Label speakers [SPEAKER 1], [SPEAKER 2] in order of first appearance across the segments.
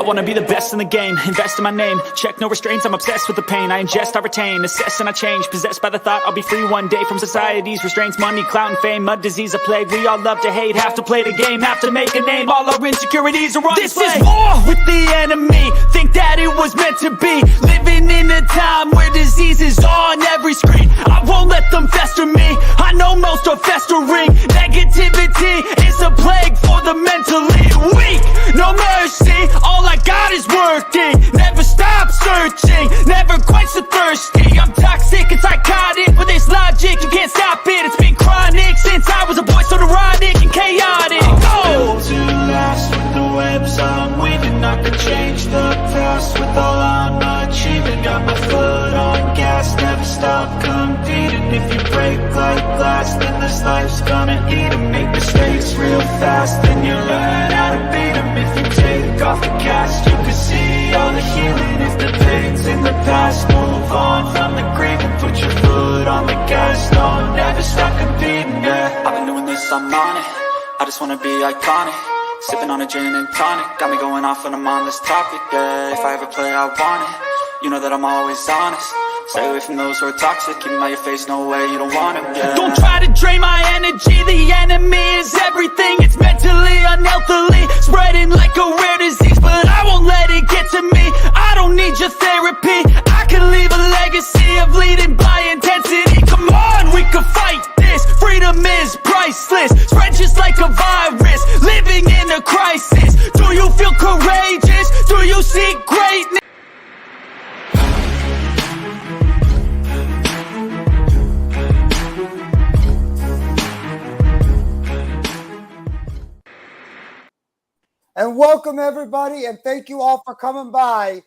[SPEAKER 1] wanna be the best in the game, invest in my name, check no restraints, I'm obsessed with the pain. I ingest, I retain, assess and I change, possessed by the thought I'll be free one day from society's restraints. Money, clout and fame, mud, disease, a plague. We all love to hate, have to play the game, have to make a name. All our insecurities are on display. This is war with the enemy, think that it was meant to be. Living in a time where disease is on every screen. I won't let them fester me, I know most are festering. Negativity is a plague for the mentally weak. No mercy, all I got is working. Never stop searching, never quench the thirsty. I'm toxic and psychotic, with this logic you can't stop it. It's been chronic since I was a boy, so neurotic and chaotic.
[SPEAKER 2] Built to last with the webs I'm weaving. I could change the past with all I'm achieving. Got my foot on gas, never stop competing. If you break like glass, then this life's gonna eat 'em. Make mistakes real fast, then you learn how to beat 'em. If you take off the cast, you can see all the healing. If the pain's in the past, move on from the grave and put your foot on the gas. No, never stop competing, yeah.
[SPEAKER 1] I've been doing this, I'm on it, I just wanna be iconic. Sipping on a gin and tonic, got me going off when I'm on this topic, yeah. If I ever play, I want it, you know that I'm always honest. Stay away from those who are toxic, keep them out your face, no way, you don't want them, yeah. Don't try to drain my energy, the enemy is everything. It's mentally, unhealthily, spreading like a rare disease. But I won't let it get to me, I don't need your therapy. I can leave a legacy of leading by intensity. Come on, we can fight this, freedom is priceless. Spread just like a virus, living in a crisis. Do you feel courageous? Do you seek greatness?
[SPEAKER 3] And welcome everybody, and thank you all for coming by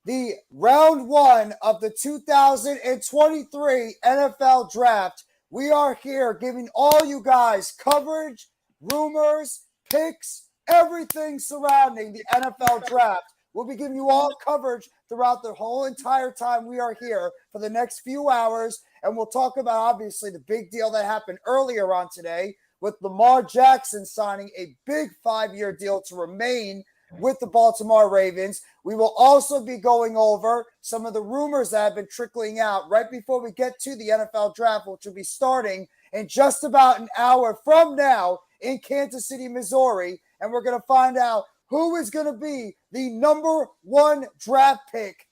[SPEAKER 3] the round one of the 2023 NFL Draft. We are here giving all you guys coverage, rumors, picks, everything surrounding the NFL Draft. We'll be giving you all coverage throughout the whole entire time we are here for the next few hours, and we'll talk about obviously the big deal that happened earlier on today, with Lamar Jackson signing a big 5-year deal to remain with the Baltimore Ravens. We will also be going over some of the rumors that have been trickling out right before we get to the NFL Draft, which will be starting in just about an hour from now in Kansas City, Missouri. And we're going to find out who is going to be the number one draft pick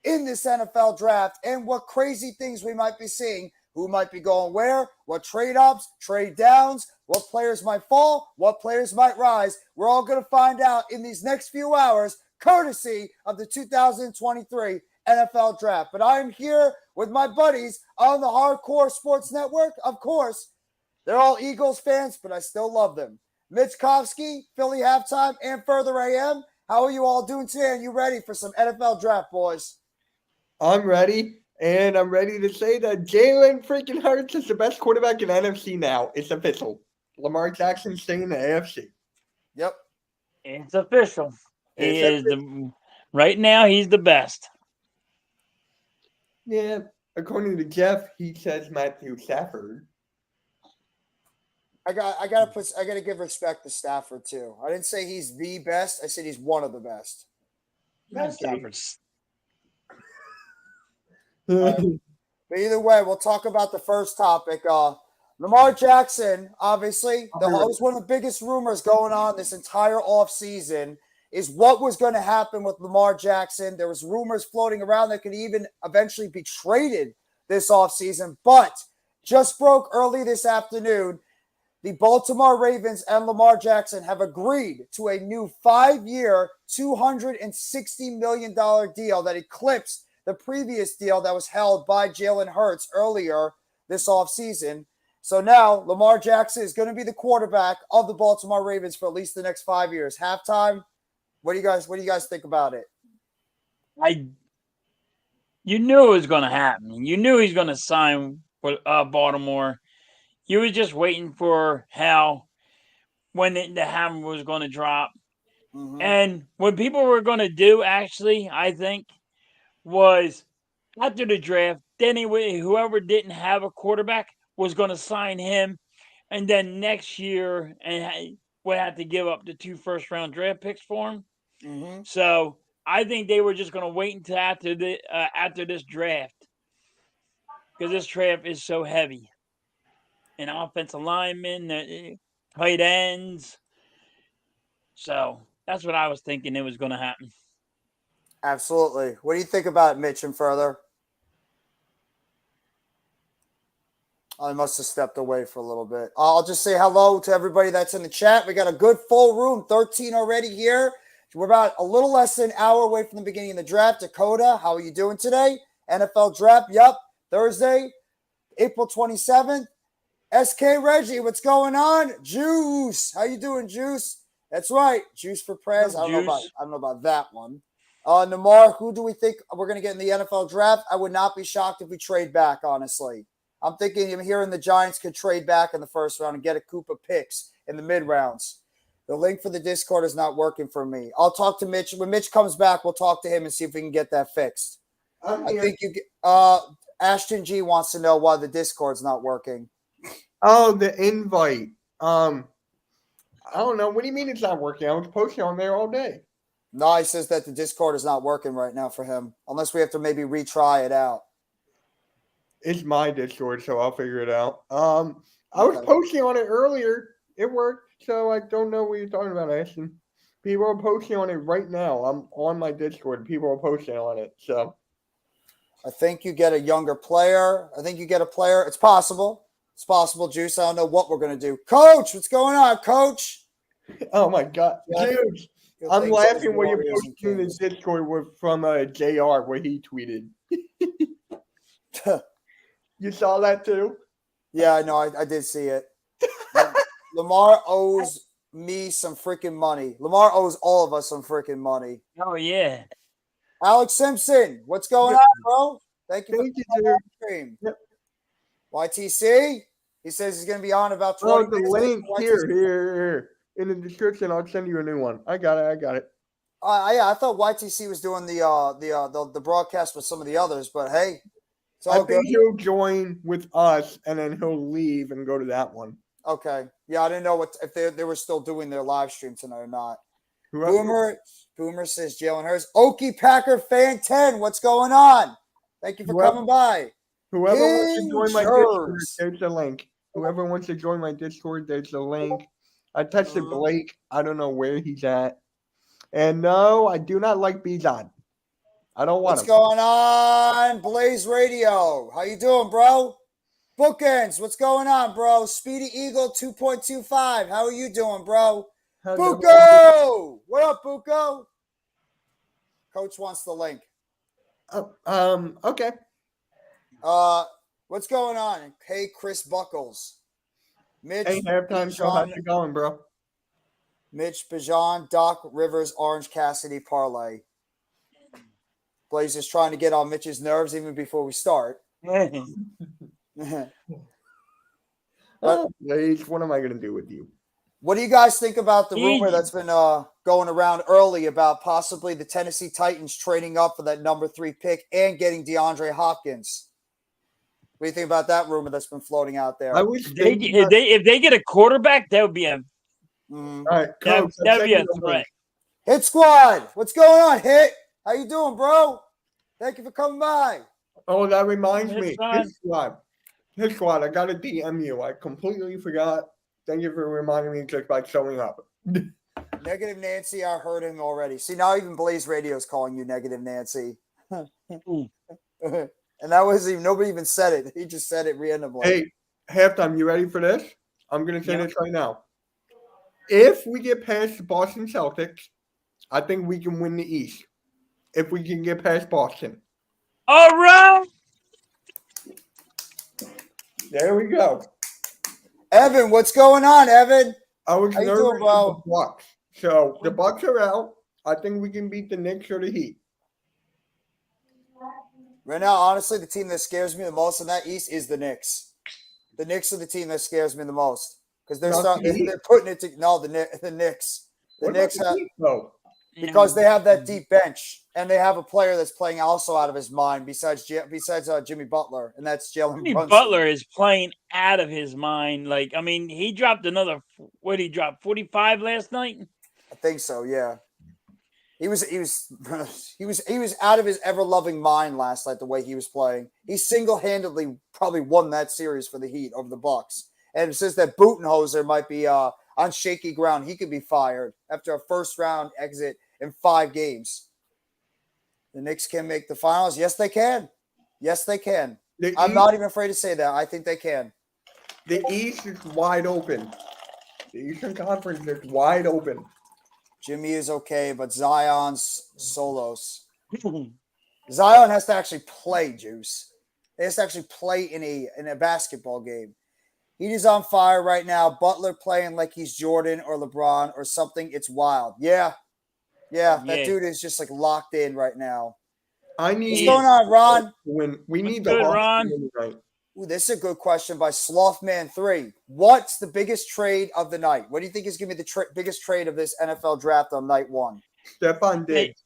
[SPEAKER 3] in this NFL Draft and what crazy things we might be seeing. Who might be going where, what trade-ups, trade-downs, what players might fall, what players might rise. We're all going to find out in these next few hours, courtesy of the 2023 NFL Draft. But I'm here with my buddies on the Hardcore Sports Network. Of course, they're all Eagles fans, but I still love them. Mitch Kovsky, Philly Halftime, and Further AM. How are you all doing today? Are you ready for some NFL Draft, boys?
[SPEAKER 4] I'm ready. And I'm ready to say that Jalen freaking Hurts is the best quarterback in NFC now. It's official. Lamar Jackson staying in the AFC.
[SPEAKER 3] Yep.
[SPEAKER 5] It's official. Right now, he's the best.
[SPEAKER 4] Yeah. According to Jeff, he says Matthew Stafford.
[SPEAKER 3] I gotta give respect to Stafford too. I didn't say he's the best. I said he's one of the best.
[SPEAKER 5] Stafford's.
[SPEAKER 3] But either way, we'll talk about the first topic. Lamar Jackson, obviously, was one of the biggest rumors going on this entire offseason is what was going to happen with Lamar Jackson. There was rumors floating around that could even eventually be traded this offseason, but just broke early this afternoon. The Baltimore Ravens and Lamar Jackson have agreed to a new 5-year, $260 million deal that eclipsed the previous deal that was held by Jalen Hurts earlier this offseason. So now Lamar Jackson is going to be the quarterback of the Baltimore Ravens for at least the next 5 years. Halftime, what do you guys think about it?
[SPEAKER 5] You knew it was going to happen. You knew he's going to sign with Baltimore. You were just waiting for when the hammer was going to drop. Mm-hmm. And what people were going to do, actually, I think, was after the draft, then whoever didn't have a quarterback was going to sign him, and then next year and would have to give up the 2 first-round draft picks for him.
[SPEAKER 3] Mhm.
[SPEAKER 5] So I think they were just going to wait until after this draft, because this draft is so heavy. And offensive linemen, tight ends. So that's what I was thinking it was going to happen.
[SPEAKER 3] Absolutely. What do you think about it, Mitch, and further? I must have stepped away for a little bit. I'll just say hello to everybody that's in the chat. We got a good full room, 13 already here. We're about a little less than an hour away from the beginning of the draft. Dakota, how are you doing today? NFL draft, yep, Thursday, April 27th. SK Reggie, what's going on? Juice, how you doing, Juice? That's right, Juice for Prez. I don't know about that one. Namar, who do we think we're going to get in the NFL draft? I would not be shocked if we trade back, honestly. I'm thinking hearing the Giants could trade back in the first round and get a coup of picks in the mid rounds. The link for the Discord is not working for me. I'll talk to Mitch. When Mitch comes back, we'll talk to him and see if we can get that fixed. I think Ashton G wants to know why the Discord's not working.
[SPEAKER 4] Oh, the invite. I don't know. What do you mean it's not working? I was posting on there all day.
[SPEAKER 3] No, he says that the Discord is not working right now for him, unless we have to maybe retry it out.
[SPEAKER 4] It's my Discord, so I'll figure it out. I was posting on it earlier. It worked, so I don't know what you're talking about, Ashton. People are posting on it right now. I'm on my Discord. People are posting on it, so.
[SPEAKER 3] I think you get a younger player. I think you get a player. It's possible. It's possible, Juice. I don't know what we're going to do. Coach, what's going on, Coach?
[SPEAKER 4] Oh, my God. Dude, I'm laughing when you're posting in the Discord from JR where he tweeted. You saw that too?
[SPEAKER 3] Yeah, I know. I did see it. Lamar owes me some freaking money. Lamar owes all of us some freaking money.
[SPEAKER 5] Oh, yeah.
[SPEAKER 3] Alex Simpson, what's going on, bro? Thank you for the stream.
[SPEAKER 4] Yep.
[SPEAKER 3] YTC, he says he's going to be on about 20
[SPEAKER 4] minutes. Oh, the link here. In the description, I'll send you a new one. I got it.
[SPEAKER 3] Yeah, I thought YTC was doing the broadcast with some of the others, but hey.
[SPEAKER 4] I think he'll join with us, and then he'll leave and go to that one.
[SPEAKER 3] Okay. Yeah, I didn't know if they were still doing their live stream tonight or not. Boomer says Jalen Hurts. Okie Packer fan 10, what's going on? Thank you for coming by.
[SPEAKER 4] Whoever wants to join my Discord, there's the link. Whoever wants to join my Discord, there's the link. I texted Blake. I don't know where he's at. And no, I do not like Bijan. I don't want
[SPEAKER 3] What's going on, Blaze Radio? How you doing, bro? Bookends, what's going on, bro? Speedy Eagle 2.25. How are you doing, bro? Buko! What up, Buko? Coach wants the link.
[SPEAKER 4] Okay.
[SPEAKER 3] What's going on? Hey, Chris Buckles. Mitch.
[SPEAKER 4] Hey, halftime show. How's it going, bro?
[SPEAKER 3] Mitch Bijan, Doc Rivers, Orange Cassidy parlay. Blaze is trying to get on Mitch's nerves even before we start.
[SPEAKER 4] Blaze, what am I going to do with you?
[SPEAKER 3] What do you guys think about the rumor that's been going around early about possibly the Tennessee Titans trading up for that number 3 pick and getting DeAndre Hopkins? What do you think about that rumor that's been floating out there?
[SPEAKER 5] If they get a quarterback, that would be a
[SPEAKER 4] all right,
[SPEAKER 5] Coach, that'd be a threat.
[SPEAKER 3] Hit Squad, what's going on, Hit? How you doing, bro? Thank you for coming by.
[SPEAKER 4] Oh, that reminds me. Hit Squad, I got to DM you. I completely forgot. Thank you for reminding me just by showing up.
[SPEAKER 3] Negative Nancy, I heard him already. See, now even Blaze Radio is calling you Negative Nancy. And that was nobody even said it. He just said it randomly.
[SPEAKER 4] Hey, halftime, you ready for this? I'm going to say this right now. If we get past the Boston Celtics, I think we can win the East. If we can get past Boston.
[SPEAKER 5] All right.
[SPEAKER 4] There we go.
[SPEAKER 3] Evan, what's going on, Evan?
[SPEAKER 4] I was nervous about the Bucks. So the Bucks are out. I think we can beat the Knicks or the Heat.
[SPEAKER 3] Right now, honestly, the team that scares me the most in that East is the Knicks. The Knicks are the team that scares me the most because they're putting it to the Knicks. The Knicks have because they have that deep bench and they have a player that's playing also out of his mind besides Jimmy Butler, and that's Jalen Brunson.
[SPEAKER 5] Butler is playing out of his mind. Like, I mean, he dropped another. What did he drop? 45 last night.
[SPEAKER 3] I think so. Yeah. He was out of his ever-loving mind last night. The way he was playing, he single-handedly probably won that series for the Heat over the Bucks. And it says that Budenholzer might be on shaky ground. He could be fired after a first-round exit in 5 games. The Knicks can make the finals. Yes, they can. Yes, they can. I'm not even afraid to say that. I think they can.
[SPEAKER 4] The East is wide open. The Eastern Conference is wide open.
[SPEAKER 3] Jimmy is okay, but Zion's solos. Zion has to actually play, Juice. He has to actually play in a basketball game. Heat is on fire right now. Butler playing like he's Jordan or LeBron or something. It's wild. Yeah. That dude is just like locked in right now. What's going on, Ron?
[SPEAKER 4] We need
[SPEAKER 5] good,
[SPEAKER 4] the
[SPEAKER 5] Ron.
[SPEAKER 4] right.
[SPEAKER 3] Ooh, this is a good question by Slothman3. What's the biggest trade of the night? What do you think is going to be the biggest trade of this NFL draft on night 1?
[SPEAKER 4] Stephon Diggs.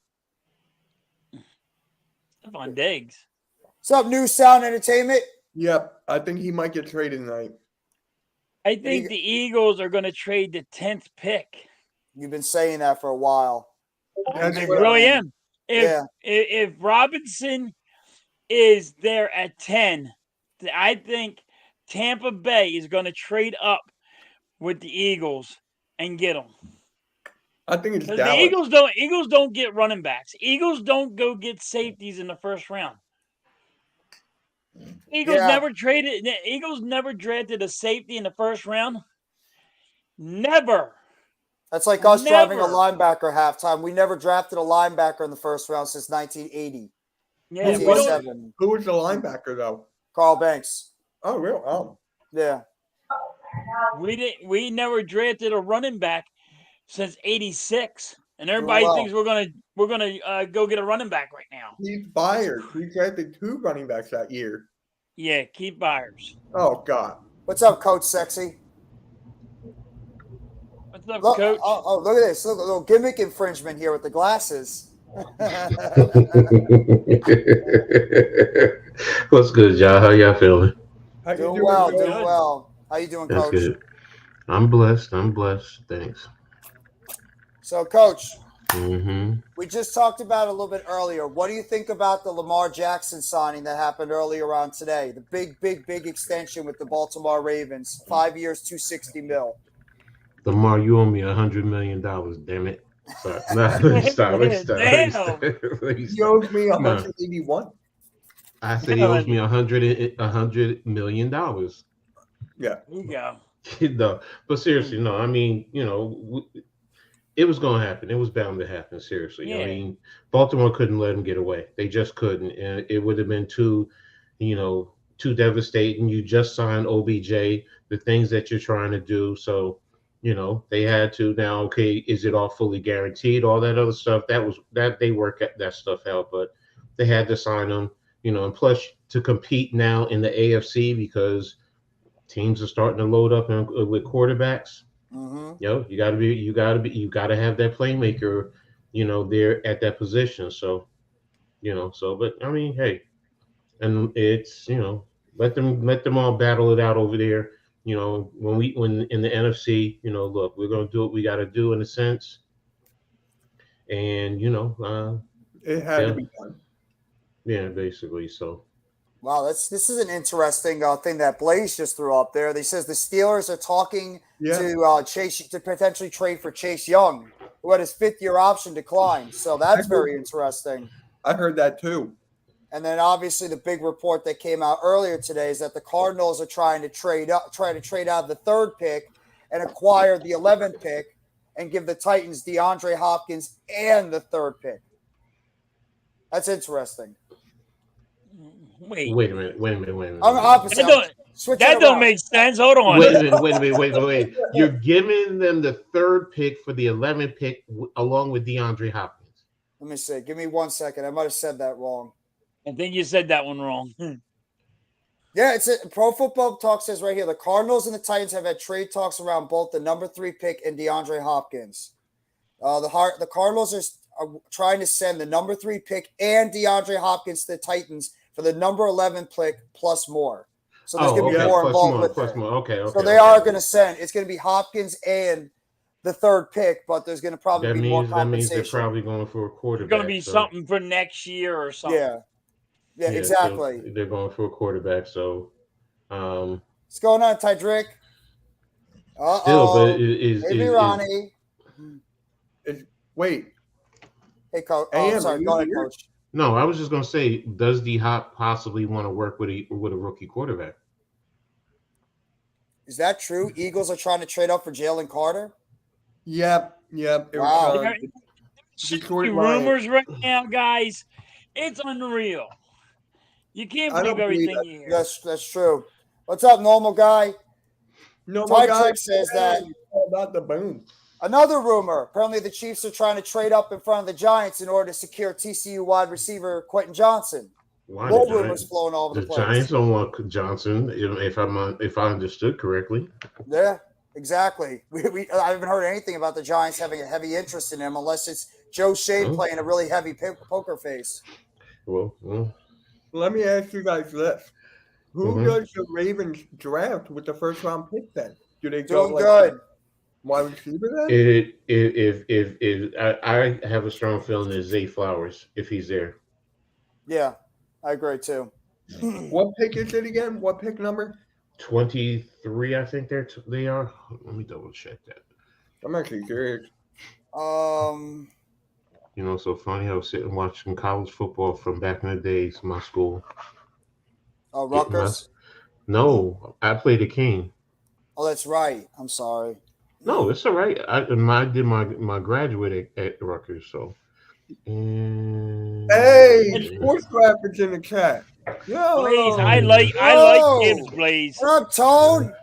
[SPEAKER 5] Stephon Diggs.
[SPEAKER 3] What's up, New Sound Entertainment?
[SPEAKER 4] Yep, I think he might get traded tonight.
[SPEAKER 5] I think the Eagles are going to trade the 10th pick.
[SPEAKER 3] You've been saying that for a while.
[SPEAKER 5] I really am. If Robinson is there at 10, I think Tampa Bay is going to trade up with the Eagles and get them.
[SPEAKER 4] I think it's
[SPEAKER 5] The
[SPEAKER 4] Dallas.
[SPEAKER 5] Eagles don't get running backs. Eagles don't go get safeties in the first round. Eagles never drafted a safety in the first round. Never.
[SPEAKER 3] That's like us driving a linebacker halftime. We never drafted a linebacker in the first round since 1980.
[SPEAKER 5] Yeah,
[SPEAKER 4] Who was the linebacker though?
[SPEAKER 3] Carl Banks.
[SPEAKER 4] Oh, really? Oh,
[SPEAKER 3] yeah.
[SPEAKER 5] We never drafted a running back since '86, and everybody thinks we're gonna go get a running back right now.
[SPEAKER 4] Keith Byers. We drafted 2 running backs that year.
[SPEAKER 5] Yeah, Keith Byers.
[SPEAKER 4] Oh God.
[SPEAKER 3] What's up, Coach Sexy?
[SPEAKER 5] What's up,
[SPEAKER 3] Look,
[SPEAKER 5] Coach?
[SPEAKER 3] Oh, look at this. Look, a little gimmick infringement here with the glasses.
[SPEAKER 6] What's good, y'all? How y'all feeling?
[SPEAKER 3] Doing well. How you doing,
[SPEAKER 6] That's
[SPEAKER 3] Coach?
[SPEAKER 6] good. I'm blessed. Thanks.
[SPEAKER 3] So, Coach,
[SPEAKER 6] Mm-hmm.
[SPEAKER 3] we just talked about it a little bit earlier. What do you think about the Lamar Jackson signing that happened earlier on today? The big extension with the Baltimore Ravens. 5 years, $260 million.
[SPEAKER 6] Lamar, you owe me $100 million. Damn it. Stop. Stop.
[SPEAKER 5] Damn.
[SPEAKER 4] He owes me 181.
[SPEAKER 6] I said he owes me $100 million.
[SPEAKER 4] Yeah.
[SPEAKER 5] There you go.
[SPEAKER 6] No, but seriously, no. I mean, it was going to happen. It was bound to happen. Seriously,
[SPEAKER 5] Yeah.
[SPEAKER 6] I mean, Baltimore couldn't let him get away. They just couldn't, and it would have been too devastating. You just signed OBJ, the things that you're trying to do. So, they had to now. Okay, is it all fully guaranteed? All that other stuff that they work that stuff out, but they had to sign him. And plus to compete now in the AFC because teams are starting to load up with quarterbacks.
[SPEAKER 3] Mm-hmm.
[SPEAKER 6] You got to have that playmaker, there at that position. So, but I mean, hey, and it's, let them all battle it out over there. When in the NFC, look, we're going to do what we got to do in a sense. And,
[SPEAKER 4] It had to be done.
[SPEAKER 6] Yeah, basically. So.
[SPEAKER 3] Wow, this is an interesting thing that Blaze just threw up there. They says the Steelers are talking to Chase to potentially trade for Chase Young, who had his 5th-year option declined. So that's very interesting.
[SPEAKER 4] I heard that too.
[SPEAKER 3] And then obviously the big report that came out earlier today is that the Cardinals are trying to trade out the 3rd pick and acquire the 11th pick and give the Titans DeAndre Hopkins and the 3rd pick. That's interesting.
[SPEAKER 5] Wait
[SPEAKER 6] a minute.
[SPEAKER 3] I'm opposite.
[SPEAKER 5] That don't make sense. Hold on.
[SPEAKER 6] Wait a minute. You're giving them the 3rd pick for the 11th pick along with DeAndre Hopkins.
[SPEAKER 3] Let me see. Give me 1 second. I might have said that wrong.
[SPEAKER 5] I think you said that one wrong.
[SPEAKER 3] Yeah, Pro Football Talk says right here, the Cardinals and the Titans have had trade talks around both the number 3 pick and DeAndre Hopkins. The Cardinals are trying to send the number 3 pick and DeAndre Hopkins to the Titans for the number 11 pick plus more. So there's going to be more involved with it.
[SPEAKER 6] Okay.
[SPEAKER 3] So they are going to send. It's going to be Hopkins and the third pick, but there's going to probably be more
[SPEAKER 6] That means
[SPEAKER 3] compensation.
[SPEAKER 6] they're probably going for a
[SPEAKER 5] It's
[SPEAKER 6] quarterback.
[SPEAKER 5] going to be
[SPEAKER 6] so-
[SPEAKER 5] something for next year or something.
[SPEAKER 3] Yeah. Yeah,
[SPEAKER 6] so
[SPEAKER 3] exactly.
[SPEAKER 6] they're going for a quarterback. So,
[SPEAKER 3] What's going on, Tydrick?
[SPEAKER 6] still, but
[SPEAKER 3] Maybe Ronnie.
[SPEAKER 4] Wait,
[SPEAKER 3] Hey, coach.
[SPEAKER 4] AM,
[SPEAKER 3] Sorry.
[SPEAKER 4] are
[SPEAKER 3] Go
[SPEAKER 4] you
[SPEAKER 3] ahead,
[SPEAKER 4] here?
[SPEAKER 3] coach.
[SPEAKER 6] no, I was just going to say, does D Hop possibly want to work with a rookie quarterback?
[SPEAKER 3] Is that true? Eagles are trying to trade up for Jalen Carter?
[SPEAKER 4] Yep. It
[SPEAKER 3] Wow.
[SPEAKER 4] was,
[SPEAKER 5] There-
[SPEAKER 4] Detroit
[SPEAKER 5] rumors right now, guys. It's unreal. You can't
[SPEAKER 4] I don't
[SPEAKER 5] believe
[SPEAKER 4] believe
[SPEAKER 5] everything you hear.
[SPEAKER 3] That's true. What's up, normal guy?
[SPEAKER 4] No,
[SPEAKER 3] Ty
[SPEAKER 4] my guy
[SPEAKER 3] Trick says that.
[SPEAKER 4] about the boom.
[SPEAKER 3] Another rumor. Apparently, the Chiefs are trying to trade up in front of the Giants in order to secure TCU wide receiver Quentin Johnson.
[SPEAKER 6] Why
[SPEAKER 3] More
[SPEAKER 6] the
[SPEAKER 3] rumors
[SPEAKER 6] Giants?
[SPEAKER 3] flowing all over
[SPEAKER 6] The
[SPEAKER 3] the place.
[SPEAKER 6] Giants don't want Johnson, if I understood correctly.
[SPEAKER 3] Yeah, exactly. I haven't heard anything about the Giants having a heavy interest in him unless it's Joe Shane playing a really heavy poker face.
[SPEAKER 6] Well,
[SPEAKER 4] Let me ask you guys this: Who
[SPEAKER 6] Mhm.
[SPEAKER 4] does the Ravens draft with the first round pick? Then do they go
[SPEAKER 3] Doing good.
[SPEAKER 4] wide receiver then?
[SPEAKER 6] if I have a strong feeling that Zay Flowers, if he's there.
[SPEAKER 3] Yeah, I agree too.
[SPEAKER 4] What pick is it again? What pick number?
[SPEAKER 6] 23, I think they are. Let me double check that.
[SPEAKER 4] I'm actually curious.
[SPEAKER 6] You know, so funny. I was sitting watching college football from back in the days, my school.
[SPEAKER 3] Rutgers.
[SPEAKER 6] No, I played the King.
[SPEAKER 3] Oh, that's right. I'm sorry.
[SPEAKER 6] No, it's all right. I did my graduate at Rutgers, so.
[SPEAKER 4] Hey, sports graphics in the chat. Yo,
[SPEAKER 5] Blaze, I like Gibbs, Blaze.
[SPEAKER 3] What up, Tone?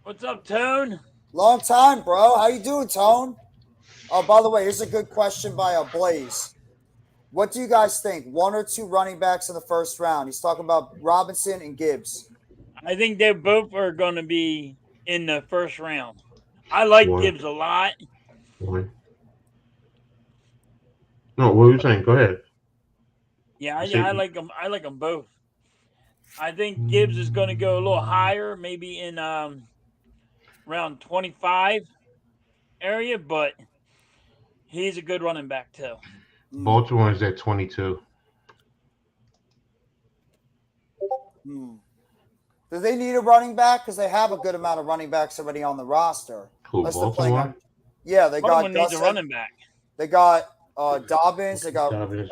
[SPEAKER 5] What's up, Tone?
[SPEAKER 3] Long time, bro. How you doing, Tone? Oh, by the way, here's a good question by Blaze. What do you guys think? One or two running backs in the first round? He's talking about Robinson and Gibbs.
[SPEAKER 5] I think they both are going to be in the first round. I like
[SPEAKER 6] One.
[SPEAKER 5] Gibbs a lot.
[SPEAKER 6] One. No, what were you saying? Go ahead.
[SPEAKER 5] Yeah, I like them. I like them both. I think Gibbs is going to go a little higher, maybe in round 25 area, but he's a good running back too.
[SPEAKER 6] Baltimore is at 22.
[SPEAKER 3] Do they need a running back? Because they have a good amount of running backs already on the roster.
[SPEAKER 6] Who,
[SPEAKER 3] Unless they're playing
[SPEAKER 6] Baltimore?
[SPEAKER 3] Yeah, they got
[SPEAKER 5] Baltimore needs a running back.
[SPEAKER 3] They got Dobbins. They got
[SPEAKER 6] Dobbins.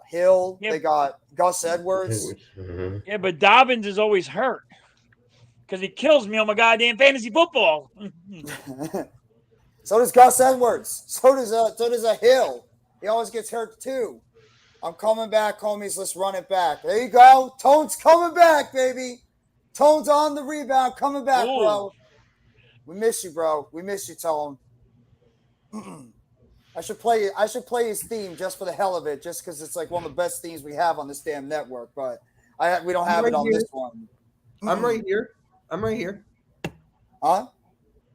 [SPEAKER 3] Hill.
[SPEAKER 5] Yeah.
[SPEAKER 3] They got Gus Edwards.
[SPEAKER 6] Mhm.
[SPEAKER 5] Yeah, but Dobbins is always hurt because he kills me on my goddamn fantasy football.
[SPEAKER 3] So does Gus Edwards. So does a Hill. He always gets hurt too. I'm coming back, homies. Let's run it back. There you go. Tone's coming back, baby. Tone's on the rebound, coming back, bro. We miss you, bro. We miss you, Tone. I should play his theme just for the hell of it, just because it's like one of the best themes we have on this damn network. But we don't have it on this one.
[SPEAKER 4] I'm right here.
[SPEAKER 3] Huh?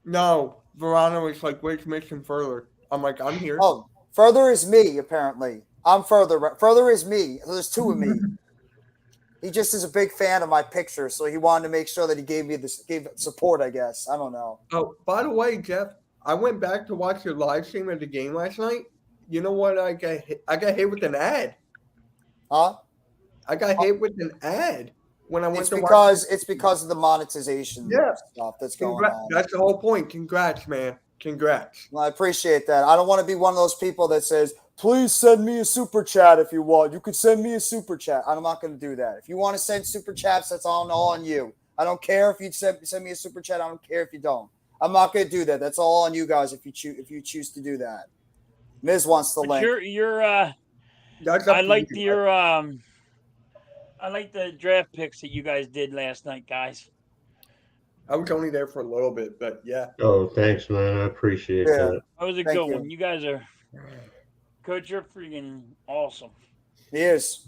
[SPEAKER 4] No, Verano is like, where's Mission Further? I'm like, I'm here.
[SPEAKER 3] Oh, Further is me, apparently. I'm Further. Further is me. So there's two of me. He just is a big fan of my picture, so he wanted to make sure that he gave support, I guess. I don't know.
[SPEAKER 4] Oh, by the way, Jeff, I went back to watch your live stream of the game last night. You know what? I got hit with an ad.
[SPEAKER 3] Huh?
[SPEAKER 4] I got hit with an ad when I went
[SPEAKER 3] It's
[SPEAKER 4] to
[SPEAKER 3] because of the monetization stuff that's going on.
[SPEAKER 4] That's the whole point. Congrats, man. Congrats.
[SPEAKER 3] Well, I appreciate that. I don't want to be one of those people that says, please send me a super chat if you want. You could send me a super chat. I'm not going to do that. If you want to send super chats, that's all on you. I don't care if you send me a super chat. I don't care if you don't. I'm not going to do that. That's all on you guys if you choose to do that. Miz wants the link.
[SPEAKER 5] I like the draft picks that you guys did last night, guys.
[SPEAKER 4] I was only there for a little bit, but yeah.
[SPEAKER 6] Oh, thanks, man. I appreciate that.
[SPEAKER 5] That was a good one. You guys are, Coach, you're freaking awesome.
[SPEAKER 3] He is.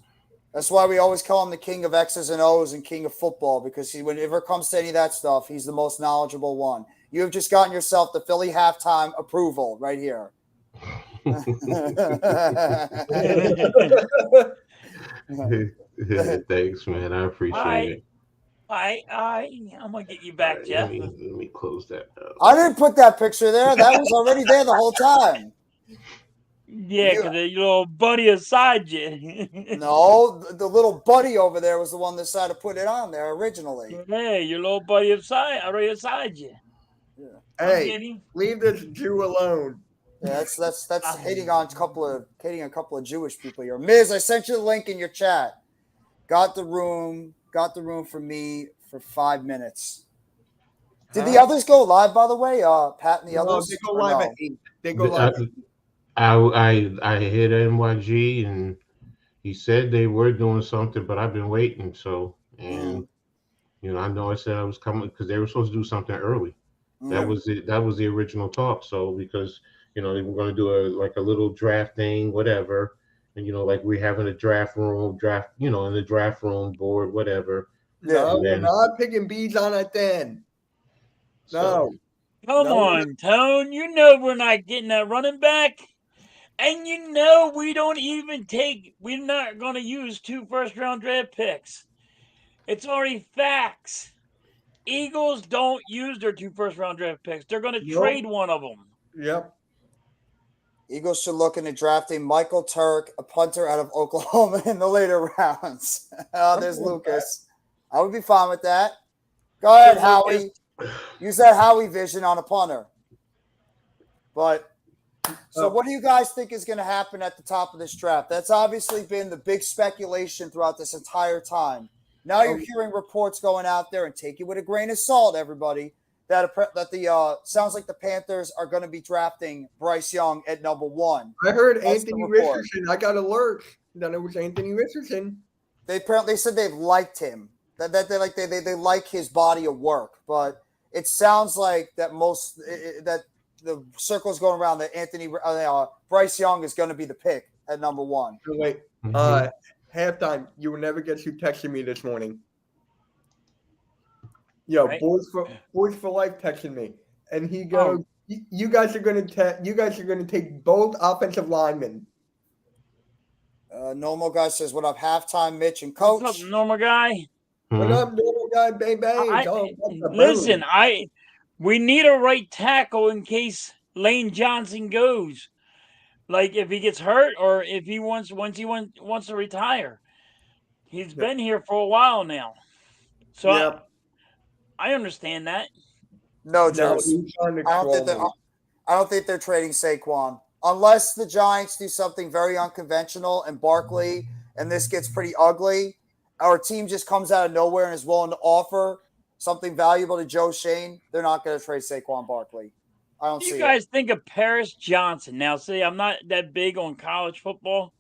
[SPEAKER 3] That's why we always call him the king of X's and O's and king of football, because whenever it comes to any of that stuff, he's the most knowledgeable one. You have just gotten yourself the Philly halftime approval right here.
[SPEAKER 6] Thanks, man. I appreciate it.
[SPEAKER 5] I'm gonna get you back, Jeff.
[SPEAKER 6] Let me close that out.
[SPEAKER 3] I didn't put that picture there. That was already there the whole time.
[SPEAKER 5] Yeah, because your little buddy aside you.
[SPEAKER 3] No, the little buddy over there was the one that decided to put it on there originally.
[SPEAKER 5] Hey, your little buddy already aside you.
[SPEAKER 4] Hey, leave this Jew alone.
[SPEAKER 3] Yeah, that's hating on a couple of Jewish people here. Miz, I sent you the link in your chat. Got the room for me for 5 minutes. Did the others go live, by the way? Pat and the others?
[SPEAKER 4] They go live at 8. They go live.
[SPEAKER 6] I hit NYG and he said they were doing something, but I've been waiting. So, and I know I said I was coming because they were supposed to do something early. That was it. That was the original talk. So because they were going to do a little draft thing, whatever, and like we're having a draft in the draft room board, whatever.
[SPEAKER 4] No, we're not picking bees on it then. No.
[SPEAKER 5] Come on, Tone. You know we're not getting that running back. And we're not going to use 2 first-round draft picks. It's already facts. Eagles don't use their 2 first-round draft picks. They're going to trade one of them.
[SPEAKER 4] Yep.
[SPEAKER 3] Eagles should look into drafting Michael Turk, a punter out of Oklahoma, in the later rounds. There's Lucas. I would be fine with that. Go ahead, Howie. Use that Howie vision on a punter. But so what do you guys think is going to happen at the top of this draft? That's obviously been the big speculation throughout this entire time. Now you're hearing reports going out there, and take it with a grain of salt, everybody, that the sounds like the Panthers are going to be drafting Bryce Young at number 1.
[SPEAKER 4] I heard Anthony Richardson. I got alert that it was Anthony Richardson.
[SPEAKER 3] They said they've liked him. That they like his body of work, but it sounds like that that the circle's going around that Bryce Young is going to be the pick at number 1.
[SPEAKER 4] Wait, halftime, you will never guess who texted me this morning. Yo, right? Boys for Life texted me, and he goes, "You guys are going to take both offensive linemen."
[SPEAKER 3] Normal guy says, "What up, halftime, Mitch and Coach?"
[SPEAKER 5] What's up, normal guy?
[SPEAKER 4] What up, normal guy? Bang bang.
[SPEAKER 5] Listen, we need a right tackle in case Lane Johnson goes. Like if he gets hurt or if he wants to retire. He's been here for a while now. So I understand that.
[SPEAKER 3] No, Jones. I don't think they're trading Saquon. Unless the Giants do something very unconventional and Barkley and this gets pretty ugly, our team just comes out of nowhere and is willing to offer something valuable to Joe Shane, they're not going to trade Saquon Barkley. I don't see it.
[SPEAKER 5] You guys think of Paris Johnson. Now, see, I'm not that big on college football,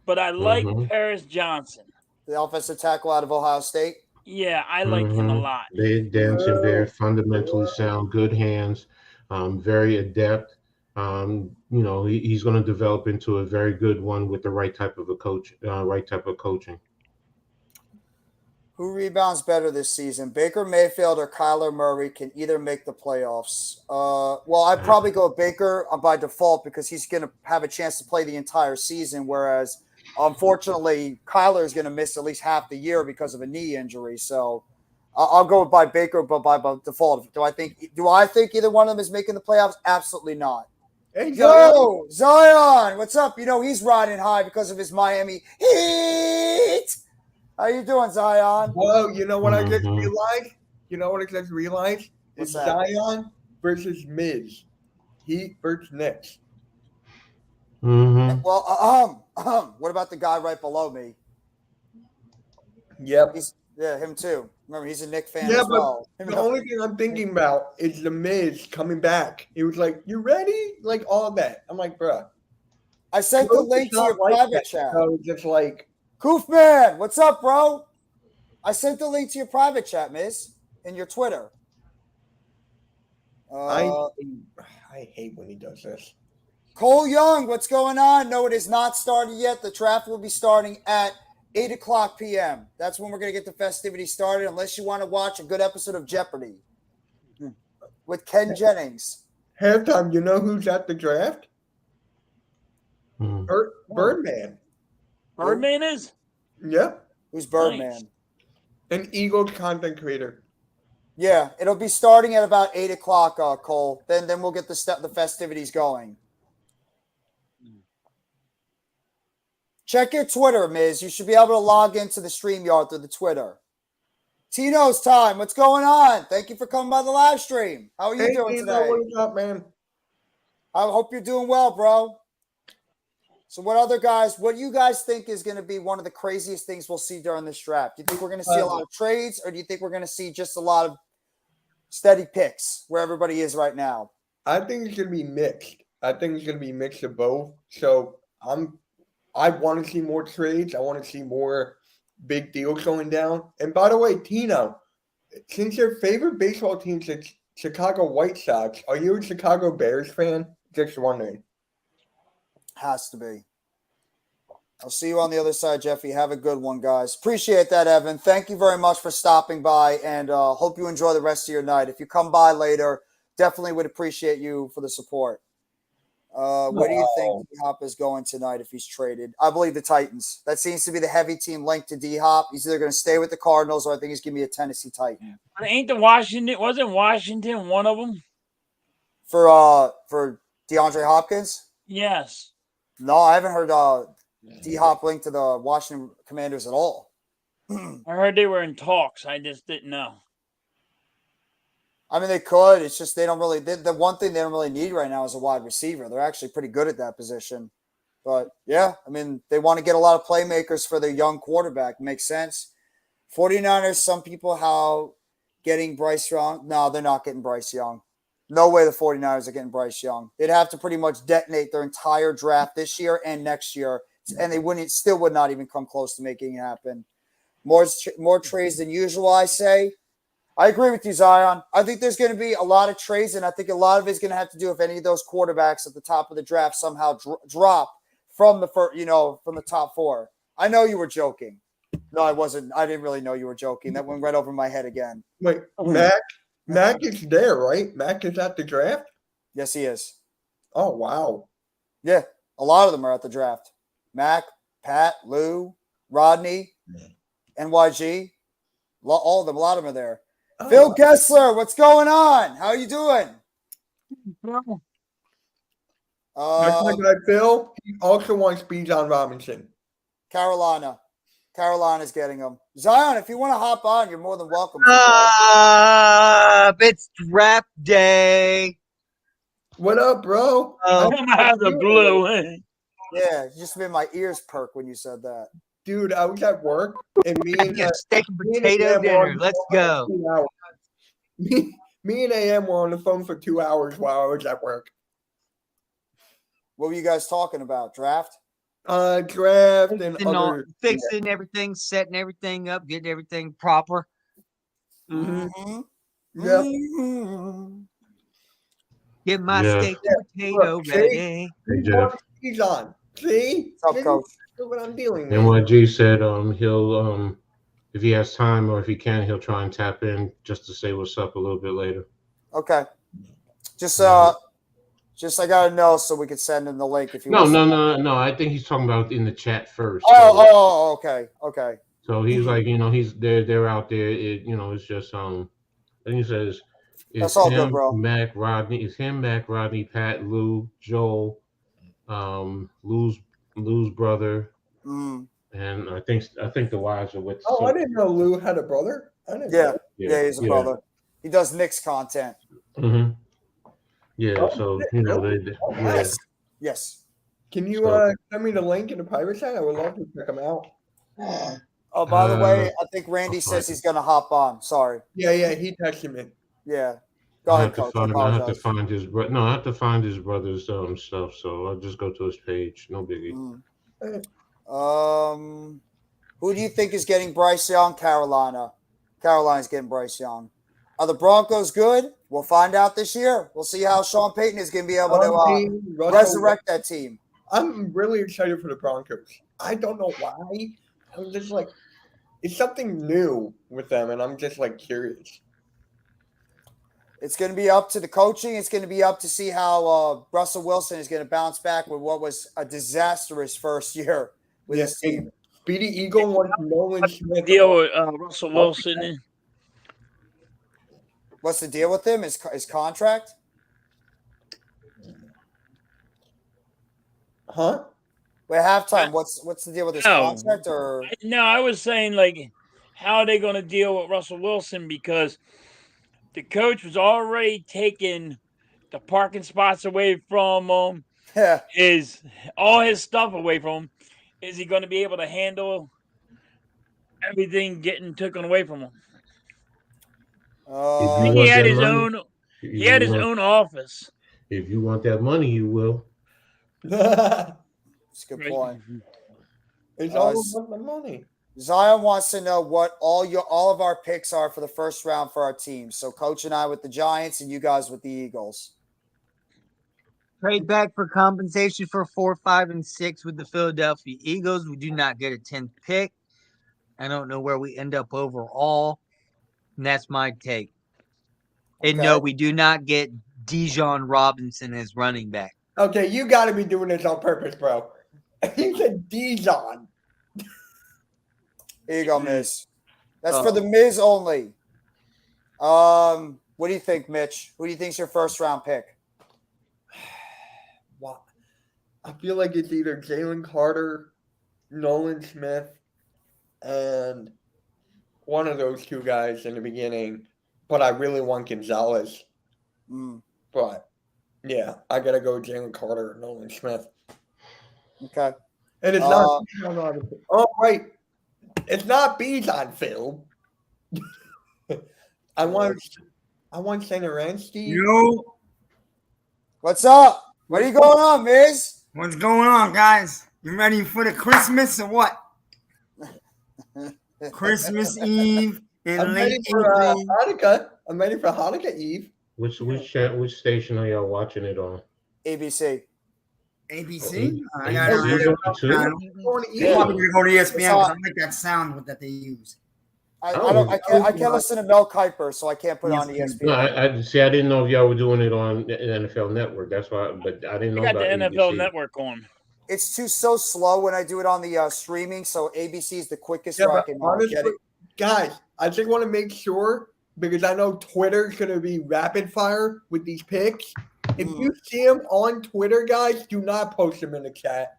[SPEAKER 5] but I like Paris Johnson.
[SPEAKER 3] The offensive tackle out of Ohio State?
[SPEAKER 5] Yeah, I like him a lot.
[SPEAKER 6] Big, dense, and very fundamentally sound, good hands, very adept. He's going to develop into a very good one with the right type of coaching.
[SPEAKER 3] Who rebounds better this season, Baker Mayfield or Kyler Murray? Can either make the playoffs? Well, I'd probably go Baker by default because he's going to have a chance to play the entire season, whereas, unfortunately, Kyler is going to miss at least half the year because of a knee injury. So I'll go by Baker, but by default. Do I think either one of them is making the playoffs? Absolutely not.
[SPEAKER 4] Hey,
[SPEAKER 3] Yo, Zion, what's up? He's riding high because of his Miami Heat. How you doing, Zion?
[SPEAKER 4] Whoa, you know what I just realized? It's Zion versus Miz. Heat versus Knicks.
[SPEAKER 6] Mm-hmm.
[SPEAKER 3] Well, what about the guy right below me?
[SPEAKER 4] Yep.
[SPEAKER 3] Him too. Remember, he's a Knicks fan as well.
[SPEAKER 4] The only thing I'm thinking about is the Miz coming back. He was like, "You ready?" Like all of that. I'm like, bruh.
[SPEAKER 3] I sent the link to your private chat.
[SPEAKER 4] So just like,
[SPEAKER 3] Koofman, what's up, bro? I sent the link to your private chat, Miz, in your Twitter.
[SPEAKER 4] I hate when he does this.
[SPEAKER 3] Cole Young, what's going on? No, it is not started yet. The draft will be starting at 8 o'clock p.m. That's when we're going to get the festivities started, unless you want to watch a good episode of Jeopardy with Ken Jennings.
[SPEAKER 4] Halftime, you know who's at the draft? Birdman.
[SPEAKER 5] Birdman is?
[SPEAKER 4] Yep.
[SPEAKER 3] Who's Birdman?
[SPEAKER 4] An Eagles content creator.
[SPEAKER 3] Yeah, it'll be starting at about 8 o'clock, Cole. Then we'll get the festivities going. Check your Twitter, Miz. You should be able to log into the StreamYard through the Twitter. Tino's time. What's going on? Thank you for coming by the live stream. How are you doing
[SPEAKER 4] Tino,
[SPEAKER 3] today?
[SPEAKER 4] what's up, man?
[SPEAKER 3] I hope you're doing well, bro. So what do you guys think is going to be one of the craziest things we'll see during this draft? Do you think we're going to see a lot of trades, or do you think we're going to see just a lot of steady picks where everybody is right now?
[SPEAKER 4] I think it's going to be mixed. I think it's going to be mixed of both. So I want to see more trades. I want to see more big deals going down. And by the way, Tino, since your favorite baseball team is Chicago White Sox, are you a Chicago Bears fan? Just wondering.
[SPEAKER 3] Has to be. I'll see you on the other side, Jeffy. Have a good one, guys. Appreciate that, Evan. Thank you very much for stopping by, and hope you enjoy the rest of your night. If you come by later, definitely would appreciate you for the support. Where do you think D-Hop is going tonight if he's traded? I believe the Titans. That seems to be the heavy team linked to D-Hop. He's either going to stay with the Cardinals, or I think he's going to be a Tennessee Titan.
[SPEAKER 5] Wasn't Washington one of them?
[SPEAKER 3] For DeAndre Hopkins?
[SPEAKER 5] Yes.
[SPEAKER 3] No, I haven't heard D-Hop linked to the Washington Commanders at all.
[SPEAKER 5] I heard they were in talks. I just didn't know.
[SPEAKER 3] I mean, they could. It's just they don't really – the one thing they don't really need right now is a wide receiver. They're actually pretty good at that position. But, yeah, I mean, they want to get a lot of playmakers for their young quarterback. Makes sense. 49ers, some people how getting Bryce Young – no, they're not getting Bryce Young. No way the 49ers are getting Bryce Young. They'd have to pretty much detonate their entire draft this year and next year, and they would not even come close to making it happen. More trades than usual, I say. I agree with you, Zion. I think there's going to be a lot of trades, and I think a lot of it's going to have to do if any of those quarterbacks at the top of the draft somehow drop from the from the top four. I know you were joking. No, I wasn't. I didn't really know you were joking. That went right over my head again.
[SPEAKER 4] Wait, Mac is there, right? Mac is at the draft?
[SPEAKER 3] Yes, he is.
[SPEAKER 4] Oh, wow.
[SPEAKER 3] Yeah, a lot of them are at the draft. Mac, Pat, Lou, Rodney, NYG. All of them. A lot of them are there.
[SPEAKER 4] Oh.
[SPEAKER 3] Phil Kessler, what's going on? How are you doing?
[SPEAKER 4] That's my guy, Phil. He also wants Bijan Robinson.
[SPEAKER 3] Carolina's getting him. Zion, if you want to hop on, you're more than welcome.
[SPEAKER 7] It's draft day.
[SPEAKER 4] What up, bro?
[SPEAKER 5] Come out of the blue.
[SPEAKER 3] Yeah, it just made my ears perk when you said that.
[SPEAKER 4] Dude, I was at work, and me and
[SPEAKER 7] Steak and potato dinner. Let's go.
[SPEAKER 4] Me and AM were on the phone for 2 hours while I was at work.
[SPEAKER 3] What were you guys talking about? Draft?
[SPEAKER 4] Draft and other
[SPEAKER 7] Fixing everything, setting everything up, getting everything proper.
[SPEAKER 4] Mm-hmm. Yep.
[SPEAKER 7] Get my steak and potato
[SPEAKER 4] Look,
[SPEAKER 7] ready.
[SPEAKER 6] Hey, Jeff.
[SPEAKER 4] He's on. See?
[SPEAKER 3] What's up, Coach?
[SPEAKER 4] Look what I'm dealing with.
[SPEAKER 6] NYG said he'll if he has time or if he can, he'll try and tap in just to say what's up a little bit later.
[SPEAKER 3] Okay. Just I gotta know so we could send him the link if you want.
[SPEAKER 6] No. I think he's talking about in the chat first.
[SPEAKER 3] Okay.
[SPEAKER 6] So he's like, they're out there. It's just I think he says
[SPEAKER 3] That's all good, bro.
[SPEAKER 6] Mac, Rodney, Pat, Lou, Joel, Lou's brother, and I think the wives are with.
[SPEAKER 4] Oh, I didn't know Lou had a brother. I didn't know.
[SPEAKER 3] Yeah, he's a brother. He does Knicks content.
[SPEAKER 6] Mm-hmm. Yeah, so
[SPEAKER 3] Yes.
[SPEAKER 4] Can you send me the link in the private chat? I would love to check them out.
[SPEAKER 3] Oh, by the way, I think Randy says he's gonna hop on. Sorry.
[SPEAKER 4] Yeah, he texted me.
[SPEAKER 3] Yeah. Go ahead, Coach.
[SPEAKER 6] I have to find his I have to find his brother's stuff. So I'll just go to his page. No biggie.
[SPEAKER 3] Who do you think is getting Bryce Young? Carolina. Carolina's getting Bryce Young. Are the Broncos good? We'll find out this year. We'll see how Sean Payton is going to be able to resurrect that team.
[SPEAKER 4] I'm really excited for the Broncos. I don't know why. I'm just like, it's something new with them, and I'm just like curious.
[SPEAKER 3] It's going to be up to the coaching. It's going to be up to see how Russell Wilson is going to bounce back with what was a disastrous first year with his team.
[SPEAKER 4] Speedy Eagle wants Nolan Smith.
[SPEAKER 5] Deal with Russell Wilson.
[SPEAKER 3] What's the deal with him? His contract?
[SPEAKER 4] Huh?
[SPEAKER 3] Wait, halftime. What's the deal with his contract? Or
[SPEAKER 5] no, I was saying like, how are they going to deal with Russell Wilson because the coach was already taking the parking spots away from him.
[SPEAKER 3] Yeah.
[SPEAKER 5] All his stuff away from him. Is he going to be able to handle everything getting taken away from him? He had his own. He had his own office.
[SPEAKER 6] If you want that money, you will.
[SPEAKER 3] That's a good point.
[SPEAKER 4] It's all about the money.
[SPEAKER 3] Zion wants to know what all of our picks are for the first round for our team. So Coach and I with the Giants and you guys with the Eagles.
[SPEAKER 7] Trade back for compensation for 4, 5, and 6 with the Philadelphia Eagles. We do not get a 10th pick. I don't know where we end up overall. And that's my take. And no, we do not get Dijon Robinson as running back.
[SPEAKER 4] Okay, you got to be doing this on purpose, bro. He said Dijon.
[SPEAKER 3] Here you go, Miz. That's for the Miz only. What do you think, Mitch? Who do you think's your first round pick?
[SPEAKER 4] Wow. I feel like it's either Jalen Carter, Nolan Smith, and one of those two guys in the beginning. But I really want Gonzalez. But yeah, I gotta go Jalen Carter or Nolan Smith.
[SPEAKER 3] Okay.
[SPEAKER 4] And it's not. Oh right, it's not Bijan, Phil. I want Center and Steve.
[SPEAKER 8] Yo,
[SPEAKER 3] what's up? What are you going on, Miz?
[SPEAKER 8] What's going on, guys? You ready for the Christmas or what? Christmas Eve and late April.
[SPEAKER 4] Hanukkah. I'm ready for Hanukkah Eve.
[SPEAKER 6] Which station are y'all watching it on?
[SPEAKER 3] ABC.
[SPEAKER 8] ABC? I
[SPEAKER 6] ABC
[SPEAKER 8] probably gonna go to ESPN because I like that sound that they use.
[SPEAKER 3] I can't listen to Mel Kiper, so I can't put it on ESPN.
[SPEAKER 6] No, I didn't know if y'all were doing it on the NFL Network. That's why, but I didn't know
[SPEAKER 5] about
[SPEAKER 6] the
[SPEAKER 5] NFL
[SPEAKER 6] ABC.
[SPEAKER 5] Network on.
[SPEAKER 3] It's so slow when I do it on the streaming, so ABC is the quickest where I can get it.
[SPEAKER 4] Guys, I just want to make sure, because I know Twitter's going to be rapid fire with these picks. If you see them on Twitter, guys, do not post them in the chat.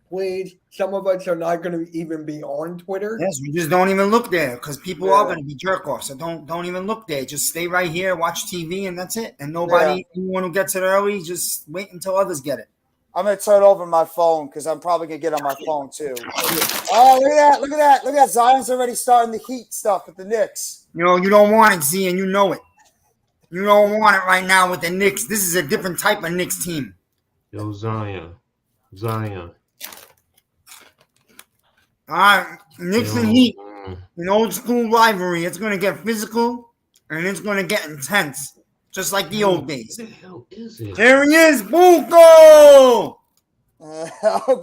[SPEAKER 4] Please. Some of us are not going to even be on Twitter.
[SPEAKER 8] Yes, we just don't even look there because people are going to be jerk offs. So don't even look there. Just stay right here, watch TV, and that's it. And nobody, anyone who gets it early, just wait until others get it.
[SPEAKER 3] I'm going to turn over my phone because I'm probably going to get on my phone too. Oh, look at that. Look at that. Look at that. Zion's already starting the Heat stuff with the Knicks.
[SPEAKER 8] You know, you don't want it, Z, and you know it. You don't want it right now with the Knicks. This is a different type of Knicks team.
[SPEAKER 6] Yo, Zion.
[SPEAKER 8] All right, Knicks and Heat, an old school rivalry. It's going to get physical, and it's going to get intense, just like the old days.
[SPEAKER 6] What the hell is it?
[SPEAKER 8] There he is, Buko!
[SPEAKER 3] I'll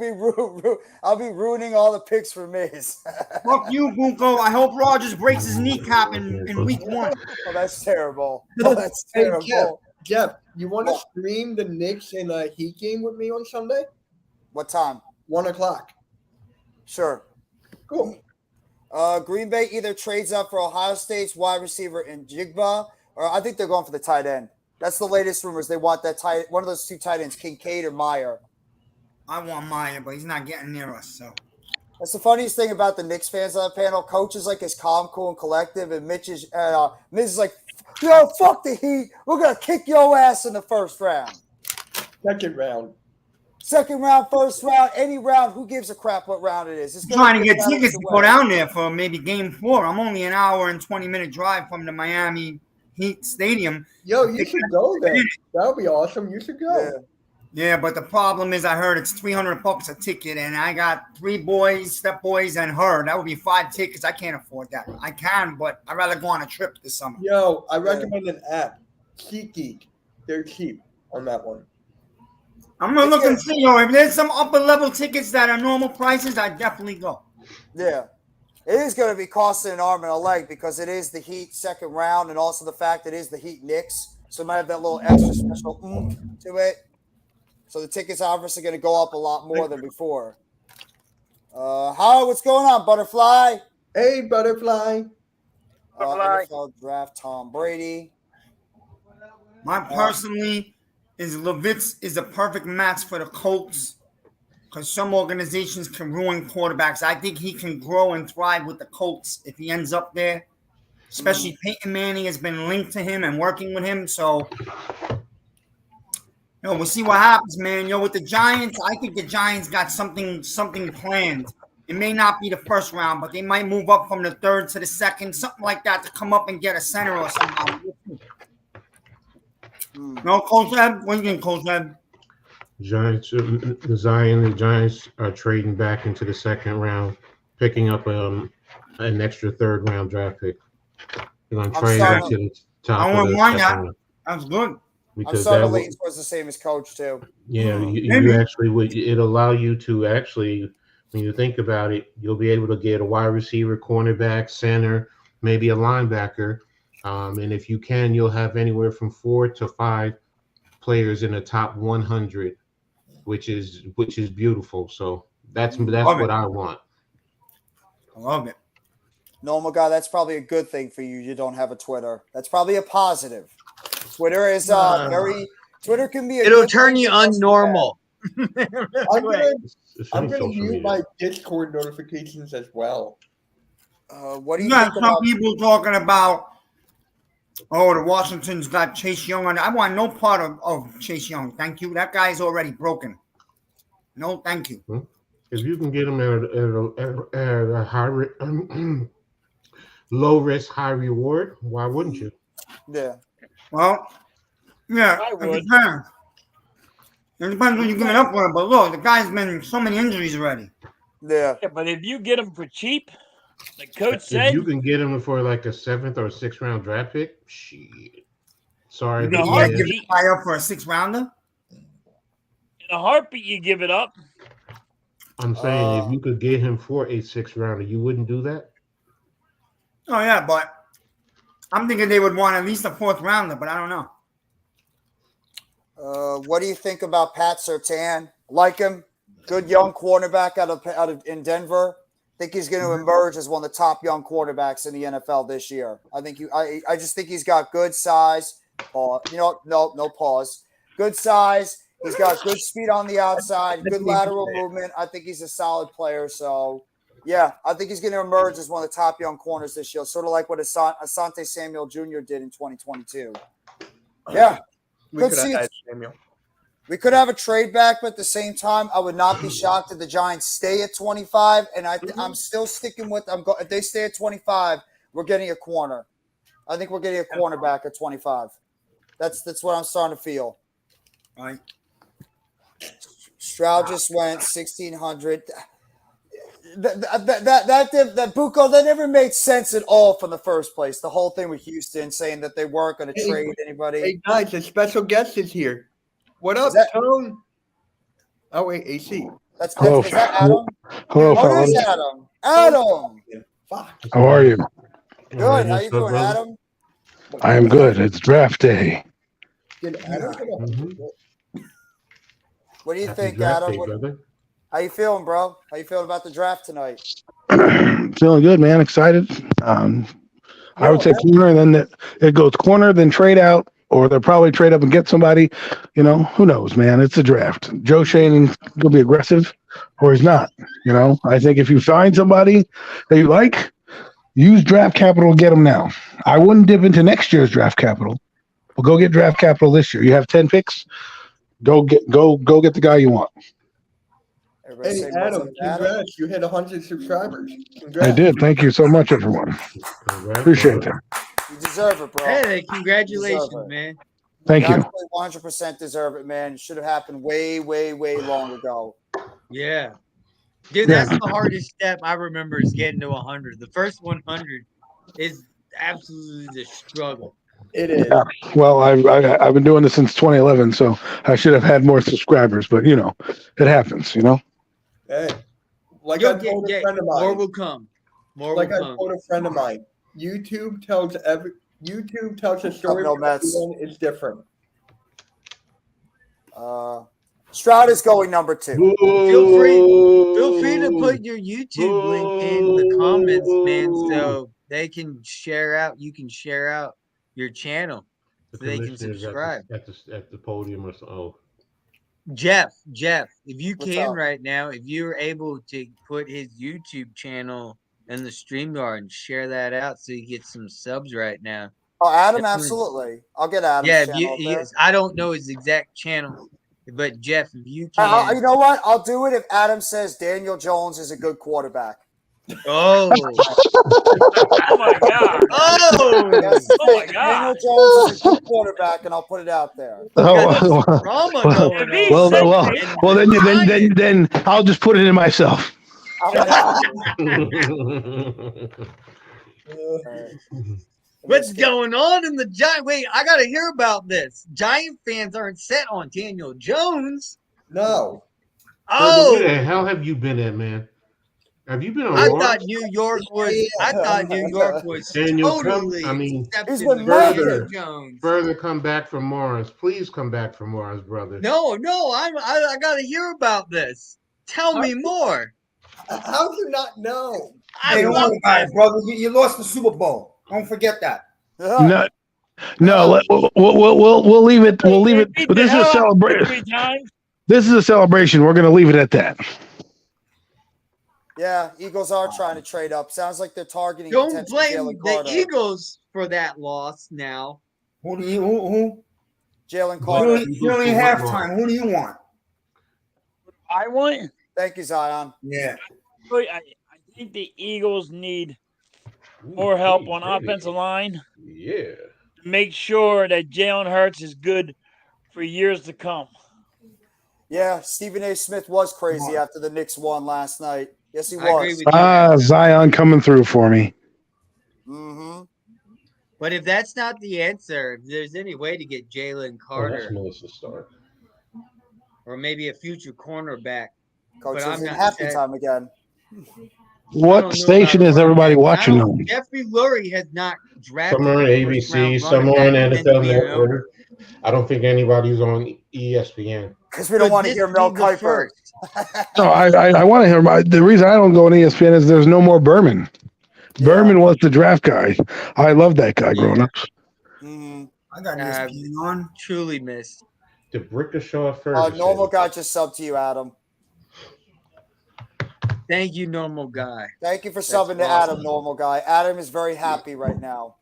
[SPEAKER 3] be ruining all the picks for Miz.
[SPEAKER 8] Fuck you, Buko. I hope Rodgers breaks his kneecap in week 1.
[SPEAKER 3] Oh, that's terrible. Oh, that's terrible.
[SPEAKER 4] Hey, Jeff, you want to stream the Knicks and Heat game with me on Sunday?
[SPEAKER 3] What time?
[SPEAKER 4] 1:00.
[SPEAKER 3] Sure.
[SPEAKER 4] Cool.
[SPEAKER 3] Green Bay either trades up for Ohio State's wide receiver in Jigba, or I think they're going for the tight end. That's the latest rumors. They want that one of those two tight ends, Kincaid or Meyer.
[SPEAKER 8] I want Meyer, but he's not getting near us. So
[SPEAKER 3] that's the funniest thing about the Knicks fans on the panel. Coach is like his calm, cool, and collective, and Mitch is like, yo, fuck the Heat. We're gonna kick your ass in the first round. Second round, first round, any round. Who gives a crap what round it is?
[SPEAKER 8] I'm trying to get tickets to go down there for maybe game 4. I'm only an hour and 20-minute drive from the Miami Heat Stadium.
[SPEAKER 4] Yo, you should go there. That would be awesome. You should go.
[SPEAKER 8] Yeah, but the problem is I heard it's $300 a ticket, and I got 3 boys, step boys, and her. That would be 5 tickets. I can't afford that. I can, but I'd rather go on a trip this summer.
[SPEAKER 4] Yo, I recommend an app, SeatGeek. They're cheap on that one.
[SPEAKER 8] I'm gonna look and see, if there's some upper level tickets that are normal prices, I'd definitely go.
[SPEAKER 3] Yeah. It is going to be costing an arm and a leg because it is the Heat second round and also the fact it is the Heat Knicks. So it might have that little extra special to it. So the tickets obviously going to go up a lot more than before. Howard, what's going on, Butterfly?
[SPEAKER 4] Hey, Butterfly.
[SPEAKER 3] NFL draft Tom Brady.
[SPEAKER 8] My personally is Levitz is a perfect match for the Colts because some organizations can ruin quarterbacks. I think he can grow and thrive with the Colts if he ends up there. Especially Peyton Manning has been linked to him and working with him. So, we'll see what happens, man. With the Giants, I think the Giants got something planned. It may not be the first round, but they might move up from the third to the second, something like that, to come up and get a center or something. No, Coach Ed? What do you think, Coach Ed?
[SPEAKER 6] The Giants are trading back into the second round, picking up an extra third round draft pick. They're going to trade back to the top of the second round.
[SPEAKER 8] That's good.
[SPEAKER 3] I'm starting to lean towards the same as Coach too.
[SPEAKER 6] Yeah, you actually would. It'll allow you to actually, when you think about it, you'll be able to get a wide receiver, cornerback, center, maybe a linebacker, and if you can, you'll have anywhere from 4 to 5 players in the top 100, which is beautiful. So that's what I want.
[SPEAKER 8] I love it.
[SPEAKER 3] Normal guy, that's probably a good thing for you. You don't have a Twitter. That's probably a positive. Twitter is Twitter can be.
[SPEAKER 7] It'll turn you unnormal.
[SPEAKER 4] I'm gonna mute my Discord notifications as well.
[SPEAKER 3] What do you
[SPEAKER 8] got
[SPEAKER 3] think
[SPEAKER 8] some
[SPEAKER 3] about
[SPEAKER 8] people talking about? Oh, the Washington's got Chase Young on. I want no part of Chase Young. Thank you. That guy's already broken. No, thank you.
[SPEAKER 6] If you can get him at a high, low risk, high reward, why wouldn't you?
[SPEAKER 3] Yeah.
[SPEAKER 8] Well, yeah,
[SPEAKER 5] I
[SPEAKER 8] it
[SPEAKER 5] would.
[SPEAKER 8] depends. It depends when you give it up for him. But look, the guy's been in so many injuries already.
[SPEAKER 3] Yeah.
[SPEAKER 5] Yeah, but if you get him for cheap, like Coach said,
[SPEAKER 6] If you can get him for like a 7th or 6th round draft pick, shit. Sorry,
[SPEAKER 5] No,
[SPEAKER 8] You
[SPEAKER 6] but
[SPEAKER 8] gotta
[SPEAKER 6] yeah.
[SPEAKER 8] give the guy up for a 6th rounder.
[SPEAKER 5] in a heartbeat, you give it up.
[SPEAKER 6] I'm saying if you could get him for a 6th rounder, you wouldn't do that?
[SPEAKER 8] Oh yeah, but I'm thinking they would want at least a 4th rounder, but I don't know.
[SPEAKER 3] What do you think about Pat Surtain? Like him, good young quarterback out of in Denver. Think he's going to emerge as one of the top young quarterbacks in the NFL this year. I just think he's got good size. No pause. Good size. He's got good speed on the outside, good lateral movement. I think he's a solid player. So, yeah, I think he's going to emerge as one of the top young corners this year, sort of like what Asante Samuel Jr. did in 2022. Yeah.
[SPEAKER 4] We could have had Samuel.
[SPEAKER 3] We could have a trade back, but at the same time, I would not be shocked if the Giants stay at 25. And I'm still sticking with them. If they stay at 25, we're getting a corner. I think we're getting a cornerback at 25. That's what I'm starting to feel.
[SPEAKER 8] All right.
[SPEAKER 3] Stroud just went 1,600. That Bucco, that never made sense at all from the first place. The whole thing with Houston saying that they weren't going to trade anybody.
[SPEAKER 4] Hey guys, a special guest is here. What up, Tone? Oh wait, AC.
[SPEAKER 3] Is that Adam?
[SPEAKER 9] Hello,
[SPEAKER 3] Oh,
[SPEAKER 9] fellas.
[SPEAKER 3] there's Adam. Adam.
[SPEAKER 4] Fuck.
[SPEAKER 9] How are you?
[SPEAKER 3] Good. How you doing, Adam?
[SPEAKER 9] I am good. It's draft day.
[SPEAKER 4] Did Adam get up?
[SPEAKER 3] What do you
[SPEAKER 6] Happy
[SPEAKER 3] think,
[SPEAKER 6] draft
[SPEAKER 3] Adam?
[SPEAKER 6] day, brother.
[SPEAKER 3] How you feeling, bro? How you feeling about the draft tonight?
[SPEAKER 9] Feeling good, man. Excited. I would say corner, then it goes corner, then trade out, or they'll probably trade up and get somebody. Who knows, man? It's a draft. Joe Shane will be aggressive, or he's not. I think if you find somebody that you like, use draft capital to get them now. I wouldn't dip into next year's draft capital. Well, go get draft capital this year. You have 10 picks. Go get the guy you want.
[SPEAKER 3] Everybody
[SPEAKER 4] Hey
[SPEAKER 3] say what's
[SPEAKER 4] Adam,
[SPEAKER 3] up, Adam?
[SPEAKER 4] congrats! You hit 100 subscribers. Congrats.
[SPEAKER 9] I did. Thank you so much, everyone. Appreciate that.
[SPEAKER 3] You deserve it, bro.
[SPEAKER 7] Hey, congratulations,
[SPEAKER 3] Deserve it.
[SPEAKER 7] man.
[SPEAKER 9] Thank you.
[SPEAKER 3] Absolutely 100% deserve it, man. Should have happened way, way, way long ago.
[SPEAKER 7] Yeah. Dude, that's the hardest step I remember is getting to 100. The first 100 is absolutely the struggle.
[SPEAKER 4] It is.
[SPEAKER 9] Yeah. Well, I've been doing this since 2011, so I should have had more subscribers. But it happens.
[SPEAKER 4] Hey, like
[SPEAKER 7] You'll
[SPEAKER 4] I told a
[SPEAKER 7] get
[SPEAKER 4] friend of
[SPEAKER 7] more
[SPEAKER 4] mine.
[SPEAKER 7] will come. More
[SPEAKER 4] Like
[SPEAKER 7] will
[SPEAKER 4] I
[SPEAKER 7] come.
[SPEAKER 4] told a friend of mine. YouTube tells a story.
[SPEAKER 3] No
[SPEAKER 4] but
[SPEAKER 3] Mets.
[SPEAKER 4] everyone is different.
[SPEAKER 3] Stroud is going number 2.
[SPEAKER 7] Feel free to put your YouTube link in the comments, man, so they can share out. You can share out your channel
[SPEAKER 6] The
[SPEAKER 7] so they can
[SPEAKER 6] commissioner's
[SPEAKER 7] subscribe.
[SPEAKER 6] at the podium or so. Oh,
[SPEAKER 7] Jeff, if you
[SPEAKER 3] What's
[SPEAKER 7] can
[SPEAKER 3] up?
[SPEAKER 7] right now, if you're able to put his YouTube channel in the StreamYard and share that out so you get some subs right now.
[SPEAKER 3] Oh, Adam,
[SPEAKER 7] Definitely.
[SPEAKER 3] absolutely. I'll get Adam's
[SPEAKER 7] Yeah,
[SPEAKER 3] channel up there.
[SPEAKER 7] I don't know his exact channel, but Jeff, if you can.
[SPEAKER 3] You know what? I'll do it if Adam says Daniel Jones is a good quarterback.
[SPEAKER 7] Oh,
[SPEAKER 5] Oh my god!
[SPEAKER 7] oh,
[SPEAKER 3] Yes,
[SPEAKER 5] Oh my
[SPEAKER 3] Daniel
[SPEAKER 5] God.
[SPEAKER 3] Jones is a good quarterback, and I'll put it out there.
[SPEAKER 7] got some
[SPEAKER 9] Oh,
[SPEAKER 7] drama
[SPEAKER 9] well,
[SPEAKER 7] going
[SPEAKER 5] If he
[SPEAKER 7] on.
[SPEAKER 5] said
[SPEAKER 9] well, then I'll just put it in myself.
[SPEAKER 7] What's going on in the Giant? Wait, I gotta hear about this. Giant fans aren't set on Daniel Jones.
[SPEAKER 4] No.
[SPEAKER 7] Oh,
[SPEAKER 6] Where the hell have you been at, man? Have you been on
[SPEAKER 7] I
[SPEAKER 6] Mars?
[SPEAKER 7] thought New York was. I thought New York was
[SPEAKER 6] Daniel,
[SPEAKER 7] totally.
[SPEAKER 6] I mean,
[SPEAKER 7] accepting
[SPEAKER 3] He's been
[SPEAKER 7] of Daniel
[SPEAKER 6] further-
[SPEAKER 7] Jones.
[SPEAKER 6] Further come back from Mars. Please come back from Mars, brother.
[SPEAKER 7] No, I gotta hear about this. Tell me more.
[SPEAKER 4] How do you not know?
[SPEAKER 7] I
[SPEAKER 8] Hey, don't
[SPEAKER 7] love
[SPEAKER 8] worry about
[SPEAKER 7] this.
[SPEAKER 8] it, brother. You lost the Super Bowl. Don't forget that.
[SPEAKER 9] No. We'll leave it. We'll leave it. But this is a celebration.
[SPEAKER 5] 3 times.
[SPEAKER 9] This is a celebration. We're going to leave it at that.
[SPEAKER 3] Yeah, Eagles are trying to trade up. Sounds like they're targeting.
[SPEAKER 7] Don't
[SPEAKER 3] potential
[SPEAKER 7] blame
[SPEAKER 3] Jalen
[SPEAKER 7] the
[SPEAKER 3] Carter.
[SPEAKER 7] Eagles for that loss now.
[SPEAKER 8] Who?
[SPEAKER 3] Jalen
[SPEAKER 8] Who?
[SPEAKER 3] Carter.
[SPEAKER 8] Nearly halftime. Who do you want?
[SPEAKER 5] I want.
[SPEAKER 3] Thank you, Zion.
[SPEAKER 8] Yeah.
[SPEAKER 5] I think the Eagles need more help on offensive line.
[SPEAKER 6] Yeah.
[SPEAKER 5] Make sure that Jalen Hurts is good for years to come.
[SPEAKER 3] Yeah, Stephen A. Smith was crazy after the Knicks won last night. Yes, he
[SPEAKER 7] I agree
[SPEAKER 3] was.
[SPEAKER 7] with you.
[SPEAKER 9] Zion coming through for me.
[SPEAKER 3] Mm-hmm.
[SPEAKER 7] But if that's not the answer, if there's any way to get Jalen
[SPEAKER 6] Oh, that's
[SPEAKER 7] Carter
[SPEAKER 6] Melissa Stark.
[SPEAKER 7] or maybe a future cornerback.
[SPEAKER 3] Coach,
[SPEAKER 7] But I'm
[SPEAKER 3] it's in
[SPEAKER 7] not
[SPEAKER 3] happy
[SPEAKER 7] set.
[SPEAKER 3] time again.
[SPEAKER 7] I don't
[SPEAKER 9] What
[SPEAKER 7] know
[SPEAKER 9] station
[SPEAKER 7] about
[SPEAKER 9] is
[SPEAKER 7] running
[SPEAKER 9] everybody
[SPEAKER 7] back.
[SPEAKER 9] watching
[SPEAKER 7] I don't-
[SPEAKER 9] on?
[SPEAKER 7] Jeffrey Lurie has not drafted.
[SPEAKER 6] Some are on
[SPEAKER 7] a
[SPEAKER 6] ABC,
[SPEAKER 7] first-round
[SPEAKER 6] some
[SPEAKER 7] running
[SPEAKER 6] are on
[SPEAKER 7] back since
[SPEAKER 6] NFL
[SPEAKER 7] being over.
[SPEAKER 6] Network. I don't think anybody's on ESPN.
[SPEAKER 3] Because we don't
[SPEAKER 7] Could
[SPEAKER 3] want to
[SPEAKER 7] this
[SPEAKER 3] hear
[SPEAKER 7] be
[SPEAKER 3] Mel
[SPEAKER 7] the
[SPEAKER 3] Kiper.
[SPEAKER 7] first?
[SPEAKER 9] No, I want to hear about the reason I don't go on ESPN is there's no more Berman. Berman was the draft guy. I love that guy growing up.
[SPEAKER 3] Mm-hmm.
[SPEAKER 8] I got ESPN on.
[SPEAKER 7] Truly missed.
[SPEAKER 6] The Brickashaw Ferguson.
[SPEAKER 3] Normal guy just subbed to you, Adam.
[SPEAKER 7] Thank you, normal guy.
[SPEAKER 3] Thank you for subbing to
[SPEAKER 7] awesome.
[SPEAKER 3] Adam, normal guy. Adam is very happy right now.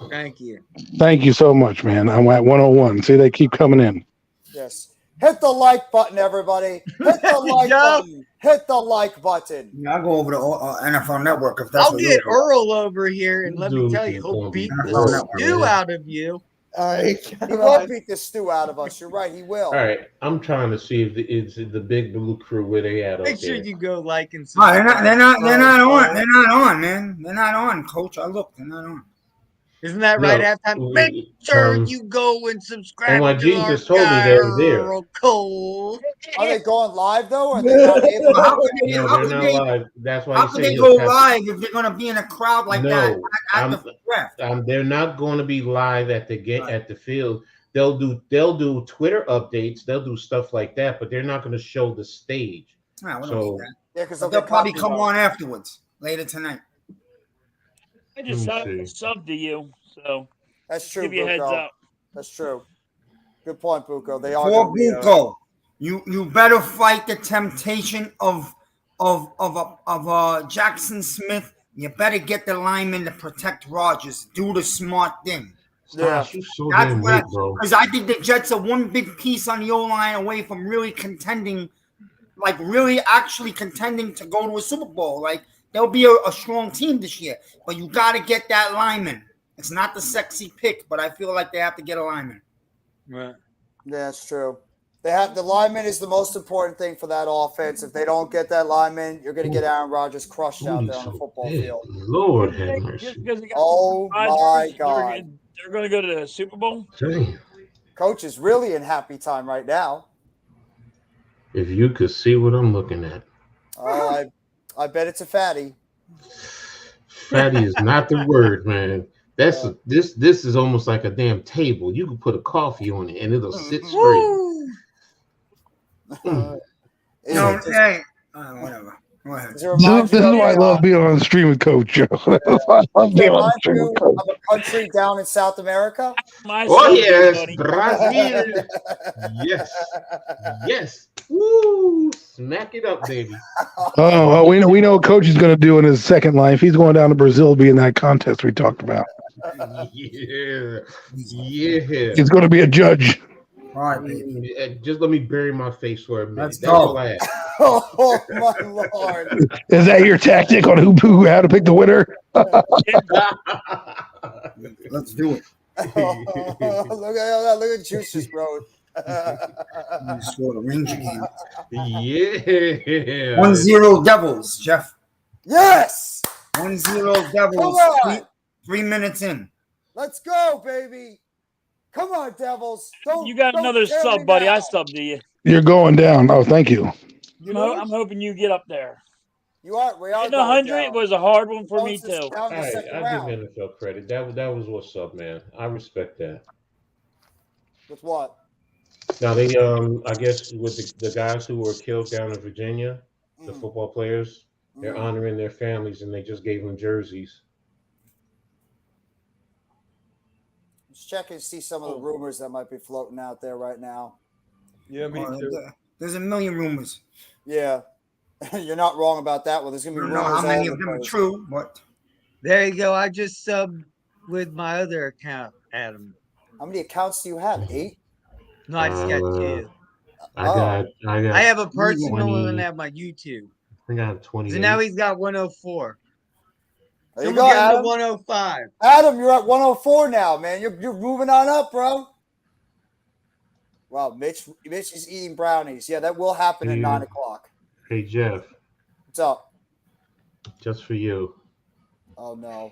[SPEAKER 7] Thank you.
[SPEAKER 9] Thank you so much, man. I'm at 101. See, they keep coming in.
[SPEAKER 3] Yes. Hit the like button, everybody. Hit the like
[SPEAKER 7] go.
[SPEAKER 3] button. Hit the like button.
[SPEAKER 8] Yeah, I'll go over to NFL Network if that's
[SPEAKER 7] I'll
[SPEAKER 8] what
[SPEAKER 7] get
[SPEAKER 8] you're doing.
[SPEAKER 7] Earl over here, and let me
[SPEAKER 6] Dude,
[SPEAKER 7] tell you,
[SPEAKER 6] it's
[SPEAKER 7] he'll
[SPEAKER 6] gonna
[SPEAKER 7] beat
[SPEAKER 6] be
[SPEAKER 7] the
[SPEAKER 8] great.
[SPEAKER 7] stew out of you.
[SPEAKER 3] He will beat this stew out of us. You're right. He will.
[SPEAKER 6] All right, I'm trying to see if it's the Big Blue Crew where they at.
[SPEAKER 7] Make
[SPEAKER 6] up
[SPEAKER 7] sure
[SPEAKER 6] there.
[SPEAKER 7] you go like and
[SPEAKER 8] Oh,
[SPEAKER 7] subscribe.
[SPEAKER 8] they're not on. They're not on, man. They're not on, Coach. I looked. They're not on.
[SPEAKER 7] Isn't that
[SPEAKER 6] No,
[SPEAKER 7] right? Halftime. Make sure you go and subscribe.
[SPEAKER 6] NYG
[SPEAKER 7] to our
[SPEAKER 6] just told me they were there.
[SPEAKER 7] Earl Cole.
[SPEAKER 3] Are they going live though? Or are they not able
[SPEAKER 8] How
[SPEAKER 3] to?
[SPEAKER 8] could they,
[SPEAKER 6] No,
[SPEAKER 8] how
[SPEAKER 6] they're
[SPEAKER 8] could
[SPEAKER 6] not
[SPEAKER 8] they,
[SPEAKER 6] live. That's why
[SPEAKER 8] how
[SPEAKER 6] you
[SPEAKER 8] could
[SPEAKER 6] say
[SPEAKER 8] they
[SPEAKER 6] he'll
[SPEAKER 8] go
[SPEAKER 6] have-
[SPEAKER 8] live if they're going to be in a crowd like that
[SPEAKER 6] No,
[SPEAKER 8] at the draft?
[SPEAKER 6] They're not going to be live at the field. They'll do Twitter updates. They'll do stuff like that, but they're not going to show the stage.
[SPEAKER 8] Nah, we don't
[SPEAKER 6] So-
[SPEAKER 8] need that.
[SPEAKER 3] Yeah, because
[SPEAKER 8] But they'll probably come on afterwards later tonight.
[SPEAKER 5] I just
[SPEAKER 6] Let me
[SPEAKER 5] subbed to you, so
[SPEAKER 3] That's true.
[SPEAKER 5] give you a heads
[SPEAKER 3] Bucco.
[SPEAKER 5] up.
[SPEAKER 3] That's true. Good point, Bucco. They are.
[SPEAKER 8] For
[SPEAKER 3] gonna be,
[SPEAKER 8] Bucco, you better fight the temptation of Jackson Smith. You better get the lineman to protect Rodgers. Do the smart thing.
[SPEAKER 6] Gosh, you're so
[SPEAKER 8] That's
[SPEAKER 6] damn
[SPEAKER 8] what
[SPEAKER 6] weak, bro.
[SPEAKER 8] because I think the Jets are one big piece on the O-line away from really contending, like really actually contending to go to a Super Bowl. Like they'll be a strong team this year, but you got to get that lineman. It's not the sexy pick, but I feel like they have to get a lineman.
[SPEAKER 7] Right.
[SPEAKER 3] Yeah, it's true. They have the lineman is the most important thing for that offense. If they don't get that lineman, you're going to get Aaron Rodgers crushed out there on the football field.
[SPEAKER 6] Lord have mercy.
[SPEAKER 5] Just because they got
[SPEAKER 3] Oh my
[SPEAKER 5] Rodgers,
[SPEAKER 3] God!
[SPEAKER 5] they're going to go to the Super Bowl.
[SPEAKER 6] Damn.
[SPEAKER 3] Coach is really in happy time right now.
[SPEAKER 6] If you could see what I'm looking at.
[SPEAKER 3] I bet it's a fatty.
[SPEAKER 6] Fatty is not the word, man. This is almost like a damn table. You can put a coffee on it and it'll sit straight.
[SPEAKER 3] Is
[SPEAKER 8] No,
[SPEAKER 3] it just-
[SPEAKER 8] hey, whatever. Go ahead.
[SPEAKER 3] does it
[SPEAKER 9] This
[SPEAKER 3] remind
[SPEAKER 9] is
[SPEAKER 3] you of,
[SPEAKER 9] why I love being on the stream with Coach. Joe. That's why I love
[SPEAKER 3] does it
[SPEAKER 9] being on the
[SPEAKER 3] remind
[SPEAKER 9] stream
[SPEAKER 3] you
[SPEAKER 9] with Coach.
[SPEAKER 3] of a country down in South America?
[SPEAKER 5] My
[SPEAKER 6] Oh
[SPEAKER 5] son,
[SPEAKER 6] yes,
[SPEAKER 5] buddy.
[SPEAKER 6] Brazil. Yes, yes. Woo! Smack it up, baby.
[SPEAKER 9] Oh, we know what Coach is going to do in his second life. He's going down to Brazil to be in that contest we talked about.
[SPEAKER 6] Yeah, yeah.
[SPEAKER 9] He's going to be a judge.
[SPEAKER 8] All right, baby.
[SPEAKER 6] Just let me bury my face for a minute.
[SPEAKER 8] Let's
[SPEAKER 6] That's
[SPEAKER 8] go.
[SPEAKER 6] all I ask.
[SPEAKER 3] Oh my lord!
[SPEAKER 9] Is that your tactic on how to pick the winner?
[SPEAKER 8] Let's do it.
[SPEAKER 3] Look at Juices, bro.
[SPEAKER 8] You scored a Ranger game.
[SPEAKER 6] Yeah.
[SPEAKER 8] 1-0 Devils, Jeff.
[SPEAKER 3] Yes,
[SPEAKER 8] 1-0 Devils.
[SPEAKER 3] Come on.
[SPEAKER 8] 3 minutes in.
[SPEAKER 3] let's go, baby. Come on, Devils.
[SPEAKER 5] You got
[SPEAKER 3] don't
[SPEAKER 5] another
[SPEAKER 3] scare
[SPEAKER 5] sub,
[SPEAKER 3] me
[SPEAKER 5] buddy.
[SPEAKER 3] now.
[SPEAKER 5] I subbed to you.
[SPEAKER 9] You're going down. Oh, thank you.
[SPEAKER 5] I'm hoping you get up there.
[SPEAKER 3] You are. We are.
[SPEAKER 5] Getting
[SPEAKER 3] going
[SPEAKER 5] 100
[SPEAKER 3] down.
[SPEAKER 5] was a hard one for me,
[SPEAKER 3] Once it's
[SPEAKER 5] too.
[SPEAKER 3] down the
[SPEAKER 6] Hey,
[SPEAKER 3] second
[SPEAKER 6] I
[SPEAKER 3] round.
[SPEAKER 6] give NFL credit. That was what's up, man. I respect that.
[SPEAKER 3] With what?
[SPEAKER 6] Now they I guess with the guys who were killed down in Virginia, the
[SPEAKER 3] Mm,
[SPEAKER 6] football players, they're
[SPEAKER 3] mm.
[SPEAKER 6] honoring their families and they just gave them jerseys.
[SPEAKER 3] Just checking to see some of the rumors that might be floating out there right now.
[SPEAKER 4] Yeah, me too.
[SPEAKER 8] There's a million rumors.
[SPEAKER 3] Yeah, you're not wrong about that one. There's
[SPEAKER 8] I
[SPEAKER 3] gonna be
[SPEAKER 8] don't know
[SPEAKER 3] rumors
[SPEAKER 8] how many
[SPEAKER 3] all
[SPEAKER 8] of
[SPEAKER 3] over
[SPEAKER 8] them
[SPEAKER 3] the
[SPEAKER 8] are
[SPEAKER 3] place.
[SPEAKER 8] true, but
[SPEAKER 7] There you go. I just subbed with my other account, Adam.
[SPEAKER 3] How many accounts do you have? 8?
[SPEAKER 7] No, I just got two.
[SPEAKER 6] I got
[SPEAKER 7] I have a personal
[SPEAKER 6] 20.
[SPEAKER 7] and I have my YouTube.
[SPEAKER 6] I think I have 20.
[SPEAKER 7] So now he's got 104.
[SPEAKER 3] There you
[SPEAKER 7] Someone
[SPEAKER 3] go,
[SPEAKER 7] get him to
[SPEAKER 3] Adam.
[SPEAKER 7] 105.
[SPEAKER 3] Adam, you're at 104 now, man. You're moving on up, bro. Wow, Mitch is eating brownies. Yeah, that will happen at
[SPEAKER 6] Yeah.
[SPEAKER 3] 9 o'clock.
[SPEAKER 6] Hey Jeff,
[SPEAKER 3] What's up?
[SPEAKER 6] just for you.
[SPEAKER 3] Oh no.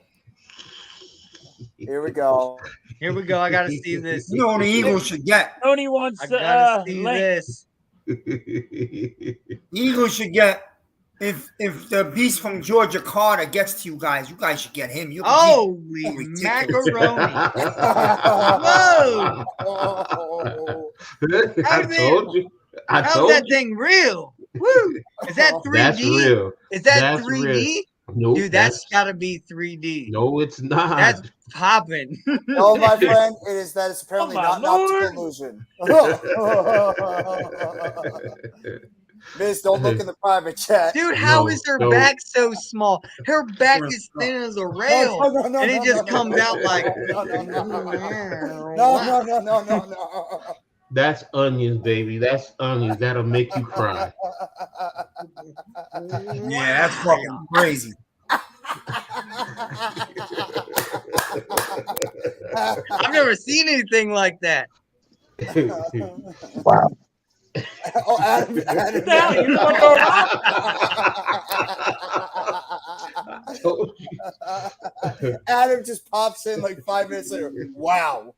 [SPEAKER 3] Here we go.
[SPEAKER 7] Here we go. I gotta see this.
[SPEAKER 8] you know what the Eagles should get.
[SPEAKER 5] Tony wants
[SPEAKER 7] I
[SPEAKER 5] to
[SPEAKER 7] gotta see
[SPEAKER 5] link.
[SPEAKER 7] this.
[SPEAKER 8] The Eagles should get if the beast from Georgia Carter gets to you guys should get him. You
[SPEAKER 7] Holy
[SPEAKER 8] ridiculous.
[SPEAKER 7] macaroni.
[SPEAKER 3] Whoa.
[SPEAKER 6] I told you. I
[SPEAKER 7] How's
[SPEAKER 6] told
[SPEAKER 7] that
[SPEAKER 6] you.
[SPEAKER 7] thing real? Woo! Is that 3D?
[SPEAKER 6] That's real.
[SPEAKER 7] Is that
[SPEAKER 6] That's
[SPEAKER 7] 3D?
[SPEAKER 6] real. Nope,
[SPEAKER 7] Dude, that's gotta be 3D.
[SPEAKER 6] no, it's not.
[SPEAKER 7] That's popping.
[SPEAKER 3] No, my friend, it is apparently
[SPEAKER 5] Oh, my
[SPEAKER 3] not an
[SPEAKER 5] Lord.
[SPEAKER 3] optical illusion. Miss, don't look in the private chat.
[SPEAKER 7] Dude, how
[SPEAKER 6] No,
[SPEAKER 7] is her
[SPEAKER 6] no.
[SPEAKER 7] back so small? Her back is thin as a rail.
[SPEAKER 3] No,
[SPEAKER 7] and it just comes out like
[SPEAKER 3] no, no.
[SPEAKER 6] That's onions, baby. That's onions. That'll make you cry.
[SPEAKER 8] Yeah, that's fucking crazy.
[SPEAKER 7] I've never seen anything like that.
[SPEAKER 9] Wow.
[SPEAKER 3] Oh, Adam,
[SPEAKER 5] Now you're gonna go around.
[SPEAKER 3] Adam just pops in like 5 minutes later. Wow.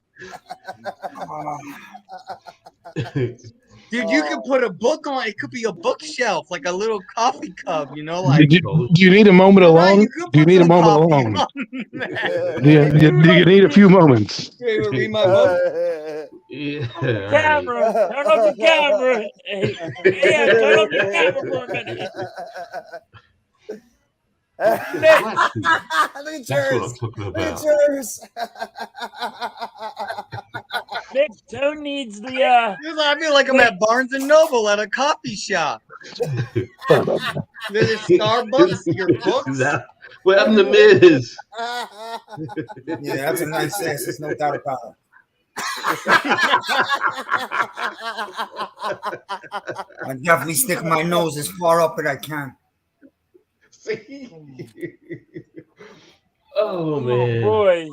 [SPEAKER 7] Dude, you could put a book on it. Could be a bookshelf, like a little coffee cup, you know, like
[SPEAKER 9] Do you need a moment alone?
[SPEAKER 7] you could
[SPEAKER 9] Do you
[SPEAKER 7] put
[SPEAKER 9] need a
[SPEAKER 7] some
[SPEAKER 9] moment
[SPEAKER 7] coffee
[SPEAKER 9] alone?
[SPEAKER 7] on that.
[SPEAKER 9] Do you need a few moments?
[SPEAKER 7] You able to read my book?
[SPEAKER 6] Yeah.
[SPEAKER 5] Camera. Turn up the camera. Hey, yeah, turn up the camera for a minute.
[SPEAKER 3] Look at
[SPEAKER 6] That's what
[SPEAKER 3] yours.
[SPEAKER 6] I'm talking
[SPEAKER 3] Look at
[SPEAKER 6] about.
[SPEAKER 3] yours.
[SPEAKER 5] Nick, Tone needs the
[SPEAKER 7] Dude, I feel like I'm at Barnes and Noble at a coffee shop. There's a Starbucks, your books.
[SPEAKER 6] What happened to Miz?
[SPEAKER 8] Yeah, that's a nice ass. There's no doubt about it. I definitely stick my nose as far up as I can.
[SPEAKER 6] Oh man.
[SPEAKER 5] boy.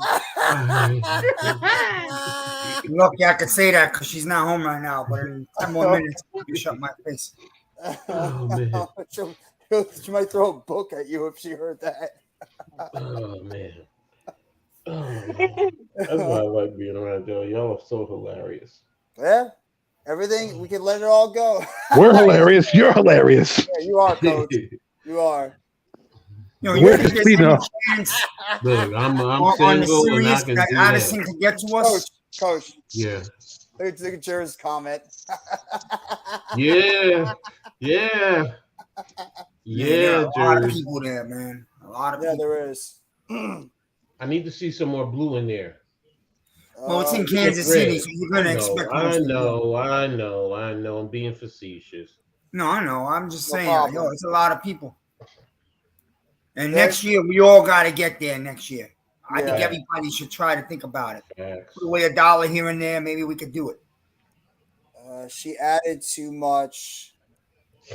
[SPEAKER 8] Lucky I could say that because she's not home right now. But in 10 more minutes, you shut my face.
[SPEAKER 6] Oh man.
[SPEAKER 3] She might throw a book at you if she heard that.
[SPEAKER 6] Oh man. Oh, man. That's why I like being around y'all. Y'all are so hilarious.
[SPEAKER 3] Yeah, everything we can let it all go.
[SPEAKER 9] We're hilarious. You're hilarious.
[SPEAKER 3] Yeah, you are, coach. You are.
[SPEAKER 8] You know,
[SPEAKER 9] Where's
[SPEAKER 8] you think there's
[SPEAKER 9] Christina?
[SPEAKER 8] any chance
[SPEAKER 6] Look, I'm
[SPEAKER 8] on the
[SPEAKER 6] single and I
[SPEAKER 8] serious
[SPEAKER 6] can
[SPEAKER 8] that
[SPEAKER 6] do that.
[SPEAKER 8] Addison could get to us?
[SPEAKER 3] Coach.
[SPEAKER 6] Yeah.
[SPEAKER 3] Look at Jared's comment.
[SPEAKER 6] Yeah.
[SPEAKER 8] there
[SPEAKER 6] Yeah,
[SPEAKER 8] are a lot of
[SPEAKER 6] Jerry.
[SPEAKER 8] people there, man. A lot of
[SPEAKER 3] Yeah,
[SPEAKER 8] people.
[SPEAKER 3] there is.
[SPEAKER 6] I need to see some more blue in there.
[SPEAKER 8] Well, it's in
[SPEAKER 6] Give me
[SPEAKER 8] Kansas
[SPEAKER 6] red.
[SPEAKER 8] City, so you're gonna expect
[SPEAKER 6] I
[SPEAKER 8] most of them.
[SPEAKER 6] know. I'm being facetious.
[SPEAKER 8] No, I know. I'm just
[SPEAKER 3] No
[SPEAKER 8] saying,
[SPEAKER 3] problem.
[SPEAKER 8] it's a lot of people. And
[SPEAKER 3] There-
[SPEAKER 8] next year, we all got to get there next year. I think
[SPEAKER 3] Yeah.
[SPEAKER 8] everybody should try to think about it.
[SPEAKER 6] Facts.
[SPEAKER 8] Put away $1 here and there. Maybe we could do it.
[SPEAKER 3] She added too much.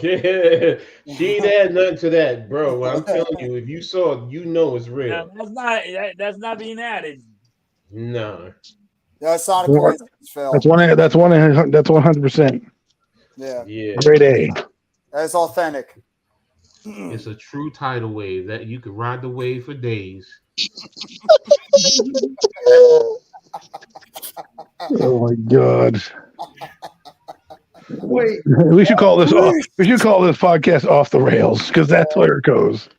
[SPEAKER 6] Yeah, she ain't add nothing to that, bro. I'm telling you, if you saw it, you know it's
[SPEAKER 5] Now,
[SPEAKER 6] real.
[SPEAKER 5] that's not being added.
[SPEAKER 6] No.
[SPEAKER 3] No, it's not a
[SPEAKER 9] Well,
[SPEAKER 3] coincidence, Phil.
[SPEAKER 9] That's 100%.
[SPEAKER 3] Yeah,
[SPEAKER 6] Yeah.
[SPEAKER 9] Grade A.
[SPEAKER 3] that is authentic.
[SPEAKER 6] It's a true tidal wave that you can ride the wave for days.
[SPEAKER 9] Oh my god.
[SPEAKER 4] Wait,
[SPEAKER 9] We should call this podcast off the rails because that's where it goes.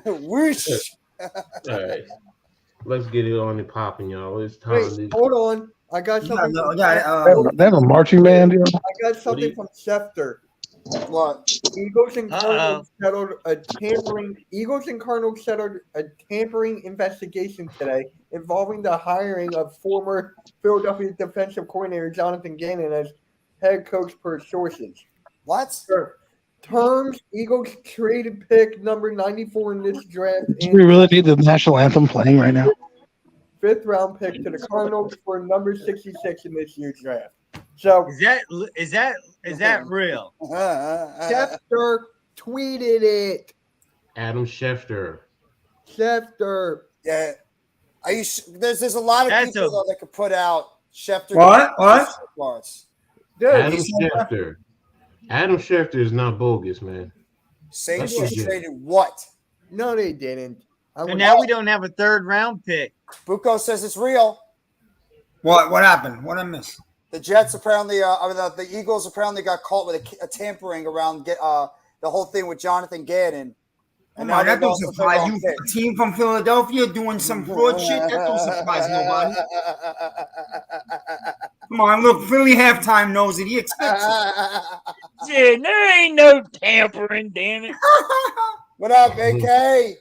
[SPEAKER 3] Whoosh.
[SPEAKER 6] All right. Let's get it on and popping, y'all. It's time
[SPEAKER 4] wait,
[SPEAKER 6] to
[SPEAKER 4] hold on. I got something.
[SPEAKER 9] They have a marching band, you know?
[SPEAKER 4] I got something from Schefter.
[SPEAKER 3] What?
[SPEAKER 4] Eagles and Cardinals settled a tampering. Eagles and Cardinals settled a tampering investigation today involving the hiring of former Philadelphia defensive coordinator Jonathan Gannon as head coach per sources.
[SPEAKER 3] What?
[SPEAKER 4] Terms: Eagles traded pick number 94 in this draft
[SPEAKER 9] Do
[SPEAKER 4] and
[SPEAKER 9] we really need the national anthem playing right now?
[SPEAKER 4] 5th round pick to the Cardinals for number 66 in this year's draft. So
[SPEAKER 7] Is that real?
[SPEAKER 4] Schefter tweeted it.
[SPEAKER 6] Adam Schefter.
[SPEAKER 4] Schefter.
[SPEAKER 3] Yeah. There's a lot of
[SPEAKER 7] That's
[SPEAKER 3] people though, that could put out Schefter.
[SPEAKER 8] What?
[SPEAKER 3] Parts.
[SPEAKER 4] Dude,
[SPEAKER 6] Adam Schefter. Adam Schefter is not bogus, man.
[SPEAKER 3] Saints
[SPEAKER 6] That's
[SPEAKER 3] just
[SPEAKER 6] legit.
[SPEAKER 3] traded what?
[SPEAKER 4] no, they didn't.
[SPEAKER 7] And now we don't have a 3rd round pick.
[SPEAKER 3] Bucco says it's real.
[SPEAKER 8] What happened? What I missed?
[SPEAKER 3] The Jets apparently, the Eagles apparently got caught with a tampering around the whole thing with Jonathan Gannon.
[SPEAKER 8] Come
[SPEAKER 3] now
[SPEAKER 8] on,
[SPEAKER 3] they
[SPEAKER 8] that don't
[SPEAKER 3] lost the
[SPEAKER 8] surprise
[SPEAKER 3] third
[SPEAKER 8] you.
[SPEAKER 3] round
[SPEAKER 8] A team from Philadelphia doing some fraud shit. That don't surprise nobody. Come on, look, Philly halftime knows it. He expects it.
[SPEAKER 5] Shit, there ain't no tampering, damn it.
[SPEAKER 3] What up, AK?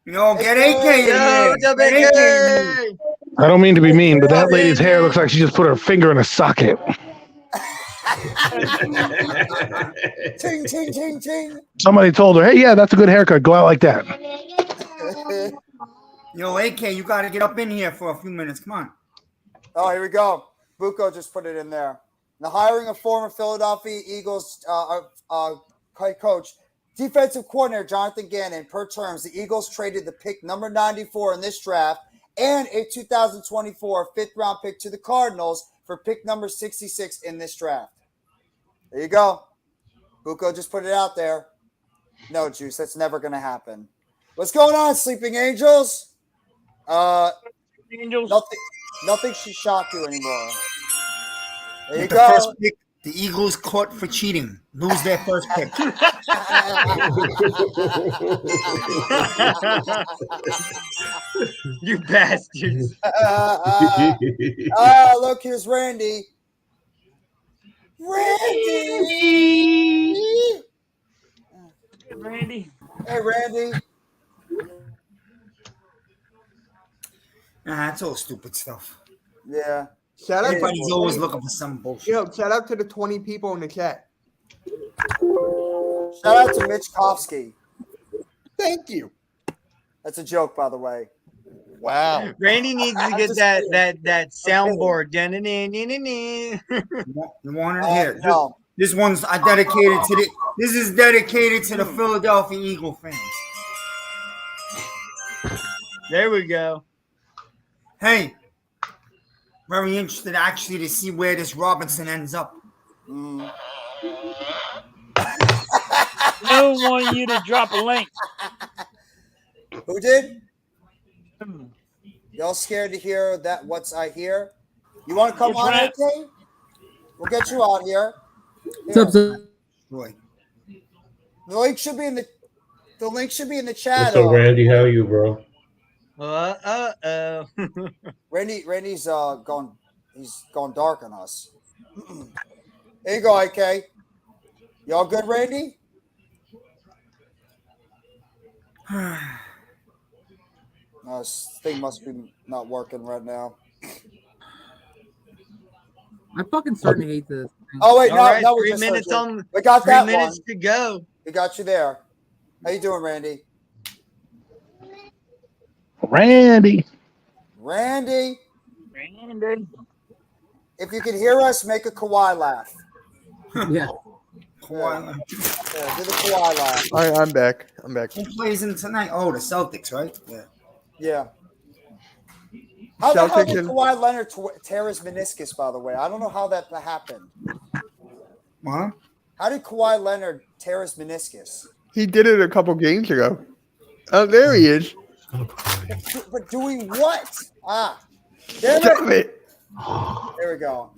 [SPEAKER 8] Yo, get AK in
[SPEAKER 7] Yo,
[SPEAKER 8] there.
[SPEAKER 7] what's up,
[SPEAKER 8] Get AK in there.
[SPEAKER 7] AK?
[SPEAKER 9] I don't mean to be mean, but that lady's hair looks like she just put her finger in a socket.
[SPEAKER 3] Ting, ting, ting, ting.
[SPEAKER 9] Somebody told her, hey, yeah, that's a good haircut. Go out like that.
[SPEAKER 8] Yo, AK, you got to get up in here for a few minutes. Come on.
[SPEAKER 3] Oh, here we go. Bucco just put it in there. The hiring of former Philadelphia Eagles coach, defensive coordinator Jonathan Gannon. Per terms, the Eagles traded the pick number 94 in this draft and a 2024 5th-round pick to the Cardinals for pick number 66 in this draft. There you go. Bucco just put it out there. No, Juice, that's never going to happen. What's going on, Sleeping Angels?
[SPEAKER 5] Angels.
[SPEAKER 3] Nothing should shock you anymore. There you
[SPEAKER 8] With the
[SPEAKER 3] go.
[SPEAKER 8] first pick, the Eagles caught for cheating. Lose their first pick.
[SPEAKER 7] You bastards.
[SPEAKER 3] Look, here's Randy. Randy!
[SPEAKER 5] Randy.
[SPEAKER 3] Hey, Randy.
[SPEAKER 8] Nah, that's all stupid stuff.
[SPEAKER 3] Yeah.
[SPEAKER 4] Shout out,
[SPEAKER 8] Everybody's always looking for some bullshit.
[SPEAKER 4] yo, shout out to the 20 people in the chat.
[SPEAKER 3] Shout out to Mitch Kofsky.
[SPEAKER 4] Thank you.
[SPEAKER 3] That's a joke, by the way.
[SPEAKER 4] Wow.
[SPEAKER 7] Randy needs to get that soundboard.
[SPEAKER 8] You want it here?
[SPEAKER 3] No.
[SPEAKER 8] This one's dedicated to This is dedicated to the Philadelphia Eagle fans.
[SPEAKER 7] There we go.
[SPEAKER 8] Hey, very interested actually to see where this Robinson ends up.
[SPEAKER 3] Mm.
[SPEAKER 5] No one want you to drop a link.
[SPEAKER 3] Who did? Y'all scared to hear that? What's I hear? You want to come
[SPEAKER 5] It's
[SPEAKER 3] on,
[SPEAKER 5] rap.
[SPEAKER 3] AK? We'll get you out here.
[SPEAKER 10] What's up,
[SPEAKER 8] Boy.
[SPEAKER 3] The link should be in the chat.
[SPEAKER 6] What's up, Randy? How you, bro?
[SPEAKER 7] Uh-oh.
[SPEAKER 3] Randy's going dark on us. Here you go, IK. Y'all good, Randy? This thing must be not working right now.
[SPEAKER 10] I'm fucking starting to hate this.
[SPEAKER 3] Oh wait,
[SPEAKER 7] All
[SPEAKER 3] no,
[SPEAKER 7] right,
[SPEAKER 3] no, we
[SPEAKER 7] 3
[SPEAKER 3] just heard
[SPEAKER 7] minutes
[SPEAKER 3] you.
[SPEAKER 7] on.
[SPEAKER 3] We got
[SPEAKER 7] 3
[SPEAKER 3] that
[SPEAKER 7] minutes
[SPEAKER 3] one.
[SPEAKER 7] to go.
[SPEAKER 3] We got you there. How you doing, Randy?
[SPEAKER 9] Randy.
[SPEAKER 3] Randy,
[SPEAKER 5] Randy.
[SPEAKER 3] if you can hear us, make a Kawhi laugh.
[SPEAKER 10] Yeah.
[SPEAKER 8] Kawhi.
[SPEAKER 3] Yeah, do the Kawhi laugh.
[SPEAKER 4] All right, I'm back. I'm back.
[SPEAKER 8] Who plays in tonight? Oh, the Celtics, right? Yeah.
[SPEAKER 3] Yeah. How the hell
[SPEAKER 4] Celtics
[SPEAKER 3] did
[SPEAKER 4] and-
[SPEAKER 3] Kawhi Leonard tear his meniscus, by the way? I don't know how that happened.
[SPEAKER 8] What?
[SPEAKER 3] How did Kawhi Leonard tear his meniscus?
[SPEAKER 4] He did it a couple games ago. Oh, there he is.
[SPEAKER 3] But doing what? Ah, damn
[SPEAKER 4] Damn
[SPEAKER 3] it.
[SPEAKER 4] it.
[SPEAKER 3] There we go.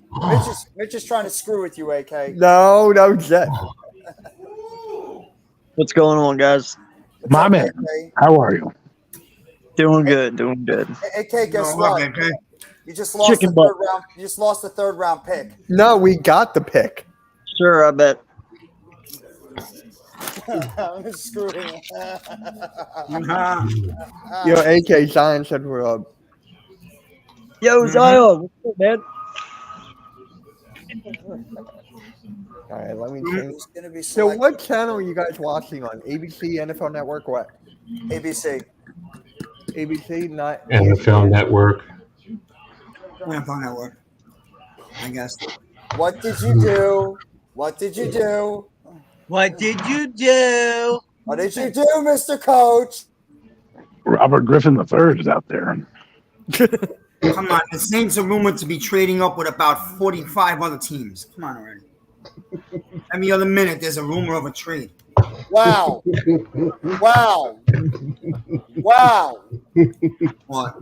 [SPEAKER 3] Mitch is trying to screw with you, AK.
[SPEAKER 4] No, Jet.
[SPEAKER 11] What's going on, guys?
[SPEAKER 3] What's
[SPEAKER 9] My
[SPEAKER 3] up,
[SPEAKER 9] man.
[SPEAKER 3] AK?
[SPEAKER 9] How are you?
[SPEAKER 11] Doing good, doing good.
[SPEAKER 3] AK, guess
[SPEAKER 8] No,
[SPEAKER 3] what?
[SPEAKER 8] okay.
[SPEAKER 3] You just lost
[SPEAKER 11] Chicken
[SPEAKER 3] the
[SPEAKER 11] butt.
[SPEAKER 3] third round. You just lost the third round pick.
[SPEAKER 4] No, we got the pick.
[SPEAKER 11] Sure, I bet.
[SPEAKER 3] I'm just screwing.
[SPEAKER 4] Yo, AK Zion said we're up.
[SPEAKER 11] Yo, Zion, what's up, man?
[SPEAKER 4] All right, let me change.
[SPEAKER 3] Who's gonna be
[SPEAKER 4] So,
[SPEAKER 3] selected?
[SPEAKER 4] what channel are you guys watching on? ABC, NFL Network, what?
[SPEAKER 3] ABC.
[SPEAKER 4] ABC, not
[SPEAKER 6] NFL Network.
[SPEAKER 8] NFL Network. I guess.
[SPEAKER 3] What did you do? What did you do?
[SPEAKER 7] What did you do?
[SPEAKER 3] What did you do, Mr. Coach?
[SPEAKER 9] Robert Griffin III is out there.
[SPEAKER 8] Come on, the Saints are rumored to be trading up with about 45 other teams. Come on already. Every other minute, there's a rumor of a trade.
[SPEAKER 3] Wow. Wow. Wow.
[SPEAKER 8] What?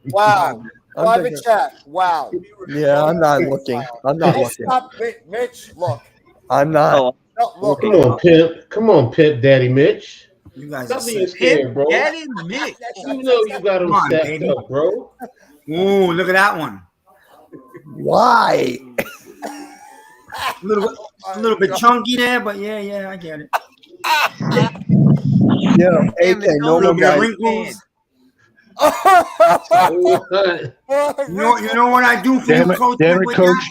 [SPEAKER 3] Wow.
[SPEAKER 4] I'm
[SPEAKER 3] Private
[SPEAKER 4] thinking-
[SPEAKER 3] chat. Wow.
[SPEAKER 4] Yeah, I'm not looking. I'm not
[SPEAKER 3] Hey,
[SPEAKER 4] looking.
[SPEAKER 3] stop, Mitch. Look.
[SPEAKER 4] I'm not.
[SPEAKER 11] Oh,
[SPEAKER 3] No, look.
[SPEAKER 6] Come on, Pimp. Come on, Pimp Daddy Mitch.
[SPEAKER 8] You guys are
[SPEAKER 6] Stop being
[SPEAKER 8] sick.
[SPEAKER 6] scared, bro.
[SPEAKER 7] Daddy Mitch.
[SPEAKER 6] You know you got him
[SPEAKER 8] Come on,
[SPEAKER 6] stacked
[SPEAKER 8] baby.
[SPEAKER 6] up, bro.
[SPEAKER 8] Ooh, look at that one.
[SPEAKER 4] Why?
[SPEAKER 8] A little bit chunky there, but yeah, I get it.
[SPEAKER 4] Yo,
[SPEAKER 7] Damn
[SPEAKER 4] AK,
[SPEAKER 7] it,
[SPEAKER 8] A
[SPEAKER 4] normal
[SPEAKER 8] little bit of
[SPEAKER 4] guy.
[SPEAKER 8] wrinkles.
[SPEAKER 6] What?
[SPEAKER 8] You know what I do for
[SPEAKER 9] Damn
[SPEAKER 8] you,
[SPEAKER 9] it,
[SPEAKER 8] Coach?
[SPEAKER 9] damn it,
[SPEAKER 8] with
[SPEAKER 9] coach.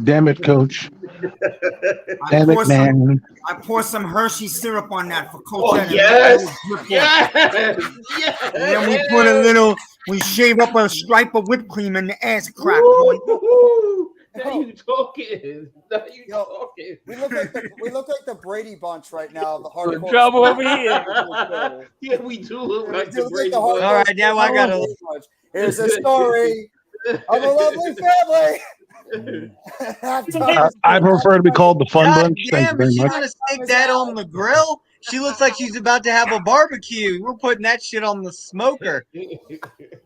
[SPEAKER 9] Damn it, coach.
[SPEAKER 8] that?
[SPEAKER 9] Damn it, man.
[SPEAKER 8] I pour some Hershey syrup on that for Coach.
[SPEAKER 6] Oh,
[SPEAKER 8] Ed, and
[SPEAKER 6] yes.
[SPEAKER 8] let it drip off.
[SPEAKER 6] Yes.
[SPEAKER 8] And then we put a little, we shave up a stripe of whipped cream in the ass crack. boy.
[SPEAKER 6] Woo-hoo-hoo. Now you talking. Now you
[SPEAKER 3] Yo,
[SPEAKER 6] talking.
[SPEAKER 3] We look like the Brady Bunch right now. The
[SPEAKER 5] We're in
[SPEAKER 3] hardcore.
[SPEAKER 5] trouble over here.
[SPEAKER 6] Yeah, we do look
[SPEAKER 3] We
[SPEAKER 6] like
[SPEAKER 3] do
[SPEAKER 6] the
[SPEAKER 3] look
[SPEAKER 6] Brady
[SPEAKER 3] the
[SPEAKER 6] Bunch.
[SPEAKER 3] hardcore
[SPEAKER 7] All right, now I
[SPEAKER 3] Brady
[SPEAKER 7] gotta-
[SPEAKER 3] Bunch. Here's a story of a lovely family.
[SPEAKER 9] I prefer to be called the Fun
[SPEAKER 7] God
[SPEAKER 9] Bunch. Thank you
[SPEAKER 7] damn,
[SPEAKER 9] very
[SPEAKER 7] is she
[SPEAKER 9] much.
[SPEAKER 7] gonna stick that on the grill? She looks like she's about to have a barbecue. We're putting that shit on the smoker.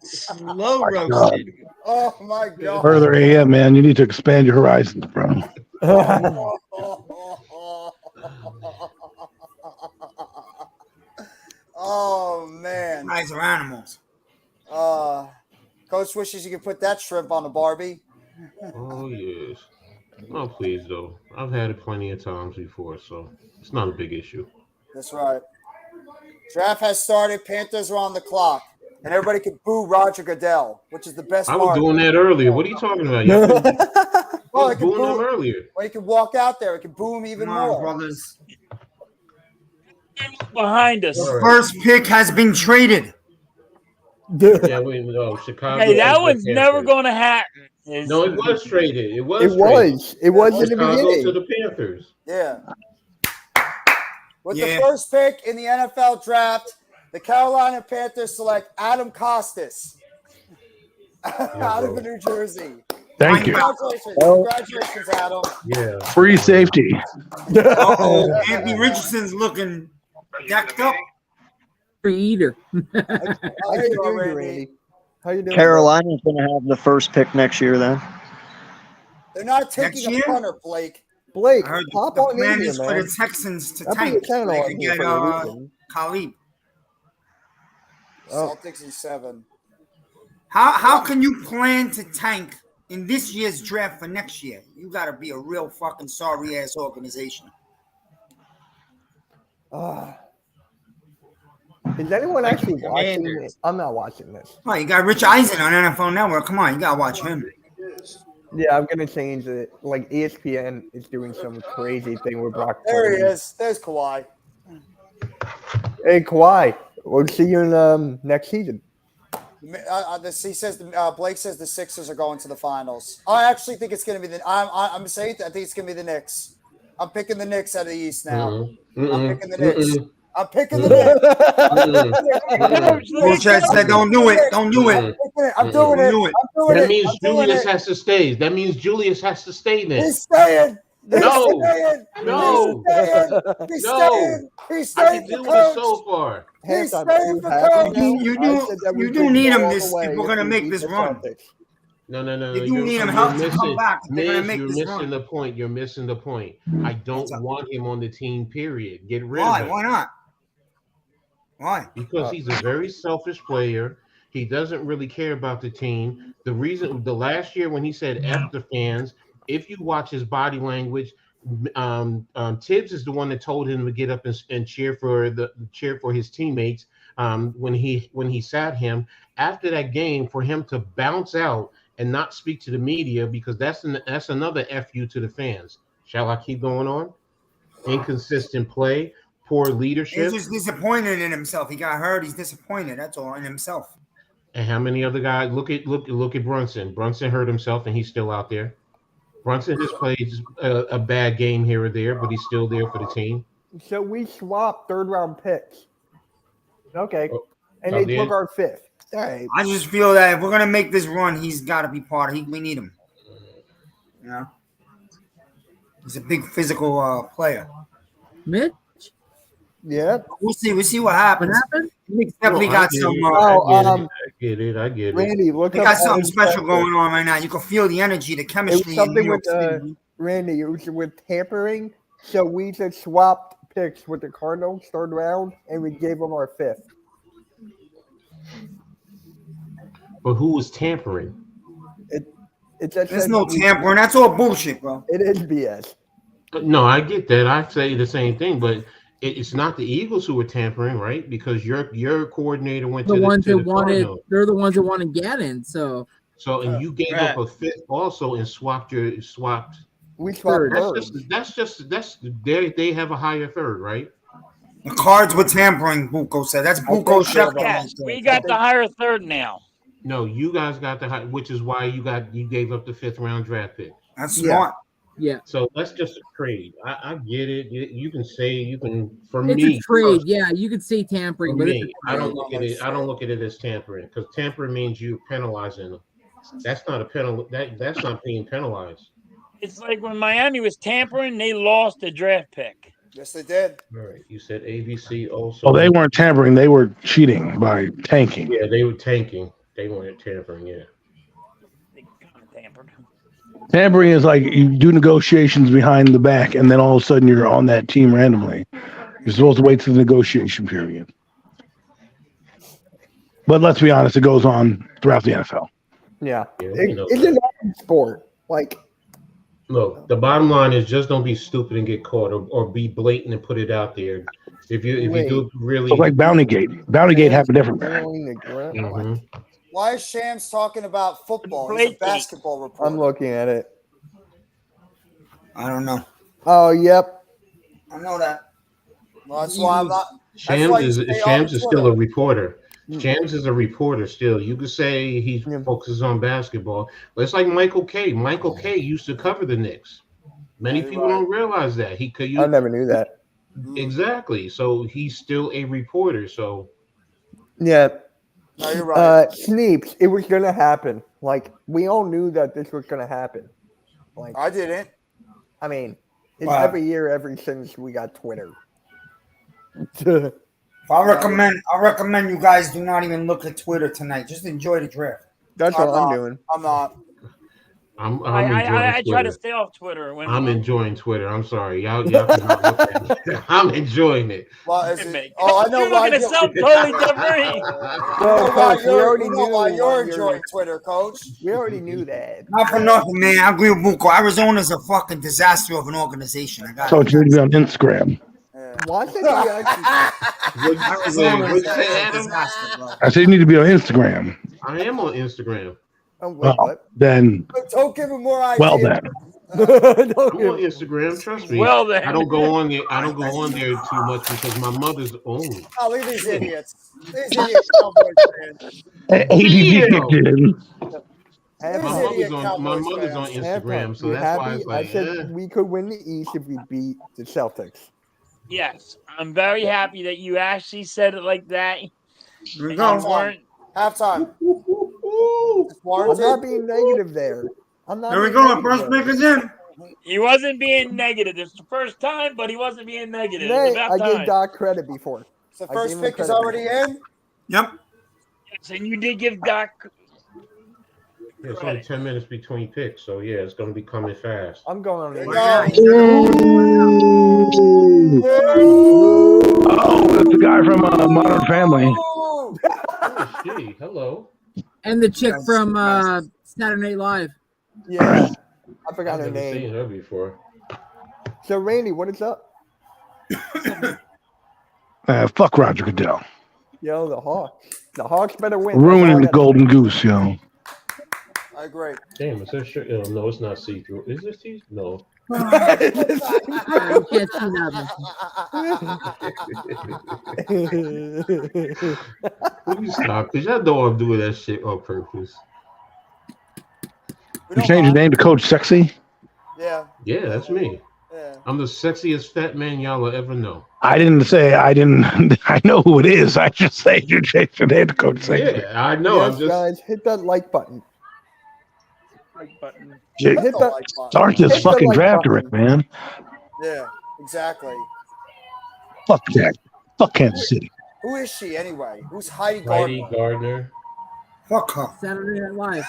[SPEAKER 7] Slow roasted.
[SPEAKER 3] Oh my god.
[SPEAKER 9] Further AM, man. You need to expand your horizons, bro.
[SPEAKER 3] Oh man.
[SPEAKER 8] Guys are animals.
[SPEAKER 3] Coach wishes you could put that shrimp on the Barbie.
[SPEAKER 6] Oh yes. Oh please though. I've had it plenty of times before, so it's not a big issue.
[SPEAKER 3] That's right. Draft has started. Panthers are on the clock. And everybody can boo Roger Goodell, which is the best
[SPEAKER 6] I was
[SPEAKER 3] part.
[SPEAKER 6] doing that earlier. What are you talking about? Y'all been-
[SPEAKER 3] Well,
[SPEAKER 6] I
[SPEAKER 3] they
[SPEAKER 6] was
[SPEAKER 3] can
[SPEAKER 6] booing them
[SPEAKER 3] boo,
[SPEAKER 6] earlier.
[SPEAKER 3] well, you can walk out there. It can boo him even
[SPEAKER 8] Come on,
[SPEAKER 3] more.
[SPEAKER 8] brothers.
[SPEAKER 5] Behind us.
[SPEAKER 6] All right.
[SPEAKER 8] First pick has been traded.
[SPEAKER 6] Yeah, wait, no, Chicago.
[SPEAKER 5] Hey, that
[SPEAKER 6] took the
[SPEAKER 5] one's never
[SPEAKER 6] Panthers.
[SPEAKER 5] going to happen.
[SPEAKER 6] No, it was traded. It was.
[SPEAKER 4] It
[SPEAKER 6] traded.
[SPEAKER 4] was. It was in the
[SPEAKER 6] Chicago to
[SPEAKER 4] beginning.
[SPEAKER 6] the Panthers.
[SPEAKER 3] Yeah. With
[SPEAKER 8] Yeah.
[SPEAKER 3] the first pick in the NFL draft, the Carolina Panthers select Adam Costas out of New Jersey.
[SPEAKER 9] Thank you.
[SPEAKER 3] Congratulations. Congratulations, Adam.
[SPEAKER 6] Yeah.
[SPEAKER 9] Free safety.
[SPEAKER 8] Uh-oh. Anthony Richardson's looking decked up.
[SPEAKER 10] Free eater.
[SPEAKER 3] How
[SPEAKER 4] How
[SPEAKER 3] you
[SPEAKER 4] you
[SPEAKER 3] doing,
[SPEAKER 4] doing,
[SPEAKER 3] Randy?
[SPEAKER 4] Randy? How you doing?
[SPEAKER 11] Carolina's going to have the first pick next year, then.
[SPEAKER 3] They're not
[SPEAKER 8] Next
[SPEAKER 3] taking a
[SPEAKER 8] year?
[SPEAKER 3] punter, Blake.
[SPEAKER 4] Blake,
[SPEAKER 8] I heard
[SPEAKER 4] pop
[SPEAKER 8] the
[SPEAKER 4] on in
[SPEAKER 8] plan
[SPEAKER 4] here,
[SPEAKER 8] is for
[SPEAKER 4] man.
[SPEAKER 8] the Texans to
[SPEAKER 4] I put your
[SPEAKER 8] tank.
[SPEAKER 4] channel
[SPEAKER 8] They
[SPEAKER 4] on
[SPEAKER 8] could
[SPEAKER 4] here
[SPEAKER 8] get
[SPEAKER 4] for a reason.
[SPEAKER 8] Khalib.
[SPEAKER 4] Oh.
[SPEAKER 3] Celtics in 7.
[SPEAKER 8] How can you plan to tank in this year's draft for next year, you got to be a real fucking sorry ass organization.
[SPEAKER 4] Is anyone actually watching
[SPEAKER 7] Commanders.
[SPEAKER 4] this? I'm not watching this.
[SPEAKER 8] Oh, you got Rich Eisen on NFL Network. Come on, you got to watch him.
[SPEAKER 4] Yeah, I'm gonna change it. Like ESPN is doing some crazy thing with Brock.
[SPEAKER 3] There he
[SPEAKER 4] Purdy.
[SPEAKER 3] is. There's Kawhi.
[SPEAKER 4] Hey Kawhi, we'll see you in next season.
[SPEAKER 3] He says Blake says the Sixers are going to the finals. I actually think it's going to be I'm saying I think it's going to be the Knicks. I'm picking the Knicks out of the East now. I'm picking the Knicks. I'm picking the Knicks.
[SPEAKER 8] Bullshit said, "Don't do it. Don't do it."
[SPEAKER 3] I'm doing it. I'm doing
[SPEAKER 6] That
[SPEAKER 3] it.
[SPEAKER 6] means
[SPEAKER 3] I'm doing
[SPEAKER 6] Julius
[SPEAKER 3] it.
[SPEAKER 6] has to stay. That means Julius has to stay then.
[SPEAKER 3] He's staying. He's
[SPEAKER 6] No.
[SPEAKER 3] staying.
[SPEAKER 6] No.
[SPEAKER 3] He's staying. He's
[SPEAKER 6] No.
[SPEAKER 3] staying. He's
[SPEAKER 6] I
[SPEAKER 3] staying
[SPEAKER 6] can
[SPEAKER 3] for
[SPEAKER 6] deal with it
[SPEAKER 3] coach.
[SPEAKER 6] so far.
[SPEAKER 3] He's
[SPEAKER 4] Halftime,
[SPEAKER 3] staying
[SPEAKER 4] you
[SPEAKER 3] for
[SPEAKER 4] happy
[SPEAKER 3] coach.
[SPEAKER 4] now?
[SPEAKER 8] You
[SPEAKER 4] I said that we
[SPEAKER 8] do
[SPEAKER 4] could
[SPEAKER 8] need
[SPEAKER 4] go
[SPEAKER 8] him
[SPEAKER 4] all
[SPEAKER 8] this
[SPEAKER 4] the way
[SPEAKER 8] if we're gonna
[SPEAKER 4] we
[SPEAKER 8] make
[SPEAKER 4] beat
[SPEAKER 8] this
[SPEAKER 4] the
[SPEAKER 8] run.
[SPEAKER 4] Celtics.
[SPEAKER 6] No.
[SPEAKER 8] You do need him help to come back if they're gonna
[SPEAKER 6] Miz,
[SPEAKER 8] make
[SPEAKER 6] you're
[SPEAKER 8] this
[SPEAKER 6] missing
[SPEAKER 8] run.
[SPEAKER 6] the point. You're missing the point. I don't want him on the team, period. Get rid
[SPEAKER 8] Why?
[SPEAKER 6] of him.
[SPEAKER 8] Why not? Why?
[SPEAKER 6] Because he's a very selfish player. He doesn't really care about the team. The last year when he said F the fans, if you watch his body language, Tibbs is the one that told him to get up and cheer for his teammates when he sat him after that game, for him to bounce out and not speak to the media, because that's another FU to the fans. Shall I keep going on? Inconsistent play, poor leadership.
[SPEAKER 8] He's just disappointed in himself. He got hurt. He's disappointed. That's all in himself.
[SPEAKER 6] And how many other guys? Look at Brunson. Brunson hurt himself, and he's still out there. Brunson has played a bad game here or there, but he's still there for the team.
[SPEAKER 4] So we swapped third-round picks. Okay, and
[SPEAKER 6] Oh,
[SPEAKER 4] they
[SPEAKER 6] yeah.
[SPEAKER 4] took our fifth. All right.
[SPEAKER 8] I just feel that if we're gonna make this run, he's got to be part of. We need him. You know, he's a big physical player.
[SPEAKER 10] Mitch,
[SPEAKER 4] Yeah.
[SPEAKER 8] We'll see what
[SPEAKER 10] what
[SPEAKER 8] happens.
[SPEAKER 10] happened?
[SPEAKER 8] Nick's definitely
[SPEAKER 6] I
[SPEAKER 8] got
[SPEAKER 6] get
[SPEAKER 8] some.
[SPEAKER 6] it. I get it.
[SPEAKER 4] Randy, look
[SPEAKER 8] They
[SPEAKER 4] up
[SPEAKER 8] got something
[SPEAKER 4] Adam
[SPEAKER 8] special
[SPEAKER 4] Schefter.
[SPEAKER 8] going on right now. You can feel the energy, the
[SPEAKER 4] It
[SPEAKER 8] chemistry
[SPEAKER 4] was
[SPEAKER 8] in
[SPEAKER 4] something
[SPEAKER 8] New York
[SPEAKER 4] with
[SPEAKER 8] City.
[SPEAKER 4] Randy. It was with tampering. So we just swapped picks with the Cardinals third round, and we gave them our fifth.
[SPEAKER 6] But who was tampering?
[SPEAKER 4] It just
[SPEAKER 8] There's
[SPEAKER 4] said
[SPEAKER 8] no
[SPEAKER 4] we-
[SPEAKER 8] tampering. That's all bullshit, bro.
[SPEAKER 4] It is BS.
[SPEAKER 6] No, I get that. I say the same thing, but it's not the Eagles who were tampering, right? Because your coordinator went
[SPEAKER 10] The
[SPEAKER 6] to
[SPEAKER 10] ones
[SPEAKER 6] the
[SPEAKER 10] that wanted,
[SPEAKER 6] Cardinals.
[SPEAKER 10] they're the ones that wanted Gannon. So
[SPEAKER 6] So and you gave
[SPEAKER 7] Right.
[SPEAKER 6] up a fifth also and swapped.
[SPEAKER 4] We swapped
[SPEAKER 10] Third.
[SPEAKER 4] thirds.
[SPEAKER 6] They have a higher third, right?
[SPEAKER 8] The Cards were tampering. Buko said that's Buko
[SPEAKER 4] think so.
[SPEAKER 8] Schefter.
[SPEAKER 5] Yes, we got the higher third now.
[SPEAKER 6] No, you guys got the high, which is why you gave up the 5th round draft pick.
[SPEAKER 8] That's
[SPEAKER 4] Yeah.
[SPEAKER 8] smart.
[SPEAKER 10] yeah,
[SPEAKER 6] So that's just a trade. I get it. You can say for
[SPEAKER 10] it's
[SPEAKER 6] me
[SPEAKER 10] a trade. Yeah, you could say tampering,
[SPEAKER 6] For
[SPEAKER 10] but
[SPEAKER 6] me,
[SPEAKER 10] it's a
[SPEAKER 6] I
[SPEAKER 10] trade.
[SPEAKER 6] don't look at it. I don't look at it as tampering, because tampering means you penalizing them. That's not a penalty. That's not being penalized.
[SPEAKER 5] It's like when Miami was tampering, they lost the draft pick.
[SPEAKER 3] Yes, they did.
[SPEAKER 6] All right. You said ABC also.
[SPEAKER 9] Well, they weren't tampering; they were cheating by tanking.
[SPEAKER 6] Yeah, they were tanking. They weren't tampering. Yeah.
[SPEAKER 5] They kind of tampered.
[SPEAKER 9] Tampering is like you do negotiations behind the back, and then all of a sudden you're on that team randomly. You're supposed to wait to the negotiation period. But let's be honest, it goes on throughout the NFL.
[SPEAKER 4] Yeah.
[SPEAKER 6] Yeah,
[SPEAKER 4] It's an active sport. Like,
[SPEAKER 6] Look, the bottom line is just don't be stupid and get caught, or be blatant and put it out there. If you do really,
[SPEAKER 9] So like Bountygate. Bountygate happened everywhere.
[SPEAKER 6] Mhm.
[SPEAKER 3] Why is Shams talking about football? He's a
[SPEAKER 5] Blake-
[SPEAKER 3] basketball reporter.
[SPEAKER 4] I'm looking at it.
[SPEAKER 8] I don't know.
[SPEAKER 4] Oh, yep.
[SPEAKER 8] I know that.
[SPEAKER 3] Well, that's why I'm not.
[SPEAKER 6] Shams
[SPEAKER 3] why you
[SPEAKER 6] is
[SPEAKER 3] stay on
[SPEAKER 6] Shams is still
[SPEAKER 3] Twitter.
[SPEAKER 6] a reporter. Shams is a reporter still. You could say he focuses on basketball, but it's like Michael Kay. Michael Kay used to cover the Knicks. Many
[SPEAKER 3] you're
[SPEAKER 6] people
[SPEAKER 3] right.
[SPEAKER 6] don't realize that he could.
[SPEAKER 4] I never knew that.
[SPEAKER 6] Exactly. So he's still a reporter. So
[SPEAKER 4] Yeah.
[SPEAKER 3] No, you're right.
[SPEAKER 4] Sneeps, it was going to happen. Like, we all knew that this was going to happen. Like,
[SPEAKER 3] I didn't.
[SPEAKER 4] I mean, it's
[SPEAKER 8] Wow.
[SPEAKER 4] every year, ever since we got Twitter.
[SPEAKER 8] I recommend you guys do not even look at Twitter tonight. Just enjoy the draft.
[SPEAKER 4] That's
[SPEAKER 3] I'm
[SPEAKER 4] what I'm
[SPEAKER 3] not.
[SPEAKER 4] doing.
[SPEAKER 3] I'm not.
[SPEAKER 6] I'm
[SPEAKER 5] I
[SPEAKER 6] enjoying
[SPEAKER 5] try to
[SPEAKER 6] Twitter.
[SPEAKER 5] stay off Twitter. When
[SPEAKER 6] I'm enjoying Twitter. I'm sorry, y'all cannot look at it. I'm enjoying it.
[SPEAKER 3] Well, is
[SPEAKER 5] Wait a
[SPEAKER 3] it?
[SPEAKER 5] minute.
[SPEAKER 3] Oh, I know
[SPEAKER 5] You're
[SPEAKER 3] why.
[SPEAKER 5] looking at something totally different.
[SPEAKER 3] You
[SPEAKER 4] Well,
[SPEAKER 3] know why
[SPEAKER 4] Coach, we already
[SPEAKER 3] you know why
[SPEAKER 4] knew
[SPEAKER 3] you're
[SPEAKER 4] why
[SPEAKER 3] enjoying Twitter, Coach.
[SPEAKER 4] We already knew that.
[SPEAKER 8] Not for nothing, man. I agree with Buko. Arizona's a fucking disaster of an organization. I got
[SPEAKER 9] So you need to be on Instagram.
[SPEAKER 4] Why did you actually?
[SPEAKER 8] Arizona
[SPEAKER 6] What'd you
[SPEAKER 8] is
[SPEAKER 6] say,
[SPEAKER 8] a
[SPEAKER 6] Adam?
[SPEAKER 8] disaster, bro.
[SPEAKER 9] I said you need to be on Instagram.
[SPEAKER 6] I am on Instagram.
[SPEAKER 4] Wait, what?
[SPEAKER 9] Then,
[SPEAKER 3] Don't give him more ideas.
[SPEAKER 9] well then.
[SPEAKER 6] I'm on Instagram. Trust me.
[SPEAKER 5] Well, then.
[SPEAKER 6] I don't go on there. I don't go on there too much because my mother's own.
[SPEAKER 3] Oh, look at these idiots. These idiots Cowboys fans.
[SPEAKER 9] ADD kicked in.
[SPEAKER 6] My mother's on Instagram, so
[SPEAKER 4] You
[SPEAKER 6] that's why
[SPEAKER 4] happy?
[SPEAKER 6] it's like,
[SPEAKER 4] I said we could win the East if we beat the Celtics.
[SPEAKER 5] Yes, I'm very happy that you actually said it like that.
[SPEAKER 8] Here we
[SPEAKER 5] And
[SPEAKER 8] go.
[SPEAKER 5] you weren't-
[SPEAKER 3] Halftime.
[SPEAKER 4] I'm not being negative there. I'm not.
[SPEAKER 8] There we
[SPEAKER 4] being
[SPEAKER 8] go.
[SPEAKER 4] negative
[SPEAKER 8] First
[SPEAKER 4] there.
[SPEAKER 8] pick is in.
[SPEAKER 5] He wasn't being negative. It's the first time, but he wasn't being negative.
[SPEAKER 4] Nay,
[SPEAKER 5] It's about
[SPEAKER 4] I
[SPEAKER 5] time.
[SPEAKER 4] gave Doc credit before.
[SPEAKER 3] So
[SPEAKER 4] I
[SPEAKER 3] first
[SPEAKER 4] gave him
[SPEAKER 3] pick is
[SPEAKER 4] credit
[SPEAKER 3] already
[SPEAKER 4] before.
[SPEAKER 3] in.
[SPEAKER 8] Yep.
[SPEAKER 5] Yes, and you did give Doc.
[SPEAKER 6] yeah, it's only 10 minutes between picks, so yeah, it's gonna be coming fast.
[SPEAKER 4] I'm going on
[SPEAKER 3] There
[SPEAKER 4] it.
[SPEAKER 3] you
[SPEAKER 9] Oh, that's the guy from Modern Family.
[SPEAKER 3] go.
[SPEAKER 6] Oh, gee, hello.
[SPEAKER 10] And the chick
[SPEAKER 8] That's
[SPEAKER 10] from
[SPEAKER 8] nice.
[SPEAKER 10] Saturday Night Live.
[SPEAKER 4] Yeah, I forgot
[SPEAKER 6] I've
[SPEAKER 4] her
[SPEAKER 6] never seen
[SPEAKER 4] name.
[SPEAKER 6] her before.
[SPEAKER 4] So Randy, what is up?
[SPEAKER 9] Fuck Roger Goodell.
[SPEAKER 4] Yo, the Hawks. The Hawks better win.
[SPEAKER 9] Ruining the golden goose, yo.
[SPEAKER 3] I agree.
[SPEAKER 6] Damn, is that shirt? Oh, no, it's not see-through. Is this see? No.
[SPEAKER 10] You can't see nothing.
[SPEAKER 6] Will you stop? Because y'all know I'm doing that shit on purpose.
[SPEAKER 3] We
[SPEAKER 9] You
[SPEAKER 3] don't
[SPEAKER 9] change your
[SPEAKER 3] mind.
[SPEAKER 9] name to Coach Sexy?
[SPEAKER 3] Yeah.
[SPEAKER 6] Yeah, that's me.
[SPEAKER 3] Yeah.
[SPEAKER 6] I'm the sexiest fat man y'all will ever know.
[SPEAKER 9] I didn't say I didn't. I know who it is. I just say you changed your name to Coach Sexy.
[SPEAKER 6] Yeah, I know.
[SPEAKER 4] Yes,
[SPEAKER 6] I'm just.
[SPEAKER 4] guys, hit that like button.
[SPEAKER 5] Button.
[SPEAKER 9] Hit
[SPEAKER 4] Hit
[SPEAKER 3] the
[SPEAKER 4] that.
[SPEAKER 3] like button.
[SPEAKER 9] Start this
[SPEAKER 4] Hit the
[SPEAKER 9] fucking
[SPEAKER 4] like
[SPEAKER 9] draft,
[SPEAKER 4] button.
[SPEAKER 9] Rick, man.
[SPEAKER 3] Yeah. Exactly.
[SPEAKER 9] Fuck Jack. Fuck Kansas City.
[SPEAKER 3] Who is she anyway? Who's Heidi
[SPEAKER 6] Heidi
[SPEAKER 3] Gardner?
[SPEAKER 6] Gardner.
[SPEAKER 8] Fuck her.
[SPEAKER 10] Saturday Night Live.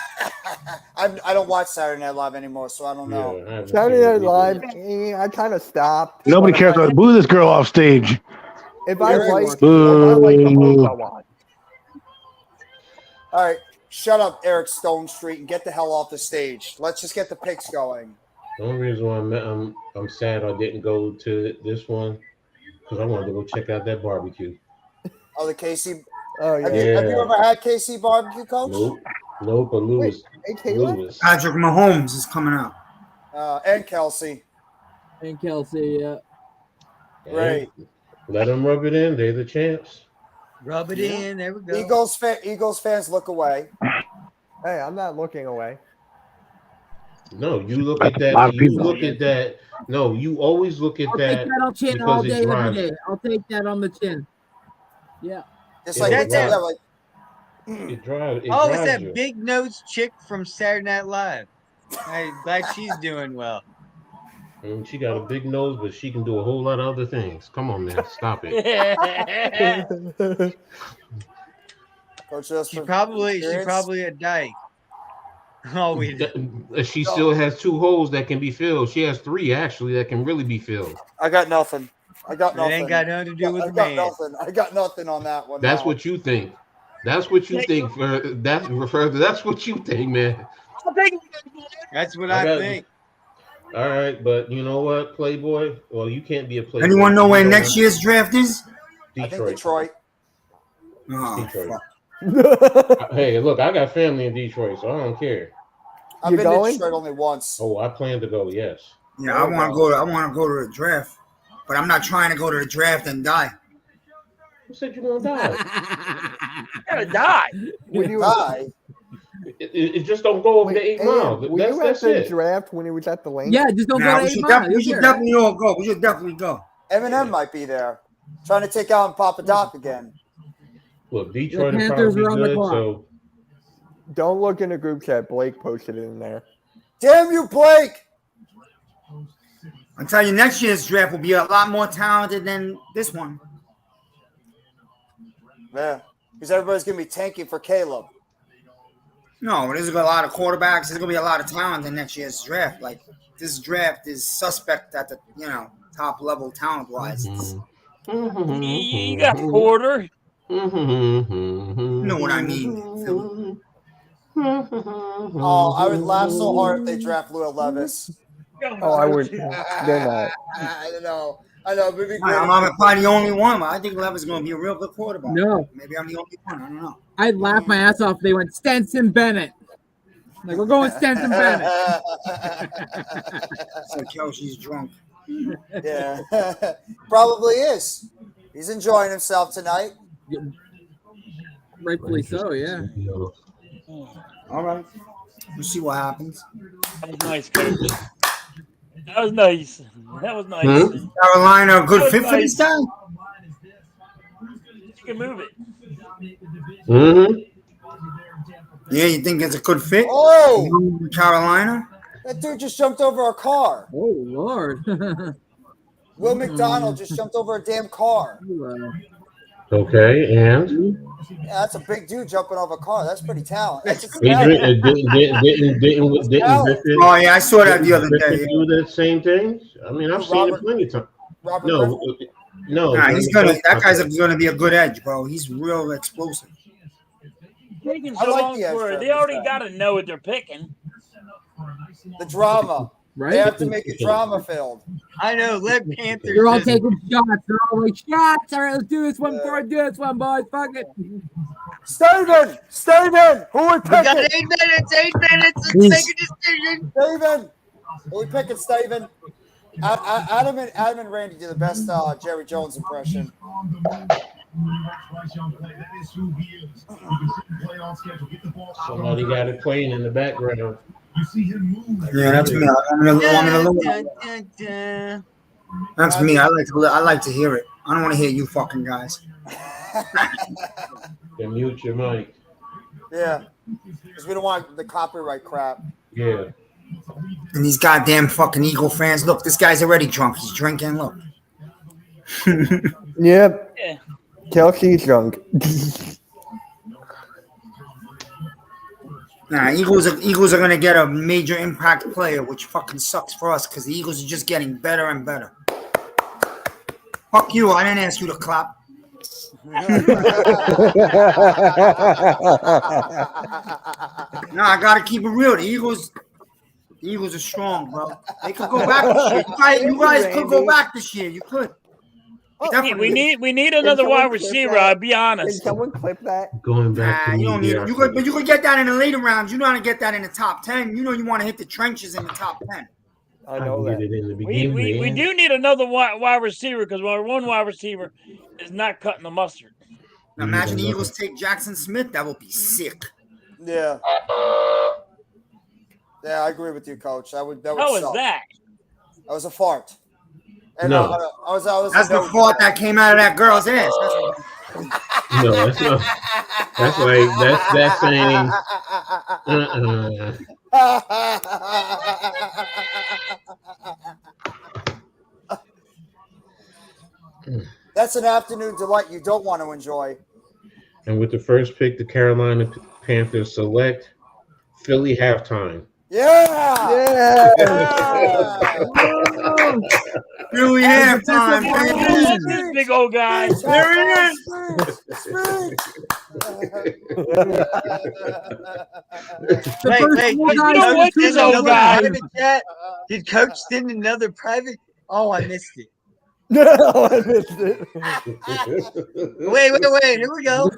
[SPEAKER 3] I don't watch Saturday Night Live anymore, so I don't know.
[SPEAKER 6] Yeah, I haven't
[SPEAKER 4] Saturday
[SPEAKER 6] seen
[SPEAKER 4] Night
[SPEAKER 6] it
[SPEAKER 4] Live. I kind of stopped.
[SPEAKER 9] Nobody
[SPEAKER 4] But
[SPEAKER 9] cares about boo this girl off stage.
[SPEAKER 4] If I
[SPEAKER 3] Very
[SPEAKER 4] like,
[SPEAKER 3] much.
[SPEAKER 4] if I like the host, I watch.
[SPEAKER 3] All right. Shut up, Eric Stone Street, and get the hell off the stage. Let's just get the picks going.
[SPEAKER 6] The only reason why I'm sad I didn't go to this one because I wanted to go check out that barbecue.
[SPEAKER 3] Oh, the KC.
[SPEAKER 4] Oh
[SPEAKER 3] Have,
[SPEAKER 4] yeah.
[SPEAKER 3] you, have you ever had KC barbecue, Coach?
[SPEAKER 6] Nope, but Lewis.
[SPEAKER 4] Hey, Caleb.
[SPEAKER 6] Lewis.
[SPEAKER 8] Patrick Mahomes is coming out.
[SPEAKER 3] And Kelsey.
[SPEAKER 10] And Kelsey, yeah.
[SPEAKER 3] Right.
[SPEAKER 6] Let them rub it in. They're the champs.
[SPEAKER 7] Rub it in. There we go.
[SPEAKER 3] Eagles fans look away.
[SPEAKER 4] Hey, I'm not looking away.
[SPEAKER 6] No, you look
[SPEAKER 9] That's
[SPEAKER 6] at
[SPEAKER 9] a lot
[SPEAKER 6] that.
[SPEAKER 9] of
[SPEAKER 6] You
[SPEAKER 9] people.
[SPEAKER 6] look at that. No, you always look at
[SPEAKER 10] I'll take
[SPEAKER 6] that
[SPEAKER 10] that on chin all
[SPEAKER 6] because
[SPEAKER 10] day,
[SPEAKER 6] it
[SPEAKER 10] every
[SPEAKER 6] drives.
[SPEAKER 10] day. I'll take that on the chin. Yeah.
[SPEAKER 3] Just
[SPEAKER 6] Yeah,
[SPEAKER 3] like,
[SPEAKER 6] that's
[SPEAKER 3] yeah,
[SPEAKER 6] right.
[SPEAKER 3] like
[SPEAKER 6] It drives. It
[SPEAKER 7] Oh, it's
[SPEAKER 6] drives
[SPEAKER 7] that
[SPEAKER 6] you.
[SPEAKER 7] big nose chick from Saturday Night Live. I'm glad she's doing well.
[SPEAKER 6] She got a big nose, but she can do a whole lot of other things. Come on, man, stop it.
[SPEAKER 3] Coach, just
[SPEAKER 7] She's
[SPEAKER 3] from
[SPEAKER 7] probably
[SPEAKER 3] experience.
[SPEAKER 7] a dyke. Oh, we
[SPEAKER 6] She still has 2 holes that can be filled. She has 3 actually that can really be filled.
[SPEAKER 3] I got nothing. I got
[SPEAKER 7] It
[SPEAKER 3] nothing.
[SPEAKER 7] ain't got nothing to do with
[SPEAKER 3] I
[SPEAKER 7] the
[SPEAKER 3] got
[SPEAKER 7] man.
[SPEAKER 3] nothing. I got nothing on that one.
[SPEAKER 6] That's
[SPEAKER 3] no.
[SPEAKER 6] what you think. That's what you think. That's what you think, man.
[SPEAKER 7] That's what
[SPEAKER 6] I
[SPEAKER 7] I
[SPEAKER 6] got-
[SPEAKER 7] think.
[SPEAKER 6] All right, but you know what, Playboy? Well, you can't be a Playboy.
[SPEAKER 8] Anyone know
[SPEAKER 6] You
[SPEAKER 8] where
[SPEAKER 6] don't
[SPEAKER 8] next
[SPEAKER 6] have-
[SPEAKER 8] year's draft is?
[SPEAKER 3] I think
[SPEAKER 6] Detroit.
[SPEAKER 3] Detroit.
[SPEAKER 8] Oh,
[SPEAKER 6] Detroit.
[SPEAKER 8] fuck.
[SPEAKER 6] Hey, look, I got family in Detroit, so I don't care.
[SPEAKER 3] I've
[SPEAKER 4] You
[SPEAKER 3] been to
[SPEAKER 4] going?
[SPEAKER 3] Detroit only once.
[SPEAKER 6] Oh, I plan to go. Yes.
[SPEAKER 8] Yeah, I want to go. I want to go to the draft, but I'm not trying to go to the draft and die.
[SPEAKER 6] Who said you're gonna die?
[SPEAKER 5] You're gonna die.
[SPEAKER 4] Were you,
[SPEAKER 3] Die.
[SPEAKER 6] It just don't go over
[SPEAKER 4] wait,
[SPEAKER 6] the 8
[SPEAKER 4] Ian,
[SPEAKER 6] miles.
[SPEAKER 4] were you at
[SPEAKER 6] That's
[SPEAKER 4] the
[SPEAKER 6] it.
[SPEAKER 4] draft when he was at the lane?
[SPEAKER 10] Yeah, just don't
[SPEAKER 8] Nah,
[SPEAKER 10] go
[SPEAKER 8] we
[SPEAKER 10] to 8
[SPEAKER 8] should,
[SPEAKER 10] miles.
[SPEAKER 8] we should definitely all go. We should definitely go.
[SPEAKER 3] Eminem might be there, trying to take out Papa Doc again.
[SPEAKER 6] Look, Detroit
[SPEAKER 10] The
[SPEAKER 6] will
[SPEAKER 10] Panthers
[SPEAKER 6] probably
[SPEAKER 10] are on
[SPEAKER 6] be
[SPEAKER 10] the
[SPEAKER 6] good.
[SPEAKER 10] clock.
[SPEAKER 6] So
[SPEAKER 4] Don't look in the group chat. Blake posted it in there.
[SPEAKER 3] Damn you, Blake!
[SPEAKER 8] I tell you, next year's draft will be a lot more talented than this one.
[SPEAKER 3] Yeah, because everybody's gonna be tanking for Caleb.
[SPEAKER 8] No, there's a lot of quarterbacks. There's gonna be a lot of talent in next year's draft. Like this draft is suspect at the top level talent wise.
[SPEAKER 5] You got Porter.
[SPEAKER 8] You know what I mean? Philly.
[SPEAKER 3] Oh, I would laugh so hard if they draft Will Levis.
[SPEAKER 4] Oh, I would. They're not.
[SPEAKER 3] I don't know. I know. Maybe
[SPEAKER 8] I'm probably the only one, but I think Levis is going to be a real good quarterback.
[SPEAKER 10] No.
[SPEAKER 8] Maybe I'm the only one. I don't know.
[SPEAKER 10] I'd laugh my ass off if they went Stenson Bennett. Like, we're going Stenson Bennett.
[SPEAKER 8] So Kelsey's drunk.
[SPEAKER 3] Yeah, probably is. He's enjoying himself tonight.
[SPEAKER 10] Rightfully so, yeah.
[SPEAKER 8] All right. We'll see what happens.
[SPEAKER 5] That was nice, Coach. That was nice. That was nice.
[SPEAKER 8] Carolina, a good fit for this guy?
[SPEAKER 5] You can move it.
[SPEAKER 8] Yeah, you think it's a good fit?
[SPEAKER 3] Oh,
[SPEAKER 8] Carolina?
[SPEAKER 3] that dude just jumped over a car.
[SPEAKER 10] Oh, Lord.
[SPEAKER 3] Will McDonald just jumped over a damn car.
[SPEAKER 6] Okay, and
[SPEAKER 3] Yeah, that's a big dude jumping over a car. That's pretty talented.
[SPEAKER 6] Adrian didn't
[SPEAKER 8] Oh, yeah, I saw that the other day.
[SPEAKER 6] do that same thing. I mean, I've seen it plenty of times.
[SPEAKER 3] Robert
[SPEAKER 6] No,
[SPEAKER 3] Griffin?
[SPEAKER 6] no.
[SPEAKER 8] Nah, that guy's going to be a good edge, bro. He's real explosive.
[SPEAKER 5] Taking
[SPEAKER 3] I
[SPEAKER 5] so
[SPEAKER 3] like
[SPEAKER 5] long
[SPEAKER 3] the
[SPEAKER 5] for it.
[SPEAKER 3] extra
[SPEAKER 5] They already
[SPEAKER 3] stuff.
[SPEAKER 5] got to know what they're picking.
[SPEAKER 3] The drama.
[SPEAKER 10] Right?
[SPEAKER 3] They have to make it drama filled.
[SPEAKER 7] I know. Let Panthers.
[SPEAKER 10] They're all
[SPEAKER 7] just-
[SPEAKER 10] taking shots. They're all like, shots. All right, let's do this one before I do this one, boys. Fuck it.
[SPEAKER 3] Steven, who we
[SPEAKER 7] We got
[SPEAKER 3] picking?
[SPEAKER 7] 8 minutes. 8 minutes. Let's make a decision.
[SPEAKER 3] Steven, who we picking? Steven. Adam and Randy do the best Jerry Jones impression.
[SPEAKER 6] Somebody got it playing in the background.
[SPEAKER 8] Yeah, that's me. That's me. I like to hear it. I don't want to hear you fucking guys.
[SPEAKER 6] Then mute your mic.
[SPEAKER 3] Yeah, because we don't want the copyright crap.
[SPEAKER 6] Yeah.
[SPEAKER 8] And these goddamn fucking Eagle fans. Look, this guy's already drunk. He's drinking. Look.
[SPEAKER 4] Yep.
[SPEAKER 5] Yeah.
[SPEAKER 4] Kelsey's drunk.
[SPEAKER 8] Nah, Eagles are going to get a major impact player, which fucking sucks for us because the Eagles are just getting better and better. Fuck you. I didn't ask you to clap. No, I got to keep it real. The Eagles are strong, bro. They could go back this year. You guys could go back this year. You could.
[SPEAKER 5] Yeah, we need another wide receiver. I'll be
[SPEAKER 4] Can
[SPEAKER 5] honest.
[SPEAKER 4] someone clip that?
[SPEAKER 6] Going back
[SPEAKER 8] Nah,
[SPEAKER 6] to
[SPEAKER 8] you don't need
[SPEAKER 6] media.
[SPEAKER 8] it. But you could get that in the later rounds. You know how to get that in the top 10. You know you want to hit the trenches in the top 10.
[SPEAKER 4] I know
[SPEAKER 6] get
[SPEAKER 4] that.
[SPEAKER 6] it in the
[SPEAKER 5] We
[SPEAKER 6] beginning.
[SPEAKER 5] do need another wide receiver because our one wide receiver is not cutting the mustard.
[SPEAKER 8] Now imagine the Eagles take Jackson Smith. That would be sick.
[SPEAKER 3] Yeah. Yeah, I agree with you, Coach. That would
[SPEAKER 5] How is
[SPEAKER 3] suck.
[SPEAKER 5] that?
[SPEAKER 3] That was a fart. And
[SPEAKER 6] No.
[SPEAKER 3] I was
[SPEAKER 8] That's the fart that came out of that girl's ass.
[SPEAKER 6] No, that's not. That's like that's saying.
[SPEAKER 3] That's an afternoon delight you don't want to enjoy.
[SPEAKER 6] And with the first pick, the Carolina Panthers select Philly halftime.
[SPEAKER 3] Yeah.
[SPEAKER 8] Philly halftime, baby.
[SPEAKER 5] This big old guy.
[SPEAKER 8] There he is.
[SPEAKER 7] Wait.
[SPEAKER 10] one
[SPEAKER 7] Did
[SPEAKER 10] guy
[SPEAKER 5] know
[SPEAKER 7] Coach
[SPEAKER 5] what,
[SPEAKER 7] send
[SPEAKER 5] this old
[SPEAKER 7] another
[SPEAKER 5] guy?
[SPEAKER 7] private chat? Did Coach send another private? Oh, I missed it.
[SPEAKER 4] No, I missed it.
[SPEAKER 7] Wait. Here we go.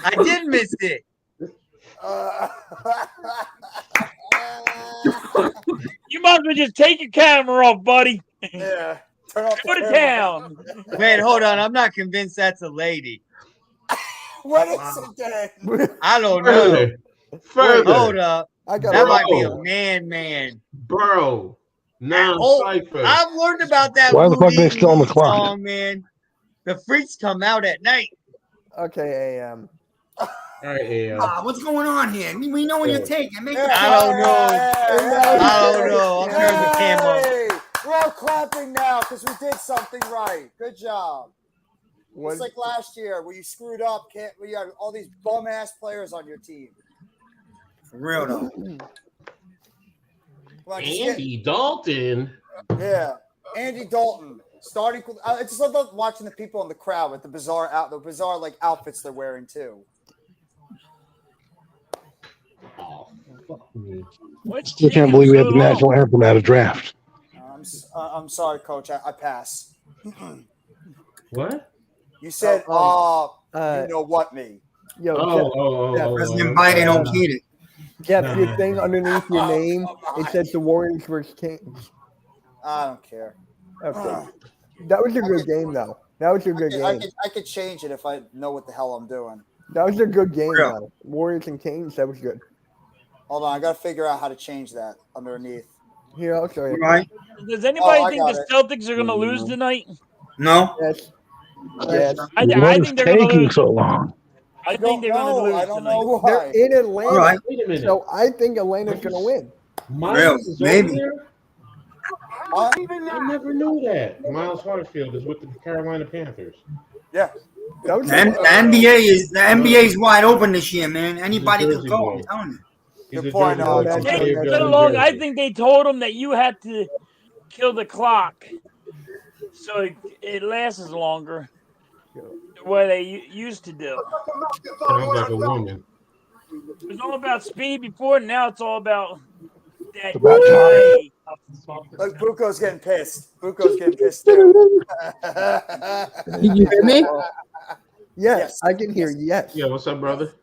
[SPEAKER 7] I did miss it.
[SPEAKER 5] You might as well just take your camera off, buddy.
[SPEAKER 3] Yeah. Turn off the
[SPEAKER 5] Put it
[SPEAKER 3] camera.
[SPEAKER 5] down.
[SPEAKER 7] Wait, hold on. I'm not convinced that's a lady.
[SPEAKER 3] What is it then?
[SPEAKER 7] I don't know.
[SPEAKER 6] Further.
[SPEAKER 7] Hold up.
[SPEAKER 4] I got
[SPEAKER 7] That
[SPEAKER 4] it.
[SPEAKER 7] might be a man.
[SPEAKER 6] Bro. Now
[SPEAKER 7] Oh,
[SPEAKER 6] Cypher.
[SPEAKER 7] I've learned about that.
[SPEAKER 9] Why the fuck they
[SPEAKER 7] Houdini
[SPEAKER 9] still on the clock?
[SPEAKER 7] song, man. The freaks come out at night.
[SPEAKER 4] Okay, AM.
[SPEAKER 6] All right, yeah.
[SPEAKER 8] What's going on here? We know what you're taking. Make it
[SPEAKER 7] I don't know. I'm turning the camera.
[SPEAKER 3] Hey, we're all clapping now because we did something right. Good job.
[SPEAKER 4] What?
[SPEAKER 3] It's like last year where you screwed up. You had all these bum ass players on your team.
[SPEAKER 8] For real though.
[SPEAKER 3] Come on, just get-
[SPEAKER 6] Andy Dalton.
[SPEAKER 3] yeah, Andy Dalton starting. I just love watching the people in the crowd with the bizarre like outfits they're wearing too.
[SPEAKER 6] Oh, fuck me.
[SPEAKER 9] Still can't believe we had the national anthem at a draft.
[SPEAKER 3] I'm sorry, Coach. I pass.
[SPEAKER 6] What?
[SPEAKER 3] You said, you know what me.
[SPEAKER 12] Yo,
[SPEAKER 8] President Biden okayed it.
[SPEAKER 12] Jeff, your thing underneath your name, it says the Warriors versus Kings.
[SPEAKER 3] I don't care.
[SPEAKER 12] Okay. That was a good game, though. That was a good game.
[SPEAKER 3] I could change it if I know what the hell I'm doing.
[SPEAKER 12] That was a good game,
[SPEAKER 8] Yeah.
[SPEAKER 12] though. Warriors and Kings, that was good.
[SPEAKER 3] Hold on, I gotta figure out how to change that underneath.
[SPEAKER 12] Here, I'll show you.
[SPEAKER 8] Right?
[SPEAKER 5] Does anybody
[SPEAKER 3] I
[SPEAKER 5] think
[SPEAKER 3] got
[SPEAKER 5] the
[SPEAKER 3] it.
[SPEAKER 5] Celtics are going to lose tonight?
[SPEAKER 8] No.
[SPEAKER 12] Yes. Yes.
[SPEAKER 5] I
[SPEAKER 9] What is
[SPEAKER 5] think they're going to
[SPEAKER 9] taking
[SPEAKER 5] lose.
[SPEAKER 9] so long?
[SPEAKER 5] I think they're going to lose
[SPEAKER 3] I don't
[SPEAKER 5] tonight.
[SPEAKER 3] know
[SPEAKER 12] They're
[SPEAKER 3] why.
[SPEAKER 12] in Atlanta,
[SPEAKER 8] All right.
[SPEAKER 6] Wait a minute.
[SPEAKER 12] so I think Atlanta's going to win.
[SPEAKER 6] Miles
[SPEAKER 8] Real,
[SPEAKER 6] is
[SPEAKER 8] maybe.
[SPEAKER 6] over there? I never knew that. Miles Hartsfield is with the Carolina Panthers.
[SPEAKER 3] Yeah.
[SPEAKER 12] That was
[SPEAKER 8] The NBA is wide open this year, man. Anybody
[SPEAKER 6] He's a
[SPEAKER 8] could
[SPEAKER 6] Jersey
[SPEAKER 8] go.
[SPEAKER 6] boy.
[SPEAKER 8] I'm telling you.
[SPEAKER 6] He's
[SPEAKER 3] Good
[SPEAKER 6] a
[SPEAKER 3] point,
[SPEAKER 6] Jersey
[SPEAKER 3] Alex.
[SPEAKER 6] boy.
[SPEAKER 12] That's
[SPEAKER 6] He's
[SPEAKER 12] right.
[SPEAKER 6] a
[SPEAKER 5] Get
[SPEAKER 6] Jersey
[SPEAKER 5] along.
[SPEAKER 6] Jersey.
[SPEAKER 5] I think they told them that you had to kill the clock so it lasts longer the way they used to do.
[SPEAKER 6] Sounds like a woman.
[SPEAKER 5] It was all about speed before, now it's all about that.
[SPEAKER 9] about
[SPEAKER 5] play.
[SPEAKER 3] Look, Buko's getting pissed. Buko's getting pissed too.
[SPEAKER 10] Can you hear me?
[SPEAKER 12] Yes, I can hear you. Yes.
[SPEAKER 6] Yeah, what's up, brother?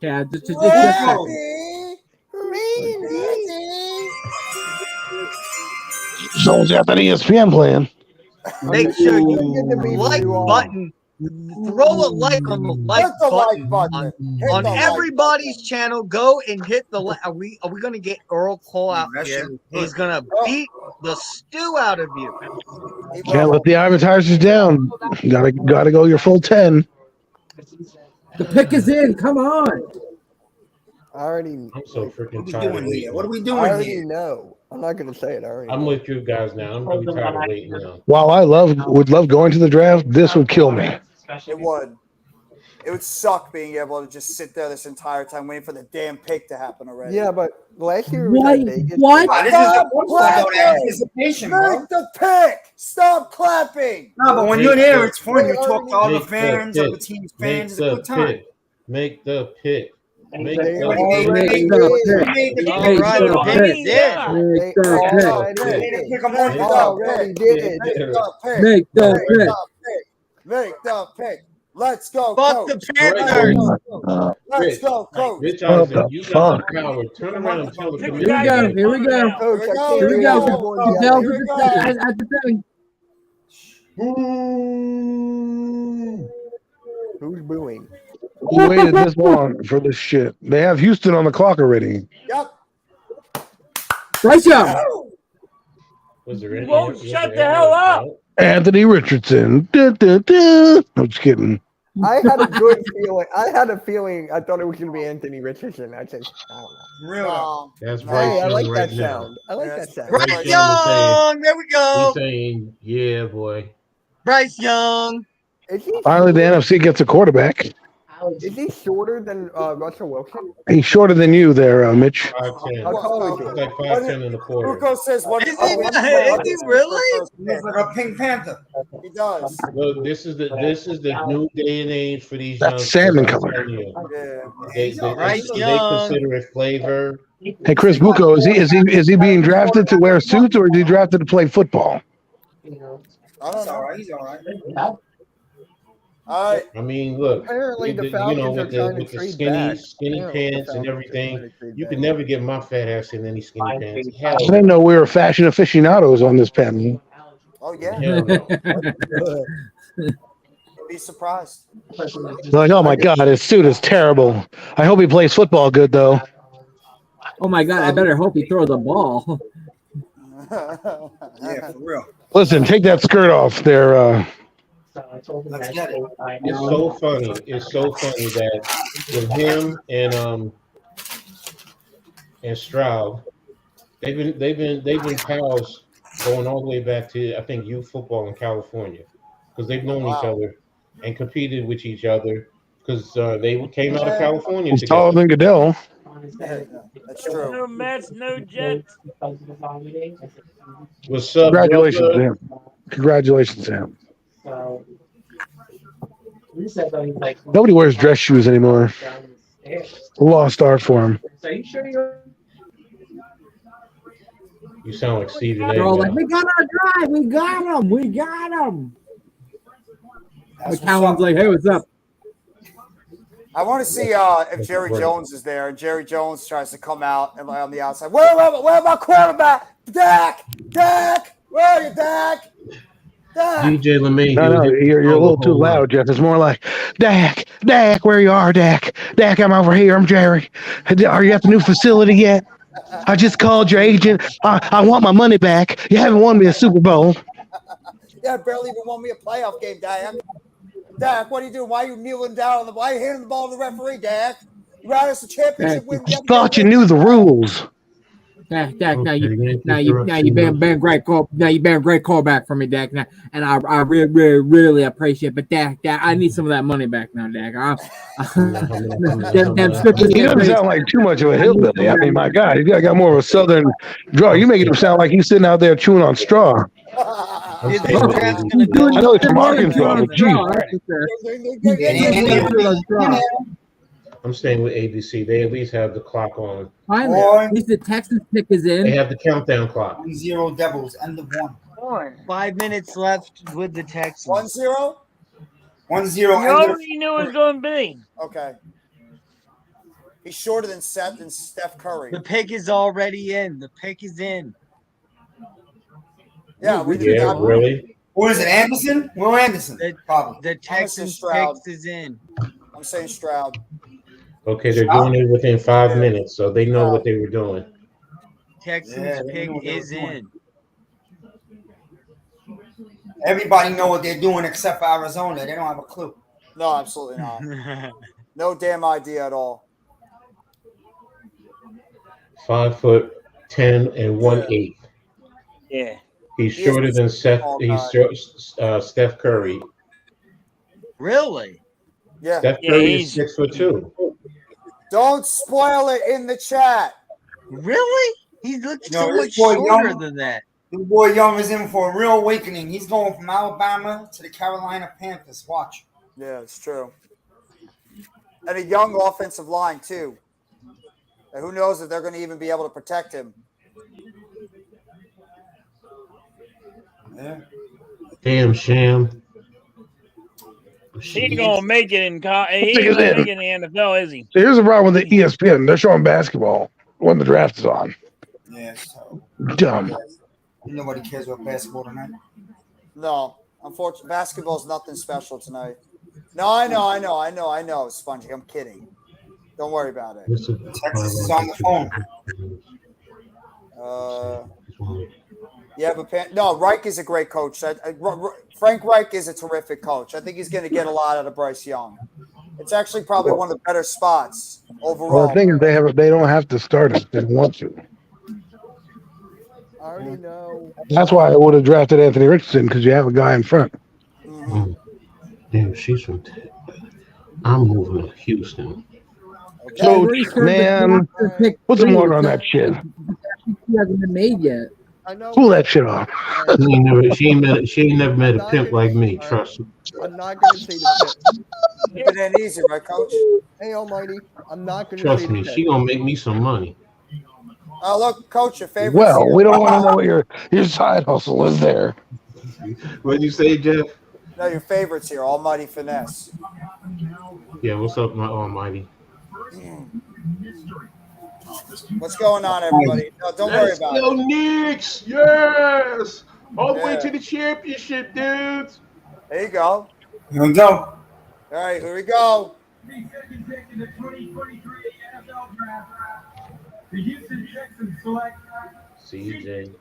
[SPEAKER 10] Yeah, just a
[SPEAKER 3] Randy!
[SPEAKER 9] Someone's got that ESPN playing.
[SPEAKER 7] Make sure you
[SPEAKER 12] Good to be
[SPEAKER 7] like
[SPEAKER 12] you all.
[SPEAKER 7] button. Throw a like on the like
[SPEAKER 3] Hit the
[SPEAKER 7] button.
[SPEAKER 3] like button. Hit
[SPEAKER 7] On
[SPEAKER 3] the like
[SPEAKER 7] everybody's channel, go and hit the like. Are we gonna get Earl Cole out
[SPEAKER 8] That
[SPEAKER 7] here?
[SPEAKER 8] shit was good.
[SPEAKER 7] He's gonna beat the stew out of you.
[SPEAKER 3] button.
[SPEAKER 9] Can't let the advertisers down. Gotta go your full 10.
[SPEAKER 10] The pick is in. Come on.
[SPEAKER 12] I already,
[SPEAKER 6] I'm so freaking
[SPEAKER 8] What we
[SPEAKER 6] tired of
[SPEAKER 8] doing here?
[SPEAKER 6] waiting.
[SPEAKER 8] What are we
[SPEAKER 12] I
[SPEAKER 8] doing
[SPEAKER 12] already
[SPEAKER 8] here?
[SPEAKER 12] know. I'm not going to say it. I already
[SPEAKER 6] I'm
[SPEAKER 12] know.
[SPEAKER 6] with you guys now. I'm really tired of waiting now.
[SPEAKER 9] While I would love going to the draft, this would kill me.
[SPEAKER 3] It would. It would suck being able to just sit there this entire time waiting for the damn pick to happen already.
[SPEAKER 12] Yeah, but last year we
[SPEAKER 10] What?
[SPEAKER 12] was at Vegas.
[SPEAKER 10] What?
[SPEAKER 8] Wow, this is the
[SPEAKER 3] Stop
[SPEAKER 8] football though, the
[SPEAKER 3] clapping!
[SPEAKER 8] anticipation, bro.
[SPEAKER 3] Make the pick! Stop clapping!
[SPEAKER 8] No, but when you're there, it's fun. You talk to all the
[SPEAKER 6] Make the
[SPEAKER 8] fans, other
[SPEAKER 6] pick.
[SPEAKER 8] teams'
[SPEAKER 6] Make
[SPEAKER 8] fans. It's a
[SPEAKER 6] the
[SPEAKER 8] good time.
[SPEAKER 6] pick. Make the pick. Make
[SPEAKER 12] They
[SPEAKER 6] the
[SPEAKER 12] already
[SPEAKER 6] pick.
[SPEAKER 12] made
[SPEAKER 10] Make
[SPEAKER 12] the
[SPEAKER 10] the
[SPEAKER 12] pick.
[SPEAKER 10] pick.
[SPEAKER 7] All
[SPEAKER 10] Make
[SPEAKER 7] right,
[SPEAKER 10] the
[SPEAKER 7] pick.
[SPEAKER 10] pick.
[SPEAKER 7] Yeah.
[SPEAKER 10] Make
[SPEAKER 12] They
[SPEAKER 10] the pick.
[SPEAKER 12] already
[SPEAKER 8] They
[SPEAKER 12] did.
[SPEAKER 8] didn't pick a month
[SPEAKER 12] They
[SPEAKER 8] ago.
[SPEAKER 12] already did.
[SPEAKER 3] Make the pick!
[SPEAKER 10] Make the
[SPEAKER 3] Make
[SPEAKER 10] pick.
[SPEAKER 3] the pick! Make the pick! Let's go,
[SPEAKER 7] Fuck
[SPEAKER 3] coach!
[SPEAKER 7] the Panthers.
[SPEAKER 3] Let's go, coach!
[SPEAKER 6] Rich
[SPEAKER 9] What
[SPEAKER 6] Eisen,
[SPEAKER 9] the
[SPEAKER 6] you got
[SPEAKER 9] fuck?
[SPEAKER 6] the power. Turn around and tell the
[SPEAKER 5] Here we
[SPEAKER 10] Here we
[SPEAKER 6] committee.
[SPEAKER 10] go. Here we go.
[SPEAKER 12] Coach, I can't
[SPEAKER 10] Here we
[SPEAKER 12] hear
[SPEAKER 10] go.
[SPEAKER 12] everyone
[SPEAKER 10] He
[SPEAKER 12] yelling.
[SPEAKER 10] tells
[SPEAKER 3] Here we
[SPEAKER 10] us
[SPEAKER 3] go.
[SPEAKER 10] at the thing.
[SPEAKER 12] Who's booing?
[SPEAKER 9] We waited this long for this shit. They have Houston on the clock already.
[SPEAKER 3] Yep.
[SPEAKER 10] Bryce Young.
[SPEAKER 6] Was there any?
[SPEAKER 5] Won't
[SPEAKER 6] was
[SPEAKER 5] shut
[SPEAKER 6] there
[SPEAKER 5] the
[SPEAKER 6] any
[SPEAKER 5] hell up.
[SPEAKER 6] doubt?
[SPEAKER 9] Anthony Richardson. Da, da, da. I'm just kidding.
[SPEAKER 12] I had a good feeling. I had a feeling. I thought it was going to be Anthony Richardson. I said, I don't know.
[SPEAKER 8] Real.
[SPEAKER 6] That's
[SPEAKER 3] Hey,
[SPEAKER 6] Bryce
[SPEAKER 12] Hey, I
[SPEAKER 6] Young
[SPEAKER 12] like
[SPEAKER 6] right
[SPEAKER 12] that
[SPEAKER 6] now.
[SPEAKER 12] sound. I like that sound.
[SPEAKER 6] Bryce
[SPEAKER 7] Bryce
[SPEAKER 6] Young was saying-
[SPEAKER 7] Young. There we go.
[SPEAKER 6] He's saying, "Yeah, boy."
[SPEAKER 7] Bryce Young.
[SPEAKER 12] Is he,
[SPEAKER 9] Finally, the NFC gets a quarterback.
[SPEAKER 12] is he shorter than Russell Wilson?
[SPEAKER 9] He's shorter than you there, Mitch.
[SPEAKER 6] 5'10".
[SPEAKER 12] How tall is
[SPEAKER 6] He's
[SPEAKER 12] he?
[SPEAKER 6] like 5'10" and a quarter.
[SPEAKER 3] Buko says what?
[SPEAKER 7] Is he really?
[SPEAKER 8] He's like a Pink Panther.
[SPEAKER 3] He does.
[SPEAKER 6] Look, this is the new day and age for these
[SPEAKER 9] That's
[SPEAKER 6] youngsters.
[SPEAKER 9] salmon
[SPEAKER 6] I'm
[SPEAKER 9] color.
[SPEAKER 6] telling you.
[SPEAKER 3] Yeah.
[SPEAKER 6] They consider it flavor.
[SPEAKER 9] Hey, Chris Bucco, is he being drafted to wear suits or is he drafted to play football?
[SPEAKER 3] I don't
[SPEAKER 8] He's
[SPEAKER 3] know.
[SPEAKER 8] all right. He's all right.
[SPEAKER 3] All right.
[SPEAKER 6] I mean, look,
[SPEAKER 12] Apparently, the
[SPEAKER 6] you
[SPEAKER 12] Falcons
[SPEAKER 6] know,
[SPEAKER 12] are
[SPEAKER 6] with
[SPEAKER 12] trying to
[SPEAKER 6] the
[SPEAKER 12] trade
[SPEAKER 6] skinny
[SPEAKER 12] back.
[SPEAKER 6] skinny
[SPEAKER 12] Apparently, the
[SPEAKER 6] pants and
[SPEAKER 12] Falcons are
[SPEAKER 6] everything,
[SPEAKER 12] trying to trade
[SPEAKER 6] you
[SPEAKER 12] back.
[SPEAKER 6] could never get my fat ass in any skinny pants. Hell,
[SPEAKER 9] I didn't know we were fashion aficionados on this panel.
[SPEAKER 3] Oh yeah.
[SPEAKER 6] hell no.
[SPEAKER 3] Be surprised.
[SPEAKER 9] Like, oh my God, his suit is terrible. I hope he plays football good though.
[SPEAKER 10] Oh my God! I better hope he throws a ball.
[SPEAKER 8] Yeah, for real.
[SPEAKER 9] Listen, take that skirt off there.
[SPEAKER 8] Let's get it.
[SPEAKER 6] It's so funny. It's so funny that with him and Stroud, they've been pals going all the way back to I think youth football in California because they've known each other and competed with each other because they came out of California
[SPEAKER 9] He's
[SPEAKER 6] together.
[SPEAKER 9] taller than Goodell.
[SPEAKER 3] That's true.
[SPEAKER 5] No Mets, no Jets.
[SPEAKER 6] What's up,
[SPEAKER 9] Congratulations,
[SPEAKER 6] brother?
[SPEAKER 9] Sam. Congratulations, Sam. Nobody wears dress shoes anymore. A lost art form.
[SPEAKER 6] You sound like Stephen A.
[SPEAKER 10] They're all
[SPEAKER 6] now.
[SPEAKER 10] like, we got our guy. We got him. We got him. McCallum's like, hey, what's up?
[SPEAKER 3] I want to see if Jerry Jones is there, and Jerry Jones tries to come out and on the outside. Where my quarterback? Dak, where are you, Dak?
[SPEAKER 6] DJ LeMay.
[SPEAKER 9] No, you're a little too loud, Jeff. It's more like, Dak, where you are, Dak. Dak, I'm over here. I'm Jerry. Are you at the new facility yet? I just called your agent. I want my money back. You haven't won me a Super Bowl.
[SPEAKER 3] Yeah, barely even won me a playoff game, Dak. Dak, what are you doing? Why are you kneeling down on the? Why are you handing the ball to the referee, Dak? You ran us a championship win.
[SPEAKER 9] I thought you knew the rules.
[SPEAKER 10] Dak, now you been great call. Now you been a great callback for me, Dak. Now, and I really appreciate it. But Dak, I need some of that money back now, Dak.
[SPEAKER 9] He doesn't sound like too much of a hillbilly. I mean, my God, he got more of a southern draw. You making him sound like he's sitting out there chewing on straw. I know he's from Arkansas, but geez.
[SPEAKER 6] I'm staying with ABC. They at least have the clock on.
[SPEAKER 10] Finally, at least the Texans pick is in.
[SPEAKER 6] They have the countdown clock.
[SPEAKER 8] 1-0 Devils, end of one.
[SPEAKER 7] 5 minutes left with the Texans.
[SPEAKER 3] 1-0?
[SPEAKER 8] 1-0.
[SPEAKER 5] You already knew it was going to be.
[SPEAKER 3] Okay. He's shorter than Steph Curry.
[SPEAKER 7] The pick is already in. The pick is in.
[SPEAKER 3] Yeah,
[SPEAKER 6] really?
[SPEAKER 8] What is it, Anderson? Will Anderson? Probably.
[SPEAKER 7] The Texans
[SPEAKER 3] Stroud.
[SPEAKER 7] pick is in.
[SPEAKER 3] I'm saying Stroud.
[SPEAKER 6] Okay, they're doing it within 5 minutes, so they know what they were doing.
[SPEAKER 7] Texans pick is in.
[SPEAKER 8] Everybody know what they're doing except for Arizona. They don't have a clue.
[SPEAKER 3] No, absolutely not. No damn idea at all.
[SPEAKER 6] 5'10" and 1/8.
[SPEAKER 5] Yeah.
[SPEAKER 6] He's shorter than Steph Curry.
[SPEAKER 7] Really?
[SPEAKER 3] Yeah.
[SPEAKER 6] Steph Curry is 6'2".
[SPEAKER 3] Don't spoil it in the chat.
[SPEAKER 7] Really? He looks so much shorter than that.
[SPEAKER 8] The boy Young is in for a real awakening. He's going from Alabama to the Carolina Panthers. Watch.
[SPEAKER 3] Yeah, it's true. And a young offensive line, too. And who knows if they're going to even be able to protect him.
[SPEAKER 8] Yeah.
[SPEAKER 6] Damn, Sham.
[SPEAKER 5] He ain't gonna make it in the NFL, is he?
[SPEAKER 9] So here's the problem with the ESPN. They're showing basketball when the draft is on.
[SPEAKER 8] Yeah, so
[SPEAKER 9] Dumb.
[SPEAKER 8] nobody cares about basketball tonight.
[SPEAKER 3] No, unfortunately, basketball's nothing special tonight. No, I know, Spongy. I'm kidding. Don't worry about it.
[SPEAKER 8] Texas is on the phone.
[SPEAKER 3] Yeah, but Reich is a great coach. Frank Reich is a terrific coach. I think he's going to get a lot out of Bryce Young. It's actually probably one of the better spots overall.
[SPEAKER 9] Well, the thing is, they don't have to start it if they want to.
[SPEAKER 12] I already know.
[SPEAKER 9] That's why I would have drafted Anthony Richardson, because you have a guy in front.
[SPEAKER 6] Mm. Damn, she's from. I'm moving to Houston.
[SPEAKER 9] Coach, man, put some water on that shit.
[SPEAKER 10] He hasn't been made yet.
[SPEAKER 12] I know.
[SPEAKER 9] Pull that shit off.
[SPEAKER 6] She ain't never met a pimp like me. Trust me.
[SPEAKER 12] I'm not going to say the pick.
[SPEAKER 3] It ain't easy, right, Coach?
[SPEAKER 12] Hey, Almighty, I'm not going to say
[SPEAKER 6] Trust
[SPEAKER 12] the
[SPEAKER 6] me.
[SPEAKER 12] pick.
[SPEAKER 6] She gonna make me some money.
[SPEAKER 3] Oh, look, Coach, your favorite.
[SPEAKER 9] Well, we don't want to know what your side hustle is there.
[SPEAKER 6] What'd you say, Jeff?
[SPEAKER 3] No, your favorites here, Almighty Finesse.
[SPEAKER 6] Yeah, what's up, my almighty?
[SPEAKER 3] What's going on, everybody? No, don't worry about it.
[SPEAKER 6] Knicks! Yes! All the way
[SPEAKER 3] Yeah.
[SPEAKER 6] to the championship, dudes!
[SPEAKER 3] There you go.
[SPEAKER 8] Here we go.
[SPEAKER 3] All right, here we go.
[SPEAKER 6] CJ.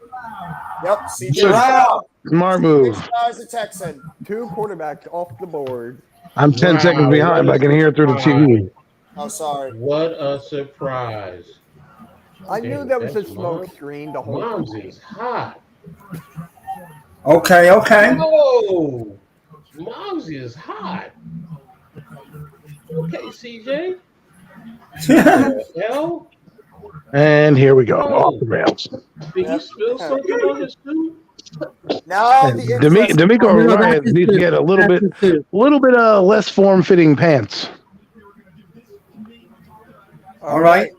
[SPEAKER 3] Yep, CJ Stroud.
[SPEAKER 9] Smart move.
[SPEAKER 3] Stroud's a Texan.
[SPEAKER 12] 2 quarterbacks off the board.
[SPEAKER 9] I'm 10 seconds behind, but I can hear it through the TV.
[SPEAKER 3] Oh, sorry.
[SPEAKER 6] What a surprise.
[SPEAKER 12] I knew
[SPEAKER 6] Damn,
[SPEAKER 12] that was a
[SPEAKER 6] that's
[SPEAKER 12] smoke
[SPEAKER 6] Mom-
[SPEAKER 12] screen the whole
[SPEAKER 6] Mom's
[SPEAKER 12] time.
[SPEAKER 6] is hot.
[SPEAKER 8] Okay.
[SPEAKER 6] Whoa! Mom's is hot. Okay, CJ. Hell?
[SPEAKER 9] And here we go.
[SPEAKER 6] Oh.
[SPEAKER 9] Off the rails.
[SPEAKER 6] Did he spill something on his suit?
[SPEAKER 3] Now the interesting
[SPEAKER 9] D'Amico
[SPEAKER 10] No, that's
[SPEAKER 9] Ryan
[SPEAKER 10] his
[SPEAKER 9] needs to
[SPEAKER 10] suit.
[SPEAKER 9] get a little
[SPEAKER 10] That's
[SPEAKER 9] bit,
[SPEAKER 10] his suit.
[SPEAKER 9] less form-fitting pants.
[SPEAKER 8] All right.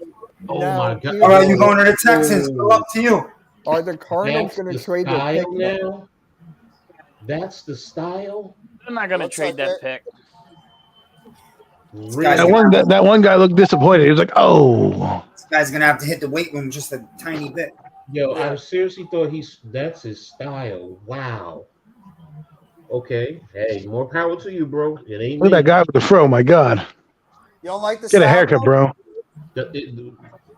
[SPEAKER 6] Oh
[SPEAKER 12] Now,
[SPEAKER 6] my God!
[SPEAKER 12] here's
[SPEAKER 8] All right,
[SPEAKER 12] the-
[SPEAKER 8] you're going to the Texans. Good luck to you.
[SPEAKER 12] Are the Cardinals
[SPEAKER 6] That's
[SPEAKER 12] going
[SPEAKER 6] the
[SPEAKER 12] to trade their
[SPEAKER 6] style
[SPEAKER 12] pick?
[SPEAKER 6] now. That's the style.
[SPEAKER 5] They're not going to
[SPEAKER 3] Looks
[SPEAKER 5] trade
[SPEAKER 3] like
[SPEAKER 5] that pick.
[SPEAKER 6] Really?
[SPEAKER 8] guy's-
[SPEAKER 9] That one guy looked disappointed. He was like, "Oh,
[SPEAKER 8] This guy's gonna have to hit the weight room just a tiny bit.
[SPEAKER 6] Yo, I seriously thought that's his style. Wow. Okay. Hey, more power to you, bro. It ain't
[SPEAKER 9] look
[SPEAKER 6] me.
[SPEAKER 9] at that guy with the fro. My God,
[SPEAKER 3] You don't like the
[SPEAKER 9] get a
[SPEAKER 3] style,
[SPEAKER 9] haircut, bro."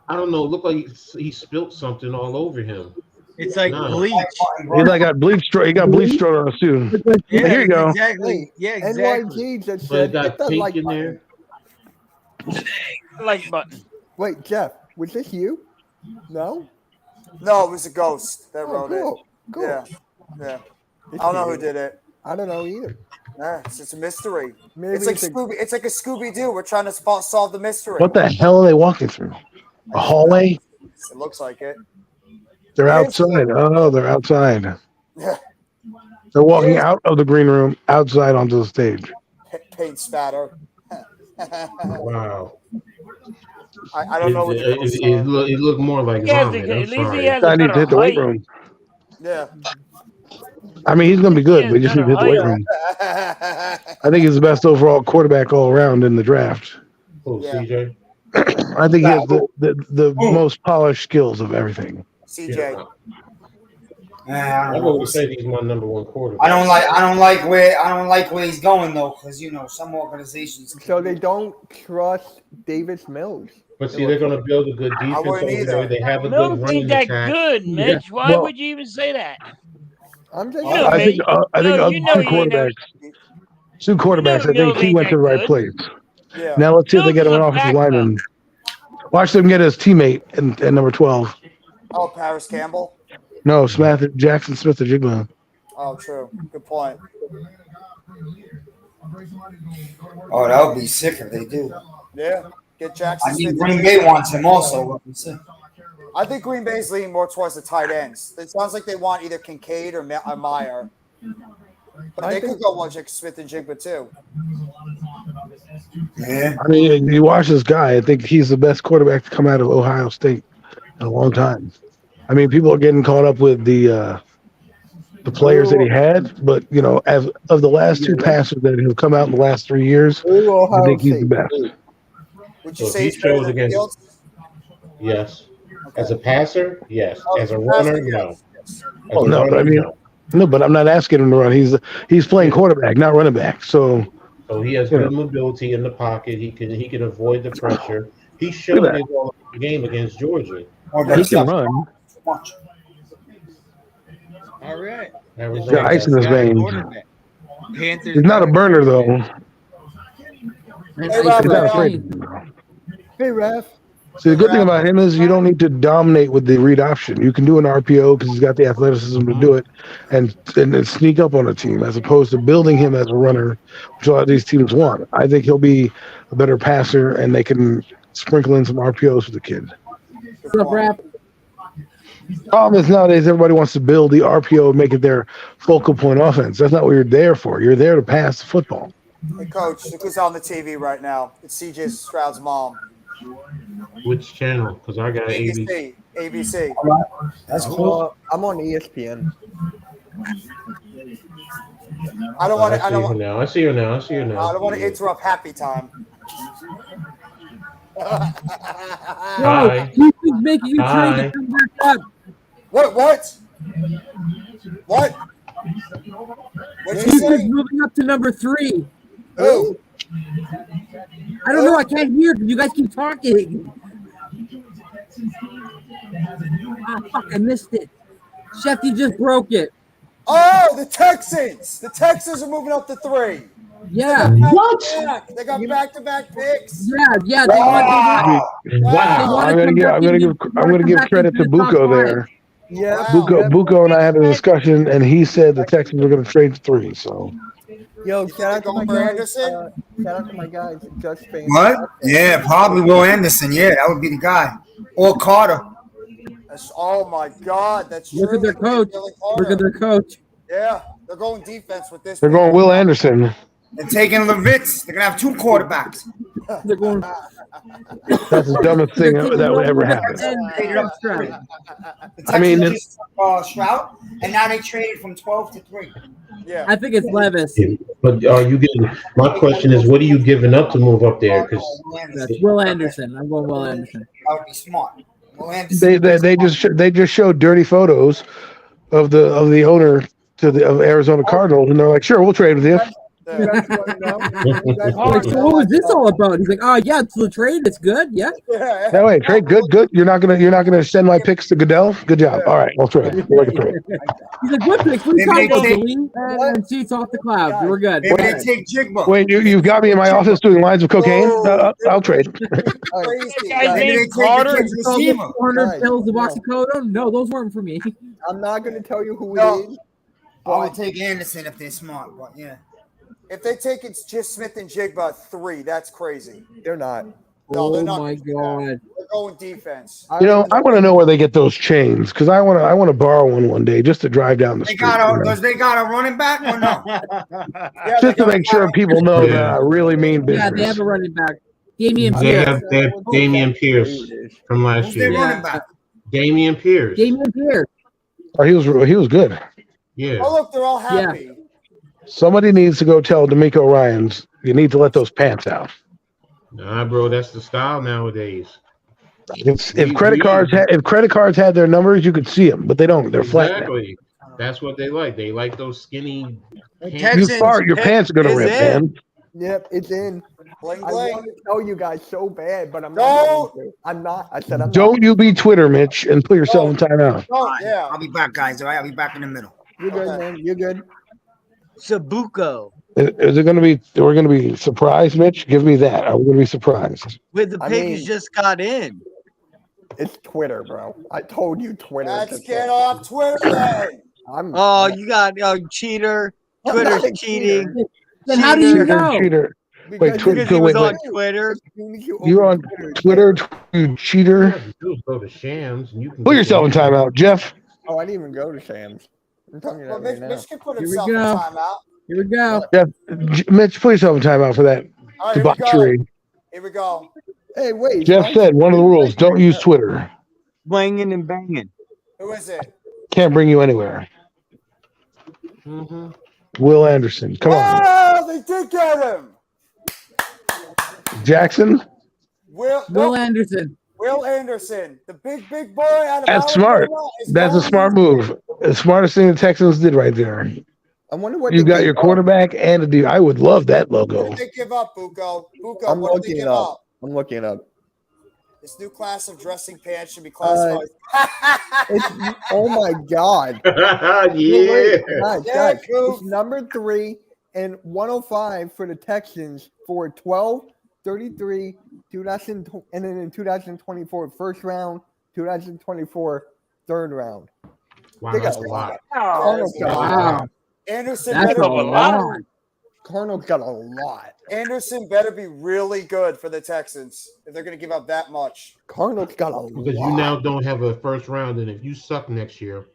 [SPEAKER 6] I don't know. Look like he spilt something all over him.
[SPEAKER 7] It's like
[SPEAKER 6] Nah.
[SPEAKER 7] bleach.
[SPEAKER 9] He like got bleach. He got bleach straight on his suit.
[SPEAKER 7] Yeah,
[SPEAKER 9] Here you go.
[SPEAKER 7] Exactly. Yeah, exactly.
[SPEAKER 12] NYG just
[SPEAKER 6] But it
[SPEAKER 12] said
[SPEAKER 6] got
[SPEAKER 12] hit the
[SPEAKER 6] pink
[SPEAKER 12] like
[SPEAKER 6] in
[SPEAKER 12] button.
[SPEAKER 6] there.
[SPEAKER 5] Like button.
[SPEAKER 12] Wait, Jeff, was this you? No?
[SPEAKER 3] No, it was a ghost that
[SPEAKER 12] Oh,
[SPEAKER 3] wrote it.
[SPEAKER 12] cool. Cool.
[SPEAKER 3] Yeah. I don't know who did it.
[SPEAKER 12] I don't know either.
[SPEAKER 3] Yeah, it's just a mystery.
[SPEAKER 12] Maybe
[SPEAKER 3] It's like
[SPEAKER 12] it's a-
[SPEAKER 3] Scooby. It's like a Scooby Doo. We're trying to solve the mystery.
[SPEAKER 9] What the hell are they walking through? A hallway?
[SPEAKER 3] It looks like it.
[SPEAKER 9] They're outside. Oh, they're outside.
[SPEAKER 3] Yeah.
[SPEAKER 9] They're walking out of the green room, outside onto the stage.
[SPEAKER 3] Paint spatter.
[SPEAKER 6] Wow.
[SPEAKER 3] I don't know what the ghosts are.
[SPEAKER 6] It looked more like
[SPEAKER 5] He has
[SPEAKER 6] vomit.
[SPEAKER 5] the-
[SPEAKER 6] I'm
[SPEAKER 5] at least he
[SPEAKER 6] sorry.
[SPEAKER 5] has
[SPEAKER 9] I
[SPEAKER 5] a
[SPEAKER 9] need to
[SPEAKER 5] better
[SPEAKER 9] hit the weight
[SPEAKER 5] height.
[SPEAKER 9] room.
[SPEAKER 3] Yeah.
[SPEAKER 9] I mean, he's going to be good,
[SPEAKER 5] Yeah,
[SPEAKER 9] but he just needs to hit the weight
[SPEAKER 5] better
[SPEAKER 9] room. I think he's the best overall quarterback all around in the draft.
[SPEAKER 6] Oh,
[SPEAKER 3] Yeah.
[SPEAKER 6] CJ.
[SPEAKER 9] I think he has the most polished skills of everything.
[SPEAKER 3] CJ.
[SPEAKER 8] Yeah, I
[SPEAKER 6] I've
[SPEAKER 8] don't know.
[SPEAKER 6] always said he's my number one quarterback.
[SPEAKER 8] I don't like where he's going though, because some organizations.
[SPEAKER 12] So they don't trust Davis Mills.
[SPEAKER 6] But see, they're going to build a good defense over
[SPEAKER 3] wouldn't either.
[SPEAKER 6] there. They have a
[SPEAKER 5] Mills
[SPEAKER 6] good
[SPEAKER 5] ain't
[SPEAKER 6] running
[SPEAKER 5] that
[SPEAKER 6] attack.
[SPEAKER 5] good, Mitch. Why
[SPEAKER 9] Well-
[SPEAKER 5] would you even say that?
[SPEAKER 12] I'm just
[SPEAKER 5] You know,
[SPEAKER 9] I
[SPEAKER 5] man,
[SPEAKER 9] think I think
[SPEAKER 5] no,
[SPEAKER 9] of
[SPEAKER 5] you know
[SPEAKER 9] two
[SPEAKER 5] he ain't never-
[SPEAKER 9] quarterbacks. Two quarterbacks. I think
[SPEAKER 5] Mills
[SPEAKER 9] he
[SPEAKER 5] ain't
[SPEAKER 9] went to the
[SPEAKER 5] that
[SPEAKER 9] right
[SPEAKER 5] good.
[SPEAKER 9] place.
[SPEAKER 3] Yeah.
[SPEAKER 9] Now let's see if they
[SPEAKER 5] Mills
[SPEAKER 9] get
[SPEAKER 5] is
[SPEAKER 9] an
[SPEAKER 5] a
[SPEAKER 9] offensive
[SPEAKER 5] backup.
[SPEAKER 9] lineman. Watch them get his teammate in number 12.
[SPEAKER 3] Oh, Paris Campbell.
[SPEAKER 9] No, Jackson Smith or Jigba.
[SPEAKER 3] Oh, true. Good point.
[SPEAKER 8] Oh, that would be sick if they do.
[SPEAKER 3] Yeah. Get Jackson
[SPEAKER 8] I mean,
[SPEAKER 3] Smith.
[SPEAKER 8] Green Bay wants him also.
[SPEAKER 3] I think Green Bay's leaning more towards the tight ends. It sounds like they want either Kincaid or Meyer. But
[SPEAKER 12] I
[SPEAKER 3] they
[SPEAKER 12] think-
[SPEAKER 3] could go one Smith and Jigba too.
[SPEAKER 8] Yeah.
[SPEAKER 9] I mean, you watch this guy. I think he's the best quarterback to come out of Ohio State in a long time. I mean, people are getting caught up with the players that he had, but as of the last two passes that have come out in the last 3 years, I think he's the best.
[SPEAKER 3] Would you
[SPEAKER 6] So
[SPEAKER 3] say
[SPEAKER 6] he
[SPEAKER 3] he's better
[SPEAKER 6] shows
[SPEAKER 3] than
[SPEAKER 6] against-
[SPEAKER 3] Fields?
[SPEAKER 6] Yes. As a passer, yes.
[SPEAKER 3] Oh,
[SPEAKER 6] As a
[SPEAKER 3] passer,
[SPEAKER 6] runner,
[SPEAKER 3] yes.
[SPEAKER 6] no. As
[SPEAKER 9] Oh
[SPEAKER 6] a
[SPEAKER 9] no,
[SPEAKER 6] runner,
[SPEAKER 9] but I mean, no, but I'm not asking him to run. He's playing quarterback, not running back. So
[SPEAKER 6] So he has
[SPEAKER 9] Yeah.
[SPEAKER 6] good mobility in the pocket. He can avoid the pressure. He showed
[SPEAKER 9] that.
[SPEAKER 6] it all the game against Georgia.
[SPEAKER 9] he can run.
[SPEAKER 8] Watch.
[SPEAKER 7] All right.
[SPEAKER 6] Arizona.
[SPEAKER 9] He's got ice in his
[SPEAKER 7] Got a
[SPEAKER 9] veins.
[SPEAKER 7] quarterback. Panthers.
[SPEAKER 9] He's not a
[SPEAKER 7] got
[SPEAKER 9] burner though.
[SPEAKER 10] And
[SPEAKER 3] Hey,
[SPEAKER 10] ice
[SPEAKER 3] Rob,
[SPEAKER 10] in
[SPEAKER 9] He's not
[SPEAKER 10] the
[SPEAKER 9] afraid.
[SPEAKER 10] veins.
[SPEAKER 12] Hey, Ref.
[SPEAKER 9] See, the good thing about him is you don't need to dominate with the read option. You can do an RPO because he's got the athleticism to do it, and then sneak up on a team as opposed to building him as a runner, which a lot of these teams want. I think he'll be a better passer, and they can sprinkle in some RPOs for the kid.
[SPEAKER 10] What's up, Rap?
[SPEAKER 9] Problem is nowadays everybody wants to build the RPO and make it their focal point offense. That's not what you're there for. You're there to pass the football.
[SPEAKER 3] Hey, Coach, look who's on the TV right now. It's CJ Stroud's mom.
[SPEAKER 6] Which channel? Because I got ABC.
[SPEAKER 3] ABC.
[SPEAKER 8] That's cool.
[SPEAKER 12] I'm on ESPN.
[SPEAKER 3] I don't want to.
[SPEAKER 6] I see her now. I see her now.
[SPEAKER 3] I don't want to interrupt happy time.
[SPEAKER 10] Yo,
[SPEAKER 6] Hi.
[SPEAKER 10] he keeps making you
[SPEAKER 6] Hi.
[SPEAKER 10] trade to come back up.
[SPEAKER 3] What? What? What? What'd you
[SPEAKER 10] He's
[SPEAKER 3] say?
[SPEAKER 10] moving up to number 3.
[SPEAKER 3] Who?
[SPEAKER 10] I don't know. I can't hear because you guys keep talking. Ah, fuck! I missed it. Shefty just broke it.
[SPEAKER 3] Oh, the Texans. The Texans are moving up to 3.
[SPEAKER 10] Yeah,
[SPEAKER 3] What? They got back-to-back picks.
[SPEAKER 10] yeah. They want
[SPEAKER 6] Wow.
[SPEAKER 9] I'm gonna give credit to Buko there.
[SPEAKER 12] Yeah.
[SPEAKER 3] Wow.
[SPEAKER 9] Buko and I had a discussion, and he said the Texans were going to trade 3. So
[SPEAKER 12] Yo,
[SPEAKER 3] You think
[SPEAKER 12] shout out
[SPEAKER 3] they're
[SPEAKER 12] to my
[SPEAKER 3] going for
[SPEAKER 12] guys.
[SPEAKER 3] Anderson?
[SPEAKER 12] Shout out to my guys. Just fans.
[SPEAKER 8] What? Yeah, probably Will Anderson. Yeah, that would be the guy. Or Carter.
[SPEAKER 3] Oh my God, that's true.
[SPEAKER 10] Look at their
[SPEAKER 3] They could
[SPEAKER 10] coach.
[SPEAKER 3] get Jalen
[SPEAKER 10] Look
[SPEAKER 3] Carter.
[SPEAKER 10] at their coach.
[SPEAKER 3] Yeah, they're going defense with this.
[SPEAKER 9] They're
[SPEAKER 3] pick.
[SPEAKER 9] going Will Anderson.
[SPEAKER 8] They're taking Levitz. They're gonna have 2 quarterbacks.
[SPEAKER 10] They're going.
[SPEAKER 9] That's the dumbest thing that would ever happen.
[SPEAKER 8] Traded up to 3. The
[SPEAKER 9] I mean,
[SPEAKER 8] Texans just took, Stroud, and now they traded from 12 to 3.
[SPEAKER 3] Yeah,
[SPEAKER 10] I think it's Levis.
[SPEAKER 6] But are you getting? My question is, what are you giving up to move up there? Because
[SPEAKER 10] That's Will Anderson. I'm going Will Anderson.
[SPEAKER 8] That would be smart. Will Anderson.
[SPEAKER 9] They just showed dirty photos of the owner of Arizona Cardinals, and they're like, sure, we'll trade with you.
[SPEAKER 10] Like, so what was this all about? He's like, oh yeah, it's the trade. It's good. Yeah.
[SPEAKER 9] That way, trade, good. You're not gonna send my picks to Goodell. Good job. All right, we'll trade. We'll make a trade.
[SPEAKER 10] He's like, what picks? What are you
[SPEAKER 8] Maybe
[SPEAKER 10] talking
[SPEAKER 8] they
[SPEAKER 10] about?
[SPEAKER 8] take-
[SPEAKER 10] Delete and seats off the clouds. We're good.
[SPEAKER 8] Maybe they take Jigba.
[SPEAKER 9] Wait, you've got me in my office doing lines of cocaine. I'll trade.
[SPEAKER 3] crazy.
[SPEAKER 5] Guy's
[SPEAKER 8] Maybe they
[SPEAKER 5] named
[SPEAKER 8] take
[SPEAKER 5] Carter.
[SPEAKER 8] the kid's receiver.
[SPEAKER 10] 400
[SPEAKER 12] Guys,
[SPEAKER 10] pills of
[SPEAKER 12] no.
[SPEAKER 10] oxycodone? No, those weren't for me.
[SPEAKER 12] I'm not going to tell you who
[SPEAKER 3] No.
[SPEAKER 12] it is.
[SPEAKER 8] I would take Anderson if they're smart, but yeah.
[SPEAKER 3] If they take it's just Smith and Jigba 3, that's crazy.
[SPEAKER 12] They're not.
[SPEAKER 3] No, they're
[SPEAKER 10] Oh
[SPEAKER 3] not
[SPEAKER 10] my
[SPEAKER 3] gonna do that.
[SPEAKER 10] god.
[SPEAKER 3] They're going defense.
[SPEAKER 9] I want to know where they get those chains because I want to borrow one day just to drive down the
[SPEAKER 8] They
[SPEAKER 9] street.
[SPEAKER 8] does they got a running back or no?
[SPEAKER 3] Yeah,
[SPEAKER 9] Just to make sure people know that I really mean
[SPEAKER 10] Yeah,
[SPEAKER 9] business.
[SPEAKER 10] they have a running back. Damian
[SPEAKER 6] they
[SPEAKER 10] Pierce.
[SPEAKER 6] have Damian Pierce from last
[SPEAKER 8] Who's their
[SPEAKER 6] year.
[SPEAKER 8] running back?
[SPEAKER 6] Damian Pierce.
[SPEAKER 10] Damian Pierce.
[SPEAKER 9] Oh, he was good.
[SPEAKER 6] Yeah.
[SPEAKER 3] Oh, look, they're all happy.
[SPEAKER 9] Somebody needs to go tell D'Amico Ryans you need to let those pants out.
[SPEAKER 6] Nah, bro, that's the style nowadays.
[SPEAKER 9] If credit cards had their numbers, you could see them, but they don't. They're flat. now.
[SPEAKER 6] Exactly. That's what they like. They like those skinny.
[SPEAKER 9] You fart, your pants are gonna rip, man.
[SPEAKER 12] Yep, it's in.
[SPEAKER 3] Bling
[SPEAKER 12] I
[SPEAKER 3] bling.
[SPEAKER 12] want to tell you guys so bad, but I'm
[SPEAKER 3] No.
[SPEAKER 12] not going to. I'm not. I said I'm not.
[SPEAKER 9] Don't you be Twitter, Mitch, and put yourself in timeout.
[SPEAKER 3] Oh, yeah.
[SPEAKER 8] I'll be back, guys. All right, I'll be back in the middle.
[SPEAKER 12] You're good, man. You're good.
[SPEAKER 7] Sabuco
[SPEAKER 9] Is it gonna be? We're gonna be surprised, Mitch. Give me that. Are we gonna be surprised?
[SPEAKER 7] with the
[SPEAKER 12] I
[SPEAKER 7] pick
[SPEAKER 12] mean-
[SPEAKER 7] has just got in.
[SPEAKER 12] It's Twitter, bro. I told you Twitter.
[SPEAKER 3] Let's
[SPEAKER 12] is
[SPEAKER 3] get
[SPEAKER 12] it.
[SPEAKER 3] off Twitter then.
[SPEAKER 12] I'm.
[SPEAKER 7] Oh, you got cheater.
[SPEAKER 12] I'm not a
[SPEAKER 7] Twitter's cheating.
[SPEAKER 10] Then how do you
[SPEAKER 9] Cheater,
[SPEAKER 10] know?
[SPEAKER 9] cheater. Wait,
[SPEAKER 12] because
[SPEAKER 7] Because he
[SPEAKER 9] wait,
[SPEAKER 7] was
[SPEAKER 9] wait.
[SPEAKER 7] on Twitter.
[SPEAKER 9] You're on Twitter, you cheater.
[SPEAKER 6] Do is go to Shams and you can
[SPEAKER 9] Put yourself in timeout, Jeff.
[SPEAKER 12] Oh, I didn't even go to Sam's. I'm telling you
[SPEAKER 3] Well,
[SPEAKER 12] that right
[SPEAKER 3] Mitch,
[SPEAKER 12] now.
[SPEAKER 3] Mitch can put
[SPEAKER 10] Here we
[SPEAKER 3] himself in
[SPEAKER 10] go.
[SPEAKER 3] timeout.
[SPEAKER 10] Here we go.
[SPEAKER 9] Jeff, Mitch, put yourself in timeout for that
[SPEAKER 3] All right, here we go.
[SPEAKER 9] debauchery.
[SPEAKER 3] Here we go.
[SPEAKER 12] Hey, wait.
[SPEAKER 9] Jeff
[SPEAKER 12] why-
[SPEAKER 9] said one of the rules: don't use Twitter.
[SPEAKER 7] Swinging and banging.
[SPEAKER 3] Who is it?
[SPEAKER 9] Can't bring you anywhere. Will Anderson, come on,
[SPEAKER 3] Oh, they did get him.
[SPEAKER 9] Jackson.
[SPEAKER 3] Will
[SPEAKER 10] Will Anderson.
[SPEAKER 3] Will Anderson, the big boy out of
[SPEAKER 9] That's smart.
[SPEAKER 3] Alabama, is
[SPEAKER 9] That's a
[SPEAKER 3] going
[SPEAKER 9] smart move. The smartest thing the Texans did right there.
[SPEAKER 12] I wonder what
[SPEAKER 9] You
[SPEAKER 12] they
[SPEAKER 9] got
[SPEAKER 12] give
[SPEAKER 9] your
[SPEAKER 12] up.
[SPEAKER 9] quarterback and a dude. I would love that
[SPEAKER 3] What
[SPEAKER 9] logo.
[SPEAKER 3] did they give up, Buko? Buko,
[SPEAKER 12] I'm
[SPEAKER 3] what did they
[SPEAKER 12] looking
[SPEAKER 3] give
[SPEAKER 12] it up.
[SPEAKER 3] up?
[SPEAKER 12] I'm looking it up.
[SPEAKER 3] This new class of dressing pants should be classified.
[SPEAKER 12] It's, oh my God.
[SPEAKER 6] yeah.
[SPEAKER 12] Wait, guys,
[SPEAKER 3] Yeah,
[SPEAKER 12] guys,
[SPEAKER 3] Coop.
[SPEAKER 12] it's number 3 and 105 for the Texans for 12, 33, 2000, and then in 2024 first round, 2024 third round.
[SPEAKER 6] Wow,
[SPEAKER 12] They
[SPEAKER 6] that's
[SPEAKER 12] got
[SPEAKER 6] a
[SPEAKER 12] a
[SPEAKER 6] lot.
[SPEAKER 12] lot.
[SPEAKER 5] Oh,
[SPEAKER 12] Cardinals got a lot.
[SPEAKER 10] Wow.
[SPEAKER 3] Anderson
[SPEAKER 10] That's
[SPEAKER 3] better
[SPEAKER 10] a
[SPEAKER 3] be
[SPEAKER 10] lot.
[SPEAKER 12] Cardinals got a lot.
[SPEAKER 3] Anderson better be really good for the Texans if they're going to give up that much.
[SPEAKER 12] Cardinals got a
[SPEAKER 6] Because
[SPEAKER 12] lot.
[SPEAKER 6] you now don't have a first round, and if you suck next year,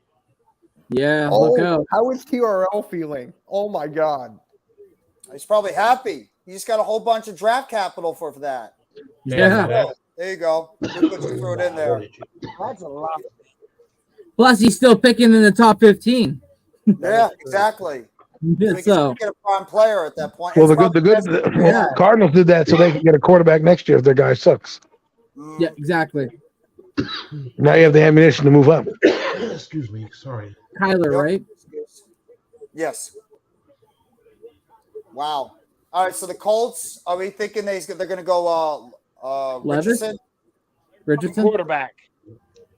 [SPEAKER 10] Yeah, look
[SPEAKER 12] Oh,
[SPEAKER 10] out.
[SPEAKER 12] how is TRL feeling? Oh my God.
[SPEAKER 3] He's probably happy. He just got a whole bunch of draft capital for that.
[SPEAKER 10] Yeah.
[SPEAKER 3] There you go. Look what you threw it in there.
[SPEAKER 7] That's a lot.
[SPEAKER 10] Plus, he's still picking in the top 15.
[SPEAKER 3] Yeah, exactly.
[SPEAKER 10] So,
[SPEAKER 3] Get a prime player at that point.
[SPEAKER 9] Well,
[SPEAKER 3] It's
[SPEAKER 9] the
[SPEAKER 3] probably best-
[SPEAKER 9] Cardinals did that so they can get a quarterback next year if their guy sucks.
[SPEAKER 10] yeah, exactly.
[SPEAKER 9] Now you have the ammunition to move up.
[SPEAKER 6] excuse me, sorry.
[SPEAKER 10] Kyler, right?
[SPEAKER 3] Yes. Wow. All right. So the Colts, are we thinking they're going to go
[SPEAKER 10] Levis?
[SPEAKER 3] Richardson?
[SPEAKER 10] Richardson?
[SPEAKER 5] quarterback.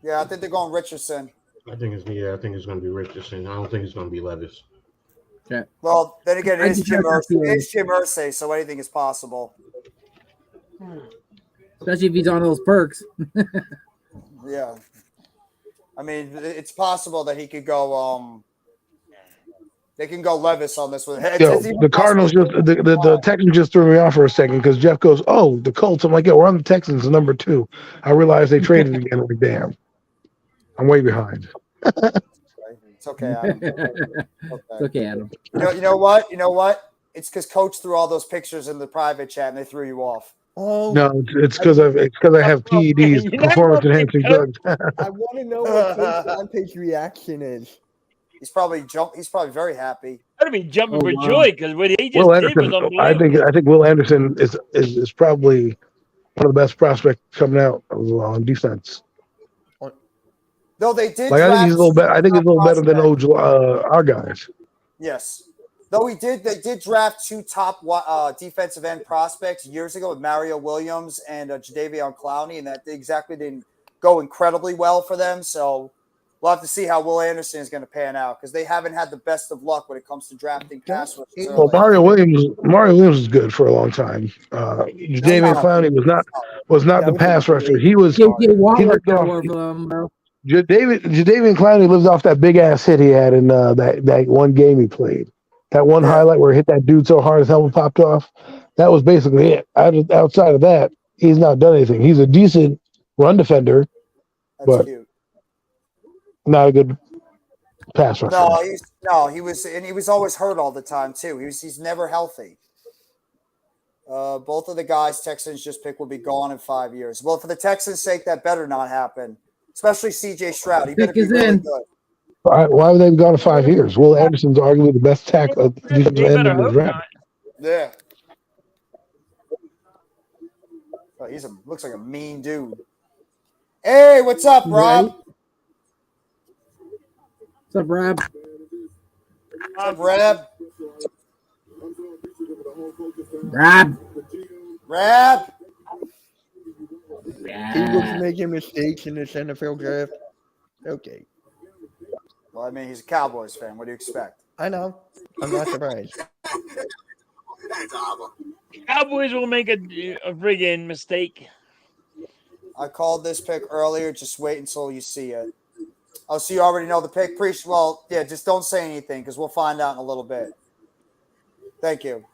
[SPEAKER 3] Yeah, I think they're going Richardson.
[SPEAKER 6] I think it's going to be Richardson. I don't think it's going to be Levis.
[SPEAKER 3] Well, then again,
[SPEAKER 10] I
[SPEAKER 3] it is
[SPEAKER 10] just
[SPEAKER 3] Jim
[SPEAKER 10] have that
[SPEAKER 3] Irsay.
[SPEAKER 10] feeling.
[SPEAKER 3] It's Jim Irsay, so anything is possible.
[SPEAKER 10] Especially if he's on those perks.
[SPEAKER 3] Yeah. I mean, it's possible that he could go They can go Levis on this one.
[SPEAKER 9] Yo, the Cardinals just the Texans just threw me off for a second because Jeff goes, "Oh, the Colts." I'm like, "Yo, we're on the Texans, number 2." I realized they traded again. I'm like, damn, I'm way behind.
[SPEAKER 3] It's okay, Adam.
[SPEAKER 10] It's okay, Adam.
[SPEAKER 3] You know what? You know what? It's because Coach threw all those pictures in the private chat and they threw you off.
[SPEAKER 12] Oh,
[SPEAKER 9] No, it's because I have PEDs, performance enhancing drugs.
[SPEAKER 12] I want to know what Coach Dante's reaction is.
[SPEAKER 3] He's probably very happy.
[SPEAKER 5] I'd be jumping for
[SPEAKER 10] wow.
[SPEAKER 5] joy because what he just
[SPEAKER 9] Will
[SPEAKER 5] did was
[SPEAKER 9] Anderson,
[SPEAKER 5] unbelievable.
[SPEAKER 9] I think Will Anderson is probably one of the best prospects coming out on defense.
[SPEAKER 3] No, they did.
[SPEAKER 9] Like I think he's a little better. I think he's a little better than
[SPEAKER 3] prospect.
[SPEAKER 9] our guys.
[SPEAKER 3] Yes. Though they did draft 2 top defensive end prospects years ago with Mario Williams and Jadeveon Clowney, and that exactly didn't go incredibly well for them. So we'll have to see how Will Anderson is going to pan out because they haven't had the best of luck when it comes to drafting pass rushers.
[SPEAKER 9] Well, Mario Williams is good for a long time. Jadeveon Clowney was not the pass rusher. He was. Jadeveon Clowney lives off that big ass hit he had in that one game he played. That one highlight where he hit that dude so hard his helmet popped off. That was basically it. Outside of that, he's not done anything. He's a decent run defender, but not a good pass rusher.
[SPEAKER 3] He was always hurt all the time too. He's never healthy. Both of the guys Texans just picked will be gone in 5 years. Well, for the Texans' sake, that better not happen. Especially C.J. Stroud. He better be really good.
[SPEAKER 9] Why would they be gone in 5 years? Will Anderson's arguably the best tackle defensive end in the draft.
[SPEAKER 3] Yeah. Oh, looks like a mean dude. Hey, what's up, Rob?
[SPEAKER 10] What's up, Rob?
[SPEAKER 3] What's up, Rab? Rab?
[SPEAKER 12] Eagles making mistakes in this NFL draft. Okay.
[SPEAKER 3] Well, I mean, he's a Cowboys fan. What do you expect?
[SPEAKER 12] I know. I'm not surprised.
[SPEAKER 5] Cowboys will make a friggin' mistake.
[SPEAKER 3] I called this pick earlier. Just wait until you see it. Oh, so you already know the pick? Well, yeah, just don't say anything because we'll find out in a little bit. Thank you.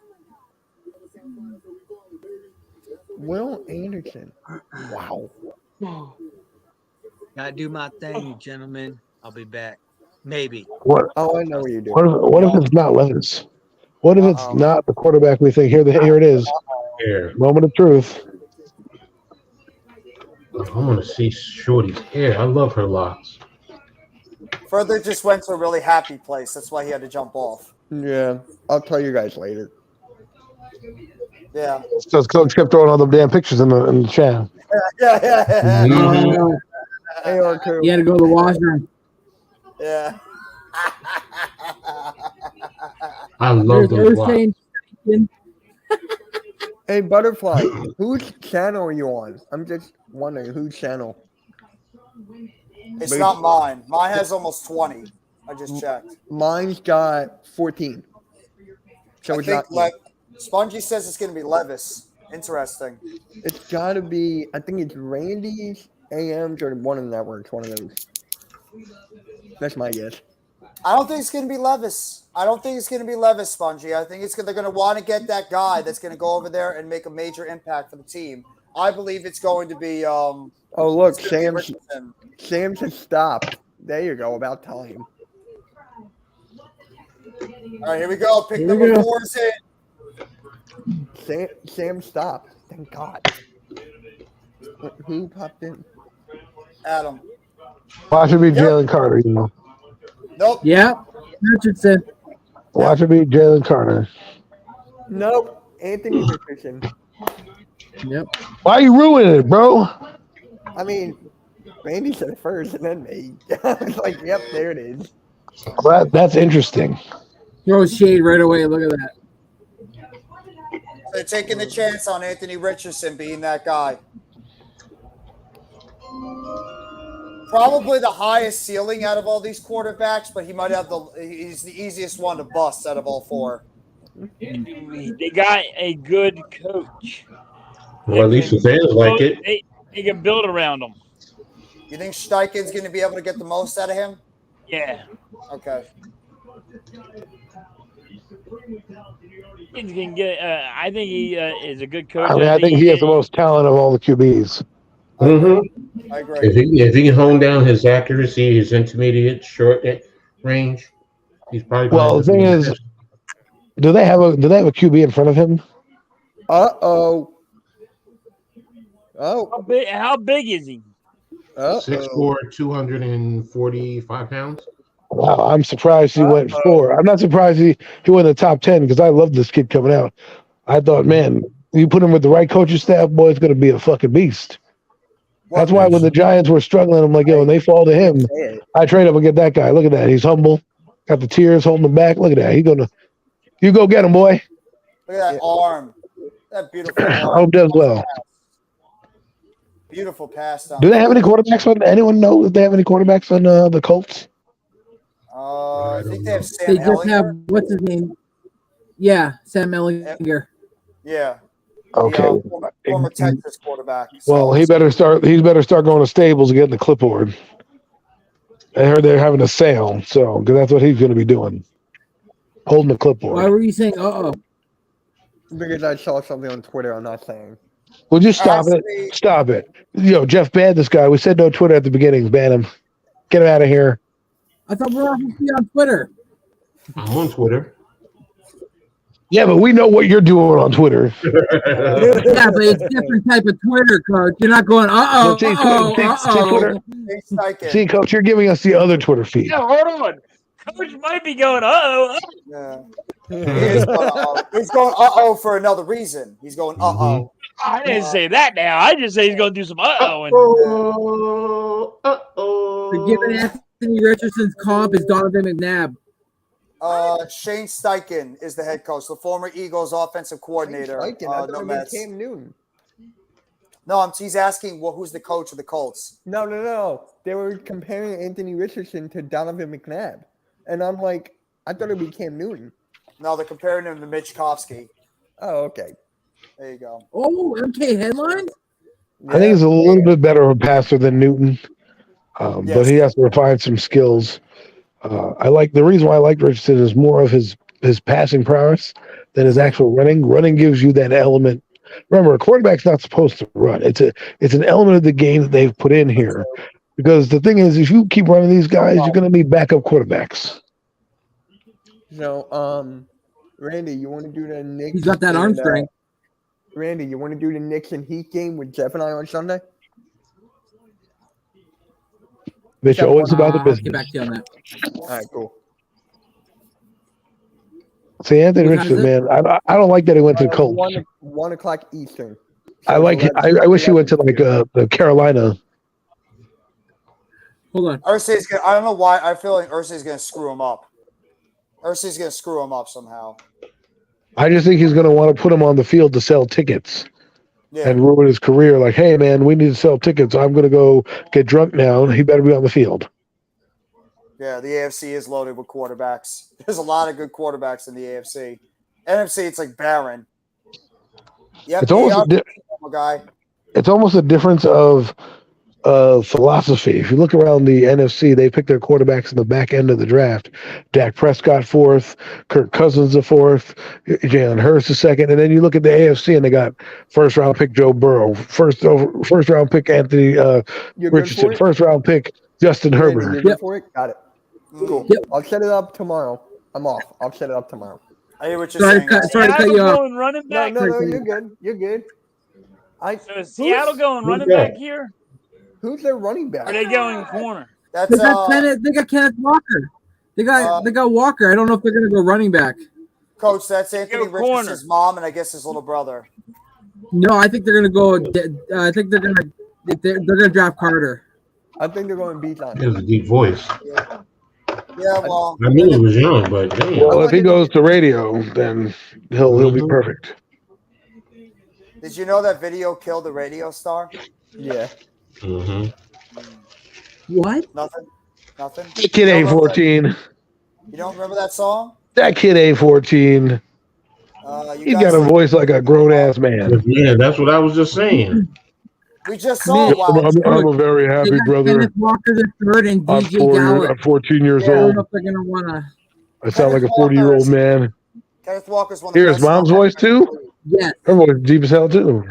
[SPEAKER 12] Will Anderson. Wow.
[SPEAKER 7] Gotta do my thing, gentlemen. I'll be back. Maybe.
[SPEAKER 9] What?
[SPEAKER 12] Oh, I know what you're doing.
[SPEAKER 9] What if it's not Levis? What if it's not the quarterback we think? Here it is.
[SPEAKER 6] Hair.
[SPEAKER 9] Moment of truth.
[SPEAKER 6] I want to see Shorty's hair. I love her locks.
[SPEAKER 3] Further just went to a really happy place. That's why he had to jump off.
[SPEAKER 12] Yeah. I'll tell you guys later.
[SPEAKER 3] Yeah.
[SPEAKER 9] So Coach kept throwing all the damn pictures in the chat.
[SPEAKER 3] Yeah.
[SPEAKER 12] AR2.
[SPEAKER 10] You had to go to the washroom.
[SPEAKER 3] Yeah.
[SPEAKER 6] I love those locks.
[SPEAKER 12] Hey, Butterfly, whose channel are you on? I'm just wondering whose channel.
[SPEAKER 3] It's not mine. Mine has almost 20. I just checked.
[SPEAKER 12] Mine's got 14. So it's not.
[SPEAKER 3] Spongy says it's going to be Levis. Interesting.
[SPEAKER 12] It's got to be. I think it's Randy's, AM's, or one of the networks. One of those. That's my guess.
[SPEAKER 3] I don't think it's going to be Levis. Spongy. I think they're going to want to get that guy that's going to go over there and make a major impact for the team. I believe it's going to be.
[SPEAKER 12] Oh, look, Sam said stop. There you go. About time.
[SPEAKER 3] All right, here we go. Pick number 4 is in.
[SPEAKER 12] Sam stopped. Thank God. Who popped in?
[SPEAKER 3] Adam.
[SPEAKER 9] Watch it be Jalen Carter, you know.
[SPEAKER 3] Nope.
[SPEAKER 10] Yeah. Richardson.
[SPEAKER 9] Watch it be Jalen Carter.
[SPEAKER 12] Nope. Anthony Richardson.
[SPEAKER 10] Yep.
[SPEAKER 9] Why are you ruining it, bro?
[SPEAKER 12] I mean, Randy said it first and then me. I was like, yep, there it is.
[SPEAKER 9] That's interesting.
[SPEAKER 10] Throw shade right away. Look at that.
[SPEAKER 3] They're taking the chance on Anthony Richardson being that guy. Probably the highest ceiling out of all these quarterbacks, but he's the easiest one to bust out of all 4.
[SPEAKER 5] They got a good coach.
[SPEAKER 6] Well, at least the fans like it.
[SPEAKER 5] They can build around him.
[SPEAKER 3] You think Steichen's going to be able to get the most out of him?
[SPEAKER 5] Yeah.
[SPEAKER 3] Okay.
[SPEAKER 5] He can get. I think he is a good coach.
[SPEAKER 9] I mean, I think he has the most talent of all the QBs.
[SPEAKER 6] Mm-hmm.
[SPEAKER 3] I agree.
[SPEAKER 6] If he can hone down his accuracy, his intermediate, short range, he's probably.
[SPEAKER 9] Well, the thing is, do they have a QB in front of him?
[SPEAKER 12] Oh.
[SPEAKER 5] How big is he?
[SPEAKER 6] 6'4", 245 pounds.
[SPEAKER 9] Wow, I'm surprised he went 4. I'm not surprised he went in the top 10 because I love this kid coming out. I thought, man, you put him with the right coaching staff, boy, it's going to be a fucking beast. That's why when the Giants were struggling, I'm like, yo, when they fall to him, I trade up and get that guy. Look at that. He's humble. Got the tears holding him back. Look at that. You go get him, boy.
[SPEAKER 3] Look at that arm. That beautiful arm.
[SPEAKER 9] I hope does well.
[SPEAKER 3] Beautiful pass down.
[SPEAKER 9] Do they have any quarterbacks on? Anyone know if they have any quarterbacks on the Colts?
[SPEAKER 3] I think they have Sam
[SPEAKER 10] They just
[SPEAKER 3] Ellinger.
[SPEAKER 10] have what's his name? Yeah, Sam Ellinger.
[SPEAKER 3] Yeah.
[SPEAKER 9] Okay.
[SPEAKER 3] The, former Texas quarterback.
[SPEAKER 9] Well, he better start going to Stables and getting the clipboard. I heard they're having a sale, so because that's what he's going to be doing, holding the clipboard.
[SPEAKER 10] Why were you saying?
[SPEAKER 12] Because I saw something on Twitter. I'm not saying.
[SPEAKER 9] Well, just stop it. Stop it. Yo, Jeff, ban this guy. We said no Twitter at the beginning. Ban him. Get him out of here.
[SPEAKER 10] I thought we were on Twitter.
[SPEAKER 6] I'm on Twitter.
[SPEAKER 9] Yeah, but we know what you're doing on Twitter.
[SPEAKER 10] Yeah, but it's different type of Twitter, Coach. You're not going,
[SPEAKER 9] Twitter. See, Coach, you're giving us the other Twitter feed.
[SPEAKER 5] Yeah, hold on. Coach might be going,
[SPEAKER 3] Yeah. He's going, for another reason. He's going,
[SPEAKER 5] I didn't say that now. I just say he's going to do some
[SPEAKER 10] For giving Anthony Richardson's comp is Donovan McNabb.
[SPEAKER 3] Shane Steichen is the head coach, the former Eagles offensive coordinator.
[SPEAKER 12] Cam Newton.
[SPEAKER 3] No, he's asking, who's the coach of the Colts?
[SPEAKER 12] No. They were comparing Anthony Richardson to Donovan McNabb. And I'm like, I thought it would be Cam Newton.
[SPEAKER 3] No, they're comparing him to Mitch Kofsky.
[SPEAKER 12] Oh, okay.
[SPEAKER 3] There you go.
[SPEAKER 10] Oh, MK headlines?
[SPEAKER 9] I think he's a little bit better of a passer than Newton, but he has to refine some skills. The reason why I like Richardson is more of his passing prowess than his actual running. Running gives you that element. Remember, a quarterback's not supposed to run. It's an element of the game that they've put in here. Because the thing is, if you keep running these guys, you're going to need backup quarterbacks.
[SPEAKER 12] So, Randy, you want to do the Knicks?
[SPEAKER 10] He's got that arm strength.
[SPEAKER 12] Randy, you want to do the Knicks and Heat game with Jeff and I on Sunday?
[SPEAKER 9] Bitch, always about the business.
[SPEAKER 10] Get back to you on that.
[SPEAKER 12] All right, cool.
[SPEAKER 9] See, Anthony Richardson, man, I don't like that he went to the Colts.
[SPEAKER 12] 1 o'clock Eastern.
[SPEAKER 9] I wish he went to the Carolina.
[SPEAKER 10] Hold on.
[SPEAKER 3] Irsay's gonna. I don't know why. I feel like Irsay's going to screw him up. Irsay's going to screw him up somehow.
[SPEAKER 9] I just think he's going to want to put him on the field to sell tickets and ruin his career. Like, hey, man, we need to sell tickets. I'm going to go get drunk now. He better be on the field.
[SPEAKER 3] Yeah, the AFC is loaded with quarterbacks. There's a lot of good quarterbacks in the AFC. NFC, it's like barren. Yep,
[SPEAKER 9] it's almost a difference of philosophy. If you look around the NFC, they pick their quarterbacks in the back end of the draft. Dak Prescott 4th, Kirk Cousins the 4th, Jalen Hurts the 2nd, and then you look at the AFC and they got first round pick Joe Burrow, first round pick Anthony Richardson, first round pick Justin Herbert.
[SPEAKER 12] You're good for it? Got it. Cool. Yep. I'll set it up tomorrow. I'm off. I'll set it up tomorrow.
[SPEAKER 3] I hear what you're saying.
[SPEAKER 10] Sorry to cut you off.
[SPEAKER 5] Running back?
[SPEAKER 12] No, you're good. You're good.
[SPEAKER 5] So is Seattle going running back here?
[SPEAKER 12] Who's their running back?
[SPEAKER 5] Or are they going corner?
[SPEAKER 3] That's
[SPEAKER 10] they got Kenneth Walker. They got Walker. I don't know if they're going to go running back.
[SPEAKER 3] Coach, that's Anthony Richardson's mom and I guess his little brother.
[SPEAKER 10] No, I think they're going to go. I think they're going to draft Carter.
[SPEAKER 12] I think they're going to beat on.
[SPEAKER 6] He has a deep voice.
[SPEAKER 3] Yeah, well.
[SPEAKER 6] I knew he was young, but damn.
[SPEAKER 9] Well, if he goes to radio, then he'll be perfect.
[SPEAKER 3] Did you know that video killed the radio star?
[SPEAKER 12] Yeah.
[SPEAKER 6] Mm-hmm.
[SPEAKER 10] What?
[SPEAKER 3] Nothing.
[SPEAKER 9] That kid A14.
[SPEAKER 3] You don't remember that song?
[SPEAKER 9] That kid A14. He's got a voice like a grown ass man.
[SPEAKER 6] Yeah, that's what I was just saying.
[SPEAKER 3] We just saw a while.
[SPEAKER 9] I'm a very happy brother.
[SPEAKER 10] Kenneth Walker the 3rd and DJ Gallup.
[SPEAKER 9] I'm 14 years
[SPEAKER 10] I don't
[SPEAKER 9] old.
[SPEAKER 10] know if they're going to want to.
[SPEAKER 9] I sound like a 40-year-old man.
[SPEAKER 3] Kenneth Walker's one of the
[SPEAKER 9] Hear his
[SPEAKER 3] best
[SPEAKER 9] mom's voice too.
[SPEAKER 10] Yes.
[SPEAKER 9] Her voice is deep as hell too.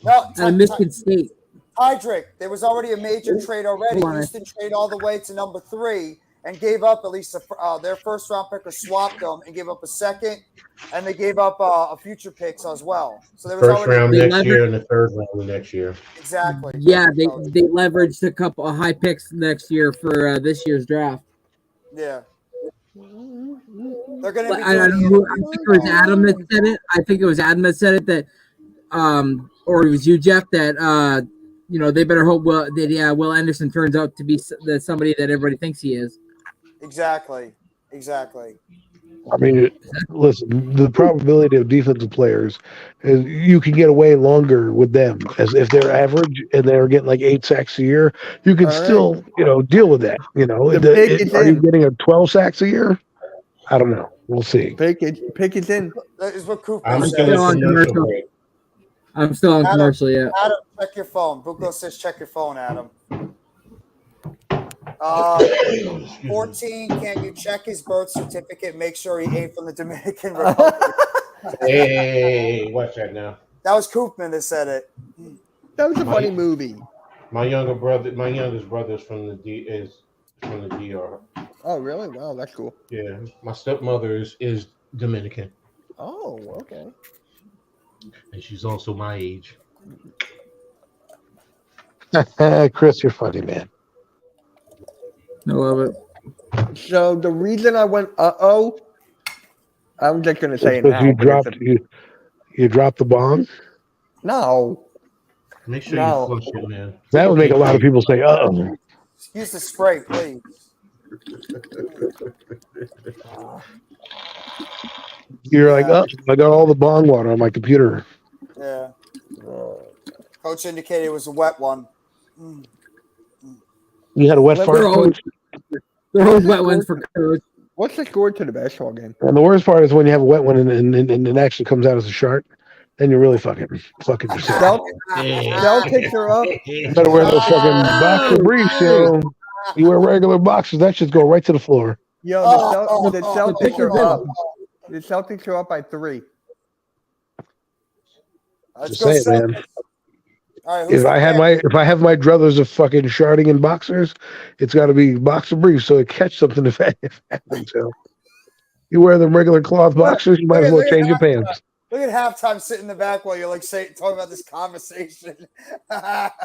[SPEAKER 3] No,
[SPEAKER 10] Out of Michigan State.
[SPEAKER 3] Hydrick, there was already a major trade already.
[SPEAKER 10] Come on.
[SPEAKER 3] Houston trade all the way to number 3 and gave up at least their first round pick, or swapped them and gave up a second, and they gave up a future picks as well. So there was
[SPEAKER 6] First
[SPEAKER 3] already
[SPEAKER 6] round next year and the third round the next year.
[SPEAKER 3] exactly.
[SPEAKER 10] Yeah, they leveraged a couple of high picks next year for this year's draft.
[SPEAKER 3] Yeah. They're going to be.
[SPEAKER 10] I don't know. I think it was Adam that said it. I think it was Adam that said it that, or it was you, Jeff, that they better hope Will Anderson turns out to be somebody that everybody thinks he is.
[SPEAKER 3] Exactly.
[SPEAKER 9] I mean, listen, the probability of defensive players is you can get away longer with them, as if they're average and they're getting like 8 sacks a year. You can still, deal with that. Are you getting a 12 sacks a year? I don't know. We'll see.
[SPEAKER 12] Pick is in.
[SPEAKER 3] That is what Cooper
[SPEAKER 6] I'm
[SPEAKER 3] said.
[SPEAKER 6] still on commercial.
[SPEAKER 10] I'm still on commercial, yeah.
[SPEAKER 3] Adam, check your phone. Buko says check your phone, Adam. 14, can you check his birth certificate? Make sure he ate from the Dominican Republic.
[SPEAKER 6] Hey, watch that now.
[SPEAKER 3] That was Koopman that said it.
[SPEAKER 12] That was a funny movie.
[SPEAKER 6] My youngest brother is from the DR.
[SPEAKER 12] Oh, really? Wow, that's cool.
[SPEAKER 6] Yeah, my stepmother is Dominican,
[SPEAKER 12] Oh, okay.
[SPEAKER 6] and she's also my age.
[SPEAKER 9] Chris, you're funny, man.
[SPEAKER 10] I love it.
[SPEAKER 12] So the reason I went I'm just gonna say it
[SPEAKER 9] Because
[SPEAKER 12] now.
[SPEAKER 9] you dropped the bomb.
[SPEAKER 12] No.
[SPEAKER 6] Make sure
[SPEAKER 12] No.
[SPEAKER 6] you flush it, man.
[SPEAKER 9] That would make a lot of people say, "Uh-oh."
[SPEAKER 3] Use the spray, please.
[SPEAKER 9] You're like, "Oh, I got all the bong water on my computer."
[SPEAKER 3] Yeah. Coach indicated it was a wet one.
[SPEAKER 9] You had a wet fart,
[SPEAKER 10] They're always,
[SPEAKER 9] coach?
[SPEAKER 10] they're always wet ones for coach.
[SPEAKER 12] What's the score to the basketball game?
[SPEAKER 9] And the worst part is when you have a wet one and it actually comes out as a shark, then you're really fucking yourself.
[SPEAKER 12] Celtics are up.
[SPEAKER 9] You better wear those fucking boxer briefs, yo. You wear regular boxers, that should go right to the floor.
[SPEAKER 12] Yo, the Celtics are up. The Celtics are up by 3.
[SPEAKER 3] Let's
[SPEAKER 9] Just
[SPEAKER 3] go
[SPEAKER 9] say it, man.
[SPEAKER 3] Celtics. All right, who's
[SPEAKER 9] If
[SPEAKER 3] the
[SPEAKER 9] I have my druthers of fucking sharding in boxers, it's got to be boxer briefs so it catch something if it happens. So you wear them regular cloth boxers, you might as well change your pants.
[SPEAKER 3] Look at halftime sitting in the back while you're like talking about this conversation.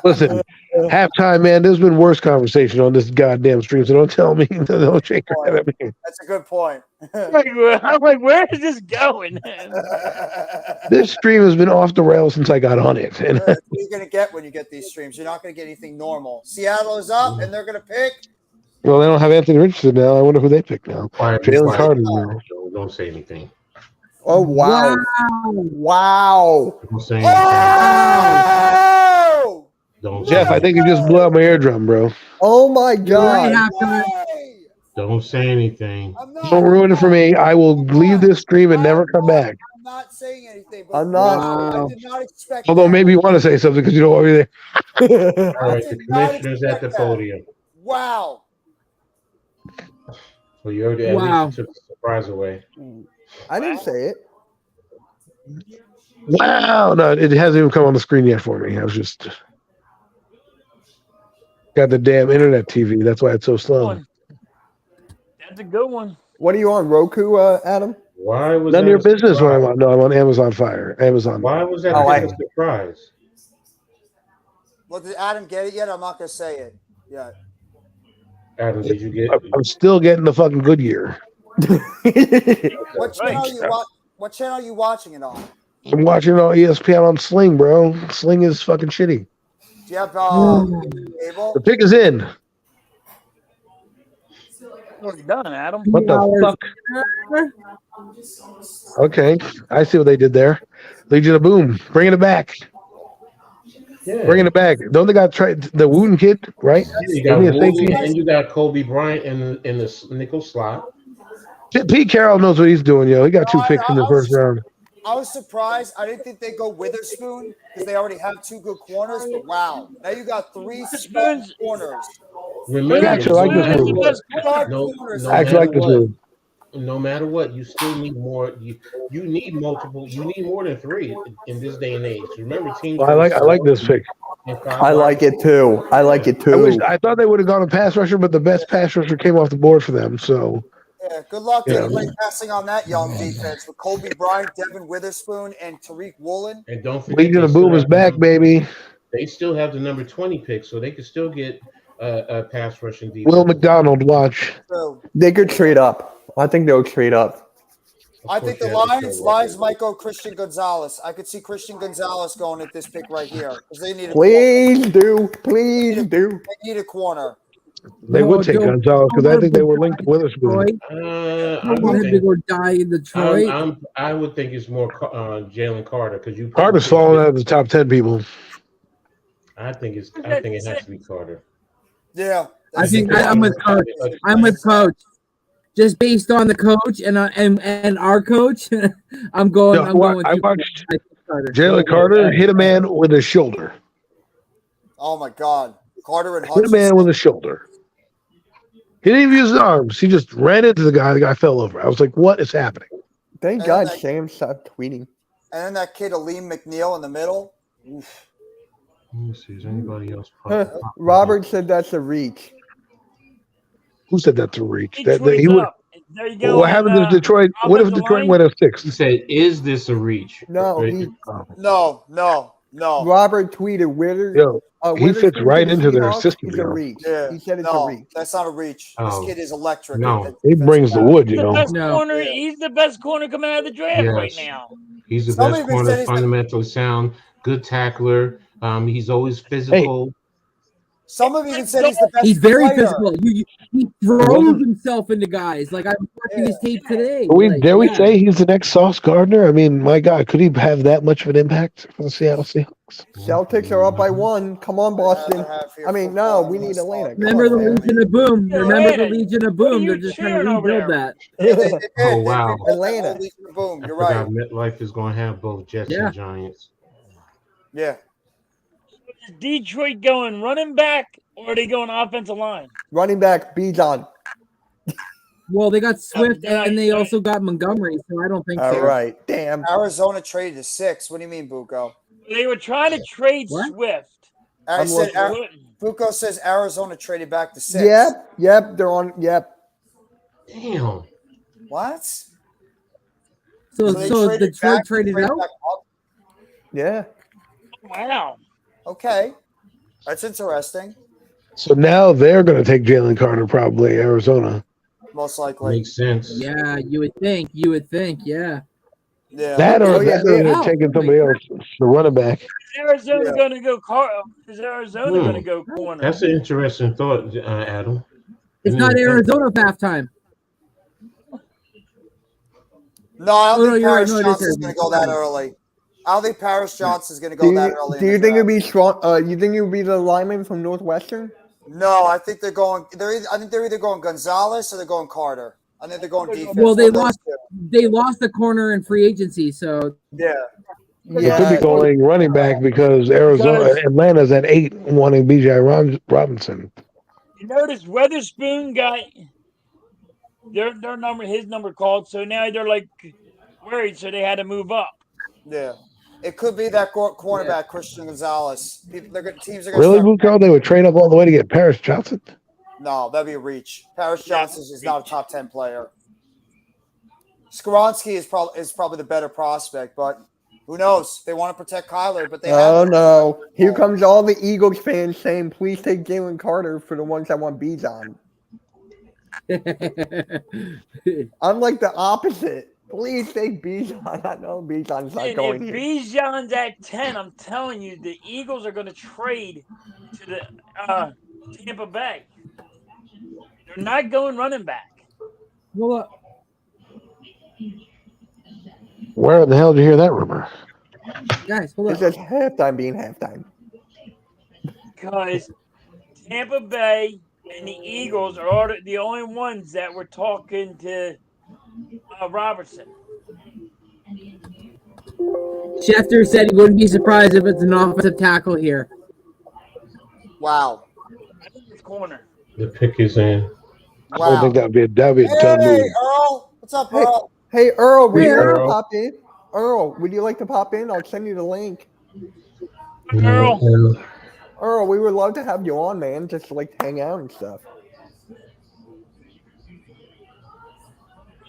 [SPEAKER 9] Listen, halftime, man. There's been worse conversation on this goddamn stream, so don't tell me. Don't shake your head at me.
[SPEAKER 3] That's a good point.
[SPEAKER 5] I'm like, where is this going?
[SPEAKER 9] This stream has been off the rails since I got on it. And
[SPEAKER 3] That's what you're gonna get when you get these streams. You're not gonna get anything normal. Seattle is up, and they're gonna pick.
[SPEAKER 9] well, they don't have Anthony Richardson now. I wonder who they pick now.
[SPEAKER 6] Quiet,
[SPEAKER 9] Jalen
[SPEAKER 6] quiet.
[SPEAKER 9] Carter now.
[SPEAKER 6] Don't say anything.
[SPEAKER 12] Oh, wow.
[SPEAKER 6] Don't say anything.
[SPEAKER 3] Oh!
[SPEAKER 6] Don't say
[SPEAKER 9] Jeff, I think you just blew out my eardrum, bro.
[SPEAKER 12] Oh, my God.
[SPEAKER 6] Don't say anything.
[SPEAKER 9] Don't ruin it for me. I will leave this stream and never come back.
[SPEAKER 3] I'm not saying anything. But
[SPEAKER 12] I'm not.
[SPEAKER 3] I did not expect.
[SPEAKER 9] Although
[SPEAKER 3] that.
[SPEAKER 9] maybe you want to say something because you don't want me there.
[SPEAKER 6] All right, the commissioner's at the podium.
[SPEAKER 3] Wow.
[SPEAKER 6] Well, you already at least took the surprise away.
[SPEAKER 12] I didn't say it.
[SPEAKER 9] Wow. No, it hasn't even come on the screen yet for me. I was just got the damn internet TV. That's why it's so slow.
[SPEAKER 5] That's a good one.
[SPEAKER 12] What are you on, Roku, Adam?
[SPEAKER 6] Why was
[SPEAKER 9] None of
[SPEAKER 6] that
[SPEAKER 9] your
[SPEAKER 6] a
[SPEAKER 9] business when
[SPEAKER 6] surprise?
[SPEAKER 9] I'm on. No, I'm on Amazon Fire. Amazon.
[SPEAKER 6] Why was that
[SPEAKER 12] Oh,
[SPEAKER 6] a surprise?
[SPEAKER 3] Well, did Adam get it yet? I'm not gonna say it yet.
[SPEAKER 6] Adam, did you get?
[SPEAKER 9] I'm still getting the fucking Goodyear.
[SPEAKER 3] What channel are you watching it on?
[SPEAKER 9] I'm watching it on ESPN on Sling, bro. Sling is fucking shitty.
[SPEAKER 3] Do you have cable?
[SPEAKER 9] The pick is in.
[SPEAKER 5] What's done, Adam?
[SPEAKER 9] What the fuck? Okay, I see what they did there. Legion of Boom, bringing it back.
[SPEAKER 6] Yeah.
[SPEAKER 9] Bringing it back. Don't they got the Wooten kid, right?
[SPEAKER 6] You got
[SPEAKER 9] Isn't he a
[SPEAKER 6] Wooten,
[SPEAKER 9] safety?
[SPEAKER 6] and you got Kobe Bryant in the nickel slot.
[SPEAKER 9] Pete Carroll knows what he's doing, yo. He got 2 picks in the first round.
[SPEAKER 3] I was surprised. I didn't think they'd go Witherspoon because they already have 2 good corners. But wow, now you got 3 small corners.
[SPEAKER 6] Remember,
[SPEAKER 9] I actually like this move.
[SPEAKER 6] No,
[SPEAKER 9] I actually like this move.
[SPEAKER 6] no matter what, you still need more. You need multiple. You need more than 3 in this day and age. Remember, teams.
[SPEAKER 9] Well, I like this pick.
[SPEAKER 12] I like it too. I like it too.
[SPEAKER 9] I thought they would have gone a pass rusher, but the best pass rusher came off the board for them. So
[SPEAKER 3] Yeah, good luck
[SPEAKER 9] Yeah.
[SPEAKER 3] to late passing on that young defense with Kobe Bryant, Devin Witherspoon, and Tariq Woolen.
[SPEAKER 6] And don't forget,
[SPEAKER 9] Legion of Boom is back, baby.
[SPEAKER 6] They still have the number 20 pick, so they could still get a pass rushing defense.
[SPEAKER 9] Will McDonald, watch.
[SPEAKER 3] So
[SPEAKER 12] They could trade up. I think they'll trade up.
[SPEAKER 3] I think the Lions might go Christian Gonzalez. I could see Christian Gonzalez going at this pick right here because they need a
[SPEAKER 12] Please do. Please do.
[SPEAKER 3] They need a corner.
[SPEAKER 9] They would take Gonzalez because I think they were linked to Witherspoon.
[SPEAKER 6] I
[SPEAKER 10] Don't have to go die in Detroit.
[SPEAKER 6] I would think it's more Jalen Carter because you.
[SPEAKER 9] Carter's falling out of the top 10 people.
[SPEAKER 6] I think it has to be Carter.
[SPEAKER 3] Yeah,
[SPEAKER 10] I'm with Coach. I'm with Coach. Just based on the coach and our coach, I'm going.
[SPEAKER 9] No, I watched Jalen Carter hit a man with his shoulder.
[SPEAKER 3] Oh my God, Carter and
[SPEAKER 9] Hit a
[SPEAKER 3] Hutchinson.
[SPEAKER 9] man with his shoulder. He didn't even use his arms. He just ran into the guy. The guy fell over. I was like, "What is happening?"
[SPEAKER 12] Thank God Sam stopped tweeting.
[SPEAKER 3] And then that kid Aleem McNeil in the middle. Oof.
[SPEAKER 6] Let me see. Is anybody else?
[SPEAKER 12] Robert said that's a reach.
[SPEAKER 9] Who said that to reach?
[SPEAKER 5] He
[SPEAKER 9] That
[SPEAKER 5] tweets
[SPEAKER 9] he would.
[SPEAKER 5] up. There you go.
[SPEAKER 9] What happened to Detroit? What if
[SPEAKER 5] offensive
[SPEAKER 9] Detroit
[SPEAKER 5] line?
[SPEAKER 9] went a 6?
[SPEAKER 6] He said, "Is this a reach?"
[SPEAKER 12] No,
[SPEAKER 6] Right?
[SPEAKER 12] he,
[SPEAKER 3] No.
[SPEAKER 12] Robert tweeted Withers.
[SPEAKER 9] Yo, he fits right into their system.
[SPEAKER 12] He's a
[SPEAKER 9] yo.
[SPEAKER 12] reach.
[SPEAKER 3] Yeah.
[SPEAKER 12] He said it's
[SPEAKER 3] No,
[SPEAKER 12] a reach.
[SPEAKER 3] that's not a reach.
[SPEAKER 6] Oh.
[SPEAKER 3] This kid is electric.
[SPEAKER 6] No.
[SPEAKER 9] He brings the wood,
[SPEAKER 5] He's
[SPEAKER 9] you
[SPEAKER 5] the
[SPEAKER 9] know.
[SPEAKER 5] best
[SPEAKER 10] No.
[SPEAKER 5] corner. He's the best corner coming out of the draft right
[SPEAKER 6] Yes.
[SPEAKER 5] now.
[SPEAKER 6] He's the
[SPEAKER 3] Some
[SPEAKER 6] best
[SPEAKER 3] even
[SPEAKER 6] corner,
[SPEAKER 3] said he's the-
[SPEAKER 6] fundamentally sound, good tackler. He's always physical.
[SPEAKER 3] Some have even said he's the best.
[SPEAKER 10] He's very
[SPEAKER 3] player.
[SPEAKER 10] physical. He throws himself into guys. Like I'm watching his tape today.
[SPEAKER 9] Dare we
[SPEAKER 10] yeah.
[SPEAKER 9] say he's the next Sauce Gardner? I mean, my God, could he have that much of an impact for the Seattle Seahawks?
[SPEAKER 12] Celtics are up by 1. Come on, Boston. I mean, no, we need Atlanta. Come
[SPEAKER 10] Remember
[SPEAKER 12] on,
[SPEAKER 10] the
[SPEAKER 12] man.
[SPEAKER 10] Legion of Boom.
[SPEAKER 5] Yeah,
[SPEAKER 10] Remember the
[SPEAKER 5] Atlanta.
[SPEAKER 10] Legion of
[SPEAKER 5] What are
[SPEAKER 10] Boom.
[SPEAKER 5] you
[SPEAKER 10] They're just trying to
[SPEAKER 5] cheering over
[SPEAKER 10] rebuild
[SPEAKER 5] there?
[SPEAKER 10] that.
[SPEAKER 6] Oh, wow.
[SPEAKER 3] Atlanta. Boom.
[SPEAKER 6] I
[SPEAKER 3] You're
[SPEAKER 6] forgot
[SPEAKER 3] right.
[SPEAKER 6] MetLife is going to have both Jets
[SPEAKER 10] Yeah.
[SPEAKER 6] and Giants.
[SPEAKER 3] Yeah.
[SPEAKER 5] Is Detroit going running back or are they going offensive line?
[SPEAKER 12] Running back, Bijan.
[SPEAKER 10] Well, they got Swift
[SPEAKER 5] Yeah,
[SPEAKER 10] and they also got Montgomery, so I don't think
[SPEAKER 12] All
[SPEAKER 10] so.
[SPEAKER 12] right. Damn.
[SPEAKER 3] Arizona traded to 6. What do you mean, Buko?
[SPEAKER 5] They were trying to trade
[SPEAKER 10] What?
[SPEAKER 5] Swift.
[SPEAKER 3] I
[SPEAKER 12] I'm
[SPEAKER 3] said
[SPEAKER 12] looking.
[SPEAKER 3] Buko says Arizona traded back to 6.
[SPEAKER 12] Yep. They're on. Yep.
[SPEAKER 6] Damn.
[SPEAKER 3] What?
[SPEAKER 10] So
[SPEAKER 3] they
[SPEAKER 10] Detroit
[SPEAKER 3] back-
[SPEAKER 10] traded
[SPEAKER 3] traded
[SPEAKER 10] out.
[SPEAKER 3] back up?
[SPEAKER 12] Yeah.
[SPEAKER 5] Wow.
[SPEAKER 3] Okay. That's interesting.
[SPEAKER 9] So now they're going to take Jalen Carter, probably Arizona.
[SPEAKER 3] Most likely.
[SPEAKER 6] Makes sense.
[SPEAKER 10] Yeah, you would think. Yeah.
[SPEAKER 3] Yeah.
[SPEAKER 9] That or
[SPEAKER 12] Oh, yeah,
[SPEAKER 9] they're
[SPEAKER 10] yeah.
[SPEAKER 9] taking somebody else, the running back.
[SPEAKER 5] Is Arizona
[SPEAKER 3] Yeah.
[SPEAKER 5] going to go Is Arizona going to go corner?
[SPEAKER 6] That's an interesting thought, Adam.
[SPEAKER 10] It's
[SPEAKER 6] Mm,
[SPEAKER 10] not
[SPEAKER 6] thank-
[SPEAKER 10] Arizona halftime.
[SPEAKER 3] No, I don't
[SPEAKER 10] Oh, no,
[SPEAKER 3] think
[SPEAKER 10] you're right.
[SPEAKER 3] Paris
[SPEAKER 10] No, it is
[SPEAKER 3] Johnson's going to go that
[SPEAKER 10] Arizona.
[SPEAKER 3] early. I don't think Paris Johnson's going to
[SPEAKER 12] Do
[SPEAKER 3] go that early.
[SPEAKER 12] you
[SPEAKER 3] in the
[SPEAKER 12] think it'd
[SPEAKER 3] draft.
[SPEAKER 12] be strong? You think it would be the lineman from Northwestern?
[SPEAKER 3] No, I think they're going. I think they're either going Gonzalez or they're going Carter. I think they're going defense.
[SPEAKER 10] Well, they
[SPEAKER 3] One of those
[SPEAKER 10] lost.
[SPEAKER 3] two.
[SPEAKER 10] They lost the corner in free agency, so
[SPEAKER 3] Yeah.
[SPEAKER 9] They could be going running back because Atlanta's at 8 wanting B.J. Robinson.
[SPEAKER 5] You notice Weatherspoon got their number, his number called, so now they're like worried, so they had to move up.
[SPEAKER 3] Yeah. It could be that cornerback, Christian Gonzalez. Teams are going to
[SPEAKER 9] Really,
[SPEAKER 3] start.
[SPEAKER 9] Buko? They would trade up all the way to get Paris Johnson?
[SPEAKER 3] No, that'd be a reach. Paris Johnson is not a top 10 player. Skoronski is probably the better prospect, but who knows? They want to protect Kyler, but they
[SPEAKER 12] Oh
[SPEAKER 3] haven't.
[SPEAKER 12] no! Here comes all the Eagles fans saying, "Please take Jalen Carter for the ones that want Bijan." I'm like the opposite. Please take Bijan. I know Bijan's not
[SPEAKER 5] And
[SPEAKER 12] going
[SPEAKER 5] if
[SPEAKER 12] here.
[SPEAKER 5] Bijan's at 10, I'm telling you, the Eagles are going to trade to the Tampa Bay. They're not going running back.
[SPEAKER 10] well,
[SPEAKER 9] Where the hell did you hear that rumor?
[SPEAKER 10] guys, hold
[SPEAKER 12] It's
[SPEAKER 10] on.
[SPEAKER 12] just halftime being halftime.
[SPEAKER 5] Because Tampa Bay and the Eagles are the only ones that were talking to Robertson.
[SPEAKER 10] Schefter said he wouldn't be surprised if it's an offensive tackle here.
[SPEAKER 3] Wow.
[SPEAKER 5] It's corner.
[SPEAKER 6] The pick is in.
[SPEAKER 9] I don't
[SPEAKER 3] Wow.
[SPEAKER 9] think that'd be a tough
[SPEAKER 3] Hey,
[SPEAKER 9] move.
[SPEAKER 3] Earl. What's up,
[SPEAKER 12] Hey,
[SPEAKER 3] Earl?
[SPEAKER 12] hey Earl, would
[SPEAKER 10] Hey,
[SPEAKER 12] you like to
[SPEAKER 6] Earl.
[SPEAKER 12] pop in? Earl, would you like to pop in? I'll send you the link.
[SPEAKER 5] Earl.
[SPEAKER 12] Earl, we would love to have you on, man. Just like to hang out and stuff.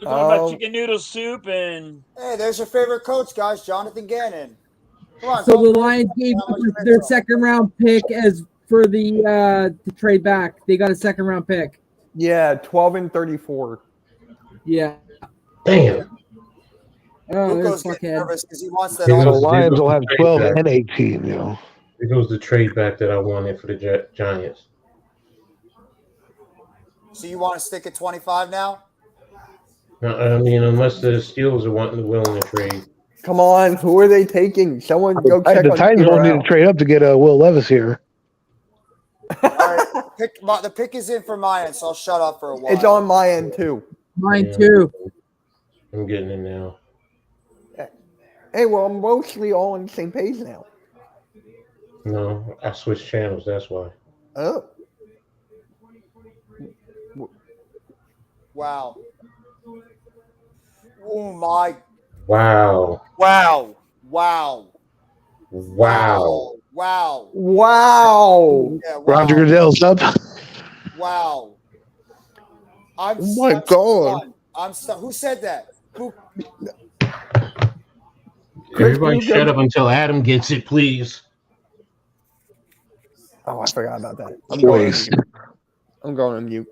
[SPEAKER 5] We're talking about
[SPEAKER 12] Um,
[SPEAKER 5] chicken noodle soup and
[SPEAKER 3] Hey, there's your favorite coach, guys, Jonathan Gannon. Come on,
[SPEAKER 10] So
[SPEAKER 3] go.
[SPEAKER 10] the Lions gave
[SPEAKER 3] How much you
[SPEAKER 10] their
[SPEAKER 3] make,
[SPEAKER 10] second round pick as for the to trade back. They got a second round pick.
[SPEAKER 12] yeah, 12 and 34.
[SPEAKER 10] Yeah.
[SPEAKER 6] Damn.
[SPEAKER 10] Oh,
[SPEAKER 3] Luco's
[SPEAKER 10] there's
[SPEAKER 3] getting
[SPEAKER 10] fuckhead.
[SPEAKER 3] nervous because he wants that.
[SPEAKER 6] He
[SPEAKER 3] all-
[SPEAKER 9] The
[SPEAKER 6] goes-
[SPEAKER 9] Lions will have
[SPEAKER 6] Trade
[SPEAKER 9] 12
[SPEAKER 6] back.
[SPEAKER 9] and 18. You know.
[SPEAKER 6] Here goes the trade back that I wanted for the Giants.
[SPEAKER 3] So you want to stick at 25 now?
[SPEAKER 6] No, I mean, unless the Steelers are willing to trade.
[SPEAKER 12] Come on, who are they taking? Someone go check
[SPEAKER 9] The
[SPEAKER 12] on
[SPEAKER 9] Titans won't need to
[SPEAKER 12] TRL.
[SPEAKER 9] trade up to get Will Levis here.
[SPEAKER 3] All right, the pick is in for my end, so I'll shut up for a while.
[SPEAKER 12] It's on my end too.
[SPEAKER 10] Mine
[SPEAKER 6] Yeah.
[SPEAKER 10] too.
[SPEAKER 6] I'm getting it now.
[SPEAKER 12] Hey, well, I'm mostly all on the same page now.
[SPEAKER 6] No, I switched channels. That's why.
[SPEAKER 12] Oh,
[SPEAKER 3] Wow. Oh my.
[SPEAKER 6] Wow.
[SPEAKER 3] Wow. Wow.
[SPEAKER 6] Wow.
[SPEAKER 3] Wow.
[SPEAKER 12] wow!
[SPEAKER 3] Yeah, wow.
[SPEAKER 9] Roger Goodell's up.
[SPEAKER 3] Wow. I'm
[SPEAKER 12] Oh my
[SPEAKER 3] I'm
[SPEAKER 12] God.
[SPEAKER 3] stunned. I'm stunned. Who said that? Who?
[SPEAKER 6] Everybody
[SPEAKER 12] Lugo-
[SPEAKER 6] shut up until Adam gets it, please.
[SPEAKER 12] Oh, I forgot about that.
[SPEAKER 9] Waste.
[SPEAKER 12] I'm going on mute.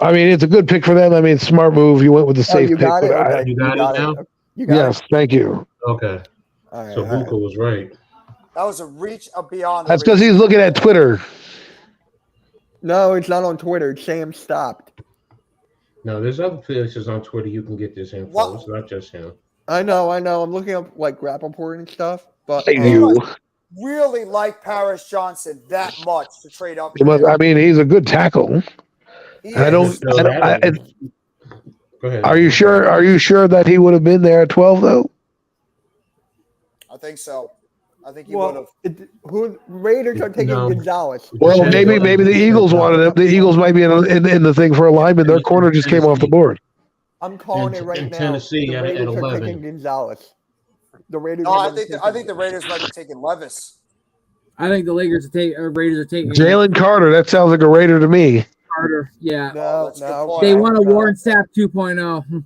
[SPEAKER 9] I mean, it's a good pick for them. I mean, smart move. You went with the
[SPEAKER 12] Oh,
[SPEAKER 9] safe
[SPEAKER 12] you
[SPEAKER 9] pick.
[SPEAKER 12] got it.
[SPEAKER 9] but I-
[SPEAKER 12] Okay,
[SPEAKER 6] You got it now?
[SPEAKER 12] You got
[SPEAKER 9] yes,
[SPEAKER 12] it.
[SPEAKER 9] thank you.
[SPEAKER 6] Okay.
[SPEAKER 12] All right,
[SPEAKER 6] So
[SPEAKER 12] all right.
[SPEAKER 6] Buka was right.
[SPEAKER 3] That was a reach beyond. The
[SPEAKER 9] That's because
[SPEAKER 3] reach.
[SPEAKER 9] he's looking at Twitter.
[SPEAKER 12] No, it's not on Twitter. Sam stopped.
[SPEAKER 6] No, there's other places on Twitter you can get this info.
[SPEAKER 3] What?
[SPEAKER 6] It's not just him.
[SPEAKER 12] I know. I'm looking up like Rappaport and stuff. But
[SPEAKER 9] Hey,
[SPEAKER 3] You
[SPEAKER 9] you.
[SPEAKER 3] really like Paris Johnson that much to trade up.
[SPEAKER 9] He must- I mean, he's a good tackle.
[SPEAKER 3] He
[SPEAKER 9] I
[SPEAKER 3] is.
[SPEAKER 9] don't.
[SPEAKER 6] So Adam- Go ahead.
[SPEAKER 9] Are you sure? Are you sure that he would have been there at 12 though?
[SPEAKER 3] I think so. I think he would have.
[SPEAKER 12] well, who Raiders are taking
[SPEAKER 6] No.
[SPEAKER 12] Gonzalez.
[SPEAKER 9] Well, maybe the Eagles wanted him. The Eagles might be in the thing for a lineman. Their corner just came off the board.
[SPEAKER 12] I'm calling
[SPEAKER 6] In-
[SPEAKER 12] it right
[SPEAKER 6] in
[SPEAKER 12] now.
[SPEAKER 6] Tennessee
[SPEAKER 12] the
[SPEAKER 6] at
[SPEAKER 12] Raiders are
[SPEAKER 6] 11.
[SPEAKER 12] taking Gonzalez. The Raiders.
[SPEAKER 3] No,
[SPEAKER 12] are
[SPEAKER 3] I
[SPEAKER 12] gonna
[SPEAKER 3] think
[SPEAKER 12] take
[SPEAKER 3] the Raiders might be taking Levis.
[SPEAKER 10] I think the Lakers are Raiders are taking
[SPEAKER 9] Jalen Carter. That sounds like a Raider to me.
[SPEAKER 10] Carter. Yeah.
[SPEAKER 12] No,
[SPEAKER 3] that's a good
[SPEAKER 12] no.
[SPEAKER 3] point.
[SPEAKER 10] They want a
[SPEAKER 12] no.
[SPEAKER 10] Warren Sapp 2.0.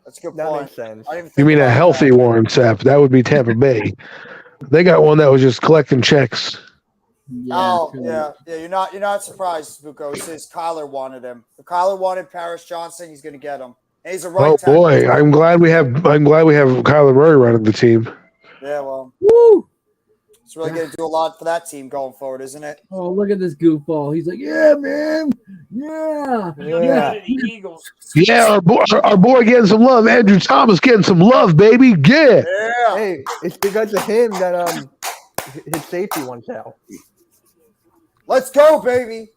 [SPEAKER 3] That's a good
[SPEAKER 12] That
[SPEAKER 3] point.
[SPEAKER 12] makes sense.
[SPEAKER 3] I didn't even
[SPEAKER 9] You
[SPEAKER 3] think
[SPEAKER 9] mean a
[SPEAKER 3] about
[SPEAKER 9] healthy
[SPEAKER 3] that.
[SPEAKER 9] Warren Sapp? That would be Tampa Bay. They got one that was just collecting checks.
[SPEAKER 3] Oh
[SPEAKER 10] true.
[SPEAKER 3] yeah. You're not surprised, Buko. He says Kyler wanted him. If Kyler wanted Paris Johnson, he's going to get him. And he's a right
[SPEAKER 9] Oh
[SPEAKER 3] tackle.
[SPEAKER 9] boy, I'm glad we have Kyler Murray running the team.
[SPEAKER 3] Yeah, well,
[SPEAKER 10] Woo!
[SPEAKER 3] it's really going to do a lot for that team going forward, isn't it?
[SPEAKER 10] Oh, look at this goofball. He's like, yeah, man. Yeah.
[SPEAKER 12] Yeah.
[SPEAKER 5] the Eagles.
[SPEAKER 9] Yeah, our boy getting some love. Andrew Thomas getting some love, baby. Yeah.
[SPEAKER 3] Yeah.
[SPEAKER 12] Hey, it's because of him that his safety wants out.
[SPEAKER 3] Let's go, baby.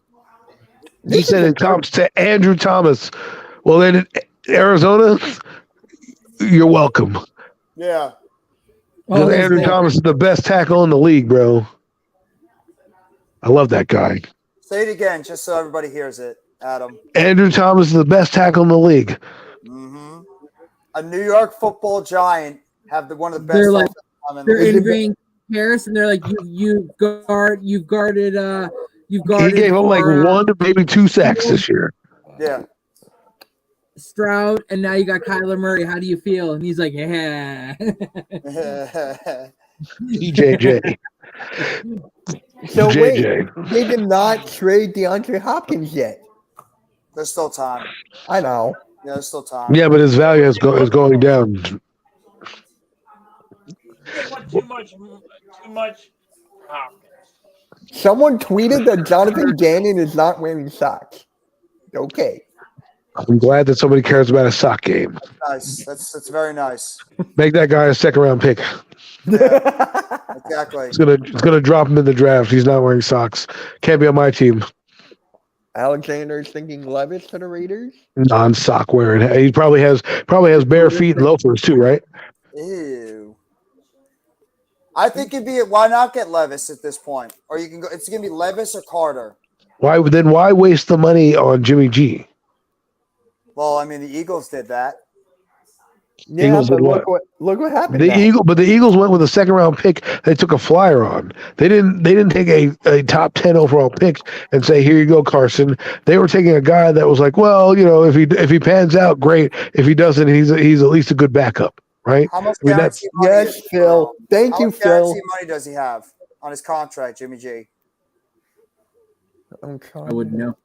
[SPEAKER 9] He said it comes to Andrew Thomas. Well, then Arizona, you're welcome.
[SPEAKER 3] Yeah.
[SPEAKER 10] Oh,
[SPEAKER 9] Because Andrew Thomas is the best tackle in the league, bro. I love that guy.
[SPEAKER 3] Say it again, just so everybody hears it, Adam.
[SPEAKER 9] Andrew Thomas is the best tackle in the league.
[SPEAKER 3] Mm-hmm. A New York Football Giant have one of the best.
[SPEAKER 10] They're like-
[SPEAKER 3] offensive linemen in
[SPEAKER 10] They're
[SPEAKER 3] the league.
[SPEAKER 10] interviewing Harris, and they're like, you've guarded.
[SPEAKER 9] He gave him like
[SPEAKER 10] for,
[SPEAKER 9] 1 to maybe 2 sacks this year.
[SPEAKER 3] Yeah.
[SPEAKER 10] Stroud, and now you got Kyler Murray. How do you feel? And he's like, yeah.
[SPEAKER 9] EJJ.
[SPEAKER 12] So wait,
[SPEAKER 9] JJ.
[SPEAKER 12] they did not trade DeAndre Hopkins yet.
[SPEAKER 3] There's still time.
[SPEAKER 12] I know.
[SPEAKER 3] Yeah, there's still time.
[SPEAKER 9] Yeah, but his value is going down.
[SPEAKER 5] They want too much.
[SPEAKER 12] Someone tweeted that Jonathan Gannon is not wearing socks. Okay.
[SPEAKER 9] I'm glad that somebody cares about a sock game.
[SPEAKER 3] Nice. That's very nice.
[SPEAKER 9] Make that guy a 2nd round pick.
[SPEAKER 3] Exactly.
[SPEAKER 9] It's gonna drop him in the draft. He's not wearing socks. Can't be on my team.
[SPEAKER 12] Alexander's thinking Levis to the Raiders.
[SPEAKER 9] Non-sock wearing. He probably has bare feet and loafers too, right?
[SPEAKER 3] Ew. I think it'd be why not get Levis at this point? Or you can go. It's gonna be Levis or Carter.
[SPEAKER 9] Why waste the money on Jimmy G?
[SPEAKER 3] Well, I mean, the Eagles did that.
[SPEAKER 12] Yeah,
[SPEAKER 9] Eagles
[SPEAKER 12] but
[SPEAKER 9] did what?
[SPEAKER 12] look what happened.
[SPEAKER 9] The
[SPEAKER 12] now.
[SPEAKER 9] the Eagles went with a second round pick. They took a flyer on. They didn't take a top 10 overall pick and say, here you go, Carson. They were taking a guy that was like, well, if he pans out, great. If he doesn't, he's at least a good backup, right?
[SPEAKER 3] How much
[SPEAKER 9] I mean, that's
[SPEAKER 3] guaranteed money?
[SPEAKER 12] Yes, Phil. Thank
[SPEAKER 3] How
[SPEAKER 12] you,
[SPEAKER 3] much
[SPEAKER 12] Phil.
[SPEAKER 3] guaranteed money does he have on his contract, Jimmy G?
[SPEAKER 12] I'm trying.
[SPEAKER 10] I wouldn't know.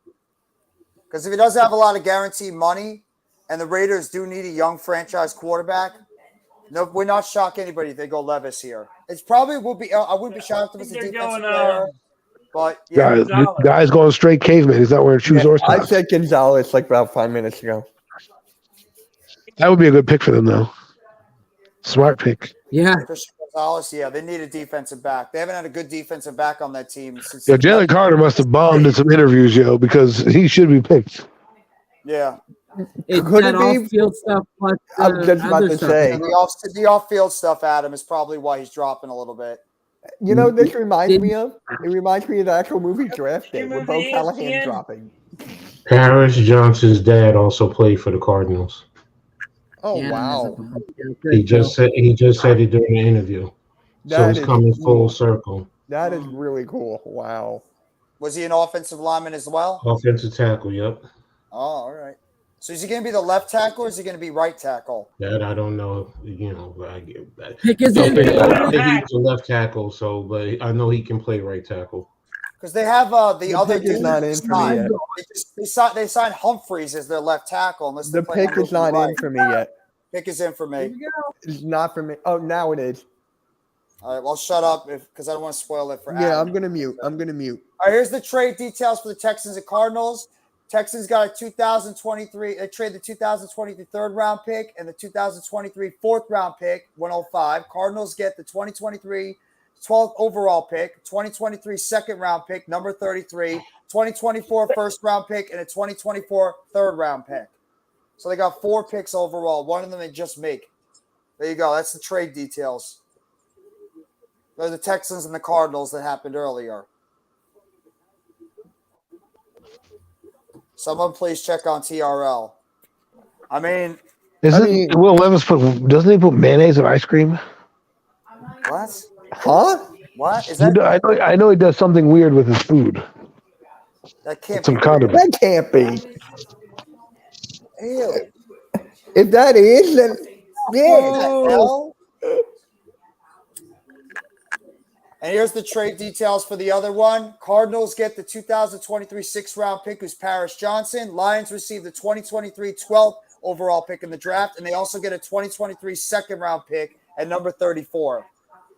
[SPEAKER 3] Because if he doesn't have a lot of guaranteed money, and the Raiders do need a young franchise quarterback, no, we're not shock anybody if they go Levis here. It's probably will be. I wouldn't be shocked if it's a
[SPEAKER 5] They're
[SPEAKER 3] defensive
[SPEAKER 5] going,
[SPEAKER 3] player, but yeah,
[SPEAKER 9] guy's going straight caveman. He's not wearing shoes or
[SPEAKER 12] I
[SPEAKER 9] socks.
[SPEAKER 12] said Gonzalez like about 5 minutes ago.
[SPEAKER 9] That would be a good pick for them, though. Smart pick.
[SPEAKER 10] Yeah.
[SPEAKER 3] Christian Gonzalez. Yeah, they need a defensive back. They haven't had a good defensive back on that team since.
[SPEAKER 9] Yeah, Jalen Carter must have bombed in some interviews, because he should be picked.
[SPEAKER 3] Yeah.
[SPEAKER 10] It's
[SPEAKER 12] Could
[SPEAKER 10] that
[SPEAKER 12] it be-
[SPEAKER 10] off-field stuff. Plus,
[SPEAKER 12] I'm just about
[SPEAKER 10] other
[SPEAKER 12] to
[SPEAKER 10] stuff.
[SPEAKER 12] say.
[SPEAKER 3] The off-field stuff, Adam, is probably why he's dropping a little bit.
[SPEAKER 12] You know, this reminds me of? It reminds me of the actual movie Draft Day with Bo
[SPEAKER 5] Movie,
[SPEAKER 12] Callahan
[SPEAKER 5] yeah.
[SPEAKER 12] dropping.
[SPEAKER 6] Paris Johnson's dad also played for the Cardinals.
[SPEAKER 12] Oh
[SPEAKER 10] Yeah,
[SPEAKER 12] wow,
[SPEAKER 6] He just said it during the interview. So
[SPEAKER 12] That
[SPEAKER 6] it's
[SPEAKER 12] is
[SPEAKER 6] coming
[SPEAKER 12] cool.
[SPEAKER 6] full circle.
[SPEAKER 12] that is really cool. Wow.
[SPEAKER 3] Was he an offensive lineman as well?
[SPEAKER 6] Offensive tackle, yep.
[SPEAKER 3] Oh, all right. So is he going to be the left tackle or is he going to be right tackle?
[SPEAKER 6] That I don't know. I
[SPEAKER 10] Pick his
[SPEAKER 6] think
[SPEAKER 10] infield.
[SPEAKER 6] he's a left tackle, but I know he can play right tackle.
[SPEAKER 3] Because they have the other
[SPEAKER 12] pick is
[SPEAKER 3] dude
[SPEAKER 12] not in for me
[SPEAKER 3] signed.
[SPEAKER 12] yet.
[SPEAKER 3] They signed Humphreys as their left tackle. Unless
[SPEAKER 12] The
[SPEAKER 3] they play
[SPEAKER 12] pick
[SPEAKER 3] him
[SPEAKER 12] is not
[SPEAKER 3] right.
[SPEAKER 12] in for me yet.
[SPEAKER 3] Pick is in for me.
[SPEAKER 12] It's not for me. Oh, now it is.
[SPEAKER 3] All right, well, shut up because I don't want to spoil it for
[SPEAKER 12] Yeah,
[SPEAKER 3] Adam.
[SPEAKER 12] I'm gonna mute.
[SPEAKER 3] All right, here's the trade details for the Texans and Cardinals. Texans got a 2023. They traded the 2023 third round pick and the 2023 fourth round pick, 105. Cardinals get the 2023 12th overall pick, 2023 second round pick, number 33, 2024 first round pick, and a 2024 third round pick. So they got 4 picks overall. One of them they just make. There you go. That's the trade details. They're the Texans and the Cardinals that happened earlier. Someone please check on TRL. I mean,
[SPEAKER 9] Will Levis doesn't he put mayonnaise in ice cream?
[SPEAKER 3] what?
[SPEAKER 12] Huh?
[SPEAKER 3] What is that?
[SPEAKER 9] I know he does something weird with his food.
[SPEAKER 3] That can't
[SPEAKER 9] Some
[SPEAKER 3] be.
[SPEAKER 9] condiment.
[SPEAKER 12] That can't be.
[SPEAKER 3] Ew.
[SPEAKER 12] If that is, then yeah.
[SPEAKER 3] What the hell? And here's the trade details for the other one. Cardinals get the 2023 sixth round pick, who's Paris Johnson. Lions receive the 2023 12th overall pick in the draft, and they also get a 2023 second round pick at number 34.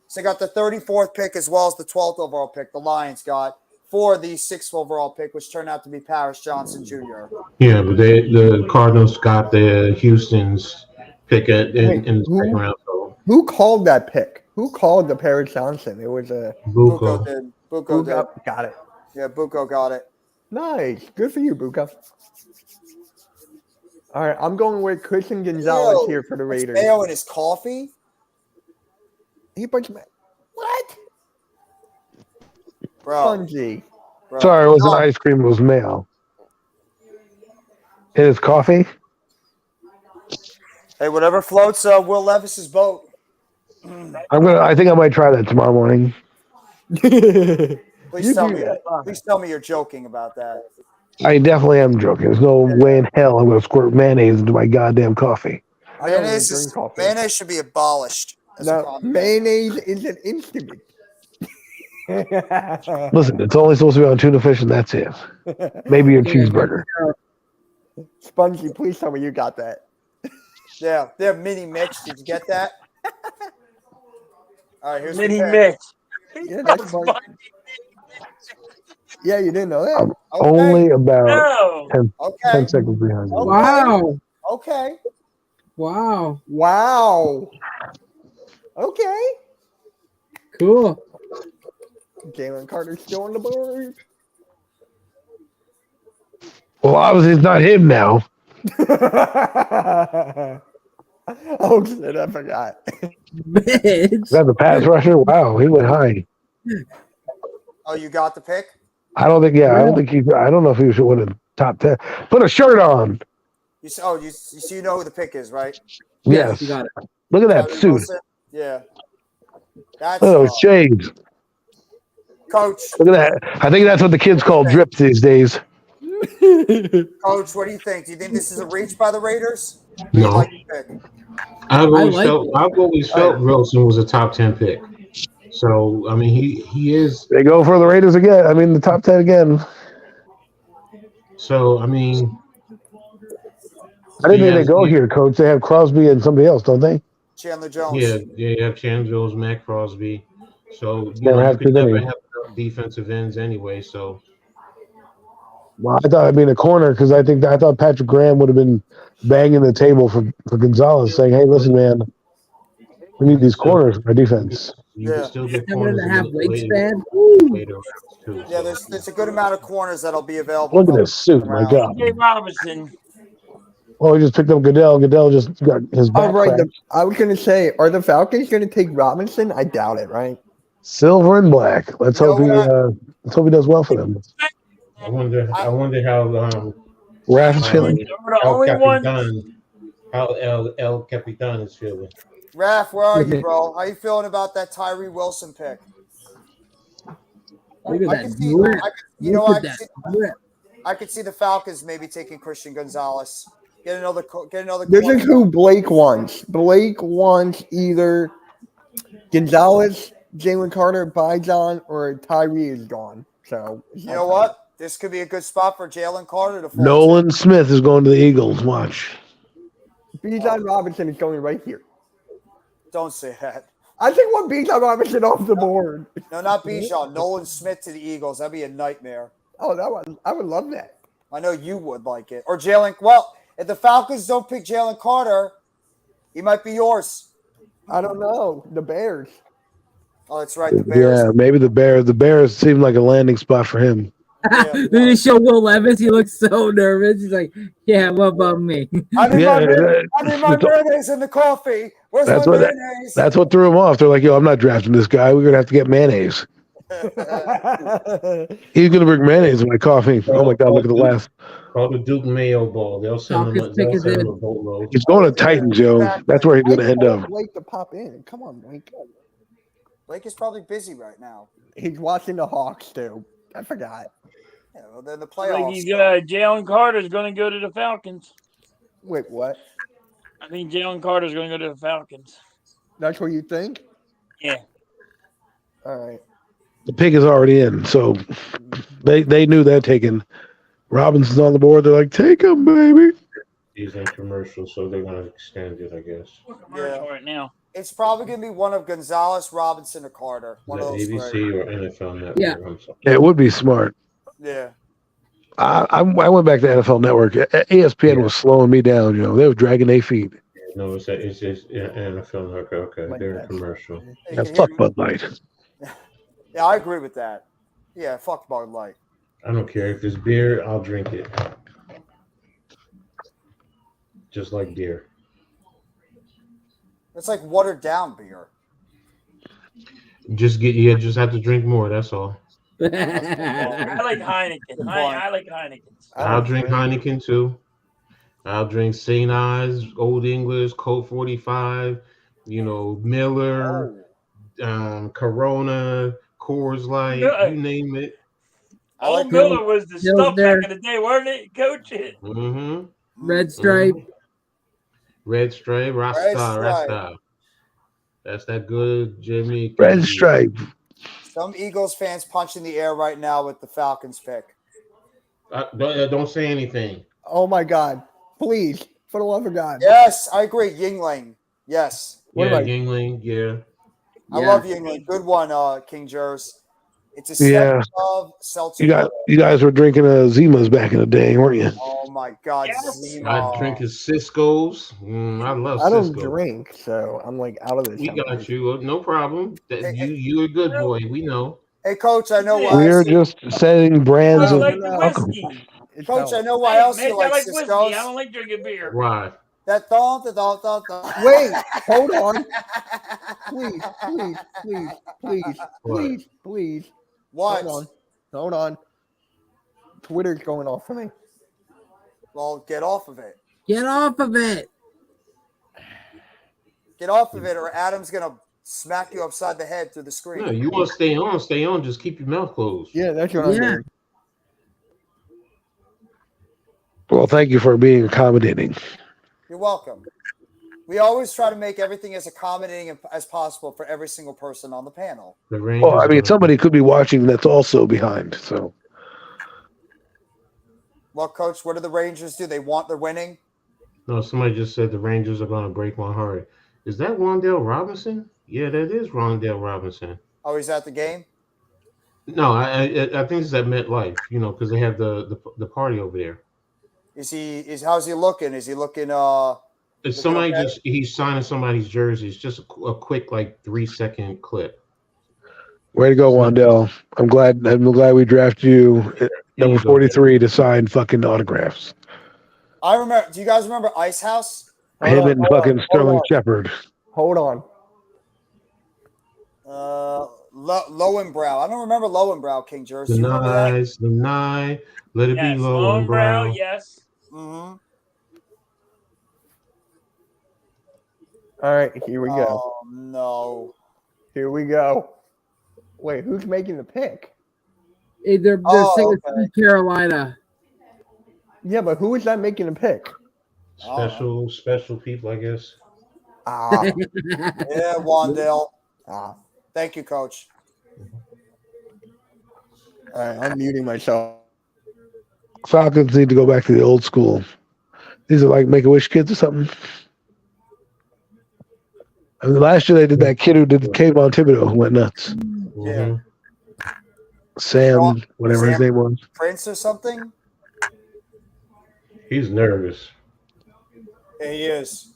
[SPEAKER 3] So they got the 34th pick as well as the 12th overall pick. The Lions got for the 6th overall pick, which turned out to be Paris Johnson Jr.
[SPEAKER 6] Yeah, but the Cardinals got the Houston's pick in the second round. So
[SPEAKER 12] Who called that pick? Who called the Paris Johnson? It was a
[SPEAKER 3] Buko did. Buko did.
[SPEAKER 12] Buka. Got it.
[SPEAKER 3] Yeah, Buko got it.
[SPEAKER 12] Nice. Good for you, Buka. All right, I'm going with Christian Gonzalez
[SPEAKER 3] Ew,
[SPEAKER 12] here for the
[SPEAKER 3] puts
[SPEAKER 12] Raiders.
[SPEAKER 3] mayo in his coffee?
[SPEAKER 12] He puts what?
[SPEAKER 3] Bro.
[SPEAKER 12] Spongy.
[SPEAKER 3] Bro.
[SPEAKER 9] Sorry, it wasn't ice cream. It was mayo. In his coffee.
[SPEAKER 3] Hey, whatever floats Will Levis's boat.
[SPEAKER 9] I think I might try that tomorrow morning.
[SPEAKER 3] Please
[SPEAKER 12] You
[SPEAKER 3] tell
[SPEAKER 12] do
[SPEAKER 3] me.
[SPEAKER 12] that.
[SPEAKER 3] Please tell me you're joking about that.
[SPEAKER 9] I definitely am joking. There's no way in hell I'm going to squirt mayonnaise into my goddamn coffee.
[SPEAKER 12] I don't
[SPEAKER 3] Mayonnaise,
[SPEAKER 12] even drink coffee.
[SPEAKER 3] mayonnaise should be abolished. as a
[SPEAKER 12] No,
[SPEAKER 3] condiment.
[SPEAKER 12] mayonnaise is an instrument.
[SPEAKER 9] Listen, it's only supposed to be on tuna fish, and that's it. Maybe your cheeseburger.
[SPEAKER 12] Spongy, please tell me you got that.
[SPEAKER 3] Yeah, they're mini Mitch. Did you get that? All right, here's
[SPEAKER 5] Mini
[SPEAKER 3] the pick.
[SPEAKER 5] Mitch.
[SPEAKER 12] Yeah, that's fun. Yeah, you didn't know that.
[SPEAKER 9] I'm only about
[SPEAKER 5] No.
[SPEAKER 9] 10
[SPEAKER 3] Okay.
[SPEAKER 9] seconds behind you.
[SPEAKER 3] Okay.
[SPEAKER 10] Wow.
[SPEAKER 3] Okay.
[SPEAKER 10] Wow.
[SPEAKER 12] Wow. Okay.
[SPEAKER 10] Cool.
[SPEAKER 12] Jalen Carter's still on the board.
[SPEAKER 9] Well, obviously it's not him now.
[SPEAKER 12] Oh shit, I forgot.
[SPEAKER 10] Bitch.
[SPEAKER 9] Is that the pass rusher? Wow, he went high.
[SPEAKER 3] Oh, you got the pick?
[SPEAKER 9] I don't think. I don't think he. I don't know if he should win a top 10. Put a shirt on.
[SPEAKER 3] So you know who the pick is, right?
[SPEAKER 9] Yes.
[SPEAKER 10] You got it.
[SPEAKER 9] Look at that
[SPEAKER 3] Tyree
[SPEAKER 9] suit.
[SPEAKER 3] Wilson? Yeah. That's
[SPEAKER 9] Look at those shades.
[SPEAKER 3] Coach.
[SPEAKER 9] Look at that. I think that's what the kids call drip these days.
[SPEAKER 3] Coach, what do you think? Do you think this is a reach by the Raiders?
[SPEAKER 6] No.
[SPEAKER 3] Like the pick?
[SPEAKER 6] I've
[SPEAKER 10] like
[SPEAKER 6] always felt Wilson was a top 10 pick. So I mean, he is.
[SPEAKER 9] They go for the Raiders again. I mean, the top 10 again.
[SPEAKER 6] So I mean,
[SPEAKER 9] I didn't think they go here, Coach. They have Crosby and somebody else, don't they?
[SPEAKER 3] Chandler Jones.
[SPEAKER 6] Yeah, you have Chandler Jones, Matt Crosby. So you
[SPEAKER 9] Never
[SPEAKER 6] know, you
[SPEAKER 9] have
[SPEAKER 6] could
[SPEAKER 9] too
[SPEAKER 6] never
[SPEAKER 9] many.
[SPEAKER 6] have enough defensive ends anyway. So
[SPEAKER 9] Well, I thought I'd be in a corner because I thought Patrick Graham would have been banging the table for Gonzalez, saying, "Hey, listen, man, we need these corners for our defense."
[SPEAKER 6] you can still get
[SPEAKER 10] 7.5 wingspan.
[SPEAKER 6] later rounds too.
[SPEAKER 3] Yeah, there's a good amount of corners that'll be available.
[SPEAKER 9] Look at this suit, my God.
[SPEAKER 5] Jay Robinson.
[SPEAKER 9] Oh, he just picked up Goodell. Goodell just got his back
[SPEAKER 12] Oh, right.
[SPEAKER 9] cracked.
[SPEAKER 12] I was going to say, are the Falcons going to take Robinson? I doubt it, right?
[SPEAKER 9] Silver and black. Let's
[SPEAKER 3] You know
[SPEAKER 9] hope he does well for them.
[SPEAKER 6] I wonder how
[SPEAKER 9] Raph is feeling.
[SPEAKER 6] El Capitan, how El Capitan is feeling.
[SPEAKER 3] Raph, where are you, bro? How you feeling about that Tyree Wilson pick?
[SPEAKER 10] Look at
[SPEAKER 3] I
[SPEAKER 10] that
[SPEAKER 3] could see,
[SPEAKER 10] drip.
[SPEAKER 3] I
[SPEAKER 10] Look
[SPEAKER 3] could
[SPEAKER 10] at
[SPEAKER 3] see,
[SPEAKER 10] that drip.
[SPEAKER 3] I could see the Falcons maybe taking Christian Gonzalez. Get another.
[SPEAKER 12] This is who Blake wants. Blake wants either Gonzalez, Jalen Carter, Bijan, or Tyree is gone. So
[SPEAKER 3] You know what? This could be a good spot for Jalen Carter to fall.
[SPEAKER 9] Nolan Smith is going to the Eagles. Watch.
[SPEAKER 12] Bijan Robinson is going right here.
[SPEAKER 3] Don't say that.
[SPEAKER 12] I think want Bijan Robinson off the board.
[SPEAKER 3] No, not Bijan. Nolan Smith to the Eagles. That'd be a nightmare.
[SPEAKER 12] Oh, I would love that.
[SPEAKER 3] I know you would like it. Or Jalen. Well, if the Falcons don't pick Jalen Carter, he might be yours.
[SPEAKER 12] I don't know. The Bears.
[SPEAKER 3] Oh, that's right. The Bears.
[SPEAKER 9] Yeah, maybe the Bears. The Bears seem like a landing spot for him.
[SPEAKER 10] Did he show Will Levis? He looks so nervous. He's like, "Yeah, what about me?"
[SPEAKER 3] I need
[SPEAKER 9] Yeah,
[SPEAKER 3] my mayonnaise in the coffee. Where's
[SPEAKER 9] That's
[SPEAKER 3] my
[SPEAKER 9] what
[SPEAKER 3] mayonnaise?
[SPEAKER 9] that's what threw him off. They're like, "Yo, I'm not drafting this guy. We're gonna have to get mayonnaise. He's gonna bring mayonnaise in my coffee." Oh my God! Look at the last.
[SPEAKER 6] Call the Duke Mayo ball. They'll send him a boatload.
[SPEAKER 9] He's going to Titans, Joe. That's where he's gonna end up.
[SPEAKER 12] Blake to pop in. Come on, Blake.
[SPEAKER 3] Blake is probably busy right now.
[SPEAKER 12] He's watching the Hawks too. I forgot.
[SPEAKER 3] Yeah, well, then the
[SPEAKER 5] I
[SPEAKER 3] playoffs.
[SPEAKER 5] think Jalen Carter's going to go to the Falcons.
[SPEAKER 12] Wait, what?
[SPEAKER 5] I think Jalen Carter's going to go to the Falcons.
[SPEAKER 12] That's what you think?
[SPEAKER 5] Yeah.
[SPEAKER 12] All right.
[SPEAKER 9] The pick is already in, so they knew that taking Robinson's on the board. They're like, "Take him, baby."
[SPEAKER 6] He's in commercial, so they're gonna extend it, I guess.
[SPEAKER 3] Yeah.
[SPEAKER 5] Right now.
[SPEAKER 3] It's probably going to be one of Gonzalez, Robinson, or Carter. One
[SPEAKER 6] Is
[SPEAKER 3] of
[SPEAKER 6] that
[SPEAKER 3] those
[SPEAKER 6] ABC
[SPEAKER 3] three.
[SPEAKER 6] or NFL Network?
[SPEAKER 10] Yeah.
[SPEAKER 6] I'm sorry.
[SPEAKER 9] It would be smart.
[SPEAKER 3] Yeah.
[SPEAKER 9] I went back to NFL Network. ESPN was slowing me down. You know, they were dragging their feet.
[SPEAKER 6] No, it's NFL Network. Okay, they're in commercial.
[SPEAKER 9] Yeah, fuck Bud Light.
[SPEAKER 3] Yeah, I agree with that. Yeah, fuck Bud Light.
[SPEAKER 6] I don't care if it's beer, I'll drink it. Just like beer.
[SPEAKER 3] It's like watered down beer.
[SPEAKER 6] Just have to drink more. That's all.
[SPEAKER 5] I like Heineken. I like Heineken.
[SPEAKER 6] I'll drink Heineken too. I'll drink St. Ives, Old English, Colt 45. You know, Miller, Corona, Coors Light. You name it.
[SPEAKER 5] Old Miller was the stuff back in the day, wasn't it, Coach?
[SPEAKER 6] Mm-hmm.
[SPEAKER 10] Red Stripe.
[SPEAKER 6] Red Stripe, Rasta. That's that good Jimmy.
[SPEAKER 9] Red Stripe.
[SPEAKER 3] Some Eagles fans punching the air right now with the Falcons pick.
[SPEAKER 6] Don't say anything.
[SPEAKER 12] Oh my God! Please, for the love of God.
[SPEAKER 3] Yes, I agree. Yingling. Yes.
[SPEAKER 6] Yingling. Yeah.
[SPEAKER 3] I love Yingling. Good one, King Jers. It's a step above Seltzer.
[SPEAKER 9] You guys were drinking Zimas back in the day, weren't you?
[SPEAKER 3] Oh my God, Zima.
[SPEAKER 6] I drink his Cisco's. I love
[SPEAKER 12] I don't
[SPEAKER 6] Cisco.
[SPEAKER 12] drink, so I'm like out of this.
[SPEAKER 6] We got you. No problem. You a good boy. We know.
[SPEAKER 3] Hey, Coach, I know why.
[SPEAKER 9] We're just setting brands of
[SPEAKER 5] alcohol.
[SPEAKER 3] Coach, I know why else you like
[SPEAKER 5] whiskey.
[SPEAKER 3] Cisco's.
[SPEAKER 5] I don't like drinking beer.
[SPEAKER 6] Why?
[SPEAKER 3] That thought.
[SPEAKER 12] Wait, hold on. Please.
[SPEAKER 3] What?
[SPEAKER 12] Hold on. Twitter's going off for me.
[SPEAKER 3] Well, get off of it.
[SPEAKER 10] Get off of it.
[SPEAKER 3] Get off of it, or Adam's gonna smack you upside the head through the screen.
[SPEAKER 6] No, you want to stay on, stay on. Just keep your mouth closed.
[SPEAKER 12] Yeah, that's what I'm
[SPEAKER 10] Yeah.
[SPEAKER 12] doing.
[SPEAKER 9] Well, thank you for being accommodating.
[SPEAKER 3] You're welcome. We always try to make everything as accommodating as possible for every single person on the panel.
[SPEAKER 6] The Rangers.
[SPEAKER 9] Well, I mean,
[SPEAKER 6] are-
[SPEAKER 9] somebody could be watching that's also behind. So
[SPEAKER 3] Well, Coach, what do the Rangers do? They want their winning.
[SPEAKER 6] No, somebody just said the Rangers are going to break my heart. Is that Rondell Robinson? Yeah, that is Rondell Robinson.
[SPEAKER 3] Oh, he's at the game.
[SPEAKER 6] No, I think it's at MetLife. You know, because they have the party over there.
[SPEAKER 3] How's he looking? Is he looking?
[SPEAKER 6] It's
[SPEAKER 3] Looking
[SPEAKER 6] somebody
[SPEAKER 3] okay?
[SPEAKER 6] he's signing somebody's jersey. It's just a quick like 3-second clip.
[SPEAKER 9] way to go, Wandell. I'm glad we drafted you at number 43 to sign fucking autographs.
[SPEAKER 3] I remember. Do you guys remember Ice House?
[SPEAKER 9] Him and fucking Sterling Shepard.
[SPEAKER 12] Hold on.
[SPEAKER 3] Lowenbrow. I don't remember Lowenbrow King jersey. You remember that?
[SPEAKER 6] Deny, let it
[SPEAKER 5] Yes,
[SPEAKER 6] be low
[SPEAKER 5] Lone
[SPEAKER 6] and
[SPEAKER 5] Brow,
[SPEAKER 6] brown.
[SPEAKER 5] yes.
[SPEAKER 3] Mm-hmm.
[SPEAKER 12] All right, here we go.
[SPEAKER 3] Oh no.
[SPEAKER 12] Here we go. Wait, who's making the pick?
[SPEAKER 10] Hey, they're
[SPEAKER 3] Oh,
[SPEAKER 10] saying
[SPEAKER 3] okay.
[SPEAKER 10] it's in Carolina.
[SPEAKER 12] Yeah, but who is that making the pick?
[SPEAKER 6] Special people, I guess.
[SPEAKER 12] Ah,
[SPEAKER 3] Yeah, Wandale.
[SPEAKER 12] ah.
[SPEAKER 3] Thank you, Coach.
[SPEAKER 12] All right, I'm muting myself.
[SPEAKER 9] Falcons need to go back to the old school. These are like Make-A-Wish kids or something. I mean, last year they did that kid who did Kayvon Thibodeau who went nuts.
[SPEAKER 3] Yeah.
[SPEAKER 9] Sam, whatever his
[SPEAKER 3] Sam
[SPEAKER 9] name was.
[SPEAKER 3] Prince or something.
[SPEAKER 6] He's nervous.
[SPEAKER 3] Yeah, he is.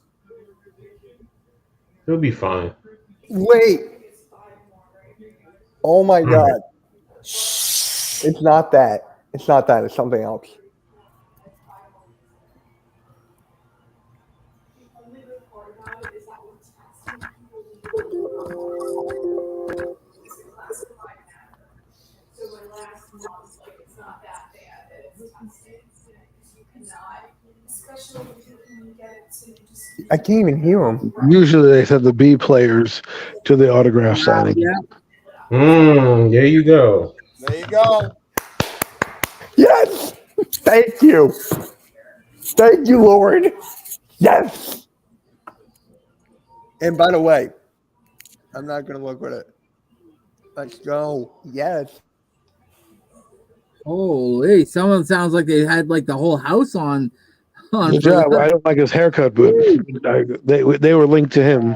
[SPEAKER 6] He'll be fine.
[SPEAKER 12] Wait. Oh my God. It's not that. It's not that. It's something else. I can't even hear him.
[SPEAKER 9] Usually they send the B players to the autograph signing.
[SPEAKER 10] Yeah.
[SPEAKER 6] There you go.
[SPEAKER 3] There you go.
[SPEAKER 12] Yes. Thank you. Thank you, Lord. Yes. And by the way, I'm not going to look with it. Let's go. Yes.
[SPEAKER 10] Holy, someone sounds like they had like the whole house on.
[SPEAKER 9] Good job. I don't like his haircut, but they were linked to him.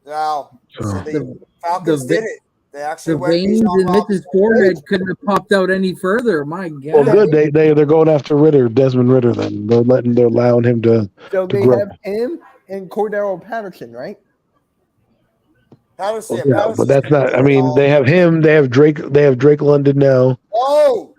[SPEAKER 3] Wow. So
[SPEAKER 9] Oh.
[SPEAKER 3] the Falcons did it. They actually
[SPEAKER 10] The
[SPEAKER 3] went
[SPEAKER 10] veins
[SPEAKER 3] Bijan
[SPEAKER 10] in
[SPEAKER 3] Robinson.
[SPEAKER 10] Mitch's forehead couldn't have popped out any further. My God.
[SPEAKER 9] Well, good. They're going after Ritter, Desmond Ritter. Then they're allowing him to
[SPEAKER 12] So they
[SPEAKER 9] grow.
[SPEAKER 12] have him and Cordero Patterson, right?
[SPEAKER 3] Patterson,
[SPEAKER 9] Yeah,
[SPEAKER 3] Patterson's
[SPEAKER 9] but that's
[SPEAKER 3] gonna
[SPEAKER 9] not.
[SPEAKER 3] do
[SPEAKER 9] I
[SPEAKER 3] it
[SPEAKER 9] mean,
[SPEAKER 3] all.
[SPEAKER 9] they have him. They have Drake. They have Drake London now.
[SPEAKER 3] Oh,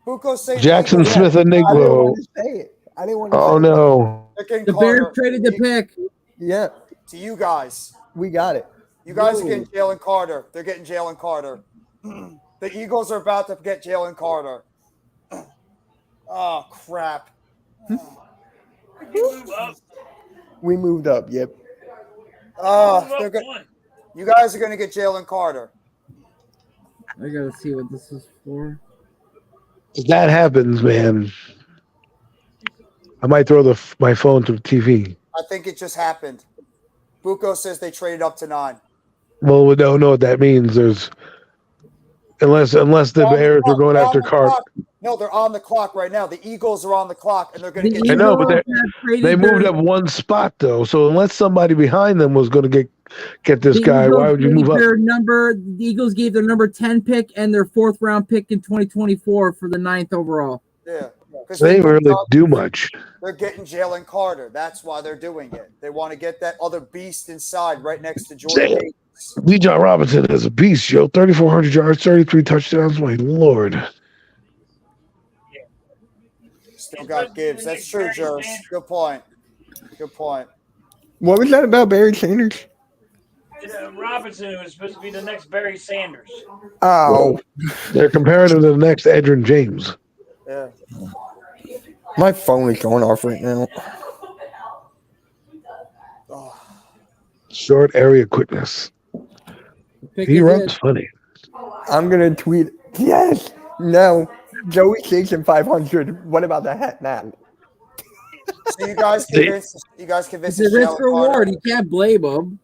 [SPEAKER 3] Buko St.
[SPEAKER 9] Jackson
[SPEAKER 3] Eagle.
[SPEAKER 9] Smith and
[SPEAKER 12] I didn't
[SPEAKER 9] Negro.
[SPEAKER 12] want to say it. I didn't want to
[SPEAKER 9] Oh
[SPEAKER 12] say
[SPEAKER 9] no!
[SPEAKER 3] Picking
[SPEAKER 10] The Bears
[SPEAKER 3] Carter
[SPEAKER 10] traded the pick.
[SPEAKER 12] it. Yeah,
[SPEAKER 3] to you guys.
[SPEAKER 12] we got it.
[SPEAKER 3] You guys are getting Jalen Carter. They're getting Jalen Carter. The Eagles are about to get Jalen Carter. Oh crap!
[SPEAKER 12] We moved up. Yep.
[SPEAKER 3] They're good. You guys are going to get Jalen Carter.
[SPEAKER 10] I gotta see what this is for.
[SPEAKER 9] If that happens, man, I might throw my phone to the TV.
[SPEAKER 3] I think it just happened. Buko says they traded up to 9.
[SPEAKER 9] Well, we don't know what that means. There's unless the
[SPEAKER 3] They're on the
[SPEAKER 9] Bears
[SPEAKER 3] clock.
[SPEAKER 9] are going
[SPEAKER 3] They're on
[SPEAKER 9] after
[SPEAKER 3] the
[SPEAKER 9] Carter.
[SPEAKER 3] clock. No, they're on the clock right now. The Eagles are on the clock, and they're going to
[SPEAKER 10] The
[SPEAKER 3] get.
[SPEAKER 9] I know, but
[SPEAKER 10] Eagles have traded
[SPEAKER 9] they moved
[SPEAKER 10] their-
[SPEAKER 9] up one spot though. So unless somebody behind them was going to get this
[SPEAKER 10] the
[SPEAKER 9] guy,
[SPEAKER 10] Eagles
[SPEAKER 9] why would you
[SPEAKER 10] gave
[SPEAKER 9] move up?
[SPEAKER 10] The Eagles gave their number 10 pick and their 4th round pick in 2024 for the 9th overall.
[SPEAKER 3] Yeah, 'cause
[SPEAKER 9] They didn't
[SPEAKER 3] moved
[SPEAKER 9] really
[SPEAKER 3] up.
[SPEAKER 9] do much.
[SPEAKER 3] They're getting Jalen Carter. That's why they're doing it. They want to get that other beast inside, right next to Jordan
[SPEAKER 9] Damn.
[SPEAKER 3] Davis.
[SPEAKER 9] Bijan Robinson is a beast, yo. 3,400 yards, 33 touchdowns. My lord.
[SPEAKER 3] Still got Gibbs. That's true, Jers. Good point. Good point.
[SPEAKER 12] What was that about Barry Sanders?
[SPEAKER 5] Robinson was supposed to be the next Barry Sanders.
[SPEAKER 12] Oh,
[SPEAKER 9] They're comparing him to the next Edrin James.
[SPEAKER 3] Yeah.
[SPEAKER 12] my phone is going off right now.
[SPEAKER 3] Oh,
[SPEAKER 9] Short area quickness.
[SPEAKER 10] Pick
[SPEAKER 9] He
[SPEAKER 10] is
[SPEAKER 9] runs
[SPEAKER 10] it.
[SPEAKER 9] funny.
[SPEAKER 12] I'm gonna tweet. Yes. No. Joey Station 500. What about the hat man?
[SPEAKER 3] so you guys convinced? You guys convinced
[SPEAKER 10] It's a
[SPEAKER 3] it's
[SPEAKER 10] risk
[SPEAKER 3] Jalen Carter?
[SPEAKER 10] reward. You can't blame him.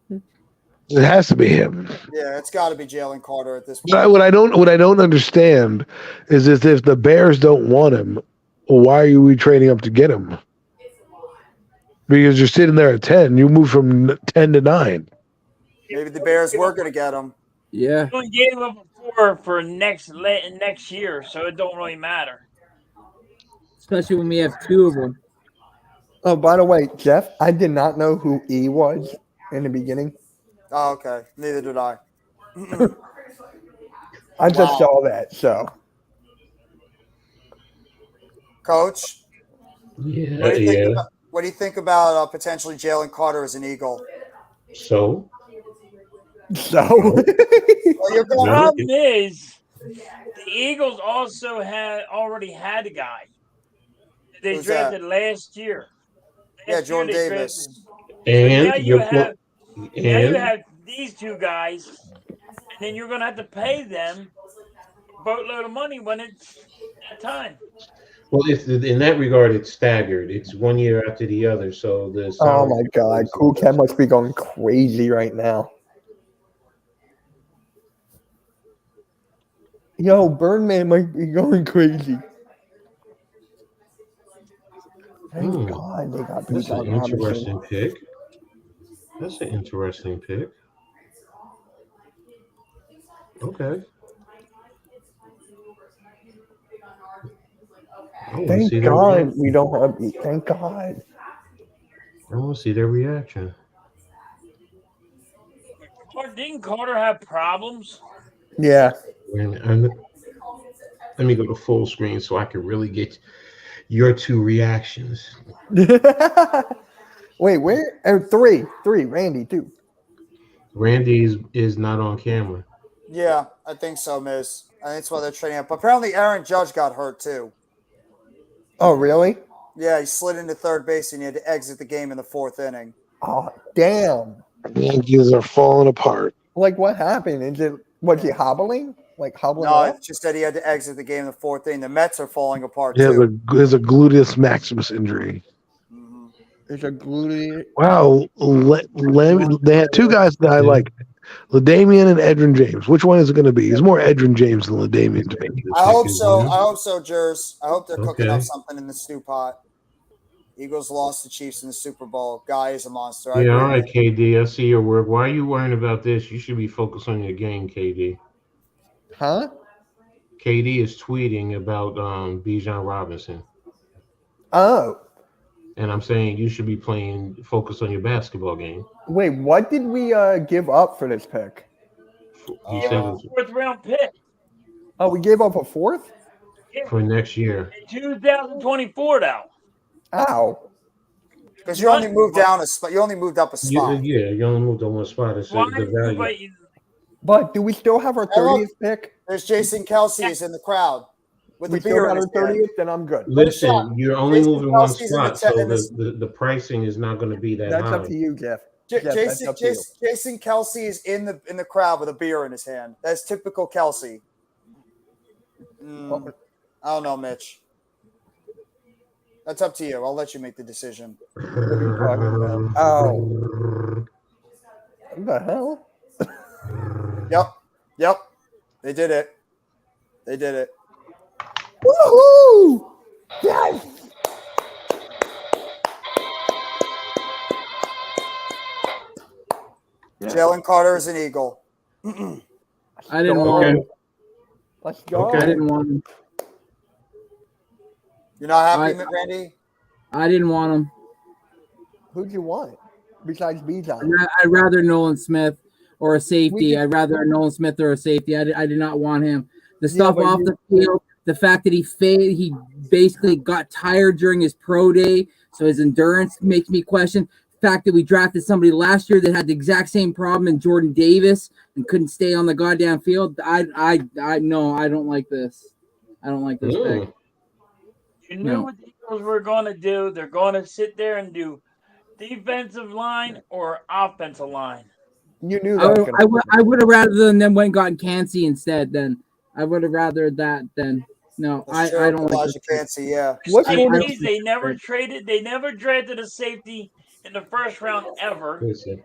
[SPEAKER 9] It has to be him.
[SPEAKER 3] Yeah, it's got to be Jalen Carter at this point.
[SPEAKER 9] But what I don't understand is if the Bears don't want him, why are we trading up to get him? Because you're sitting there at 10. You move from 10 to 9.
[SPEAKER 3] Maybe the Bears were going to get him.
[SPEAKER 10] Yeah.
[SPEAKER 5] We only gave up 4 for next year, so it don't really matter.
[SPEAKER 10] Especially when we have 2 of them.
[SPEAKER 12] Oh, by the way, Jeff, I did not know who E was in the beginning.
[SPEAKER 3] Oh, okay. Neither did I.
[SPEAKER 12] I just
[SPEAKER 3] Wow.
[SPEAKER 12] saw that. So,
[SPEAKER 3] Coach,
[SPEAKER 6] Yeah,
[SPEAKER 3] what do you think
[SPEAKER 6] yeah.
[SPEAKER 3] about, what do you think about potentially Jalen Carter as an Eagle?
[SPEAKER 6] So
[SPEAKER 3] Well, you're
[SPEAKER 5] The
[SPEAKER 3] going.
[SPEAKER 5] problem is, the Eagles also already had a guy they
[SPEAKER 3] Who's that?
[SPEAKER 5] drafted last year.
[SPEAKER 3] Yeah, Jordan Davis.
[SPEAKER 6] and
[SPEAKER 5] Now you have
[SPEAKER 6] and
[SPEAKER 5] these 2 guys, and then you're going to have to pay them a boatload of money when it's that time.
[SPEAKER 6] well, it's in that regard, it's staggered. It's 1 year after the other. So the
[SPEAKER 12] oh my God, Cool Cat must be going crazy right now. Yo, Birdman might be going crazy. Thank God they got
[SPEAKER 6] That's an
[SPEAKER 12] Bijan Robinson.
[SPEAKER 6] interesting pick. That's an interesting pick. Okay. I want to
[SPEAKER 12] Thank
[SPEAKER 6] see their
[SPEAKER 12] God
[SPEAKER 6] reaction.
[SPEAKER 12] we don't have. Thank God.
[SPEAKER 6] I want to see their reaction.
[SPEAKER 5] Didn't Carter have problems?
[SPEAKER 12] Yeah.
[SPEAKER 6] And let me go to full screen so I can really get your 2 reactions.
[SPEAKER 12] Wait, where? Oh, three. Randy too.
[SPEAKER 6] Randy is not on camera.
[SPEAKER 3] Yeah, I think so, Miz. I think that's why they're trading up. Apparently, Aaron Judge got hurt too.
[SPEAKER 12] Oh, really?
[SPEAKER 3] Yeah, he slid into third base and he had to exit the game in the 4th inning.
[SPEAKER 12] Oh, damn.
[SPEAKER 9] The Yankees are falling apart.
[SPEAKER 12] Like, what happened? Was he hobbling? Like hobbling
[SPEAKER 3] No,
[SPEAKER 12] off?
[SPEAKER 3] it's just that he had to exit the game in the 4th inning. The Mets are falling apart
[SPEAKER 9] There's
[SPEAKER 3] too.
[SPEAKER 9] there's a gluteus maximus injury.
[SPEAKER 12] There's a gluteus.
[SPEAKER 9] Wow. They had 2 guys that I like. LaDainian and Edrin James. Which one is it going to be? It's more Edrin James than LaDainian to me.
[SPEAKER 3] I hope so. I hope so, Jers. I hope they're cooking
[SPEAKER 6] Okay.
[SPEAKER 3] up something in the stew pot. Eagles lost the Chiefs in the Super Bowl. Guy is a monster. I
[SPEAKER 6] Yeah, all
[SPEAKER 3] agree.
[SPEAKER 6] right, KD. I see your work. Why are you worrying about this? You should be focused on your game, KD.
[SPEAKER 12] Huh?
[SPEAKER 6] KD is tweeting about Bijan Robinson.
[SPEAKER 12] Oh.
[SPEAKER 6] And I'm saying you should be focused on your basketball game.
[SPEAKER 12] Wait, what did we give up for this pick?
[SPEAKER 6] He said it's
[SPEAKER 5] 4th round pick
[SPEAKER 12] Oh, we gave up a 4th?
[SPEAKER 6] for next year.
[SPEAKER 5] in 2024 though.
[SPEAKER 12] Ow.
[SPEAKER 3] Because you only moved down a spot. You only moved up a spot.
[SPEAKER 6] You only moved on one spot. It's
[SPEAKER 5] Why?
[SPEAKER 6] the value.
[SPEAKER 12] But do we still have our
[SPEAKER 3] Hello?
[SPEAKER 12] 30th pick?
[SPEAKER 3] There's Jason Kelsey is in the crowd with
[SPEAKER 12] We
[SPEAKER 3] the
[SPEAKER 12] still
[SPEAKER 3] beer
[SPEAKER 12] got
[SPEAKER 3] in
[SPEAKER 12] our
[SPEAKER 3] his hand.
[SPEAKER 12] 30th? Then I'm good.
[SPEAKER 6] Listen, you're only
[SPEAKER 3] Jason
[SPEAKER 6] moving one
[SPEAKER 3] Kelsey's in the
[SPEAKER 6] spot, so
[SPEAKER 3] in this-
[SPEAKER 6] the pricing is not going to be that
[SPEAKER 12] That's
[SPEAKER 6] high.
[SPEAKER 12] up to you, Jeff. Jeff, that's
[SPEAKER 3] Jason,
[SPEAKER 12] up to you.
[SPEAKER 3] Jason Kelsey is in the crowd with a beer in his hand. That's typical Kelsey. I don't know, Mitch. That's up to you. I'll let you make the decision.
[SPEAKER 12] Oh. What the hell?
[SPEAKER 3] Yep. They did it.
[SPEAKER 12] Woohoo! Yes!
[SPEAKER 3] Jalen Carter is an Eagle.
[SPEAKER 10] I didn't want him.
[SPEAKER 12] Let's go.
[SPEAKER 10] I didn't want him.
[SPEAKER 3] You're not happy, Randy?
[SPEAKER 10] I didn't want him.
[SPEAKER 12] Who'd you want besides Bijan?
[SPEAKER 10] I'd rather Nolan Smith or a safety. I'd rather Nolan Smith or a safety. I did not want him. The stuff
[SPEAKER 12] but
[SPEAKER 10] off the field, the fact that he basically got tired during his pro day, so his endurance makes me question. The fact that we drafted somebody last year that had the exact same problem in Jordan Davis and couldn't stay on the goddamn field. I don't like this. I don't like this pick.
[SPEAKER 5] You knew what the Eagles were going to do. They're going to sit there and do defensive line or offensive line?
[SPEAKER 12] You knew that. was gonna
[SPEAKER 10] I would have rather than them went and gotten Cansey instead. Then I would have rather that than no. I don't like
[SPEAKER 3] Elijah Cansey, yeah.
[SPEAKER 12] What's more
[SPEAKER 5] Safeties, they never traded. They never drafted a safety in the first round ever.
[SPEAKER 6] Listen,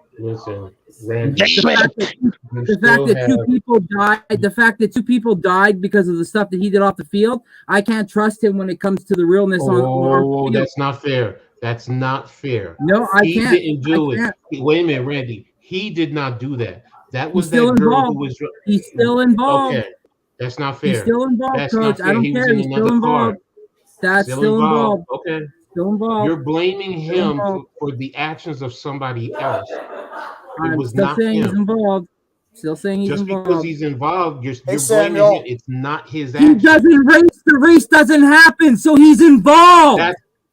[SPEAKER 6] Randy.
[SPEAKER 10] The fact that two people died. The fact that two people died because of the stuff that he did off the field. I can't trust him when it comes to the realness on.
[SPEAKER 6] Oh, that's not fair. That's not fair.
[SPEAKER 10] No, I
[SPEAKER 6] he
[SPEAKER 10] can't.
[SPEAKER 6] Didn't do
[SPEAKER 10] I
[SPEAKER 6] it.
[SPEAKER 10] can't.
[SPEAKER 6] Wait a minute, Randy. He did not do that. That was
[SPEAKER 10] He's still
[SPEAKER 6] that girl
[SPEAKER 10] involved.
[SPEAKER 6] who was.
[SPEAKER 10] He's still involved.
[SPEAKER 6] Okay, that's not fair.
[SPEAKER 10] He's still involved,
[SPEAKER 6] That's
[SPEAKER 10] Coach.
[SPEAKER 6] not fair.
[SPEAKER 10] I don't
[SPEAKER 6] He was
[SPEAKER 10] care.
[SPEAKER 6] in
[SPEAKER 10] He's
[SPEAKER 6] another
[SPEAKER 10] still involved.
[SPEAKER 6] car.
[SPEAKER 10] That's still involved.
[SPEAKER 6] Okay.
[SPEAKER 10] Still involved.
[SPEAKER 6] You're blaming
[SPEAKER 10] Still
[SPEAKER 6] him
[SPEAKER 10] involved.
[SPEAKER 6] for the actions of somebody else. It
[SPEAKER 10] I'm
[SPEAKER 6] was
[SPEAKER 10] still
[SPEAKER 6] not
[SPEAKER 10] saying
[SPEAKER 6] him.
[SPEAKER 10] he's involved. Still saying he's
[SPEAKER 6] Just
[SPEAKER 10] involved.
[SPEAKER 6] because he's involved, you're blaming
[SPEAKER 3] Samuel.
[SPEAKER 6] him. It's not his
[SPEAKER 10] He
[SPEAKER 6] action.
[SPEAKER 10] doesn't race. The race doesn't happen, so he's involved.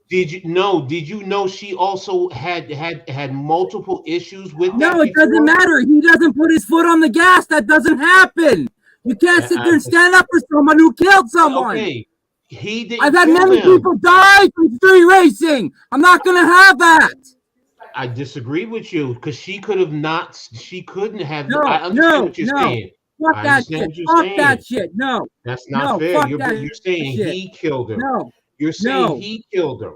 [SPEAKER 6] Did you know she also had multiple issues with that?
[SPEAKER 10] No, it doesn't matter. He doesn't put his foot on the gas. That doesn't happen. You can't sit there and stand up for someone who killed someone.
[SPEAKER 6] Okay, he didn't.
[SPEAKER 10] I've had
[SPEAKER 6] kill
[SPEAKER 10] many
[SPEAKER 6] them.
[SPEAKER 10] people die from street racing. I'm not gonna have that.
[SPEAKER 6] I disagree with you because she could have not. She couldn't have.
[SPEAKER 10] No,
[SPEAKER 6] I understand
[SPEAKER 10] no,
[SPEAKER 6] what you're
[SPEAKER 10] no.
[SPEAKER 6] saying.
[SPEAKER 10] Fuck
[SPEAKER 6] I
[SPEAKER 10] that
[SPEAKER 6] understand
[SPEAKER 10] shit.
[SPEAKER 6] what you're
[SPEAKER 10] Fuck
[SPEAKER 6] saying.
[SPEAKER 10] that shit. No.
[SPEAKER 6] That's not
[SPEAKER 10] No,
[SPEAKER 6] fair.
[SPEAKER 10] fuck
[SPEAKER 6] You're
[SPEAKER 10] that
[SPEAKER 6] saying
[SPEAKER 10] shit.
[SPEAKER 6] he killed her.
[SPEAKER 10] No.
[SPEAKER 6] You're saying
[SPEAKER 10] No.
[SPEAKER 6] he killed her.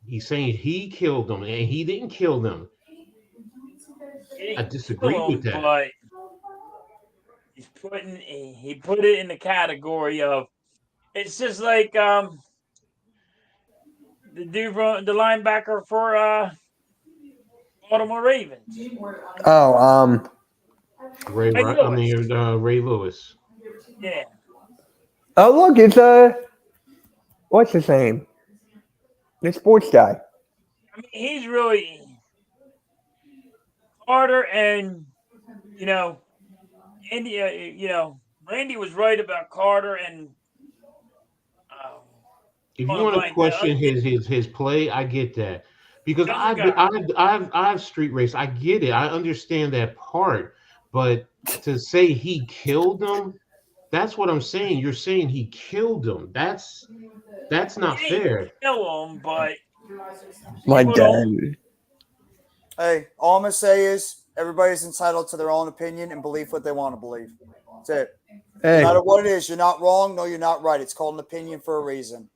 [SPEAKER 6] He's saying he killed them, and he didn't kill them. I disagree with that.
[SPEAKER 5] But he put it in the category of it's just like the dude from the linebacker for Baltimore Ravens.
[SPEAKER 12] Oh,
[SPEAKER 6] Ray Lewis.
[SPEAKER 5] Yeah.
[SPEAKER 12] Oh, look, it's what's his name? The sports guy.
[SPEAKER 5] I mean, he's really Carter and Andy. Randy was right about Carter and.
[SPEAKER 6] If you want to question his play, I get that because I've street raced. I get it. I understand that part, but to say he killed them, that's what I'm saying. You're saying he killed them. That's not fair.
[SPEAKER 5] Kill him, but
[SPEAKER 12] My dad.
[SPEAKER 3] Hey, all I'm gonna say is everybody's entitled to their own opinion and believe what they want to believe. That's it.
[SPEAKER 12] Hey.
[SPEAKER 3] No matter what it is, you're not wrong. No, you're not right. It's called an opinion for a reason.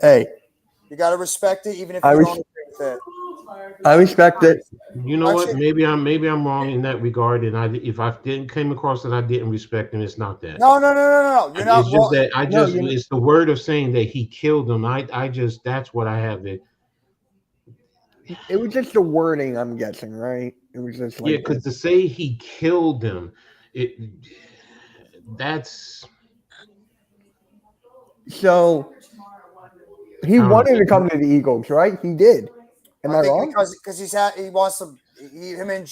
[SPEAKER 12] Hey,
[SPEAKER 3] You got to respect it, even if
[SPEAKER 12] I
[SPEAKER 3] you
[SPEAKER 12] res-
[SPEAKER 3] don't agree with it.
[SPEAKER 12] I respect it.
[SPEAKER 6] You know what? Maybe I'm wrong in that regard, and if I didn't came across that I didn't respect him, it's not that.
[SPEAKER 3] No. You're not
[SPEAKER 6] It's just
[SPEAKER 3] wrong.
[SPEAKER 6] that it's the word of saying that he killed them. I just that's what I have it.
[SPEAKER 12] It was just the wording, I'm guessing, right? It was just like
[SPEAKER 6] Yeah, because to say he killed them, that's
[SPEAKER 12] so. He wanted to come to the Eagles, right? He did. Am I wrong?
[SPEAKER 3] Because he wants to.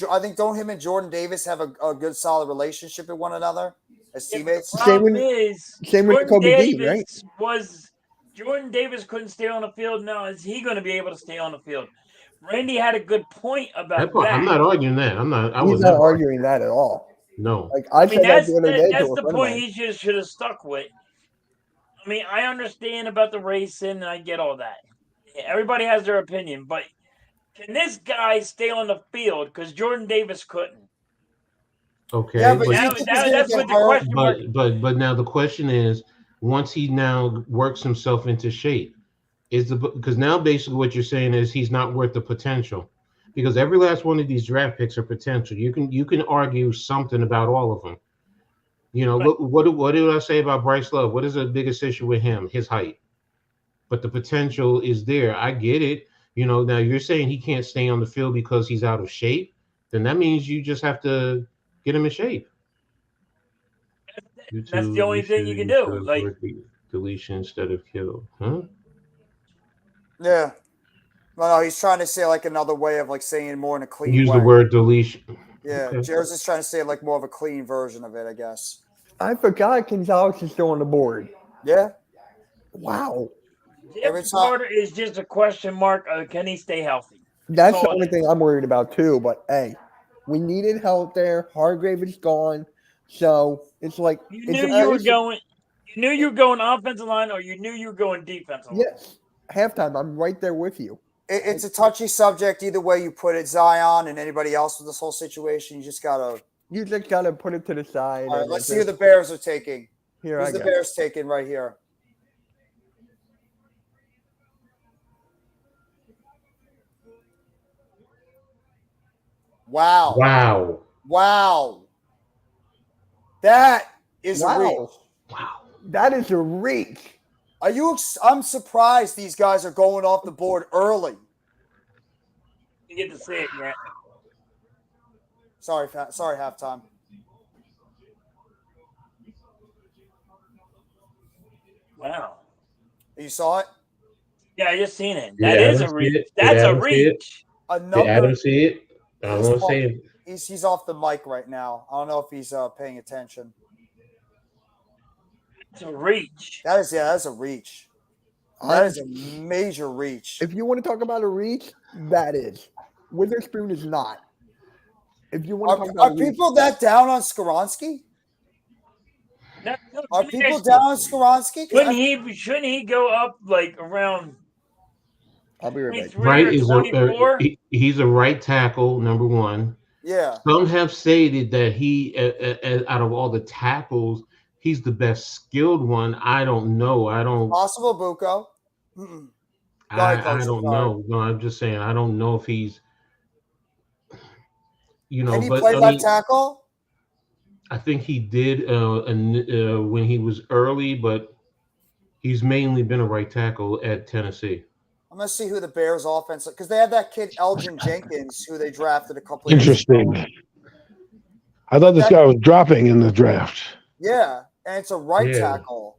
[SPEAKER 3] I think don't him and Jordan Davis have a good solid relationship with one another as teammates.
[SPEAKER 12] Same with Kobe D, right?
[SPEAKER 5] Jordan Davis couldn't stay on the field. Now is he going to be able to stay on the field? Randy had a good point about that.
[SPEAKER 6] I'm not arguing that.
[SPEAKER 12] He's not arguing that at all.
[SPEAKER 6] No.
[SPEAKER 12] Like I said that the other day.
[SPEAKER 5] That's
[SPEAKER 12] to a
[SPEAKER 5] the
[SPEAKER 12] friend of
[SPEAKER 5] point
[SPEAKER 12] mine.
[SPEAKER 5] he just should have stuck with. I mean, I understand about the racing and I get all that. Everybody has their opinion, but can this guy stay on the field? Because Jordan Davis couldn't.
[SPEAKER 6] Okay.
[SPEAKER 3] Yeah, but
[SPEAKER 5] that's what the question mark.
[SPEAKER 6] But now the question is, once he now works himself into shape, because now basically what you're saying is he's not worth the potential, because every last one of these draft picks are potential. You can argue something about all of them. You know, look, what did I say about Bryce Love? What is the biggest issue with him? His height. But the potential is there. I get it. You know, now you're saying he can't stay on the field because he's out of shape. Then that means you just have to get him in shape.
[SPEAKER 5] That's the only thing you can do. Like
[SPEAKER 6] deletion instead of kill, huh?
[SPEAKER 3] Yeah. No, he's trying to say like another way of like saying it more in a clean
[SPEAKER 6] Use
[SPEAKER 3] way.
[SPEAKER 6] the word deletion.
[SPEAKER 3] Yeah,
[SPEAKER 6] Okay.
[SPEAKER 3] Jared's just trying to say like more of a clean version of it, I guess.
[SPEAKER 12] I forgot Gonzalez is still on the board.
[SPEAKER 3] Yeah.
[SPEAKER 12] Wow.
[SPEAKER 3] Every
[SPEAKER 5] Jeff
[SPEAKER 3] time-
[SPEAKER 5] Carter is just a question mark. Can he stay healthy?
[SPEAKER 12] That's
[SPEAKER 5] all
[SPEAKER 12] the
[SPEAKER 5] it
[SPEAKER 12] only
[SPEAKER 5] is.
[SPEAKER 12] thing I'm worried about too. But hey, we needed help there. Hargrave is gone, so it's like
[SPEAKER 5] You
[SPEAKER 12] it's
[SPEAKER 5] knew you were going offensive line, or you knew you were going defensive line.
[SPEAKER 12] Yes, halftime. I'm right there with you.
[SPEAKER 3] It's a touchy subject either way you put it, Zion and anybody else with this whole situation. You just gotta
[SPEAKER 12] put it to the side.
[SPEAKER 3] All right, let's see who the Bears are taking.
[SPEAKER 12] Here
[SPEAKER 3] Who's the Bears taking right here? Wow.
[SPEAKER 6] Wow.
[SPEAKER 3] That is a reach.
[SPEAKER 12] Wow. That is a reach.
[SPEAKER 3] I'm surprised these guys are going off the board early.
[SPEAKER 5] You get to see it yet.
[SPEAKER 3] Sorry, halftime.
[SPEAKER 5] Wow.
[SPEAKER 3] You saw it?
[SPEAKER 5] Yeah, I just seen it.
[SPEAKER 6] Did
[SPEAKER 5] That is a
[SPEAKER 6] Adam see
[SPEAKER 5] reach.
[SPEAKER 6] it? Did
[SPEAKER 5] That's a
[SPEAKER 6] Adam see it?
[SPEAKER 5] reach.
[SPEAKER 6] Did Adam see it? I don't
[SPEAKER 3] He's
[SPEAKER 6] want to
[SPEAKER 3] off-
[SPEAKER 6] say it.
[SPEAKER 3] He's off the mic right now. I don't know if he's paying attention.
[SPEAKER 5] It's a reach.
[SPEAKER 3] That's a reach. That is a major reach.
[SPEAKER 12] If you want to talk about a reach, that is. Witherspoon is not. If you want to talk about
[SPEAKER 3] Are people that down on Skoronski? Are people down on Skoronski?
[SPEAKER 5] Shouldn't he go up like around?
[SPEAKER 12] I'll be right back.
[SPEAKER 6] Right is he's a right tackle, number one.
[SPEAKER 3] Yeah.
[SPEAKER 6] Some have stated that he, out of all the tackles, he's the best skilled one. I don't know. I don't.
[SPEAKER 3] Possible Bucco.
[SPEAKER 6] I don't know. No, I'm just saying. I don't know if he's.
[SPEAKER 3] Can he
[SPEAKER 6] but
[SPEAKER 3] play
[SPEAKER 6] I
[SPEAKER 3] left
[SPEAKER 6] mean,
[SPEAKER 3] tackle?
[SPEAKER 6] I think he did when he was early, but he's mainly been a right tackle at Tennessee.
[SPEAKER 3] I'm gonna see who the Bears offense because they have that kid Elgin Jenkins who they drafted a couple of years ago.
[SPEAKER 9] Interesting. I thought this guy was dropping in the draft.
[SPEAKER 3] Yeah, and it's a right
[SPEAKER 6] Yeah.
[SPEAKER 3] tackle.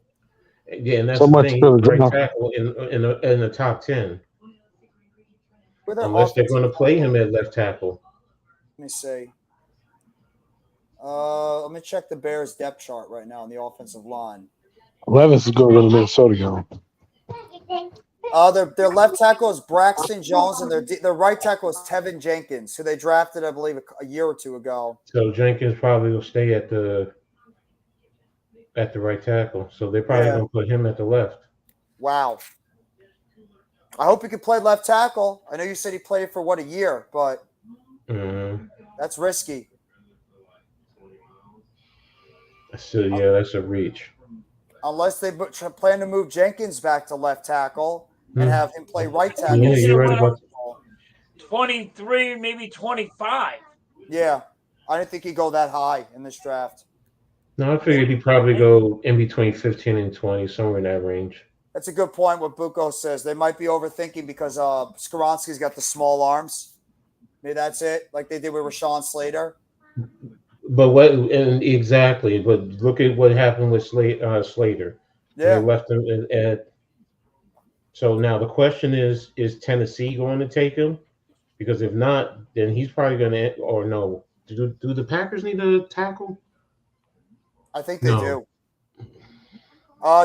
[SPEAKER 6] Yeah, and that's
[SPEAKER 9] So
[SPEAKER 6] the
[SPEAKER 9] much
[SPEAKER 6] thing.
[SPEAKER 9] for the
[SPEAKER 6] Right
[SPEAKER 9] draft.
[SPEAKER 6] tackle in the top 10,
[SPEAKER 3] Who their
[SPEAKER 6] unless they're
[SPEAKER 3] offensive
[SPEAKER 6] going to play him
[SPEAKER 3] line?
[SPEAKER 6] at left tackle.
[SPEAKER 3] Let me see. Let me check the Bears depth chart right now on the offensive line.
[SPEAKER 9] Levis is going to go to Minnesota.
[SPEAKER 3] Their left tackle is Braxton Jones, and their right tackle is Tevin Jenkins, who they drafted, I believe, a year or two ago.
[SPEAKER 6] So Jenkins probably will stay at the right tackle. So they're probably
[SPEAKER 3] Yeah.
[SPEAKER 6] going to put him at the left.
[SPEAKER 3] Wow. I hope he could play left tackle. I know you said he played for a year, but that's risky.
[SPEAKER 6] So yeah, that's a reach.
[SPEAKER 3] Unless they plan to move Jenkins back to left tackle and have him play right tackle.
[SPEAKER 6] Yeah, you're right about
[SPEAKER 5] 23, maybe 25.
[SPEAKER 3] Yeah, I didn't think he'd go that high in this draft.
[SPEAKER 6] No, I figured he'd probably go in between 15 and 20, somewhere in that range.
[SPEAKER 3] That's a good point. What Bucco says, they might be overthinking because Skoronski's got the small arms. Maybe that's it, like they did with Rashawn Slater.
[SPEAKER 6] But exactly? But look at what happened with Slater.
[SPEAKER 3] Yeah.
[SPEAKER 6] They left him at. So now the question is Tennessee going to take him? Because if not, then he's probably going to. Or no? Do the Packers need a tackle?
[SPEAKER 3] I think they do.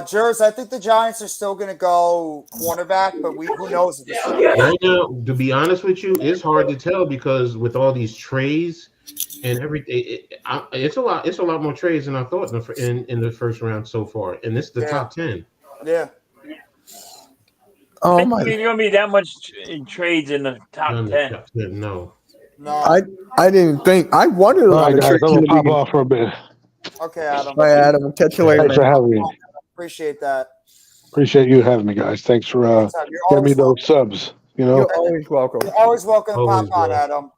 [SPEAKER 3] Jers, I think the Giants are still going to go cornerback, but who knows?
[SPEAKER 6] Right now, to be honest with you, it's hard to tell because with all these trades and everything, it's a lot more trades than I thought in the first round so far, and this is the top 10.
[SPEAKER 3] Yeah.
[SPEAKER 12] Oh
[SPEAKER 5] I
[SPEAKER 12] my!
[SPEAKER 5] think there's going to be that much trades in the top 10.
[SPEAKER 6] No.
[SPEAKER 12] I didn't think. I wondered
[SPEAKER 9] All
[SPEAKER 12] about
[SPEAKER 9] right,
[SPEAKER 12] the
[SPEAKER 9] guys,
[SPEAKER 12] trade
[SPEAKER 9] I'm
[SPEAKER 12] in
[SPEAKER 9] gonna
[SPEAKER 12] the
[SPEAKER 9] pop
[SPEAKER 12] beginning.
[SPEAKER 9] off for a bit.
[SPEAKER 3] Okay, Adam.
[SPEAKER 12] Bye, Adam. Catch you later.
[SPEAKER 9] Thanks for
[SPEAKER 12] man.
[SPEAKER 9] having me.
[SPEAKER 3] Appreciate that.
[SPEAKER 9] Appreciate you having me, guys. Thanks for
[SPEAKER 3] You're
[SPEAKER 9] getting me
[SPEAKER 3] always
[SPEAKER 9] those subs. You know,
[SPEAKER 12] You're always welcome.
[SPEAKER 3] You're always welcome to
[SPEAKER 6] Always,
[SPEAKER 3] pop on,
[SPEAKER 6] bro.
[SPEAKER 3] Adam.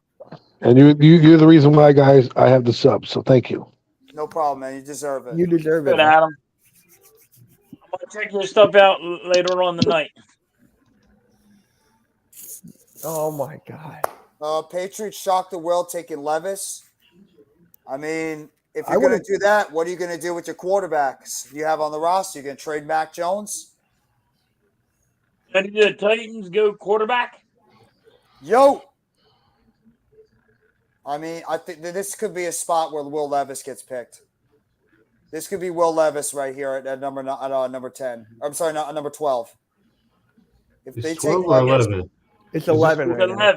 [SPEAKER 9] and you're the reason why, guys, I have the subs. So thank you.
[SPEAKER 3] No problem, man. You deserve it.
[SPEAKER 12] You deserve it.
[SPEAKER 5] Good, Adam. I'm going to check your stuff out later on tonight.
[SPEAKER 12] Oh my God!
[SPEAKER 3] Patriots shocked the world taking Levis. I mean, if
[SPEAKER 12] I
[SPEAKER 3] you're going
[SPEAKER 12] would've-
[SPEAKER 3] to do that, what are you going to do with your quarterbacks you have on the roster? You're going to trade Mac Jones?
[SPEAKER 5] And did the Titans go quarterback?
[SPEAKER 3] Yo! I mean, I think that this could be a spot where Will Levis gets picked. This could be Will Levis right here at number 10. I'm sorry, not number 12. If they
[SPEAKER 6] It's
[SPEAKER 3] take
[SPEAKER 6] 12 or
[SPEAKER 3] Levis,
[SPEAKER 6] 11.
[SPEAKER 12] It's 11 right now.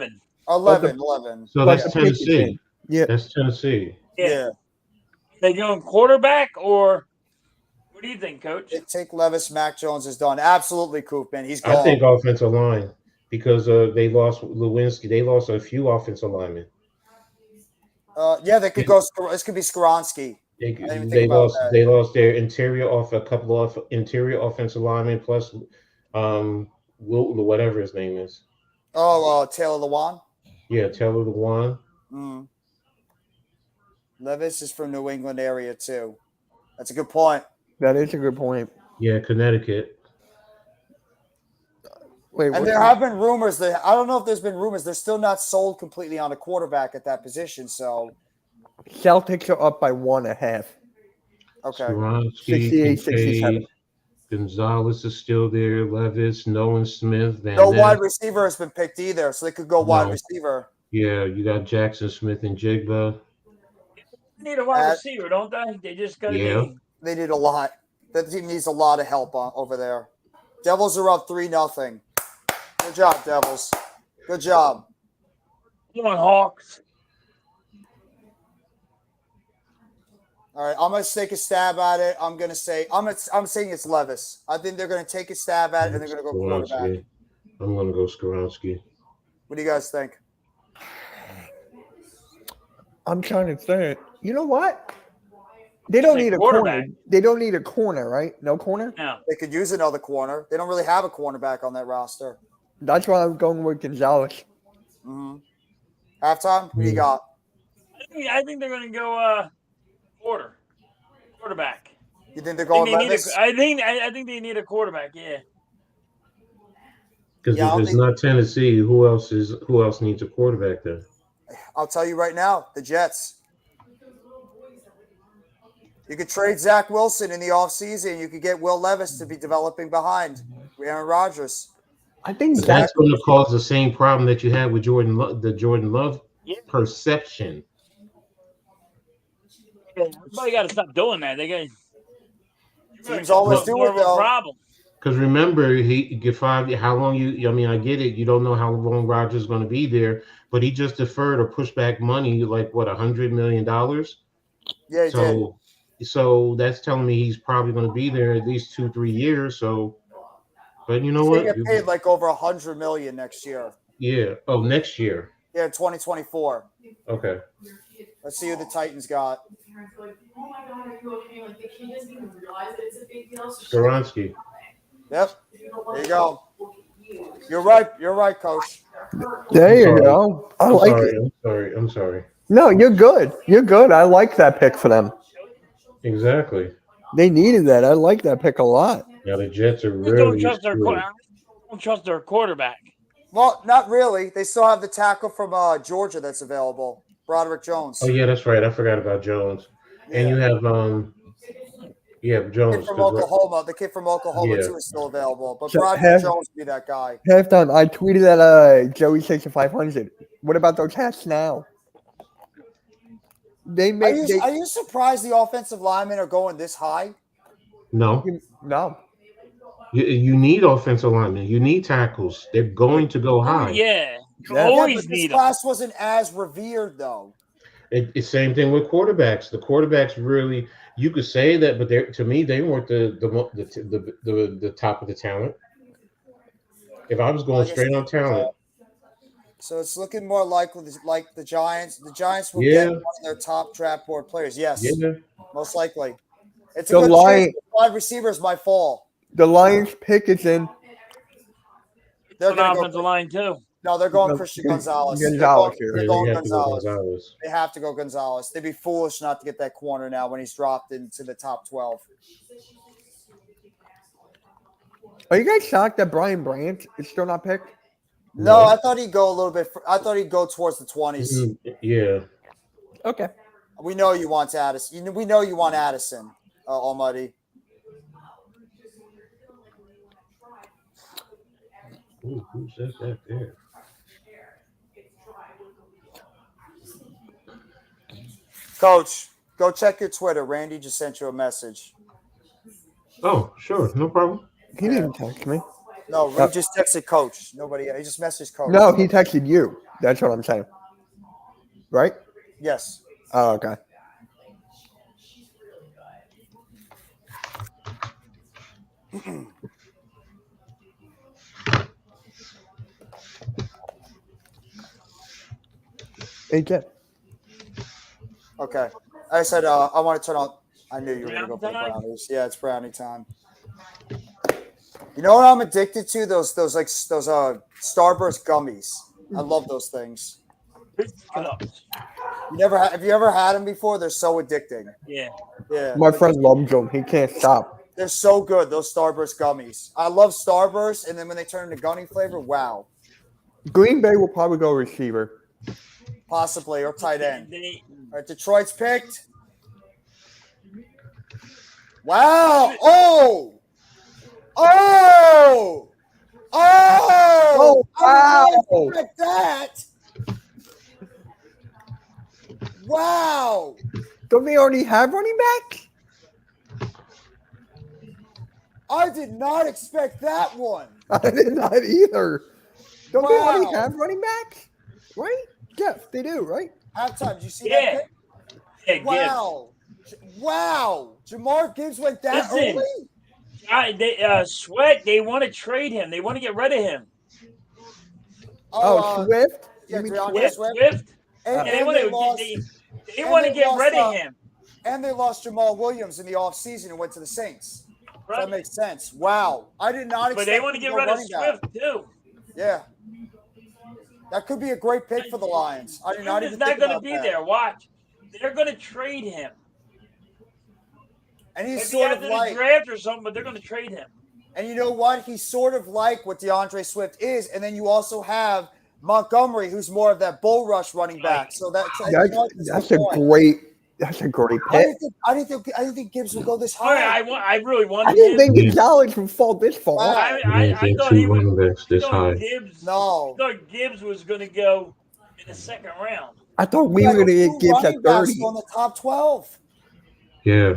[SPEAKER 5] 11.
[SPEAKER 3] 11.
[SPEAKER 6] So
[SPEAKER 12] But
[SPEAKER 6] that's
[SPEAKER 12] the Patriots
[SPEAKER 6] Tennessee.
[SPEAKER 12] Yeah.
[SPEAKER 6] That's Tennessee.
[SPEAKER 3] Yeah.
[SPEAKER 5] They going quarterback or what What do you think, Coach?
[SPEAKER 3] Take Levis. Mac Jones is done. Absolutely, Coop, man. He's gone.
[SPEAKER 6] I think offensive line because they lost Lewinsky. They lost a few offensive linemen.
[SPEAKER 3] Yeah, they could go. This could be Skoronski.
[SPEAKER 6] They lost their a couple of interior offensive linemen plus whatever his name is.
[SPEAKER 3] Oh, Taylor Lewan.
[SPEAKER 6] Yeah, Taylor Lewan.
[SPEAKER 3] Mm. Levis is from New England area too. That's a good point.
[SPEAKER 12] That is a good point.
[SPEAKER 6] Yeah, Connecticut.
[SPEAKER 12] Wait,
[SPEAKER 3] and there have been rumors that I don't know if there's been rumors. They're still not sold completely on a quarterback at that position. So
[SPEAKER 12] Celtics are up by 1.5.
[SPEAKER 3] Okay.
[SPEAKER 6] Skoronski,
[SPEAKER 12] 68, 67.
[SPEAKER 6] Gonzalez is still there. Levis, Nolan Smith.
[SPEAKER 3] No wide receiver has been picked either, so they could go wide receiver.
[SPEAKER 6] Yeah, you got Jackson Smith and Jigba.
[SPEAKER 5] They need a wide receiver, don't they? They just got to
[SPEAKER 3] They need a lot. That team needs a lot of help over there. Devils are up 3-0. Good job, Devils. Good job.
[SPEAKER 5] Come on, Hawks.
[SPEAKER 3] All right, I'm gonna take a stab at it. I'm gonna say I'm saying it's Levis. I think they're gonna take a stab at it and they're gonna go quarterback.
[SPEAKER 6] I'm gonna go Skoronski.
[SPEAKER 3] What do you guys think?
[SPEAKER 12] I'm trying to think. You know what? They don't need a corner. They don't need a corner, right? No corner?
[SPEAKER 5] No.
[SPEAKER 3] They could use another corner. They don't really have a cornerback on that roster.
[SPEAKER 12] That's why I'm going with Gonzalez.
[SPEAKER 3] Mm-hmm. Halftime? What do you got?
[SPEAKER 5] I think they're going to go quarterback.
[SPEAKER 3] You think they're going Levis?
[SPEAKER 5] I think they need a quarterback, yeah.
[SPEAKER 6] Because if it's not Tennessee, who else needs a quarterback then?
[SPEAKER 3] I'll tell you right now, the Jets. You could trade Zach Wilson in the offseason. You could get Will Levis to be developing behind Aaron Rodgers.
[SPEAKER 12] I think
[SPEAKER 6] that's going to cause the same problem that you had with Jordan Love perception.
[SPEAKER 5] Everybody got to stop doing that. They got
[SPEAKER 3] teams always do it though.
[SPEAKER 5] Problem.
[SPEAKER 6] Because remember, he get 5. How long you? I mean, I get it. You don't know how long Rodgers is going to be there, but he just deferred or pushed back money like what $100 million.
[SPEAKER 3] Yeah, he did.
[SPEAKER 6] So that's telling me he's probably going to be there at least 2-3 years. So, but you know what?
[SPEAKER 3] He's going to get paid like over $100 million next year.
[SPEAKER 6] Yeah. Oh, next year.
[SPEAKER 3] Yeah, 2024.
[SPEAKER 6] Okay.
[SPEAKER 3] Let's see who the Titans got.
[SPEAKER 6] Skoronski.
[SPEAKER 3] Yep. There you go. You're right. You're right, Coach.
[SPEAKER 12] There you go. I like it.
[SPEAKER 6] I'm sorry.
[SPEAKER 12] No, you're good. You're good. I like that pick for them.
[SPEAKER 6] Exactly.
[SPEAKER 12] They needed that. I like that pick a lot.
[SPEAKER 6] Now the Jets are really
[SPEAKER 5] don't trust their quarterback.
[SPEAKER 3] Well, not really. They still have the tackle from Georgia that's available, Broderick Jones.
[SPEAKER 6] Oh yeah, that's right. I forgot about Jones. Yeah. And you have Jones.
[SPEAKER 3] The kid from Oklahoma. The kid from Oklahoma too is still available. But
[SPEAKER 12] So
[SPEAKER 3] Broderick Jones would be that guy.
[SPEAKER 12] Halftime, I tweeted at Joey 6500. What about those hats now?
[SPEAKER 3] Are you surprised the offensive linemen are going this high?
[SPEAKER 6] No.
[SPEAKER 12] No.
[SPEAKER 6] You need offensive linemen. You need tackles. They're going to go high.
[SPEAKER 5] Yeah.
[SPEAKER 3] But this class wasn't as revered, though.
[SPEAKER 6] It's same thing with quarterbacks. The quarterbacks really, you could say that, but to me, they weren't the top of the talent. If I was going straight on talent.
[SPEAKER 3] So it's looking more like the Giants. The Giants will get one of their top draft board players. Yes, most likely. It's a good trade. Wide receivers might fall.
[SPEAKER 12] The Lions pick is in.
[SPEAKER 3] They're going
[SPEAKER 5] offensive line too.
[SPEAKER 3] No, they're going Christian Gonzalez. They're going Gonzalez. They have to go Gonzalez. They'd be foolish not to get that corner now when he's dropped into the top 12.
[SPEAKER 12] Are you guys shocked that Brian Brandt is still not picked?
[SPEAKER 3] No, I thought he'd go a little bit. I thought he'd go towards the 20s.
[SPEAKER 6] Yeah.
[SPEAKER 12] Okay.
[SPEAKER 3] We know you want Addison. We know you want Addison, Almighty.
[SPEAKER 6] Ooh, who says that there?
[SPEAKER 3] Coach, go check your Twitter. Randy just sent you a message.
[SPEAKER 6] Oh, sure. No problem.
[SPEAKER 12] He didn't text me.
[SPEAKER 3] No, he just texted Coach. Nobody. He just messaged Coach.
[SPEAKER 12] No, he texted you. That's what I'm saying. Right?
[SPEAKER 3] Yes.
[SPEAKER 12] Oh, okay. Hey, Jeff.
[SPEAKER 3] Okay. I said I want to turn on. I knew you were going to go for the
[SPEAKER 5] Brownie time?
[SPEAKER 3] brownies. Yeah, it's brownie time. You know what I'm addicted to? Those Starburst gummies. I love those things. Have you ever had them before? They're so addicting.
[SPEAKER 5] Yeah.
[SPEAKER 3] Yeah.
[SPEAKER 12] My friend loves them. He can't stop.
[SPEAKER 3] They're so good, those Starburst gummies. I love Starburst, and then when they turn into gummy flavor, wow.
[SPEAKER 12] Green Bay will probably go receiver.
[SPEAKER 3] Possibly, or tight end. All right, Detroit's picked. Wow. Oh! Oh! Oh! I did not expect that. Wow.
[SPEAKER 12] Don't they already have running back?
[SPEAKER 3] I did not expect that one.
[SPEAKER 12] I did not either. Don't they already
[SPEAKER 3] Wow.
[SPEAKER 12] have running back? Right? Jeff, they do, right?
[SPEAKER 3] Halftime, did you see
[SPEAKER 5] Yeah.
[SPEAKER 3] that?
[SPEAKER 5] Yeah, Gibbs.
[SPEAKER 3] Wow. Wow. Jamar Gibbs went that
[SPEAKER 5] Listen.
[SPEAKER 3] early?
[SPEAKER 5] Sweat, they want to trade him. They want to get rid of him.
[SPEAKER 12] Oh, Swift?
[SPEAKER 3] Yeah,
[SPEAKER 12] You mean
[SPEAKER 3] DeAndre
[SPEAKER 5] Yeah,
[SPEAKER 3] Swift.
[SPEAKER 5] Swift.
[SPEAKER 3] And,
[SPEAKER 5] And they
[SPEAKER 3] and
[SPEAKER 5] want
[SPEAKER 3] they
[SPEAKER 5] to
[SPEAKER 3] lost,
[SPEAKER 5] they
[SPEAKER 3] and
[SPEAKER 5] want to
[SPEAKER 3] they
[SPEAKER 5] get
[SPEAKER 3] lost,
[SPEAKER 5] rid of him.
[SPEAKER 3] And they lost Jamal Williams in the offseason and went to the Saints. So
[SPEAKER 5] Right.
[SPEAKER 3] that makes sense. Wow. I did not expect
[SPEAKER 5] But they want to
[SPEAKER 3] them
[SPEAKER 5] get rid of
[SPEAKER 3] running back.
[SPEAKER 5] Swift too.
[SPEAKER 3] Yeah. That could be a great pick for the Lions. I did not
[SPEAKER 5] Swift
[SPEAKER 3] even
[SPEAKER 5] is not
[SPEAKER 3] think
[SPEAKER 5] going to
[SPEAKER 3] about
[SPEAKER 5] be
[SPEAKER 3] that.
[SPEAKER 5] there. Watch. They're going to trade him.
[SPEAKER 3] And he's
[SPEAKER 5] Maybe
[SPEAKER 3] sort of
[SPEAKER 5] after the
[SPEAKER 3] like,
[SPEAKER 5] draft or something, but they're going to trade him.
[SPEAKER 3] and you know what? He's sort of like what DeAndre Swift is. And then you also have Montgomery, who's more of that bull rush running back. So that's
[SPEAKER 12] That's
[SPEAKER 3] the
[SPEAKER 12] a
[SPEAKER 3] point.
[SPEAKER 12] great
[SPEAKER 3] I
[SPEAKER 12] pick.
[SPEAKER 3] didn't think Gibbs would go this
[SPEAKER 5] All right,
[SPEAKER 3] high.
[SPEAKER 5] I really
[SPEAKER 12] I
[SPEAKER 5] wanted
[SPEAKER 12] didn't
[SPEAKER 5] him.
[SPEAKER 12] think Gonzalez would fall this far.
[SPEAKER 3] Wow.
[SPEAKER 5] I thought he
[SPEAKER 6] running
[SPEAKER 5] would.
[SPEAKER 6] backs this high.
[SPEAKER 5] Gibbs.
[SPEAKER 3] No.
[SPEAKER 5] I thought Gibbs was going to go in the second round.
[SPEAKER 12] I thought we
[SPEAKER 3] Yeah,
[SPEAKER 12] were going to
[SPEAKER 3] two
[SPEAKER 12] get Gibbs at
[SPEAKER 3] running backs
[SPEAKER 12] 30.
[SPEAKER 3] on the top 12.
[SPEAKER 6] Yeah.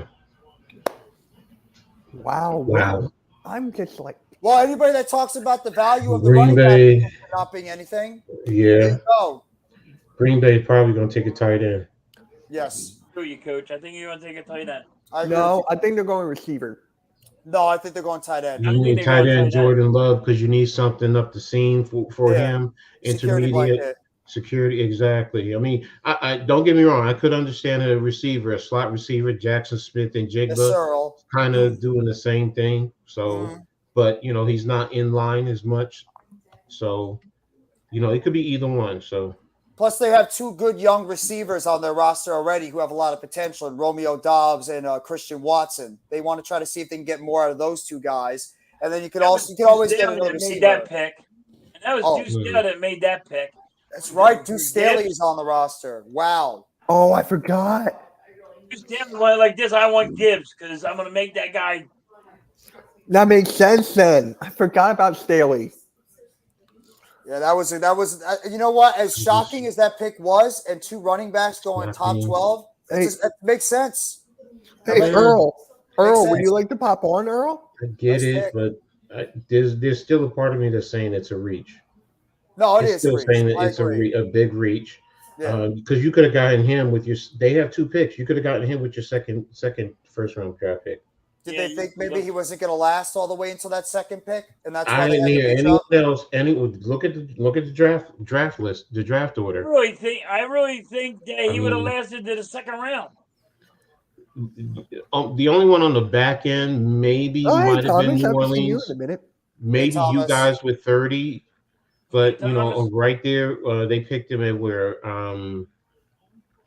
[SPEAKER 12] Wow.
[SPEAKER 6] Wow.
[SPEAKER 12] I'm just like,
[SPEAKER 3] Well, anybody that talks about the value of the
[SPEAKER 6] Green
[SPEAKER 3] running
[SPEAKER 6] Bay.
[SPEAKER 3] back not being anything,
[SPEAKER 6] Yeah.
[SPEAKER 3] no.
[SPEAKER 6] Green Bay probably gonna take a tight end.
[SPEAKER 3] Yes.
[SPEAKER 5] Who you, coach? I think you're going to take a tight end.
[SPEAKER 3] I agree
[SPEAKER 12] no,
[SPEAKER 3] with
[SPEAKER 12] I think they're going receiver.
[SPEAKER 3] you. No, I think they're going tight end.
[SPEAKER 6] You
[SPEAKER 5] think
[SPEAKER 6] need
[SPEAKER 5] they're
[SPEAKER 6] tight
[SPEAKER 5] going
[SPEAKER 6] end
[SPEAKER 5] tight end.
[SPEAKER 6] Jordan Love because you need something up the seam for
[SPEAKER 3] Yeah.
[SPEAKER 6] him.
[SPEAKER 3] Security
[SPEAKER 6] Intermediate
[SPEAKER 3] blanket.
[SPEAKER 6] security, exactly. I mean, I don't get me wrong. I could understand a receiver, a slot receiver, Jackson Smith and
[SPEAKER 3] Yes,
[SPEAKER 6] Jigba,
[SPEAKER 3] Earl.
[SPEAKER 6] kind of doing the same thing. So,
[SPEAKER 3] Mhm.
[SPEAKER 6] but he's not in line as much. So, it could be either one. So,
[SPEAKER 3] Plus, they have two good young receivers on their roster already who have a lot of potential, and Romeo Dobbs and Christian Watson. They want to try to see if they can get more out of those two guys, and then you can always
[SPEAKER 5] Staley
[SPEAKER 3] get another
[SPEAKER 5] that
[SPEAKER 3] receiver.
[SPEAKER 5] made that pick. And that was
[SPEAKER 3] Oh.
[SPEAKER 5] Deuce Staley that made that pick.
[SPEAKER 3] That's right. Deuce Staley is on the roster. Wow.
[SPEAKER 12] Oh, I forgot.
[SPEAKER 5] Deuce Staley went like this. I want Gibbs because I'm going to make that guy.
[SPEAKER 12] That makes sense then. I forgot about Staley.
[SPEAKER 3] Yeah, that was you know what? As shocking as that pick was, and two running backs going top 12, it makes sense.
[SPEAKER 12] Hey,
[SPEAKER 3] That makes-
[SPEAKER 12] Earl, would
[SPEAKER 3] sense.
[SPEAKER 12] you like to pop on, Earl?
[SPEAKER 6] I get
[SPEAKER 3] Nice
[SPEAKER 6] it,
[SPEAKER 3] pick.
[SPEAKER 6] but there's still a part of me that's saying it's a reach.
[SPEAKER 3] No, it
[SPEAKER 6] It's
[SPEAKER 3] is.
[SPEAKER 6] still
[SPEAKER 3] Reese.
[SPEAKER 6] saying that
[SPEAKER 3] I
[SPEAKER 6] it's
[SPEAKER 3] agree.
[SPEAKER 6] a big reach.
[SPEAKER 3] Yeah.
[SPEAKER 6] Because you could have gotten him with your. They have two picks. You could have gotten him with your second first round draft pick.
[SPEAKER 3] Did they think maybe he wasn't going to last all the way until that second pick, and that's why
[SPEAKER 6] I
[SPEAKER 3] they
[SPEAKER 6] didn't
[SPEAKER 3] had to
[SPEAKER 6] hear
[SPEAKER 3] reach
[SPEAKER 6] anyone
[SPEAKER 3] up?
[SPEAKER 6] else. Look at the draft list, the draft
[SPEAKER 5] I
[SPEAKER 6] order.
[SPEAKER 5] really think that he would have
[SPEAKER 6] mean-
[SPEAKER 5] lasted to the second round.
[SPEAKER 6] The only one on the back end, maybe
[SPEAKER 12] All right,
[SPEAKER 6] might have been
[SPEAKER 12] Thomas,
[SPEAKER 6] New
[SPEAKER 12] I'll see you
[SPEAKER 6] Orleans.
[SPEAKER 12] in a minute.
[SPEAKER 6] Maybe you
[SPEAKER 3] Thomas.
[SPEAKER 6] guys with 30, but
[SPEAKER 5] Thomas.
[SPEAKER 6] right there, they picked him at where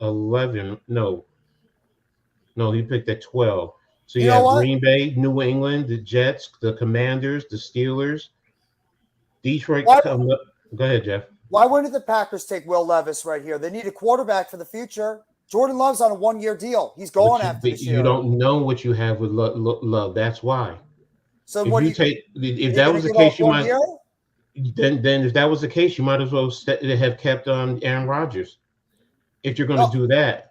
[SPEAKER 6] 11. No, he picked at 12. So you
[SPEAKER 3] You know
[SPEAKER 6] have
[SPEAKER 3] what?
[SPEAKER 6] Green Bay, New England, the Jets, the Commanders, the Steelers, Detroit.
[SPEAKER 3] What?
[SPEAKER 6] Go ahead, Jeff.
[SPEAKER 3] Why wouldn't the Packers take Will Levis right here? They need a quarterback for the future. Jordan Love's on a 1-year deal. He's going
[SPEAKER 6] But
[SPEAKER 3] after this year.
[SPEAKER 6] you don't know what you have with Love. That's why.
[SPEAKER 3] So
[SPEAKER 6] If
[SPEAKER 3] what
[SPEAKER 6] you
[SPEAKER 3] do you
[SPEAKER 6] take, if
[SPEAKER 3] you're
[SPEAKER 6] that
[SPEAKER 3] gonna
[SPEAKER 6] was the
[SPEAKER 3] give
[SPEAKER 6] case,
[SPEAKER 3] up
[SPEAKER 6] you
[SPEAKER 3] 1
[SPEAKER 6] might.
[SPEAKER 3] year?
[SPEAKER 6] Then if that was the case, you might as well have kept Aaron Rodgers. If you're going to do that.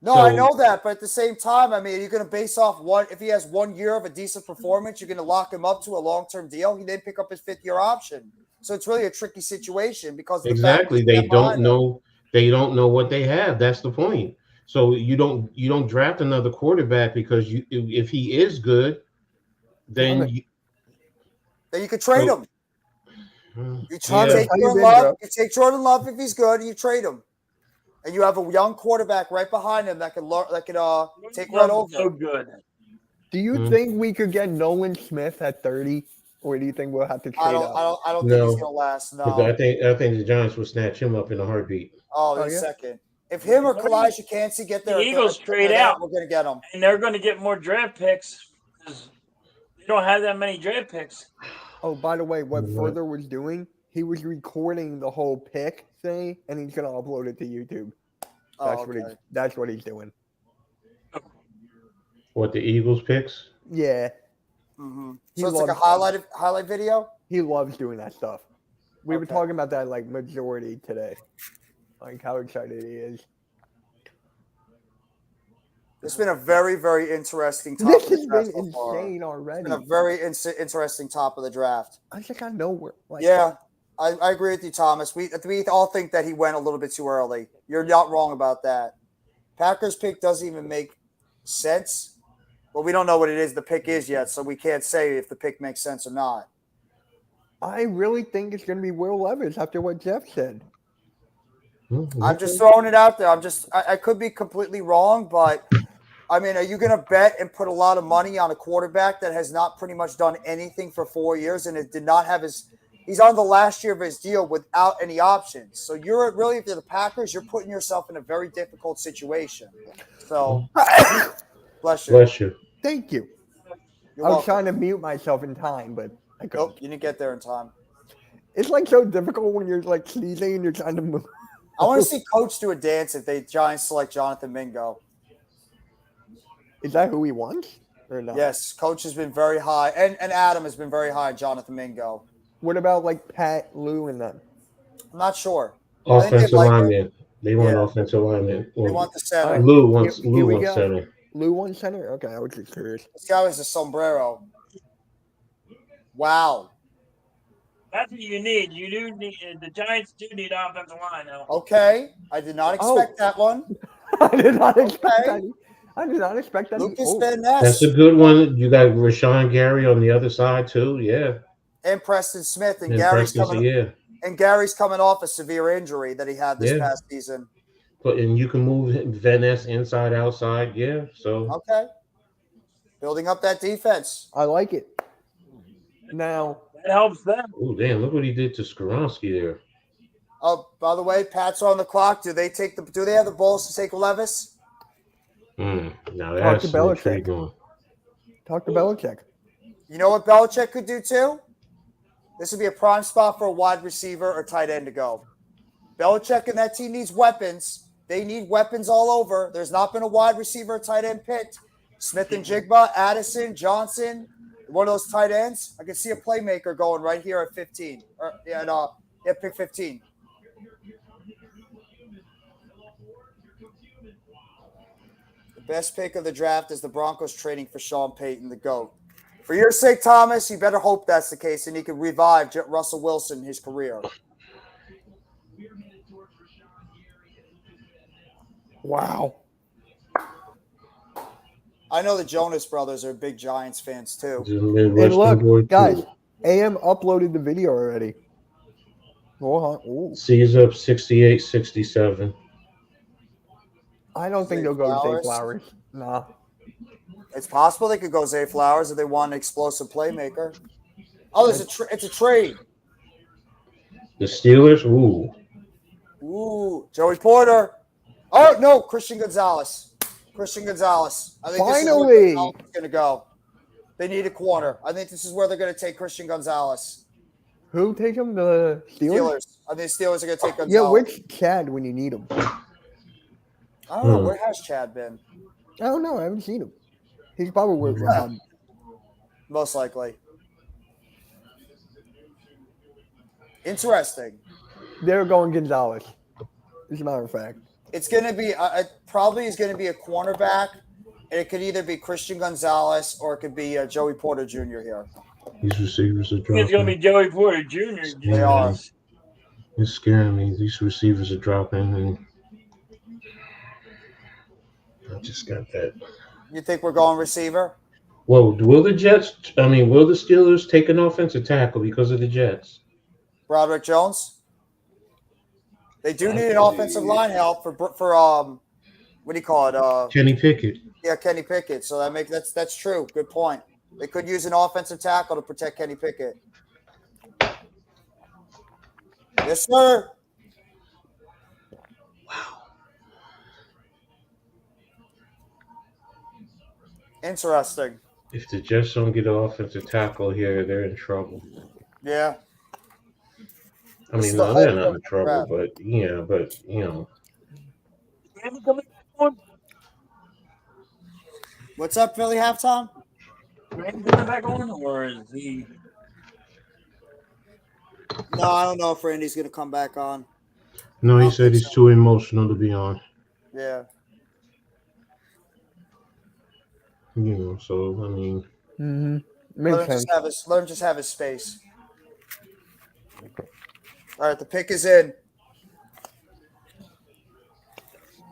[SPEAKER 3] No, I
[SPEAKER 6] So-
[SPEAKER 3] know that, but at the same time, I mean, you're going to base off if he has 1 year of a decent performance, you're going to lock him up to a long-term deal. He then pick up his 5th-year option. So it's really a tricky situation because of the
[SPEAKER 6] Exactly.
[SPEAKER 3] fact that
[SPEAKER 6] They
[SPEAKER 3] stand behind
[SPEAKER 6] don't
[SPEAKER 3] him.
[SPEAKER 6] know. They don't know what they have. That's the point. So you don't draft another quarterback because if he is good, then you,
[SPEAKER 3] Then you could trade
[SPEAKER 6] So-
[SPEAKER 3] him. You
[SPEAKER 6] yeah.
[SPEAKER 3] take
[SPEAKER 12] How you
[SPEAKER 3] Jordan
[SPEAKER 12] been,
[SPEAKER 3] Love.
[SPEAKER 12] bro?
[SPEAKER 3] You take Jordan Love if he's good. You trade him, and you have a young quarterback right behind him that could take right over.
[SPEAKER 5] So good.
[SPEAKER 12] Do you think we could get Nolan Smith at 30, or do you think we'll have to trade up?
[SPEAKER 3] I don't
[SPEAKER 6] No.
[SPEAKER 3] think he's gonna last.
[SPEAKER 6] Because
[SPEAKER 3] No.
[SPEAKER 6] I think the Giants will snatch him up in a heartbeat.
[SPEAKER 3] Oh,
[SPEAKER 12] Oh,
[SPEAKER 3] he's
[SPEAKER 12] yeah?
[SPEAKER 3] second. If him or Kalijah Kancey get there,
[SPEAKER 5] The Eagles trade out.
[SPEAKER 3] we're gonna get him.
[SPEAKER 5] And they're going to get more draft picks because they don't have that many draft picks.
[SPEAKER 12] Oh, by the way, what
[SPEAKER 6] Mhm.
[SPEAKER 12] Further was doing, he was recording the whole pick thing, and he's gonna upload it to YouTube.
[SPEAKER 3] Oh,
[SPEAKER 12] That's what he's doing.
[SPEAKER 6] What, the Eagles picks?
[SPEAKER 12] Yeah,
[SPEAKER 3] Mm-hmm.
[SPEAKER 12] He
[SPEAKER 3] So it's like a
[SPEAKER 12] loves-
[SPEAKER 3] highlight video.
[SPEAKER 12] he loves doing that stuff. We were
[SPEAKER 3] Okay.
[SPEAKER 12] talking about that like majority today, like how excited he is.
[SPEAKER 3] It's been a very, very interesting top
[SPEAKER 12] This
[SPEAKER 3] of the
[SPEAKER 12] has
[SPEAKER 3] draft
[SPEAKER 12] been
[SPEAKER 3] so far.
[SPEAKER 12] insane
[SPEAKER 3] It's
[SPEAKER 12] already.
[SPEAKER 3] been a very interesting top of the draft.
[SPEAKER 12] I just got nowhere. Like,
[SPEAKER 3] Yeah, I agree with you, Thomas. We all think that he went a little bit too early. You're not wrong about that. Packers pick doesn't even make sense. Well, we don't know what it is the pick is yet, so we can't say if the pick makes sense or not.
[SPEAKER 12] I really think it's gonna be Will Levis after what Jeff said.
[SPEAKER 3] I'm just throwing it out there. I could be completely wrong, but I mean, are you going to bet and put a lot of money on a quarterback that has not pretty much done anything for 4 years and it did not have he's on the last year of his deal without any options. So if you're the Packers, you're putting yourself in a very difficult situation. So bless you.
[SPEAKER 6] Bless you.
[SPEAKER 12] Thank you.
[SPEAKER 3] You're
[SPEAKER 12] I was
[SPEAKER 3] welcome.
[SPEAKER 12] trying to mute myself in time, but I couldn't.
[SPEAKER 3] Nope, you didn't get there in time.
[SPEAKER 12] It's like so difficult when you're like sneezing and you're trying to move.
[SPEAKER 3] I want to see Coach do a dance if the Giants select Jonathan Mingo.
[SPEAKER 12] Is that who he wants or not?
[SPEAKER 3] Yes, Coach has been very high, and Adam has been very high on Jonathan Mingo.
[SPEAKER 12] What about like Pat, Lou, and them?
[SPEAKER 3] I'm not sure. I think
[SPEAKER 6] Offensive
[SPEAKER 3] they'd like it.
[SPEAKER 6] lineman. They want
[SPEAKER 3] Yeah.
[SPEAKER 6] offensive lineman.
[SPEAKER 3] They want the center.
[SPEAKER 12] All right.
[SPEAKER 6] Lou wants
[SPEAKER 12] Here we go.
[SPEAKER 6] center.
[SPEAKER 12] Lou won center? Okay, I was just curious.
[SPEAKER 3] This guy was a sombrero. Wow.
[SPEAKER 5] That's what you need. You do need the Giants do need offensive line now.
[SPEAKER 3] Okay. I did not expect that one.
[SPEAKER 12] I did not expect
[SPEAKER 3] Okay.
[SPEAKER 12] that. I did not expect that.
[SPEAKER 3] Lucas
[SPEAKER 12] Oh,
[SPEAKER 3] Van
[SPEAKER 6] That's
[SPEAKER 3] Ness
[SPEAKER 6] a good one. You got Rashawn Gary on the other side too. Yeah.
[SPEAKER 3] and Preston Smith, and
[SPEAKER 6] And
[SPEAKER 3] Gary's
[SPEAKER 6] Preston, yeah.
[SPEAKER 3] coming off a severe injury that he had this
[SPEAKER 6] Yeah.
[SPEAKER 3] past season.
[SPEAKER 6] But and you can move Van Ness inside, outside. Yeah. So
[SPEAKER 3] Okay. Building up that defense.
[SPEAKER 12] I like it. Now,
[SPEAKER 5] That helps them.
[SPEAKER 6] oh damn, look what he did to Skoronski there.
[SPEAKER 3] Oh, by the way, Pat's on the clock. Do they have the balls to take Levis?
[SPEAKER 6] Now
[SPEAKER 12] Talk to
[SPEAKER 6] that's
[SPEAKER 12] Belichick.
[SPEAKER 6] intriguing.
[SPEAKER 12] talk to Belichick.
[SPEAKER 3] You know what Belichick could do too? This would be a prime spot for a wide receiver or tight end to go. Belichick and that team needs weapons. They need weapons all over. There's not been a wide receiver or tight end picked. Smith and Jigba, Addison, Johnson, one of those tight ends. I could see a playmaker going right here at 15. Pick 15. The best pick of the draft is the Broncos trading for Sean Payton, the GOAT. For your sake, Thomas, you better hope that's the case, and he can revive Russell Wilson in his career.
[SPEAKER 12] Wow.
[SPEAKER 3] I know the Jonas Brothers are big Giants fans too.
[SPEAKER 6] Just
[SPEAKER 12] And
[SPEAKER 6] Midwestern boy,
[SPEAKER 12] look,
[SPEAKER 6] too.
[SPEAKER 12] guys, AM uploaded the video already. Oh, ooh.
[SPEAKER 6] C's up 68-67.
[SPEAKER 12] I don't think they'll go to Zay Flowers. Nah.
[SPEAKER 3] It's possible they could go Zay Flowers if they want an explosive playmaker. Oh, it's a trade.
[SPEAKER 6] The Steelers, ooh.
[SPEAKER 3] Ooh, Joey Porter. Oh no, Christian Gonzalez. Christian Gonzalez. I think
[SPEAKER 12] Finally.
[SPEAKER 3] this is where Gonzalez is going to go. They need a corner. I think this is where they're going to take Christian Gonzalez.
[SPEAKER 12] Who take him? The Steelers?
[SPEAKER 3] Steelers. I think the Steelers are going to take Gonzalez.
[SPEAKER 12] Yeah, which Chad when you need him?
[SPEAKER 3] I don't know. Where has Chad been?
[SPEAKER 12] I don't know. I haven't seen him. He's probably with
[SPEAKER 3] Most likely. Interesting.
[SPEAKER 12] They're going Gonzalez. As a matter of fact.
[SPEAKER 3] It's going to be it probably is going to be a cornerback, and it could either be Christian Gonzalez or it could be Joey Porter Jr. here.
[SPEAKER 6] These receivers are
[SPEAKER 5] It's going to
[SPEAKER 6] dropping.
[SPEAKER 5] be Joey Porter Jr.
[SPEAKER 3] They are.
[SPEAKER 6] It's scaring me. These receivers are dropping, and I just got that.
[SPEAKER 3] You think we're going receiver?
[SPEAKER 6] Well, will the Steelers take an offensive tackle because of the Jets?
[SPEAKER 3] Broderick Jones. They do need an offensive line help for what do you call it?
[SPEAKER 6] Kenny Pickett.
[SPEAKER 3] Yeah, Kenny Pickett. So that's true. Good point. They could use an offensive tackle to protect Kenny Pickett. Yes, sir. Interesting.
[SPEAKER 6] If the Jets don't get an offensive tackle here, they're in trouble.
[SPEAKER 3] Yeah.
[SPEAKER 6] I mean, no, they're not in trouble, but you know.
[SPEAKER 3] What's up, Philly halftime?
[SPEAKER 5] Randy coming back on, or is he?
[SPEAKER 3] No, I don't know if Randy's going to come back on.
[SPEAKER 6] No, he said he's too emotional to be on.
[SPEAKER 3] Yeah.
[SPEAKER 6] You know, so I mean,
[SPEAKER 12] Makes sense.
[SPEAKER 3] Let him just have his space. All right, the pick is in.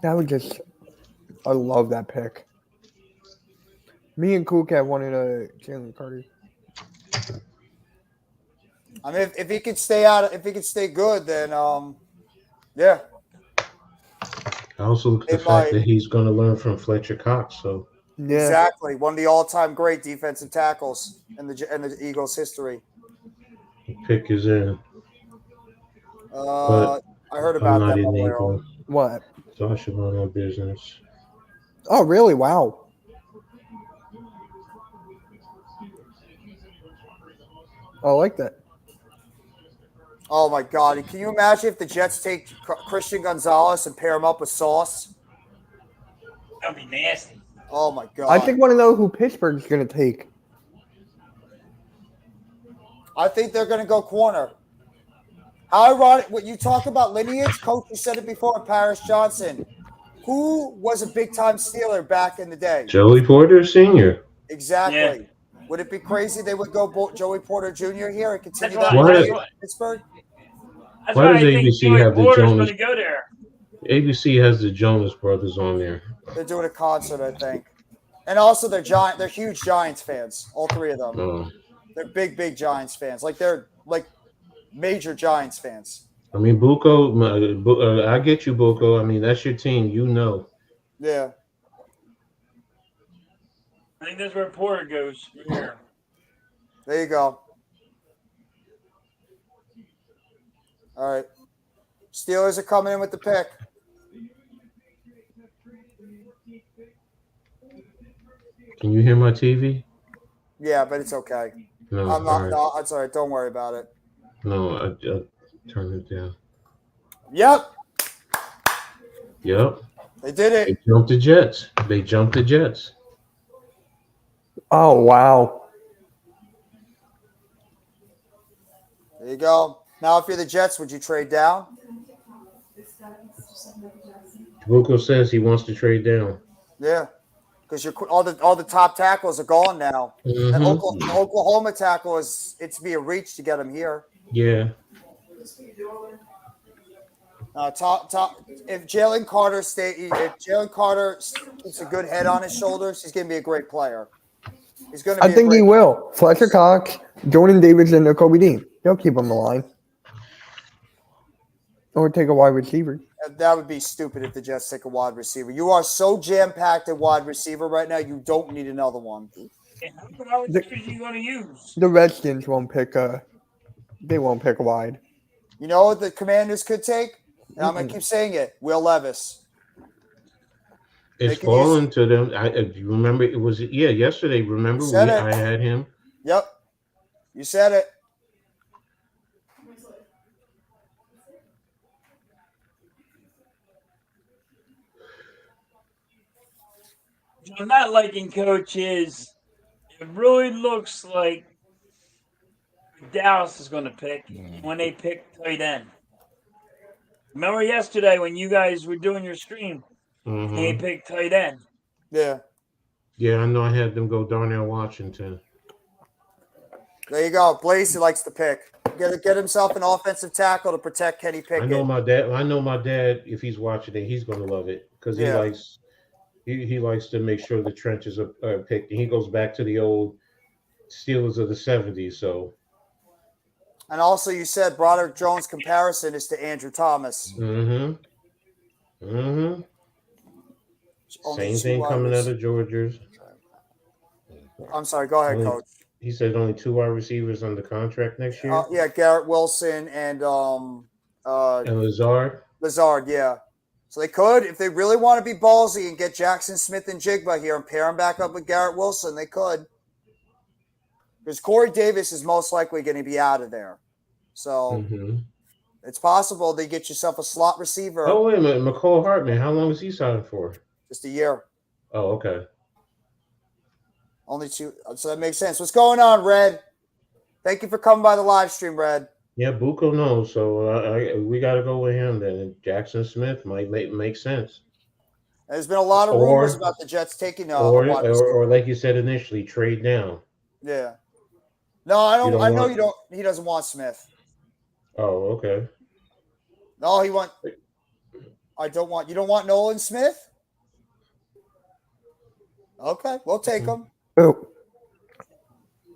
[SPEAKER 12] I love that pick. Me and Cool Cat wanted Jalen Carter.
[SPEAKER 3] I mean, if he could stay good, then yeah.
[SPEAKER 6] I also look at the fact that he's going to learn from Fletcher Cox. So
[SPEAKER 12] yeah,
[SPEAKER 3] exactly, one of the all-time great defensive tackles in the Eagles' history.
[SPEAKER 6] the pick is in.
[SPEAKER 3] I heard about that.
[SPEAKER 6] I'm not able.
[SPEAKER 12] What?
[SPEAKER 6] So I should run my business.
[SPEAKER 12] Oh, really? Wow. I like that.
[SPEAKER 3] Oh my God! Can you imagine if the Jets take Christian Gonzalez and pair him up with Sauce?
[SPEAKER 5] That'd be nasty.
[SPEAKER 3] Oh my God!
[SPEAKER 12] I think want to know who Pittsburgh's going to take.
[SPEAKER 3] I think they're going to go corner. How ironic! What you talk about lineage, Coach? You said it before. Paris Johnson, who was a big-time Steeler back in the day.
[SPEAKER 6] Joey Porter Sr.
[SPEAKER 3] Exactly.
[SPEAKER 5] Yeah.
[SPEAKER 3] Would it be crazy they would go Joey Porter Jr. here and continue
[SPEAKER 5] That's
[SPEAKER 3] that
[SPEAKER 5] right.
[SPEAKER 3] in Pittsburgh?
[SPEAKER 5] That's
[SPEAKER 6] Why
[SPEAKER 5] why I
[SPEAKER 6] does
[SPEAKER 5] think
[SPEAKER 6] ABC
[SPEAKER 5] Joey
[SPEAKER 6] have the
[SPEAKER 5] Porter's
[SPEAKER 6] Jonas?
[SPEAKER 5] going to go there.
[SPEAKER 6] ABC has the Jonas Brothers on there.
[SPEAKER 3] They're doing a concert, I think, and also they're huge Giants fans. All three of them.
[SPEAKER 6] Oh.
[SPEAKER 3] They're big Giants fans. They're major Giants fans.
[SPEAKER 6] I mean, Buko, I get you, Buko. I mean, that's your team. You know.
[SPEAKER 3] Yeah.
[SPEAKER 5] I think that's where Porter goes from here.
[SPEAKER 3] There you go. All right. Steelers are coming in with the pick.
[SPEAKER 6] Can you hear my TV?
[SPEAKER 3] Yeah, but it's okay.
[SPEAKER 6] No,
[SPEAKER 3] I'm not.
[SPEAKER 6] all right.
[SPEAKER 3] No, it's all right. Don't worry about it.
[SPEAKER 6] No, I turned it down.
[SPEAKER 3] Yep.
[SPEAKER 6] Yep.
[SPEAKER 3] They did it.
[SPEAKER 6] They jumped the Jets. They jumped the Jets.
[SPEAKER 12] Oh, wow.
[SPEAKER 3] There you go. Now, if you're the Jets, would you trade down?
[SPEAKER 6] Buko says he wants to trade down.
[SPEAKER 3] Yeah, because all the top tackles are gone now.
[SPEAKER 6] Mhm.
[SPEAKER 3] And Oklahoma tackle it's be a reach to get him here.
[SPEAKER 6] Yeah.
[SPEAKER 3] If Jalen Carter keeps a good head on his shoulders, he's going to be a great player. He's going to.
[SPEAKER 12] I think he will. Fletcher Cox, Jordan Davis, and Kobe Dean. They'll keep him alive. Or take a wide receiver.
[SPEAKER 3] That would be stupid if the Jets take a wide receiver. You are so jam-packed at wide receiver right now, you don't need another one.
[SPEAKER 5] How many receivers are you going to use?
[SPEAKER 12] The Redskins won't pick they won't pick a wide.
[SPEAKER 3] You know what the Commanders could take? And I'm going to keep saying it. Will Levis.
[SPEAKER 6] It's fallen to them. You remember it was yesterday. Remember I had him.
[SPEAKER 3] Yep. You said it.
[SPEAKER 5] I'm not liking Coach is it really looks like Dallas is going to pick when they pick tight end. Remember yesterday when you guys were doing your stream, they picked tight end.
[SPEAKER 3] Yeah.
[SPEAKER 6] Yeah, I know I had them go Darnell Washington.
[SPEAKER 3] There you go. Blaze likes to pick. Get himself an offensive tackle to protect Kenny Pickett.
[SPEAKER 6] I know my dad. If he's watching it, he's gonna love it because he He likes to make sure the trenches are picked. And he goes back to the old Steelers of the '70s. So.
[SPEAKER 3] And also, you said Broderick Jones' comparison is to Andrew Thomas.
[SPEAKER 6] Mm-hmm. Same thing coming out of Georgia's.
[SPEAKER 3] I'm sorry. Go ahead, Coach.
[SPEAKER 6] He said only 2 wide receivers under contract next year.
[SPEAKER 3] Yeah, Garrett Wilson and
[SPEAKER 6] Lazard.
[SPEAKER 3] Lazard, yeah. So they could, if they really want to be ballsy and get Jackson Smith and Jigba here and pair him back up with Garrett Wilson, they could. Because Corey Davis is most likely going to be out of there. So it's possible they get yourself a slot receiver.
[SPEAKER 6] Oh, wait a minute. McCall Hartman, how long is he signed for?
[SPEAKER 3] Just a year.
[SPEAKER 6] Oh, okay.
[SPEAKER 3] Only 2. So that makes sense. What's going on, Red? Thank you for coming by the live stream, Red.
[SPEAKER 6] Yeah, Buko knows. So we got to go with him then. Jackson Smith might make sense.
[SPEAKER 3] There's been a lot of rumors about the Jets taking
[SPEAKER 6] or like you said initially, trade down.
[SPEAKER 3] Yeah. No, I don't. I know you don't. He doesn't want Smith.
[SPEAKER 6] Oh, okay.
[SPEAKER 3] No, he want. I don't want. You don't want Nolan Smith? Okay, we'll take him.
[SPEAKER 12] Oh.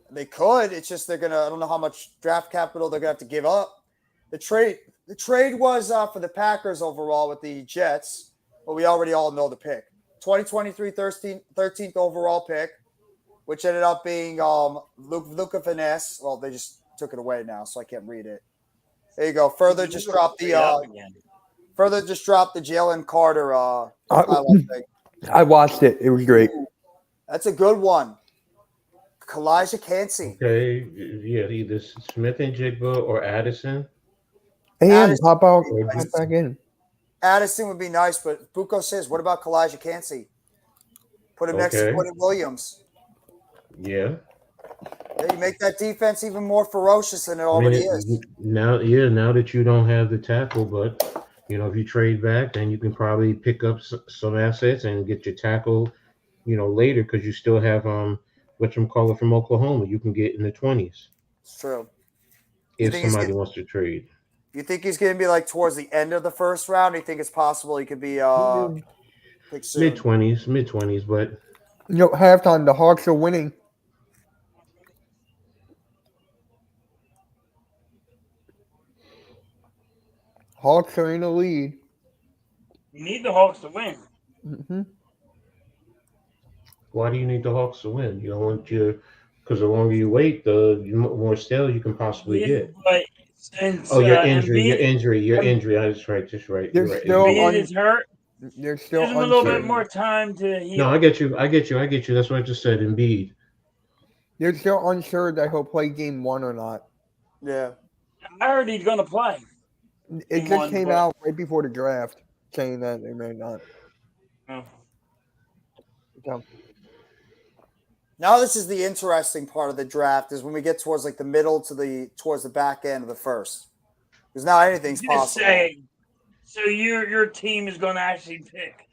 [SPEAKER 3] They could. It's just they're gonna. I don't know how much draft capital they're gonna have to give up. The trade was for the Packers overall with the Jets, but we already all know the pick. 2023 13th overall pick, which ended up being Luca Finesse. Well, they just took it away now, so I can't read it. There you go. Further just dropped the Jalen Carter highlight thing.
[SPEAKER 12] I watched it. It was great.
[SPEAKER 3] That's a good one. Kalijah Cansey.
[SPEAKER 6] Okay, yeah, either Smith and Jigba or Addison.
[SPEAKER 12] And hop back in.
[SPEAKER 3] Addison would be nice, but Buko says, what about Kalijah Cansey? Put him next to Quentin Williams.
[SPEAKER 6] Yeah.
[SPEAKER 3] Yeah, you make that defense even more ferocious than it already is.
[SPEAKER 6] Now that you don't have the tackle, but if you trade back, then you can probably pick up some assets and get your tackle, later because you still have whatchamacallit from Oklahoma. You can get in the 20s.
[SPEAKER 3] It's true.
[SPEAKER 6] If somebody wants to trade.
[SPEAKER 3] You think he's going to be like towards the end of the first round? Or you think it's possible he could be
[SPEAKER 6] mid-20s, but
[SPEAKER 12] halftime the Hawks are winning. Hawks are in the lead.
[SPEAKER 5] You need the Hawks to win.
[SPEAKER 12] Mm-hmm.
[SPEAKER 6] Why do you need the Hawks to win? You don't want because the longer you wait, the more stale you can possibly get.
[SPEAKER 5] But since
[SPEAKER 6] your injury. I was right. Just right.
[SPEAKER 12] They're
[SPEAKER 6] right.
[SPEAKER 12] still
[SPEAKER 5] is hurt.
[SPEAKER 12] They're still
[SPEAKER 5] There's a little bit more time to heal.
[SPEAKER 6] No, I get you. That's what I just said. Embiid.
[SPEAKER 12] They're still unsure that he'll play game 1 or not.
[SPEAKER 3] Yeah.
[SPEAKER 5] I heard he's going to play.
[SPEAKER 12] It just came out right before the draft saying that they may not.
[SPEAKER 5] Oh.
[SPEAKER 12] So.
[SPEAKER 3] Now this is the interesting part of the draft is when we get towards like the middle towards the back end of the first. Because now anything's possible.
[SPEAKER 5] So your team is going to actually pick.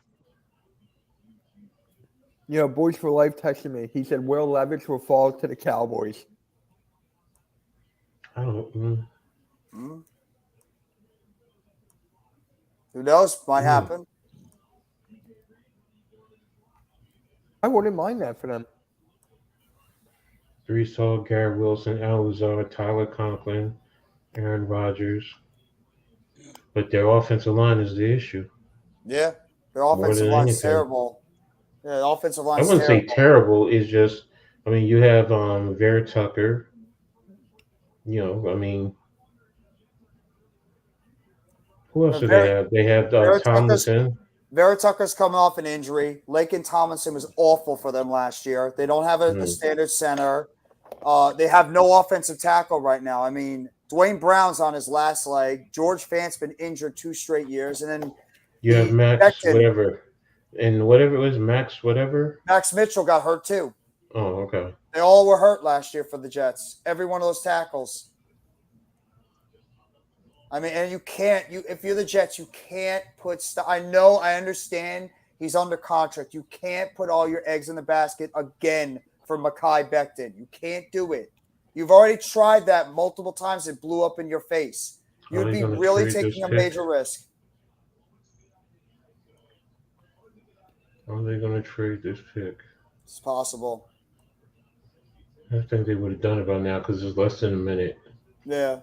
[SPEAKER 12] Boys for Life texted me. He said Will Levis will fall to the Cowboys.
[SPEAKER 6] I don't know.
[SPEAKER 3] Mm-hmm. Who knows? Might happen.
[SPEAKER 12] I wouldn't mind that for them.
[SPEAKER 6] Breece Hall, Garrett Wilson, Al Lazard, Tyler Conklin, Aaron Rodgers. But their offensive line is the issue.
[SPEAKER 3] Yeah, their offensive line is terrible. Yeah, the offensive line.
[SPEAKER 6] I wouldn't say terrible. It's just, you have Vera Tucker. Who else do they have? They have Tomlinson.
[SPEAKER 3] Vera Tucker's coming off an injury. Laken Tomlinson was awful for them last year. They don't have a standard center. They have no offensive tackle right now. Dwayne Brown's on his last leg. George Fant's been injured 2 straight years. And then
[SPEAKER 6] you have Max whatever. And whatever it was, Max whatever.
[SPEAKER 3] Max Mitchell got hurt too.
[SPEAKER 6] Oh, okay.
[SPEAKER 3] They all were hurt last year for the Jets. Every one of those tackles. And you can't. If you're the Jets, you can't put. I understand he's under contract. You can't put all your eggs in the basket again for Mekhi Becton. You can't do it. You've already tried that multiple times. It blew up in your face. You'd be really taking a major risk.
[SPEAKER 6] Are they going to trade this pick?
[SPEAKER 3] It's possible.
[SPEAKER 6] I think they would have done it by now because it's less than a minute.
[SPEAKER 3] Yeah.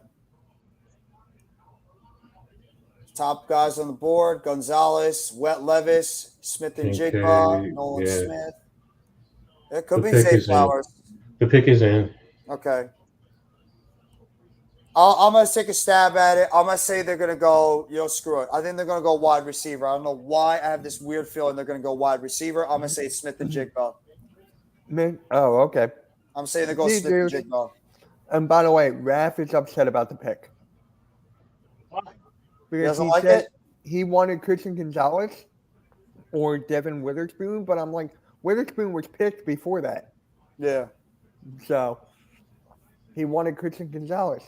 [SPEAKER 3] Top guys on the board: Gonzalez, Wet Levis, Smith and Jigba, Nolan
[SPEAKER 6] yeah.
[SPEAKER 3] Smith. It could
[SPEAKER 6] The
[SPEAKER 3] be
[SPEAKER 6] pick
[SPEAKER 3] Zay
[SPEAKER 6] is in.
[SPEAKER 3] Flowers.
[SPEAKER 6] The pick is in.
[SPEAKER 3] Okay. I'm going to take a stab at it. I'm going to say they're going to go, screw it. I think they're going to go wide receiver. I don't know why. I have this weird feeling they're going to go wide receiver. I'm going to say it's Smith and Jigba.
[SPEAKER 12] Oh, okay.
[SPEAKER 3] I'm saying they go Smith and Jigba.
[SPEAKER 12] And by the way, Raph is upset about the pick.
[SPEAKER 3] He doesn't like it?
[SPEAKER 12] He wanted Christian Gonzalez or Devin Witherspoon, but I'm like, Witherspoon was picked before that.
[SPEAKER 3] Yeah.
[SPEAKER 12] So he wanted Christian Gonzalez.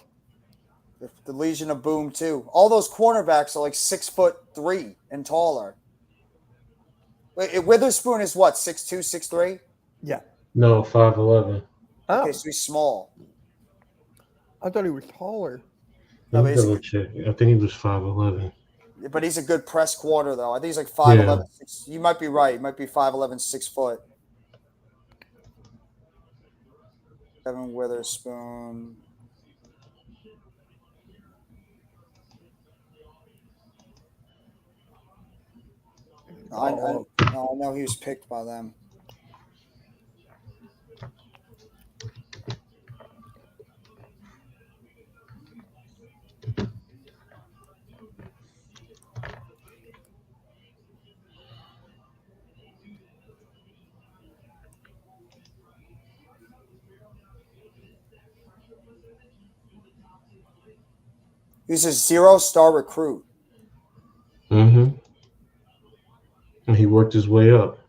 [SPEAKER 3] The Legion of Boom, too. All those cornerbacks are like 6'3" and taller. Wait, Witherspoon is what, 6'2", 6'3"?
[SPEAKER 12] Yeah.
[SPEAKER 6] No, 5'11".
[SPEAKER 12] Oh.
[SPEAKER 3] Okay, so he's small.
[SPEAKER 12] I thought he was taller.
[SPEAKER 6] Let me double check. I think he was 5'11".
[SPEAKER 3] But he's a good press quarter, though. I think he's like 5'11".
[SPEAKER 6] Yeah.
[SPEAKER 3] 6, you might be right. He might be 5'11", 6 foot. Kevin Witherspoon. I know he was picked by them. He's a 0-star recruit.
[SPEAKER 6] Mm-hmm. And he worked his way up.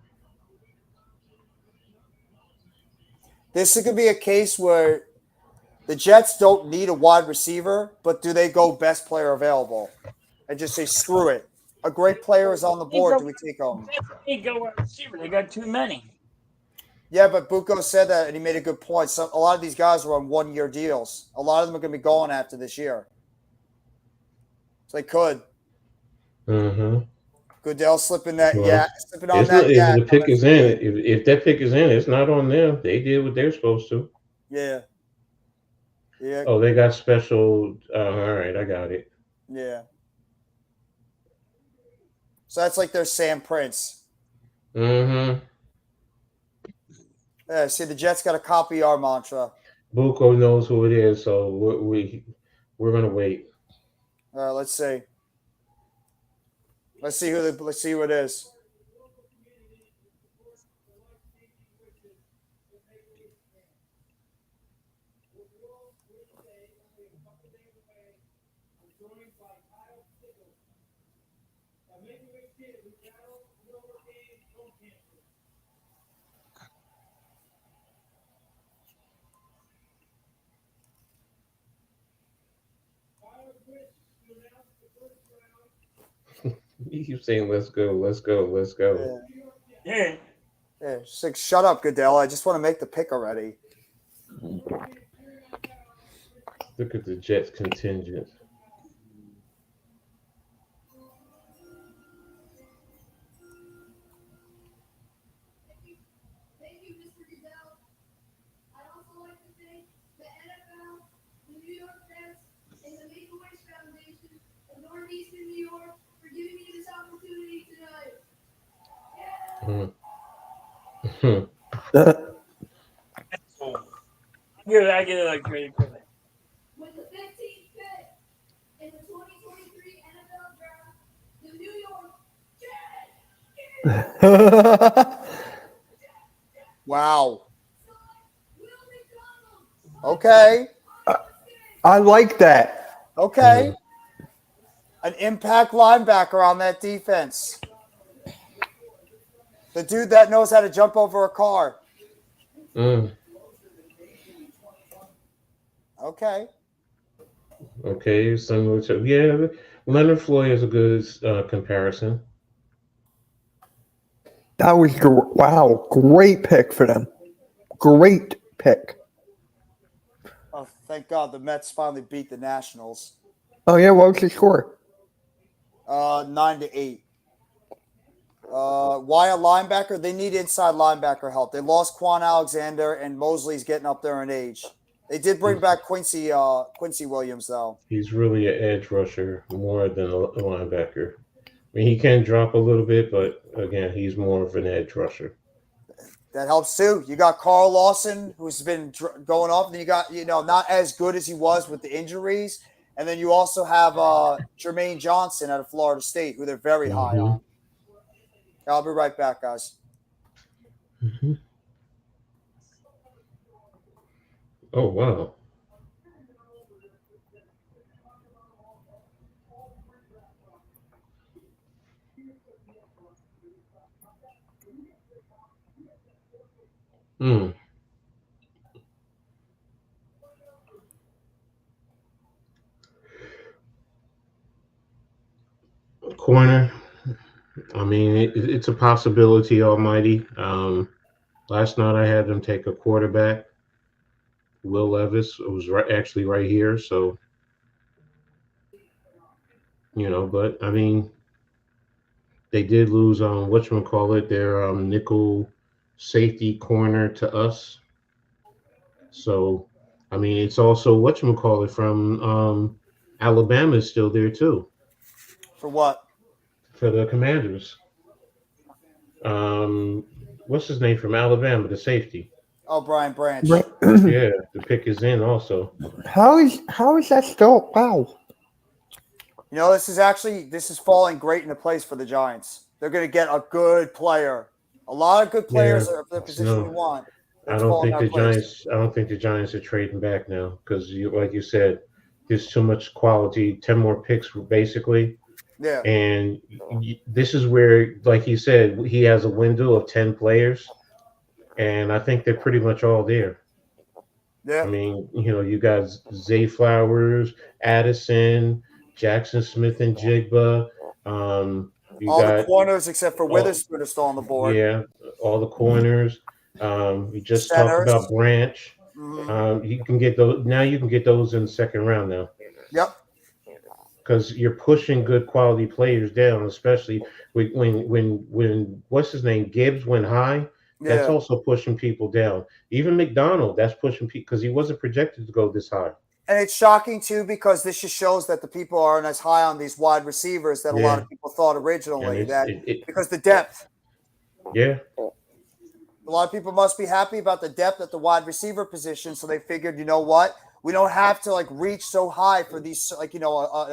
[SPEAKER 3] This could be a case where the Jets don't need a wide receiver, but do they go best player available and just say, screw it. A great player is on the board. Do we take him?
[SPEAKER 5] They go wide receiver. They got too many.
[SPEAKER 3] Yeah, but Bucco said that, and he made a good point. So a lot of these guys are on one-year deals. A lot of them are going to be going after this year. So they could.
[SPEAKER 6] Mm-hmm.
[SPEAKER 3] Goodell slipping that,
[SPEAKER 6] Well,
[SPEAKER 3] slipping on that.
[SPEAKER 6] If the pick is in, if that pick is in, it's not on them. They did what they're supposed to.
[SPEAKER 3] Yeah. Yeah.
[SPEAKER 6] Oh, they got special. All right, I got it.
[SPEAKER 3] Yeah. So that's like their Sam Prince.
[SPEAKER 6] Mm-hmm.
[SPEAKER 3] Yeah, see, the Jets got to copy our mantra.
[SPEAKER 6] Bucco knows who it is, so we're gonna wait.
[SPEAKER 3] All right, let's see. Let's see who it is.
[SPEAKER 6] You keep saying, "Let's go, let's go, let's go."
[SPEAKER 5] Yeah.
[SPEAKER 3] Yeah, just like, shut up, Goodell. I just want to make the pick already.
[SPEAKER 6] Look at the Jets contingent.
[SPEAKER 5] I get it like crazy.
[SPEAKER 13] With the 15th pick in the 2023 NFL Draft, the New York Jets.
[SPEAKER 3] Wow. Okay.
[SPEAKER 12] I like that.
[SPEAKER 3] Okay. An impact linebacker on that defense. The dude that knows how to jump over a car. Okay.
[SPEAKER 6] Okay, similar to Leonard Floyd is a good comparison.
[SPEAKER 12] That was wow, great pick for them. Great pick.
[SPEAKER 3] Oh, thank God the Mets finally beat the Nationals.
[SPEAKER 12] Oh yeah, what was the score?
[SPEAKER 3] 9-8. Why a linebacker? They need inside linebacker help. They lost Quan Alexander, and Mosley's getting up there in age. They did bring back Quincy Williams, though.
[SPEAKER 6] He's really an edge rusher more than a linebacker. I mean, he can drop a little bit, but again, he's more of an edge rusher.
[SPEAKER 3] That helps too. You got Carl Lawson, who's been going off, and then you got, not as good as he was with the injuries. And then you also have Jermaine Johnson out of Florida State, who they're very high on. I'll be right back, guys.
[SPEAKER 6] Mm-hmm. Oh, wow. Hmm. Corner. I mean, it's a possibility, Almighty. Last night I had them take a quarterback, Will Levis. It was actually right here. So, but I mean, they did lose whatchamacallit, their nickel safety corner to us. So, I mean, it's also whatchamacallit from Alabama is still there too.
[SPEAKER 3] For what?
[SPEAKER 6] For the Commanders. What's his name from Alabama, the safety?
[SPEAKER 3] Oh, Brian Branch.
[SPEAKER 6] Yeah, the pick is in also.
[SPEAKER 12] How is that still? Wow.
[SPEAKER 3] This is falling great into place for the Giants. They're going to get a good player. A lot of good players are for the position we want.
[SPEAKER 6] I don't think the Giants are trading back now because, like you said, there's too much quality. 10 more picks, basically.
[SPEAKER 3] Yeah.
[SPEAKER 6] And this is where, like you said, he has a window of 10 players, and I think they're pretty much all there.
[SPEAKER 3] Yeah.
[SPEAKER 6] I mean, you got Zay Flowers, Addison, Jackson Smith and Jigba.
[SPEAKER 3] The corners except for Witherspoon are still on the board.
[SPEAKER 6] Yeah, all the corners. We just talked about Branch. Mm-hmm. You can get those now. You can get those in the second round now.
[SPEAKER 3] Yep.
[SPEAKER 6] Because you're pushing good quality players down, especially when what's his name, Gibbs went high. Yeah. That's also pushing people down. Even McDonald, that's pushing people because he wasn't projected to go this high.
[SPEAKER 3] And it's shocking too because this just shows that the people aren't as high on these wide receivers that a lot of people thought originally. Because the depth.
[SPEAKER 6] Yeah.
[SPEAKER 3] A lot of people must be happy about the depth at the wide receiver position, so they figured, you know what? We don't have to reach so high for these,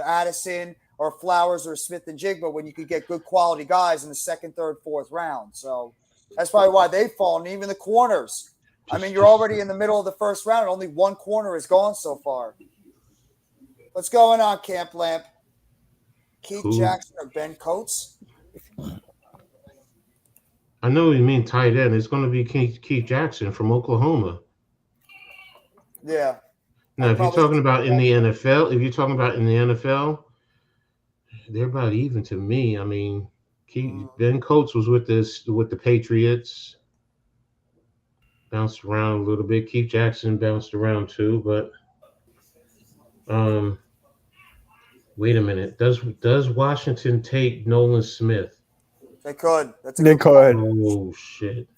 [SPEAKER 3] Addison or Flowers or Smith and Jigba when you could get good quality guys in the second, third, fourth round. So that's probably why they've fallen. Even the corners. I mean, you're already in the middle of the first round. Only one corner is gone so far. What's going on, Camp Lamp? Keith Jackson or Ben Coates?
[SPEAKER 6] I know you mean tight end. It's going to be Keith Jackson from Oklahoma.
[SPEAKER 3] Yeah.
[SPEAKER 6] Now, if you're talking about in the NFL, they're about even to me. I mean, Ben Coates was with the Patriots. Bounced around a little bit. Keith Jackson bounced around too, but wait a minute. Does Washington take Nolan Smith?
[SPEAKER 3] They could.
[SPEAKER 12] They could.
[SPEAKER 6] Oh shit.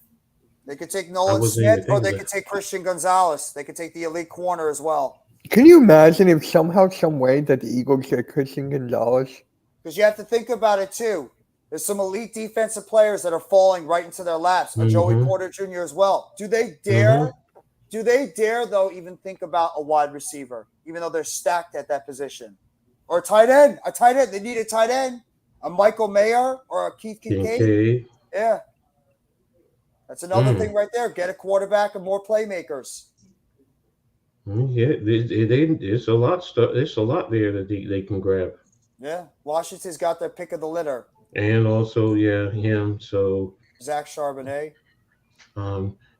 [SPEAKER 3] They could take Nolan Smith, or they could take Christian Gonzalez. They could take the elite corner as well.
[SPEAKER 12] Can you imagine if somehow, some way that the Eagles get Christian Gonzalez?
[SPEAKER 3] Because you have to think about it too. There's some elite defensive players that are falling right into their laps. Mm-hmm. Joey Porter Jr. as well. Do they dare? Mm-hmm. Do they dare though even think about a wide receiver, even though they're stacked at that position, or a tight end? A tight end. They need a tight end. A Michael Mayer or a Keith Kincaid. Yeah. That's another thing right there. Get a quarterback and more playmakers.
[SPEAKER 6] Yeah, there's a lot stuff. There's a lot there that they can grab.
[SPEAKER 3] Yeah, Washington's got their pick of the litter.
[SPEAKER 6] And also, him. So
[SPEAKER 3] Zach Charbonnet.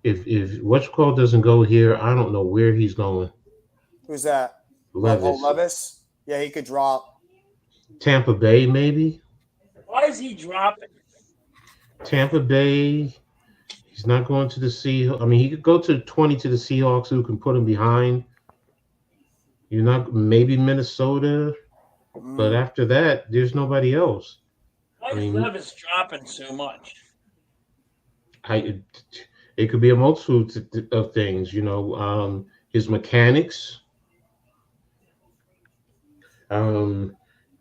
[SPEAKER 6] If what's called doesn't go here, I don't know where he's going.
[SPEAKER 3] Who's that? Levis. Yeah, he could drop.
[SPEAKER 6] Tampa Bay, maybe.
[SPEAKER 5] Why is he dropping?
[SPEAKER 6] Tampa Bay. He's not going to the Seahawks. I mean, he could go to 20 to the Seahawks, who can put him behind. Maybe Minnesota, but after that, there's nobody else.
[SPEAKER 5] Why
[SPEAKER 6] I
[SPEAKER 5] is
[SPEAKER 6] mean,
[SPEAKER 5] Levis dropping so much?
[SPEAKER 6] it could be a multitude of things, you know. His mechanics.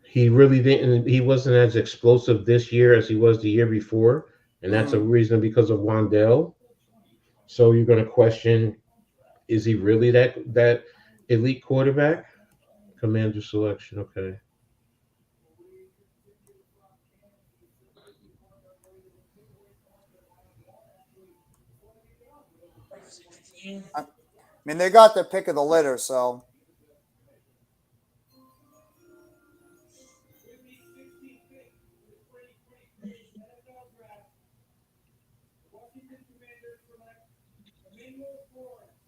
[SPEAKER 6] He really didn't. He wasn't as explosive this year as he was the year before, and that's a reason because of Wandell. So you're going to question: is he really that elite quarterback? Commander selection, okay.
[SPEAKER 3] I mean, they got their pick of the litter, so.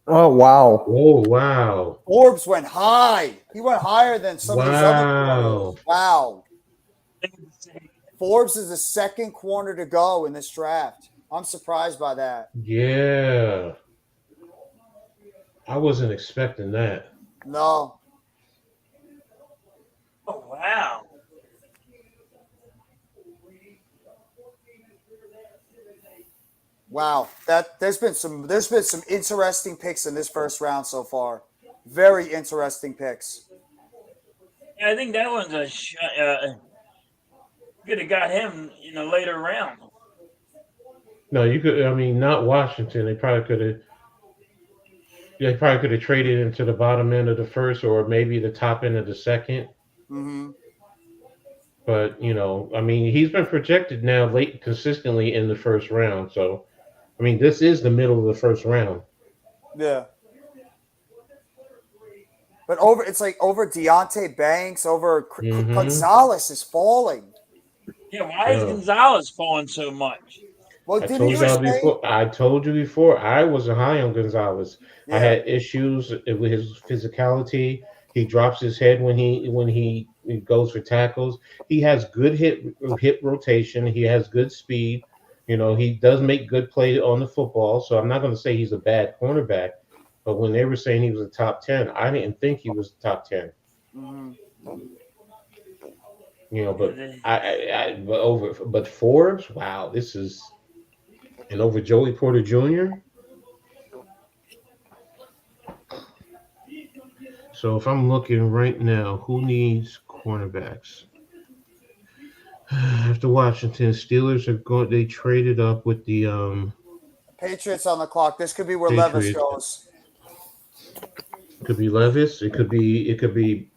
[SPEAKER 12] Oh wow!
[SPEAKER 6] Oh wow!
[SPEAKER 3] Forbes went high. He went higher than some of these other corners. Wow. Forbes is the second corner to go in this draft. I'm surprised by that.
[SPEAKER 6] Yeah. I wasn't expecting that.
[SPEAKER 3] No.
[SPEAKER 5] Oh wow!
[SPEAKER 3] Wow. There's been some interesting picks in this first round so far. Very interesting picks.
[SPEAKER 5] Yeah, I think that one's a could have got him in a later round.
[SPEAKER 6] No, you could. I mean, not Washington. They probably could have. They probably could have traded into the bottom end of the first, or maybe the top end of the second.
[SPEAKER 3] Mm-hmm.
[SPEAKER 6] But you know, I mean, he's been projected now late consistently in the first round. So, I mean, this is the middle of the first round.
[SPEAKER 3] Yeah. But it's like over Deontay Banks, over Gonzalez is falling.
[SPEAKER 5] Yeah, why is Gonzalez falling so much?
[SPEAKER 3] Well,
[SPEAKER 6] I told you before. I wasn't high on Gonzalez.
[SPEAKER 3] Yeah.
[SPEAKER 6] I had issues with his physicality. He drops his head when he goes for tackles. He has good hip rotation. He has good speed. You know, he does make good play on the football. So I'm not going to say he's a bad cornerback. But when they were saying he was a top 10, I didn't think he was top 10.
[SPEAKER 3] Mm-hmm.
[SPEAKER 6] You know, but Forbes, wow, this is, and over Joey Porter Jr. So if I'm looking right now, who needs cornerbacks? After Washington, Steelers are going. They traded up with the
[SPEAKER 3] Patriots on the clock. This could be where
[SPEAKER 6] Patriots.
[SPEAKER 3] Levis goes.
[SPEAKER 6] It could be Levis. It could be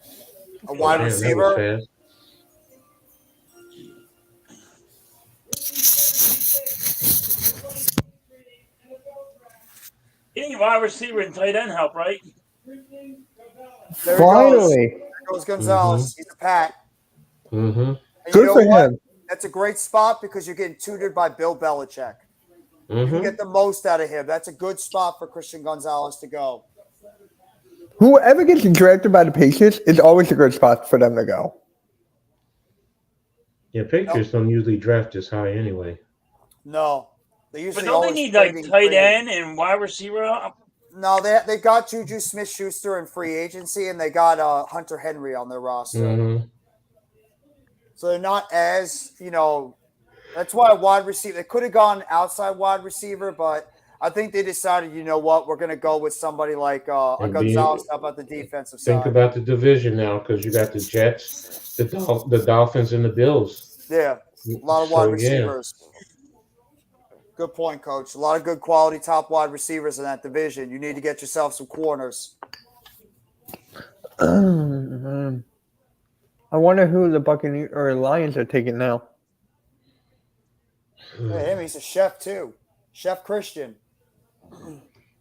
[SPEAKER 3] a wide receiver.
[SPEAKER 5] Any wide receiver and tight end help, right?
[SPEAKER 3] There
[SPEAKER 12] Finally.
[SPEAKER 3] There goes Gonzalez. He's a Pat.
[SPEAKER 6] Mm-hmm.
[SPEAKER 12] Good for him.
[SPEAKER 3] That's a great spot because you're getting tutored by Bill Belichick. You can get the most out of him. That's a good spot for Christian Gonzalez to go.
[SPEAKER 12] Whoever gets drafted by the Patriots is always a good spot for them to go.
[SPEAKER 6] Yeah, Patriots don't usually draft this high anyway.
[SPEAKER 3] No. They usually
[SPEAKER 5] But don't they need like tight end and wide receiver up?
[SPEAKER 3] No, they got Juju Smith-Schuster in free agency, and they got Hunter Henry on their roster.
[SPEAKER 6] Mm-hmm.
[SPEAKER 3] So they're not as, that's why a wide receiver, they could have gone outside wide receiver, but I think they decided, you know what, we're going to go with somebody like Gonzalez up at the defensive side.
[SPEAKER 6] Think about the division now because you got the Jets, the Dolphins, and the Bills.
[SPEAKER 3] Yeah, a lot of wide receivers. Yeah. Good point, Coach. A lot of good quality top wide receivers in that division. You need to get yourself some corners.
[SPEAKER 12] I wonder who the Buccaneers or Lions are taking now.
[SPEAKER 3] Hey, him, he's a chef too. Chef Christian.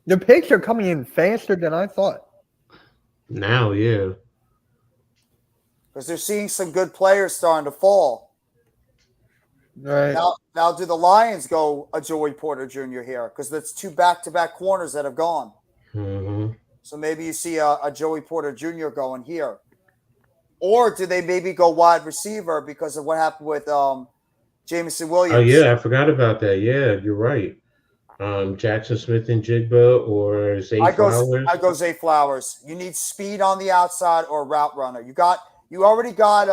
[SPEAKER 12] The picks are coming in faster than I thought.
[SPEAKER 6] Now, yeah.
[SPEAKER 3] Because they're seeing some good players starting to fall.
[SPEAKER 12] Right.
[SPEAKER 3] Now, do the Lions go a Joey Porter Jr. here? Because that's two back-to-back corners that have gone.
[SPEAKER 6] Mm-hmm.
[SPEAKER 3] So maybe you see a Joey Porter Jr. going here. Or do they maybe go wide receiver because of what happened with Jameson Williams?
[SPEAKER 6] Oh, yeah, I forgot about that. Yeah, you're right. Jackson Smith and Jigba or Zay Flowers?
[SPEAKER 3] I go Zay Flowers. You need speed on the outside or route runner. You already got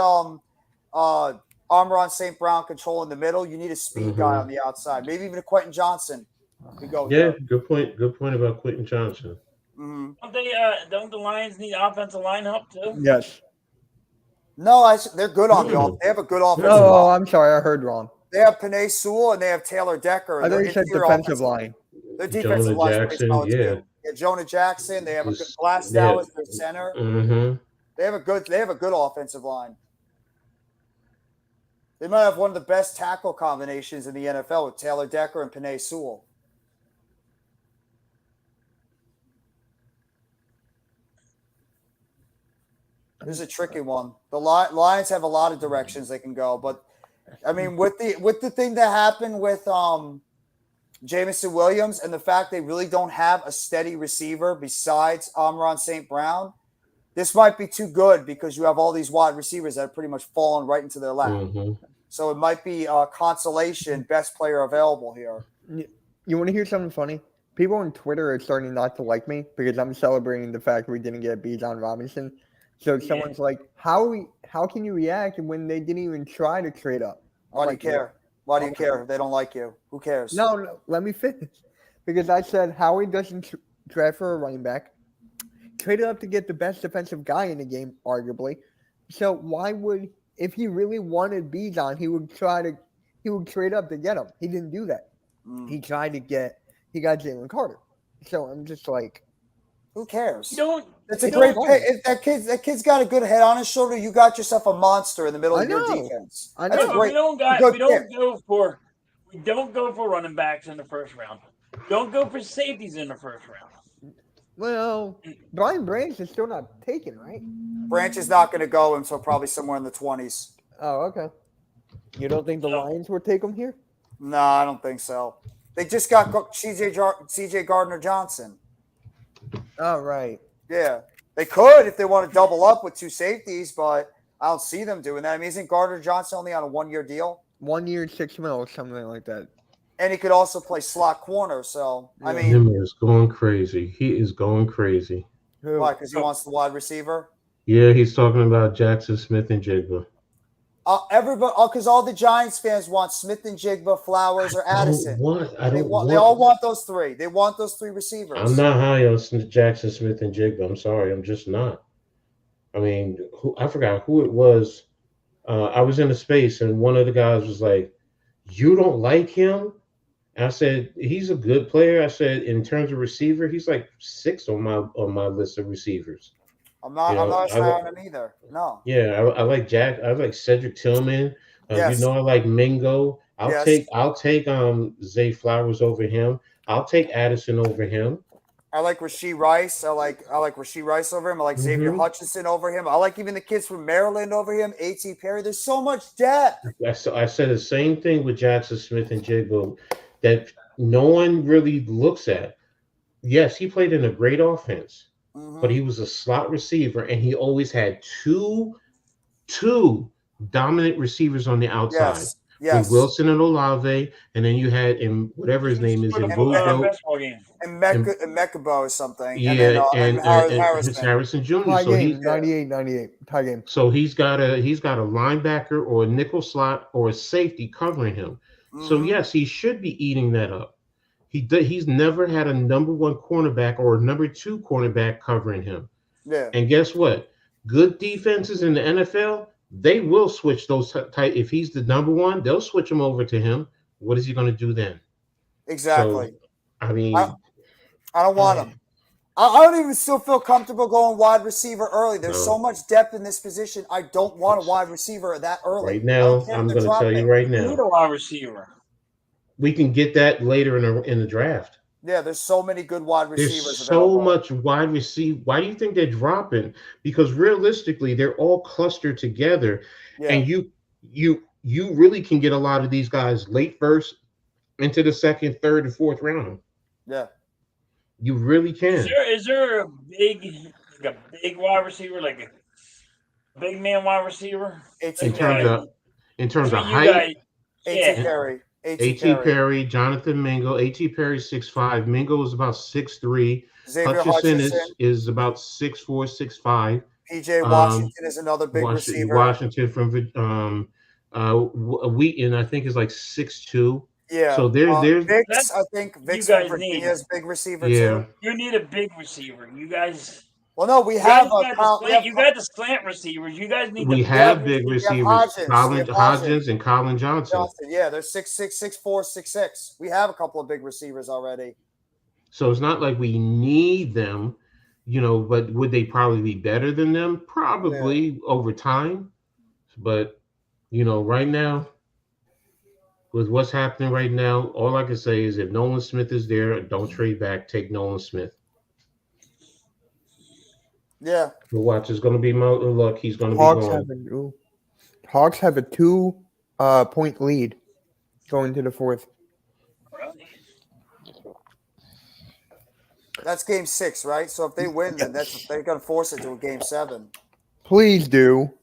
[SPEAKER 3] Amon St. Brown controlling the middle. You need a speed guy on the outside. Maybe even a Quentin Johnson could go
[SPEAKER 6] Yeah,
[SPEAKER 3] here.
[SPEAKER 6] good point. Good point about Quentin Johnson.
[SPEAKER 3] Mhm.
[SPEAKER 5] Don't the Lions need offensive line help too?
[SPEAKER 12] Yes.
[SPEAKER 3] No, they're good on the offense. They have a good offensive
[SPEAKER 12] Oh,
[SPEAKER 3] line.
[SPEAKER 12] I'm sorry, I heard wrong.
[SPEAKER 3] They have Penei Sewell and they have Taylor Decker.
[SPEAKER 12] I thought
[SPEAKER 3] Their
[SPEAKER 12] you said
[SPEAKER 3] interior
[SPEAKER 12] defensive
[SPEAKER 3] offensive-
[SPEAKER 12] line.
[SPEAKER 3] Their defensive
[SPEAKER 6] Jonah
[SPEAKER 3] line is
[SPEAKER 6] Jackson,
[SPEAKER 3] solid
[SPEAKER 6] yeah.
[SPEAKER 3] too. Yeah, Jonah Jackson. They have a good
[SPEAKER 6] He's-
[SPEAKER 3] Glasgow
[SPEAKER 6] yeah.
[SPEAKER 3] as their center.
[SPEAKER 6] Mm-hmm.
[SPEAKER 3] They have a good offensive line. They might have one of the best tackle combinations in the NFL with Taylor Decker and Penei Sewell. This is a tricky one. The Lions have a lot of directions they can go, but I mean, with the thing that happened with Jameson Williams and the fact they really don't have a steady receiver besides Amon St. Brown, this might be too good because you have all these wide receivers that have pretty much fallen right into their lap.
[SPEAKER 6] Mm-hmm.
[SPEAKER 3] So it might be consolation, best player available here.
[SPEAKER 12] You want to hear something funny? People on Twitter are starting not to like me because I'm celebrating the fact we didn't get Bijan Robinson. So someone's like, how can you react when they didn't even try to trade up?
[SPEAKER 3] Why do you care? Why do you care if they don't like you? Who cares?
[SPEAKER 12] No, let me finish. Because I said Howie doesn't draft for a running back. Traded up to get the best defensive guy in the game, arguably. So why would, if he really wanted Bijan, he would trade up to get him. He didn't do that. He got Jalen Carter. So I'm just like,
[SPEAKER 3] who cares?
[SPEAKER 12] It's
[SPEAKER 3] a great pick. If that kid's got a good head on his shoulder, you got yourself a monster in the middle of your defense.
[SPEAKER 5] We
[SPEAKER 3] That's a great.
[SPEAKER 5] don't
[SPEAKER 3] good pick.
[SPEAKER 5] go for running backs in the first round. Don't go for safeties in the first round.
[SPEAKER 12] Well, Brian Branch is still not taken, right?
[SPEAKER 3] Branch is not going to go until probably somewhere in the 20s.
[SPEAKER 12] Oh, okay. You don't think the Lions would take him here?
[SPEAKER 3] No, I don't think so. They just got CJ Gardner Johnson.
[SPEAKER 12] Oh, right.
[SPEAKER 3] Yeah, they could if they want to double up with two safeties, but I don't see them doing that. I mean, isn't Gardner Johnson only on a 1-year deal?
[SPEAKER 12] 1 year, $6 million, something like that.
[SPEAKER 3] And he could also play slot corner. So I mean,
[SPEAKER 6] Him is going crazy. He is going crazy.
[SPEAKER 3] why? Because he wants the wide receiver.
[SPEAKER 6] Yeah, he's talking about Jackson Smith and Jigba.
[SPEAKER 3] Everybody, because all the Giants fans want Smith and Jigba, Flowers, or Addison. They all want those three. They want those three receivers.
[SPEAKER 6] I'm not high on Jackson Smith and Jigba. I'm sorry, I'm just not. I mean, I forgot who it was. I was in a space and one of the guys was like, "You don't like him?" And I said, "He's a good player." I said, "In terms of receiver, he's like 6 on my list of receivers."
[SPEAKER 3] I'm not high on him either. No.
[SPEAKER 6] Yeah, I like Jack. I like Cedric Tillman.
[SPEAKER 3] Yes.
[SPEAKER 6] You know, I like Mingo. I'll take Zay Flowers over him. I'll take Addison over him.
[SPEAKER 3] I like Rashee Rice. I like Rashee Rice over him. I like Xavier Hutchinson over him. I like even the kids from Maryland over him. A.T. Perry. There's so much depth.
[SPEAKER 6] I said the same thing with Jackson Smith and Jigba that no one really looks at. Yes, he played in a great offense, but he was a slot receiver, and he always had two dominant receivers on the outside.
[SPEAKER 3] Yes.
[SPEAKER 6] With Wilson and Olave, and then you had whatever his name is in Bojo.
[SPEAKER 3] And Mekabo or something.
[SPEAKER 6] Yeah,
[SPEAKER 3] and
[SPEAKER 6] Harrison Jr.
[SPEAKER 12] Tie
[SPEAKER 6] So
[SPEAKER 12] game, 98, tie game.
[SPEAKER 6] So he's got a linebacker or a nickel slot or a safety covering him. So yes, he should be eating that up. He's never had a number 1 cornerback or a number 2 cornerback covering him.
[SPEAKER 3] Yeah.
[SPEAKER 6] And guess what? Good defenses in the NFL, they will switch those type. If he's the number 1, they'll switch him over to him. What is he going to do then?
[SPEAKER 3] Exactly.
[SPEAKER 6] So, I mean,
[SPEAKER 3] I don't want him. I don't even still feel comfortable going wide receiver early. There's so much depth in this position. I don't want a wide receiver that early.
[SPEAKER 6] Right now, I'm going to tell you right
[SPEAKER 5] You need
[SPEAKER 6] now,
[SPEAKER 5] a wide receiver.
[SPEAKER 6] we can get that later in the draft.
[SPEAKER 3] Yeah, there's so many good wide receivers.
[SPEAKER 6] There's so much wide receiver. Why do you think they're dropping? Because realistically, they're all clustered together, and you really can get a lot of these guys late first into the second, third, and fourth round.
[SPEAKER 3] Yeah,
[SPEAKER 6] you really can.
[SPEAKER 5] Is there a big wide receiver, like a big man wide receiver?
[SPEAKER 6] In terms of height,
[SPEAKER 3] A.T. Perry.
[SPEAKER 6] A.T. Perry, Jonathan Mingo. A.T. Perry 6'5". Mingo is about 6'3". Hutchinson is about 6'4", 6'5".
[SPEAKER 3] P.J. Washington is another big receiver.
[SPEAKER 6] Washington from Wheaton, I think, is like 6'2".
[SPEAKER 3] Yeah.
[SPEAKER 6] So there's
[SPEAKER 3] Vicks, I think Vicks
[SPEAKER 5] guys
[SPEAKER 3] from
[SPEAKER 5] need.
[SPEAKER 3] Virginia's big receiver
[SPEAKER 6] yeah.
[SPEAKER 3] too.
[SPEAKER 5] You need a big receiver. You guys.
[SPEAKER 3] Well, no, we
[SPEAKER 5] You
[SPEAKER 3] have
[SPEAKER 5] guys
[SPEAKER 3] a
[SPEAKER 5] got the slant, you got the slant receivers. You guys need
[SPEAKER 6] We
[SPEAKER 5] the
[SPEAKER 6] have
[SPEAKER 5] big
[SPEAKER 6] big
[SPEAKER 3] we have
[SPEAKER 6] receivers,
[SPEAKER 3] Hodgins. We
[SPEAKER 6] Colin
[SPEAKER 3] have
[SPEAKER 6] Hodgins and Colin Johnson.
[SPEAKER 3] Johnson. Yeah, they're 6'6", 6'4", 6'6". We have a couple of big receivers already.
[SPEAKER 6] So it's not like we need them, but would they probably be better than them? Probably over time. But, right now, with what's happening right now, all I can say is if Nolan Smith is there, don't trade back, take Nolan Smith.
[SPEAKER 3] Yeah.
[SPEAKER 6] But watch, it's going to be my luck. He's going to be
[SPEAKER 12] Hawks
[SPEAKER 6] gone.
[SPEAKER 12] Hawks have a 2-point lead going to the fourth.
[SPEAKER 3] That's game 6, right? So if they win, then they're going to force it to a game 7.
[SPEAKER 12] Please do.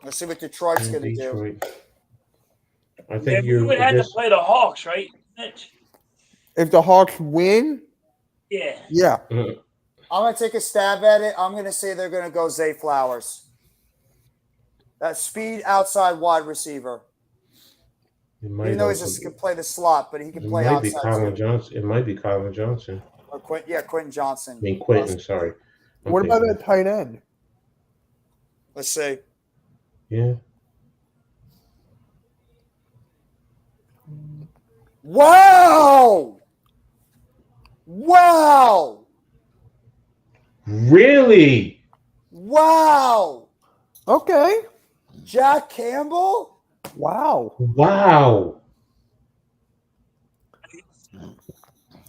[SPEAKER 3] Let's see what Detroit's going to do.
[SPEAKER 6] I think
[SPEAKER 5] we would have to play the Hawks, right, Mitch?
[SPEAKER 12] If the Hawks win,
[SPEAKER 5] yeah.
[SPEAKER 12] Yeah.
[SPEAKER 3] I'm going to take a stab at it. I'm going to say they're going to go Zay Flowers. That speed outside wide receiver. Even though he can play the slot, but he can play outside.
[SPEAKER 6] It might be Colin Johnson.
[SPEAKER 3] Or Quentin Johnson.
[SPEAKER 6] Quentin, sorry.
[SPEAKER 12] What about a tight end?
[SPEAKER 3] Let's see.
[SPEAKER 6] Yeah.
[SPEAKER 3] Wow! Wow!
[SPEAKER 6] Really?
[SPEAKER 3] Wow!
[SPEAKER 12] Okay.
[SPEAKER 3] Jack Campbell?
[SPEAKER 12] Wow.
[SPEAKER 6] Wow.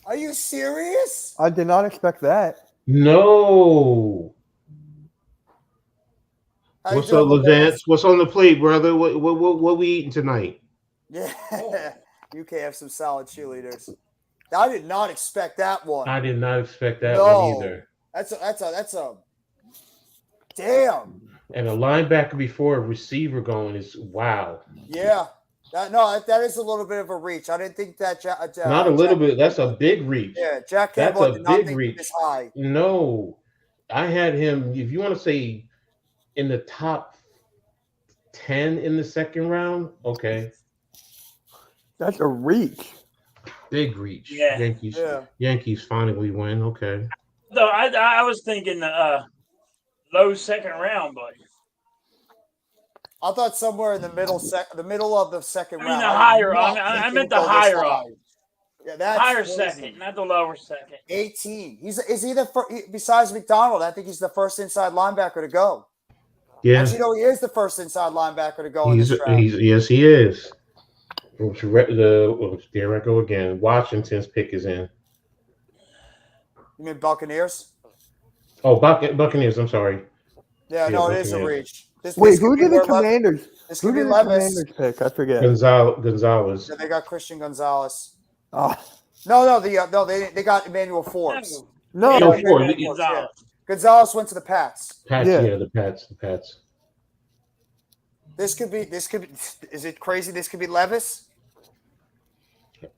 [SPEAKER 3] Are you serious?
[SPEAKER 12] I did not expect that.
[SPEAKER 6] No.
[SPEAKER 3] How
[SPEAKER 6] What's
[SPEAKER 3] you
[SPEAKER 6] up,
[SPEAKER 3] doing,
[SPEAKER 6] Levance? What's on the plate, brother? What we eating tonight?
[SPEAKER 3] Yeah. UK have some solid cheerleaders. I did not expect that one.
[SPEAKER 6] I did not expect that one either.
[SPEAKER 3] That's a damn.
[SPEAKER 6] And a linebacker before a receiver going is wow.
[SPEAKER 3] Yeah. That is a little bit of a reach. I didn't think that.
[SPEAKER 6] Not a little bit. That's a big reach.
[SPEAKER 3] Yeah, Jack Campbell
[SPEAKER 6] That's a big reach.
[SPEAKER 3] This high.
[SPEAKER 6] No, I had him. If you want to say in the top 10 in the second round, okay.
[SPEAKER 12] That's a reach.
[SPEAKER 6] Big reach.
[SPEAKER 5] Yeah.
[SPEAKER 6] Yankees finally win. Okay.
[SPEAKER 5] No, I was thinking low second round, but
[SPEAKER 3] I thought somewhere in the middle of the second round.
[SPEAKER 5] the higher. I meant the higher up.
[SPEAKER 3] Yeah, that's
[SPEAKER 5] higher
[SPEAKER 3] crazy.
[SPEAKER 5] second, not the lower second.
[SPEAKER 3] 18. Is he the first, besides McDonald? I think he's the first inside linebacker to go.
[SPEAKER 6] Yeah.
[SPEAKER 3] Actually, he is the first inside linebacker to go in this draft.
[SPEAKER 6] Yes, he is. There I go again. Washington's pick is in.
[SPEAKER 3] You mean Buccaneers?
[SPEAKER 6] Oh, Buccaneers. I'm sorry.
[SPEAKER 3] Yeah, no, it is a reach.
[SPEAKER 12] Wait, who did the Commanders?
[SPEAKER 3] This
[SPEAKER 12] Who
[SPEAKER 3] could be
[SPEAKER 12] did the
[SPEAKER 3] Levis.
[SPEAKER 12] Commanders pick? I forget.
[SPEAKER 6] Gonzalez.
[SPEAKER 3] Yeah, they got Christian Gonzalez.
[SPEAKER 12] Oh.
[SPEAKER 3] No, they got Emmanuel Forbes.
[SPEAKER 12] No,
[SPEAKER 6] Forbes.
[SPEAKER 3] Yeah. Gonzalez went to the Pats.
[SPEAKER 6] The Pats.
[SPEAKER 3] This could be. Is it crazy? This could be Levis.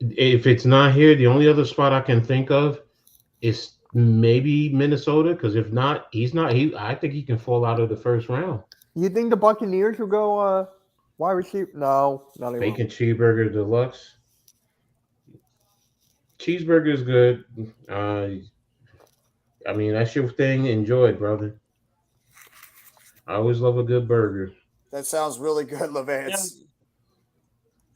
[SPEAKER 6] If it's not here, the only other spot I can think of is maybe Minnesota. Because if not, he's not. I think he can fall out of the first round.
[SPEAKER 12] You think the Buccaneers will go wide receiver? No, not anymore.
[SPEAKER 6] Bacon cheeseburger deluxe. Cheeseburger is good. I mean, that's your thing. Enjoy it, brother. I always love a good burger.
[SPEAKER 3] That sounds really good, Levance.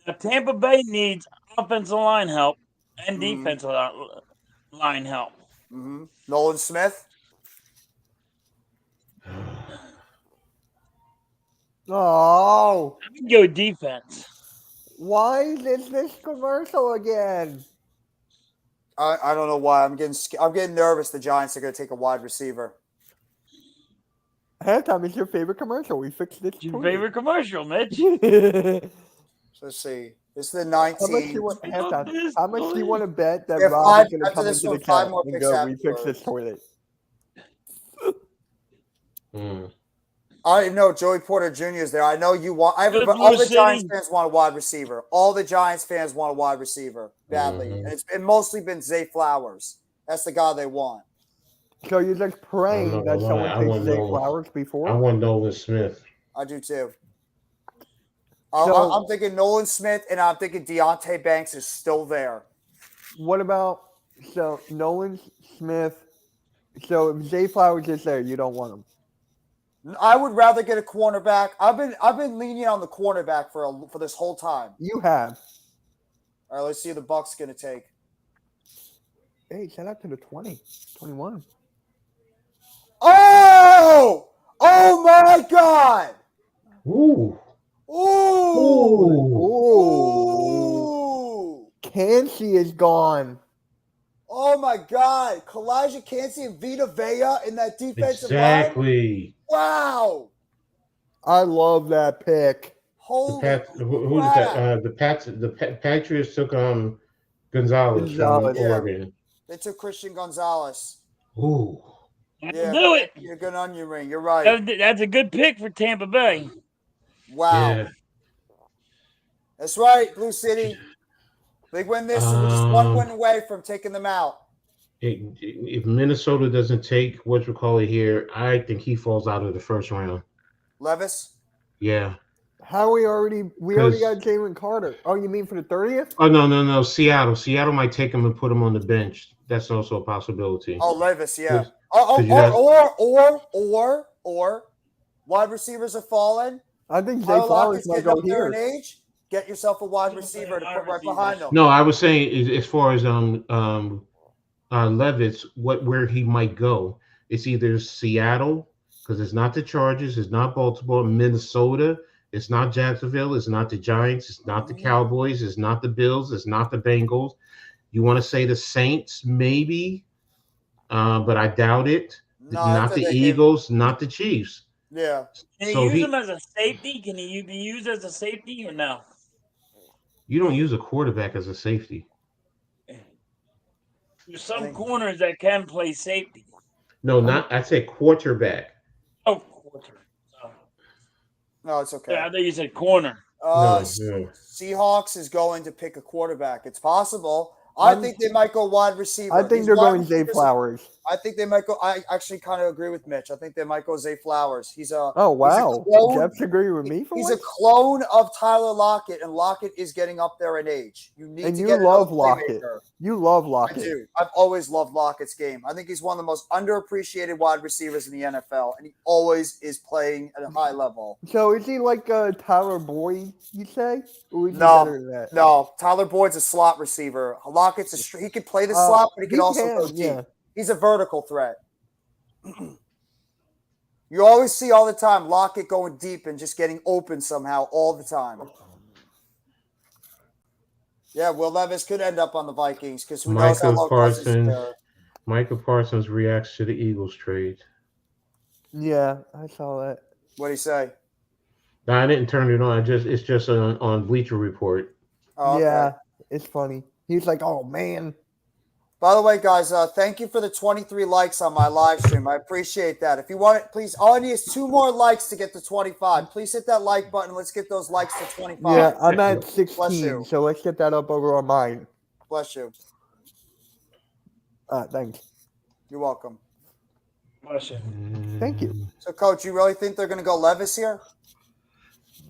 [SPEAKER 5] Now, Tampa Bay needs offensive line help and defensive line help.
[SPEAKER 3] Mm-hmm. Nolan Smith.
[SPEAKER 12] Oh,
[SPEAKER 5] I would go defense.
[SPEAKER 12] why is this commercial again?
[SPEAKER 3] I don't know why. I'm getting nervous. The Giants are going to take a wide receiver.
[SPEAKER 12] Halftime is your favorite commercial. We fixed it.
[SPEAKER 5] Your favorite commercial, Mitch.
[SPEAKER 3] Let's see. This is the 19th.
[SPEAKER 12] How much do you want to bet that
[SPEAKER 3] Yeah,
[SPEAKER 12] Rob is going to
[SPEAKER 3] after
[SPEAKER 12] come
[SPEAKER 3] this
[SPEAKER 12] into the
[SPEAKER 3] one, 5
[SPEAKER 12] chat
[SPEAKER 3] more
[SPEAKER 12] and
[SPEAKER 3] picks
[SPEAKER 12] go, we
[SPEAKER 3] afterwards.
[SPEAKER 12] fixed this toilet?
[SPEAKER 3] I don't even know Joey Porter Jr. is there. I know you want.
[SPEAKER 5] Good
[SPEAKER 3] All the
[SPEAKER 5] City.
[SPEAKER 3] Giants fans want a wide receiver. All the Giants fans want a wide receiver badly, and it's mostly been Zay Flowers. That's the guy they want.
[SPEAKER 12] So you're just praying that someone takes Zay Flowers before?
[SPEAKER 6] I want Nolan Smith.
[SPEAKER 3] I do too.
[SPEAKER 12] So-
[SPEAKER 3] I'm thinking Nolan Smith, and I'm thinking Deontay Banks is still there.
[SPEAKER 12] What about Nolan Smith? So if Zay Flowers is there, you don't want him.
[SPEAKER 3] I would rather get a cornerback. I've been leaning on the cornerback for this whole time.
[SPEAKER 12] You have.
[SPEAKER 3] All right, let's see who the Bucks going to take.
[SPEAKER 12] Hey, shout out to the 21.
[SPEAKER 3] Oh! Oh my God!
[SPEAKER 6] Ooh.
[SPEAKER 3] Ooh!
[SPEAKER 12] Ooh. Cansey is gone.
[SPEAKER 3] Oh my God! Kalijah Cansey and Vita Vea in that defensive line.
[SPEAKER 6] Exactly.
[SPEAKER 3] Wow!
[SPEAKER 12] I love that pick.
[SPEAKER 3] Holy
[SPEAKER 6] Who did that? The Patriots took Gonzalez from
[SPEAKER 3] Yeah.
[SPEAKER 6] Oregon.
[SPEAKER 3] They took Christian Gonzalez.
[SPEAKER 6] Ooh.
[SPEAKER 3] Yeah,
[SPEAKER 5] Do it.
[SPEAKER 3] You're a good onion ring. You're right.
[SPEAKER 5] That's a good pick for Tampa Bay.
[SPEAKER 3] Wow.
[SPEAKER 6] Yeah.
[SPEAKER 3] That's right, Blue City. Big win this. We're just one win away from taking them out.
[SPEAKER 6] If Minnesota doesn't take what you call it here, I think he falls out of the first round.
[SPEAKER 3] Levis?
[SPEAKER 6] Yeah.
[SPEAKER 12] How we already got Jalen Carter. Oh, you mean for the 30th?
[SPEAKER 6] Oh no. Seattle might take him and put him on the bench. That's also a possibility.
[SPEAKER 3] Oh, Levis, yeah. Or wide receivers are falling.
[SPEAKER 12] I think Zay
[SPEAKER 3] Tyler
[SPEAKER 12] Flowers
[SPEAKER 3] Lockett's
[SPEAKER 12] might
[SPEAKER 3] getting
[SPEAKER 12] go
[SPEAKER 3] up there in
[SPEAKER 12] here.
[SPEAKER 3] age. Get yourself a wide receiver to put right behind him.
[SPEAKER 6] No, I was saying as far as Levis, where he might go. It's either Seattle, because it's not the Chargers, it's not Baltimore, Minnesota, it's not Jacksonville, it's not the Giants, it's not the Cowboys, it's not the Bills, it's not the Bengals. You want to say the Saints, maybe, but I doubt it.
[SPEAKER 3] No, I
[SPEAKER 6] not
[SPEAKER 3] think
[SPEAKER 6] the
[SPEAKER 3] they
[SPEAKER 6] Eagles, not the Chiefs.
[SPEAKER 3] Yeah.
[SPEAKER 5] Can you use him as a safety? Can he be used as a safety or no?
[SPEAKER 6] You don't use a quarterback as a safety.
[SPEAKER 5] There's some corners that can play safety.
[SPEAKER 6] No, I said quarterback.
[SPEAKER 5] Oh, quarter.
[SPEAKER 3] No, it's okay.
[SPEAKER 5] Yeah, I thought you said corner.
[SPEAKER 6] No.
[SPEAKER 3] Seahawks is going to pick a quarterback. It's possible. I think they might go wide receiver.
[SPEAKER 12] I think
[SPEAKER 3] These
[SPEAKER 12] they're
[SPEAKER 3] wide
[SPEAKER 12] going Zay
[SPEAKER 3] receivers-
[SPEAKER 12] Flowers.
[SPEAKER 3] I think they might go. I actually kind of agree with Mitch. I think they might go Zay Flowers. He's a
[SPEAKER 12] Oh wow,
[SPEAKER 3] He's a clone,
[SPEAKER 12] Jeff's agreeing with me for
[SPEAKER 3] he's a
[SPEAKER 12] once?
[SPEAKER 3] clone of Tyler Lockett, and Lockett is getting up there in age. You need
[SPEAKER 12] And
[SPEAKER 3] to
[SPEAKER 12] you
[SPEAKER 3] get
[SPEAKER 12] love
[SPEAKER 3] another
[SPEAKER 12] Lockett.
[SPEAKER 3] playmaker.
[SPEAKER 12] You love
[SPEAKER 3] I
[SPEAKER 12] Lockett.
[SPEAKER 3] do. I've always loved Lockett's game. I think he's one of the most underappreciated wide receivers in the NFL, and he always is playing at a high level.
[SPEAKER 12] So is he like Tyler Boyd? You say? Or is he better than that?
[SPEAKER 3] No. Tyler Boyd's a slot receiver. Lockett's he could play the slot, but he can also go deep.
[SPEAKER 12] Yeah.
[SPEAKER 3] He's a vertical threat. You always see all the time Lockett going deep and just getting open somehow all the time. Yeah, Will Levis could end up on the Vikings because who knows how
[SPEAKER 6] Michael
[SPEAKER 3] long Cousins is
[SPEAKER 6] Parsons.
[SPEAKER 3] there.
[SPEAKER 6] Michael Parsons reacts to the Eagles trade.
[SPEAKER 12] Yeah, I saw that.
[SPEAKER 3] What do you say?
[SPEAKER 6] No, I didn't turn it on. It's just on Bleacher Report.
[SPEAKER 3] Oh, okay.
[SPEAKER 12] Yeah, it's funny. He's like, oh man.
[SPEAKER 3] By the way, guys, thank you for the 23 likes on my live stream. I appreciate that. If you want it, please, all I need is 2 more likes to get to 25. Please hit that like button. Let's get those likes to 25.
[SPEAKER 12] Yeah, I'm at
[SPEAKER 3] Bless
[SPEAKER 12] 16,
[SPEAKER 3] you.
[SPEAKER 12] so let's get that up over on mine.
[SPEAKER 3] Bless you.
[SPEAKER 12] Thanks.
[SPEAKER 3] You're welcome.
[SPEAKER 5] Bless you.
[SPEAKER 12] Thank you.
[SPEAKER 3] So, Coach, you really think they're going to go Levis here?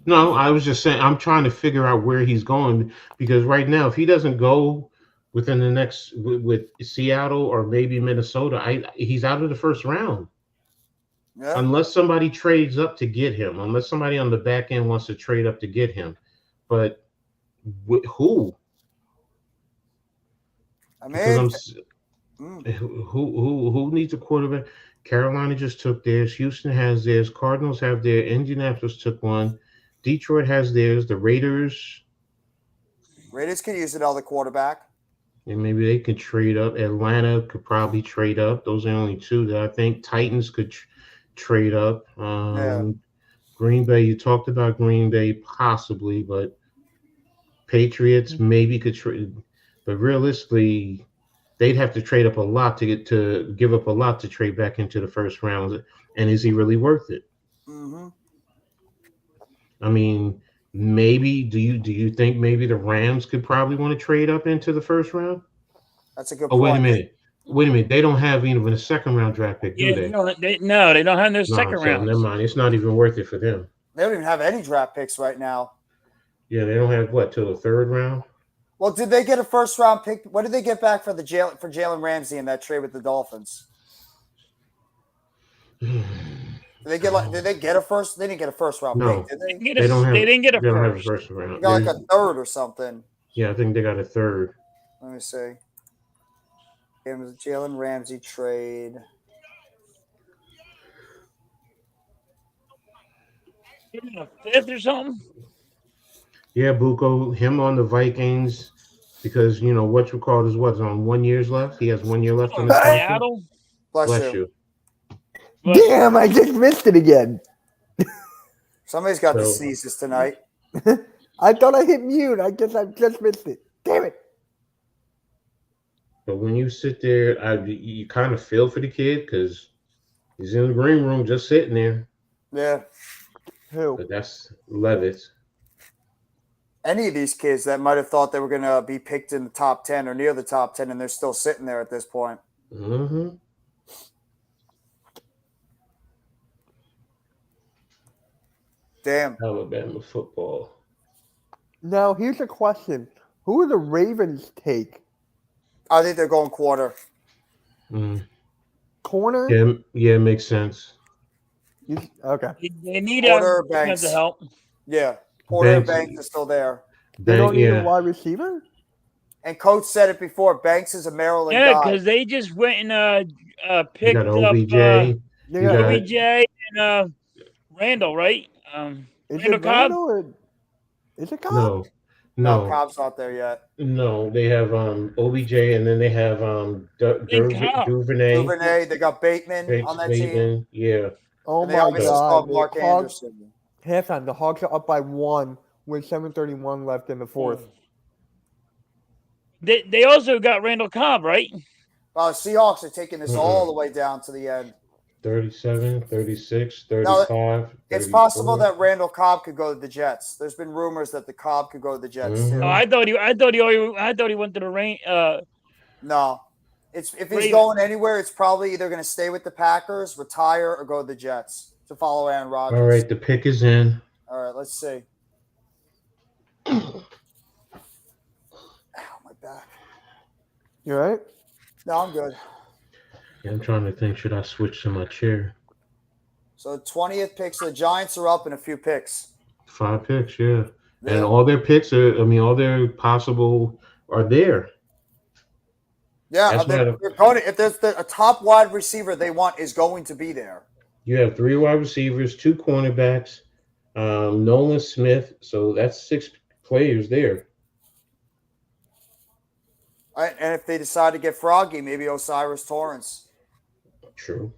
[SPEAKER 6] No, I was just saying I'm trying to figure out where he's going because right now, if he doesn't go within the next with Seattle or maybe Minnesota, he's out of the first round.
[SPEAKER 3] Yeah.
[SPEAKER 6] Unless somebody trades up to get him, unless somebody on the back end wants to trade up to get him. But who?
[SPEAKER 3] I
[SPEAKER 6] Because
[SPEAKER 3] mean,
[SPEAKER 6] who needs a quarterback? Carolina just took theirs. Houston has theirs. Cardinals have theirs. Indianapolis took one. Detroit has theirs. The Raiders
[SPEAKER 3] could use another quarterback.
[SPEAKER 6] and maybe they could trade up. Atlanta could probably trade up. Those are the only two that I think. Titans could trade up. Green Bay, you talked about Green Bay possibly, but Patriots maybe could trade. But realistically, they'd have to trade up a lot to give up a lot to trade back into the first round. And is he really worth it?
[SPEAKER 3] Mm-hmm.
[SPEAKER 6] I mean, maybe do you think maybe the Rams could probably want to trade up into the first round?
[SPEAKER 3] That's a good
[SPEAKER 6] Oh,
[SPEAKER 3] point.
[SPEAKER 6] wait a minute. They don't have even a second round draft pick, do
[SPEAKER 5] Yeah,
[SPEAKER 6] they?
[SPEAKER 5] no, they don't have their second
[SPEAKER 6] so
[SPEAKER 5] round.
[SPEAKER 6] never mind. It's not even worth it for them.
[SPEAKER 3] They don't even have any draft picks right now.
[SPEAKER 6] Yeah, they don't have what till the third round.
[SPEAKER 3] Well, did they get a first round pick? What did they get back for Jalen Ramsey in that trade with the Dolphins? Did they get a first? They didn't get a first round
[SPEAKER 6] No.
[SPEAKER 3] pick, did they?
[SPEAKER 6] They don't have.
[SPEAKER 5] They didn't get a
[SPEAKER 6] They don't have a
[SPEAKER 5] first.
[SPEAKER 6] first
[SPEAKER 3] They
[SPEAKER 6] round.
[SPEAKER 3] got like a third or something.
[SPEAKER 6] Yeah, I think they got a third.
[SPEAKER 3] Let me see. It was a Jalen Ramsey trade.
[SPEAKER 5] Even a fifth or something.
[SPEAKER 6] Yeah, Buko, him on the Vikings because you know what you call is what's on 1 year's left. He has 1 year left on his contract.
[SPEAKER 5] Seattle.
[SPEAKER 3] Bless you.
[SPEAKER 12] Damn, I just missed it again.
[SPEAKER 3] Somebody's got the
[SPEAKER 6] So-
[SPEAKER 3] sneezes tonight.
[SPEAKER 12] I thought I hit mute. I just missed it. Damn it.
[SPEAKER 6] But when you sit there, you kind of feel for the kid because he's in the green room just sitting there.
[SPEAKER 3] Yeah.
[SPEAKER 12] Who?
[SPEAKER 6] But that's Levis.
[SPEAKER 3] Any of these kids that might have thought they were going to be picked in the top 10 or near the top 10, and they're still sitting there at this point.
[SPEAKER 6] Mm-hmm.
[SPEAKER 3] Damn.
[SPEAKER 6] Alabama football.
[SPEAKER 12] Now, here's a question. Who would the Ravens take?
[SPEAKER 3] I think they're going quarter.
[SPEAKER 6] Mm.
[SPEAKER 12] Corner?
[SPEAKER 6] Yeah, it makes sense.
[SPEAKER 12] Okay.
[SPEAKER 5] They need
[SPEAKER 3] Porter,
[SPEAKER 5] a defensive
[SPEAKER 3] Banks.
[SPEAKER 5] help.
[SPEAKER 3] Yeah. Porter and
[SPEAKER 6] Banks.
[SPEAKER 3] Banks are still there.
[SPEAKER 12] They don't need
[SPEAKER 6] yeah.
[SPEAKER 12] a wide receiver?
[SPEAKER 3] And Coach said it before. Banks is a Maryland
[SPEAKER 5] Yeah,
[SPEAKER 3] guy.
[SPEAKER 5] because they just went and
[SPEAKER 6] You
[SPEAKER 5] picked
[SPEAKER 6] got
[SPEAKER 5] up
[SPEAKER 6] OBJ.
[SPEAKER 12] They
[SPEAKER 6] You
[SPEAKER 12] got-
[SPEAKER 6] got
[SPEAKER 5] OBJ and Randall, right?
[SPEAKER 12] Is
[SPEAKER 5] Randall
[SPEAKER 12] it
[SPEAKER 5] Cobb.
[SPEAKER 12] Randall or is it Cobb?
[SPEAKER 6] no,
[SPEAKER 3] No,
[SPEAKER 6] no,
[SPEAKER 3] Cobb's not there yet.
[SPEAKER 6] no. They have OBJ and then they have
[SPEAKER 5] Big Cobb.
[SPEAKER 6] Duvernay.
[SPEAKER 3] Duvernay, they got Bateman on that team.
[SPEAKER 6] Bateman. Yeah.
[SPEAKER 12] Oh
[SPEAKER 3] And they
[SPEAKER 12] my
[SPEAKER 3] obviously still
[SPEAKER 12] God.
[SPEAKER 3] have
[SPEAKER 12] The
[SPEAKER 3] Mark
[SPEAKER 12] Hogs,
[SPEAKER 3] Anderson.
[SPEAKER 12] halftime, the Hogs are up by 1 with 7:31 left in the fourth.
[SPEAKER 5] They also got Randall Cobb, right?
[SPEAKER 3] Well, the Seahawks are taking this all the way down to the end.
[SPEAKER 6] 37, 36,
[SPEAKER 3] No,
[SPEAKER 6] 35.
[SPEAKER 3] It's possible
[SPEAKER 6] 34.
[SPEAKER 3] that Randall Cobb could go to the Jets. There's been rumors that the Cobb could go to the Jets
[SPEAKER 6] Mhm.
[SPEAKER 3] too.
[SPEAKER 5] Oh, I thought he went to the rain.
[SPEAKER 3] No, if he's
[SPEAKER 5] Ravens.
[SPEAKER 3] going anywhere, it's probably either going to stay with the Packers, retire, or go to the Jets to follow Aaron Rodgers.
[SPEAKER 6] All right, the pick is in.
[SPEAKER 3] All right, let's see. Ow, my back.
[SPEAKER 12] You all right?
[SPEAKER 3] No, I'm good.
[SPEAKER 6] Yeah, I'm trying to think. Should I switch to my chair?
[SPEAKER 3] So 20th pick. So the Giants are up in a few picks.
[SPEAKER 6] 5 picks, yeah.
[SPEAKER 3] Yeah.
[SPEAKER 6] And all their picks all their possible are there.
[SPEAKER 3] Yeah,
[SPEAKER 6] That's
[SPEAKER 3] they're going to, if there's a top wide receiver they want is going to be there.
[SPEAKER 6] You have 3 wide receivers, 2 cornerbacks, Nolan Smith. So that's 6 players there.
[SPEAKER 3] And if they decide to get Froggy, maybe Osiris Torrance.
[SPEAKER 6] True.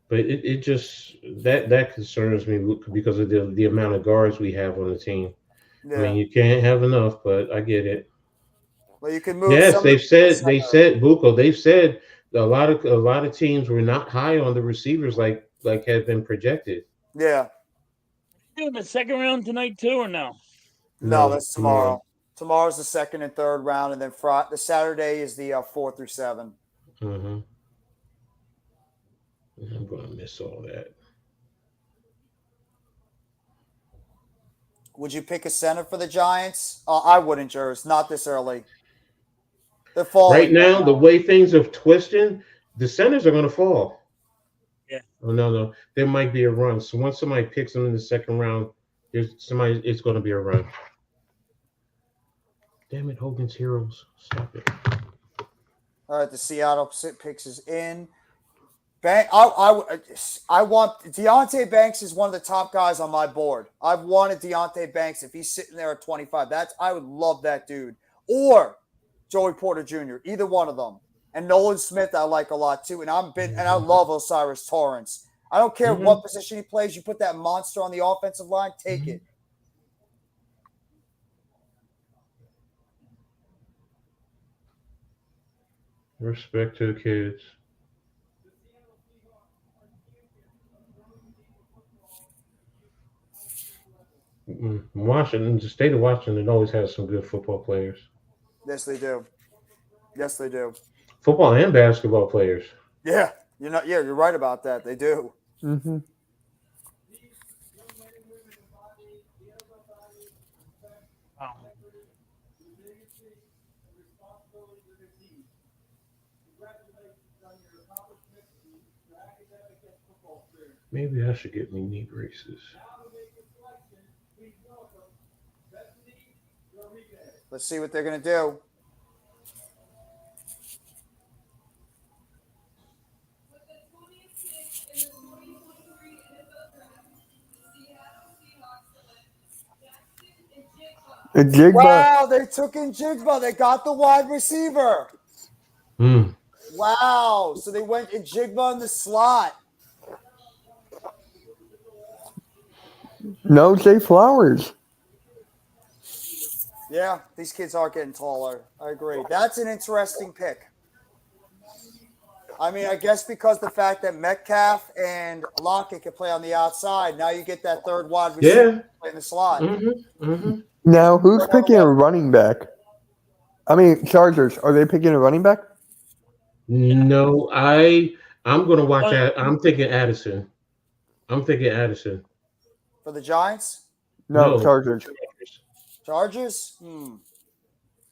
[SPEAKER 6] But it just that concerns me because of the amount of guards we have on the team.
[SPEAKER 3] Yeah.
[SPEAKER 6] I mean, you can't have enough, but I get it.
[SPEAKER 3] Well, you can move.
[SPEAKER 6] Yes,
[SPEAKER 3] some
[SPEAKER 6] they've
[SPEAKER 3] of
[SPEAKER 6] said
[SPEAKER 3] the-
[SPEAKER 6] Buko. They've said a lot of teams were not high on the receivers like had been projected.
[SPEAKER 3] Yeah.
[SPEAKER 5] Doing the second round tonight too, or no?
[SPEAKER 3] No, that's tomorrow. Tomorrow's the second and third round, and then the Saturday is the 4 through 7.
[SPEAKER 6] Mm-hmm. I'm gonna miss all that.
[SPEAKER 3] Would you pick a center for the Giants? I wouldn't, Jers. Not this early. They're falling.
[SPEAKER 6] Right now, the way things are twisting, the centers are gonna fall.
[SPEAKER 5] Yeah.
[SPEAKER 6] Oh no, there might be a run. So once somebody picks them in the second round, it's gonna be a run. Damn it, Hogan's Heroes. Stop it.
[SPEAKER 3] All right, the Seattle picks is in. I want Deonte Banks is one of the top guys on my board. I've wanted Deonte Banks if he's sitting there at 25. I would love that dude. Or Joey Porter Jr. Either one of them. And Nolan Smith I like a lot too. And I love Osiris Torrance. I don't care what position he plays. You put that monster on the offensive line, take it.
[SPEAKER 6] Respect to the kids. Washington, the state of Washington always has some good football players.
[SPEAKER 3] Yes, they do. Yes, they do.
[SPEAKER 6] Football and basketball players.
[SPEAKER 3] Yeah, you're right about that. They do.
[SPEAKER 12] Mm-hmm.
[SPEAKER 6] Maybe I should get me knee braces.
[SPEAKER 3] Let's see what they're going to do.
[SPEAKER 13] With the 20th pick in the 2023 NFL Draft, the Seattle Seahawks select Jackson and Jigba.
[SPEAKER 12] Jigba.
[SPEAKER 3] Wow, they took in Jigba. They got the wide receiver.
[SPEAKER 6] Hmm.
[SPEAKER 3] Wow. So they went in Jigba in the slot.
[SPEAKER 12] No Zay Flowers.
[SPEAKER 3] Yeah, these kids are getting taller. I agree. That's an interesting pick. I mean, I guess because the fact that Metcalf and Lockett can play on the outside, now you get that third wide receiver
[SPEAKER 6] Yeah.
[SPEAKER 3] play in the slot.
[SPEAKER 6] Mm-hmm. Mm-hmm.
[SPEAKER 12] Now, who's picking a running back? I mean, Chargers. Are they picking a running back?
[SPEAKER 6] No, I'm gonna watch that. I'm thinking Addison.
[SPEAKER 3] For the Giants?
[SPEAKER 12] No, Chargers.
[SPEAKER 3] Chargers?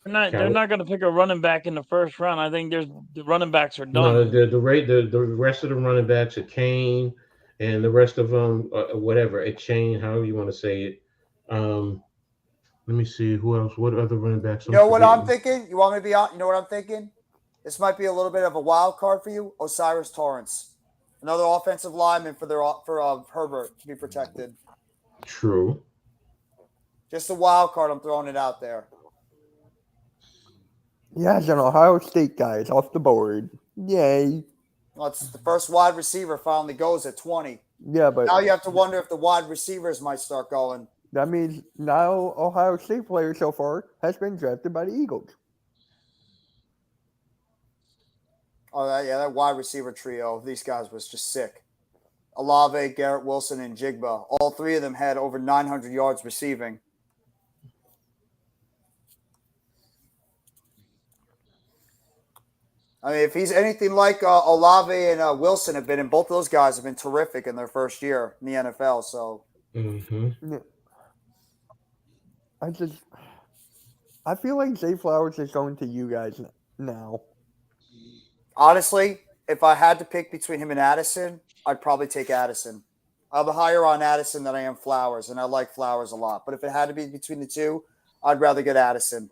[SPEAKER 5] They're not going to pick a running back in the first round. I think the running backs are
[SPEAKER 6] No,
[SPEAKER 5] done.
[SPEAKER 6] the rest of the running backs are Kane, and the rest of them, whatever, a chain, however you want to say it. Let me see who else. What other running backs?
[SPEAKER 3] You know what I'm thinking? You want me to be out? You know what I'm thinking? This might be a little bit of a wild card for you. Osiris Torrance, another offensive lineman for Herbert to be protected.
[SPEAKER 6] True.
[SPEAKER 3] Just a wild card. I'm throwing it out there.
[SPEAKER 12] Yeah, it's an Ohio State guy. It's off the board. Yay.
[SPEAKER 3] Well, it's the first wide receiver finally goes at 20.
[SPEAKER 12] Yeah, but
[SPEAKER 3] Now you have to wonder if the wide receivers might start going.
[SPEAKER 12] that means now Ohio State player so far has been drafted by the Eagles.
[SPEAKER 3] Oh, yeah, that wide receiver trio, these guys was just sick. Olave, Garrett Wilson, and Jigba. All three of them had over 900 yards receiving. I mean, if he's anything like Olave and Wilson have been, and both those guys have been terrific in their first year in the NFL. So,
[SPEAKER 12] I feel like Zay Flowers is going to you guys now.
[SPEAKER 3] honestly, if I had to pick between him and Addison, I'd probably take Addison. I'm higher on Addison than I am Flowers, and I like Flowers a lot. But if it had to be between the two, I'd rather get Addison.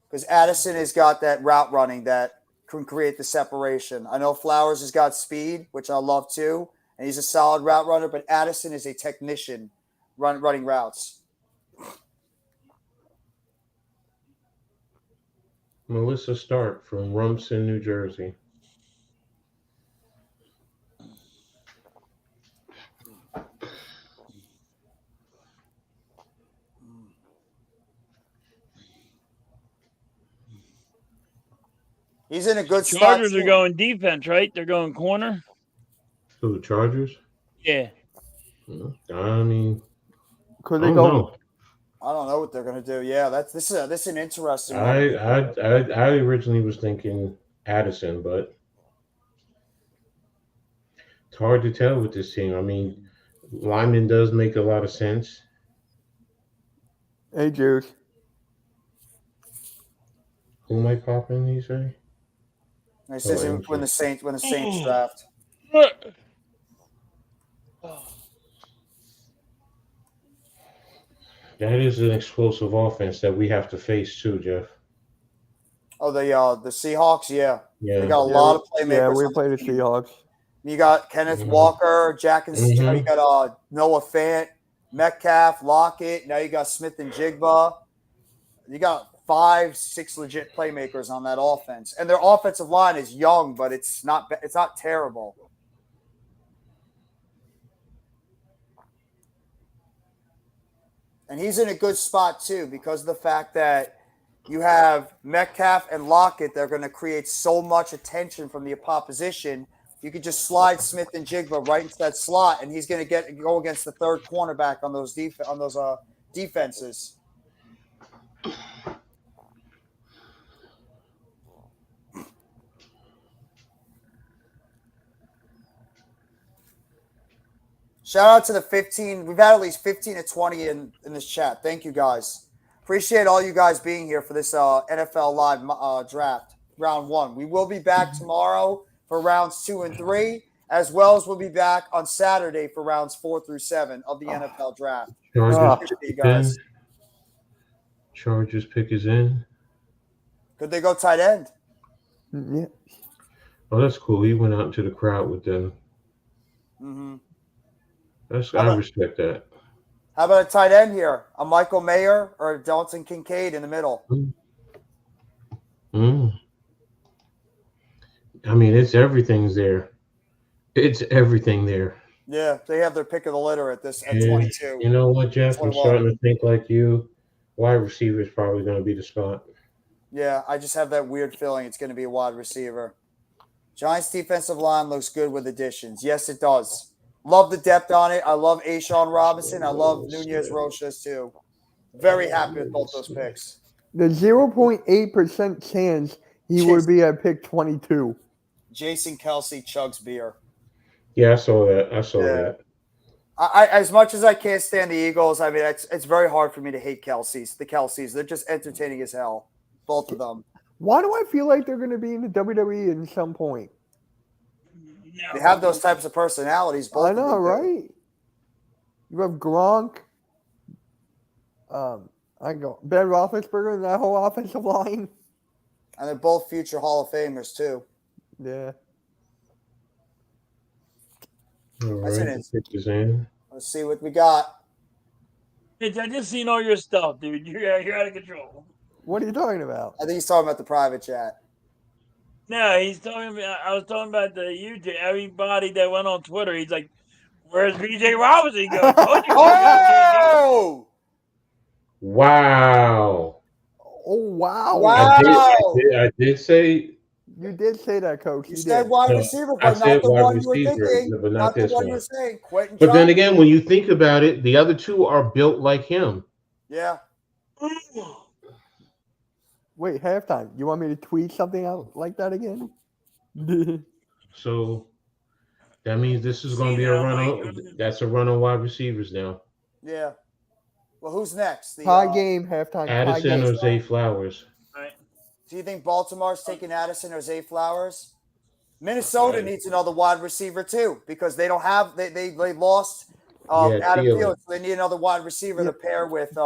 [SPEAKER 3] Because Addison has got that route running that can create the separation. I know Flowers has got speed, which I love too, and he's a solid route runner, but Addison is a technician running routes.
[SPEAKER 6] Melissa Stark from Rumson, New Jersey.
[SPEAKER 3] He's in a good spot.
[SPEAKER 5] Chargers are going defense, right? They're going corner.
[SPEAKER 6] Who, Chargers?
[SPEAKER 5] Yeah.
[SPEAKER 6] I mean,
[SPEAKER 12] could
[SPEAKER 6] they go?
[SPEAKER 3] I don't know what they're gonna do. Yeah, this is an interesting one.
[SPEAKER 6] I originally was thinking Addison, but it's hard to tell with this team. I mean, Lyman does make a lot of sense.
[SPEAKER 12] Hey, Juice.
[SPEAKER 6] Who am I popping? You say?
[SPEAKER 3] He says when the Saints draft.
[SPEAKER 6] That is an explosive offense that we have to face too, Jeff.
[SPEAKER 3] Oh, the Seahawks, yeah.
[SPEAKER 6] Yeah.
[SPEAKER 3] They got a lot of playmakers.
[SPEAKER 12] Yeah, we play the Seahawks.
[SPEAKER 3] You got Kenneth Walker, Jack and you got Noah Fant, Metcalf, Lockett. Now you got Smith and Jigba. You got 5-6 legit playmakers on that offense, and their offensive line is young, but it's not terrible. And he's in a good spot too because of the fact that you have Metcalf and Lockett. They're going to create so much attention from the opposition. You could just slide Smith and Jigba right into that slot, and he's going to go against the third cornerback on those defenses. Shout out to the 15. We've had at least 15 to 20 in this chat. Thank you guys. Appreciate all you guys being here for this NFL Live draft, round 1. We will be back tomorrow for rounds 2 and 3, as well as we'll be back on Saturday for rounds 4 through 7 of the NFL draft.
[SPEAKER 6] Chargers
[SPEAKER 3] Appreciate you guys.
[SPEAKER 6] Chargers pick is in.
[SPEAKER 3] Could they go tight end?
[SPEAKER 12] Yeah.
[SPEAKER 6] Oh, that's cool. He went out into the crowd with them.
[SPEAKER 3] Mm-hmm.
[SPEAKER 6] I respect that.
[SPEAKER 3] How about a tight end here? A Michael Mayer or a Dalton Kincaid in the middle?
[SPEAKER 6] I mean, everything's there. It's everything there.
[SPEAKER 3] Yeah, they have their pick of the litter at 22.
[SPEAKER 6] You know what, Jeff?
[SPEAKER 3] 21.
[SPEAKER 6] I'm starting to think like you. Wide receiver is probably going to be the spot.
[SPEAKER 3] Yeah, I just have that weird feeling it's going to be a wide receiver. Giants defensive line looks good with additions. Yes, it does. Love the depth on it. I love Ashawn Robinson. I love Nunez Roches too. Very happy with both those picks.
[SPEAKER 12] The 0.8% chance he would be at pick 22.
[SPEAKER 3] Jason Kelsey chugs beer.
[SPEAKER 6] Yeah, I saw that.
[SPEAKER 3] I as much as I can't stand the Eagles, I mean, it's very hard for me to hate the Kelseys. They're just entertaining as hell, both of them.
[SPEAKER 12] Why do I feel like they're going to be in the WWE at some point?
[SPEAKER 3] They have those types of personalities. Both
[SPEAKER 12] I know, right? You have Gronk. Ben Roethlisberger and that whole offensive line.
[SPEAKER 3] And they're both future Hall of Famers too.
[SPEAKER 12] Yeah.
[SPEAKER 6] All right,
[SPEAKER 3] Let's see what we got.
[SPEAKER 5] Mitch, I just seen all your stuff, dude. You're out of control.
[SPEAKER 12] What are you talking about?
[SPEAKER 3] I think he's talking about the private chat.
[SPEAKER 5] No, he's talking about. I was talking about the YouTube. Everybody that went on Twitter, he's like, "Where's BJ Robinson?" He goes,
[SPEAKER 3] "Oh,
[SPEAKER 6] wow!
[SPEAKER 12] Oh wow!
[SPEAKER 3] Wow!
[SPEAKER 6] I did say.
[SPEAKER 12] You did say that, Coach.
[SPEAKER 3] You said wide receiver, but not the one you were thinking.
[SPEAKER 6] But not
[SPEAKER 3] the
[SPEAKER 6] this
[SPEAKER 3] one
[SPEAKER 6] one.
[SPEAKER 3] you were saying. Quentin
[SPEAKER 6] But then
[SPEAKER 3] Johnson.
[SPEAKER 6] again, when you think about it, the other two are built like him.
[SPEAKER 3] Yeah.
[SPEAKER 12] Wait, halftime. You want me to tweet something out like that again?
[SPEAKER 6] So that means this is going to be a run on. That's a run on wide receivers now.
[SPEAKER 3] Yeah. Well, who's next? The
[SPEAKER 12] tie game, halftime.
[SPEAKER 6] Addison or Zay Flowers?
[SPEAKER 3] Do you think Baltimore's taking Addison or Zay Flowers? Minnesota needs another wide receiver too because they don't have they lost Adam Thielen, so they need another wide receiver to pair with.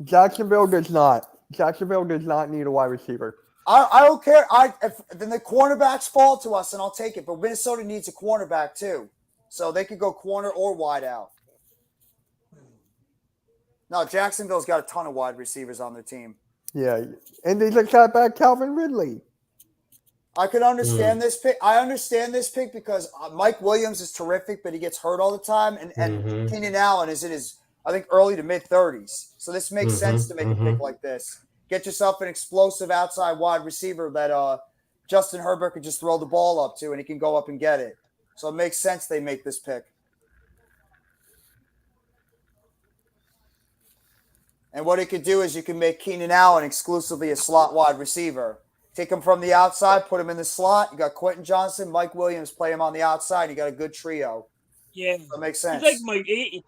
[SPEAKER 12] Jacksonville does not. Jacksonville does not need a wide receiver.
[SPEAKER 3] I don't care. Then the cornerbacks fall to us, and I'll take it. But Minnesota needs a cornerback too, so they could go corner or wide out. No, Jacksonville's got a ton of wide receivers on their team.
[SPEAKER 12] Yeah, and they just got back Calvin Ridley.
[SPEAKER 3] I could understand this pick. I understand this pick because Mike Williams is terrific, but he gets hurt all the time, and Keenan Allen is in his, I think, early to mid-30s. So this makes sense to make a pick like this. Get yourself an explosive outside wide receiver that Justin Herbert could just throw the ball up to, and he can go up and get it. So it makes sense they make this pick. And what it could do is you can make Keenan Allen exclusively a slot wide receiver. Take him from the outside, put him in the slot. You got Quentin Johnson, Mike Williams, play him on the outside. You got a good trio.
[SPEAKER 5] Yeah,
[SPEAKER 3] that makes sense.
[SPEAKER 5] He's like Mike. He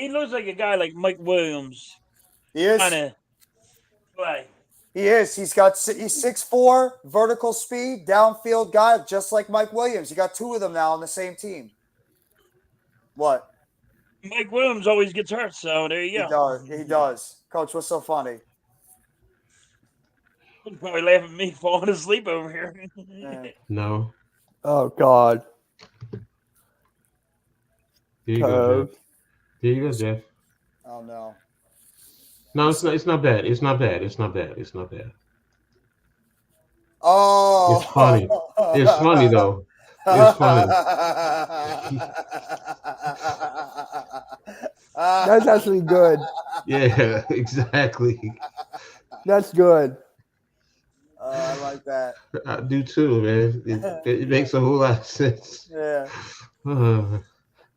[SPEAKER 5] looks like a guy like Mike Williams.
[SPEAKER 3] He is.
[SPEAKER 5] Kinda play.
[SPEAKER 3] He is. He's 6'4", vertical speed, downfield guy, just like Mike Williams. You got two of them now on the same team. What?
[SPEAKER 5] Mike Williams always gets hurt, so there you go.
[SPEAKER 3] He does. Coach, what's so funny?
[SPEAKER 5] He's probably laughing at me falling asleep over here.
[SPEAKER 6] No.
[SPEAKER 12] Oh God.
[SPEAKER 6] There you go, Jeff. There you go, Jeff.
[SPEAKER 3] Oh no.
[SPEAKER 6] No, it's not. It's not bad. It's not bad. It's not bad. It's not bad.
[SPEAKER 3] Oh.
[SPEAKER 6] It's funny. It's funny though. It's funny.
[SPEAKER 12] That's actually good.
[SPEAKER 6] Yeah, exactly.
[SPEAKER 12] That's good.
[SPEAKER 3] I like that.
[SPEAKER 6] I do too, man. It makes a whole lot of sense.
[SPEAKER 3] Yeah.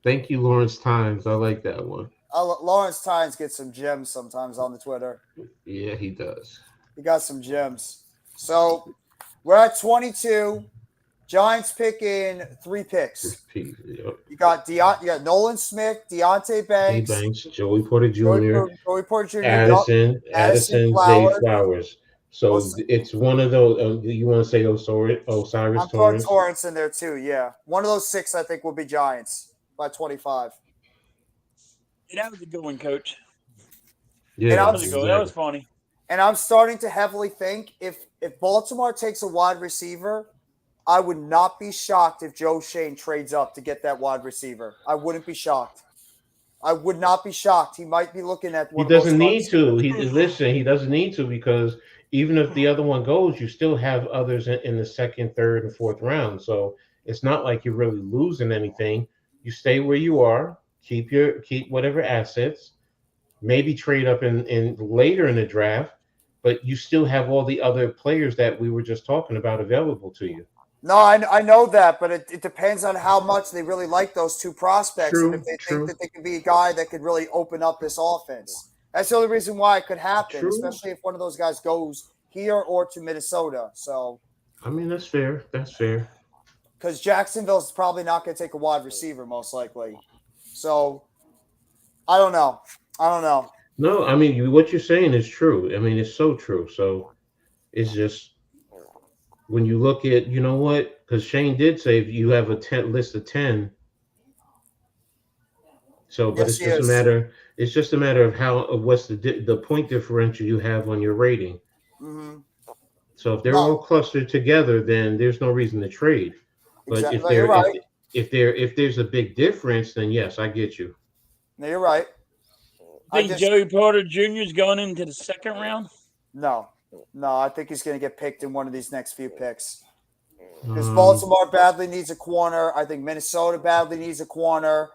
[SPEAKER 6] Thank you, Lawrence Times. I like that one.
[SPEAKER 3] Lawrence Tynes gets some gems sometimes on the Twitter.
[SPEAKER 6] Yeah, he does.
[SPEAKER 3] He got some gems. So we're at 22. Giants picking 3 picks.
[SPEAKER 6] Yep.
[SPEAKER 3] You got Nolan Smith, Deontay Banks,
[SPEAKER 6] Joey Porter Jr.,
[SPEAKER 3] Joey Porter Jr.,
[SPEAKER 6] Addison, Zay Flowers. So it's one of those. You want to say Osiris
[SPEAKER 3] I'm throwing Torrance in there too. Yeah, one of those 6 I think will be Giants by 25.
[SPEAKER 5] Yeah, that was a good one, Coach.
[SPEAKER 6] Yeah,
[SPEAKER 5] that was a good one. That was funny.
[SPEAKER 3] And I'm starting to heavily think if Baltimore takes a wide receiver, I would not be shocked if Joe Shane trades up to get that wide receiver. I wouldn't be shocked. I would not be shocked. He might be looking at one.
[SPEAKER 6] He doesn't need to. He doesn't need to, because even if the other one goes, you still have others in the 2nd, 3rd, and 4th round. So it's not like you're really losing anything. You stay where you are. Keep whatever assets. Maybe trade up in later in the draft, but you still have all the other players that we were just talking about available to you.
[SPEAKER 3] No, I know that, but it depends on how much they really like those 2 prospects, and if they think that they could be a guy that could really open up this offense. That's the only reason why it could happen, especially if one of those guys goes here or to Minnesota. So,
[SPEAKER 6] I mean, that's fair. That's fair.
[SPEAKER 3] Because Jacksonville's probably not going to take a wide receiver, most likely. So, I don't know.
[SPEAKER 6] No, I mean, what you're saying is true. I mean, it's so true. So, it's just when you look at, you know what? Because Shane did say if you have a list of 10. So, but it's just a matter. It's just a matter of what's the point differential you have on your rating.
[SPEAKER 3] Mm-hmm.
[SPEAKER 6] So if they're all clustered together, then there's no reason to trade. But
[SPEAKER 3] Exactly. You're right.
[SPEAKER 6] if there's a big difference, then yes, I get you.
[SPEAKER 3] No, you're right.
[SPEAKER 5] I think Joey Porter Jr. is going into the 2nd round.
[SPEAKER 3] No, I think he's going to get picked in one of these next few picks. Because Baltimore badly needs a corner. I think Minnesota badly needs a corner.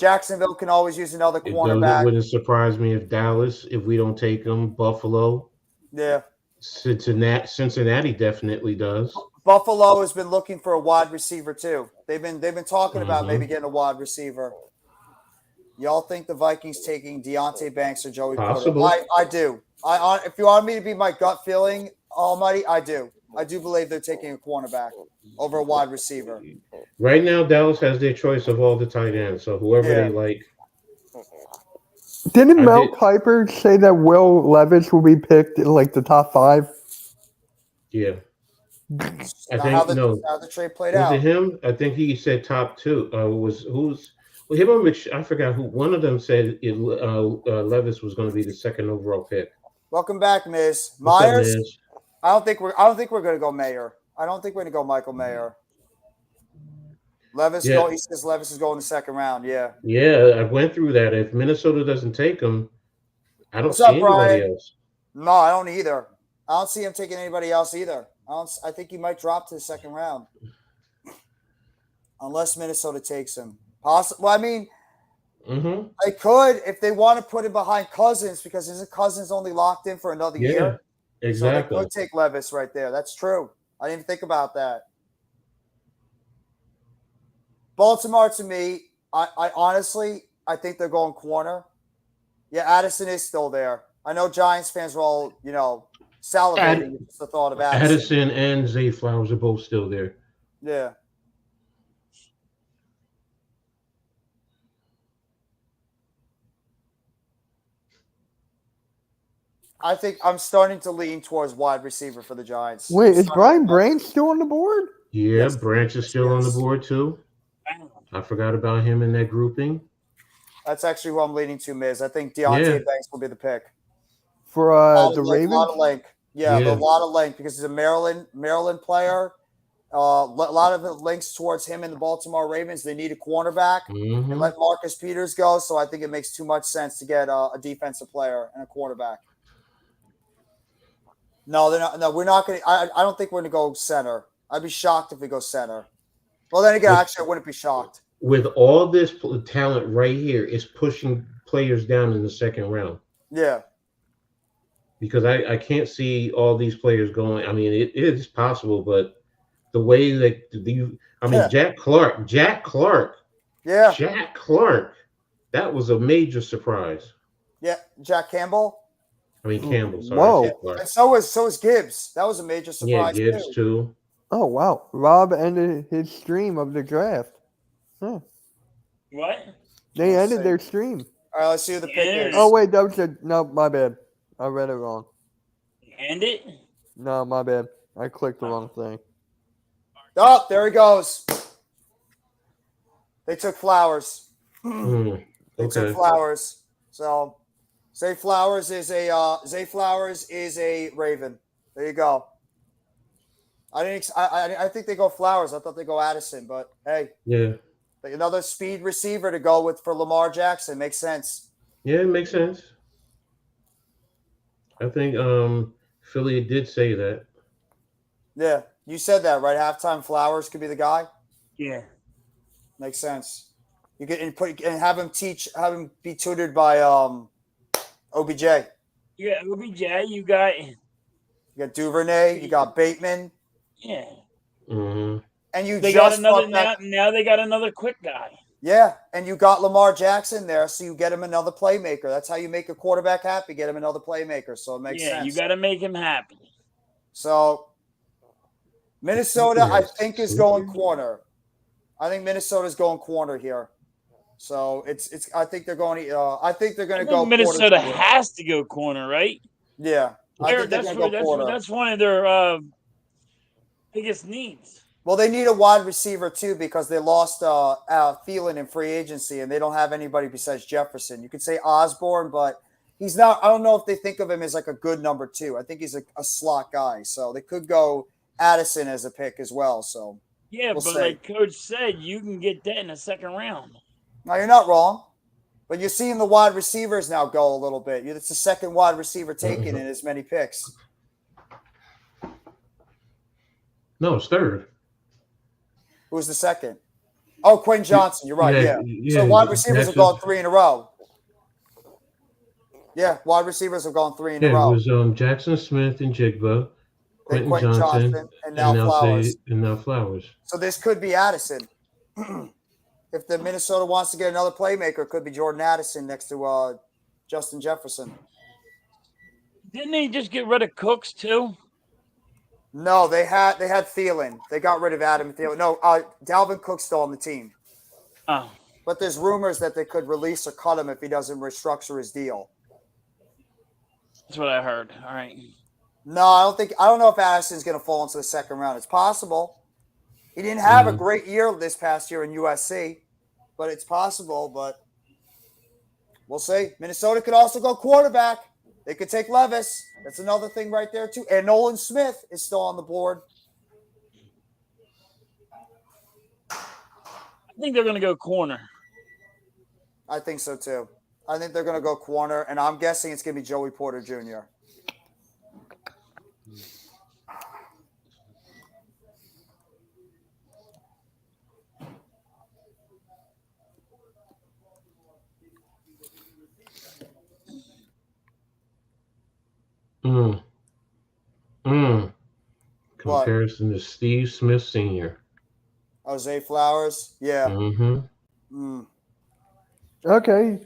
[SPEAKER 3] Jacksonville can always use another cornerback.
[SPEAKER 6] It wouldn't surprise me if Dallas, if we don't take them, Buffalo.
[SPEAKER 3] Yeah.
[SPEAKER 6] Cincinnati definitely does.
[SPEAKER 3] Buffalo has been looking for a wide receiver too. They've been talking about maybe getting a wide receiver. Y'all think the Vikings taking Deontay Banks or Joey
[SPEAKER 6] Possible.
[SPEAKER 3] Porter? I do. If you want me to be my gut feeling, Almighty, I do. I do believe they're taking a cornerback over a wide receiver.
[SPEAKER 6] Right now, Dallas has their choice of all the tight ends. So whoever they like.
[SPEAKER 12] Didn't Mel Kiper say that Will Levis will be picked in like the top 5?
[SPEAKER 6] Yeah. I think
[SPEAKER 3] how the trade played out.
[SPEAKER 6] Was it him? I think he said top 2. Well, him or I forgot who. One of them said Levis was going to be the 2nd overall pick.
[SPEAKER 3] Welcome back, Miz.
[SPEAKER 6] What's up,
[SPEAKER 3] Myers.
[SPEAKER 6] Miz?
[SPEAKER 3] I don't think we're going to go Mayer. I don't think we're going to go Michael Mayer. Levis.
[SPEAKER 6] Yeah.
[SPEAKER 3] He says Levis is going the 2nd round. Yeah.
[SPEAKER 6] Yeah, I went through that. If Minnesota doesn't take him, I don't
[SPEAKER 3] What's
[SPEAKER 6] see
[SPEAKER 3] up,
[SPEAKER 6] anybody
[SPEAKER 3] Brian?
[SPEAKER 6] else.
[SPEAKER 3] No, I don't either. I don't see him taking anybody else either. I think he might drop to the 2nd round, unless Minnesota takes him. Possible. Well, I mean, they could if they want to put him behind Cousins, because isn't Cousins only locked in for another year?
[SPEAKER 6] Exactly.
[SPEAKER 3] So they could take Levis right there. That's true. I didn't even think about that. Baltimore, to me, I honestly, I think they're going corner. Yeah, Addison is still there. I know Giants fans are all, salivating at the thought of Addison.
[SPEAKER 6] Addison and Zay Flowers are both still there.
[SPEAKER 3] Yeah. I think I'm starting to lean towards wide receiver for the Giants.
[SPEAKER 12] Wait, is Brian Branch still on the board?
[SPEAKER 6] Yeah, Branch is still on the board too. I forgot about him in that grouping.
[SPEAKER 3] That's actually who I'm leaning to, Miz. I think Deontay Banks will be the pick.
[SPEAKER 12] For the Ravens?
[SPEAKER 3] A lot of length. Yeah, a lot of length because he's a Maryland player. A lot of it links towards him and the Baltimore Ravens. They need a cornerback and let Marcus Peters go. So I think it makes too much sense to get a defensive player and a quarterback. No, they're not. No, we're not going to. I don't think we're going to go center. I'd be shocked if we go center. Well, then again, actually, I wouldn't be shocked.
[SPEAKER 6] With all this talent right here, it's pushing players down in the 2nd round.
[SPEAKER 3] Yeah.
[SPEAKER 6] Because I can't see all these players going. I mean, it is possible, but the way that Jack Clark.
[SPEAKER 3] Yeah.
[SPEAKER 6] Jack Clark. That was a major surprise.
[SPEAKER 3] Yeah. Jack Campbell.
[SPEAKER 6] I mean, Campbell. Sorry.
[SPEAKER 12] Whoa.
[SPEAKER 3] And so is Gibbs. That was a major surprise.
[SPEAKER 6] Yeah, Gibbs too.
[SPEAKER 12] Oh wow, Rob ended his stream of the draft. Huh.
[SPEAKER 5] What?
[SPEAKER 12] They
[SPEAKER 3] Let's
[SPEAKER 12] ended
[SPEAKER 3] see.
[SPEAKER 12] their stream.
[SPEAKER 3] All right, let's see who the pick is.
[SPEAKER 12] Oh wait, that was no, my bad. I read it wrong.
[SPEAKER 5] End it?
[SPEAKER 12] No, my bad. I clicked the wrong thing.
[SPEAKER 3] Oh, there he goes. They took Flowers.
[SPEAKER 6] Mm,
[SPEAKER 3] They took
[SPEAKER 6] okay.
[SPEAKER 3] Flowers. So Zay Flowers is a Raven. There you go. I think they go Flowers. I thought they go Addison, but hey,
[SPEAKER 6] Yeah.
[SPEAKER 3] another speed receiver to go with for Lamar Jackson makes sense.
[SPEAKER 6] Yeah, it makes sense. I think Philly did say that.
[SPEAKER 3] Yeah, you said that right. Halftime Flowers could be the guy.
[SPEAKER 5] Yeah.
[SPEAKER 3] Makes sense. You get and have him be tutored by OBJ.
[SPEAKER 5] Yeah, OBJ, you got
[SPEAKER 3] Duvernay, you got Bateman,
[SPEAKER 5] yeah.
[SPEAKER 6] Mm-hmm.
[SPEAKER 3] and you
[SPEAKER 5] They
[SPEAKER 3] just
[SPEAKER 5] got another
[SPEAKER 3] brought back-
[SPEAKER 5] now they got another quick guy.
[SPEAKER 3] Yeah, and you got Lamar Jackson there, so you get him another playmaker. That's how you make a quarterback happy. Get him another playmaker, so it makes
[SPEAKER 5] Yeah,
[SPEAKER 3] sense.
[SPEAKER 5] you got to make him happy.
[SPEAKER 3] So Minnesota, I think, is going corner. I think Minnesota's going corner here. So it's. I think they're going. I think they're going to go.
[SPEAKER 5] Minnesota
[SPEAKER 3] corner.
[SPEAKER 5] has to go corner, right?
[SPEAKER 3] Yeah, I think they're
[SPEAKER 5] That's
[SPEAKER 3] going to go corner.
[SPEAKER 5] that's one of their biggest needs.
[SPEAKER 3] Well, they need a wide receiver too because they lost Thielen in free agency, and they don't have anybody besides Jefferson. You could say Osborne, but he's not. I don't know if they think of him as like a good number two. I think he's a slot guy, so they could go Addison as a pick as well. So
[SPEAKER 5] Yeah,
[SPEAKER 3] we'll
[SPEAKER 5] but
[SPEAKER 3] see.
[SPEAKER 5] like Coach said, you can get that in the second round.
[SPEAKER 3] Now you're not wrong, but you're seeing the wide receivers now go a little bit. It's the second wide receiver taken in as many picks.
[SPEAKER 6] No, it's third.
[SPEAKER 3] Who's the second? Oh, Quentin Johnson. You're right. Yeah. So wide receivers have gone 3 in a row. Yeah, wide receivers have gone 3 in a
[SPEAKER 6] Yeah,
[SPEAKER 3] row.
[SPEAKER 6] it was Jackson Smith and Jigba, Quentin
[SPEAKER 3] Quentin
[SPEAKER 6] Johnson,
[SPEAKER 3] Johnson, and now Flowers.
[SPEAKER 6] and now Flowers.
[SPEAKER 3] So this could be Addison. If the Minnesota wants to get another playmaker, it could be Jordan Addison next to Justin Jefferson.
[SPEAKER 5] Didn't they just get rid of Cooks too?
[SPEAKER 3] No, they had Thielen. They got rid of Adam Thielen. No, Dalvin Cook's still on the team.
[SPEAKER 5] Oh.
[SPEAKER 3] But there's rumors that they could release or cut him if he doesn't restructure his deal.
[SPEAKER 5] That's what I heard. All right.
[SPEAKER 3] No, I don't know if Addison's going to fall into the second round. It's possible. He didn't have a great year this past year in USC, but it's possible. But we'll see. Minnesota could also go quarterback. They could take Levis. That's another thing right there, too. And Nolan Smith is still on the board.
[SPEAKER 5] I think they're going to go corner.
[SPEAKER 3] I think so, too. I think they're going to go corner, and I'm guessing it's going to be Joey Porter Jr.
[SPEAKER 6] Comparison to Steve Smith Sr.
[SPEAKER 3] Oh, Zay Flowers? Yeah.
[SPEAKER 6] Mm-hmm.
[SPEAKER 12] Okay.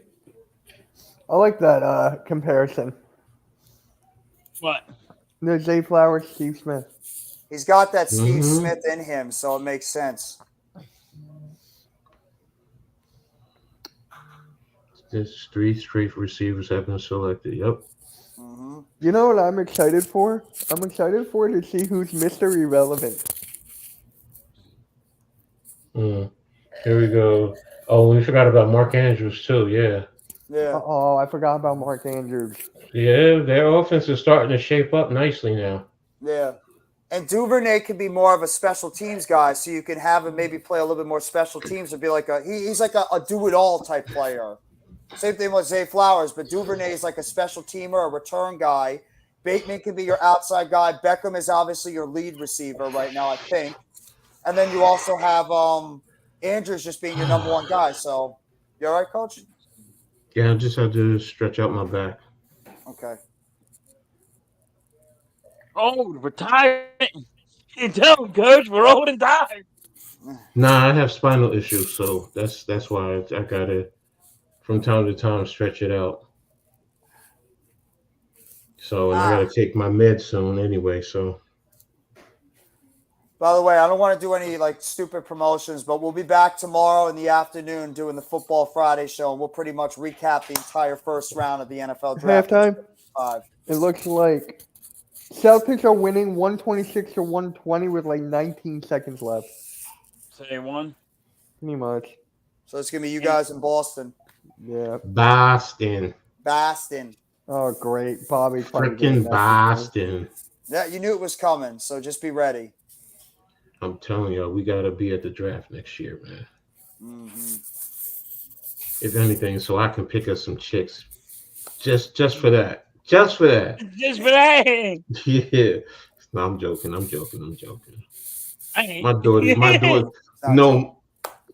[SPEAKER 12] I like that comparison.
[SPEAKER 5] What?
[SPEAKER 12] The Zay Flowers, Steve Smith.
[SPEAKER 3] He's got that Steve Smith in him, so it makes sense.
[SPEAKER 6] Just 3 straight receivers have been selected. Yep.
[SPEAKER 12] You know what I'm excited for? I'm excited to see who's Mr. Irrelevant.
[SPEAKER 6] Here we go. Oh, we forgot about Mark Andrews too. Yeah.
[SPEAKER 3] Yeah.
[SPEAKER 12] Oh, I forgot about Mark Andrews.
[SPEAKER 6] Yeah, their offense is starting to shape up nicely now.
[SPEAKER 3] Yeah. And Duvernay could be more of a special teams guy, so you can have him maybe play a little bit more special teams and be like he's like a do-it-all type player. Same thing with Zay Flowers, but Duvernay is like a special teamer, a return guy. Bateman can be your outside guy. Beckham is obviously your lead receiver right now, I think. And then you also have Andrews just being your number one guy. So, you all right, Coach?
[SPEAKER 6] Yeah, I just had to stretch out my back.
[SPEAKER 3] Okay.
[SPEAKER 5] Old, retired. You tell him, Coach, we're old and tired.
[SPEAKER 6] Nah, I have spinal issues, so that's why I gotta from time to time stretch it out. So and I gotta take my meds soon anyway. So
[SPEAKER 3] By the way, I don't want to do any like stupid promotions, but we'll be back tomorrow in the afternoon doing the Football Friday show, and we'll pretty much recap the entire first round of the NFL draft.
[SPEAKER 12] Halftime. It looks like Celtics are winning 126-120 with like 19 seconds left.
[SPEAKER 5] Say one.
[SPEAKER 12] Pretty much.
[SPEAKER 3] So it's gonna be you guys in Boston.
[SPEAKER 12] Yeah.
[SPEAKER 6] Boston.
[SPEAKER 3] Boston.
[SPEAKER 12] Oh, great. Bobby.
[SPEAKER 6] Freaking Boston.
[SPEAKER 3] Yeah, you knew it was coming, so just be ready.
[SPEAKER 6] I'm telling y'all, we gotta be at the draft next year, man.
[SPEAKER 3] Mm-hmm.
[SPEAKER 6] If anything, so I can pick up some chicks. Just for that. Just for that.
[SPEAKER 5] Just for that.
[SPEAKER 6] Yeah. No, I'm joking.
[SPEAKER 5] I
[SPEAKER 6] My daughter. No.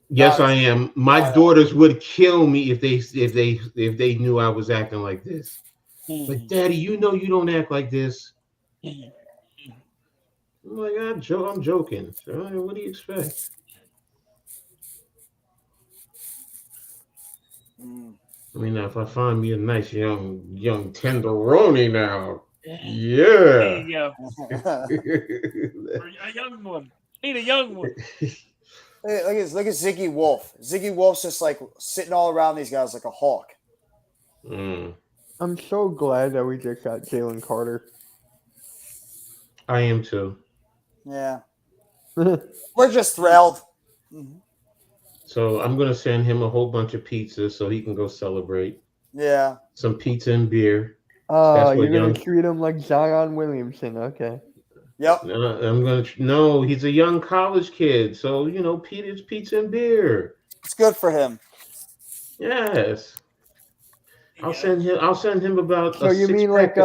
[SPEAKER 6] Yes, I am. My daughters would kill me if they knew I was acting like this. Like, Daddy, you know you don't act like this. I'm like, I'm joking. What do you expect? I mean, if I find me a nice young tenderoni now, yeah.
[SPEAKER 5] There you go. A young one. Need a young one.
[SPEAKER 3] Look at Ziggy Wolf. Ziggy Wolf's just like sitting all around these guys like a hawk.
[SPEAKER 12] I'm so glad that we just got Jalen Carter.
[SPEAKER 6] I am too.
[SPEAKER 3] Yeah. We're just thrilled.
[SPEAKER 6] So I'm gonna send him a whole bunch of pizzas so he can go celebrate.
[SPEAKER 3] Yeah.
[SPEAKER 6] Some pizza and beer.
[SPEAKER 12] Oh, you're gonna treat him like Zion Williamson. Okay.
[SPEAKER 3] Yep.
[SPEAKER 6] No, he's a young college kid, so it's pizza and beer.
[SPEAKER 3] It's good for him.
[SPEAKER 6] Yes. I'll send him about.
[SPEAKER 12] So you mean like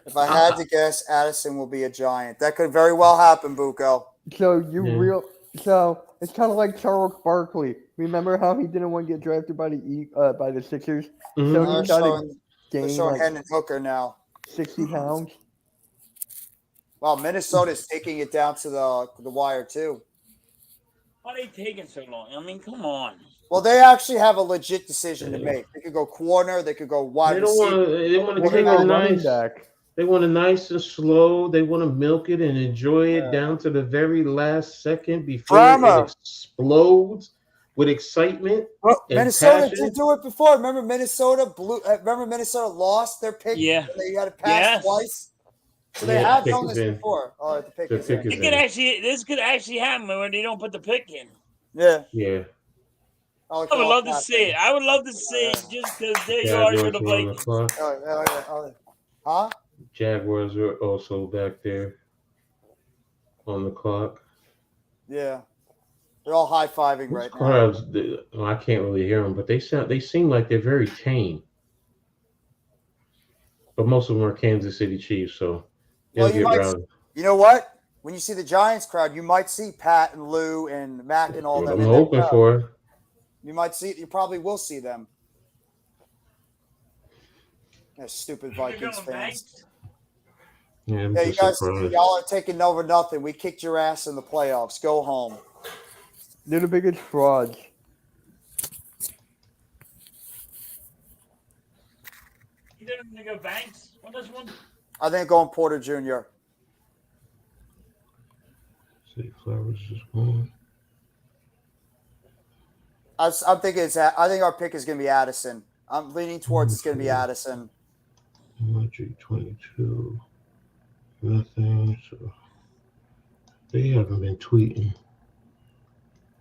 [SPEAKER 3] If I had to guess, Addison will be a Giant. That could very well happen, Bucco.
[SPEAKER 12] So it's kind of like Charles Barkley. Remember how he didn't want to get drafted by the Sixers?
[SPEAKER 6] Mm-hmm.
[SPEAKER 12] So he got to
[SPEAKER 3] They're
[SPEAKER 12] gain
[SPEAKER 3] showing
[SPEAKER 12] like
[SPEAKER 3] Hendon Hooker now.
[SPEAKER 12] 60 pounds.
[SPEAKER 3] Wow, Minnesota's taking it down to the wire too.
[SPEAKER 5] Why are they taking so long? I mean, come on.
[SPEAKER 3] Well, they actually have a legit decision to make. They could go corner. They could go wide receiver.
[SPEAKER 6] They want to take a nice. They want a nice and slow. They want to milk it and enjoy it down to the very last second before it explodes with excitement.
[SPEAKER 3] Well,
[SPEAKER 6] and
[SPEAKER 3] Minnesota
[SPEAKER 6] passion.
[SPEAKER 3] did do it before. Remember Minnesota lost their pick.
[SPEAKER 5] Yeah.
[SPEAKER 3] They had to pass twice. So they have done this before. Oh, the pick is in.
[SPEAKER 5] This could actually happen where they don't put the pick in.
[SPEAKER 3] Yeah.
[SPEAKER 6] Yeah.
[SPEAKER 5] I would love to see it. I would love to see it just because they are going to play.
[SPEAKER 3] Huh?
[SPEAKER 6] Jaguars are also back there on the clock.
[SPEAKER 3] Yeah. They're all high-fiving right now.
[SPEAKER 6] Crowds, I can't really hear them, but they seem like they're very tame. But most of them are Kansas City Chiefs, so they'll get around.
[SPEAKER 3] You know what? When you see the Giants crowd, you might see Pat and Lou and Mac and all them.
[SPEAKER 6] I'm hoping for it.
[SPEAKER 3] You might see. You probably will see them. Stupid Vikings fans.
[SPEAKER 6] Yeah,
[SPEAKER 3] you guys, y'all are taking over nothing. We kicked your ass in the playoffs. Go home.
[SPEAKER 12] They're the biggest frauds.
[SPEAKER 5] You didn't go Banks on this one?
[SPEAKER 3] I think going Porter Jr.
[SPEAKER 6] See, Flowers is gone.
[SPEAKER 3] I'm thinking I think our pick is going to be Addison. I'm leaning towards it's going to be Addison.
[SPEAKER 6] 22. Nothing. So they haven't been tweeting.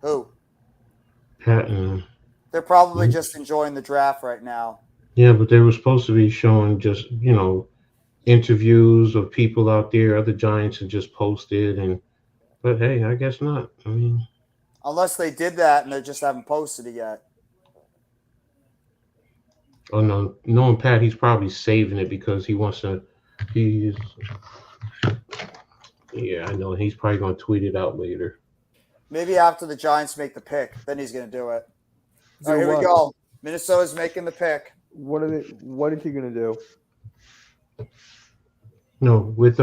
[SPEAKER 3] Who?
[SPEAKER 6] Patton.
[SPEAKER 3] They're probably just enjoying the draft right now.
[SPEAKER 6] Yeah, but they were supposed to be showing just interviews of people out there. Other Giants have just posted, but hey, I guess not. I mean,
[SPEAKER 3] unless they did that and they just haven't posted it yet.
[SPEAKER 6] Oh no, knowing Pat, he's probably saving it because he wants to. Yeah, I know. He's probably going to tweet it out later.
[SPEAKER 3] Maybe after the Giants make the pick, then he's going to do it. All right, here we go. Minnesota's making the pick.
[SPEAKER 12] What is he going to do?
[SPEAKER 6] No, with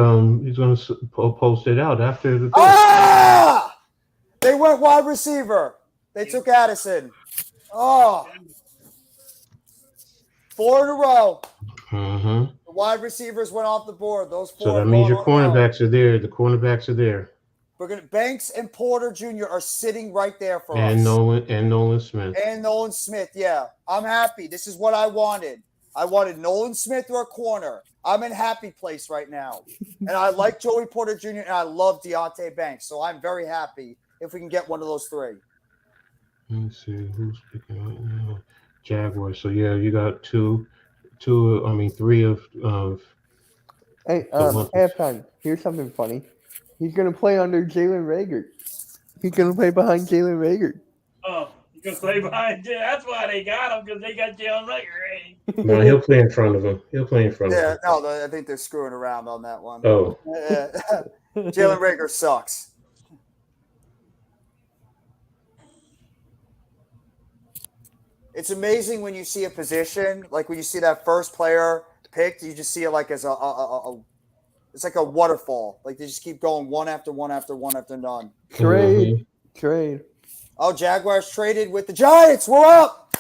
[SPEAKER 6] he's going to post it out after the pick.
[SPEAKER 3] Ah! They went wide receiver. They took Addison. Oh. 4 in a row.
[SPEAKER 6] Mm-hmm.
[SPEAKER 3] The wide receivers went off the board. Those 4.
[SPEAKER 6] So that means your cornerbacks are there. The cornerbacks are there.
[SPEAKER 3] We're gonna Banks and Porter Jr. are sitting right there for
[SPEAKER 6] And
[SPEAKER 3] us.
[SPEAKER 6] Nolan Smith.
[SPEAKER 3] And Nolan Smith, yeah. I'm happy. This is what I wanted. I wanted Nolan Smith or a corner. I'm in happy place right now. And I like Joey Porter Jr. and I love Deontay Banks. So I'm very happy if we can get one of those three.
[SPEAKER 6] Let me see who's picking right now. Jaguars. So yeah, you got three of
[SPEAKER 12] Hey,
[SPEAKER 6] Olympics.
[SPEAKER 12] halftime. Here's something funny. He's gonna play under Jalen Rager. He's gonna play behind Jalen Rager.
[SPEAKER 5] Oh, you can play behind. That's why they got him, because they got Jalen Rager.
[SPEAKER 6] No, he'll play in front of him. He'll play in front of
[SPEAKER 3] Yeah,
[SPEAKER 6] him.
[SPEAKER 3] no, I think they're screwing around on that one.
[SPEAKER 6] Oh.
[SPEAKER 3] Jalen Rager sucks. It's amazing when you see a position, like when you see that first player picked, you just see it like as it's like a waterfall. Like they just keep going one after one after one after none.
[SPEAKER 12] Trade. Trade.
[SPEAKER 3] Oh, Jaguars traded with the Giants. We're up.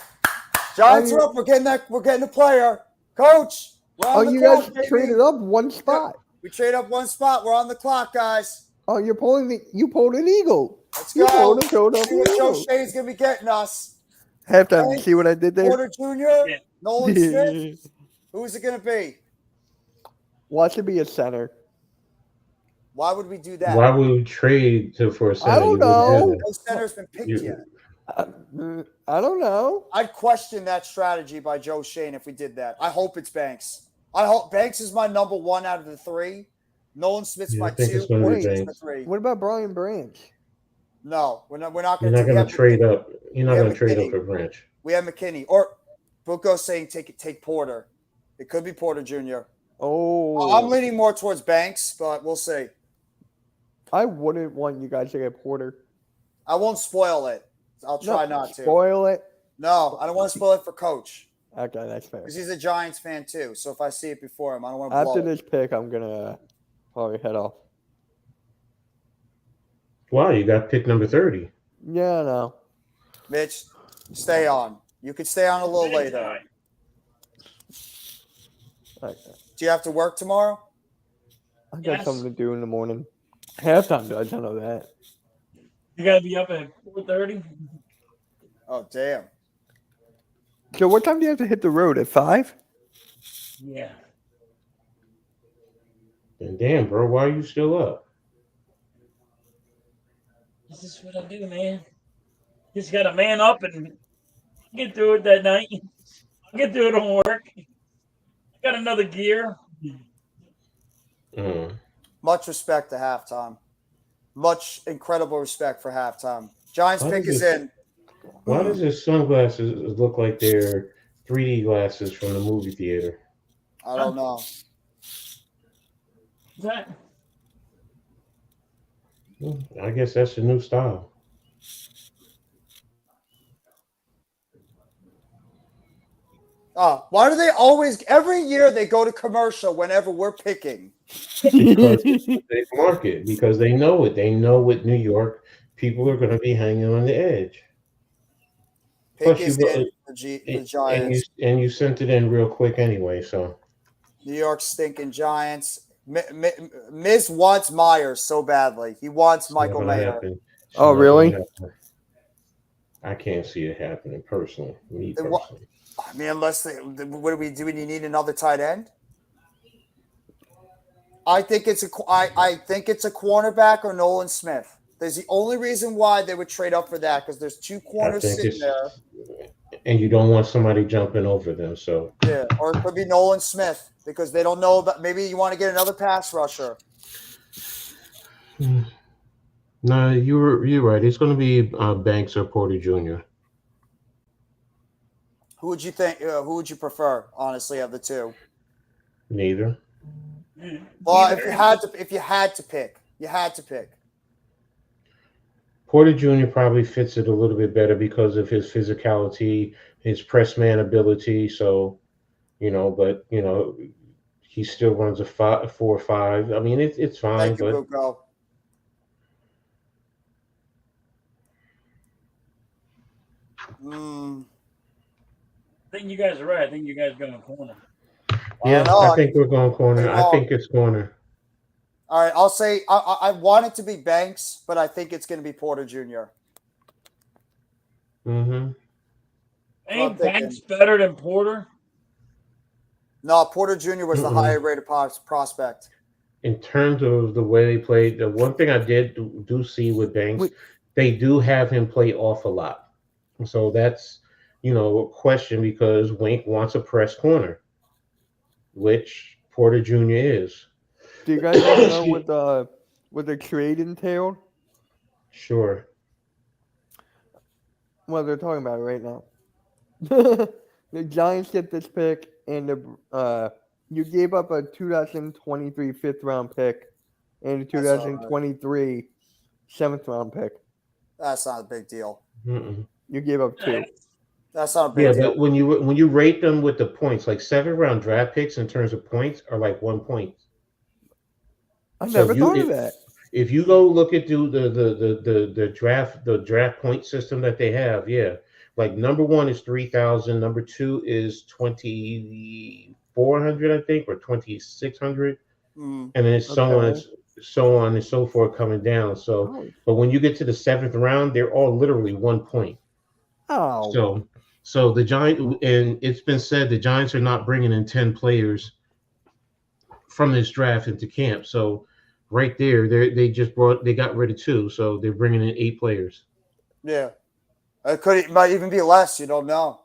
[SPEAKER 3] Giants are up. We're getting a player. Coach. We're on the
[SPEAKER 12] you
[SPEAKER 3] clock,
[SPEAKER 12] guys
[SPEAKER 3] baby.
[SPEAKER 12] traded up one spot.
[SPEAKER 3] We trade up one spot. We're on the clock, guys.
[SPEAKER 12] Oh, you pulled an eagle.
[SPEAKER 3] Let's
[SPEAKER 12] You
[SPEAKER 3] go.
[SPEAKER 12] pulled a Philadelphia
[SPEAKER 3] See what Joe
[SPEAKER 12] Eagle.
[SPEAKER 3] Shane's gonna be getting us.
[SPEAKER 12] Halftime.
[SPEAKER 3] Okay.
[SPEAKER 12] See what I did there?
[SPEAKER 3] Porter Jr., Nolan Smith. Who's it gonna be?
[SPEAKER 12] Watch it be a center.
[SPEAKER 3] Why would we do that?
[SPEAKER 6] Why would we trade for a center?
[SPEAKER 12] I don't know.
[SPEAKER 3] No center's been picked yet.
[SPEAKER 12] I don't know.
[SPEAKER 3] I'd question that strategy by Joe Shane if we did that. I hope it's Banks. I hope Banks is my number one out of the three. Nolan Smith's
[SPEAKER 6] Yeah,
[SPEAKER 3] my
[SPEAKER 6] I think
[SPEAKER 3] two.
[SPEAKER 6] it's gonna be
[SPEAKER 3] Porter Jr.'s my
[SPEAKER 6] Banks.
[SPEAKER 3] three.
[SPEAKER 12] What about Brian Branch?
[SPEAKER 3] No, we're not
[SPEAKER 6] You're
[SPEAKER 3] going
[SPEAKER 6] not going to trade up. You're not
[SPEAKER 3] We have
[SPEAKER 6] going to trade up
[SPEAKER 3] McKinney.
[SPEAKER 6] for Branch.
[SPEAKER 3] We have McKinney. Or Buko's saying take Porter. It could be Porter Jr.
[SPEAKER 12] Oh,
[SPEAKER 3] I'm leaning more towards Banks, but we'll see.
[SPEAKER 12] I wouldn't want you guys to get Porter.
[SPEAKER 3] I won't spoil it. I'll try
[SPEAKER 12] No,
[SPEAKER 3] not to.
[SPEAKER 12] Spoil it.
[SPEAKER 3] No, I don't want to spoil it for Coach
[SPEAKER 12] Okay, that's fair.
[SPEAKER 3] because he's a Giants fan too. So if I see it before him, I don't want to blow
[SPEAKER 12] After
[SPEAKER 3] it.
[SPEAKER 12] this pick, I'm gonna probably head off.
[SPEAKER 6] Wow, you got pick number 30.
[SPEAKER 12] Yeah, no.
[SPEAKER 3] Mitch, stay on. You could stay on a little later.
[SPEAKER 12] Okay.
[SPEAKER 3] Do you have to work tomorrow?
[SPEAKER 12] I got
[SPEAKER 5] Yes.
[SPEAKER 12] something to do in the morning. Halftime, guys. I know that.
[SPEAKER 5] You gotta be up at 4:30.
[SPEAKER 3] Oh, damn.
[SPEAKER 12] So, what time do you have to hit the road? At 5?
[SPEAKER 5] Yeah.
[SPEAKER 6] And damn, bro, why are you still up?
[SPEAKER 5] This is what I do, man. Just gotta man up and get through it that night. I'll get through it on work. Got another gear.
[SPEAKER 3] Much respect to halftime. Much incredible respect for halftime. Giants
[SPEAKER 6] Why
[SPEAKER 3] pick
[SPEAKER 6] does
[SPEAKER 3] is
[SPEAKER 6] it-
[SPEAKER 3] in.
[SPEAKER 6] Why does his sunglasses look like they're 3D glasses from the movie theater?
[SPEAKER 3] I don't know.
[SPEAKER 5] That
[SPEAKER 6] I guess that's the new style.
[SPEAKER 3] Why do they always, every year they go to commercial whenever we're picking?
[SPEAKER 6] Because they market, because they know it. They know with New York, people are going to be hanging on the edge.
[SPEAKER 3] Pick
[SPEAKER 6] Plus,
[SPEAKER 3] is
[SPEAKER 6] you
[SPEAKER 3] in for the Giants.
[SPEAKER 6] and you sent it in real quick anyway. So
[SPEAKER 3] New York stinking Giants. Miz wants Myers so badly. He wants
[SPEAKER 6] it's not
[SPEAKER 3] Michael
[SPEAKER 6] gonna
[SPEAKER 3] Mayer.
[SPEAKER 6] happen. It's
[SPEAKER 12] Oh,
[SPEAKER 6] not
[SPEAKER 12] really?
[SPEAKER 6] gonna happen. I can't see it happening personally. Me
[SPEAKER 3] Then what-
[SPEAKER 6] personally.
[SPEAKER 3] I mean, unless what do we do? We need another tight end. I think it's I think it's a cornerback or Nolan Smith. There's the only reason why they would trade up for that because there's two corners
[SPEAKER 6] think
[SPEAKER 3] sitting there.
[SPEAKER 6] And you don't want somebody jumping over them. So
[SPEAKER 3] Yeah, or it could be Nolan Smith because they don't know about. Maybe you want to get another pass rusher.
[SPEAKER 6] no, you're right. It's going to be Banks or Porter Jr.
[SPEAKER 3] Who would you think? Who would you prefer? Honestly, of the two.
[SPEAKER 6] Neither.
[SPEAKER 3] Well, if you had to pick, you had to pick.
[SPEAKER 6] Porter Jr. probably fits it a little bit better because of his physicality, his press man ability. So, but he still runs a 4.5. I mean, it's fine,
[SPEAKER 3] Thank you,
[SPEAKER 6] but
[SPEAKER 3] Buko.
[SPEAKER 5] I think you guys are right. I think you guys going corner.
[SPEAKER 6] yeah,
[SPEAKER 3] know.
[SPEAKER 6] I think we're going corner. I
[SPEAKER 3] Wrong.
[SPEAKER 6] think it's corner.
[SPEAKER 3] All right, I'll say I want it to be Banks, but I think it's going to be Porter Jr.
[SPEAKER 6] Mm-hmm.
[SPEAKER 5] Ain't Banks better than Porter?
[SPEAKER 3] No, Porter Jr. was the higher rated prospect.
[SPEAKER 6] In terms of the way they played, the one thing I did do see with Banks, they do have him play off a lot. So that's, a question because Wink wants a press corner, which Porter Jr. is.
[SPEAKER 12] Do you guys want to know what the trade entailed?
[SPEAKER 6] Sure.
[SPEAKER 12] Well, they're talking about it right now. The Giants get this pick, and you gave up a 2023 fifth-round pick and a 2023 seventh-round pick.
[SPEAKER 3] That's not a big deal.
[SPEAKER 6] Mm-mm.
[SPEAKER 12] You gave up 2.
[SPEAKER 3] That's not a big deal.
[SPEAKER 6] But when you rate them with the points, like 7th-round draft picks in terms of points are like 1 point.
[SPEAKER 12] I never thought of that.
[SPEAKER 6] If you go look at the draft point system that they have, like number 1 is 3,000, number 2 is 2,400, I think, or 2,600, and then it's so on and so forth coming down. So, but when you get to the 7th round, they're all literally 1 point.
[SPEAKER 12] Oh,
[SPEAKER 6] so the Giants, and it's been said the Giants are not bringing in 10 players from this draft into camp. So right there, they got rid of 2, so they're bringing in 8 players.
[SPEAKER 3] Yeah, it might even be less. You don't know.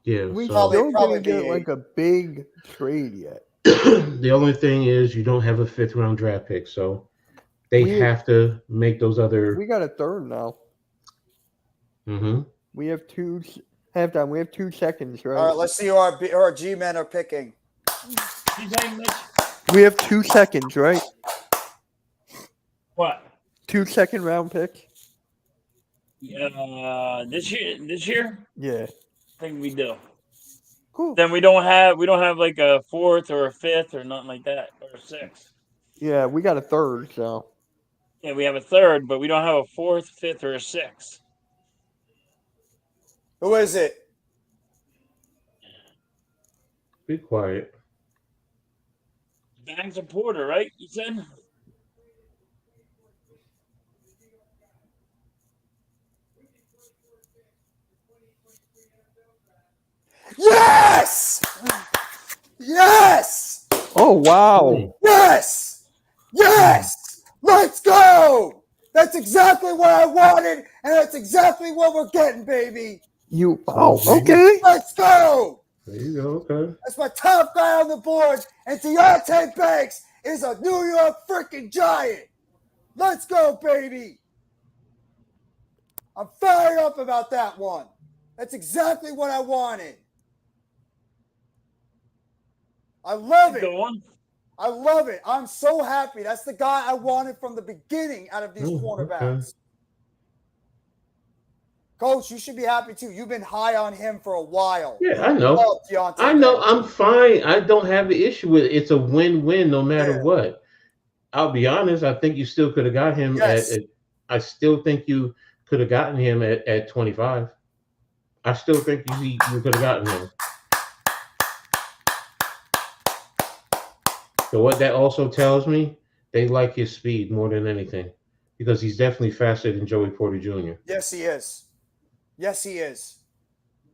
[SPEAKER 6] Yeah,
[SPEAKER 12] we
[SPEAKER 6] so
[SPEAKER 12] still didn't get like a big trade yet.
[SPEAKER 6] The only thing is you don't have a 5th-round draft pick, so they have to make those other.
[SPEAKER 12] We got a 3rd now.
[SPEAKER 6] Mm-hmm.
[SPEAKER 12] We have 2 halftime. We have 2 seconds, right?
[SPEAKER 3] All right, let's see who our G-men are picking.
[SPEAKER 12] We have 2 seconds, right?
[SPEAKER 5] What?
[SPEAKER 12] 2 second-round picks.
[SPEAKER 5] This year?
[SPEAKER 12] Yeah.
[SPEAKER 5] I think we do.
[SPEAKER 12] Cool.
[SPEAKER 5] Then we don't have like a 4th or a 5th or nothing like that, or a 6th.
[SPEAKER 12] Yeah, we got a 3rd, so.
[SPEAKER 5] Yeah, we have a 3rd, but we don't have a 4th, 5th, or a 6th.
[SPEAKER 3] Who is it?
[SPEAKER 6] Be quiet.
[SPEAKER 5] Banks and Porter, right? You said?
[SPEAKER 3] Yes! Yes!
[SPEAKER 12] Oh, wow.
[SPEAKER 3] Yes! Yes! Let's go! That's exactly what I wanted, and that's exactly what we're getting, baby.
[SPEAKER 12] Okay.
[SPEAKER 3] Let's go!
[SPEAKER 6] There you go. Okay.
[SPEAKER 3] That's my top guy on the board, and Deontay Banks is a New York freaking Giant. Let's go, baby. I'm fired up about that one. That's exactly what I wanted. I love it. I love it. I'm so happy. That's the guy I wanted from the beginning out of these cornerbacks.
[SPEAKER 6] Okay.
[SPEAKER 3] Coach, you should be happy too. You've been high on him for a while.
[SPEAKER 6] Yeah, I know.
[SPEAKER 3] Love Deontay
[SPEAKER 6] I know.
[SPEAKER 3] Banks.
[SPEAKER 6] I'm fine. I don't have an issue with it. It's a win-win no matter what. I'll be honest. I think you still could have got him I still think you could have gotten him at 25. I still think you could have gotten him. So what that also tells me, they like his speed more than anything, because he's definitely faster than Joey Porter Jr.
[SPEAKER 3] Yes, he is. Yes, he is.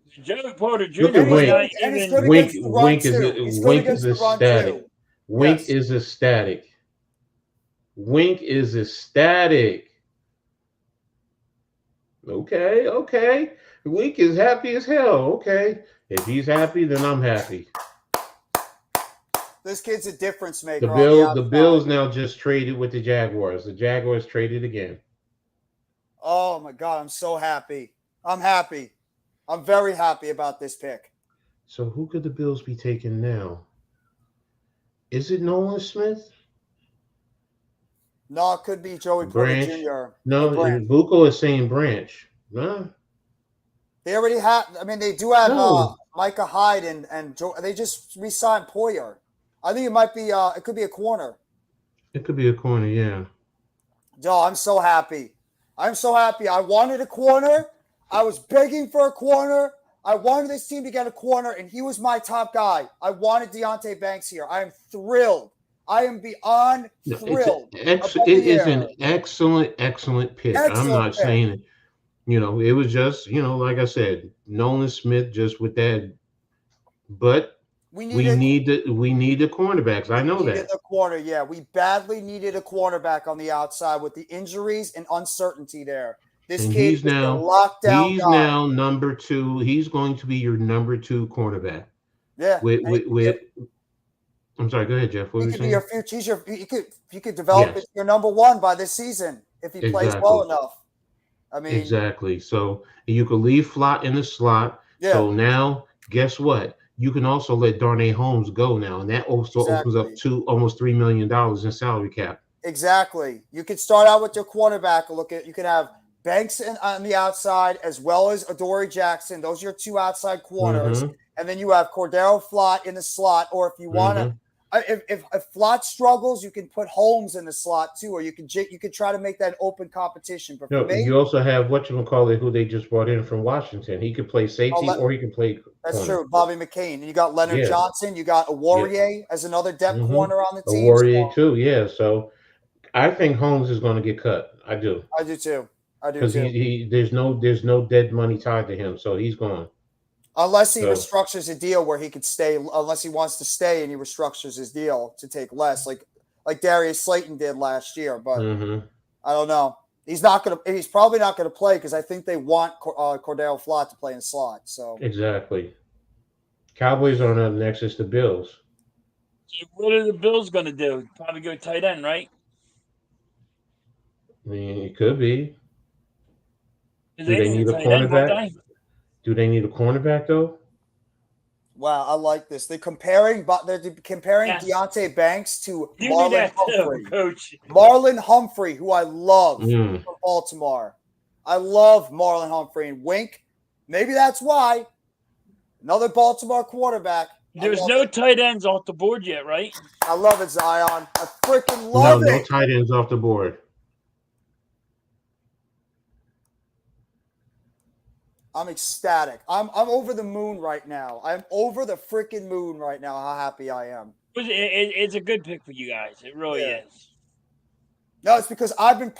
[SPEAKER 5] Joey Porter Jr.
[SPEAKER 6] Look at Wink.
[SPEAKER 3] And he's good against the run, too. He's good
[SPEAKER 6] Wink
[SPEAKER 3] against
[SPEAKER 6] is
[SPEAKER 3] the run,
[SPEAKER 6] ecstatic.
[SPEAKER 3] too.
[SPEAKER 6] Wink
[SPEAKER 3] Yes.
[SPEAKER 6] is ecstatic. Wink is ecstatic. Okay. Wink is happy as hell. Okay. If he's happy, then I'm happy.
[SPEAKER 3] This kid's a difference maker.
[SPEAKER 6] The Bills now just traded with the Jaguars. The Jaguars traded again.
[SPEAKER 3] Oh my God, I'm so happy. I'm happy. I'm very happy about this pick.
[SPEAKER 6] So who could the Bills be taking now? Is it Nolan Smith?
[SPEAKER 3] No, it could be Joey
[SPEAKER 6] Branch?
[SPEAKER 3] Porter Jr.
[SPEAKER 6] No,
[SPEAKER 3] Branch.
[SPEAKER 6] Buko is saying Branch. No.
[SPEAKER 3] They already have. I mean, they do have
[SPEAKER 6] No.
[SPEAKER 3] Micah Hyde and Joe. They just re-signed Poyer. I think it might be. It could be a corner.
[SPEAKER 6] It could be a corner, yeah.
[SPEAKER 3] Yo, I'm so happy. I'm so happy. I wanted a corner. I was begging for a corner. I wanted this team to get a corner, and he was my top guy. I wanted Deontay Banks here. I am thrilled. I am beyond
[SPEAKER 6] No,
[SPEAKER 3] thrilled. above
[SPEAKER 6] it
[SPEAKER 3] the
[SPEAKER 6] is
[SPEAKER 3] air.
[SPEAKER 6] an excellent pick. I'm
[SPEAKER 3] Excellent
[SPEAKER 6] not
[SPEAKER 3] pick.
[SPEAKER 6] saying it. It was just, like I said, Nolan Smith just with that. But we need the cornerbacks. I know
[SPEAKER 3] needed
[SPEAKER 6] that.
[SPEAKER 3] a corner. Yeah, we badly needed a cornerback on the outside with the injuries and uncertainty there. This
[SPEAKER 6] And
[SPEAKER 3] kid
[SPEAKER 6] he's
[SPEAKER 3] is
[SPEAKER 6] now
[SPEAKER 3] a lockdown
[SPEAKER 6] he's
[SPEAKER 3] guy.
[SPEAKER 6] now number 2. He's going to be your number 2 cornerback.
[SPEAKER 3] Yeah.
[SPEAKER 6] With I'm sorry. Go ahead, Jeff. What were
[SPEAKER 3] He
[SPEAKER 6] you
[SPEAKER 3] could
[SPEAKER 6] saying?
[SPEAKER 3] be your future. You could develop
[SPEAKER 6] Yes.
[SPEAKER 3] into your number 1 by this season if he plays well
[SPEAKER 6] Exactly.
[SPEAKER 3] enough. I mean,
[SPEAKER 6] Exactly. So you could leave Flott in the slot.
[SPEAKER 3] Yeah.
[SPEAKER 6] So now, guess what? You can also let Darnay Holmes go now, and that also opens up to almost $3 million in salary cap.
[SPEAKER 3] exactly. You could start out with your cornerback. You could have Banks on the outside as well as Adoree Jackson. Those are your 2 outside corners,
[SPEAKER 6] Mhm.
[SPEAKER 3] and then you have Cordero Flott in the slot. Or if you want to, if Flott struggles, you can put Holmes in the slot too, or you could try to make that an open competition. But for
[SPEAKER 6] No,
[SPEAKER 3] me,
[SPEAKER 6] you also have whatchamacallit, who they just brought in from Washington. He could play safety or he can play
[SPEAKER 3] that's
[SPEAKER 6] corner.
[SPEAKER 3] true. Bobby McCain. And you got Leonard
[SPEAKER 6] Yeah.
[SPEAKER 3] Johnson. You got Warrior as another depth
[SPEAKER 6] Mhm.
[SPEAKER 3] corner on the
[SPEAKER 6] A
[SPEAKER 3] team.
[SPEAKER 6] Warrior too, yeah. So I think Holmes is going to get cut. I do.
[SPEAKER 3] I do too.
[SPEAKER 6] Because there's no dead money tied to him, so he's gone.
[SPEAKER 3] Unless he
[SPEAKER 6] So-
[SPEAKER 3] restructures a deal where he could stay, unless he wants to stay and he restructures his deal to take less, like Darius Slayton did last year. But
[SPEAKER 6] Mhm.
[SPEAKER 3] I don't know. He's probably not gonna play because I think they want Cordero Flott to play in slot. So
[SPEAKER 6] Exactly. Cowboys are on next is the Bills.
[SPEAKER 5] So what are the Bills going to do? Probably go tight end, right?
[SPEAKER 6] I mean, it could be.
[SPEAKER 5] Do
[SPEAKER 6] Do they need a
[SPEAKER 5] tight end, don't
[SPEAKER 6] cornerback? Do they need a cornerback though?
[SPEAKER 3] wow, I like this. They're comparing Deontay Banks to
[SPEAKER 5] You
[SPEAKER 3] Marlon
[SPEAKER 5] do that
[SPEAKER 3] Humphrey.
[SPEAKER 5] too, Coach.
[SPEAKER 3] Marlon Humphrey, who I love
[SPEAKER 6] Mm.
[SPEAKER 3] from Baltimore. I love Marlon Humphrey and Wink. Maybe that's why. Another Baltimore quarterback.
[SPEAKER 5] There's no tight ends off the board yet, right?
[SPEAKER 3] I love it, Zion. I freaking love
[SPEAKER 6] No
[SPEAKER 3] it.
[SPEAKER 6] tight ends off the board.
[SPEAKER 3] I'm ecstatic. I'm over the moon right now. I'm over the freaking moon right now. How happy I am.
[SPEAKER 5] It's a good pick for you guys. It really is.
[SPEAKER 3] No, it's because I'm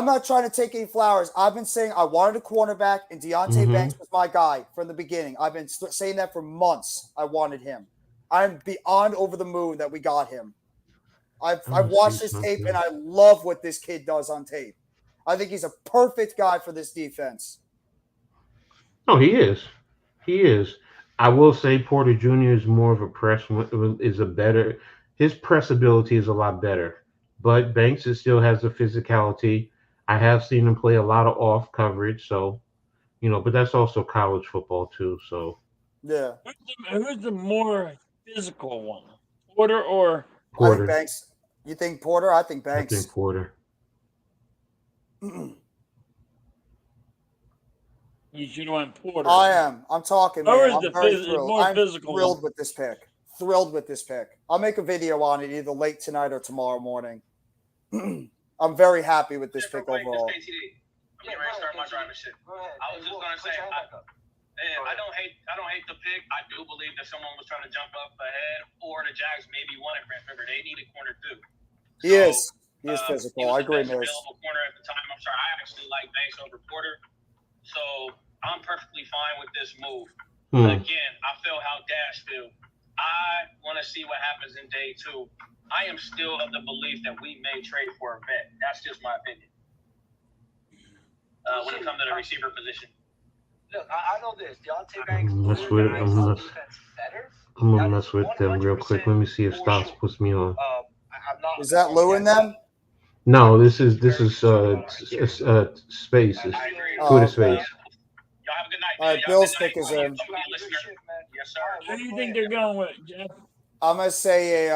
[SPEAKER 3] not trying to take any flowers. I've been saying I wanted a cornerback, and Deontay Banks was my guy from the beginning. I've been saying that for months. I wanted him. I'm beyond over the moon that we got him. I've watched this tape, and I love what this kid does on tape. I think he's a perfect guy for this defense.
[SPEAKER 6] No, he is. He is. I will say Porter Jr. is more of a his press ability is a lot better. But Banks still has the physicality. I have seen him play a lot of off coverage, so but that's also college football too. So
[SPEAKER 3] yeah.
[SPEAKER 5] Who's the more physical one? Porter or
[SPEAKER 3] I think Banks. You think Porter? I think Banks.
[SPEAKER 6] I think Porter.
[SPEAKER 5] You should have went Porter.
[SPEAKER 3] I am. I'm talking, man.
[SPEAKER 5] Or is
[SPEAKER 3] I'm
[SPEAKER 5] the
[SPEAKER 3] very thrilled.
[SPEAKER 5] more
[SPEAKER 3] I'm
[SPEAKER 5] physical
[SPEAKER 3] thrilled
[SPEAKER 5] one?
[SPEAKER 3] with this pick. Thrilled with this pick. I'll make a video on it either late tonight or tomorrow morning. I'm very happy with this pick overall.
[SPEAKER 14] I'm getting ready to start my driving shit. I was just gonna say, I don't hate the pick. I do believe that someone was trying to jump up ahead, or the Jags maybe wanted Grant River. They need a corner too.
[SPEAKER 3] He is physical.
[SPEAKER 14] He was
[SPEAKER 3] I agree,
[SPEAKER 14] the best
[SPEAKER 3] Miz.
[SPEAKER 14] available corner at the time. I'm sorry, I actually like Banks over Porter, so I'm perfectly fine with this move. Again, I feel how Dash feel. I want to see what happens in day 2. I am still of the belief that we may trade for a vet. That's just my opinion. When it comes to the receiver position.
[SPEAKER 15] Look, I know this. Deontay Banks
[SPEAKER 6] I'm gonna mess with them real quick. Let me see if Stotts puts me on.
[SPEAKER 3] Is that Lou in them?
[SPEAKER 6] No, this is Space. Twitter Space.
[SPEAKER 3] All right, Bill's pick is in.
[SPEAKER 5] Who do you think they're going with, Jeff?
[SPEAKER 3] I'm gonna say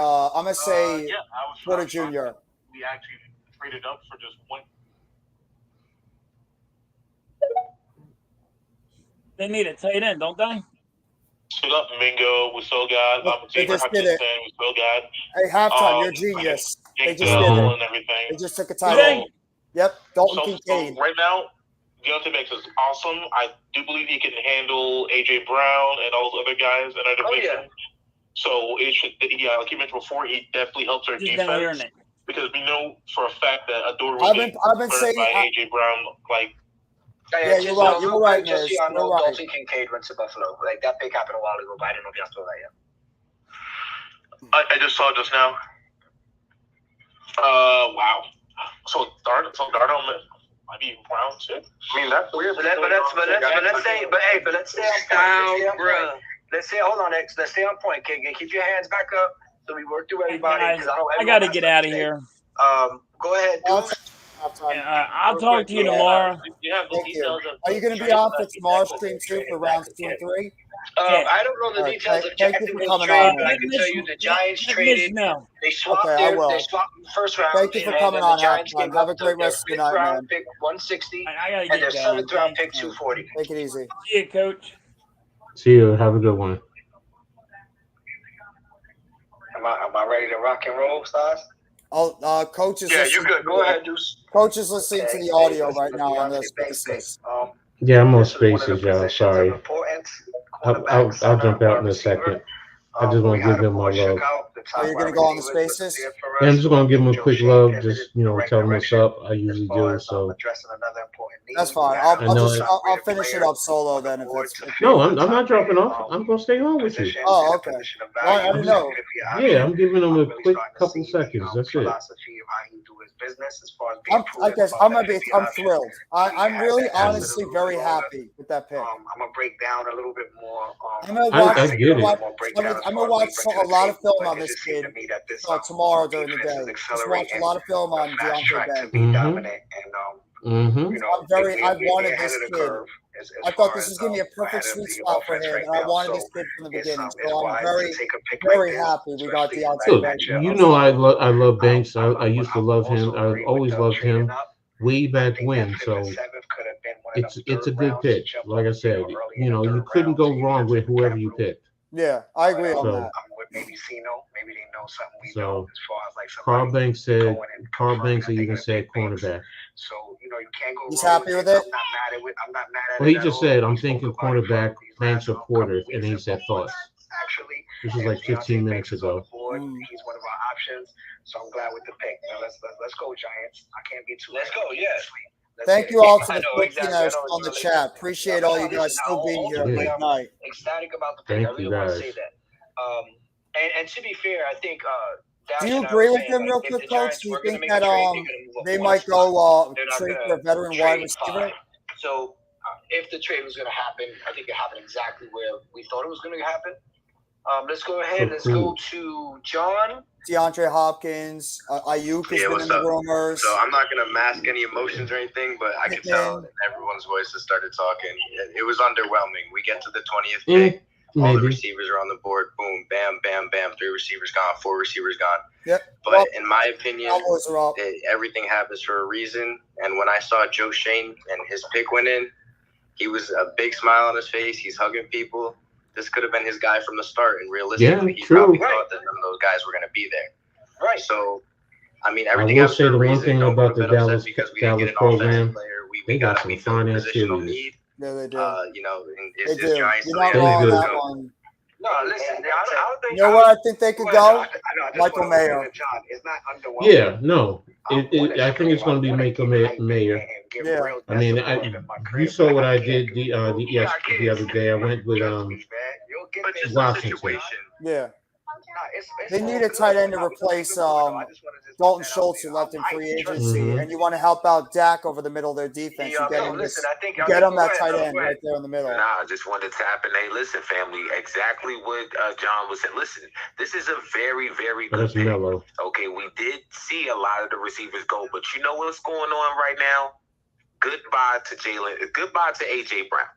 [SPEAKER 3] Porter Jr.
[SPEAKER 16] We actually traded up for just one.
[SPEAKER 5] They need a tight end, don't they?
[SPEAKER 16] Stood up Mingo. We still got
[SPEAKER 3] They just did it.
[SPEAKER 16] We still got.
[SPEAKER 3] Hey, halftime, you're a genius. They just did
[SPEAKER 16] and
[SPEAKER 3] it.
[SPEAKER 16] everything.
[SPEAKER 3] They just took a tight end. Yep, Dalton
[SPEAKER 16] So
[SPEAKER 3] Kincaid.
[SPEAKER 16] right now, Deontay Banks is awesome. I do believe he can handle AJ Brown and all those other guys in our division. So it should, yeah, like you mentioned before, he definitely helps our
[SPEAKER 5] Just not hearing
[SPEAKER 16] defense
[SPEAKER 5] it.
[SPEAKER 16] because we know for a fact that Adore
[SPEAKER 3] I've
[SPEAKER 16] will
[SPEAKER 3] been
[SPEAKER 16] get
[SPEAKER 3] saying
[SPEAKER 16] burned by AJ Brown. Like,
[SPEAKER 3] Yeah, you're right. You're right,
[SPEAKER 15] Just so
[SPEAKER 3] Miz.
[SPEAKER 15] y'all know,
[SPEAKER 3] You're right.
[SPEAKER 15] Dalton Kincaid went to Buffalo. Like that pick happened a while ago, but I didn't know if y'all saw that yet.
[SPEAKER 16] I just saw just now. Wow. So Darnold might be Brown too. I mean, that's weird.
[SPEAKER 15] But let's stay on point. Let's say, hold on, X. Let's stay on point, kid. Keep your hands back up so we work through everybody.
[SPEAKER 5] Guys, I got to get out of here.
[SPEAKER 15] Go ahead.
[SPEAKER 5] I'll talk to you tomorrow.
[SPEAKER 3] Thank you. Are you going to be on for tomorrow's stream too for rounds 2 and 3?
[SPEAKER 15] I don't know the details of Jacksonville's trade, but I can tell you the Giants traded. They swapped
[SPEAKER 3] Okay, I will.
[SPEAKER 15] They swapped the first round.
[SPEAKER 3] Thank you for coming on, Halftime. Have a great rest of the night, man.
[SPEAKER 15] Pick 160
[SPEAKER 5] gotta
[SPEAKER 15] and their
[SPEAKER 5] get going.
[SPEAKER 15] 7th round pick 240.
[SPEAKER 3] Take it easy.
[SPEAKER 5] See you, Coach.
[SPEAKER 6] See you. Have a good one.
[SPEAKER 15] Am I ready to rock and roll, Stars?
[SPEAKER 3] Oh, Coach is
[SPEAKER 15] Yeah, you good. Go ahead, Deuce.
[SPEAKER 3] Coach is listening to the audio right now on the Spaces.
[SPEAKER 6] Yeah, I'm on Spaces, y'all. Sorry. I'll jump out in a second. I just want to give them my love.
[SPEAKER 3] Are you going to go on the Spaces?
[SPEAKER 6] Yeah, I'm just going to give them a quick love. Just, tell them what's up. I usually do. So
[SPEAKER 3] That's fine. I'll finish it up solo then.
[SPEAKER 6] no, I'm not dropping off. I'm going to stay on with you.
[SPEAKER 3] Oh, okay. Well, I don't know.
[SPEAKER 6] Yeah, I'm giving them a quick couple seconds. That's it.
[SPEAKER 3] I guess I'm thrilled. I'm really honestly very happy with that pick.
[SPEAKER 15] I'm gonna break down a little bit more.
[SPEAKER 3] I'm gonna watch a lot of film on this kid tomorrow during the day. Just watch a lot of film on Deontay Banks. I wanted this kid. I thought this was going to be a perfect sweet spot for him, and I wanted this kid from the beginning. So I'm very, very happy we got Deontay Banks.
[SPEAKER 6] I love Banks. I used to love him. I always loved him way back when. So it's a good pick. Like I said, you couldn't go wrong with whoever you picked.
[SPEAKER 3] Yeah, I agree on that.
[SPEAKER 15] Maybe they know something we
[SPEAKER 6] So
[SPEAKER 15] know as far as like
[SPEAKER 6] Carl Banks even said cornerback.
[SPEAKER 15] So you can't go.
[SPEAKER 3] He's happy with it.
[SPEAKER 15] I'm not mad at it.
[SPEAKER 6] Well, he just said, I'm thinking cornerback, Banks or Porter, and he said thoughts. This was like 15 minutes ago.
[SPEAKER 15] He's one of our options, so I'm glad with the pick. Now let's go, Giants. I can't be too. Let's go. Yes.
[SPEAKER 3] Thank you all to the 15ers on the chat. Appreciate all you guys still being here late night.
[SPEAKER 15] Ecstatic about the pick. I really want to say that. And to be fair, I think.
[SPEAKER 3] Do you agree with him, real quick, Coach? Do you think that they might go trade for a veteran wide receiver?
[SPEAKER 15] So if the trade was going to happen, I think it happened exactly where we thought it was going to happen. Let's go ahead. Let's go to John.
[SPEAKER 3] DeAndre Hopkins, Ayuk has been in the rumors.
[SPEAKER 17] So I'm not going to mask any emotions or anything, but I can tell that everyone's voices started talking. It was underwhelming. We get to the 20th pick. All the receivers are on the board. Boom, bam, bam, bam. 3 receivers gone. 4 receivers gone.
[SPEAKER 3] Yep.
[SPEAKER 17] But in my opinion, everything happens for a reason. And when I saw Joe Shane and his pick went in, he was a big smile on his face. He's hugging people. This could have been his guy from the start. And realistically, he probably thought that none of those guys were going to be there.
[SPEAKER 15] Right.
[SPEAKER 17] So, I mean,
[SPEAKER 6] I
[SPEAKER 17] everything
[SPEAKER 6] will
[SPEAKER 17] happens
[SPEAKER 6] say
[SPEAKER 17] for a
[SPEAKER 6] the one
[SPEAKER 17] reason.
[SPEAKER 6] thing
[SPEAKER 17] Don't
[SPEAKER 6] about
[SPEAKER 17] get
[SPEAKER 6] the
[SPEAKER 17] upset
[SPEAKER 6] Dallas
[SPEAKER 17] because we didn't get an
[SPEAKER 6] program,
[SPEAKER 17] offensive player.
[SPEAKER 6] they
[SPEAKER 17] got
[SPEAKER 6] got
[SPEAKER 17] to
[SPEAKER 6] some
[SPEAKER 17] meet the
[SPEAKER 6] finance
[SPEAKER 17] positional
[SPEAKER 6] series.
[SPEAKER 17] need.
[SPEAKER 3] Yeah, they do.
[SPEAKER 17] It's
[SPEAKER 3] they do.
[SPEAKER 17] Giants.
[SPEAKER 3] You're not wrong on that one.
[SPEAKER 15] No, listen. I don't think.
[SPEAKER 3] You know where I think they could go? Michael Mayer.
[SPEAKER 6] Yeah, no. I think it's going to be Michael Mayer.
[SPEAKER 3] Yeah.
[SPEAKER 6] I mean, you saw what I did the other day. I went with Washington.
[SPEAKER 3] Yeah. They need a tight end to replace Dalton Schultz, who left in free agency, and you want to help out Dak over the middle of their defense. You get him that tight end right there in the middle.
[SPEAKER 18] Nah, I just wanted to tap in. Hey, listen, family, exactly what John was saying. Listen, this is a very, very good pick. Okay, we did see a lot of the receivers go, but you know what's going on right now? Goodbye to Jalen. Goodbye to A.J. Brown.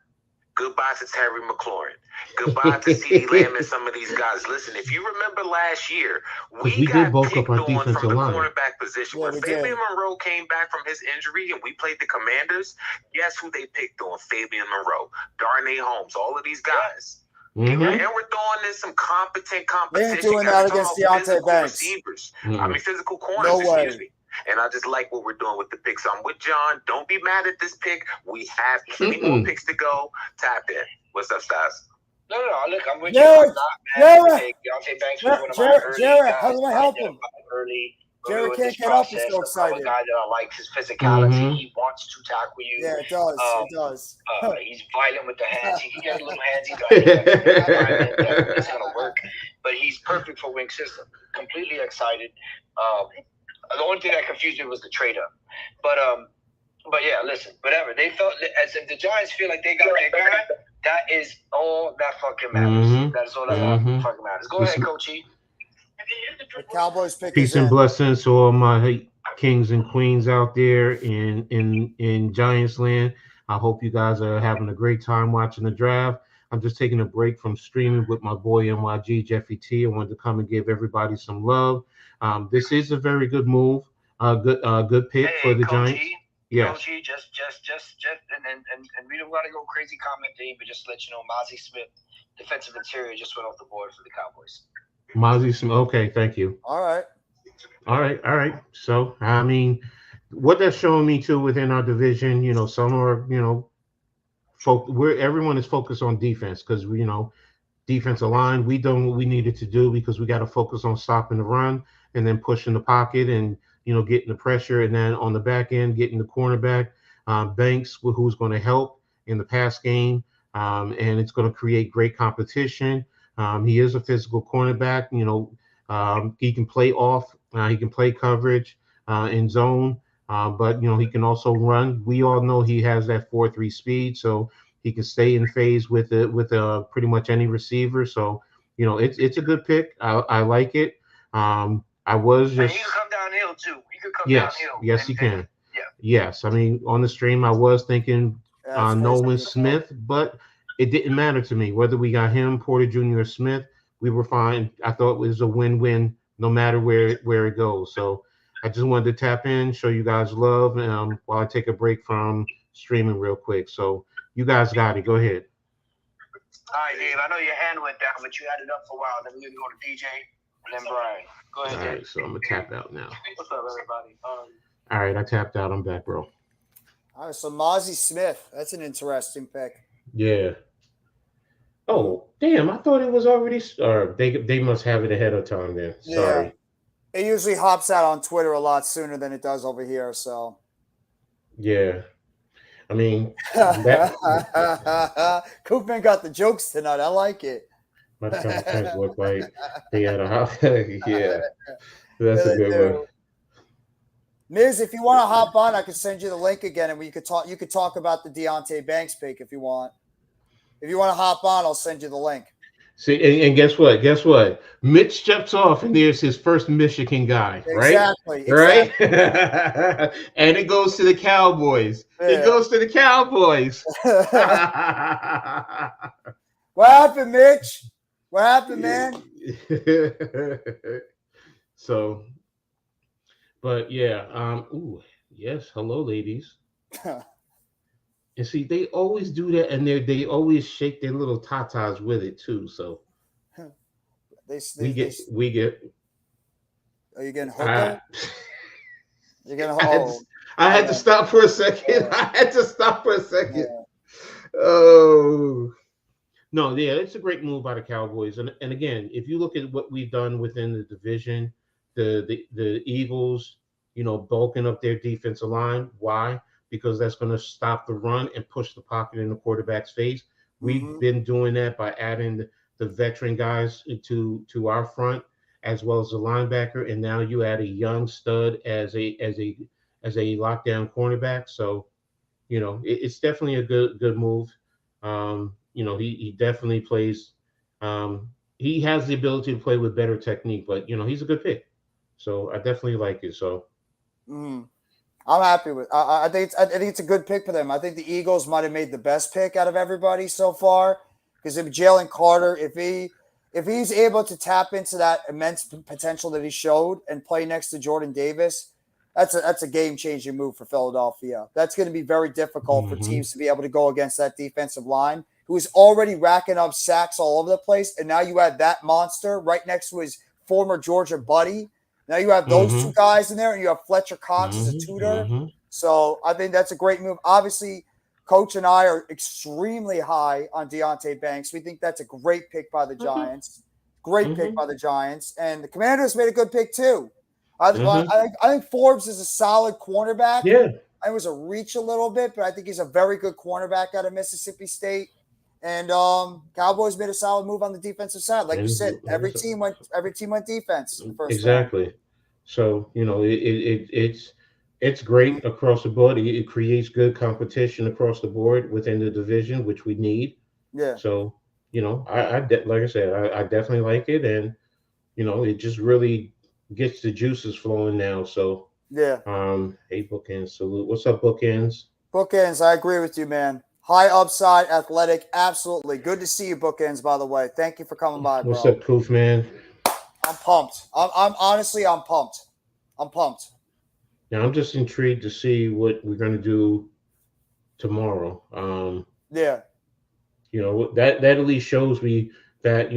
[SPEAKER 18] Goodbye to Terry McLaurin. Goodbye to CeeDee Lamb and some of these guys. Listen, if you remember last year, we got picked on from the cornerback position. When Fabian Monroe came back from his injury and we played the Commanders, guess who they picked on? Fabian Monroe, Darnay Holmes, all of these guys.
[SPEAKER 6] Mm-hmm.
[SPEAKER 18] And we're throwing in some competent competition.
[SPEAKER 3] They ain't doing that against Deontay Banks.
[SPEAKER 18] Receivers.
[SPEAKER 6] Mm-hmm.
[SPEAKER 18] I mean, physical corners, excuse me. And I just like what we're doing with the picks. I'm with John. Don't be mad at this pick. We have plenty more picks to go. Tap in. What's up, Stas?
[SPEAKER 15] No. Look, I'm with
[SPEAKER 3] Jared,
[SPEAKER 15] you. I'm not mad. Deontay Banks was one of my early
[SPEAKER 3] Jared,
[SPEAKER 15] guys.
[SPEAKER 3] how do I help him?
[SPEAKER 15] Early.
[SPEAKER 3] Jared can't
[SPEAKER 15] this
[SPEAKER 3] get up. He's
[SPEAKER 15] process.
[SPEAKER 3] so
[SPEAKER 15] I'm
[SPEAKER 3] excited.
[SPEAKER 15] a guy that I like his physicality.
[SPEAKER 6] Mhm.
[SPEAKER 15] He wants to tackle you.
[SPEAKER 3] Yeah, it does. It does.
[SPEAKER 15] He's violent with the hands. He can get a little handsy. It's gonna work. But he's perfect for wing system. Completely excited. The only thing that confused me was the trade up. But yeah, listen, whatever. They felt as if the Giants feel like they got their guy. That is all that fucking matters.
[SPEAKER 6] Mhm.
[SPEAKER 15] That is all that fucking matters. Go ahead, Coachy.
[SPEAKER 3] The Cowboys pick
[SPEAKER 6] Peace
[SPEAKER 3] is
[SPEAKER 6] and
[SPEAKER 3] in.
[SPEAKER 6] blessings to all my kings and queens out there in Giants land. I hope you guys are having a great time watching the draft. I'm just taking a break from streaming with my boy NYG Jeffy T. I wanted to come and give everybody some love. This is a very good move, good pick for the Giants. Yeah.
[SPEAKER 15] Coachy, just, and we don't want to go crazy commenting, but just to let you know, Mozzie Smith, defensive interior, just went off the board for the Cowboys.
[SPEAKER 6] Mozzie Smith. Okay, thank you.
[SPEAKER 3] All right.
[SPEAKER 6] So, I mean, what that's showing me too within our division, some are, everyone is focused on defense because defensive line, we done what we needed to do because we got to focus on stopping the run and then pushing the pocket and getting the pressure, and then on the back end getting the cornerback Banks, who's going to help in the pass game, and it's going to create great competition. He is a physical cornerback. He can play off, he can play coverage in zone, but he can also run. We all know he has that 4.3 speed, so he can stay in phase with pretty much any receiver. So it's a good pick. I like it. I was just.
[SPEAKER 15] And he can come downhill too. He could come downhill.
[SPEAKER 6] Yes, he can. Yes, I mean on the stream I was thinking Nolan Smith, but it didn't matter to me whether we got him, Porter Jr. or Smith. We were fine. I thought it was a win-win no matter where it goes. So I just wanted to tap in, show you guys love, while I take a break from streaming real quick. So you guys got it. Go ahead.
[SPEAKER 15] All right, Dave. I know your hand went down, but you had it up for a while. Then we're gonna go to DJ and then Brian. Go ahead,
[SPEAKER 6] All
[SPEAKER 15] Dave.
[SPEAKER 6] right, so I'm gonna tap out now.
[SPEAKER 15] What's up, everybody?
[SPEAKER 6] All right, I tapped out. I'm back, bro.
[SPEAKER 3] All right, so Mozzie Smith. That's an interesting pick.
[SPEAKER 6] Yeah. Oh, damn! I thought it was already. Or they must have it ahead of time then. Sorry.
[SPEAKER 3] Yeah. It usually hops out on Twitter a lot sooner than it does over here. So.
[SPEAKER 6] Yeah. I mean,
[SPEAKER 3] Koopman got the jokes tonight. I like it.
[SPEAKER 6] My thumbs look like they had a house. Yeah, that's a good one.
[SPEAKER 3] Miz, if you want to hop on, I can send you the link again, and we could talk. You could talk about the Deontay Banks pick if you want. If you want to hop on, I'll send you the link.
[SPEAKER 6] See, and guess what? Mitch steps off, and there's his first Michigan guy, right?
[SPEAKER 3] Exactly.
[SPEAKER 6] Right? And it goes to the Cowboys.
[SPEAKER 3] Yeah.
[SPEAKER 6] It goes to the Cowboys.
[SPEAKER 3] What happened, Mitch? What happened, man?
[SPEAKER 6] So, but yeah. Ooh, yes. Hello, ladies. And see, they always do that, and they always shake their little tatas with it too. So we get.
[SPEAKER 3] Are you getting hooked? You're getting hooked.
[SPEAKER 6] I had to stop for a second. Yeah. Oh no, yeah, it's a great move by the Cowboys, and again, if you look at what we've done within the division, the Eagles, bulking up their defensive line. Why? Because that's going to stop the run and push the pocket in the quarterback's face. We've been doing that by adding the veteran guys to our front as well as the linebacker, and now you add a young stud as a lockdown cornerback. So, it's definitely a good move. He definitely plays. He has the ability to play with better technique, but he's a good pick. So I definitely like it. So.
[SPEAKER 3] I'm happy with. I think it's a good pick for them. I think the Eagles might have made the best pick out of everybody so far because if Jalen Carter, if he's able to tap into that immense potential that he showed and play next to Jordan Davis, that's a game changing move for Philadelphia. That's going to be very difficult for teams to be able to go against that defensive line who is already racking up sacks all over the place, and now you add that monster right next to his former Georgia buddy. Now you have those two guys in there, and you have Fletcher Cox as a tutor. So I think that's a great move. Obviously, Coach and I are extremely high on Deonte Banks. We think that's a great pick by the Giants. Great pick by the Giants. And the Commanders made a good pick too. I think Forbes is a solid cornerback.
[SPEAKER 6] Yeah.
[SPEAKER 3] I was a reach a little bit, but I think he's a very good cornerback out of Mississippi State. And Cowboys made a solid move on the defensive side. Like you said, every team went defense in the first
[SPEAKER 6] exactly.
[SPEAKER 3] round.
[SPEAKER 6] So, it's great across the board. It creates good competition across the board within the division, which we need.
[SPEAKER 3] Yeah.
[SPEAKER 6] So, like I said, I definitely like it. And, it just really gets the juices flowing now. So,
[SPEAKER 3] yeah.
[SPEAKER 6] Hey, Bookends, salute. What's up, Bookends?
[SPEAKER 3] Bookends, I agree with you, man. High upside, athletic, absolutely. Good to see you, Bookends, by the way. Thank you for coming by, bro.
[SPEAKER 6] What's up, Koof, man?
[SPEAKER 3] I'm pumped. I'm honestly, I'm pumped. I'm pumped.
[SPEAKER 6] Now, I'm just intrigued to see what we're going to do tomorrow.
[SPEAKER 3] Yeah.
[SPEAKER 6] That at least shows me that,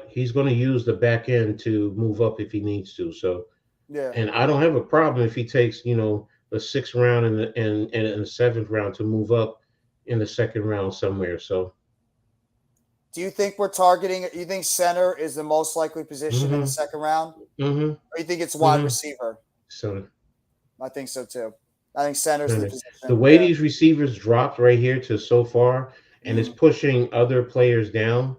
[SPEAKER 6] he's going to use the back end to move up if he needs to. So,
[SPEAKER 3] yeah.
[SPEAKER 6] And I don't have a problem if he takes, the 6th round and the 7th round to move up in the 2nd round somewhere. So,
[SPEAKER 3] do you think we're targeting? You think center is the most likely position in the 2nd round?
[SPEAKER 6] Mm-hmm.
[SPEAKER 3] Or you think it's wide receiver?
[SPEAKER 6] So,
[SPEAKER 3] I think so too. I think center's the position.
[SPEAKER 6] The way these receivers dropped right here to so far, and it's pushing other players down.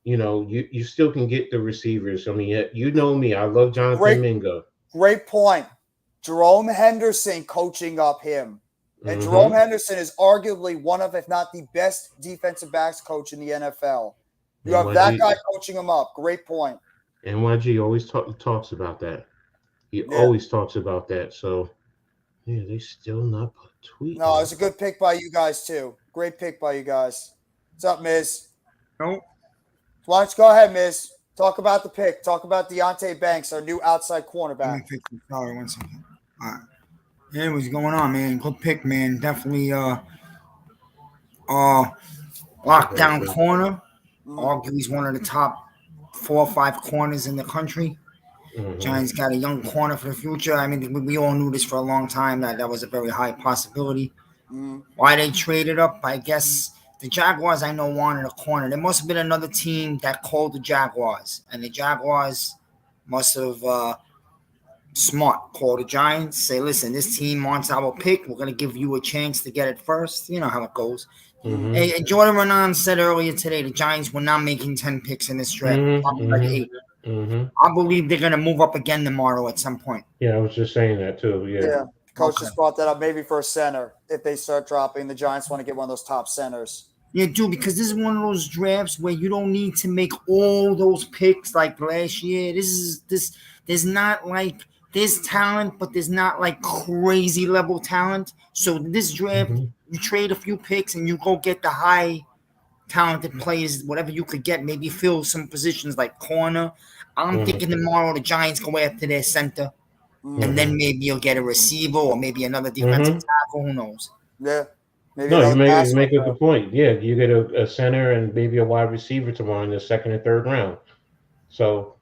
[SPEAKER 6] You still can get the receivers. I mean, you know me. I love Jonathan Mingo.
[SPEAKER 3] Great point. Jerome Henderson coaching up him. And Jerome Henderson is arguably one of, if not the best defensive backs coach in the NFL. You have that guy coaching him up. Great point.
[SPEAKER 6] NYG always talks about that. He always talks about that. So, yeah, they still not put a tweet.
[SPEAKER 3] No, it's a good pick by you guys, too. Great pick by you guys. What's up, Miz?
[SPEAKER 8] Nope.
[SPEAKER 3] Why don't you go ahead, Miz? Talk about the pick. Talk about Deonte Banks, our new outside cornerback.
[SPEAKER 8] Sorry, 1 second. All right. Hey, what's going on, man? Good pick, man. Definitely lockdown corner. Arguably he's one of the top 4 or 5 corners in the country. Giants got a young corner for the future. I mean, we all knew this for a long time that was a very high possibility. Why they traded up, I guess the Jaguars, I know, wanted a corner. There must have been another team that called the Jaguars, and the Jaguars must have smart call the Giants, say, listen, this team wants our pick. We're going to give you a chance to get it first. You know how it goes. And Jordan Renan said earlier today the Giants were not making 10 picks in this draft. I believe they're going to move up again tomorrow at some point.
[SPEAKER 6] Yeah, I was just saying that too. Yeah.
[SPEAKER 3] Coach just brought that up, maybe for a center. If they start dropping, the Giants want to get one of those top centers.
[SPEAKER 8] Yeah, dude, because this is one of those drafts where you don't need to make all those picks like last year. There's not like there's talent, but there's not like crazy level talent. So this draft, you trade a few picks and you go get the high talented players, whatever you could get, maybe fill some positions like corner. I'm thinking tomorrow the Giants go after their center. And then maybe you'll get a receiver or maybe another defensive tackle. Who knows?
[SPEAKER 3] Yeah. Maybe
[SPEAKER 6] you make a good point. Yeah, you get a center and maybe a wide receiver tomorrow in the 2nd and 3rd round. So,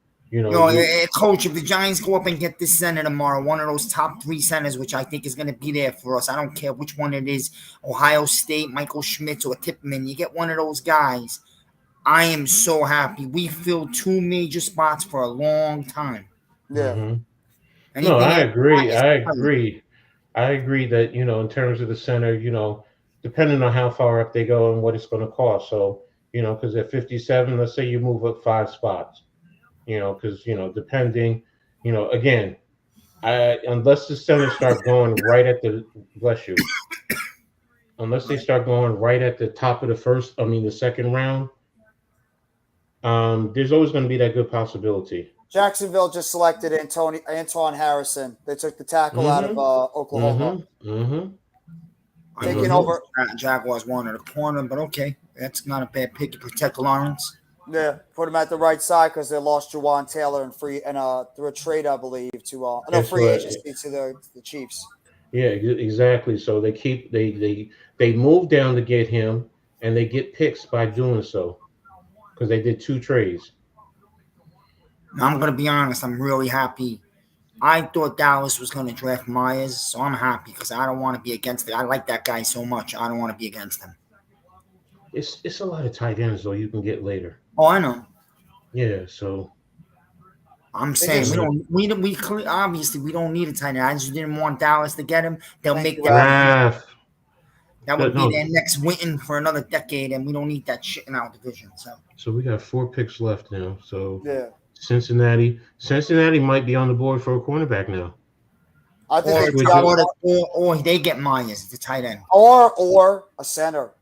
[SPEAKER 8] Coach, if the Giants go up and get this center tomorrow, one of those top 3 centers, which I think is going to be there for us. I don't care which one it is, Ohio State, Michael Schmitz, or Tippmann. You get one of those guys. I am so happy. We filled 2 major spots for a long time.
[SPEAKER 3] Yeah.
[SPEAKER 6] No, I agree. I agree that, in terms of the center, depending on how far up they go and what it's going to cost. So, because at 57, let's say you move up 5 spots, because, depending, again, unless the centers start going right at the, bless you, unless they start going right at the top of the 2nd round, there's always going to be that good possibility.
[SPEAKER 3] Jacksonville just selected Antoine Harrison. They took the tackle out of Oklahoma. Taking over.
[SPEAKER 8] Jaguars wanted a corner, but okay. That's not a bad pick to protect Lawrence.
[SPEAKER 3] Yeah, put him at the right side because they lost Juwan Taylor and through a trade, I believe, to free agency to the Chiefs.
[SPEAKER 6] Yeah, exactly. So they move down to get him, and they get picks by doing so because they did 2 trades.
[SPEAKER 8] I'm going to be honest. I'm really happy I thought Dallas was going to draft Myers, so I'm happy because I don't want to be against it. I like that guy so much. I don't want to be against him.
[SPEAKER 6] It's a lot of tight ends though you can get later.
[SPEAKER 8] Oh, I know.
[SPEAKER 6] Yeah, so
[SPEAKER 8] I'm saying we obviously we don't need a tight end. I just didn't want Dallas to get him. They'll make that. That would be their next win for another decade, and we don't need that shit in our division.
[SPEAKER 6] So we got 4 picks left now. So
[SPEAKER 3] yeah,
[SPEAKER 6] Cincinnati might be on the board for a cornerback now.
[SPEAKER 3] I think
[SPEAKER 8] or they get Myers, the tight end,
[SPEAKER 3] or a center.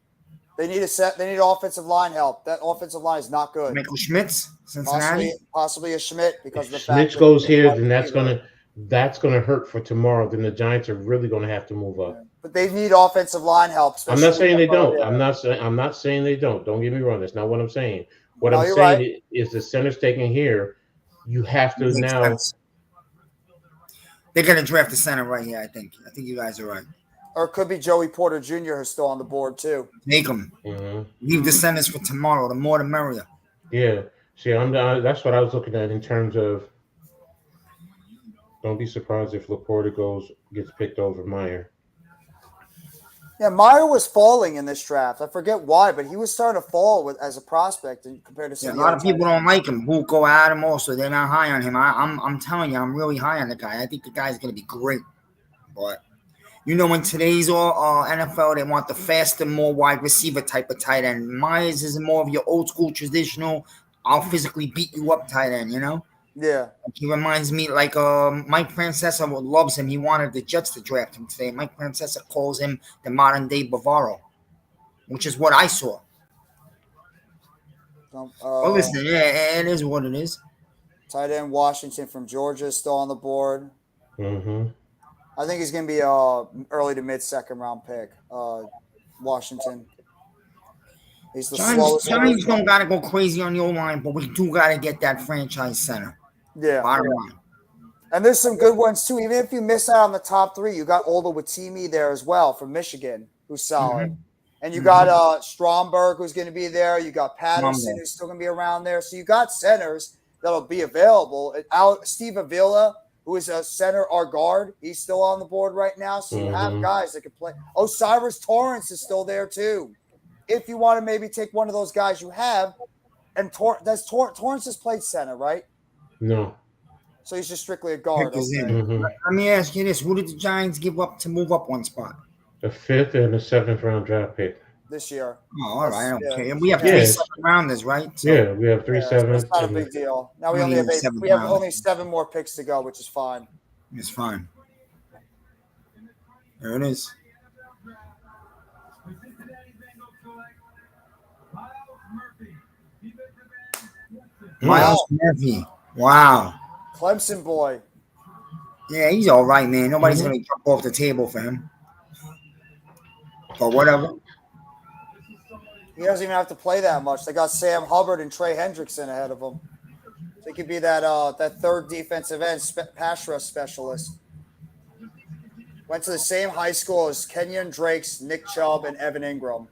[SPEAKER 3] They need They need offensive line help. That offensive line is not good.
[SPEAKER 8] Michael Schmitz, Cincinnati,
[SPEAKER 3] possibly a Schmidt because of the
[SPEAKER 6] fact Schmitz goes here, then that's gonna hurt for tomorrow. Then the Giants are really gonna have to move up.
[SPEAKER 3] But they need offensive line help.
[SPEAKER 6] I'm not saying they don't. I'm not saying they don't. Don't get me wrong. That's not what I'm saying. What I'm saying is the center's taken here. You have to now.
[SPEAKER 8] Sense. They're gonna draft the center right here. I think you guys are right.
[SPEAKER 3] Or it could be Joey Porter Jr. who's still on the board too.
[SPEAKER 8] Make them.
[SPEAKER 6] Mm-hmm.
[SPEAKER 8] Leave the centers for tomorrow. The more the merrier.
[SPEAKER 6] Yeah. See, that's what I was looking at in terms of. Don't be surprised if Laporta gets picked over Meyer.
[SPEAKER 3] Yeah, Meyer was falling in this draft. I forget why, but he was starting to fall as a prospect compared to some.
[SPEAKER 8] A lot of people don't like him. Who go at him also? They're not high on him. I'm telling you, I'm really high on the guy. I think the guy's going to be great. But you know, in today's NFL, they want the faster, more wide receiver type of tight end. Myers is more of your old school, traditional. I'll physically beat you up tight end. You know.
[SPEAKER 3] Yeah.
[SPEAKER 8] He reminds me like Mike Francesa loves him. He wanted the Jets to draft him today. Mike Francesa calls him the modern day Bavaro, which is what I saw. Well, listen, yeah, it is what it is.
[SPEAKER 3] Tight end Washington from Georgia is still on the board.
[SPEAKER 6] Mm-hmm.
[SPEAKER 3] I think he's going to be early to mid second round pick. Washington. He's the slowest.
[SPEAKER 8] Giants don't got to go crazy on the O-line, but we do got to get that franchise center.
[SPEAKER 3] Yeah.
[SPEAKER 8] Bottom line.
[SPEAKER 3] And there's some good ones too. Even if you miss out on the top 3, you got Ola Watimi there as well from Michigan, who's solid. Mm-hmm. And you got Stromberg, who's going to be there. You got Patterson, who's still going to be around there. So you got centers that'll be available. Steve Avila, who is a center or guard, he's still on the board right now. So you have guys that can play. Osiris Torrance is still there too. If you want to maybe take one of those guys you have, and Torrance has played center, right?
[SPEAKER 6] No.
[SPEAKER 3] So he's just strictly a guard. Okay.
[SPEAKER 8] Mm-hmm. Let me ask you this: who did the Giants give up to move up one spot?
[SPEAKER 6] A 5th and a 7th round draft pick
[SPEAKER 3] this year.
[SPEAKER 8] Oh, all right. Okay. And we have 3 7th rounders, right?
[SPEAKER 6] So, yeah, we have 3 7th.
[SPEAKER 3] It's not a big deal. Now we only have 8. We have only 7 more picks to go, which is fine.
[SPEAKER 8] It's fine. There it is. Miles Murphy. Wow.
[SPEAKER 3] Clemson boy.
[SPEAKER 8] Yeah, he's all right, man. Nobody's going to jump off the table for him. But whatever.
[SPEAKER 3] He doesn't even have to play that much. They got Sam Hubbard and Trey Hendrickson ahead of him. So he could be that third defensive end pass rush specialist. Went to the same high school as Kenyon Drakes, Nick Chubb, and Evan Ingram.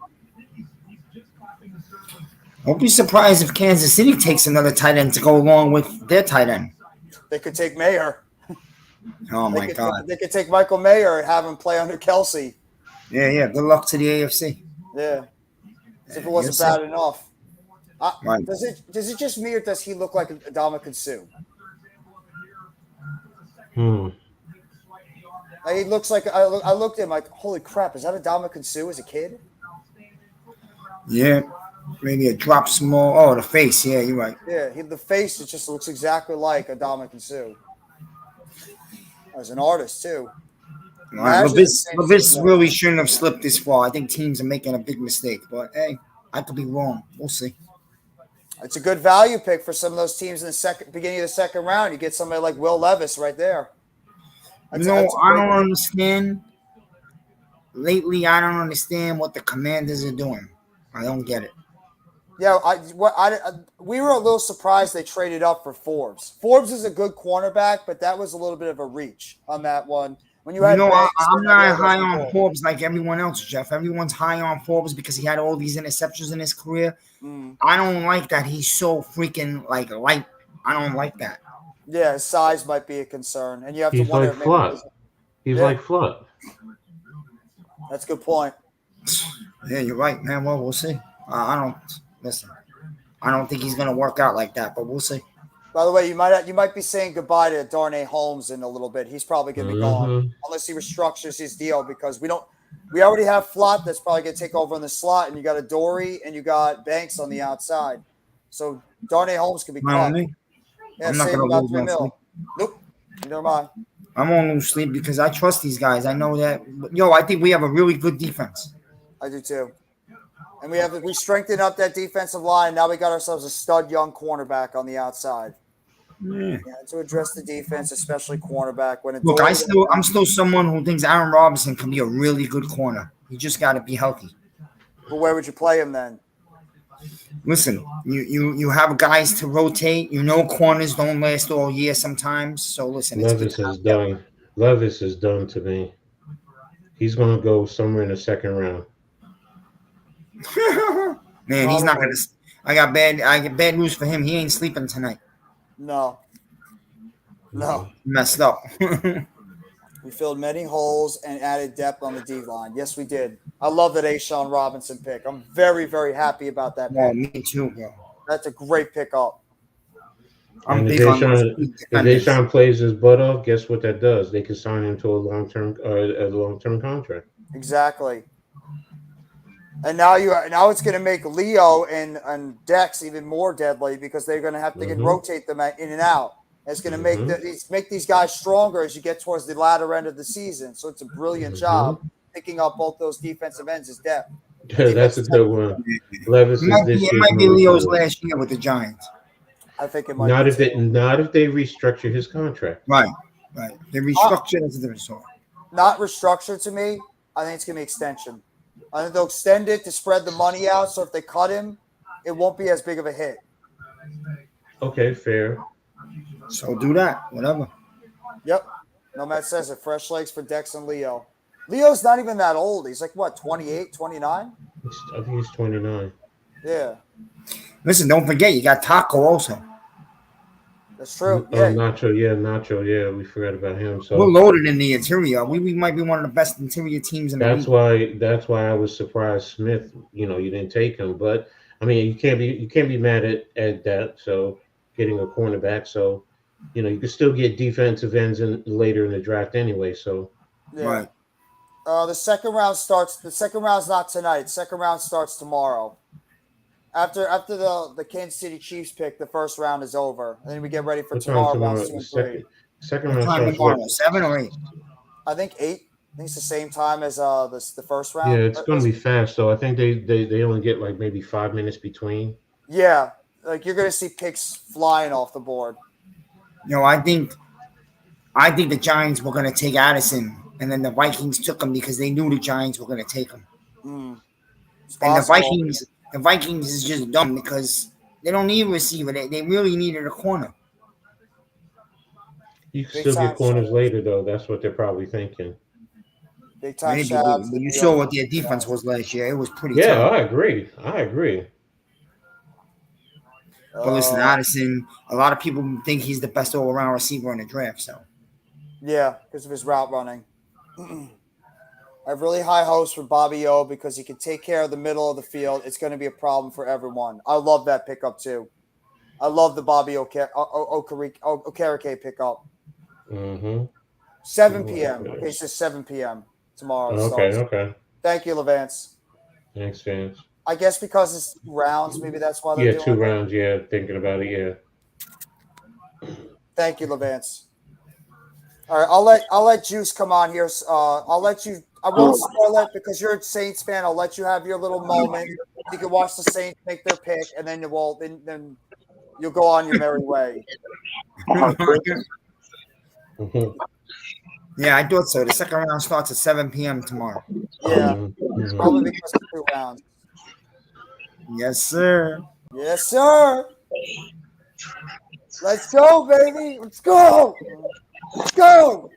[SPEAKER 8] Don't be surprised if Kansas City takes another tight end to go along with their tight end.
[SPEAKER 3] They could take Mayer.
[SPEAKER 8] Oh, my God.
[SPEAKER 3] They could take Michael Mayer and have him play under Kelsey.
[SPEAKER 8] Yeah. Good luck to the AFC.
[SPEAKER 3] Yeah. As if it wasn't bad enough. Right. Does it just me or does he look like Ndamukong Suh? He looks like I looked at him like, holy crap, is that Ndamukong Suh as a kid?
[SPEAKER 8] Yeah. Maybe a drop small. Oh, the face. Yeah, you're right.
[SPEAKER 3] Yeah, the face, it just looks exactly like Ndamukong Suh. As an artist, too.
[SPEAKER 8] Levis really shouldn't have slipped this far. I think teams are making a big mistake. But, hey, I could be wrong. We'll see.
[SPEAKER 3] It's a good value pick for some of those teams in the beginning of the second round. You get somebody like Will Levis right there.
[SPEAKER 8] I don't understand. Lately, I don't understand what the Commanders are doing. I don't get it.
[SPEAKER 3] Yeah, we were a little surprised they traded up for Forbes. Forbes is a good cornerback, but that was a little bit of a reach on that one. When I'm
[SPEAKER 8] not high on Forbes like everyone else, Jeff. Everyone's high on Forbes because he had all these interceptions in his career. I don't like that. He's so freaking light. I don't like that.
[SPEAKER 3] Yeah, his size might be a concern, and you have
[SPEAKER 6] He's
[SPEAKER 3] to wonder.
[SPEAKER 6] like
[SPEAKER 3] if
[SPEAKER 6] Flood. He's like Flood.
[SPEAKER 3] That's a good point.
[SPEAKER 8] Yeah, you're right, man. Well, we'll see. I don't listen. I don't think he's gonna work out like that, but we'll see.
[SPEAKER 3] By the way, you might be saying goodbye to Darnay Holmes in a little bit. He's probably going to be gone unless he restructures his deal because we already have Flott that's probably going to take over in the slot, and you got a Dory and you got Banks on the outside. So Darnay Holmes could be cut. Yeah,
[SPEAKER 8] I'm not
[SPEAKER 3] save
[SPEAKER 8] gonna
[SPEAKER 3] about
[SPEAKER 8] lose
[SPEAKER 3] $3
[SPEAKER 8] my
[SPEAKER 3] million.
[SPEAKER 8] sleep.
[SPEAKER 3] Nope, never mind.
[SPEAKER 8] I'm on lose sleep because I trust these guys. I know that. Yo, I think we have a really good defense.
[SPEAKER 3] I do too. And we strengthened up that defensive line. Now we got ourselves a stud young cornerback on the outside. Yeah, to address the defense, especially cornerback.
[SPEAKER 8] Look, I'm still someone who thinks Aaron Robinson can be a really good corner. You just got to be healthy.
[SPEAKER 3] But where would you play him then?
[SPEAKER 8] Listen, you have guys to rotate. You know, corners don't last all year sometimes. So listen,
[SPEAKER 6] Levis is done. Levis is done to me. He's going to go somewhere in the second round.
[SPEAKER 8] Man, he's not gonna. I got bad news for him. He ain't sleeping tonight.
[SPEAKER 3] No.
[SPEAKER 8] Messed up.
[SPEAKER 3] We filled many holes and added depth on the D line. Yes, we did. I love that Ashawn Robinson pick. I'm very, very happy about that.
[SPEAKER 8] Yeah, me too, bro.
[SPEAKER 3] That's a great pickup.
[SPEAKER 6] And if Deshaun plays his butt off, guess what that does? They can sign him to a long-term contract.
[SPEAKER 3] Exactly. And now it's going to make Leo and Dex even more deadly because they're going to have to rotate them in and out. It's going to make these guys stronger as you get towards the latter end of the season. So it's a brilliant job picking up both those defensive ends as depth.
[SPEAKER 6] Yeah, that's a good one. Levis
[SPEAKER 8] it might be Leo's last year with the Giants.
[SPEAKER 3] I think it might.
[SPEAKER 6] Not if they restructure his contract.
[SPEAKER 8] Right. They restructure as a different story.
[SPEAKER 3] Not restructured to me. I think it's going to be extension. I think they'll extend it to spread the money out. So if they cut him, it won't be as big of a hit.
[SPEAKER 6] Okay, fair.
[SPEAKER 8] So do that, whatever.
[SPEAKER 3] Yep. Nomad says it. Fresh legs for Dex and Leo. Leo's not even that old. He's like, what, 28, 29?
[SPEAKER 6] I think he's 29.
[SPEAKER 3] Yeah.
[SPEAKER 8] Listen, don't forget, you got Taco also.
[SPEAKER 3] That's true.
[SPEAKER 6] Nacho. Yeah, we forgot about him. So
[SPEAKER 8] we're loaded in the interior. We might be one of the best interior teams in the league.
[SPEAKER 6] That's why I was surprised Smith, you didn't take him. But I mean, you can't be mad at that. So getting a cornerback, so you can still get defensive ends later in the draft anyway. So
[SPEAKER 3] right. The second round starts. The second round's not tonight. Second round starts tomorrow. After the Kansas City Chiefs pick, the first round is over. And then we get ready for tomorrow. Rounds 2 and 3.
[SPEAKER 6] Second round starts
[SPEAKER 8] 7 or 8.
[SPEAKER 3] I think 8. I think it's the same time as the first round.
[SPEAKER 6] Yeah, it's going to be fast. So I think they only get like maybe 5 minutes between.
[SPEAKER 3] Yeah, like you're going to see picks flying off the board.
[SPEAKER 8] I think the Giants were going to take Addison, and then the Vikings took him because they knew the Giants were going to take him. And the Vikings is just dumb because they don't need a receiver. They really needed a corner.
[SPEAKER 6] You can still get corners later, though. That's what they're probably thinking.
[SPEAKER 3] Big time
[SPEAKER 8] Maybe, but you saw what their defense was last year. It was pretty tough.
[SPEAKER 6] Yeah, I agree.
[SPEAKER 8] But listen, Addison, a lot of people think he's the best all-around receiver in the draft. So
[SPEAKER 3] yeah, because of his route running. I have really high hopes for Bobby O because he can take care of the middle of the field. It's going to be a problem for everyone. I love that pickup too. I love the Bobby Okereke pickup. 7 p.m. Okay, it says 7 p.m. tomorrow.
[SPEAKER 6] Okay.
[SPEAKER 3] Thank you, Levance.
[SPEAKER 6] Thanks, Vance.
[SPEAKER 3] I guess because it's rounds, maybe that's why they're doing
[SPEAKER 6] 2 rounds. Yeah, thinking about it. Yeah.
[SPEAKER 3] Thank you, Levance. All right, I'll let Juice come on here. I'll let you. I won't spoil it because you're a Saints fan. I'll let you have your little moment. You can watch the Saints make their pick, and then then you'll go on your merry way.
[SPEAKER 8] Yeah, I thought so. The second round starts at 7 p.m. tomorrow.
[SPEAKER 3] Yeah, it's probably because of 2 rounds.
[SPEAKER 8] Yes, sir.
[SPEAKER 3] Yes, sir. Let's go, baby. Let's go. Let's go.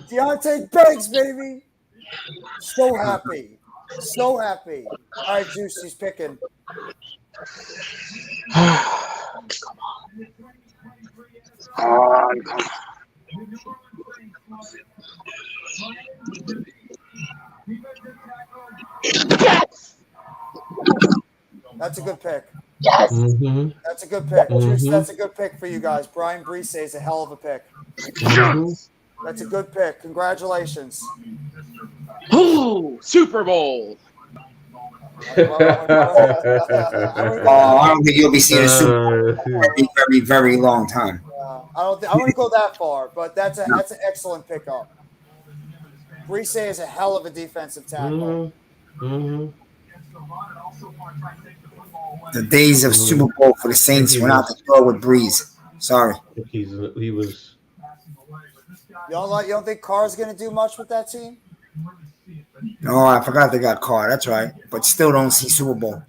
[SPEAKER 3] Deontay Banks, baby. So happy. So happy. All right, Juice, he's picking.
[SPEAKER 6] Come on.
[SPEAKER 3] That's a good pick.
[SPEAKER 6] Yes. Mm-hmm.
[SPEAKER 3] That's a good pick.
[SPEAKER 6] Mm-hmm.
[SPEAKER 3] That's a good pick for you guys. Brian Brise is a hell of a pick.
[SPEAKER 6] Mm-hmm.
[SPEAKER 3] That's a good pick. Congratulations.
[SPEAKER 19] Oh, Super Bowl.
[SPEAKER 8] I don't think you'll be seeing a Super Bowl for a very, very long time.
[SPEAKER 3] I wouldn't go that far, but that's an excellent pickup. Brise is a hell of a defensive tackle.
[SPEAKER 6] Mm-hmm.
[SPEAKER 8] The days of Super Bowl for the Saints went out the door with Breeze. Sorry.
[SPEAKER 6] He was.
[SPEAKER 3] You don't think Carr's going to do much with that team?
[SPEAKER 8] No, I forgot they got Carr. That's right. But still don't see Super Bowl.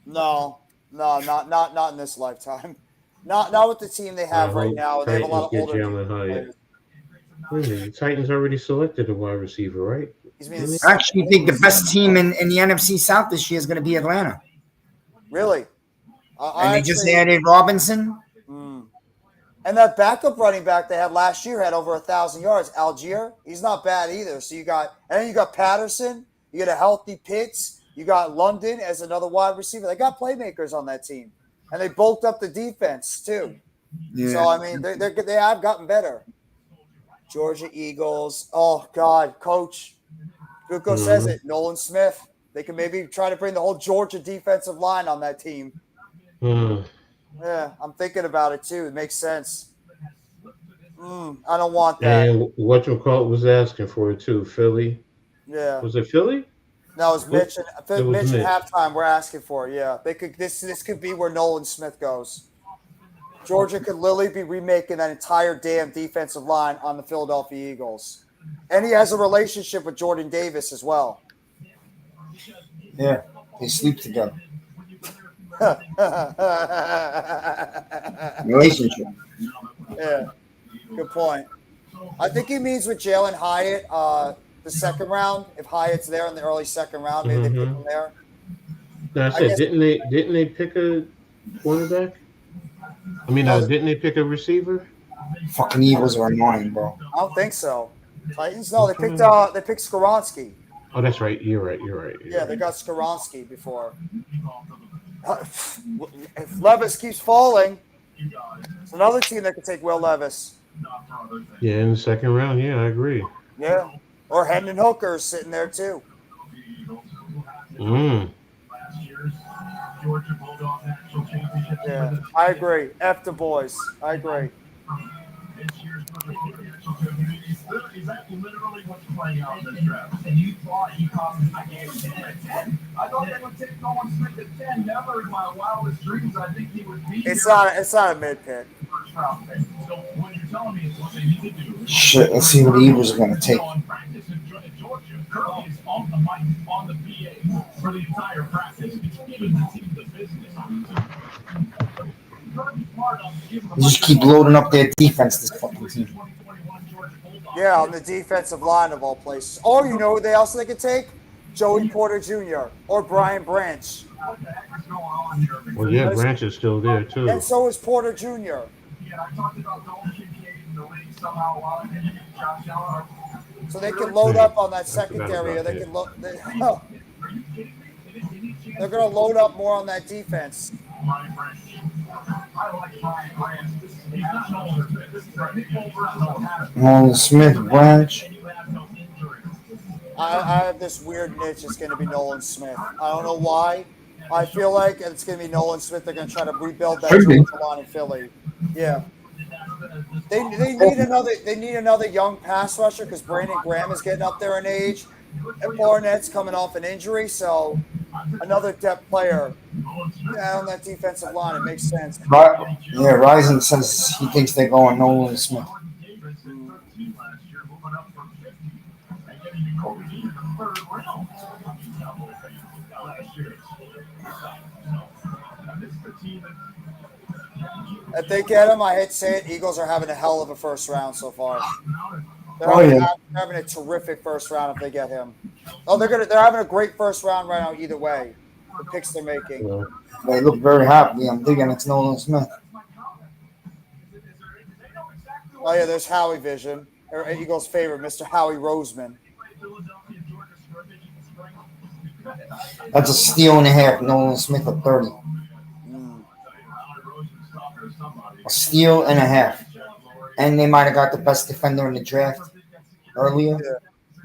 [SPEAKER 3] No, not in this lifetime. Not with the teim they have right now. They have a lot of older
[SPEAKER 6] players. The Titans already selected a wide receiver, right?
[SPEAKER 8] I actually think the best team in the NFC South this year is going to be Atlanta.
[SPEAKER 3] Really?
[SPEAKER 8] And they just added Robinson.
[SPEAKER 3] And that backup running back they had last year had over 1,000 yards. Algier, he's not bad either. So you got Patterson, you got a healthy Pitts, you got London as another wide receiver. They got playmakers on that team, and they bulked up the defense too.
[SPEAKER 8] Yeah.
[SPEAKER 3] So I mean, they have gotten better. Georgia Eagles. Oh God, Coach Bucco says it. Nolan Smith. They can maybe try to bring the whole Georgia defensive line on that team. Yeah, I'm thinking about it too. It makes sense. I don't want that.
[SPEAKER 6] And whatchamacallit was asking for it too. Philly.
[SPEAKER 3] Yeah.
[SPEAKER 6] Was it Philly?
[SPEAKER 3] No, it was Mitch. Mitch
[SPEAKER 6] Mitch.
[SPEAKER 3] at halftime. We're asking for it. Yeah, they could. This could be where Nolan Smith goes. Georgia could literally be remaking that entire damn defensive line on the Philadelphia Eagles, and he has a relationship with Jordan Davis as well.
[SPEAKER 8] Yeah, they sleep together. Relationship.
[SPEAKER 3] Yeah, good point. I think he means with Jalen Hyatt the second round. If Hyatt's there in the early second round, maybe they pick him there.
[SPEAKER 6] That's it. Didn't they pick a quarterback? I mean, didn't they pick a receiver?
[SPEAKER 8] Fucking Eagles are annoying, bro.
[SPEAKER 3] I don't think so. Titans, no, they picked Skoronski.
[SPEAKER 6] Oh, that's right. You're right.
[SPEAKER 3] Yeah, they got Skoronski before. If Levis keeps falling, it's another team that could take Will Levis.
[SPEAKER 6] Yeah, in the second round. Yeah, I agree.
[SPEAKER 3] Yeah, or Hendon Hooker's sitting there too. Yeah, I agree. F the boys. I agree.
[SPEAKER 13] Exactly literally what's playing out in this draft. And you thought he cost I gave him 10 at 10. I thought they would take Nolan Smith at 10. Never in my wildest dreams I think he would be.
[SPEAKER 3] It's not a mid pick.
[SPEAKER 13] First round pick. So what you're telling me is what they need to do.
[SPEAKER 8] Shit, let's see what the Eagles are going to take.
[SPEAKER 13] Georgia currently is on the mic on the PA for the entire practice. It's giving the team the business.
[SPEAKER 8] They just keep loading up their defense, this fucking team.
[SPEAKER 3] Yeah, on the defensive line of all places. Or they could take Joey Porter Jr. or Brian Branch.
[SPEAKER 6] Well, yeah, Branch is still there too.
[SPEAKER 3] And so is Porter Jr.
[SPEAKER 13] Yeah, I talked about Dalton Kincaid in the league somehow while Josh Allen.
[SPEAKER 3] So they can load up on that secondary. Or they can load. They're going to load up more on that defense.
[SPEAKER 8] Nolan Smith, Branch.
[SPEAKER 3] I have this weird niche. It's going to be Nolan Smith. I don't know why. I feel like it's going to be Nolan Smith. They're going to try to rebuild that Georgia line in Philly. Yeah. They need another young pass rusher because Brandon Graham is getting up there in age. And Barnett's coming off an injury, so another depth player on that defensive line. It makes sense.
[SPEAKER 8] Yeah, Rising says he thinks they're going Nolan Smith.
[SPEAKER 3] If they get him, I hate to say it, Eagles are having a hell of a first round so far. They're having a terrific first round if they get him. Oh, they're having a great first round right now either way. The picks they're making.
[SPEAKER 8] They look very happy. I'm thinking it's Nolan Smith.
[SPEAKER 3] Oh yeah, there's Howie Vision, Eagles' favorite, Mr. Howie Roseman.
[SPEAKER 8] That's a steal and a half. Nolan Smith at 30. A steal and a half. And they might have got the best defender in the draft earlier.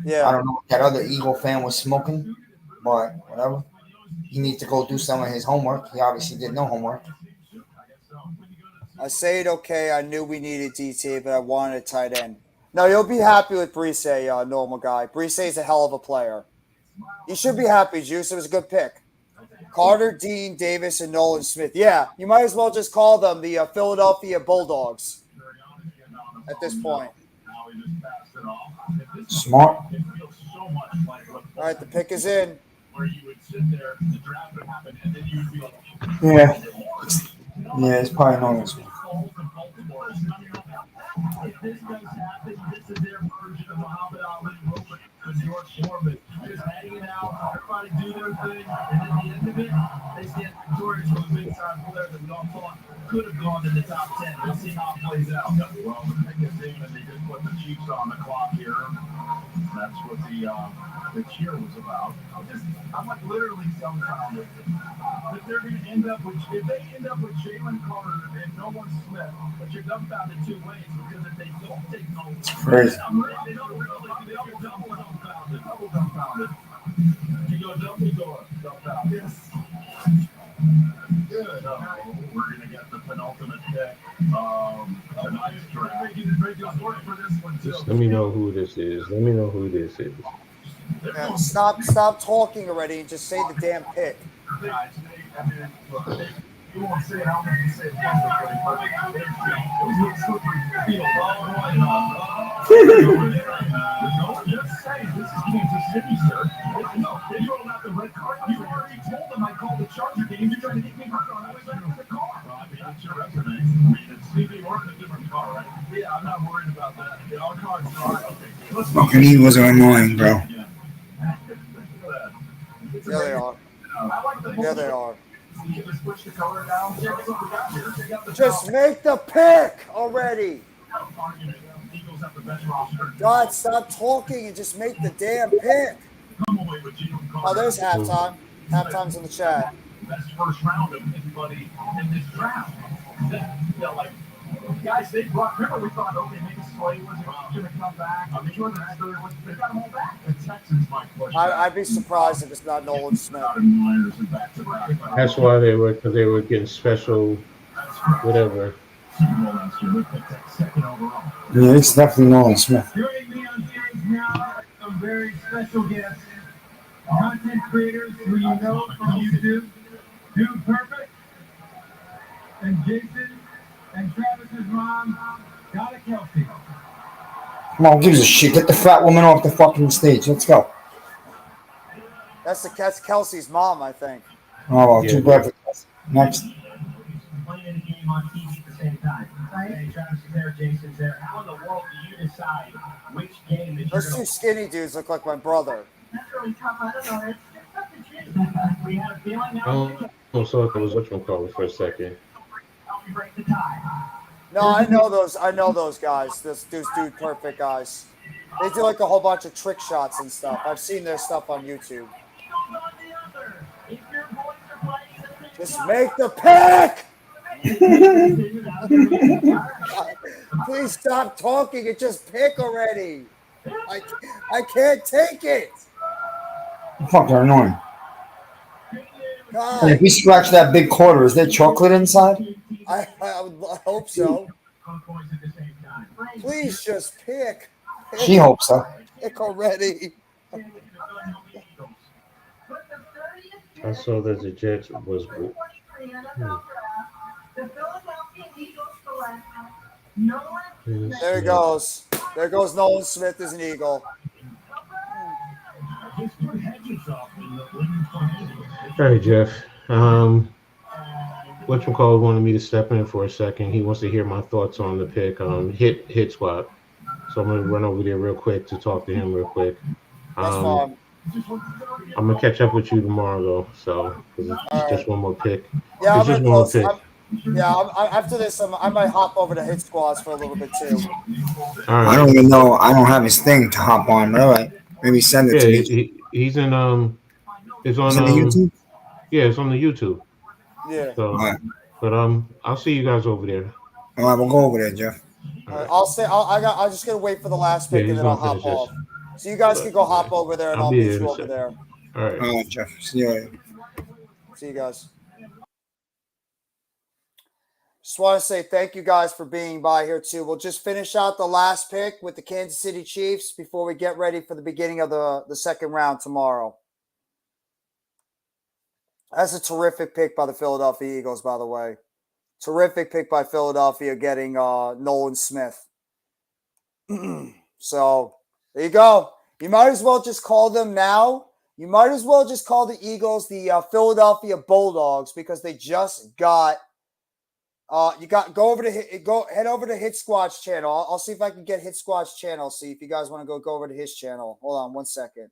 [SPEAKER 3] Yeah.
[SPEAKER 8] I don't know what that other Eagle fan was smoking, but whatever. He needs to go do some of his homework. He obviously did no homework.
[SPEAKER 3] I say it okay. I knew we needed DT, but I wanted a tight end. No, you'll be happy with Brise, normal guy. Brise is a hell of a player. You should be happy, Juice. It was a good pick. Carter, Dean, Davis, and Nolan Smith. Yeah, you might as well just call them the Philadelphia Bulldogs at this point.
[SPEAKER 8] Smart.
[SPEAKER 3] All right, the pick is in.
[SPEAKER 8] Yeah. Yeah, it's probably Nolan Smith.
[SPEAKER 13] If this does happen, this is their version of Muhammad Ali and George Foreman. Just hanging out, everybody do their thing, and at the end of it, they stand victorious for the big time player that we all thought could have gone in the top 10. We'll see how it plays out. Well, I guess they just put the Chiefs on the clock here. That's what the cheer was about. I'm like literally dumbfounded. If they're going to end up with, if they end up with Jalen Carter and Nolan Smith, but you're dumbfounded two ways because if they don't take Nolan Smith,
[SPEAKER 8] crazy.
[SPEAKER 13] Double dumbfounded. You go dumbfounded. Yes. Good. We're going to get the penultimate pick.
[SPEAKER 6] Just let me know who this is. Let me know who this is.
[SPEAKER 3] Yeah, stop talking already and just say the damn pick.
[SPEAKER 13] You won't say it, I don't say it. Just say this is Kansas City, sir. No, you don't have the red card. You already told them I called the Charger game. You're trying to get me hurt on the way back to the car. I mean, that's your resume. I mean, it's Stevie Orr in a different car, right? Yeah, I'm not worried about that. Yeah, our car's fine. Okay.
[SPEAKER 8] Fucking Eagles are annoying, bro.
[SPEAKER 3] There they are. There they are. Just make the pick already. God, stop talking and just make the damn pick. Oh, there's halftime. Halftime's in the chat.
[SPEAKER 13] Best first round of anybody in this draft. Yeah, like guys, they brought. Remember, we thought, okay, maybe Slay was going to come back. I mean, they got them all back. The Texans might push.
[SPEAKER 3] I'd be surprised if it's not Nolan Smith.
[SPEAKER 6] That's why they were, because they were getting special, whatever.
[SPEAKER 8] Yeah, it's definitely Nolan Smith.
[SPEAKER 13] Joining me on stage now, some very special guests, content creators who you know from YouTube, Dude Perfect, and Jason, and Travis's mom, Donna Kelsey.
[SPEAKER 8] Come on, gives a shit. Get the fat woman off the fucking stage. Let's go.
[SPEAKER 3] That's Kelsey's mom, I think.
[SPEAKER 8] Oh, well, too bad. Next.
[SPEAKER 13] Playing a game on TV at the same time. Hey, Travis is there, Jason's there. How in the world do you decide which game that you're
[SPEAKER 3] Those two skinny dudes look like my brother.
[SPEAKER 13] That's really tough. I don't know. It's just we had a feeling now.
[SPEAKER 6] Oh, so it was whatchamacallit for a second.
[SPEAKER 13] Help me break the tie.
[SPEAKER 3] No, I know those guys. Those Dude Perfect guys. They do like a whole bunch of trick shots and stuff. I've seen their stuff on YouTube. Just make the pick! Please stop talking and just pick already. I can't take it.
[SPEAKER 8] Fuck, they're annoying.
[SPEAKER 3] God.
[SPEAKER 8] And if we scratch that big quarter, is there chocolate inside?
[SPEAKER 3] I hope so. Please just pick.
[SPEAKER 8] She hopes so.
[SPEAKER 3] Pick already.
[SPEAKER 6] I saw that the Jets was.
[SPEAKER 3] There he goes. There goes Nolan Smith as an Eagle.
[SPEAKER 6] Hey Jeff. Whatchamacallit wanted me to step in for a second. He wants to hear my thoughts on the pick, hit swap. So I'm gonna run over there real quick to talk to him real quick.
[SPEAKER 3] That's fine.
[SPEAKER 6] I'm gonna catch up with you tomorrow though. So it's just one more pick.
[SPEAKER 3] Yeah,
[SPEAKER 6] it's just one more pick.
[SPEAKER 3] Yeah, after this, I might hop over to Hit Squads for a little bit too.
[SPEAKER 8] I don't even know. I don't have his thing to hop on. But all right, maybe send it to me.
[SPEAKER 6] He's in it's on
[SPEAKER 8] Is it the YouTube?
[SPEAKER 6] Yeah, it's on the YouTube.
[SPEAKER 3] Yeah.
[SPEAKER 6] So,
[SPEAKER 8] All right.
[SPEAKER 6] but I'll see you guys over there.
[SPEAKER 8] All right, we'll go over there, Jeff.
[SPEAKER 3] I'm just gonna wait for the last pick and then I'll hop off. So you guys can go hop over there and I'll meet you over there.
[SPEAKER 6] All right.
[SPEAKER 8] All right, Jeff. See you later.
[SPEAKER 3] See you guys. Just want to say thank you guys for being by here too. We'll just finish out the last pick with the Kansas City Chiefs before we get ready for the beginning of the second round tomorrow. That's a terrific pick by the Philadelphia Eagles, by the way. Terrific pick by Philadelphia getting Nolan Smith. So there you go. You might as well just call them now. You might as well just call the Eagles the Philadelphia Bulldogs because they just got. Head over to Hit Squad's channel. I'll see if I can get Hit Squad's channel. See if you guys want to go over to his channel. Hold on 1 second.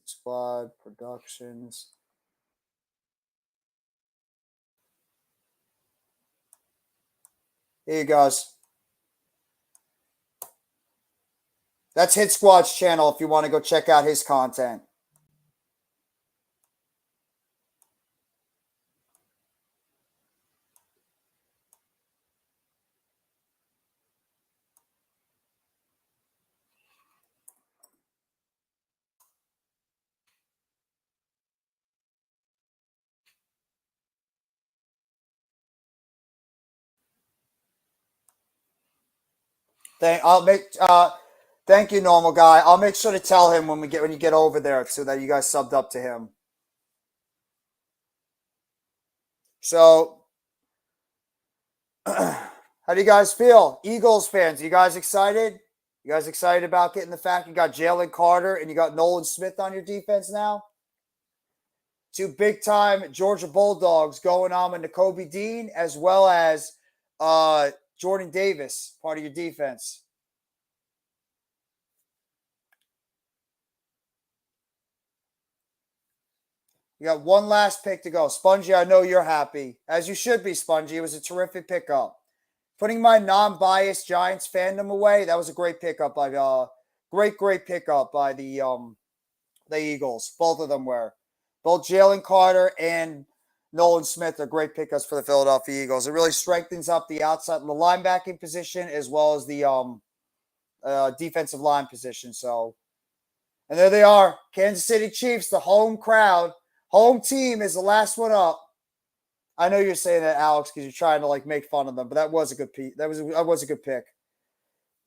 [SPEAKER 3] Squad Productions. Here you guys. That's Hit Squad's channel if you want to go check out his content. Thank you, normal guy. I'll make sure to tell him when you get over there so that you guys subbed up to him. So, how do you guys feel? Eagles fans, you guys excited? You guys excited about getting the fact you got Jalen Carter and you got Nolan Smith on your defense now? Two big-time Georgia Bulldogs going on with Nakobe Dean as well as Jordan Davis, part of your defense. You got one last pick to go. Spongy, I know you're happy. As you should be, Spongy. It was a terrific pickup. Putting my non-biased Giants fandom away, that was a great pickup by great pickup by the Eagles. Both of them were. Both Jalen Carter and Nolan Smith are great pickups for the Philadelphia Eagles. It really strengthens up the outside, the linebacking position, as well as the defensive line position. So, and there they are, Kansas City Chiefs, the home crowd. Home team is the last one up. I know you're saying that, Alex, because you're trying to make fun of them, but that was a good pick. That was a good pick.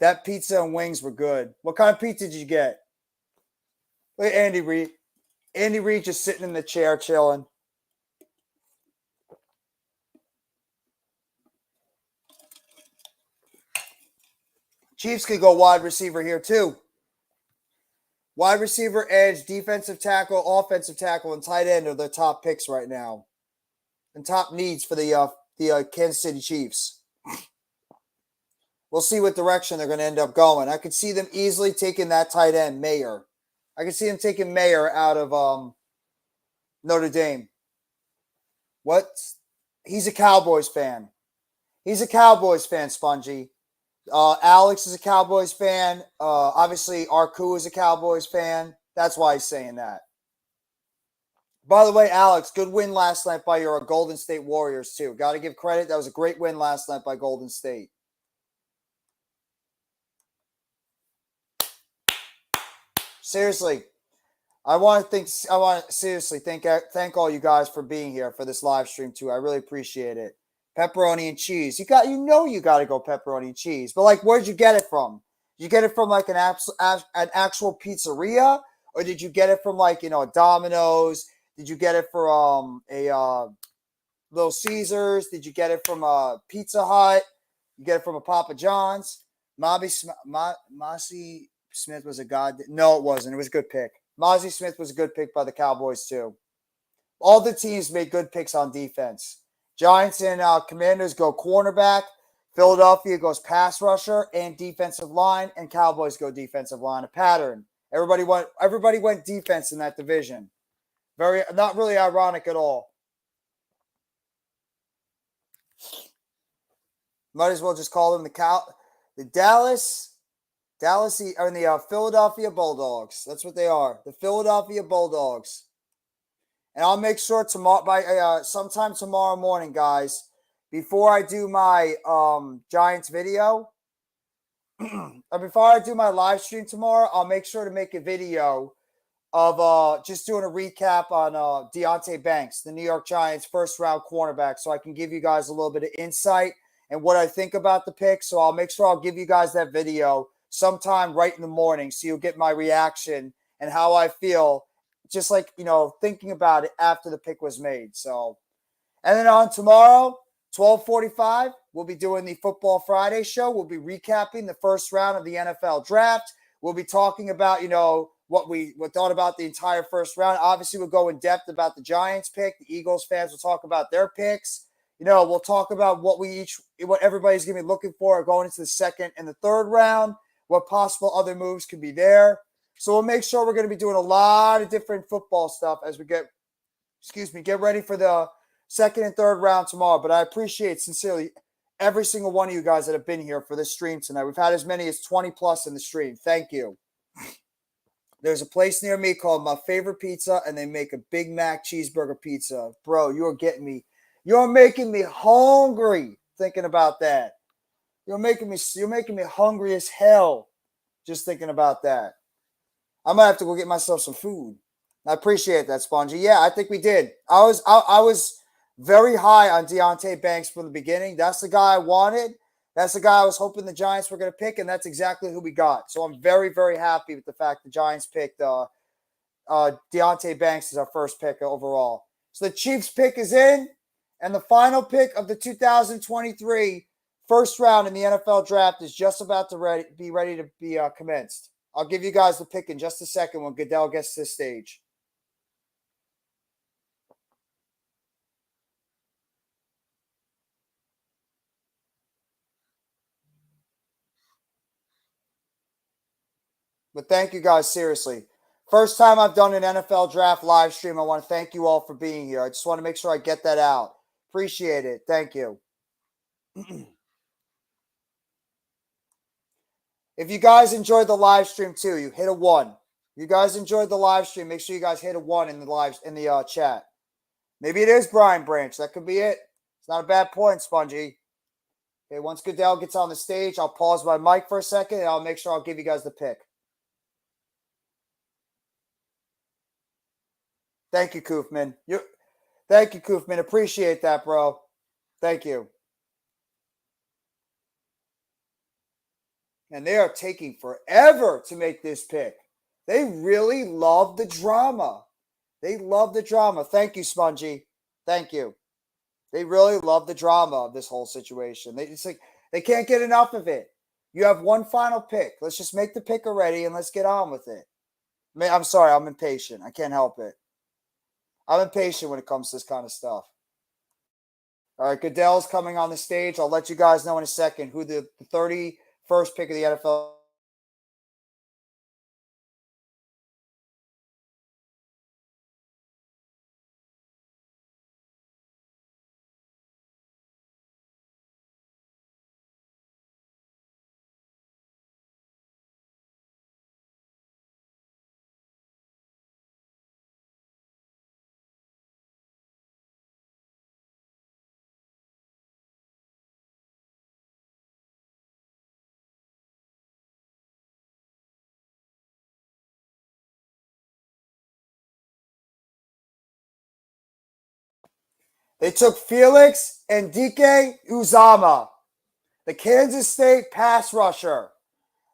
[SPEAKER 3] That pizza and wings were good. What kind of pizza did you get? Look at Andy Reid. Andy Reid just sitting in the chair chilling. Chiefs could go wide receiver here too. Wide receiver, edge, defensive tackle, offensive tackle, and tight end are the top picks right now. And top needs for the Kansas City Chiefs. We'll see what direction they're going to end up going. I could see them easily taking that tight end, Mayer. I could see them taking Mayer out of Notre Dame. What? He's a Cowboys fan. He's a Cowboys fan, Spongy. Alex is a Cowboys fan. Obviously, Arku is a Cowboys fan. That's why he's saying that. By the way, Alex, good win last night by your Golden State Warriors, too. Got to give credit. That was a great win last night by Golden State. Seriously, I want to seriously thank all you guys for being here for this live stream, too. I really appreciate it. Pepperoni and cheese. You got to go pepperoni and cheese. But where'd you get it from? Did you get it from an actual pizzeria, or did you get it from Domino's? Did you get it from a Little Caesars? Did you get it from a Pizza Hut? You get it from a Papa John's? Mozzie Smith was a god. No, it wasn't. It was a good pick. Mozzie Smith was a good pick by the Cowboys too. All the teams made good picks on defense. Giants and Commanders go cornerback. Philadelphia goes pass rusher and defensive line, and Cowboys go defensive line. A pattern. Everybody went defense in that division. Not really ironic at all. Might as well just call them the Dallas, or the Philadelphia Bulldogs. That's what they are. The Philadelphia Bulldogs. And I'll make sure tomorrow, sometime tomorrow morning, guys, before I do my Giants video, or before I do my live stream tomorrow, I'll make sure to make a video of just doing a recap on Deonte Banks, the New York Giants first-round cornerback, so I can give you guys a little bit of insight and what I think about the pick. So I'll make sure I'll give you guys that video sometime right in the morning, so you'll get my reaction and how I feel, just like, thinking about it after the pick was made. So, and then on tomorrow, 12:45, we'll be doing the Football Friday show. We'll be recapping the first round of the NFL draft. We'll be talking about, what we thought about the entire first round. Obviously, we'll go in depth about the Giants pick. The Eagles fans will talk about their picks. We'll talk about what everybody's going to be looking for going into the second and the third round, what possible other moves could be there. So we'll make sure we're going to be doing a lot of different football stuff as we get ready for the second and third round tomorrow. But I appreciate sincerely every single one of you guys that have been here for this stream tonight. We've had as many as 20 plus in the stream. Thank you. There's a place near me called My Favorite Pizza, and they make a Big Mac cheeseburger pizza. Bro, you're making me hungry thinking about that. You're making me hungry as hell just thinking about that. I might have to go get myself some food. I appreciate that, Spongy. Yeah, I think we did. I was very high on Deonte Banks from the beginning. That's the guy I wanted. That's the guy I was hoping the Giants were going to pick, and that's exactly who we got. So I'm very, very happy with the fact the Giants picked Deonte Banks as our first pick overall. So the Chiefs pick is in, and the final pick of the 2023 first round in the NFL draft is just about to be ready to be commenced. I'll give you guys the pick in just a second when Goodell gets to the stage. But thank you guys, seriously. First time I've done an NFL draft live stream. I want to thank you all for being here. I just want to make sure I get that out. Appreciate it. Thank you. If you guys enjoyed the live stream too, you hit a 1. You guys enjoyed the live stream, make sure you guys hit a 1 in the chat. Maybe it is Brian Branch. That could be it. It's not a bad point, Spongy. Okay, once Goodell gets on the stage, I'll pause my mic for a second, and I'll make sure I'll give you guys the pick. Thank you, Koofman. Thank you, Koofman. Appreciate that, bro. Thank you. And they are taking forever to make this pick. They really love the drama. They love the drama. Thank you, Spongy. Thank you. They really love the drama of this whole situation. They can't get enough of it. You have one final pick. Let's just make the pick already and let's get on with it. I'm sorry, I'm impatient. I can't help it. I'm impatient when it comes to this kind of stuff. All right, Goodell's coming on the stage. I'll let you guys know in a second who the 31st pick of the NFL. They took Felix Anudike-Uzomah, the Kansas State pass rusher.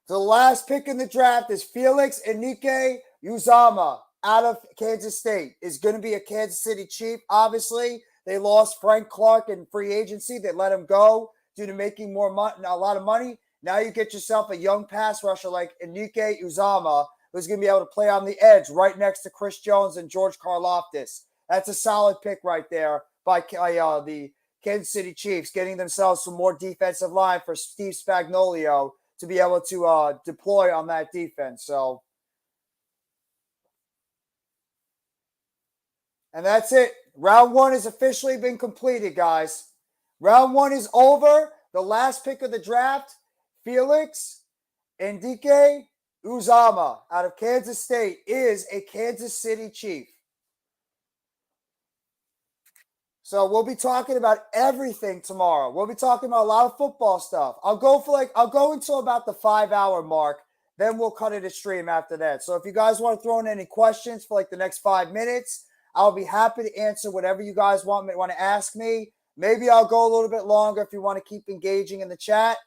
[SPEAKER 3] The last pick in the draft is Felix Anudike-Uzomah out of Kansas State. Is going to be a Kansas City Chief. Obviously, they lost Frank Clark in free agency. They let him go due to making a lot of money. Now you get yourself a young pass rusher like Anudike-Uzomah, who's going to be able to play on the edge right next to Chris Jones and George Karlaftis. That's a solid pick right there by the Kansas City Chiefs, getting themselves some more defensive line for Steve Spagnuolo to be able to deploy on that defense. So And that's it. Round 1 has officially been completed, guys. Round 1 is over. The last pick of the draft, Felix Ndike Uzama out of Kansas State, is a Kansas City Chief. So we'll be talking about everything tomorrow. We'll be talking about a lot of football stuff. I'll go until about the 5-hour mark. Then we'll cut it a stream after that. So if you guys want to throw in any questions for like the next 5 minutes, I'll be happy to answer whatever you guys want to ask me. Maybe I'll go a little bit longer if you want to keep engaging in the chat.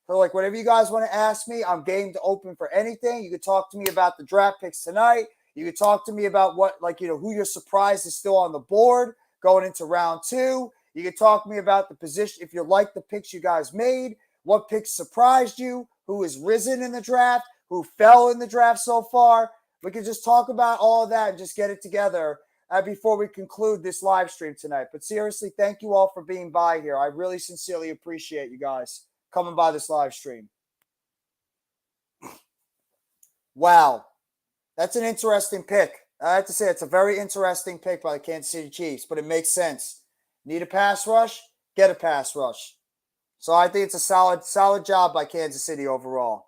[SPEAKER 3] So like whatever you guys want to ask me, I'm game to open for anything. You could talk to me about the draft picks tonight. You could talk to me about who you're surprised is still on the board going into round 2. You could talk to me about the position, if you like the picks you guys made, what picks surprised you, who has risen in the draft, who fell in the draft so far. We could just talk about all of that and just get it together before we conclude this live stream tonight. But seriously, thank you all for being by here. I really sincerely appreciate you guys coming by this live stream. Wow. That's an interesting pick. I have to say, it's a very interesting pick by the Kansas City Chiefs, but it makes sense. Need a pass rush? Get a pass rush. So I think it's a solid job by Kansas City overall.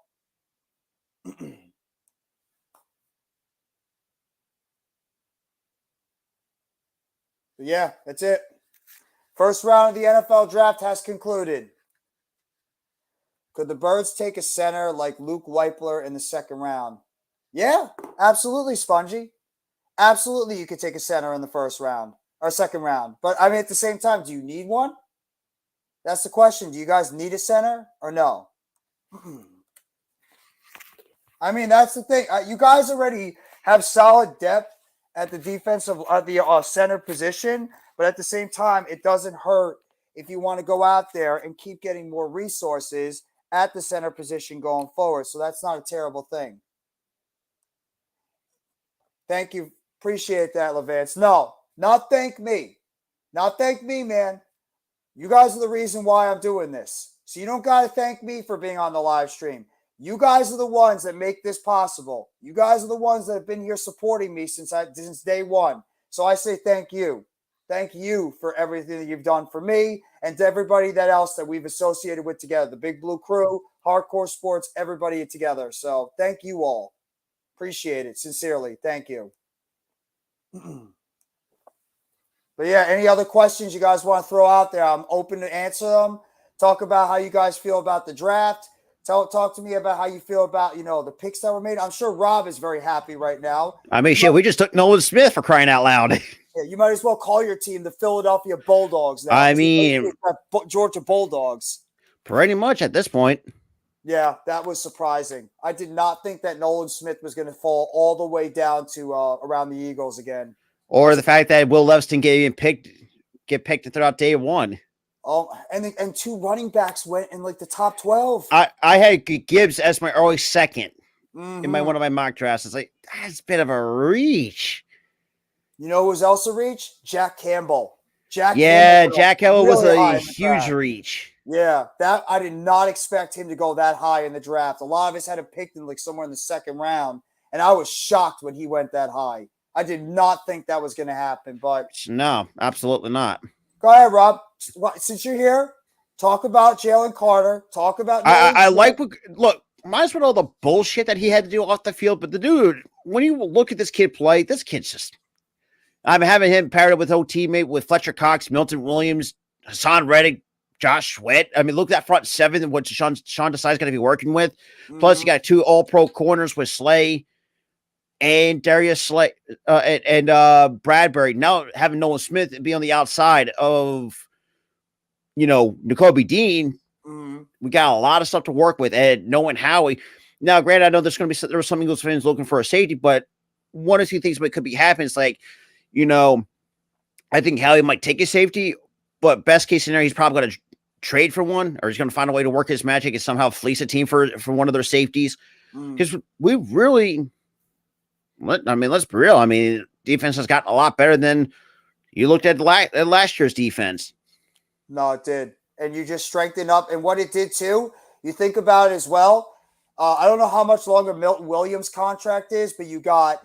[SPEAKER 3] But yeah, that's it. First round of the NFL draft has concluded. Could the Birds take a center like Luke Weipler in the second round? Yeah, absolutely, Spongy. Absolutely, you could take a center in the first round or second round. But I mean, at the same time, do you need one? That's the question. Do you guys need a center or no? I mean, that's the thing. You guys already have solid depth at the defensive, center position. But at the same time, it doesn't hurt if you want to go out there and keep getting more resources at the center position going forward. So that's not a terrible thing. Thank you. Appreciate that, Levance. No, not thank me. Not thank me, man. You guys are the reason why I'm doing this. So you don't got to thank me for being on the live stream. You guys are the ones that make this possible. You guys are the ones that have been here supporting me since day one. So I say thank you. Thank you for everything that you've done for me and to everybody else that we've associated with together. The Big Blue Crew, Hardcore Sports, everybody together. So thank you all. Appreciate it. Sincerely. Thank you. But yeah, any other questions you guys want to throw out there? I'm open to answer them. Talk about how you guys feel about the draft. Talk to me about how you feel about, the picks that were made. I'm sure Rob is very happy right now.
[SPEAKER 20] I mean, shit, we just took Nolan Smith, for crying out loud.
[SPEAKER 3] Yeah, you might as well call your team the Philadelphia Bulldogs now.
[SPEAKER 20] I mean,
[SPEAKER 3] Georgia Bulldogs.
[SPEAKER 20] Pretty much at this point.
[SPEAKER 3] Yeah, that was surprising. I did not think that Nolan Smith was going to fall all the way down to around the Eagles again.
[SPEAKER 20] Or the fact that Will Leviston get picked throughout day one.
[SPEAKER 3] Oh, and 2 running backs went in like the top 12.
[SPEAKER 20] I had Gibbs as my early second in one of my mock drafts. It's like, that's a bit of a reach.
[SPEAKER 3] You know who was also a reach? Jack Campbell.
[SPEAKER 20] Jack Campbell was a huge reach.
[SPEAKER 3] Yeah, that I did not expect him to go that high in the draft. A lot of us had him picked in like somewhere in the second round, and I was shocked when he went that high. I did not think that was going to happen, but
[SPEAKER 20] no, absolutely not.
[SPEAKER 3] Go ahead, Rob. Since you're here, talk about Jalen Carter. Talk about.
[SPEAKER 20] I like. Look, minus with all the bullshit that he had to do off the field, but the dude, when you look at this kid play, this kid's just. I'm having him paired up with old teammate with Fletcher Cox, Milton Williams, Hassan Reddick, Josh Sweat. I mean, look at that front seven, what Sean Desai's going to be working with. Plus, you got 2 all-pro corners with Slay and Darius Slay and Bradbury. Now having Nolan Smith be on the outside of, Nakobe Dean, we got a lot of stuff to work with. And knowing Howie. Now, granted, I know there were some Eagles fans looking for a safety, but one or two things that could be happening is like, I think Howie might take a safety, but best case scenario, he's probably going to trade for one, or he's going to find a way to work his magic and somehow fleece a team for one of their safeties. Because we really, let's be real. I mean, defense has gotten a lot better than you looked at last year's defense.
[SPEAKER 3] No, it did. And you just strengthened up. And what it did too, you think about it as well. I don't know how much longer Milton Williams' contract is, but you got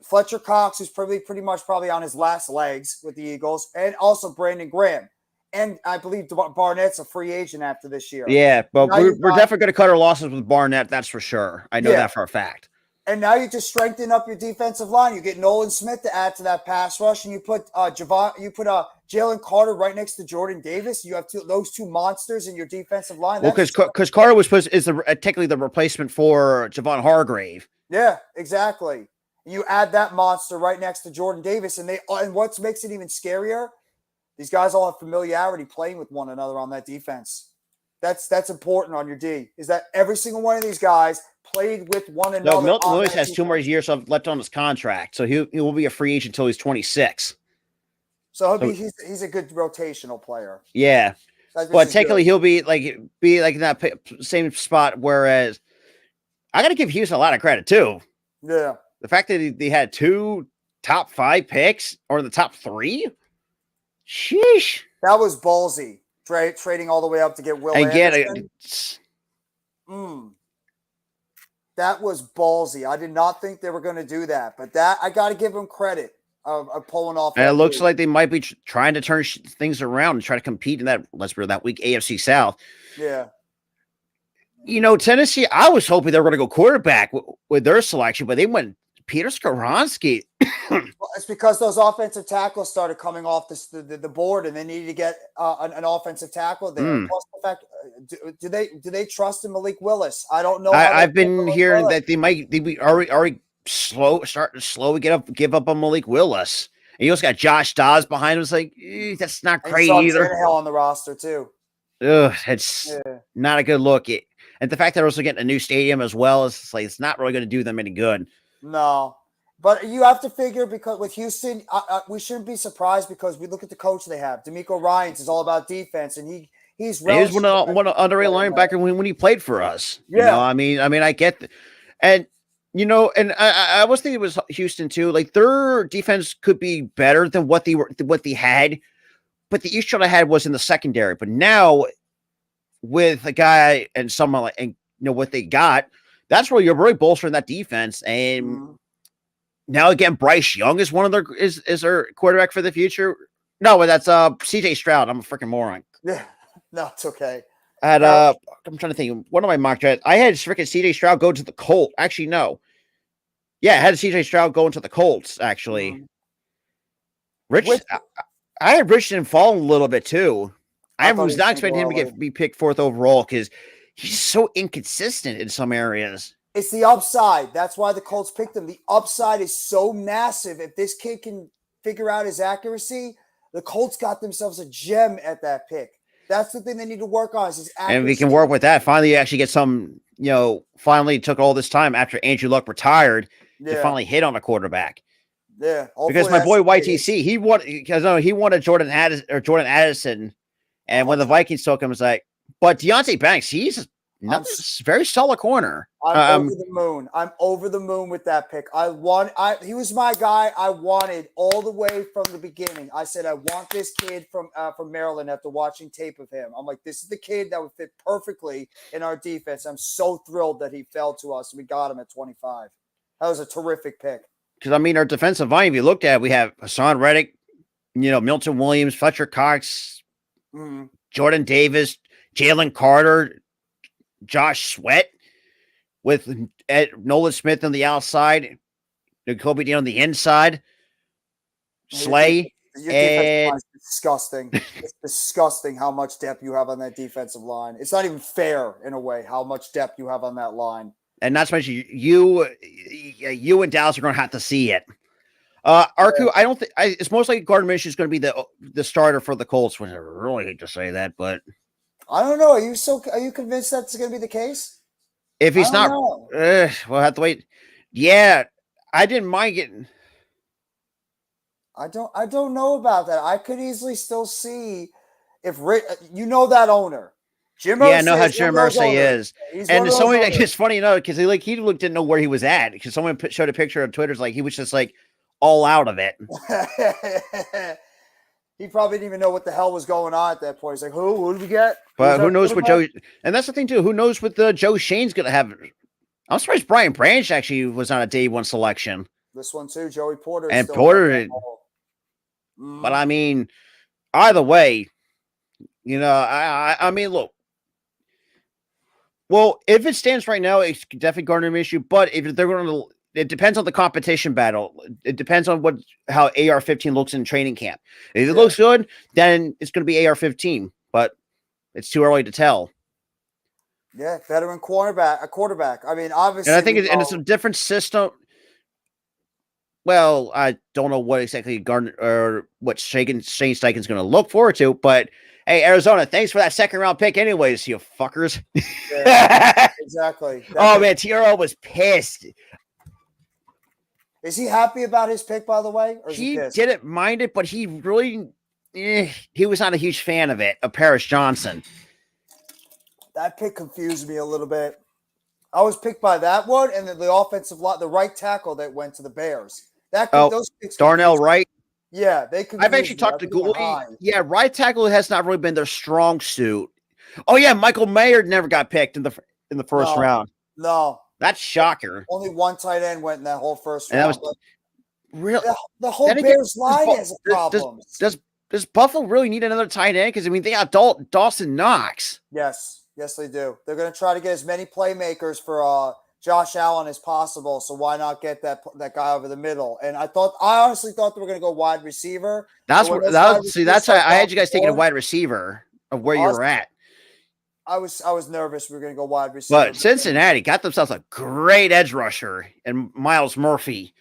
[SPEAKER 3] Fletcher Cox, who's pretty much on his last legs with the Eagles, and also Brandon Graham. And I believe Barnett's a free agent after this year.
[SPEAKER 20] Yeah, but
[SPEAKER 3] Now
[SPEAKER 20] we're
[SPEAKER 3] you got-
[SPEAKER 20] definitely going to cut our losses with Barnett. That's for sure. I know
[SPEAKER 3] Yeah.
[SPEAKER 20] that for a fact.
[SPEAKER 3] And now you just strengthen up your defensive line. You get Nolan Smith to add to that pass rush, and you put Jalen Carter right next to Jordan Davis. You have those two monsters in your defensive line.
[SPEAKER 20] Well, because Carter was technically the replacement for Javon Hargrave.
[SPEAKER 3] Yeah, exactly. You add that monster right next to Jordan Davis, and what makes it even scarier, these guys all have familiarity playing with one another on that defense. That's important on your D, is that every single one of these guys played with one another.
[SPEAKER 20] No, Milton
[SPEAKER 3] on
[SPEAKER 20] Williams
[SPEAKER 3] that
[SPEAKER 20] has 2 more years left on his contract, so he will be a free agent until he's 26.
[SPEAKER 3] So he's a good rotational player.
[SPEAKER 20] Yeah,
[SPEAKER 3] Which
[SPEAKER 20] but
[SPEAKER 3] is
[SPEAKER 20] technically
[SPEAKER 3] good.
[SPEAKER 20] he'll be in that same spot. Whereas I got to give Houston a lot of credit too.
[SPEAKER 3] Yeah,
[SPEAKER 20] the fact that they had 2 top 5 picks or the top 3. Sheesh,
[SPEAKER 3] that was ballsy. Trading all the way up to get Will Anderson. That was ballsy. I did not think they were going to do that, but that I got to give them credit of pulling off.
[SPEAKER 20] And it looks
[SPEAKER 3] move.
[SPEAKER 20] like they might be trying to turn things around and try to compete in that weak AFC South.
[SPEAKER 3] Yeah.
[SPEAKER 20] Tennessee, I was hoping they were going to go quarterback with their selection, but they went Peter Skoronski.
[SPEAKER 3] Well, it's because those offensive tackles started coming off the board, and they needed to get an offensive tackle there. Plus the fact, do they trust in Malik Willis? I don't know.
[SPEAKER 20] I've been hearing that they be already starting to give up on Malik Willis. And you also got Josh Dobbs behind him. It's like that's not
[SPEAKER 3] And
[SPEAKER 20] great
[SPEAKER 3] you saw
[SPEAKER 20] either.
[SPEAKER 3] Tannehill on the roster too.
[SPEAKER 20] Ugh, it's not a good look. And the fact that they're also getting a new stadium as well is it's not really going to do them any good.
[SPEAKER 3] No, but you have to figure, because with Houston, we shouldn't be surprised, because we look at the coach they have. D'Amico Ryans is all about defense, and he's
[SPEAKER 20] He was one of underrated linebacker when he played for us.
[SPEAKER 3] Yeah.
[SPEAKER 20] I mean, I get and I was thinking it was Houston too. Like their defense could be better than what they had, but the issue I had was in the secondary. But now with a guy and someone like, and what they got, that's where you're really bolstering that defense. And now again, Bryce Young is one of their is their quarterback for the future. No, but that's CJ Stroud. I'm a freaking moron.
[SPEAKER 3] Yeah, no, it's okay.
[SPEAKER 20] I'm trying to think. One of my mock drafts, I had freaking CJ Stroud go to the Colts. Actually, no. Yeah, I had CJ Stroud going to the Colts. Actually, I had Richardson fall a little bit too. I was not expecting him to be picked 4th overall because he's so inconsistent in some areas.
[SPEAKER 3] It's the upside. That's why the Colts picked him. The upside is so massive. If this kid can figure out his accuracy, the Colts got themselves a gem at that pick. That's the thing they need to work on, is his accuracy.
[SPEAKER 20] And we can work with that. Finally, actually get some, finally took all this time after Andrew Luck retired to finally hit on a quarterback.
[SPEAKER 3] Yeah.
[SPEAKER 20] Because my boy YTC, he wanted Jordan Addison. And when the Vikings took him, it was like, but Deontay Banks, he's a very solid corner.
[SPEAKER 3] I'm over the moon. I'm over the moon with that pick. He was my guy I wanted all the way from the beginning. I said, I want this kid from Maryland after watching tape of him. I'm like, this is the kid that would fit perfectly in our defense. I'm so thrilled that he fell to us. We got him at 25. That was a terrific pick.
[SPEAKER 20] Because, our defensive line, if you looked at it, we have Hassan Reddick, Milton Williams, Fletcher Cox, Jordan Davis, Jalen Carter, Josh Sweat, with Nolan Smith on the outside, Kobe Dean on the inside, Slay.
[SPEAKER 3] Your defensive line is disgusting. It's disgusting how much depth you have on that defensive line. It's not even fair, in a way, how much depth you have on that line.
[SPEAKER 20] And not to mention, you and Dallas are going to have to see it. Arku, I don't think it's most likely Gardner Minshew is going to be the starter for the Colts. Which I really hate to say that, but
[SPEAKER 3] I don't know. Are you convinced that's going to be the case?
[SPEAKER 20] If he's not, we'll have to wait. Yeah, I didn't mind getting.
[SPEAKER 3] I don't know about that. I could easily still see if that owner. Jim Irsay,
[SPEAKER 20] I know how Jim Irsay is. And someone, it's funny enough, because he didn't know where he was at, because someone showed a picture on Twitter. He was just all out of it.
[SPEAKER 3] He probably didn't even know what the hell was going on at that point. He's like, who did we get?
[SPEAKER 20] But who knows what Joe, and that's the thing too, who knows what Joe Shane's going to have. I'm surprised Brian Branch actually was on a day 1 selection.
[SPEAKER 3] This one too, Joey Porter.
[SPEAKER 20] And Porter, but I mean, either way, you know, I mean, look. Well, if it stands right now, it's definitely Gardner issue. But if they're going to, it depends on the competition battle. It depends on how AR-15 looks in training camp. If it looks good, then it's going to be AR-15. But it's too early to tell.
[SPEAKER 3] Yeah, veteran quarterback. I mean, obviously,
[SPEAKER 20] and I think it's a different system. Well, I don't know what exactly Gardner or what Shane Steichen's going to look forward to, but hey, Arizona, thanks for that second-round pick anyways, you fuckers.
[SPEAKER 3] Yeah, exactly.
[SPEAKER 20] Oh, man, TRL was pissed.
[SPEAKER 3] Is he happy about his pick, by the way? Or
[SPEAKER 20] he didn't mind it, but he really he was not a huge fan of it, of Paris Johnson.
[SPEAKER 3] That pick confused me a little bit. I was picked by that one, and then the offensive line, the right tackle that went to the Bears. Those picks
[SPEAKER 20] Darnell Wright.
[SPEAKER 3] Yeah,
[SPEAKER 20] I've actually talked to Gooley. Yeah, right tackle has not really been their strong suit. Oh yeah, Michael Mayer never got picked in the first round.
[SPEAKER 3] No,
[SPEAKER 20] that's shocker.
[SPEAKER 3] Only one tight end went in that whole first
[SPEAKER 20] and
[SPEAKER 3] round.
[SPEAKER 20] That was real.
[SPEAKER 3] The whole Bears line has problems.
[SPEAKER 20] Does Buffalo really need another tight end? Because I mean, they got Dawson Knox.
[SPEAKER 3] Yes, they do. They're going to try to get as many playmakers for Josh Allen as possible. So why not get that guy over the middle? And I honestly thought they were going to go wide receiver.
[SPEAKER 20] That's how I had you guys taking a wide receiver of where you were at.
[SPEAKER 3] I was nervous we were going to go wide receiver.
[SPEAKER 20] But Cincinnati got themselves a great edge rusher and Miles Murphy.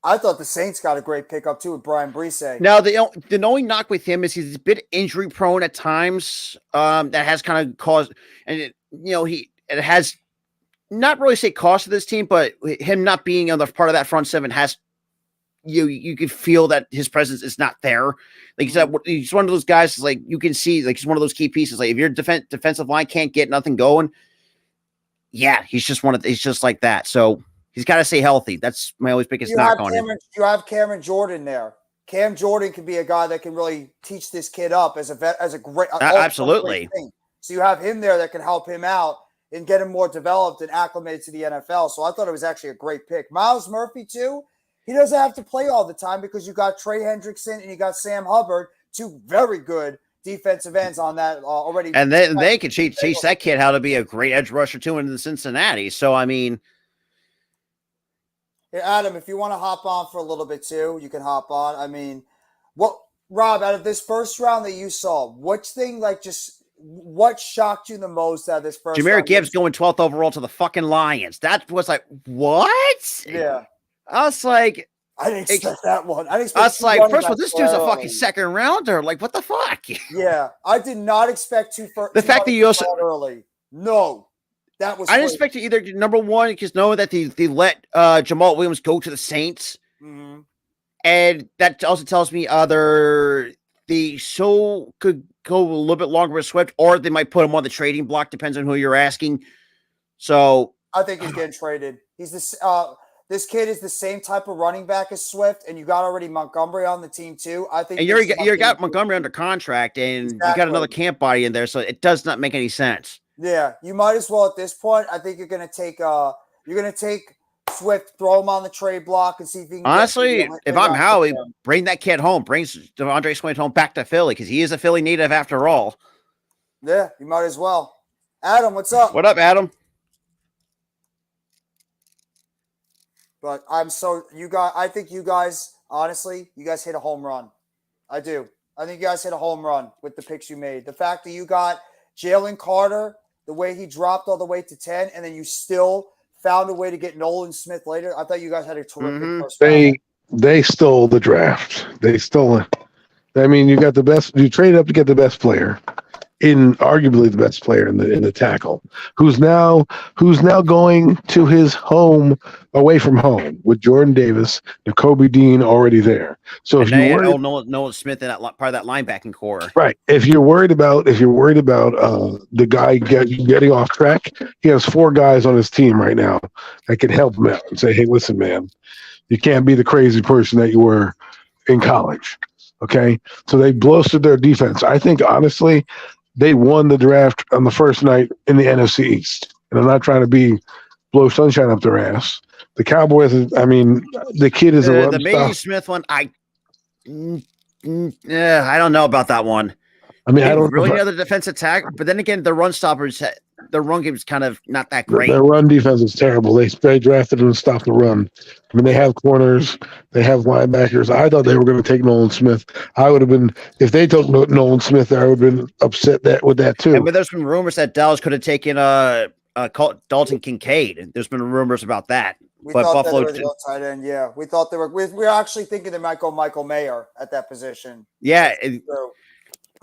[SPEAKER 3] I thought the Saints got a great pickup too with Brian Brise.
[SPEAKER 20] Now the only knock with him is he's a bit injury prone at times. That has kind of caused, and it has not really say cost to this team, but him not being on the part of that front seven has you could feel that his presence is not there. Like you said, he's one of those guys. Like you can see, like he's one of those key pieces. Like if your defensive line can't get nothing going, yeah, he's just like that. So he's got to stay healthy. That's my always biggest knock on him.
[SPEAKER 3] You have Cameron Jordan there. Cam Jordan could be a guy that can really teach this kid up as a great
[SPEAKER 20] absolutely.
[SPEAKER 3] Great thing. So you have him there that can help him out and get him more developed and acclimated to the NFL. So I thought it was actually a great pick. Miles Murphy too. He doesn't have to play all the time because you got Trey Hendrickson and you got Sam Hubbard, two very good defensive ends on that already.
[SPEAKER 20] And then they could teach that kid how to be a great edge rusher too in Cincinnati. So I mean.
[SPEAKER 3] Hey, Adam, if you want to hop on for a little bit too, you can hop on. I mean, Rob, out of this first round that you saw, what shocked you the most out of this first round?
[SPEAKER 20] Jahmyr Gibbs going 12th overall to the fucking Lions. That was like, what?
[SPEAKER 3] Yeah.
[SPEAKER 20] I was like,
[SPEAKER 3] I didn't expect that one. I was
[SPEAKER 20] like, first of all, this dude's a fucking second rounder. Like, what the fuck?
[SPEAKER 3] Yeah. I did not expect
[SPEAKER 20] the fact that you also
[SPEAKER 3] early. No. That was
[SPEAKER 20] I didn't expect it either. Number one, because knowing that they let Jamal Williams go to the Saints, and that also tells me either they could go a little bit longer with Swift, or they might put him on the trading block. Depends on who you're asking. So
[SPEAKER 3] I think he's getting traded. He's this kid is the same type of running back as Swift, and you got already Montgomery on the team too. I think,
[SPEAKER 20] and you got Montgomery under contract, and you got another camp body in there, so it does not make any sense.
[SPEAKER 3] Yeah, you might as well at this point. I think you're going to take Swift, throw him on the trade block, and see if you can.
[SPEAKER 20] Honestly, if I'm Howie, bring that kid home. Bring DeAndre Swift home back to Philly because he is a Philly native after all.
[SPEAKER 3] Yeah, you might as well. Adam, what's up?
[SPEAKER 20] What up, Adam?
[SPEAKER 3] But I think you guys, honestly, you guys hit a home run. I do. I think you guys hit a home run with the picks you made. The fact that you got Jalen Carter, the way he dropped all the way to 10, and then you still found a way to get Nolan Smith later. I thought you guys had a terrific first round.
[SPEAKER 9] They stole the draft. They stole it. I mean, you got the best. You traded up to get the best player, arguably the best player in the tackle, who's now going to his home away from home with Jordan Davis, Nakobe Dean already there. So if you worry,
[SPEAKER 20] Nolan Smith in that part of that linebacking core,
[SPEAKER 9] right? If you're worried about the guy getting off track, he has 4 guys on his team right now that can help him out and say, "Hey, listen, man, you can't be the crazy person that you were in college." Okay, so they bolstered their defense. I think honestly, they won the draft on the first night in the NFC East. And I'm not trying to blow sunshine up their ass, The Cowboys. I mean, the kid is a run
[SPEAKER 20] the Mason
[SPEAKER 9] stop.
[SPEAKER 20] Smith one. I don't know about that one.
[SPEAKER 9] I mean, I don't
[SPEAKER 20] really
[SPEAKER 9] know
[SPEAKER 20] know the defense attack, but then again, the run stoppers, the run game is kind of not that great.
[SPEAKER 9] Their run defense is terrible. They drafted them to stop the run. I mean, they have corners, they have linebackers. I thought they were going to take Nolan Smith. I would have been, if they took Nolan Smith, I would have been upset with that too.
[SPEAKER 20] But there's been rumors that Dallas could have taken Dalton Kincaid. There's been rumors about that.
[SPEAKER 3] But Buffalo they were tight end. Yeah, we thought they were. We were actually thinking they might go Michael Mayer at that position.
[SPEAKER 20] Yeah.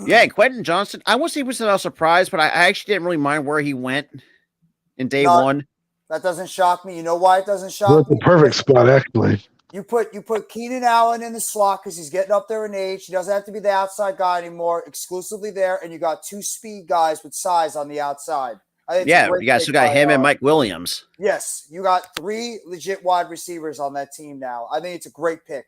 [SPEAKER 20] Yeah, Quentin Johnston. I wasn't even surprised, but I actually didn't really mind where he went in day one.
[SPEAKER 3] That doesn't shock me. You know why it doesn't shock
[SPEAKER 9] That's
[SPEAKER 3] me?
[SPEAKER 9] the perfect spot, actually.
[SPEAKER 3] You put Keenan Allen in the slot because he's getting up there in age. He doesn't have to be the outside guy anymore, exclusively there. And you got two speed guys with size on the outside.
[SPEAKER 20] Yeah, you guys still got him and Mike Williams.
[SPEAKER 3] Yes, you got three legit wide receivers on that team now. I think it's a great pick.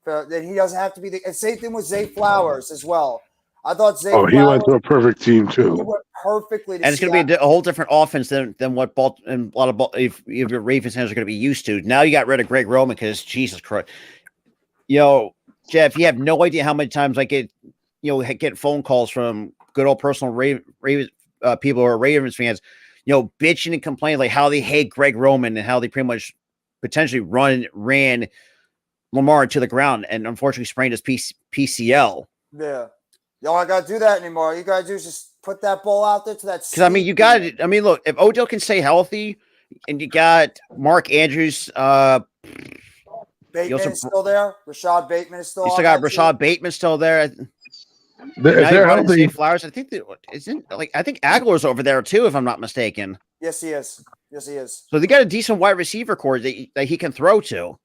[SPEAKER 3] That he doesn't have to be and same thing with Zay Flowers as well. I thought Zay.
[SPEAKER 9] He went to a perfect team too.
[SPEAKER 3] He went perfectly.
[SPEAKER 20] And it's going to be a whole different offense than what and a lot of if your Ravens fans are going to be used to. Now you got rid of Greg Roman because Jesus Christ, Jeff, you have no idea how many times I get phone calls from good old personal Ravens people who are Ravens fans, bitching and complaining like how they hate Greg Roman and how they pretty much potentially ran Lamar into the ground and unfortunately sprained his PCL.
[SPEAKER 3] Yeah. You don't got to do that anymore. All you got to do is just put that ball out there to that.
[SPEAKER 20] Because, you got it. Look, if Odell can stay healthy and you got Mark Andrews.
[SPEAKER 3] Bateman is still there. Rashad Bateman is still
[SPEAKER 20] You still got Rashad Bateman still there.
[SPEAKER 9] If they're healthy.
[SPEAKER 20] Flowers, I think I think Aguilar's over there too, if I'm not mistaken.
[SPEAKER 3] Yes, he is. Yes, he is.
[SPEAKER 20] So they got a decent wide receiver core that he can throw to.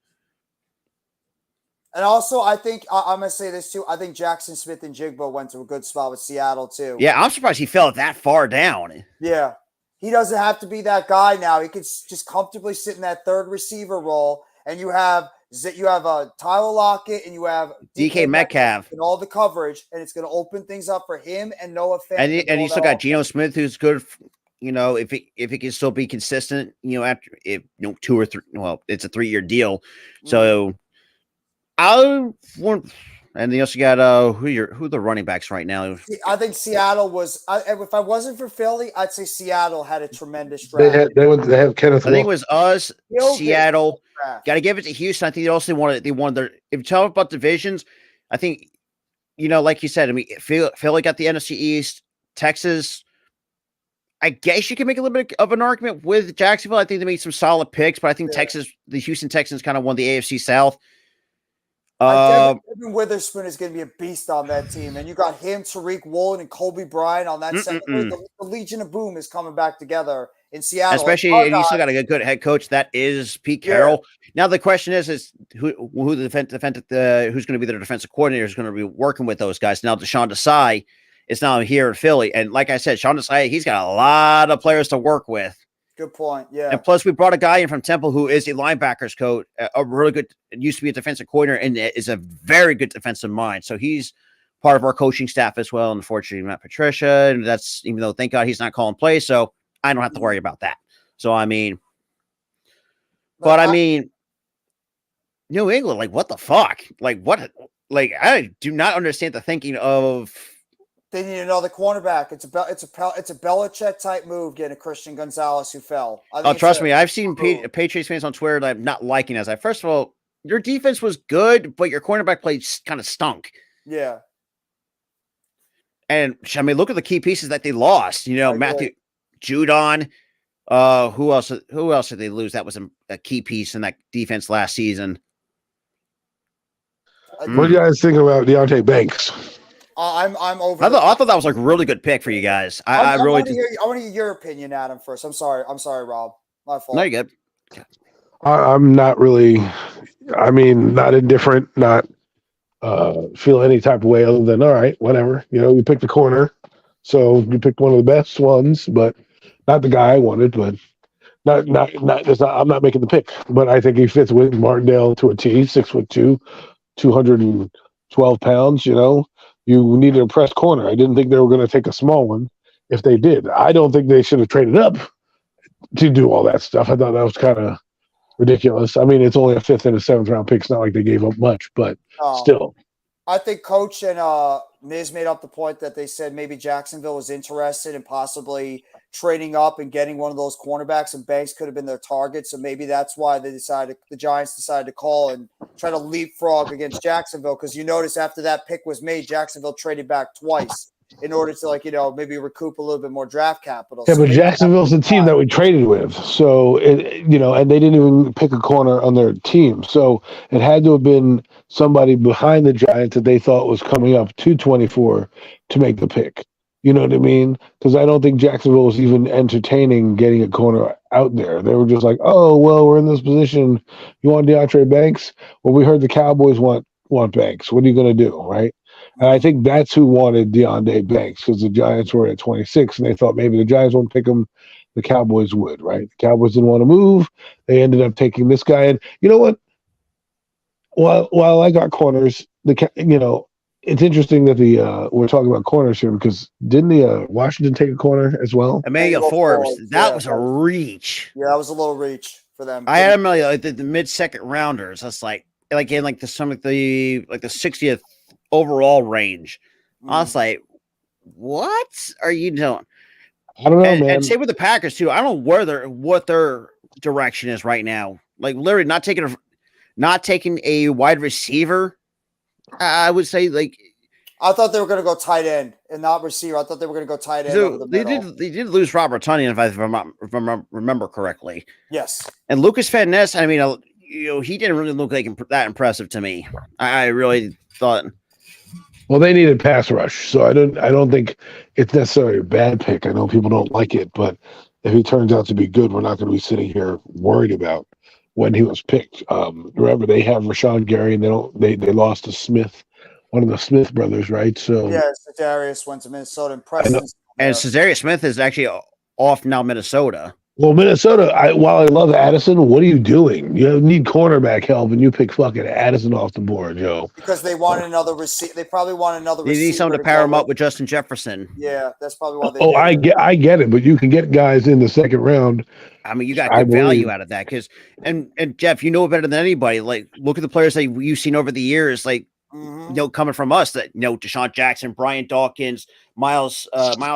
[SPEAKER 3] And also, I think I'm going to say this too. I think Jackson Smith and Jigba went to a good spot with Seattle too.
[SPEAKER 20] Yeah, I'm surprised he fell that far down.
[SPEAKER 3] Yeah, he doesn't have to be that guy now. He could just comfortably sit in that third receiver role, and you have Tyler Lockett and you have
[SPEAKER 20] DK Metcalf
[SPEAKER 3] and all the coverage, and it's going to open things up for him and Noah Fant.
[SPEAKER 20] And you still got Geno Smith, who's good. If he can still be consistent, after 2 or 3. Well, it's a 3-year deal, so. And they also got who the running backs right now.
[SPEAKER 3] I think Seattle was. If I wasn't for Philly, I'd say Seattle had a tremendous draft.
[SPEAKER 9] They have Kenneth.
[SPEAKER 20] I think it was us, Seattle. Got to give it to Houston. I think they also wanted their. If you tell about divisions, I think like you said. Philly got the NFC East. Texas. I guess you can make a little bit of an argument with Jacksonville. I think they made some solid picks, but I think the Houston Texans kind of won the AFC South.
[SPEAKER 3] Devin Witherspoon is going to be a beast on that team, and you got him, Tariq Woolen, and Colby Bryant on that center. The Legion of Boom is coming back together in Seattle,
[SPEAKER 20] especially and you still got a good head coach. That is Pete Carroll. Yeah. Now the question is who the who's going to be their defensive coordinator is going to be working with those guys. Now Deshaun Desai is now here in Philly, and like I said, Sean Desai, he's got a lot of players to work with.
[SPEAKER 3] Good point. Yeah.
[SPEAKER 20] And plus, we brought a guy in from Temple who is a linebackers coach, a really good, used to be a defensive coordinator, and is a very good defensive mind. So he's part of our coaching staff as well. Unfortunately, Matt Patricia, and that's even though thank God he's not calling plays, so I don't have to worry about that. So New England, like what the fuck, I do not understand the thinking of.
[SPEAKER 3] They need another cornerback. It's a Belichick type move getting a Christian Gonzalez who fell.
[SPEAKER 20] Trust me, I've seen Patriots fans on Twitter that I'm not liking as first of all, your defense was good, but your cornerback play kind of stunk.
[SPEAKER 3] Yeah.
[SPEAKER 20] And look at the key pieces that they lost. Matthew Judon. Who else did they lose? That was a key piece in that defense last season.
[SPEAKER 9] What do you guys think about Deontay Banks?
[SPEAKER 3] I'm over.
[SPEAKER 20] I thought that was a really good pick for you guys. I want to
[SPEAKER 3] hear your opinion, Adam. First, I'm sorry, Rob. My fault.
[SPEAKER 20] No, you're good.
[SPEAKER 9] I'm not really. Not indifferent. Not feel any type of way other than all right, whatever. You picked the corner, so you picked one of the best ones, but not the guy I wanted. But I'm not making the pick. But I think he fits with Martindale to a T. 6'2", 212 pounds. You needed a press corner. I didn't think they were going to take a small one. If they did, I don't think they should have traded up to do all that stuff. I thought that was kind of ridiculous. I mean, it's only a 5th and a 7th round pick. It's not like they gave up much, but still.
[SPEAKER 3] I think Coach and Miz made up the point that they said maybe Jacksonville was interested in possibly trading up and getting one of those cornerbacks, and Banks could have been their target. So maybe that's why the Giants decided to call and try to leapfrog against Jacksonville. Because you notice after that pick was made, Jacksonville traded back twice in order to maybe recoup a little bit more draft capital.
[SPEAKER 9] Yeah,
[SPEAKER 3] So
[SPEAKER 9] but
[SPEAKER 3] maybe
[SPEAKER 9] Jacksonville's the team that we traded with. So, and they didn't even pick a corner on their team. So it had to have been somebody behind the Giants that they thought was coming up to 24 to make the pick. You know what I mean? Because I don't think Jacksonville was even entertaining getting a corner out there. They were just like, oh, well, we're in this position. You want DeAndre Banks? Well, we heard the Cowboys want Banks. What are you going to do, right? And I think that's who wanted DeAndre Banks, because the Giants were at 26, and they thought maybe the Giants won't pick him. The Cowboys would, right? The Cowboys didn't want to move. They ended up taking this guy. And you know what? While I got corners, it's interesting that we're talking about corners here, because didn't the Washington take a corner as well?
[SPEAKER 20] Emmanuel Forbes, that was a reach.
[SPEAKER 3] Yeah, that was a little reach for them.
[SPEAKER 20] I had him like the mid-second rounders. That's like in the 60th overall range. I was like, what are you doing?
[SPEAKER 9] I don't know, man.
[SPEAKER 20] And same with the Packers too. I don't know what their direction is right now. Like literally not taking a wide receiver. I would say
[SPEAKER 3] I thought they were going to go tight end and not receiver. I thought they were going to go tight end over the middle.
[SPEAKER 20] They did lose Robert Tonyan, if I remember correctly.
[SPEAKER 3] Yes.
[SPEAKER 20] And Lucas Van Ness, I mean, he didn't really look like that impressive to me. I really thought.
[SPEAKER 9] Well, they needed pass rush, so I don't think it's necessarily a bad pick. I know people don't like it, but if he turns out to be good, we're not going to be sitting here worried about when he was picked. Remember, they have Rashawn Gary, and they lost to Smith, one of the Smith brothers, right? So
[SPEAKER 3] Darius went to Minnesota and Preston.
[SPEAKER 20] And Cesarius Smith is actually off now Minnesota.
[SPEAKER 9] Well, Minnesota, while I love Addison, what are you doing? You need cornerback help, and you pick fucking Addison off the board, Joe.
[SPEAKER 3] Because they wanted another receiver. They probably want another receiver.
[SPEAKER 20] They need someone to pair him up with Justin Jefferson.
[SPEAKER 3] Yeah, that's probably why they
[SPEAKER 9] did. I get it, but you can get guys in the second round.
[SPEAKER 20] I mean, you got good value out of that. Because and Jeff, you know better than anybody. Like, look at the players that you've seen over the years. Like, coming from us, that Deshaun Jackson, Brian Dawkins, Miles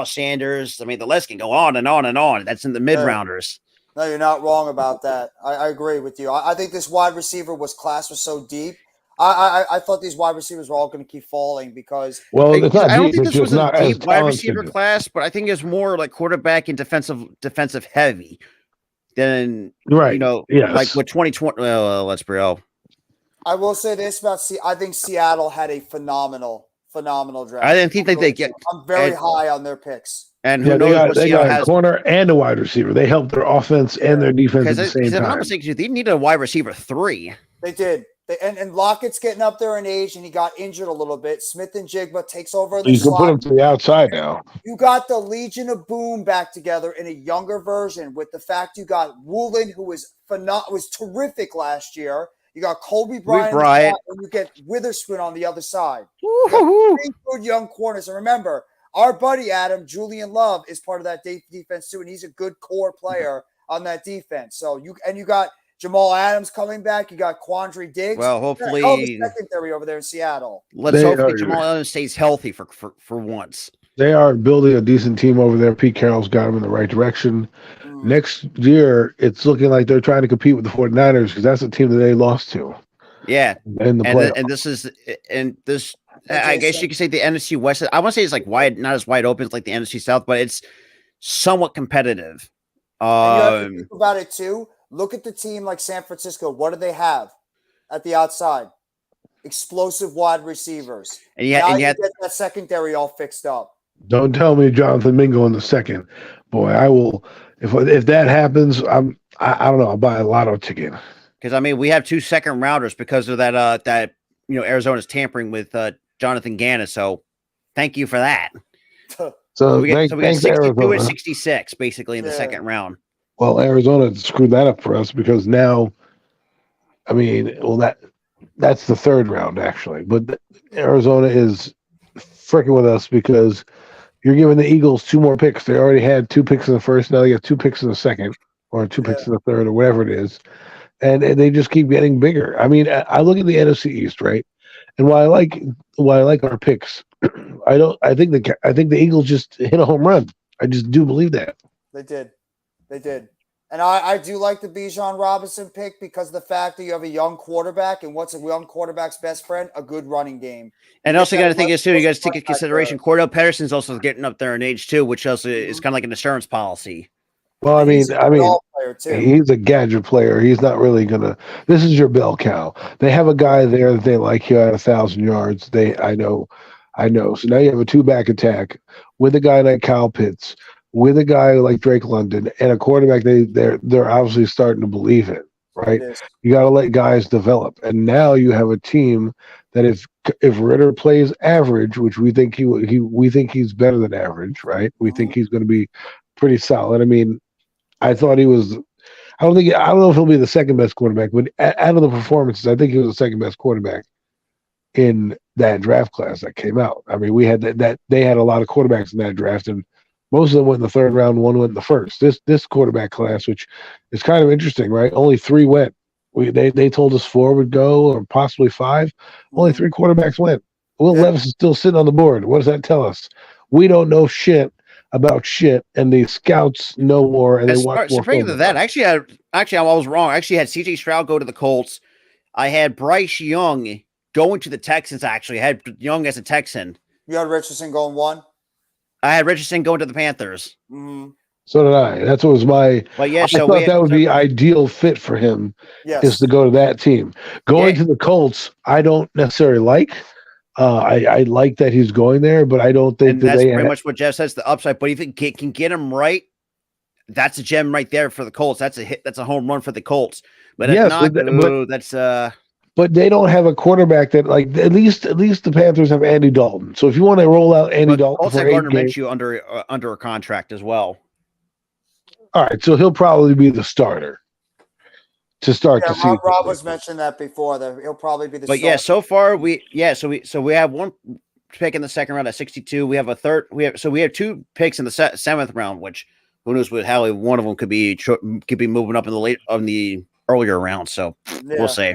[SPEAKER 20] Sanders. I mean, the list can go on and on and on. That's in the mid rounders.
[SPEAKER 3] No, you're not wrong about that. I agree with you. I think this wide receiver class was so deep. I thought these wide receivers were all going to keep falling because.
[SPEAKER 9] Well, it's not
[SPEAKER 20] I don't
[SPEAKER 9] deep.
[SPEAKER 20] think
[SPEAKER 9] It's
[SPEAKER 20] this was
[SPEAKER 9] just not
[SPEAKER 20] a
[SPEAKER 9] as
[SPEAKER 20] deep wide
[SPEAKER 9] talented.
[SPEAKER 20] receiver class, but I think it's more like quarterback and defensive heavy than
[SPEAKER 9] right. Yes.
[SPEAKER 20] Like with 2020. Let's be real.
[SPEAKER 3] I will say this about I think Seattle had a phenomenal draft.
[SPEAKER 20] I didn't think they get.
[SPEAKER 3] I'm very high on their picks.
[SPEAKER 20] And who knows?
[SPEAKER 9] They got a corner and a wide receiver. They helped their offense and their defense at the same
[SPEAKER 20] If I'm not
[SPEAKER 9] time.
[SPEAKER 20] mistaken, they needed a wide receiver 3.
[SPEAKER 3] They did. And Lockett's getting up there in age, and he got injured a little bit. Smith and Jigba takes over the
[SPEAKER 9] You can
[SPEAKER 3] slot.
[SPEAKER 9] put him to the outside now.
[SPEAKER 3] You got the Legion of Boom back together in a younger version with the fact you got Woolen, who was terrific last year. You got Colby Bryant, and you get Witherspoon on the other side. Three good young corners. And remember, our buddy Adam, Julian Love, is part of that defense too, and he's a good core player on that defense. So you got Jamal Adams coming back. You got Quandre Diggs.
[SPEAKER 20] Well, hopefully,
[SPEAKER 3] secondary over there in Seattle.
[SPEAKER 20] Let's hope that Jamal Adams stays healthy for once.
[SPEAKER 9] They are building a decent team over there. Pete Carroll's got them in the right direction. Next year, it's looking like they're trying to compete with the 49ers because that's a team that they lost to.
[SPEAKER 20] Yeah.
[SPEAKER 9] In the playoffs.
[SPEAKER 20] I guess you could say the NFC West. I want to say it's like not as wide open as like the NFC South, but it's somewhat competitive.
[SPEAKER 3] You have to think about it too. Look at the team like San Francisco. What do they have at the outside? Explosive wide receivers. And you get that secondary all fixed up.
[SPEAKER 9] Don't tell me Jonathan Mingo in the second. Boy, I will. If that happens, I don't know. I'll buy a lotto ticket.
[SPEAKER 20] Because I mean, we have 2 second rounders because of that Arizona's tampering with Jonathan Gannon. So thank you for that.
[SPEAKER 9] So
[SPEAKER 20] we get 62
[SPEAKER 9] Arizona.
[SPEAKER 20] and 66 basically in the second round.
[SPEAKER 9] Well, Arizona screwed that up for us because now, I mean, that's the third round actually, but Arizona is freaking with us because you're giving the Eagles 2 more picks. They already had 2 picks in the first. Now they get 2 picks in the second, or 2 picks in the third, or whatever it is. and they just keep getting bigger. I mean, I look at the NFC East, right? And while I like our picks, I think the Eagles just hit a home run. I just do believe that.
[SPEAKER 3] They did. And I do like the Bijan Robinson pick because of the fact that you have a young quarterback, and what's a young quarterback's best friend? A good running game.
[SPEAKER 20] And also, got to think is too. You guys take into consideration Cordell Patterson's also getting up there in age too, which also is kind of like an insurance policy.
[SPEAKER 9] Well, I mean, he's a gadget player. He's not really gonna. This is your bell cow. They have a guy there that they like here at 1,000 yards. I know. So now you have a 2-back attack with a guy like Kyle Pitts, with a guy like Drake London, and a quarterback. They're obviously starting to believe it, right? You got to let guys develop, and now you have a team that if Ritter plays average, which we think we think he's better than average, right? We think he's going to be pretty solid. I mean, I thought he was. I don't know if he'll be the second best quarterback, but out of the performances, I think he was the second best quarterback in that draft class that came out. I mean, we had that they had a lot of quarterbacks in that draft, and most of them went in the third round. One went in the first. This quarterback class, which is kind of interesting, right? Only 3 went. They told us 4 would go, or possibly 5. Only 3 quarterbacks went. Will Levis is still sitting on the board. What does that tell us? We don't know shit about shit, and the scouts know more, and they watch more.
[SPEAKER 20] Speaking of that, actually, I was wrong. I actually had C.J. Stroud go to the Colts. I had Bryce Young going to the Texans. Actually, I had Young as a Texan.
[SPEAKER 3] You had Richardson going 1.
[SPEAKER 20] I had Richardson going to the Panthers.
[SPEAKER 3] Mm-hmm.
[SPEAKER 9] So did I. That's what was my.
[SPEAKER 20] But yeah,
[SPEAKER 9] I thought that would be ideal fit for him.
[SPEAKER 3] Yes.
[SPEAKER 9] Is to go to that team. Going to the Colts, I don't necessarily like. I like that he's going there, but I don't think
[SPEAKER 20] that's pretty much what Jeff says. The upside, but if you can get him right, that's a gem right there for the Colts. That's a hit. That's a home run for the Colts. But if not, that's
[SPEAKER 9] But they don't have a quarterback that like at least the Panthers have Andy Dalton. So if you want to roll out Andy Dalton,
[SPEAKER 20] also
[SPEAKER 9] for
[SPEAKER 20] Gardner
[SPEAKER 9] 8 games,
[SPEAKER 20] Minshew under a contract as well.
[SPEAKER 9] All right, so he'll probably be the starter to start the season.
[SPEAKER 3] Rob was mentioning that before. That he'll probably be the.
[SPEAKER 20] But
[SPEAKER 3] starter.
[SPEAKER 20] yeah, so far we have 1 pick in the second round at 62. We have a third. We have 2 picks in the 7th round, which who knows what how one of them could be moving up in the earlier round. So we'll see.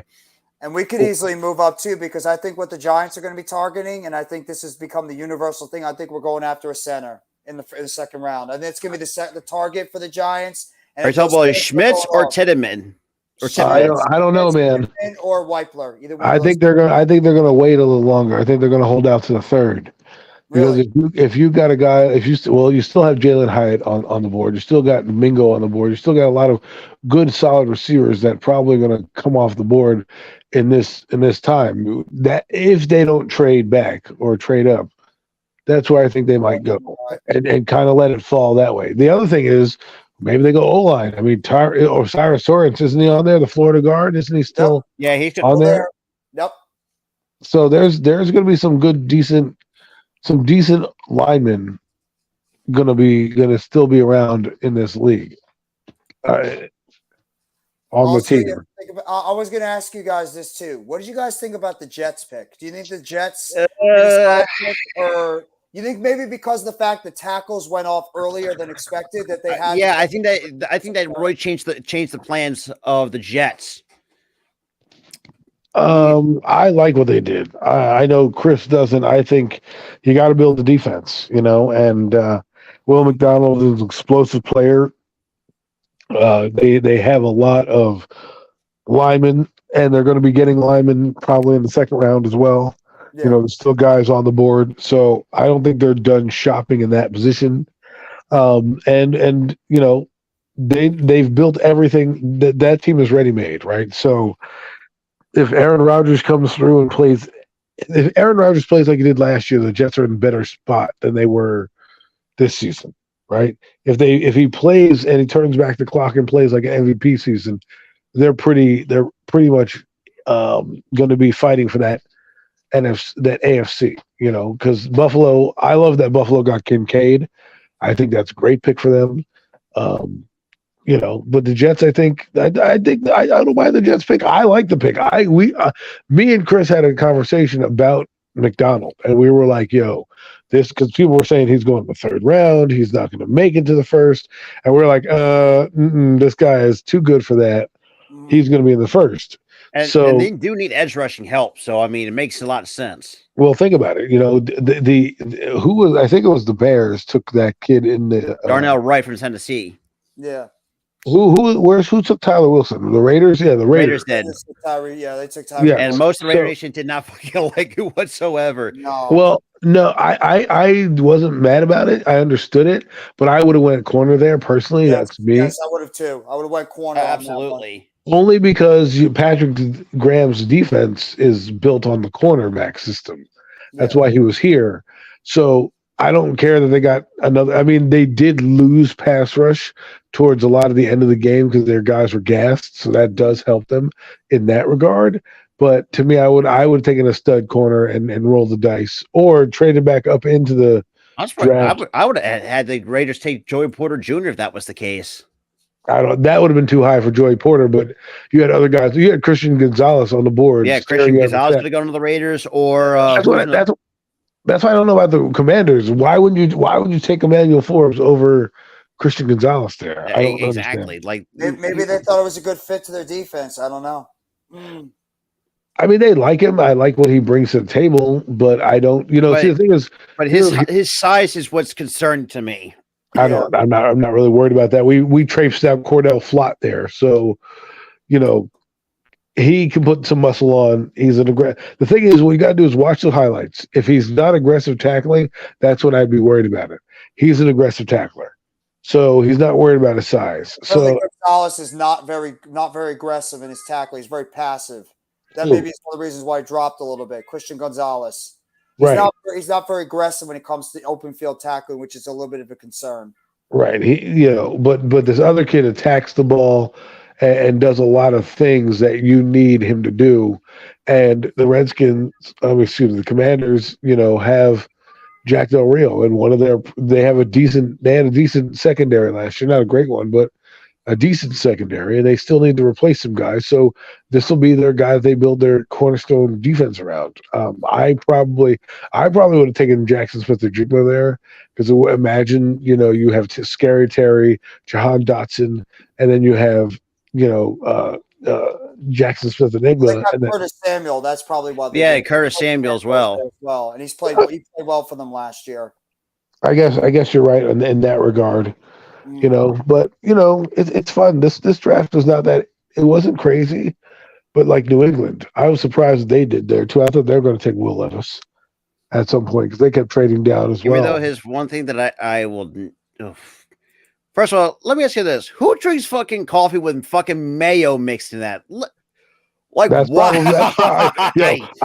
[SPEAKER 3] And we could easily move up too, because I think what the Giants are going to be targeting, and I think this has become the universal thing. I think we're going after a center in the second round. I think it's going to be the target for the Giants. And
[SPEAKER 20] are you talking about Schmitz or Tiedemann?
[SPEAKER 9] I don't know, man.
[SPEAKER 3] Or Weipler. Either one.
[SPEAKER 9] I think they're gonna wait a little longer. I think they're gonna hold out to the 3rd. Because if you got a guy, you still have Jalen Hyatt on the board. You still got Mingo on the board. You still got a lot of good, solid receivers that probably going to come off the board in this time. That if they don't trade back or trade up, that's where I think they might go and kind of let it fall that way. The other thing is maybe they go O-line. I mean, Cyrus Torrance, isn't he on there? The Florida guard, isn't he still?
[SPEAKER 20] Yeah, he's
[SPEAKER 9] on there.
[SPEAKER 3] Yep.
[SPEAKER 9] So there's going to be some decent linemen going to still be around in this league. On the team.
[SPEAKER 3] I was going to ask you guys this too. What did you guys think about the Jets pick? Do you think the Jets or you think maybe because of the fact the tackles went off earlier than expected that they had?
[SPEAKER 20] Yeah, I think that really changed the plans of the Jets.
[SPEAKER 9] I like what they did. I know Chris doesn't. I think you got to build the defense, and Will McDonald is an explosive player. They have a lot of linemen, and they're going to be getting linemen probably in the second round as well. Yeah. There's still guys on the board, so I don't think they're done shopping in that position. And they've built everything. That team is ready made, right? So if Aaron Rodgers comes through and plays, if Aaron Rodgers plays like he did last year, the Jets are in a better spot than they were this season, right? If he plays and he turns back the clock and plays like an MVP season, they're pretty much going to be fighting for that AFC, because Buffalo. I love that Buffalo got Kincaid. I think that's a great pick for them. But the Jets, I don't mind the Jets pick. I like the pick. Me and Chris had a conversation about McDonald, and we were like, this, because people were saying he's going to the 3rd round, he's not going to make it to the 1st, and we're like, this guy is too good for that. he's going to be in the first.
[SPEAKER 20] And they do need edge rushing help. So, I mean, it makes a lot of sense.
[SPEAKER 9] Well, think about it. The who was, I think it was the Bears took that kid in the
[SPEAKER 20] Darnell Wright from Tennessee.
[SPEAKER 3] Yeah.
[SPEAKER 9] Who took Tyler Wilson? The Raiders? Yeah, the Raiders.
[SPEAKER 20] Did.
[SPEAKER 3] They took Tyree.
[SPEAKER 9] Yeah.
[SPEAKER 20] And most of the Raider Nation did not fucking like it whatsoever.
[SPEAKER 3] No.
[SPEAKER 9] Well, no, I wasn't mad about it. I understood it, but I would have went corner there personally.
[SPEAKER 3] Yes,
[SPEAKER 9] That's me.
[SPEAKER 3] Yes, I would have too. I would have went corner.
[SPEAKER 20] Absolutely.
[SPEAKER 9] Only because Patrick Graham's defense is built on the cornerback system. That's why he was here. So I don't care that they got another. I mean, they did lose pass rush towards a lot of the end of the game because their guys were gassed. So that does help them in that regard. But to me, I would have taken a stud corner and rolled the dice or traded back up into the draft.
[SPEAKER 20] I would have had the Raiders take Joey Porter Jr. if that was the case.
[SPEAKER 9] That would have been too high for Joey Porter, but you had other guys. You had Christian Gonzalez on the board.
[SPEAKER 20] Yeah, Christian Gonzalez could have gone to the Raiders, or
[SPEAKER 9] that's why I don't know about the Commanders. Why would you take Emmanuel Forbes over Christian Gonzalez there? I don't
[SPEAKER 20] exactly.
[SPEAKER 9] understand.
[SPEAKER 20] Like
[SPEAKER 3] maybe they thought it was a good fit to their defense. I don't know.
[SPEAKER 9] I mean, they like him. I like what he brings to the table, but I don't. See, the thing is,
[SPEAKER 20] but his size is what's concerning to me.
[SPEAKER 9] I'm not really worried about that. We traipsed out Cordell Flott there, so he can put some muscle on. He's an aggressive. The thing is, what you got to do is watch the highlights. If he's not aggressive tackling, that's when I'd be worried about it. He's an aggressive tackler, so he's not worried about his size. So
[SPEAKER 3] Gonzalez is not very aggressive in his tackling. He's very passive. That maybe is one of the reasons why he dropped a little bit. Christian Gonzalez. He's not very aggressive when it comes to open field tackling, which is a little bit of a concern.
[SPEAKER 9] Right. But this other kid attacks the ball and does a lot of things that you need him to do. And the the Commanders, have Jack Del Rio, and they had a decent secondary last year. Not a great one, but a decent secondary, and they still need to replace some guys. So this will be their guy that they build their cornerstone defense around. I probably would have taken Jackson Smith-Njigba there, because imagine, you have Scary Terry, Jahan Dotson, and then you have, Jackson Smith-Njigba.
[SPEAKER 3] And Curtis Samuel, that's probably why.
[SPEAKER 20] Curtis Samuel as well.
[SPEAKER 3] And he played well for them last year.
[SPEAKER 9] I guess you're right in that regard. But it's fun. This draft was not that, it wasn't crazy, but like New England, I was surprised they did there too. I thought they were going to take Will Levis at some point because they kept trading down as well.
[SPEAKER 20] Even though his one thing that I will. First of all, let me ask you this: who drinks fucking coffee with fucking mayo mixed in that? Like,
[SPEAKER 9] that's
[SPEAKER 20] why?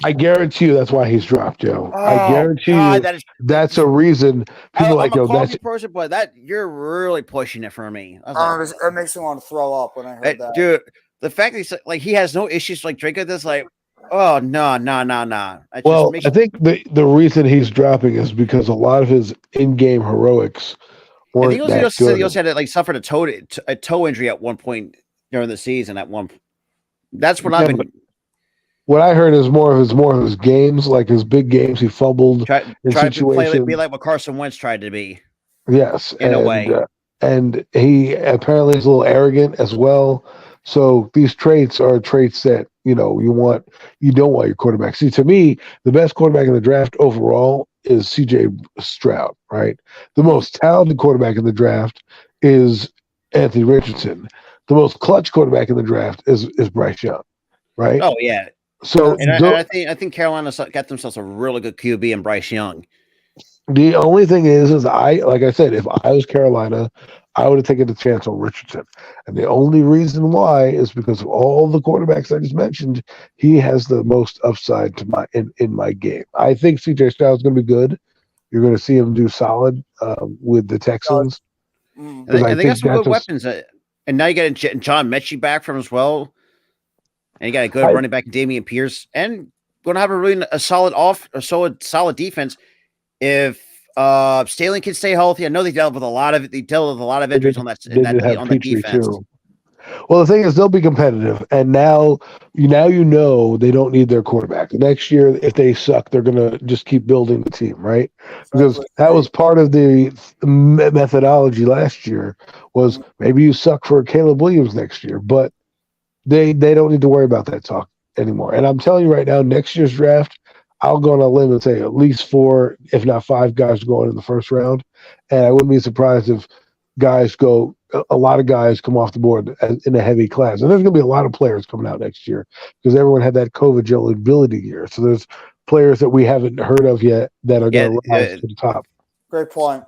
[SPEAKER 9] I guarantee you that's why he's dropped, Joe. I guarantee you that's a reason. People
[SPEAKER 20] I'm a coffee person, but you're really pushing it for me.
[SPEAKER 3] It makes me want to throw up when I heard that.
[SPEAKER 20] Dude, the fact that he has no issues like drinking this, oh no.
[SPEAKER 9] I think the reason he's dropping is because a lot of his in-game heroics weren't
[SPEAKER 20] he also had suffered a toe injury at one point during the season. That's what
[SPEAKER 9] what I heard is more of his games, like his big games. He fumbled in situations.
[SPEAKER 20] To be like what Carson Wentz tried to be.
[SPEAKER 9] Yes,
[SPEAKER 20] in a way.
[SPEAKER 9] And he apparently is a little arrogant as well. So these traits are traits that you don't want your quarterback. See, to me, the best quarterback in the draft overall is C.J. Stroud. Right, the most talented quarterback in the draft is Anthony Richardson. The most clutch quarterback in the draft is Bryce Young, right?
[SPEAKER 20] Oh yeah.
[SPEAKER 9] So
[SPEAKER 20] I think Carolina got themselves a really good QB in Bryce Young.
[SPEAKER 9] The only thing is like I said, if I was Carolina, I would have taken the chance on Richardson, and the only reason why is because of all the quarterbacks I just mentioned, he has the most upside in my game. I think C.J. Stroud is going to be good. You're going to see him do solid with the Texans.
[SPEAKER 20] And they got some good weapons. And now you got John Mechie back from as well. And you got a good running back, Damian Pierce. And going to have a solid defense. If Staley can stay healthy, I know they dealt with a lot of injuries on that defense.
[SPEAKER 9] Too. Well, the thing is, they'll be competitive, and now they don't need their quarterback. Next year, if they suck, they're going to just keep building the team, right? Because that was part of the methodology last year. Was maybe you suck for Caleb Williams next year, but They don't need to worry about that talk anymore. And I'm telling you right now, next year's draft, I'll go on a limb and say at least 4, if not 5 guys going in the first round. And I wouldn't be surprised if a lot of guys come off the board in a heavy class. And there's going to be a lot of players coming out next year because everyone had that COVID eligibility year. So there's players that we haven't heard of yet that are going to rise to the top.
[SPEAKER 3] Great point.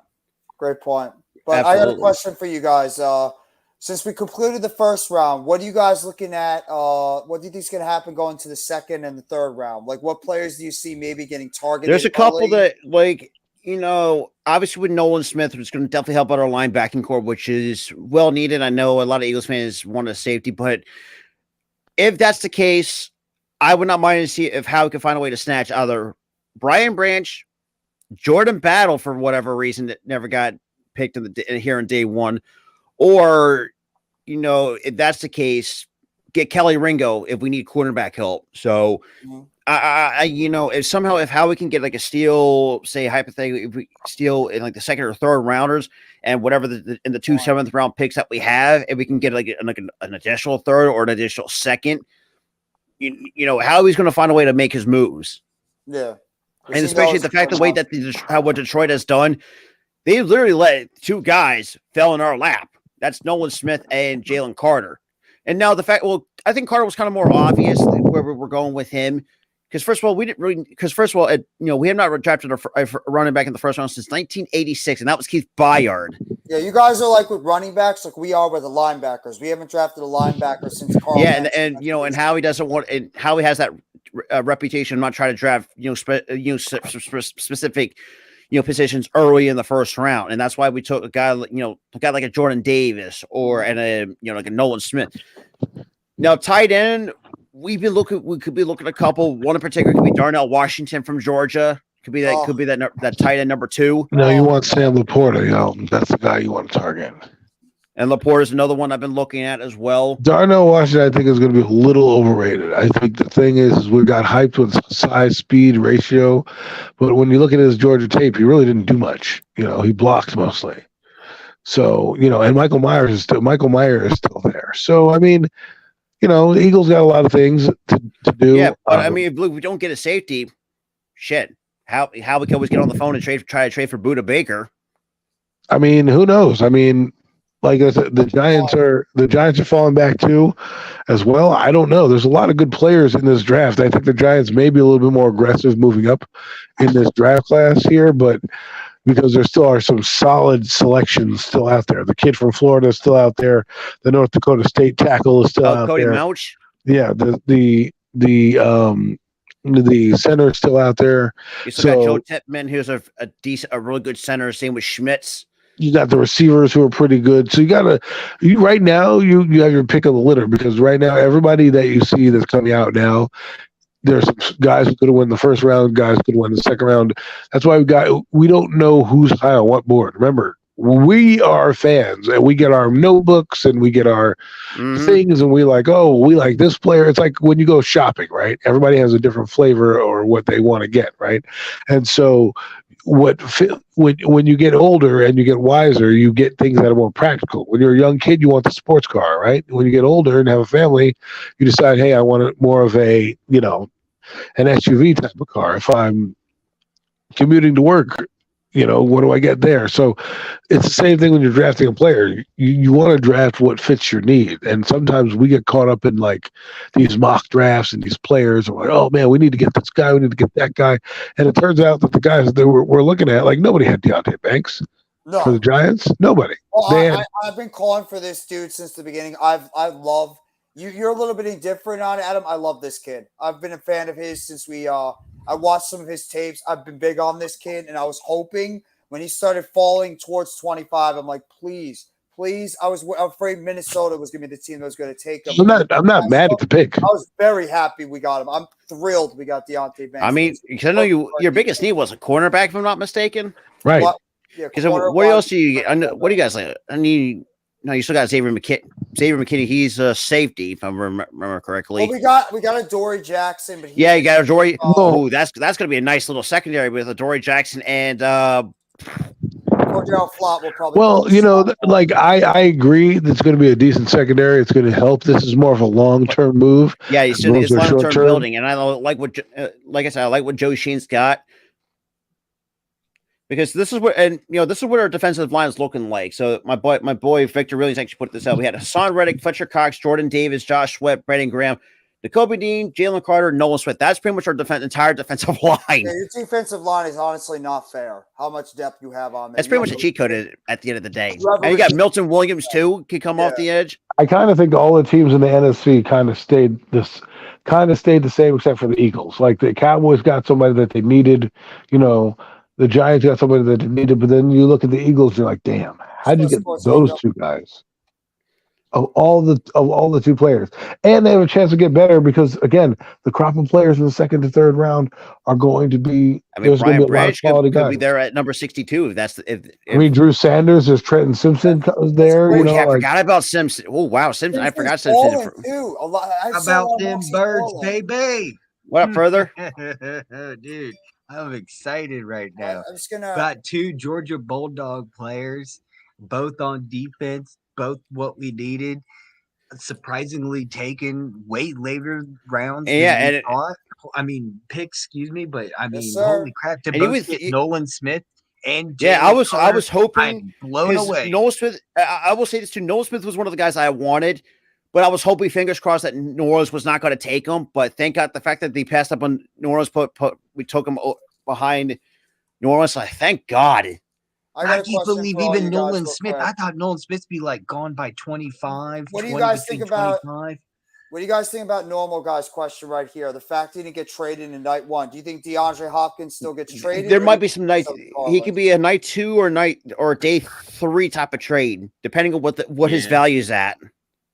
[SPEAKER 3] But
[SPEAKER 20] Absolutely.
[SPEAKER 3] I got a question for you guys. Since we concluded the first round, what are you guys looking at? What do you think is going to happen going to the second and the third round? Like, what players do you see maybe getting targeted?
[SPEAKER 20] There's a couple
[SPEAKER 3] early?
[SPEAKER 20] that, like, obviously with Nolan Smith, it's going to definitely help out our linebacking core, which is well needed. I know a lot of Eagles fans want a safety, but if that's the case, I would not mind to see how we can find a way to snatch either Brian Branch, Jordan Battle for whatever reason that never got picked here in day one, or if that's the case, get Kelly Ringo if we need cornerback help. So, if how we can get like a steal, say hypothetically, if we steal in like the second or third rounders and whatever in the 2 7th round picks that we have, if we can get like an additional third or an additional second, how he's going to find a way to make his moves.
[SPEAKER 3] Yeah.
[SPEAKER 20] And especially the fact the way that what Detroit has done, they literally let 2 guys fell in our lap. That's Nolan Smith and Jalen Carter. And now I think Carter was kind of more obvious where we were going with him. Because first of all, we have not drafted a running back in the first round since 1986, and that was Keith Bayard.
[SPEAKER 3] Yeah, you guys are like with running backs, like we are with the linebackers. We haven't drafted a linebacker since Carl.
[SPEAKER 20] Yeah, and how he doesn't want, and how he has that reputation of not trying to draft specific positions early in the first round, and that's why we took a guy like a Jordan Davis or like a Nolan Smith. Now tight end, we could be looking at a couple. One in particular could be Darnell Washington from Georgia. Could be that tight end number 2.
[SPEAKER 9] No, you want Sam Laporta. That's the guy you want to target.
[SPEAKER 20] And Laporta is another one I've been looking at as well.
[SPEAKER 9] Darnell Washington, I think, is going to be a little overrated. I think the thing is we got hyped with size, speed, ratio, but when you look at his Georgia tape, he really didn't do much. He blocked mostly. So and Michael Myers is still there. So I mean, the Eagles got a lot of things to do.
[SPEAKER 20] Yeah, but I mean, if we don't get a safety, shit. How we can always get on the phone and try to trade for Budda Baker.
[SPEAKER 9] I mean, who knows? I mean, like I said, the Giants are falling back too, as well. I don't know. There's a lot of good players in this draft. I think the Giants may be a little bit more aggressive moving up in this draft class here, but because there still are some solid selections still out there. The kid from Florida is still out there. The North Dakota State tackle is still out
[SPEAKER 20] Cody
[SPEAKER 9] there.
[SPEAKER 20] Mouch.
[SPEAKER 9] Yeah, the center is still out there.
[SPEAKER 20] You still got Joe Tippmann, who's a really good center. Same with Schmitz.
[SPEAKER 9] You got the receivers who are pretty good. So right now you have your pick of the litter, because right now everybody that you see that's coming out now, there's some guys who could win the first round, guys could win the second round. That's why we don't know who's high on what board. Remember, we are fans and we get our notebooks and we get our things and we like this player. It's like when you go shopping, right? Everybody has a different flavor or what they want to get, right? And so when you get older and you get wiser, you get things that are more practical. When you're a young kid, you want the sports car, right? When you get older and have a family, you decide, hey, I want more of a, an SUV type of car. If I'm commuting to work, what do I get there? So it's the same thing when you're drafting a player. You want to draft what fits your need. And sometimes we get caught up in like these mock drafts and these players are like, oh man, we need to get this guy, we need to get that guy. And it turns out that the guys that we're looking at, like nobody had Deontay Banks for the Giants. Nobody.
[SPEAKER 3] Well, I've been calling for this dude since the beginning. I love you. You're a little bit indifferent on it, Adam. I love this kid. I've been a fan of his since I watched some of his tapes. I've been big on this kid, and I was hoping when he started falling towards 25, I'm like, please. I was afraid Minnesota was going to be the team that was going to take him.
[SPEAKER 9] I'm not mad at the pick.
[SPEAKER 3] I was very happy we got him. I'm thrilled we got Deontay Banks.
[SPEAKER 20] I mean, because I know your biggest need was a cornerback, if I'm not mistaken.
[SPEAKER 9] Right.
[SPEAKER 20] Because what else do you get? What do you guys like? No, you still got Xavier McKinney. He's a safety, if I remember correctly.
[SPEAKER 3] Well, we got a Dory Jackson, but
[SPEAKER 20] you got a Dory. Oh, that's going to be a nice little secondary with a Dory Jackson and
[SPEAKER 3] Cordell Flott will probably.
[SPEAKER 9] Well, you know, like I agree that's going to be a decent secondary. It's going to help. This is more of a long-term move.
[SPEAKER 20] Yeah, it's
[SPEAKER 9] Those are
[SPEAKER 20] long-term
[SPEAKER 9] short-term.
[SPEAKER 20] building, and I like what, like I said, I like what Joe Shane's got because this is what, and you know, this is what our defensive line is looking like. So my boy Victor Williams actually put this out. We had Hassan Reddick, Fletcher Cox, Jordan Davis, Josh Sweat, Brandon Graham, Jacoby Dean, Jalen Carter, Nolan Smith. That's pretty much our entire defensive line.
[SPEAKER 3] Yeah, your defensive line is honestly not fair. How much depth you have on there?
[SPEAKER 20] That's pretty much a cheat code at the end of the day. And you got Milton Williams too, can come off the edge.
[SPEAKER 9] I kind of think all the teams in the NFC kind of stayed the same except for the Eagles. Like the Cowboys got somebody that they needed, you know, the Giants got somebody that they needed, but then you look at the Eagles, you're like, damn, how'd you get those two guys? Of all the two players, and they have a chance to get better because again, the crop of players in the second to third round are going to be.
[SPEAKER 20] I mean,
[SPEAKER 9] there's going
[SPEAKER 20] Brian
[SPEAKER 9] to be a lot of
[SPEAKER 20] Branch
[SPEAKER 9] quality
[SPEAKER 20] could
[SPEAKER 9] guys.
[SPEAKER 20] be there at number 62 if that's the.
[SPEAKER 9] I mean, Drew Sanders, there's Trenton Simpson there.
[SPEAKER 20] Oh,
[SPEAKER 9] You know,
[SPEAKER 20] yeah, I
[SPEAKER 9] like,
[SPEAKER 20] forgot about Simpson. Oh wow, Simpson! I forgot Simpson.
[SPEAKER 3] Too. A lot.
[SPEAKER 7] How about them birds, baby?
[SPEAKER 20] What up, further?
[SPEAKER 7] Dude, I'm excited right now.
[SPEAKER 3] I'm just gonna
[SPEAKER 7] got two Georgia Bulldog players, both on defense, both what we needed. Surprisingly taken way later rounds.
[SPEAKER 20] Yeah,
[SPEAKER 7] than we
[SPEAKER 20] and
[SPEAKER 7] thought. I mean, picks, excuse me, but I mean,
[SPEAKER 3] sir.
[SPEAKER 7] holy crap! To
[SPEAKER 20] And
[SPEAKER 7] both get Nolan Smith and
[SPEAKER 20] Yeah,
[SPEAKER 7] Jalen
[SPEAKER 20] I was
[SPEAKER 7] Carter,
[SPEAKER 20] hoping
[SPEAKER 7] I'm blown
[SPEAKER 20] 'cause
[SPEAKER 7] away.
[SPEAKER 20] Nolan Smith. I will say this too. Nolan Smith was one of the guys I wanted, but I was hoping, fingers crossed, that New Orleans was not going to take him. But thank God the fact that they passed up on New Orleans, we took him behind New Orleans. Like, thank God.
[SPEAKER 3] I got a
[SPEAKER 7] can't
[SPEAKER 3] question
[SPEAKER 7] believe
[SPEAKER 3] for all
[SPEAKER 7] even
[SPEAKER 3] you guys
[SPEAKER 7] Nolan
[SPEAKER 3] real
[SPEAKER 7] Smith.
[SPEAKER 3] quick.
[SPEAKER 7] I thought Nolan Smith'd be like gone by 25.
[SPEAKER 3] What do you
[SPEAKER 7] 20
[SPEAKER 3] guys think
[SPEAKER 7] between
[SPEAKER 3] about?
[SPEAKER 7] 25.
[SPEAKER 3] What do you guys think about normal guys' question right here? The fact he didn't get traded in night one. Do you think DeAndre Hopkins still gets traded?
[SPEAKER 20] There
[SPEAKER 3] or
[SPEAKER 20] might
[SPEAKER 3] do
[SPEAKER 20] be
[SPEAKER 3] you
[SPEAKER 20] some
[SPEAKER 3] think
[SPEAKER 20] nights
[SPEAKER 3] something
[SPEAKER 20] he could be a night 2 or day 3 type of trade, depending on what his value is at.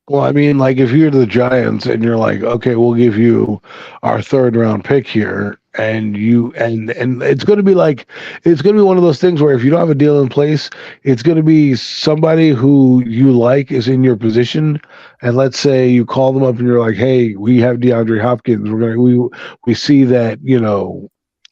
[SPEAKER 9] well, I mean, like if you're the Giants and you're like, okay, we'll give you our third round pick here, and it's going to be like it's going to be one of those things where if you don't have a deal in place, it's going to be somebody who you like is in your position, and let's say you call them up and you're like, hey, we have DeAndre Hopkins. We see that, you know,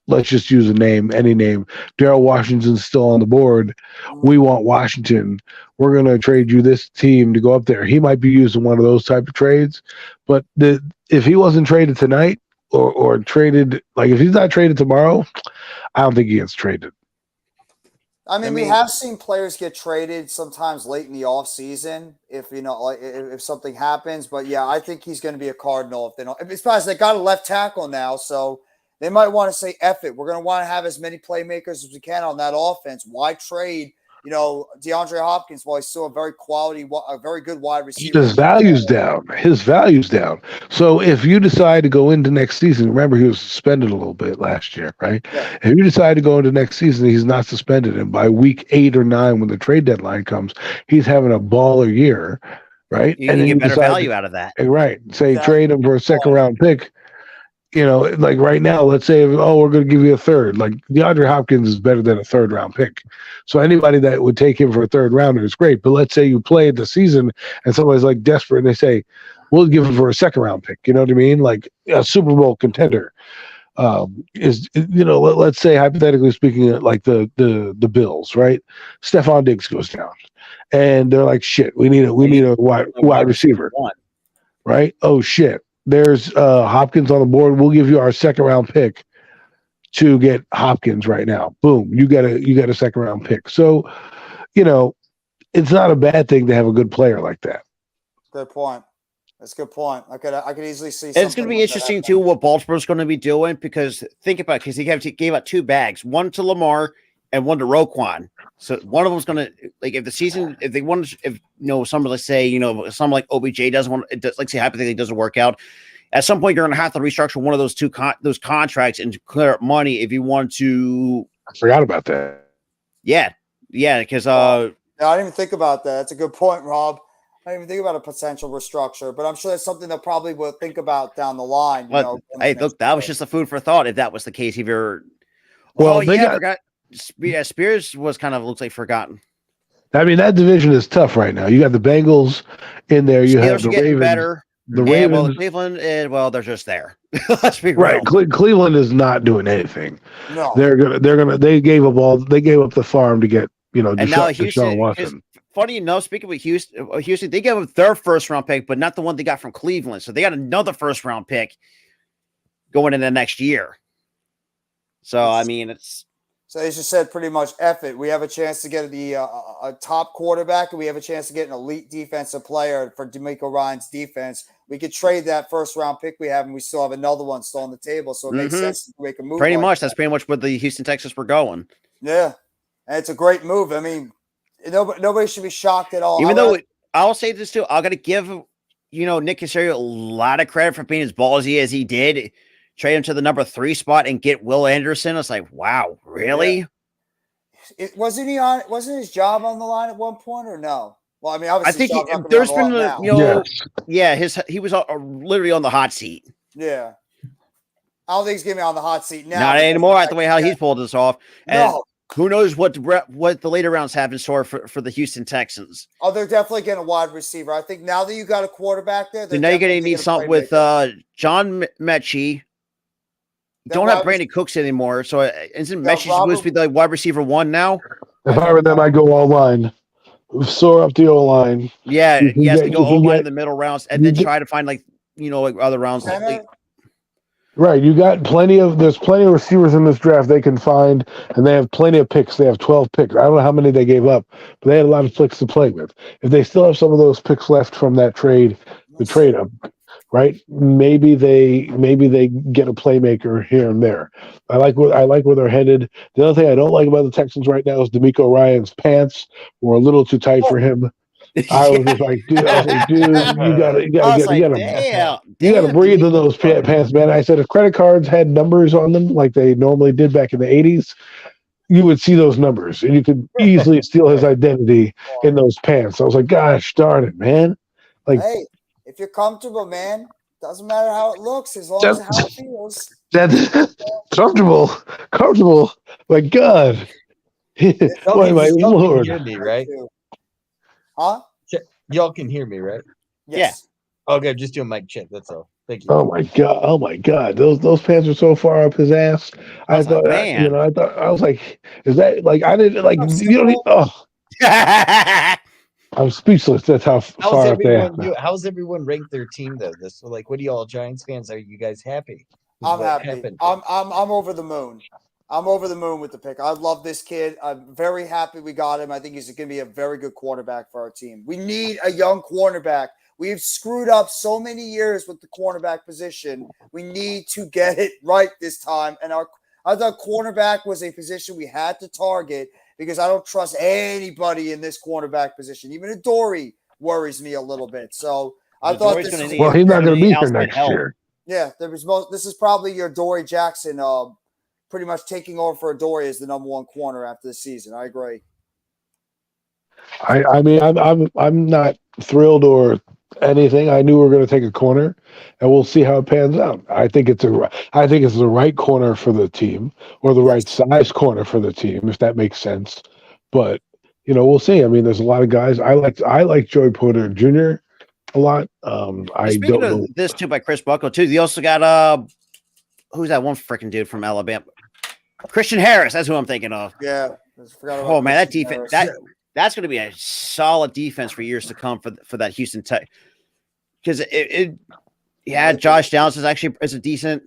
[SPEAKER 9] let's just use a name, any name. Darrell Washington's still on the board. We want Washington. We're going to trade you this team to go up there. He might be used in one of those type of trades, but if he wasn't traded tonight or traded, like if he's not traded tomorrow, I don't think he gets traded.
[SPEAKER 3] I mean, we have seen players get traded sometimes late in the off season if you know, like if something happens. But yeah, I think he's going to be a Cardinal if they don't. Besides, they got a left tackle now, so they might want to say, "F it, we're going to want to have as many playmakers as we can on that offense. Why trade, you know, DeAndre Hopkins while he's still a very very good wide receiver?"
[SPEAKER 9] His value's down. His value's down. So if you decide to go into next season, remember he was suspended a little bit last year, right?
[SPEAKER 3] Yeah.
[SPEAKER 9] If you decide to go into next season, he's not suspended, and by week 8 or 9, when the trade deadline comes, he's having a baller year, right?
[SPEAKER 20] You
[SPEAKER 9] and
[SPEAKER 20] can
[SPEAKER 9] then
[SPEAKER 20] get
[SPEAKER 9] you
[SPEAKER 20] better
[SPEAKER 9] decide
[SPEAKER 20] value out of that.
[SPEAKER 9] right? Say trade him for a second round pick. You know, like right now, let's say, we're going to give you a third. Like DeAndre Hopkins is better than a third round pick. So anybody that would take him for a third rounder is great. But let's say you play the season and somebody's like desperate and they say, we'll give him for a second round pick. You know what I mean? Like a Super Bowl contender is, you know, let's say hypothetically speaking, like the Bills, right? Stephon Diggs goes down and they're like, shit, we need a wide receiver, right? Oh shit. There's Hopkins on the board. We'll give you our second round pick to get Hopkins right now. Boom, you got a second round pick. So, you know, it's not a bad thing to have a good player like that.
[SPEAKER 3] Good point. That's a good point. I could easily see.
[SPEAKER 20] And it's going to be interesting too what Baltimore's going to be doing because think about it, because he gave out 2 bags, one to Lamar and one to Roquan. So one of them's going to, like, if they want, if you know, somebody, let's say, you know, someone like OBJ doesn't want, like say hypothetically doesn't work out. At some point, you're going to have to restructure one of those those contracts and clear up money if you want to.
[SPEAKER 9] I forgot about that.
[SPEAKER 20] Yeah, because
[SPEAKER 3] I didn't even think about that. That's a good point, Rob. I didn't even think about a potential restructure, but I'm sure that's something they'll probably will think about down the line. You know,
[SPEAKER 20] hey, look, that was just a food for thought. If that was the case, if you're,
[SPEAKER 9] well,
[SPEAKER 20] I forgot. Yeah, Spears was kind of looks like forgotten.
[SPEAKER 9] I mean, that division is tough right now. You got the Bengals in there. You have the Ravens.
[SPEAKER 20] Better.
[SPEAKER 9] The Ravens.
[SPEAKER 20] Well, Cleveland, they're just there. Let's be
[SPEAKER 9] right.
[SPEAKER 20] real.
[SPEAKER 9] Cleveland is not doing anything.
[SPEAKER 3] No,
[SPEAKER 9] they gave up the farm to get
[SPEAKER 20] And now
[SPEAKER 9] Deshaun Watson.
[SPEAKER 20] Funny enough, speaking with Houston, they gave up their first round pick, but not the one they got from Cleveland. So they got another first round pick going into next year. So I mean, it's.
[SPEAKER 3] So they just said pretty much F it. We have a chance to get a top quarterback, and we have a chance to get an elite defensive player for DeMeco Ryans' defense. We could trade that first round pick we have, and we still have another one still on the table. So it makes sense to make a move.
[SPEAKER 20] Pretty much. That's pretty much where the Houston Texans were going.
[SPEAKER 3] Yeah, and it's a great move. I mean, nobody should be shocked at all.
[SPEAKER 20] Even though I'll say this too, I got to give Nick Caserio a lot of credit for being as ballsy as he did. Trade him to the number 3 spot and get Will Anderson. It's like, wow, really?
[SPEAKER 3] Yeah. Wasn't his job on the line at one point or no? Well, I mean, obviously,
[SPEAKER 20] I think there's been he was literally on the hot seat.
[SPEAKER 3] Yeah, I don't think he's getting on the hot seat now.
[SPEAKER 20] Not anymore. At the way how he's pulled this off, and who knows what the later rounds have in store for the Houston Texans.
[SPEAKER 3] Oh, they're definitely getting a wide receiver. I think now that you got a quarterback there,
[SPEAKER 20] So now you're going to need something with John Mechie. Don't have Brandon Cooks anymore, so isn't Mechie supposed to be the wide receiver 1 now?
[SPEAKER 9] If I were them, I'd go all line. Soar up the O line.
[SPEAKER 20] Yeah, he has to go O line in the middle rounds and then try to find other rounds.
[SPEAKER 9] Right, there's plenty of receivers in this draft they can find, and they have plenty of picks. They have 12 picks. I don't know how many they gave up, but they had a lot of picks to play with. If they still have some of those picks left from that trade, the trade up, right? Maybe they get a playmaker here and there. I like where they're headed. The other thing I don't like about the Texans right now is DeMeco Ryans' pants were a little too tight for him. I was just like, dude, you gotta breathe in those pants, man. I said if credit cards had numbers on them like they normally did back in the 80s, you would see those numbers and you could easily steal his identity in those pants. I was like, gosh darn it, man. Like,
[SPEAKER 3] hey, if you're comfortable, man, doesn't matter how it looks as long as how it feels.
[SPEAKER 9] That's comfortable. My God.
[SPEAKER 21] Y'all
[SPEAKER 9] my
[SPEAKER 21] can
[SPEAKER 9] Lord.
[SPEAKER 21] hear me, right?
[SPEAKER 3] Huh?
[SPEAKER 21] Y'all can hear me, right?
[SPEAKER 3] Yes.
[SPEAKER 21] Yeah. Okay, just doing mic check. That's all. Thank you.
[SPEAKER 9] Oh my God! Those pants are so far up his ass. I thought,
[SPEAKER 20] man.
[SPEAKER 9] I was like, is that like I didn't like you don't need, I'm speechless. That's how far up there.
[SPEAKER 21] How's everyone ranked their team though? What are y'all Giants fans? Are you guys happy?
[SPEAKER 3] I'm happy. I'm over the moon. I'm over the moon with the pick. I love this kid. I'm very happy we got him. I think he's going to be a very good quarterback for our team. We need a young cornerback. We've screwed up so many years with the cornerback position. We need to get it right this time. And I thought cornerback was a position we had to target because I don't trust anybody in this cornerback position. Even Adoree worries me a little bit. So I thought this is
[SPEAKER 9] well, he's not going to be here next year.
[SPEAKER 3] Yeah, this is probably your Dory Jackson pretty much taking over for Adoree as the number 1 corner after the season. I agree.
[SPEAKER 9] I mean, I'm not thrilled or anything. I knew we were going to take a corner, and we'll see how it pans out. I think it's the right corner for the team, or the right size corner for the team, if that makes sense. But we'll see. I mean, there's a lot of guys. I like Joey Porter Jr. a lot. I
[SPEAKER 20] Speaking
[SPEAKER 9] don't
[SPEAKER 20] of
[SPEAKER 9] know.
[SPEAKER 20] this too by Chris Buckle too. They also got who's that one freaking dude from Alabama? Christian Harris. That's who I'm thinking of.
[SPEAKER 3] Yeah.
[SPEAKER 20] Oh man, that defense that's going to be a solid defense for years to come for that Houston Tech. Because Josh Downs is a decent.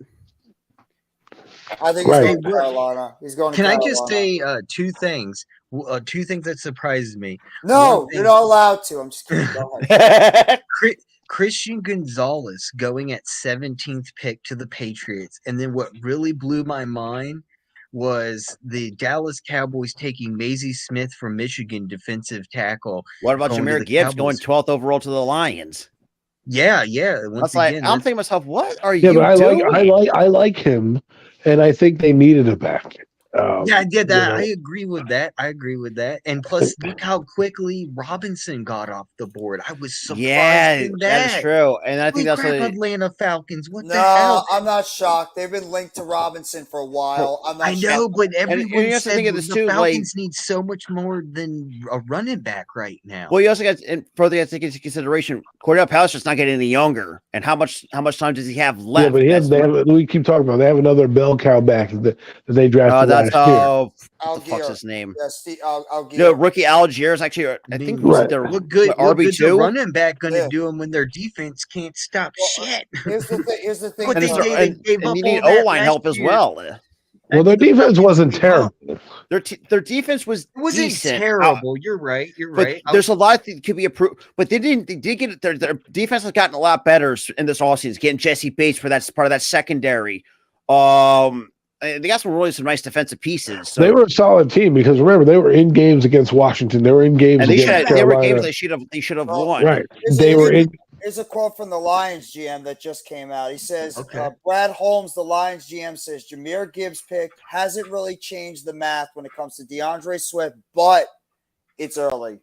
[SPEAKER 3] I think he's going to Carolina. He's going to
[SPEAKER 21] Can
[SPEAKER 3] Carolina.
[SPEAKER 21] I just say two things? Two things that surprises me.
[SPEAKER 3] No, you're not allowed to. I'm just kidding. Go ahead.
[SPEAKER 21] Christian Gonzalez going at 17th pick to the Patriots. And then what really blew my mind was the Dallas Cowboys taking Maisie Smith from Michigan, defensive tackle.
[SPEAKER 20] What about Jahmyr Gibbs going 12th overall to the Lions?
[SPEAKER 21] Yeah.
[SPEAKER 20] I'm thinking to myself, what are you
[SPEAKER 9] but
[SPEAKER 20] doing?
[SPEAKER 9] I like him, and I think they needed a back.
[SPEAKER 21] I agree with that. And plus, look how quickly Robinson got off the board. I was surprised.
[SPEAKER 20] Yeah, that is true. And I think that's what
[SPEAKER 21] Atlanta Falcons. What the
[SPEAKER 3] No,
[SPEAKER 21] hell?
[SPEAKER 3] I'm not shocked. They've been linked to Robinson for a while. I'm not
[SPEAKER 21] I know,
[SPEAKER 3] shocked.
[SPEAKER 21] but everyone
[SPEAKER 20] you have to
[SPEAKER 21] said
[SPEAKER 20] think of this
[SPEAKER 21] the
[SPEAKER 20] too,
[SPEAKER 21] Falcons need so much more than a running back right now.
[SPEAKER 20] Well, you also got further to take into consideration Cordell Patterson's not getting any younger, and how much time does he have left?
[SPEAKER 9] Yeah, but we keep talking about they have another bell cow back that they drafted last year.
[SPEAKER 20] what the
[SPEAKER 3] Algier.
[SPEAKER 20] fuck's his name?
[SPEAKER 3] Yeah, Steve Algier.
[SPEAKER 20] No, rookie Algier is actually, I think,
[SPEAKER 9] Right.
[SPEAKER 20] their
[SPEAKER 21] What good? What
[SPEAKER 20] RB
[SPEAKER 21] good's a
[SPEAKER 20] two.
[SPEAKER 21] running back going to
[SPEAKER 3] Yeah.
[SPEAKER 21] do them when their defense can't stop shit?
[SPEAKER 3] Here's the thing. Here's the thing.
[SPEAKER 21] But
[SPEAKER 20] And,
[SPEAKER 21] they
[SPEAKER 20] it's
[SPEAKER 3] Mark.
[SPEAKER 20] their-
[SPEAKER 21] gave
[SPEAKER 20] and
[SPEAKER 21] up
[SPEAKER 20] you need
[SPEAKER 21] all that
[SPEAKER 20] O line
[SPEAKER 21] last
[SPEAKER 20] help as
[SPEAKER 21] year.
[SPEAKER 20] well.
[SPEAKER 9] Well, their defense wasn't terrible.
[SPEAKER 20] Their defense was
[SPEAKER 21] It wasn't
[SPEAKER 20] decent.
[SPEAKER 21] terrible. You're right. You're
[SPEAKER 20] But
[SPEAKER 21] right.
[SPEAKER 20] there's a lot that could be improved. But they did get it. Their defense has gotten a lot better in this offseason. Getting Jesse Bates for that part of that secondary. They got some nice defensive pieces. So.
[SPEAKER 9] They were a solid team because remember they were in games against Washington. They were in games
[SPEAKER 20] and they
[SPEAKER 9] against
[SPEAKER 20] they were
[SPEAKER 9] Carolina.
[SPEAKER 20] games they should have won.
[SPEAKER 9] Right.
[SPEAKER 3] Here's
[SPEAKER 9] They were in.
[SPEAKER 3] Here's a quote from the Lions GM that just came out. He says,
[SPEAKER 21] Okay.
[SPEAKER 3] Brad Holmes, the Lions GM, says Jahmyr Gibbs' pick hasn't really changed the math when it comes to DeAndre Swift, but it's early.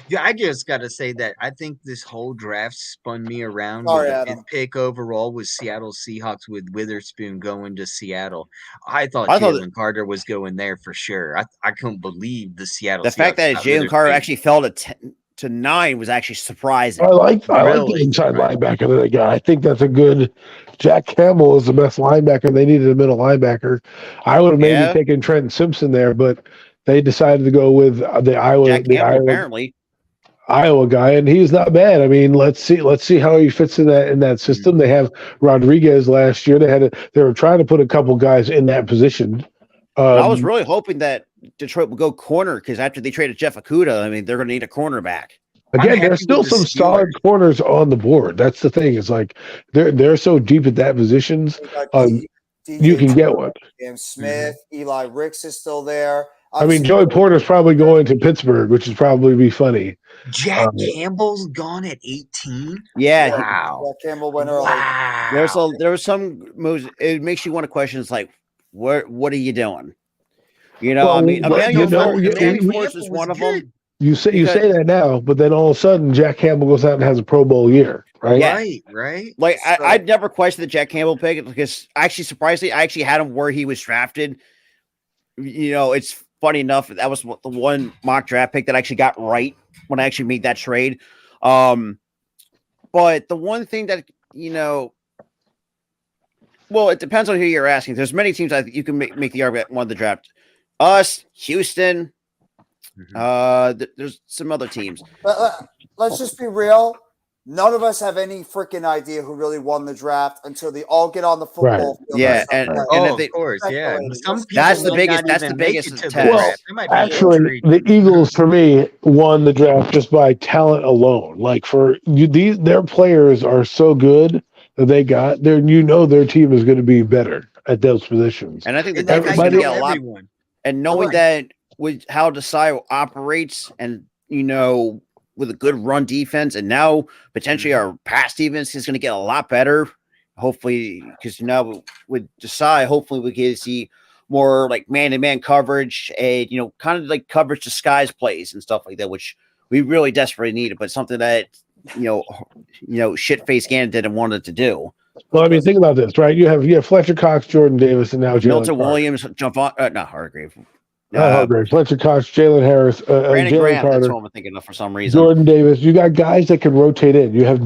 [SPEAKER 21] Yeah, I just got to say that I think this whole draft spun me around.
[SPEAKER 3] Sorry,
[SPEAKER 21] With the
[SPEAKER 3] Adam.
[SPEAKER 21] fifth pick overall was Seattle Seahawks with Witherspoon going to Seattle. I thought
[SPEAKER 20] I thought
[SPEAKER 21] Jalen Carter was going there for sure. I couldn't believe the Seattle.
[SPEAKER 20] The fact
[SPEAKER 21] Seahawks
[SPEAKER 20] that
[SPEAKER 21] got
[SPEAKER 20] Jalen Carter
[SPEAKER 21] Witherspoon.
[SPEAKER 20] actually fell to 10 to 9 was actually surprising.
[SPEAKER 9] I like the
[SPEAKER 21] Really?
[SPEAKER 9] inside linebacker that they got. I think that's a good. Jack Campbell is the best linebacker. They needed a middle linebacker. I would have maybe
[SPEAKER 20] Yeah.
[SPEAKER 9] taken Trenton Simpson there, but they decided to go with the Iowa
[SPEAKER 20] apparently.
[SPEAKER 9] Iowa guy, and he's not bad. I mean, let's see how he fits in that system. They have Rodriguez last year. They were trying to put a couple guys in that position.
[SPEAKER 20] I was really hoping that Detroit would go corner because after they traded Jeff Okudah, I mean, they're going to need a cornerback.
[SPEAKER 9] Again, there's still some solid corners on the board. That's the thing. It's like they're so deep at that positions. You can get one.
[SPEAKER 3] James Smith, Eli Ricks is still there.
[SPEAKER 9] I mean, Joey Porter's probably going to Pittsburgh, which would probably be funny.
[SPEAKER 21] Jack Campbell's gone at 18.
[SPEAKER 20] Yeah.
[SPEAKER 21] Wow.
[SPEAKER 3] Jack Campbell went early.
[SPEAKER 20] There was some moves. It makes you want to question. It's like, what are you doing? You know,
[SPEAKER 9] Well,
[SPEAKER 20] I mean,
[SPEAKER 9] but
[SPEAKER 20] Emmanuel
[SPEAKER 9] you
[SPEAKER 20] Force is one of them.
[SPEAKER 9] You say that now, but then all of a sudden Jack Campbell goes out and has a Pro Bowl year, right?
[SPEAKER 20] Yeah.
[SPEAKER 21] Right.
[SPEAKER 20] Like I'd never questioned the Jack Campbell pick because actually, surprisingly, I actually had him where he was drafted. You know, it's funny enough that was the one mock draft pick that I actually got right when I actually made that trade. But the one thing that well, it depends on who you're asking. There's many teams I think you can make the argument won the draft. Us, Houston. There's some other teams.
[SPEAKER 3] Let's just be real. None of us have any freaking idea who really won the draft until they all get on the football field.
[SPEAKER 20] Yeah, and
[SPEAKER 21] of course, yeah. Some people
[SPEAKER 20] that's the
[SPEAKER 21] may
[SPEAKER 20] biggest.
[SPEAKER 21] not
[SPEAKER 20] That's the
[SPEAKER 21] even make
[SPEAKER 20] biggest
[SPEAKER 21] it to the
[SPEAKER 20] test.
[SPEAKER 21] draft. They might be
[SPEAKER 9] Actually, the Eagles for me won the draft just by talent alone. Like their players are so good that they got there. Their team is going to be better at those positions.
[SPEAKER 20] And I think
[SPEAKER 9] And
[SPEAKER 20] that defense
[SPEAKER 9] everybody-
[SPEAKER 20] can get a lot. And knowing that with how Desai operates, and with a good run defense, and now potentially our pass defense is going to get a lot better. Hopefully, because now with Desai, hopefully we get to see more like man-to-man coverage and kind of like coverage disguise plays and stuff like that, which we really desperately needed, but something that shit-faced Gannon didn't want it to do.
[SPEAKER 9] Well, I mean, think about this, right? You have Fletcher Cox, Jordan Davis, and now Jalen
[SPEAKER 20] Milton
[SPEAKER 9] Carter.
[SPEAKER 20] Williams, not Hargrave.
[SPEAKER 9] Hargrave, Fletcher Cox, Jalen Harris,
[SPEAKER 20] Brandon
[SPEAKER 9] Jalen
[SPEAKER 20] Graham,
[SPEAKER 9] Carter,
[SPEAKER 20] that's what I'm thinking of for some reason.
[SPEAKER 9] Jordan Davis. You got guys that can rotate in. You have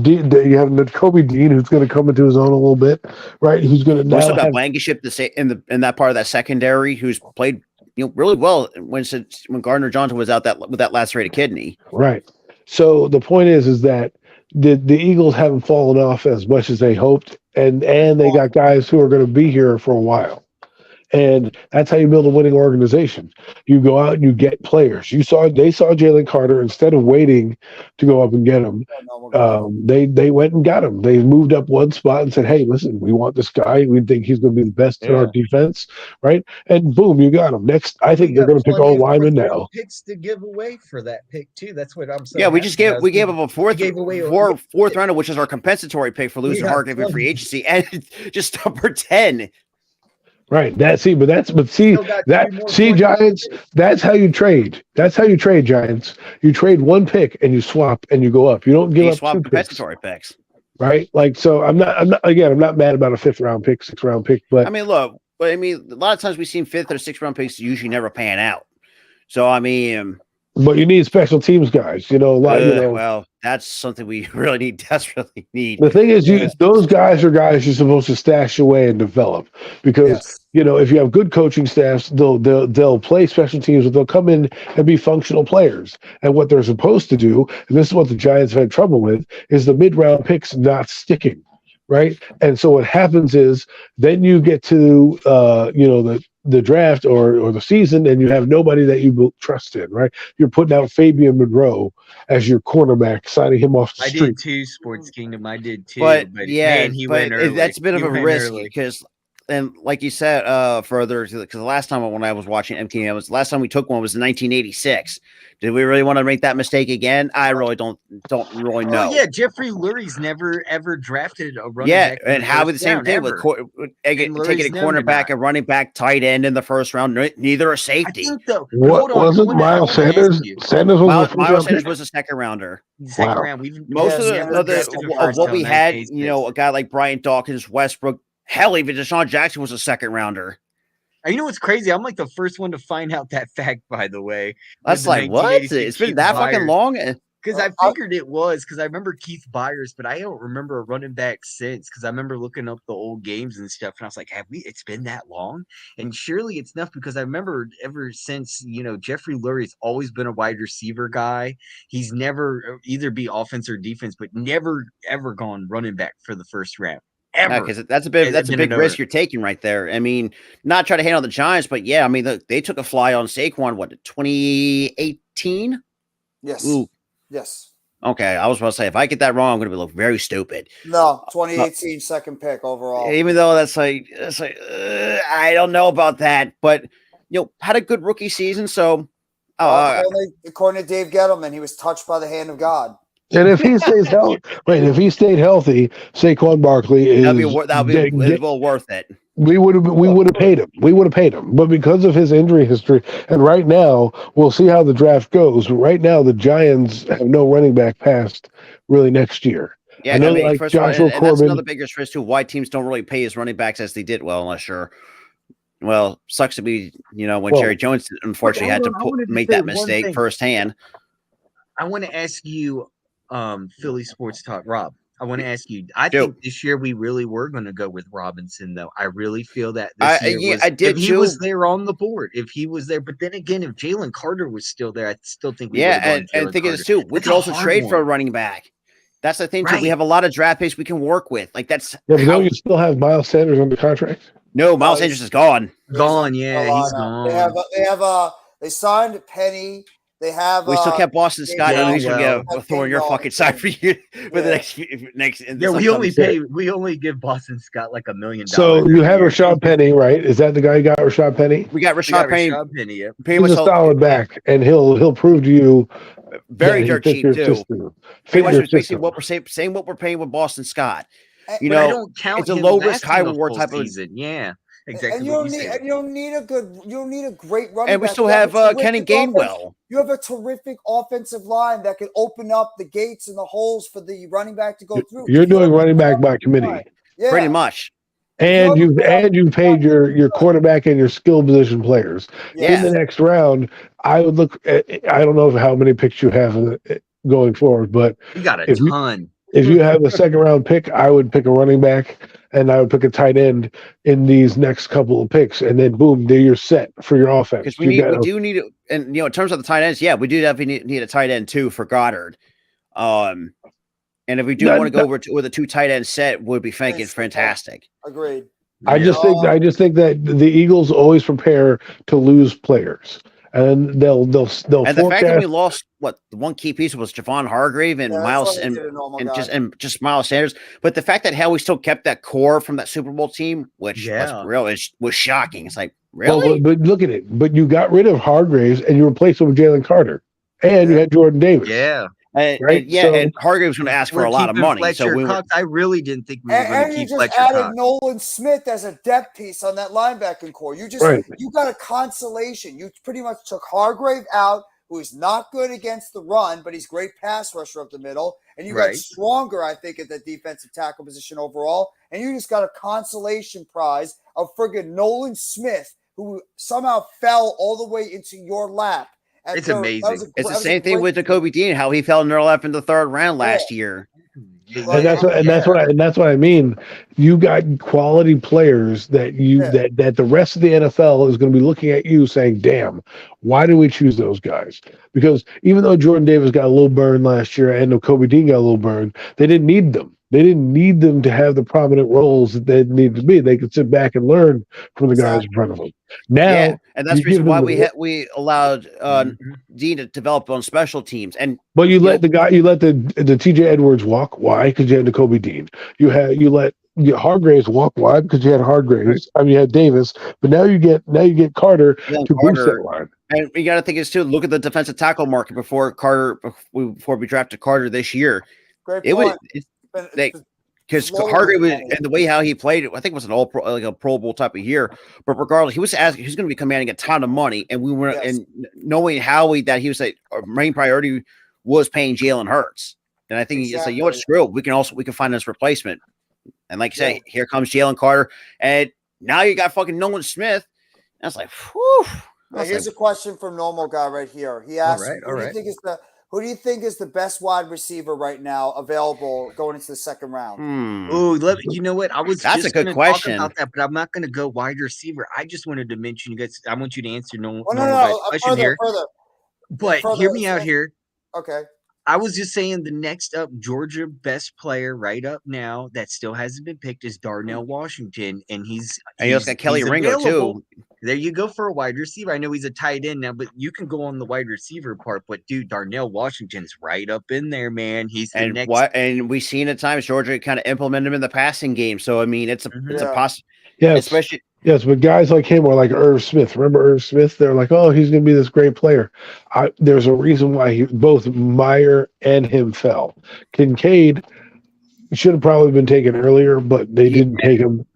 [SPEAKER 9] Kobe Dean, who's going to come into his own a little bit, right? Who's going to
[SPEAKER 20] We
[SPEAKER 9] now
[SPEAKER 20] still got
[SPEAKER 9] have,
[SPEAKER 20] Blankenship to say in that part of that secondary, who's played really well when Gardner Johnson was out with that lacerated kidney.
[SPEAKER 9] right. So the point is that the Eagles haven't fallen off as much as they hoped, and they got guys who are going to be here for a while. And that's how you build a winning organization. You go out and you get players. They saw Jalen Carter. Instead of waiting to go up and get him, they went and got him. They moved up one spot and said, "Hey, listen, we want this guy. We think he's going to be the best in our defense, right?" And boom, you got him. Next, I think they're going to pick all linemen now.
[SPEAKER 21] Picks to give away for that pick too. That's what I'm saying.
[SPEAKER 20] Yeah, we gave up a fourth rounder, which is our compensatory pick for losing
[SPEAKER 21] Yeah,
[SPEAKER 20] Hargrave in free agency, and just number 10.
[SPEAKER 9] Right. Giants. That's how you trade. That's how you trade, Giants. You trade one pick and you swap and you go up. You don't give
[SPEAKER 20] You
[SPEAKER 9] up
[SPEAKER 20] swap
[SPEAKER 9] two picks.
[SPEAKER 20] compensatory picks.
[SPEAKER 9] Right. Like, so I'm not mad about a 5th round pick, 6th round pick, but
[SPEAKER 20] I mean, look, a lot of times we've seen 5th or 6th round picks usually never pan out. So I mean,
[SPEAKER 9] But you need special teams guys. You know, a lot.
[SPEAKER 20] Well, that's something we really desperately need.
[SPEAKER 9] The thing is, those guys are guys you're supposed to stash away and develop because if you have good coaching staffs, they'll play special teams, but they'll come in and be functional players. And what they're supposed to do, and this is what the Giants have had trouble with, is the mid-round picks not sticking, right? And so what happens is then you get to the draft or the season, and you have nobody that you trust in, right? You're putting out Fabian Monroe as your cornerback, signing him off the street.
[SPEAKER 21] I did too, Sports Kingdom. I did too.
[SPEAKER 20] But
[SPEAKER 21] man, he went early.
[SPEAKER 20] That's a bit of a risk
[SPEAKER 21] early.
[SPEAKER 20] because, and like you said, further because the last time when I was watching MTM, was the last time we took one was in 1986. Did we really want to make that mistake again? I really don't really know.
[SPEAKER 21] Oh yeah, Jeffrey Lurie's never ever drafted a running
[SPEAKER 20] Yeah,
[SPEAKER 21] back.
[SPEAKER 20] and how the same thing with taking a cornerback, a running back, tight end in the first round. Neither a safety.
[SPEAKER 9] What wasn't Miles Sanders?
[SPEAKER 20] Miles Sanders was a second rounder.
[SPEAKER 21] Second round.
[SPEAKER 20] Most of what we had, a guy like Brian Dawkins, Westbrook, hell, even Deshaun Jackson was a second rounder.
[SPEAKER 21] You know what's crazy? I'm like the first one to find out that fact, by the way.
[SPEAKER 20] That's like, what? It's been that fucking long?
[SPEAKER 21] Because I figured it was, because I remember Keith Byers, but I don't remember a running back since, because I remember looking up the old games and stuff, and I was like, it's been that long? And surely it's enough, because I remember ever since, Jeffrey Lurie's always been a wide receiver guy. He's never either be offense or defense, but never, ever gone running back for the first round.
[SPEAKER 20] Because that's a big risk you're taking right there. I mean, not try to hate on the Giants, but yeah, I mean, they took a fly on Saquon, 2018?
[SPEAKER 3] Yes.
[SPEAKER 20] Ooh.
[SPEAKER 3] Yes.
[SPEAKER 20] Okay, I was about to say, if I get that wrong, I'm going to look very stupid.
[SPEAKER 3] No, 2018 second pick overall.
[SPEAKER 20] Even though that's like I don't know about that, but had a good rookie season. So,
[SPEAKER 3] according to Dave Gettleman, he was touched by the hand of God.
[SPEAKER 9] And if he stays healthy, if he stayed healthy, Saquon Barkley is
[SPEAKER 20] that'd be well worth it.
[SPEAKER 9] We would have paid him. We would have paid him. But because of his injury history, and right now we'll see how the draft goes. But right now the Giants have no running back past really next year.
[SPEAKER 20] Yeah, first of all, and that's another biggest risk too. Why teams don't really pay his running backs as they did well, unless you're. Well, sucks to be when Jerry Jones unfortunately had to make that mistake firsthand.
[SPEAKER 21] I want to ask you. Philly Sports Talk, Rob. I want to ask you. I think this year we really were going to go with Robinson, though. I really feel that this year if he was there on the board, if he was there. But then again, if Jalen Carter was still there, I still think we
[SPEAKER 20] and think it is too. We could also trade for a running back. That's the thing too. We have a lot of draft picks we can work with. Like that's.
[SPEAKER 9] Yeah, but don't you still have Miles Sanders under contract?
[SPEAKER 20] No, Miles Sanders is gone.
[SPEAKER 21] Gone. Yeah, he's gone.
[SPEAKER 3] They signed Penny. They have.
[SPEAKER 20] We still kept Boston Scott. And he's gonna get a thorn in your fucking side for you for the next.
[SPEAKER 21] Yeah, we only give Boston Scott like $1 million.
[SPEAKER 9] So you have Rashad Penny, right? Is that the guy you got? Rashad Penny.
[SPEAKER 20] We got Rashad Penny.
[SPEAKER 21] Yeah.
[SPEAKER 9] He's a solid back, and he'll prove to you.
[SPEAKER 20] Very dirt cheap too. Pretty much basically what we're saying. What we're paying with Boston Scott. It's a low risk, high reward type of
[SPEAKER 21] season. Yeah. Exactly.
[SPEAKER 3] And you don't need a great running back.
[SPEAKER 20] And we still have Kenny Gainwell.
[SPEAKER 3] You have a terrific offensive line that can open up the gates and the holes for the running back to go through.
[SPEAKER 9] You're doing running back by committee.
[SPEAKER 3] Yeah.
[SPEAKER 20] Pretty much.
[SPEAKER 9] And you've paid your quarterback and your skill position players. In the next round. I would look at, I don't know how many picks you have going forward, but
[SPEAKER 21] you got a ton.
[SPEAKER 9] If you have a second round pick, I would pick a running back and I would pick a tight end in these next couple of picks, and then boom, there you're set for your offense.
[SPEAKER 20] Because we do need, and in terms of the tight ends, we do definitely need a tight end too for Goddard. And if we do want to go with a 2 tight end set, would be fantastic.
[SPEAKER 3] Agreed.
[SPEAKER 9] I just think that the Eagles always prepare to lose players. And they'll
[SPEAKER 20] and the fact that we lost the one key piece was Javon Hargrave and Miles and just Miles Sanders, but the fact that we still kept that core from that Super Bowl team, which was shocking. It's like really,
[SPEAKER 9] well, but look at it. But you got rid of Hargraves and you replaced him with Jalen Carter, and you had Jordan Davis.
[SPEAKER 21] Yeah.
[SPEAKER 20] And Hargrave's going to ask for a lot of money.
[SPEAKER 21] Fletcher Cox, I really didn't think we were going to keep Fletcher Cox.
[SPEAKER 3] And you just added Nolan Smith as a depth piece on that linebacking core. You got a consolation. You pretty much took Hargrave out, who is not good against the run, but he's great pass rusher up the middle. And you got stronger, I think, at the defensive tackle position overall. And you just got a consolation prize of friggin' Nolan Smith, who somehow fell all the way into your lap. at
[SPEAKER 21] It's
[SPEAKER 3] third.
[SPEAKER 21] amazing.
[SPEAKER 20] It's the same thing with Jacoby Dean, how he fell near left in the third round last year.
[SPEAKER 9] And that's what I mean. You got quality players that that the rest of the NFL is going to be looking at you saying, "Damn, why did we choose those guys?" Because even though Jordan Davis got a little burn last year and Kobe Dean got a little burn, they didn't need them. They didn't need them to have the prominent roles that they needed to be. They could sit back and learn from the guys in front of them. Now,
[SPEAKER 20] and that's
[SPEAKER 9] you
[SPEAKER 20] the reason
[SPEAKER 9] give
[SPEAKER 20] why
[SPEAKER 9] them
[SPEAKER 20] we allowed Dean to develop on special teams. And
[SPEAKER 9] But you let the TJ Edwards walk. Why? Because you had the Kobe Dean. You let Hargraves walk. Why? Because you had Hargraves. I mean, you had Davis. But now you get Carter to boost that line.
[SPEAKER 20] And you got to think is too. Look at the defensive tackle market before we drafted Carter this year.
[SPEAKER 3] Great
[SPEAKER 20] it
[SPEAKER 3] point.
[SPEAKER 20] was because Hargrave was, and the way how he played, I think it was an a Pro Bowl type of year. But regardless, he was asking he's going to be commanding a ton of money, and we were and knowing that he was like our main priority was paying Jalen Hurts, and I think he said, you know what, screw it. We can find this replacement, and like you say, here comes Jalen Carter, and now you got fucking Nolan Smith. And I was like, whew.
[SPEAKER 3] Now, here's a question from Normal Guy right here. He asked, who do you think is the best wide receiver right now available going into the second round?
[SPEAKER 21] Oh, you know what?
[SPEAKER 20] That's a good question.
[SPEAKER 21] Talk about that, but I'm not going to go wide receiver. I just wanted to mention you guys. I want you to answer
[SPEAKER 3] no,
[SPEAKER 21] question here. But hear me out here.
[SPEAKER 3] Okay.
[SPEAKER 21] I was just saying the next up Georgia best player right up now that still hasn't been picked is Darnell Washington, and he's
[SPEAKER 20] got Kelly Ringo
[SPEAKER 21] available.
[SPEAKER 20] too.
[SPEAKER 21] There you go for a wide receiver. I know he's a tight end now, but you can go on the wide receiver part. But dude, Darnell Washington's right up in there, man. He's the next.
[SPEAKER 20] And we've seen at times Georgia kind of implement him in the passing game. So I mean, it's a possibility.
[SPEAKER 9] Yes.
[SPEAKER 20] Especially.
[SPEAKER 9] Yes, but guys like him or like Irv Smith. Remember Irv Smith? They're like, oh, he's going to be this great player. There's a reason why both Meyer and him fell. Kincaid should have probably been taken earlier, but they didn't take him.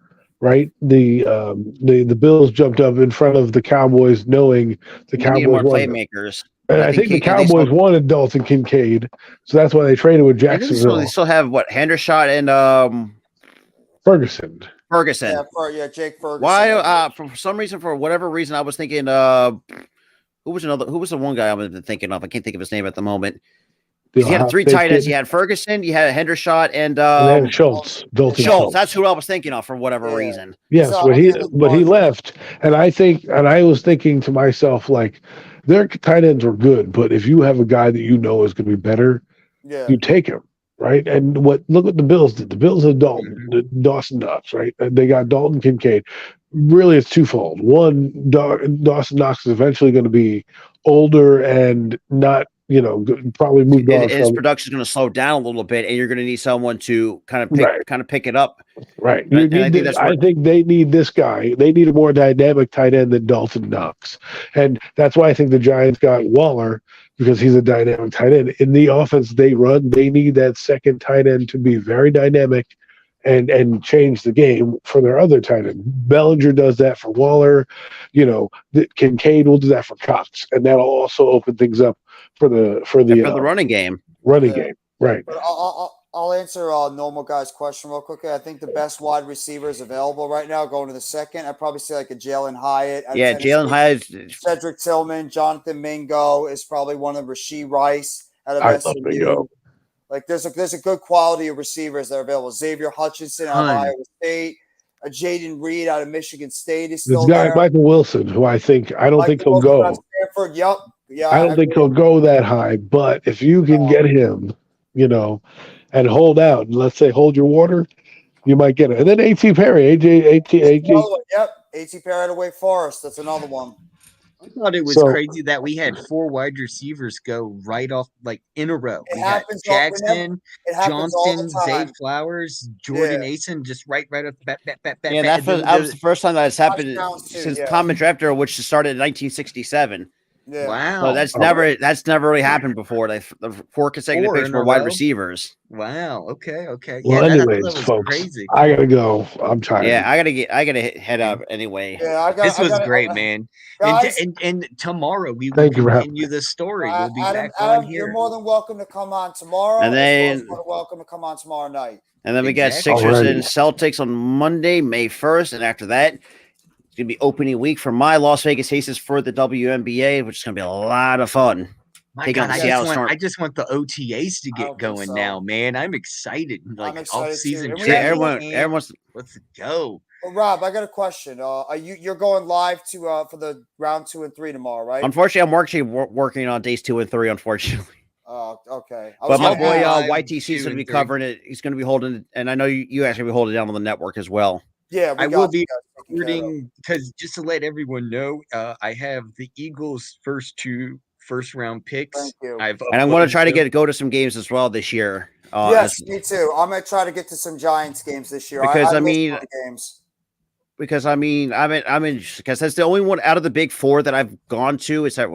[SPEAKER 9] Right? The Bills jumped up in front of the Cowboys, knowing the Cowboys
[SPEAKER 20] more
[SPEAKER 9] wanted
[SPEAKER 20] playmakers.
[SPEAKER 9] And I think the Cowboys wanted Dalton Kincaid, so that's why they traded with Jacksonville.
[SPEAKER 20] They still have what Hendershot and
[SPEAKER 9] Ferguson.
[SPEAKER 3] Yeah, Jake Ferguson.
[SPEAKER 20] Why? For some reason, for whatever reason, I was thinking. Who was the one guy I was thinking of? I can't think of his name at the moment. You had three tight ends. You had Ferguson, you had Hendershot, and
[SPEAKER 9] then Schultz. Dalton Schultz.
[SPEAKER 20] That's who I was thinking of for whatever reason.
[SPEAKER 9] Yes, but he left, and I was thinking to myself, like, their tight ends were good, but if you have a guy that you know is going to be better, you take him, right? And look what the Bills did. The Bills had Dawson Knox, right? And they got Dalton Kincaid. Really, it's twofold. One, Dawson Knox is eventually going to be older and not, probably moved on.
[SPEAKER 20] His production is going to slow down a little bit, and you're going to need someone to kind of pick it up.
[SPEAKER 9] Right. I think they need this guy. They need a more dynamic tight end than Dalton Knox, and that's why I think the Giants got Waller, because he's a dynamic tight end. In the offense they run, they need that second tight end to be very dynamic and change the game for their other tight end. Bellinger does that for Waller. Kincaid will do that for Cox, and that'll also open things up for the
[SPEAKER 20] running game.
[SPEAKER 9] Right.
[SPEAKER 3] But I'll answer Normal Guy's question real quickly. I think the best wide receivers available right now going to the second, I'd probably say like a Jalen Hyatt.
[SPEAKER 20] Jalen Hyatt.
[SPEAKER 3] Cedric Tillman, Jonathan Mingo is probably one of them. Rasheed Rice out of
[SPEAKER 9] I love
[SPEAKER 3] SMU.
[SPEAKER 9] Mingo.
[SPEAKER 3] Like there's a good quality of receivers that are available. Xavier Hutchinson out of Iowa State, Jaden Reed out of Michigan State is still
[SPEAKER 9] this guy
[SPEAKER 3] there.
[SPEAKER 9] Michael Wilson, who I don't think he'll go.
[SPEAKER 3] Stanford, yep. Yeah,
[SPEAKER 9] I don't think he'll go that high, but if you can get him, and hold out, let's say hold your water, you might get it. And then A.T. Perry, A.T.
[SPEAKER 3] Yep, A.T. Perry out of Wake Forest. That's another one.
[SPEAKER 21] I thought it was crazy that we had 4 wide receivers go right off, like in a row. We had Jackson, Johnston, Zay Flowers, Jordan Asen, just right off the bat.
[SPEAKER 20] That was the first time that's happened since Common Draft Era, which started in 1967.
[SPEAKER 3] Yeah.
[SPEAKER 21] Wow.
[SPEAKER 20] So that's never really happened before. Like the 4 consecutive picks for wide receivers.
[SPEAKER 21] Wow. Okay.
[SPEAKER 9] Well, anyways, folks, crazy. I gotta go. I'm tired.
[SPEAKER 20] Yeah, I gotta head up anyway.
[SPEAKER 3] Yeah,
[SPEAKER 21] this was great, man.
[SPEAKER 3] Guys,
[SPEAKER 21] and tomorrow we will
[SPEAKER 9] Thank you for
[SPEAKER 21] continue the story. We'll be back on here.
[SPEAKER 3] You're more than welcome to come on tomorrow.
[SPEAKER 20] And then
[SPEAKER 3] more than welcome to come on tomorrow night.
[SPEAKER 20] And then we got Sixers and Celtics on Monday, May 1st, and after that, It's going to be opening week for my Las Vegas Aces for the WNBA, which is going to be a lot of fun.
[SPEAKER 21] My
[SPEAKER 20] Taking
[SPEAKER 21] God,
[SPEAKER 20] on the Seattle Storm.
[SPEAKER 21] I just want the OTAs to get going now, man. I'm excited. Like
[SPEAKER 3] excited
[SPEAKER 21] off season.
[SPEAKER 3] too. And we have-
[SPEAKER 20] Everyone's.
[SPEAKER 21] Let's go.
[SPEAKER 3] Well, Rob, I got a question. Are you're going live to for the round 2 and 3 tomorrow, right?
[SPEAKER 20] Unfortunately, I'm actually working on days 2 and 3. Unfortunately,
[SPEAKER 3] Oh, okay.
[SPEAKER 20] but my boy
[SPEAKER 21] live
[SPEAKER 20] YTC is
[SPEAKER 21] 2
[SPEAKER 20] going to be
[SPEAKER 21] and 3.
[SPEAKER 20] covering it. He's going to be holding it, and I know you actually be holding it down on the network as well.
[SPEAKER 3] Yeah,
[SPEAKER 21] I will be recording because just to let everyone know, I have the Eagles' first round picks.
[SPEAKER 3] Thank you.
[SPEAKER 20] And I'm going to try to go to some games as well this year.
[SPEAKER 3] Yes, me too. I'm gonna try to get to some Giants games this year.
[SPEAKER 20] Because
[SPEAKER 3] I
[SPEAKER 20] I mean,
[SPEAKER 3] miss the games.
[SPEAKER 20] Because I'm in because that's the only one out of the big 4 that I've gone to. Is that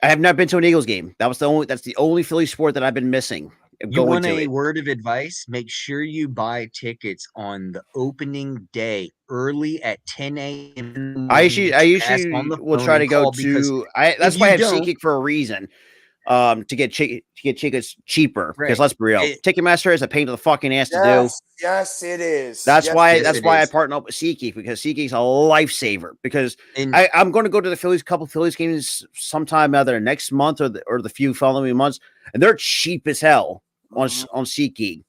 [SPEAKER 20] I have not been to an Eagles game. That's the only Philly sport that I've been missing.
[SPEAKER 21] You want a word of advice? Make sure you buy tickets on the opening day early at 10 a.m.
[SPEAKER 20] I usually will try to go to. That's why I have SeatGeek for a reason. To get tickets cheaper. Because let's be real, Ticketmaster is a pain in the fucking ass to do.
[SPEAKER 3] Yes, it is.
[SPEAKER 20] That's why I partner up with SeatGeek, because SeatGeek's a lifesaver. Because I'm going to go to the couple Phillies games sometime either next month or the few following months, and they're cheap as hell on SeatGeek.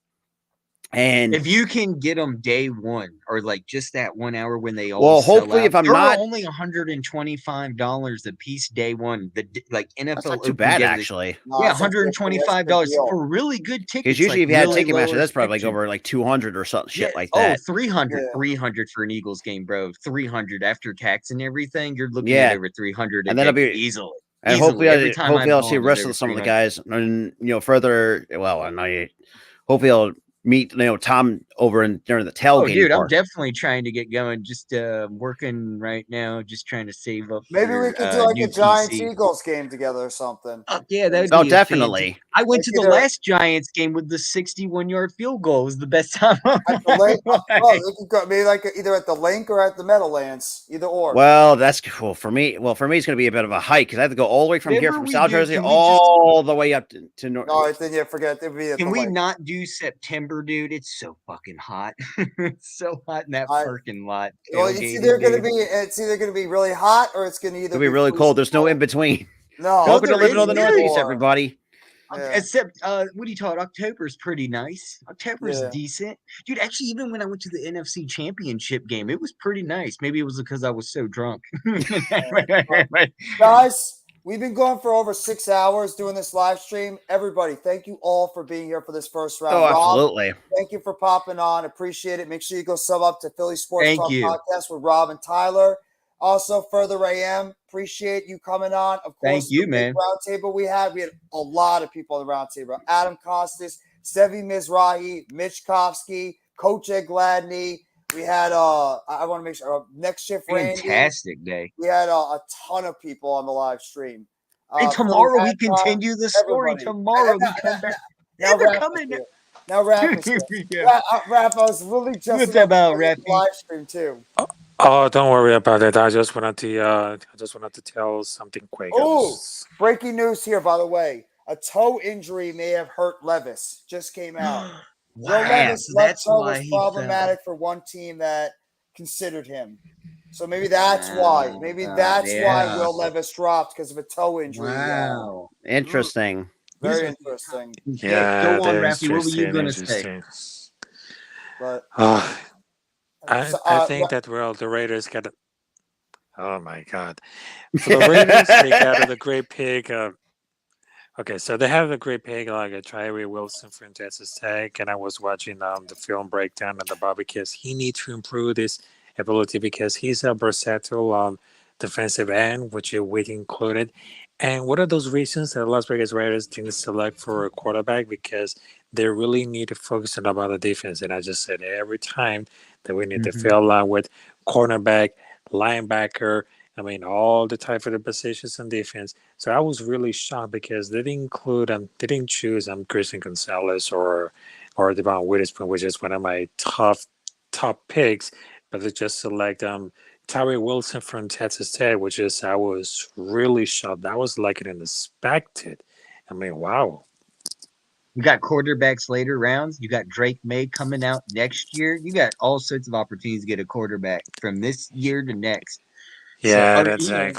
[SPEAKER 20] And
[SPEAKER 21] if you can get them day 1 or like just that 1 hour when they all
[SPEAKER 20] hopefully
[SPEAKER 21] sell out,
[SPEAKER 20] if I'm
[SPEAKER 21] they're
[SPEAKER 20] not
[SPEAKER 21] only $125 a piece day 1. The like NFL
[SPEAKER 20] that's not too
[SPEAKER 21] Open
[SPEAKER 20] bad
[SPEAKER 21] game,
[SPEAKER 20] actually.
[SPEAKER 21] Yeah, $125 for really good tickets.
[SPEAKER 20] Because usually if you had
[SPEAKER 21] really
[SPEAKER 20] Ticketmaster,
[SPEAKER 21] low
[SPEAKER 20] that's probably like
[SPEAKER 21] restriction.
[SPEAKER 20] over like 200 or something shit like that.
[SPEAKER 21] 300 for an Eagles game, bro. 300 after tax and everything. You're looking
[SPEAKER 20] Yeah.
[SPEAKER 21] at over 300
[SPEAKER 20] And that'll be
[SPEAKER 21] easily.
[SPEAKER 20] And
[SPEAKER 21] Easily. Every time
[SPEAKER 20] hopefully
[SPEAKER 21] I've
[SPEAKER 20] I'll see the
[SPEAKER 21] gone,
[SPEAKER 20] rest
[SPEAKER 21] it's
[SPEAKER 20] of some of the
[SPEAKER 21] 300.
[SPEAKER 20] guys, and further. Well, I know hopefully I'll meet Tom over during the tailgate.
[SPEAKER 21] Oh, dude, I'm
[SPEAKER 20] part.
[SPEAKER 21] definitely trying to get going. Just working right now, just trying to save up.
[SPEAKER 3] Maybe
[SPEAKER 21] for,
[SPEAKER 3] we could do like
[SPEAKER 21] new
[SPEAKER 3] a Giants
[SPEAKER 21] PC.
[SPEAKER 3] Eagles game together or something.
[SPEAKER 21] Yeah, that would
[SPEAKER 20] Oh,
[SPEAKER 21] be
[SPEAKER 20] definitely.
[SPEAKER 21] I went to the
[SPEAKER 3] Either-
[SPEAKER 21] last Giants game with the 61-yard field goal. It was the best time of
[SPEAKER 3] At the
[SPEAKER 21] my
[SPEAKER 3] link,
[SPEAKER 21] life.
[SPEAKER 3] we could go maybe like either at the link or at the Meadowlands, either or.
[SPEAKER 20] Well, that's cool for me. Well, for me, it's going to be a bit of a hike because I have to go all the way from here,
[SPEAKER 21] Whatever
[SPEAKER 20] from
[SPEAKER 21] we
[SPEAKER 20] South
[SPEAKER 21] do,
[SPEAKER 20] Jersey,
[SPEAKER 21] can we
[SPEAKER 20] all the way up to North.
[SPEAKER 3] No, then yeah, forget it. It'd be at
[SPEAKER 21] Can
[SPEAKER 3] the
[SPEAKER 21] we
[SPEAKER 3] link.
[SPEAKER 21] not do September, dude? It's so fucking hot. It's so hot in that parking lot.
[SPEAKER 3] Well, it's
[SPEAKER 21] tailgating,
[SPEAKER 3] either gonna
[SPEAKER 21] dude.
[SPEAKER 3] be really hot or it's gonna either
[SPEAKER 20] It'll be really cold. There's no in between.
[SPEAKER 3] No,
[SPEAKER 20] Welcome to
[SPEAKER 21] there
[SPEAKER 20] living on the
[SPEAKER 21] is
[SPEAKER 20] Northeast,
[SPEAKER 21] more.
[SPEAKER 20] everybody.
[SPEAKER 21] Except, what do you call it? October's pretty nice. October's
[SPEAKER 3] Yeah.
[SPEAKER 21] decent, dude. Actually, even when I went to the NFC Championship game, it was pretty nice. Maybe it was because I was so drunk.
[SPEAKER 3] Guys, we've been going for over 6 hours doing this live stream. Everybody, thank you all for being here for this first round.
[SPEAKER 20] Oh,
[SPEAKER 3] Rob,
[SPEAKER 20] absolutely.
[SPEAKER 3] thank you for popping on. Appreciate it. Make sure you go sub up to Philly Sports
[SPEAKER 21] Thank
[SPEAKER 3] Talk
[SPEAKER 21] you.
[SPEAKER 3] Podcast with Rob and Tyler. Also, Further AM, appreciate you coming on. Of course,
[SPEAKER 21] Thank you,
[SPEAKER 3] the big
[SPEAKER 21] man.
[SPEAKER 3] roundtable we had a lot of people on the roundtable. Adam Costas, Sevi Mizrahi, Mitch Kofsky, Coach Ed Gladney. We had I want to make sure Next Shift Randy.
[SPEAKER 21] Fantastic day.
[SPEAKER 3] We had a ton of people on the live stream.
[SPEAKER 21] And
[SPEAKER 3] Phil
[SPEAKER 21] tomorrow we
[SPEAKER 3] Hancock,
[SPEAKER 21] continue the story.
[SPEAKER 3] everybody.
[SPEAKER 21] Tomorrow we come back.
[SPEAKER 3] Now
[SPEAKER 21] They're
[SPEAKER 3] Raph
[SPEAKER 21] coming.
[SPEAKER 3] is here. Now Raph is here.
[SPEAKER 21] Yeah.
[SPEAKER 3] Raph, I was really just
[SPEAKER 21] What's
[SPEAKER 3] about
[SPEAKER 21] about,
[SPEAKER 3] to do the
[SPEAKER 21] Rappy?
[SPEAKER 3] live stream too.
[SPEAKER 2] Oh, don't worry about it. I just wanted to tell something quick.
[SPEAKER 3] Oh, breaking news here, by the way. A toe injury may have hurt Levis. Just came out. Will
[SPEAKER 21] Wow,
[SPEAKER 3] Levis'
[SPEAKER 21] so
[SPEAKER 3] left
[SPEAKER 21] that's
[SPEAKER 3] toe
[SPEAKER 21] why
[SPEAKER 3] was
[SPEAKER 21] he
[SPEAKER 3] problematic for one team that considered him. So maybe that's why. Maybe that's why
[SPEAKER 20] yeah.
[SPEAKER 3] Will Levis dropped because of a toe injury.
[SPEAKER 21] Wow.
[SPEAKER 20] Interesting.
[SPEAKER 3] Very interesting.
[SPEAKER 2] Yeah,
[SPEAKER 21] Go on,
[SPEAKER 2] that is
[SPEAKER 21] Rappy. What were you
[SPEAKER 2] interesting,
[SPEAKER 21] going to say?
[SPEAKER 2] interesting.
[SPEAKER 3] But
[SPEAKER 2] I
[SPEAKER 3] So,
[SPEAKER 2] think that the Raiders got. Oh my God! For the Raiders, they got a great pick. Okay, so they have a great pick like a Tyree Wilson from Texas Tech, and I was watching the film breakdown of the Bobby because he needs to improve this ability because he's a versatile defensive end, which is weight included. And what are those reasons that Las Vegas Raiders didn't select for a quarterback? Because they really need to focus on about the defense. And I just said every time that we need to fill out with cornerback, linebacker, I mean, all the type of the positions on defense. So I was really shocked because they didn't include they didn't choose Christian Gonzalez or Devon Witherspoon, which is one of my top picks, but they just select Tyree Wilson from Texas Tech, which is I was really shocked. That was like an unexpected. I mean, wow.
[SPEAKER 21] You got quarterbacks later rounds. You got Drake May coming out next year. You got all sorts of opportunities to get a quarterback from this year to next.
[SPEAKER 2] Yeah,
[SPEAKER 21] So,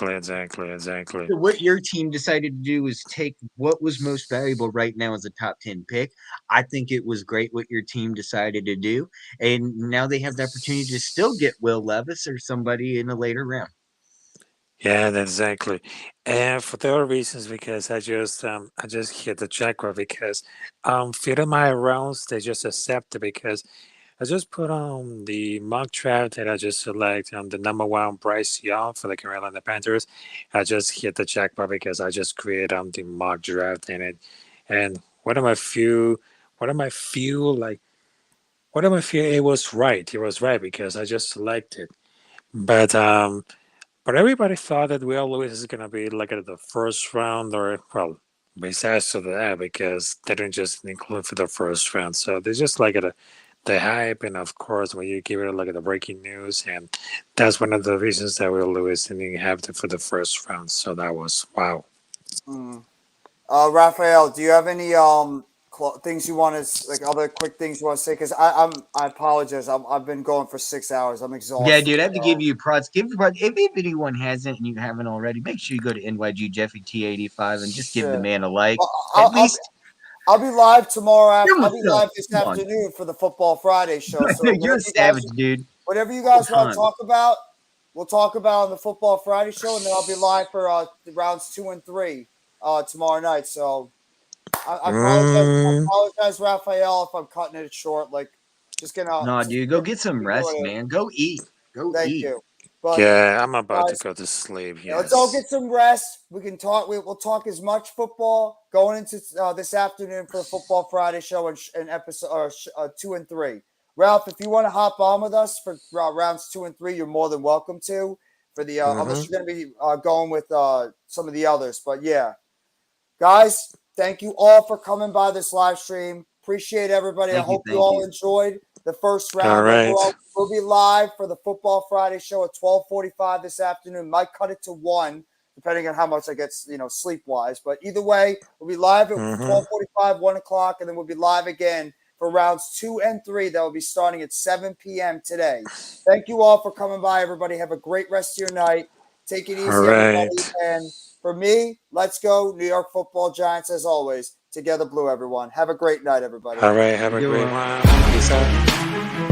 [SPEAKER 2] exactly.
[SPEAKER 21] So what your team decided to do was take what was most valuable right now as a top 10 pick. I think it was great what your team decided to do. And now they have the opportunity to still get Will Levis or somebody in a later round.
[SPEAKER 2] Yeah, exactly. And for the other reasons, because I just hit the jackpot because few of my rounds they just accept it because I just put on the mock draft that I just select the number one Bryce Young for the Carolina Panthers. I just hit the jackpot because I just created the mock draft in it. And one of my few it was right. It was right because I just selected. But everybody thought that Will Lewis is gonna be like at the first round or well besides to that because they didn't just include for the first round. So they just like the hype and of course when you give it like the breaking news and that's one of the reasons that Will Lewis didn't have it for the first round. So that was wow.
[SPEAKER 3] Raphael, do you have any things you want to like other quick things you want to say? Because I apologize. I've been going for 6 hours. I'm exhausted.
[SPEAKER 21] Yeah, dude, I have to give you props. Give you props. If anyone hasn't and you haven't already, make sure you go to NYG Jeffy T85 and just give the man a like.
[SPEAKER 3] Well, I'll be live tomorrow. I'll be live this afternoon for the Football Friday show. So
[SPEAKER 21] you're a savage, dude.
[SPEAKER 3] Whatever you guys want to talk about, we'll talk about on the Football Friday show, and then I'll be live for the rounds 2 and 3 tomorrow night. So I apologize, Raphael, if I'm cutting it short. Like, just gonna.
[SPEAKER 21] No, dude, go get some rest, man. Go eat.
[SPEAKER 3] Thank you. But,
[SPEAKER 2] yeah, I'm about to go to sleep. Yes.
[SPEAKER 3] Let's all get some rest. We can talk. We'll talk as much football going into this afternoon for the Football Friday show and episode 2 and 3. Ralph, if you want to hop on with us for rounds 2 and 3, you're more than welcome to. For the unless you're going to be going with some of the others, but yeah, guys, thank you all for coming by this live stream. Appreciate everybody. I hope you all enjoyed the first round.
[SPEAKER 2] All right.
[SPEAKER 3] We'll be live for the Football Friday show at 12:45 this afternoon. Might cut it to 1, depending on how much I get, sleep-wise. But either way, we'll be live at 12:45, 1 o'clock, and then we'll be live again for rounds 2 and 3. That will be starting at 7 p.m. today. Thank you all for coming by, everybody. Have a great rest of your night. Take it easy, everybody. And for me, let's go New York Football Giants as always. Together blue, everyone. Have a great night, everybody.
[SPEAKER 2] All right. Have a great one. Peace out.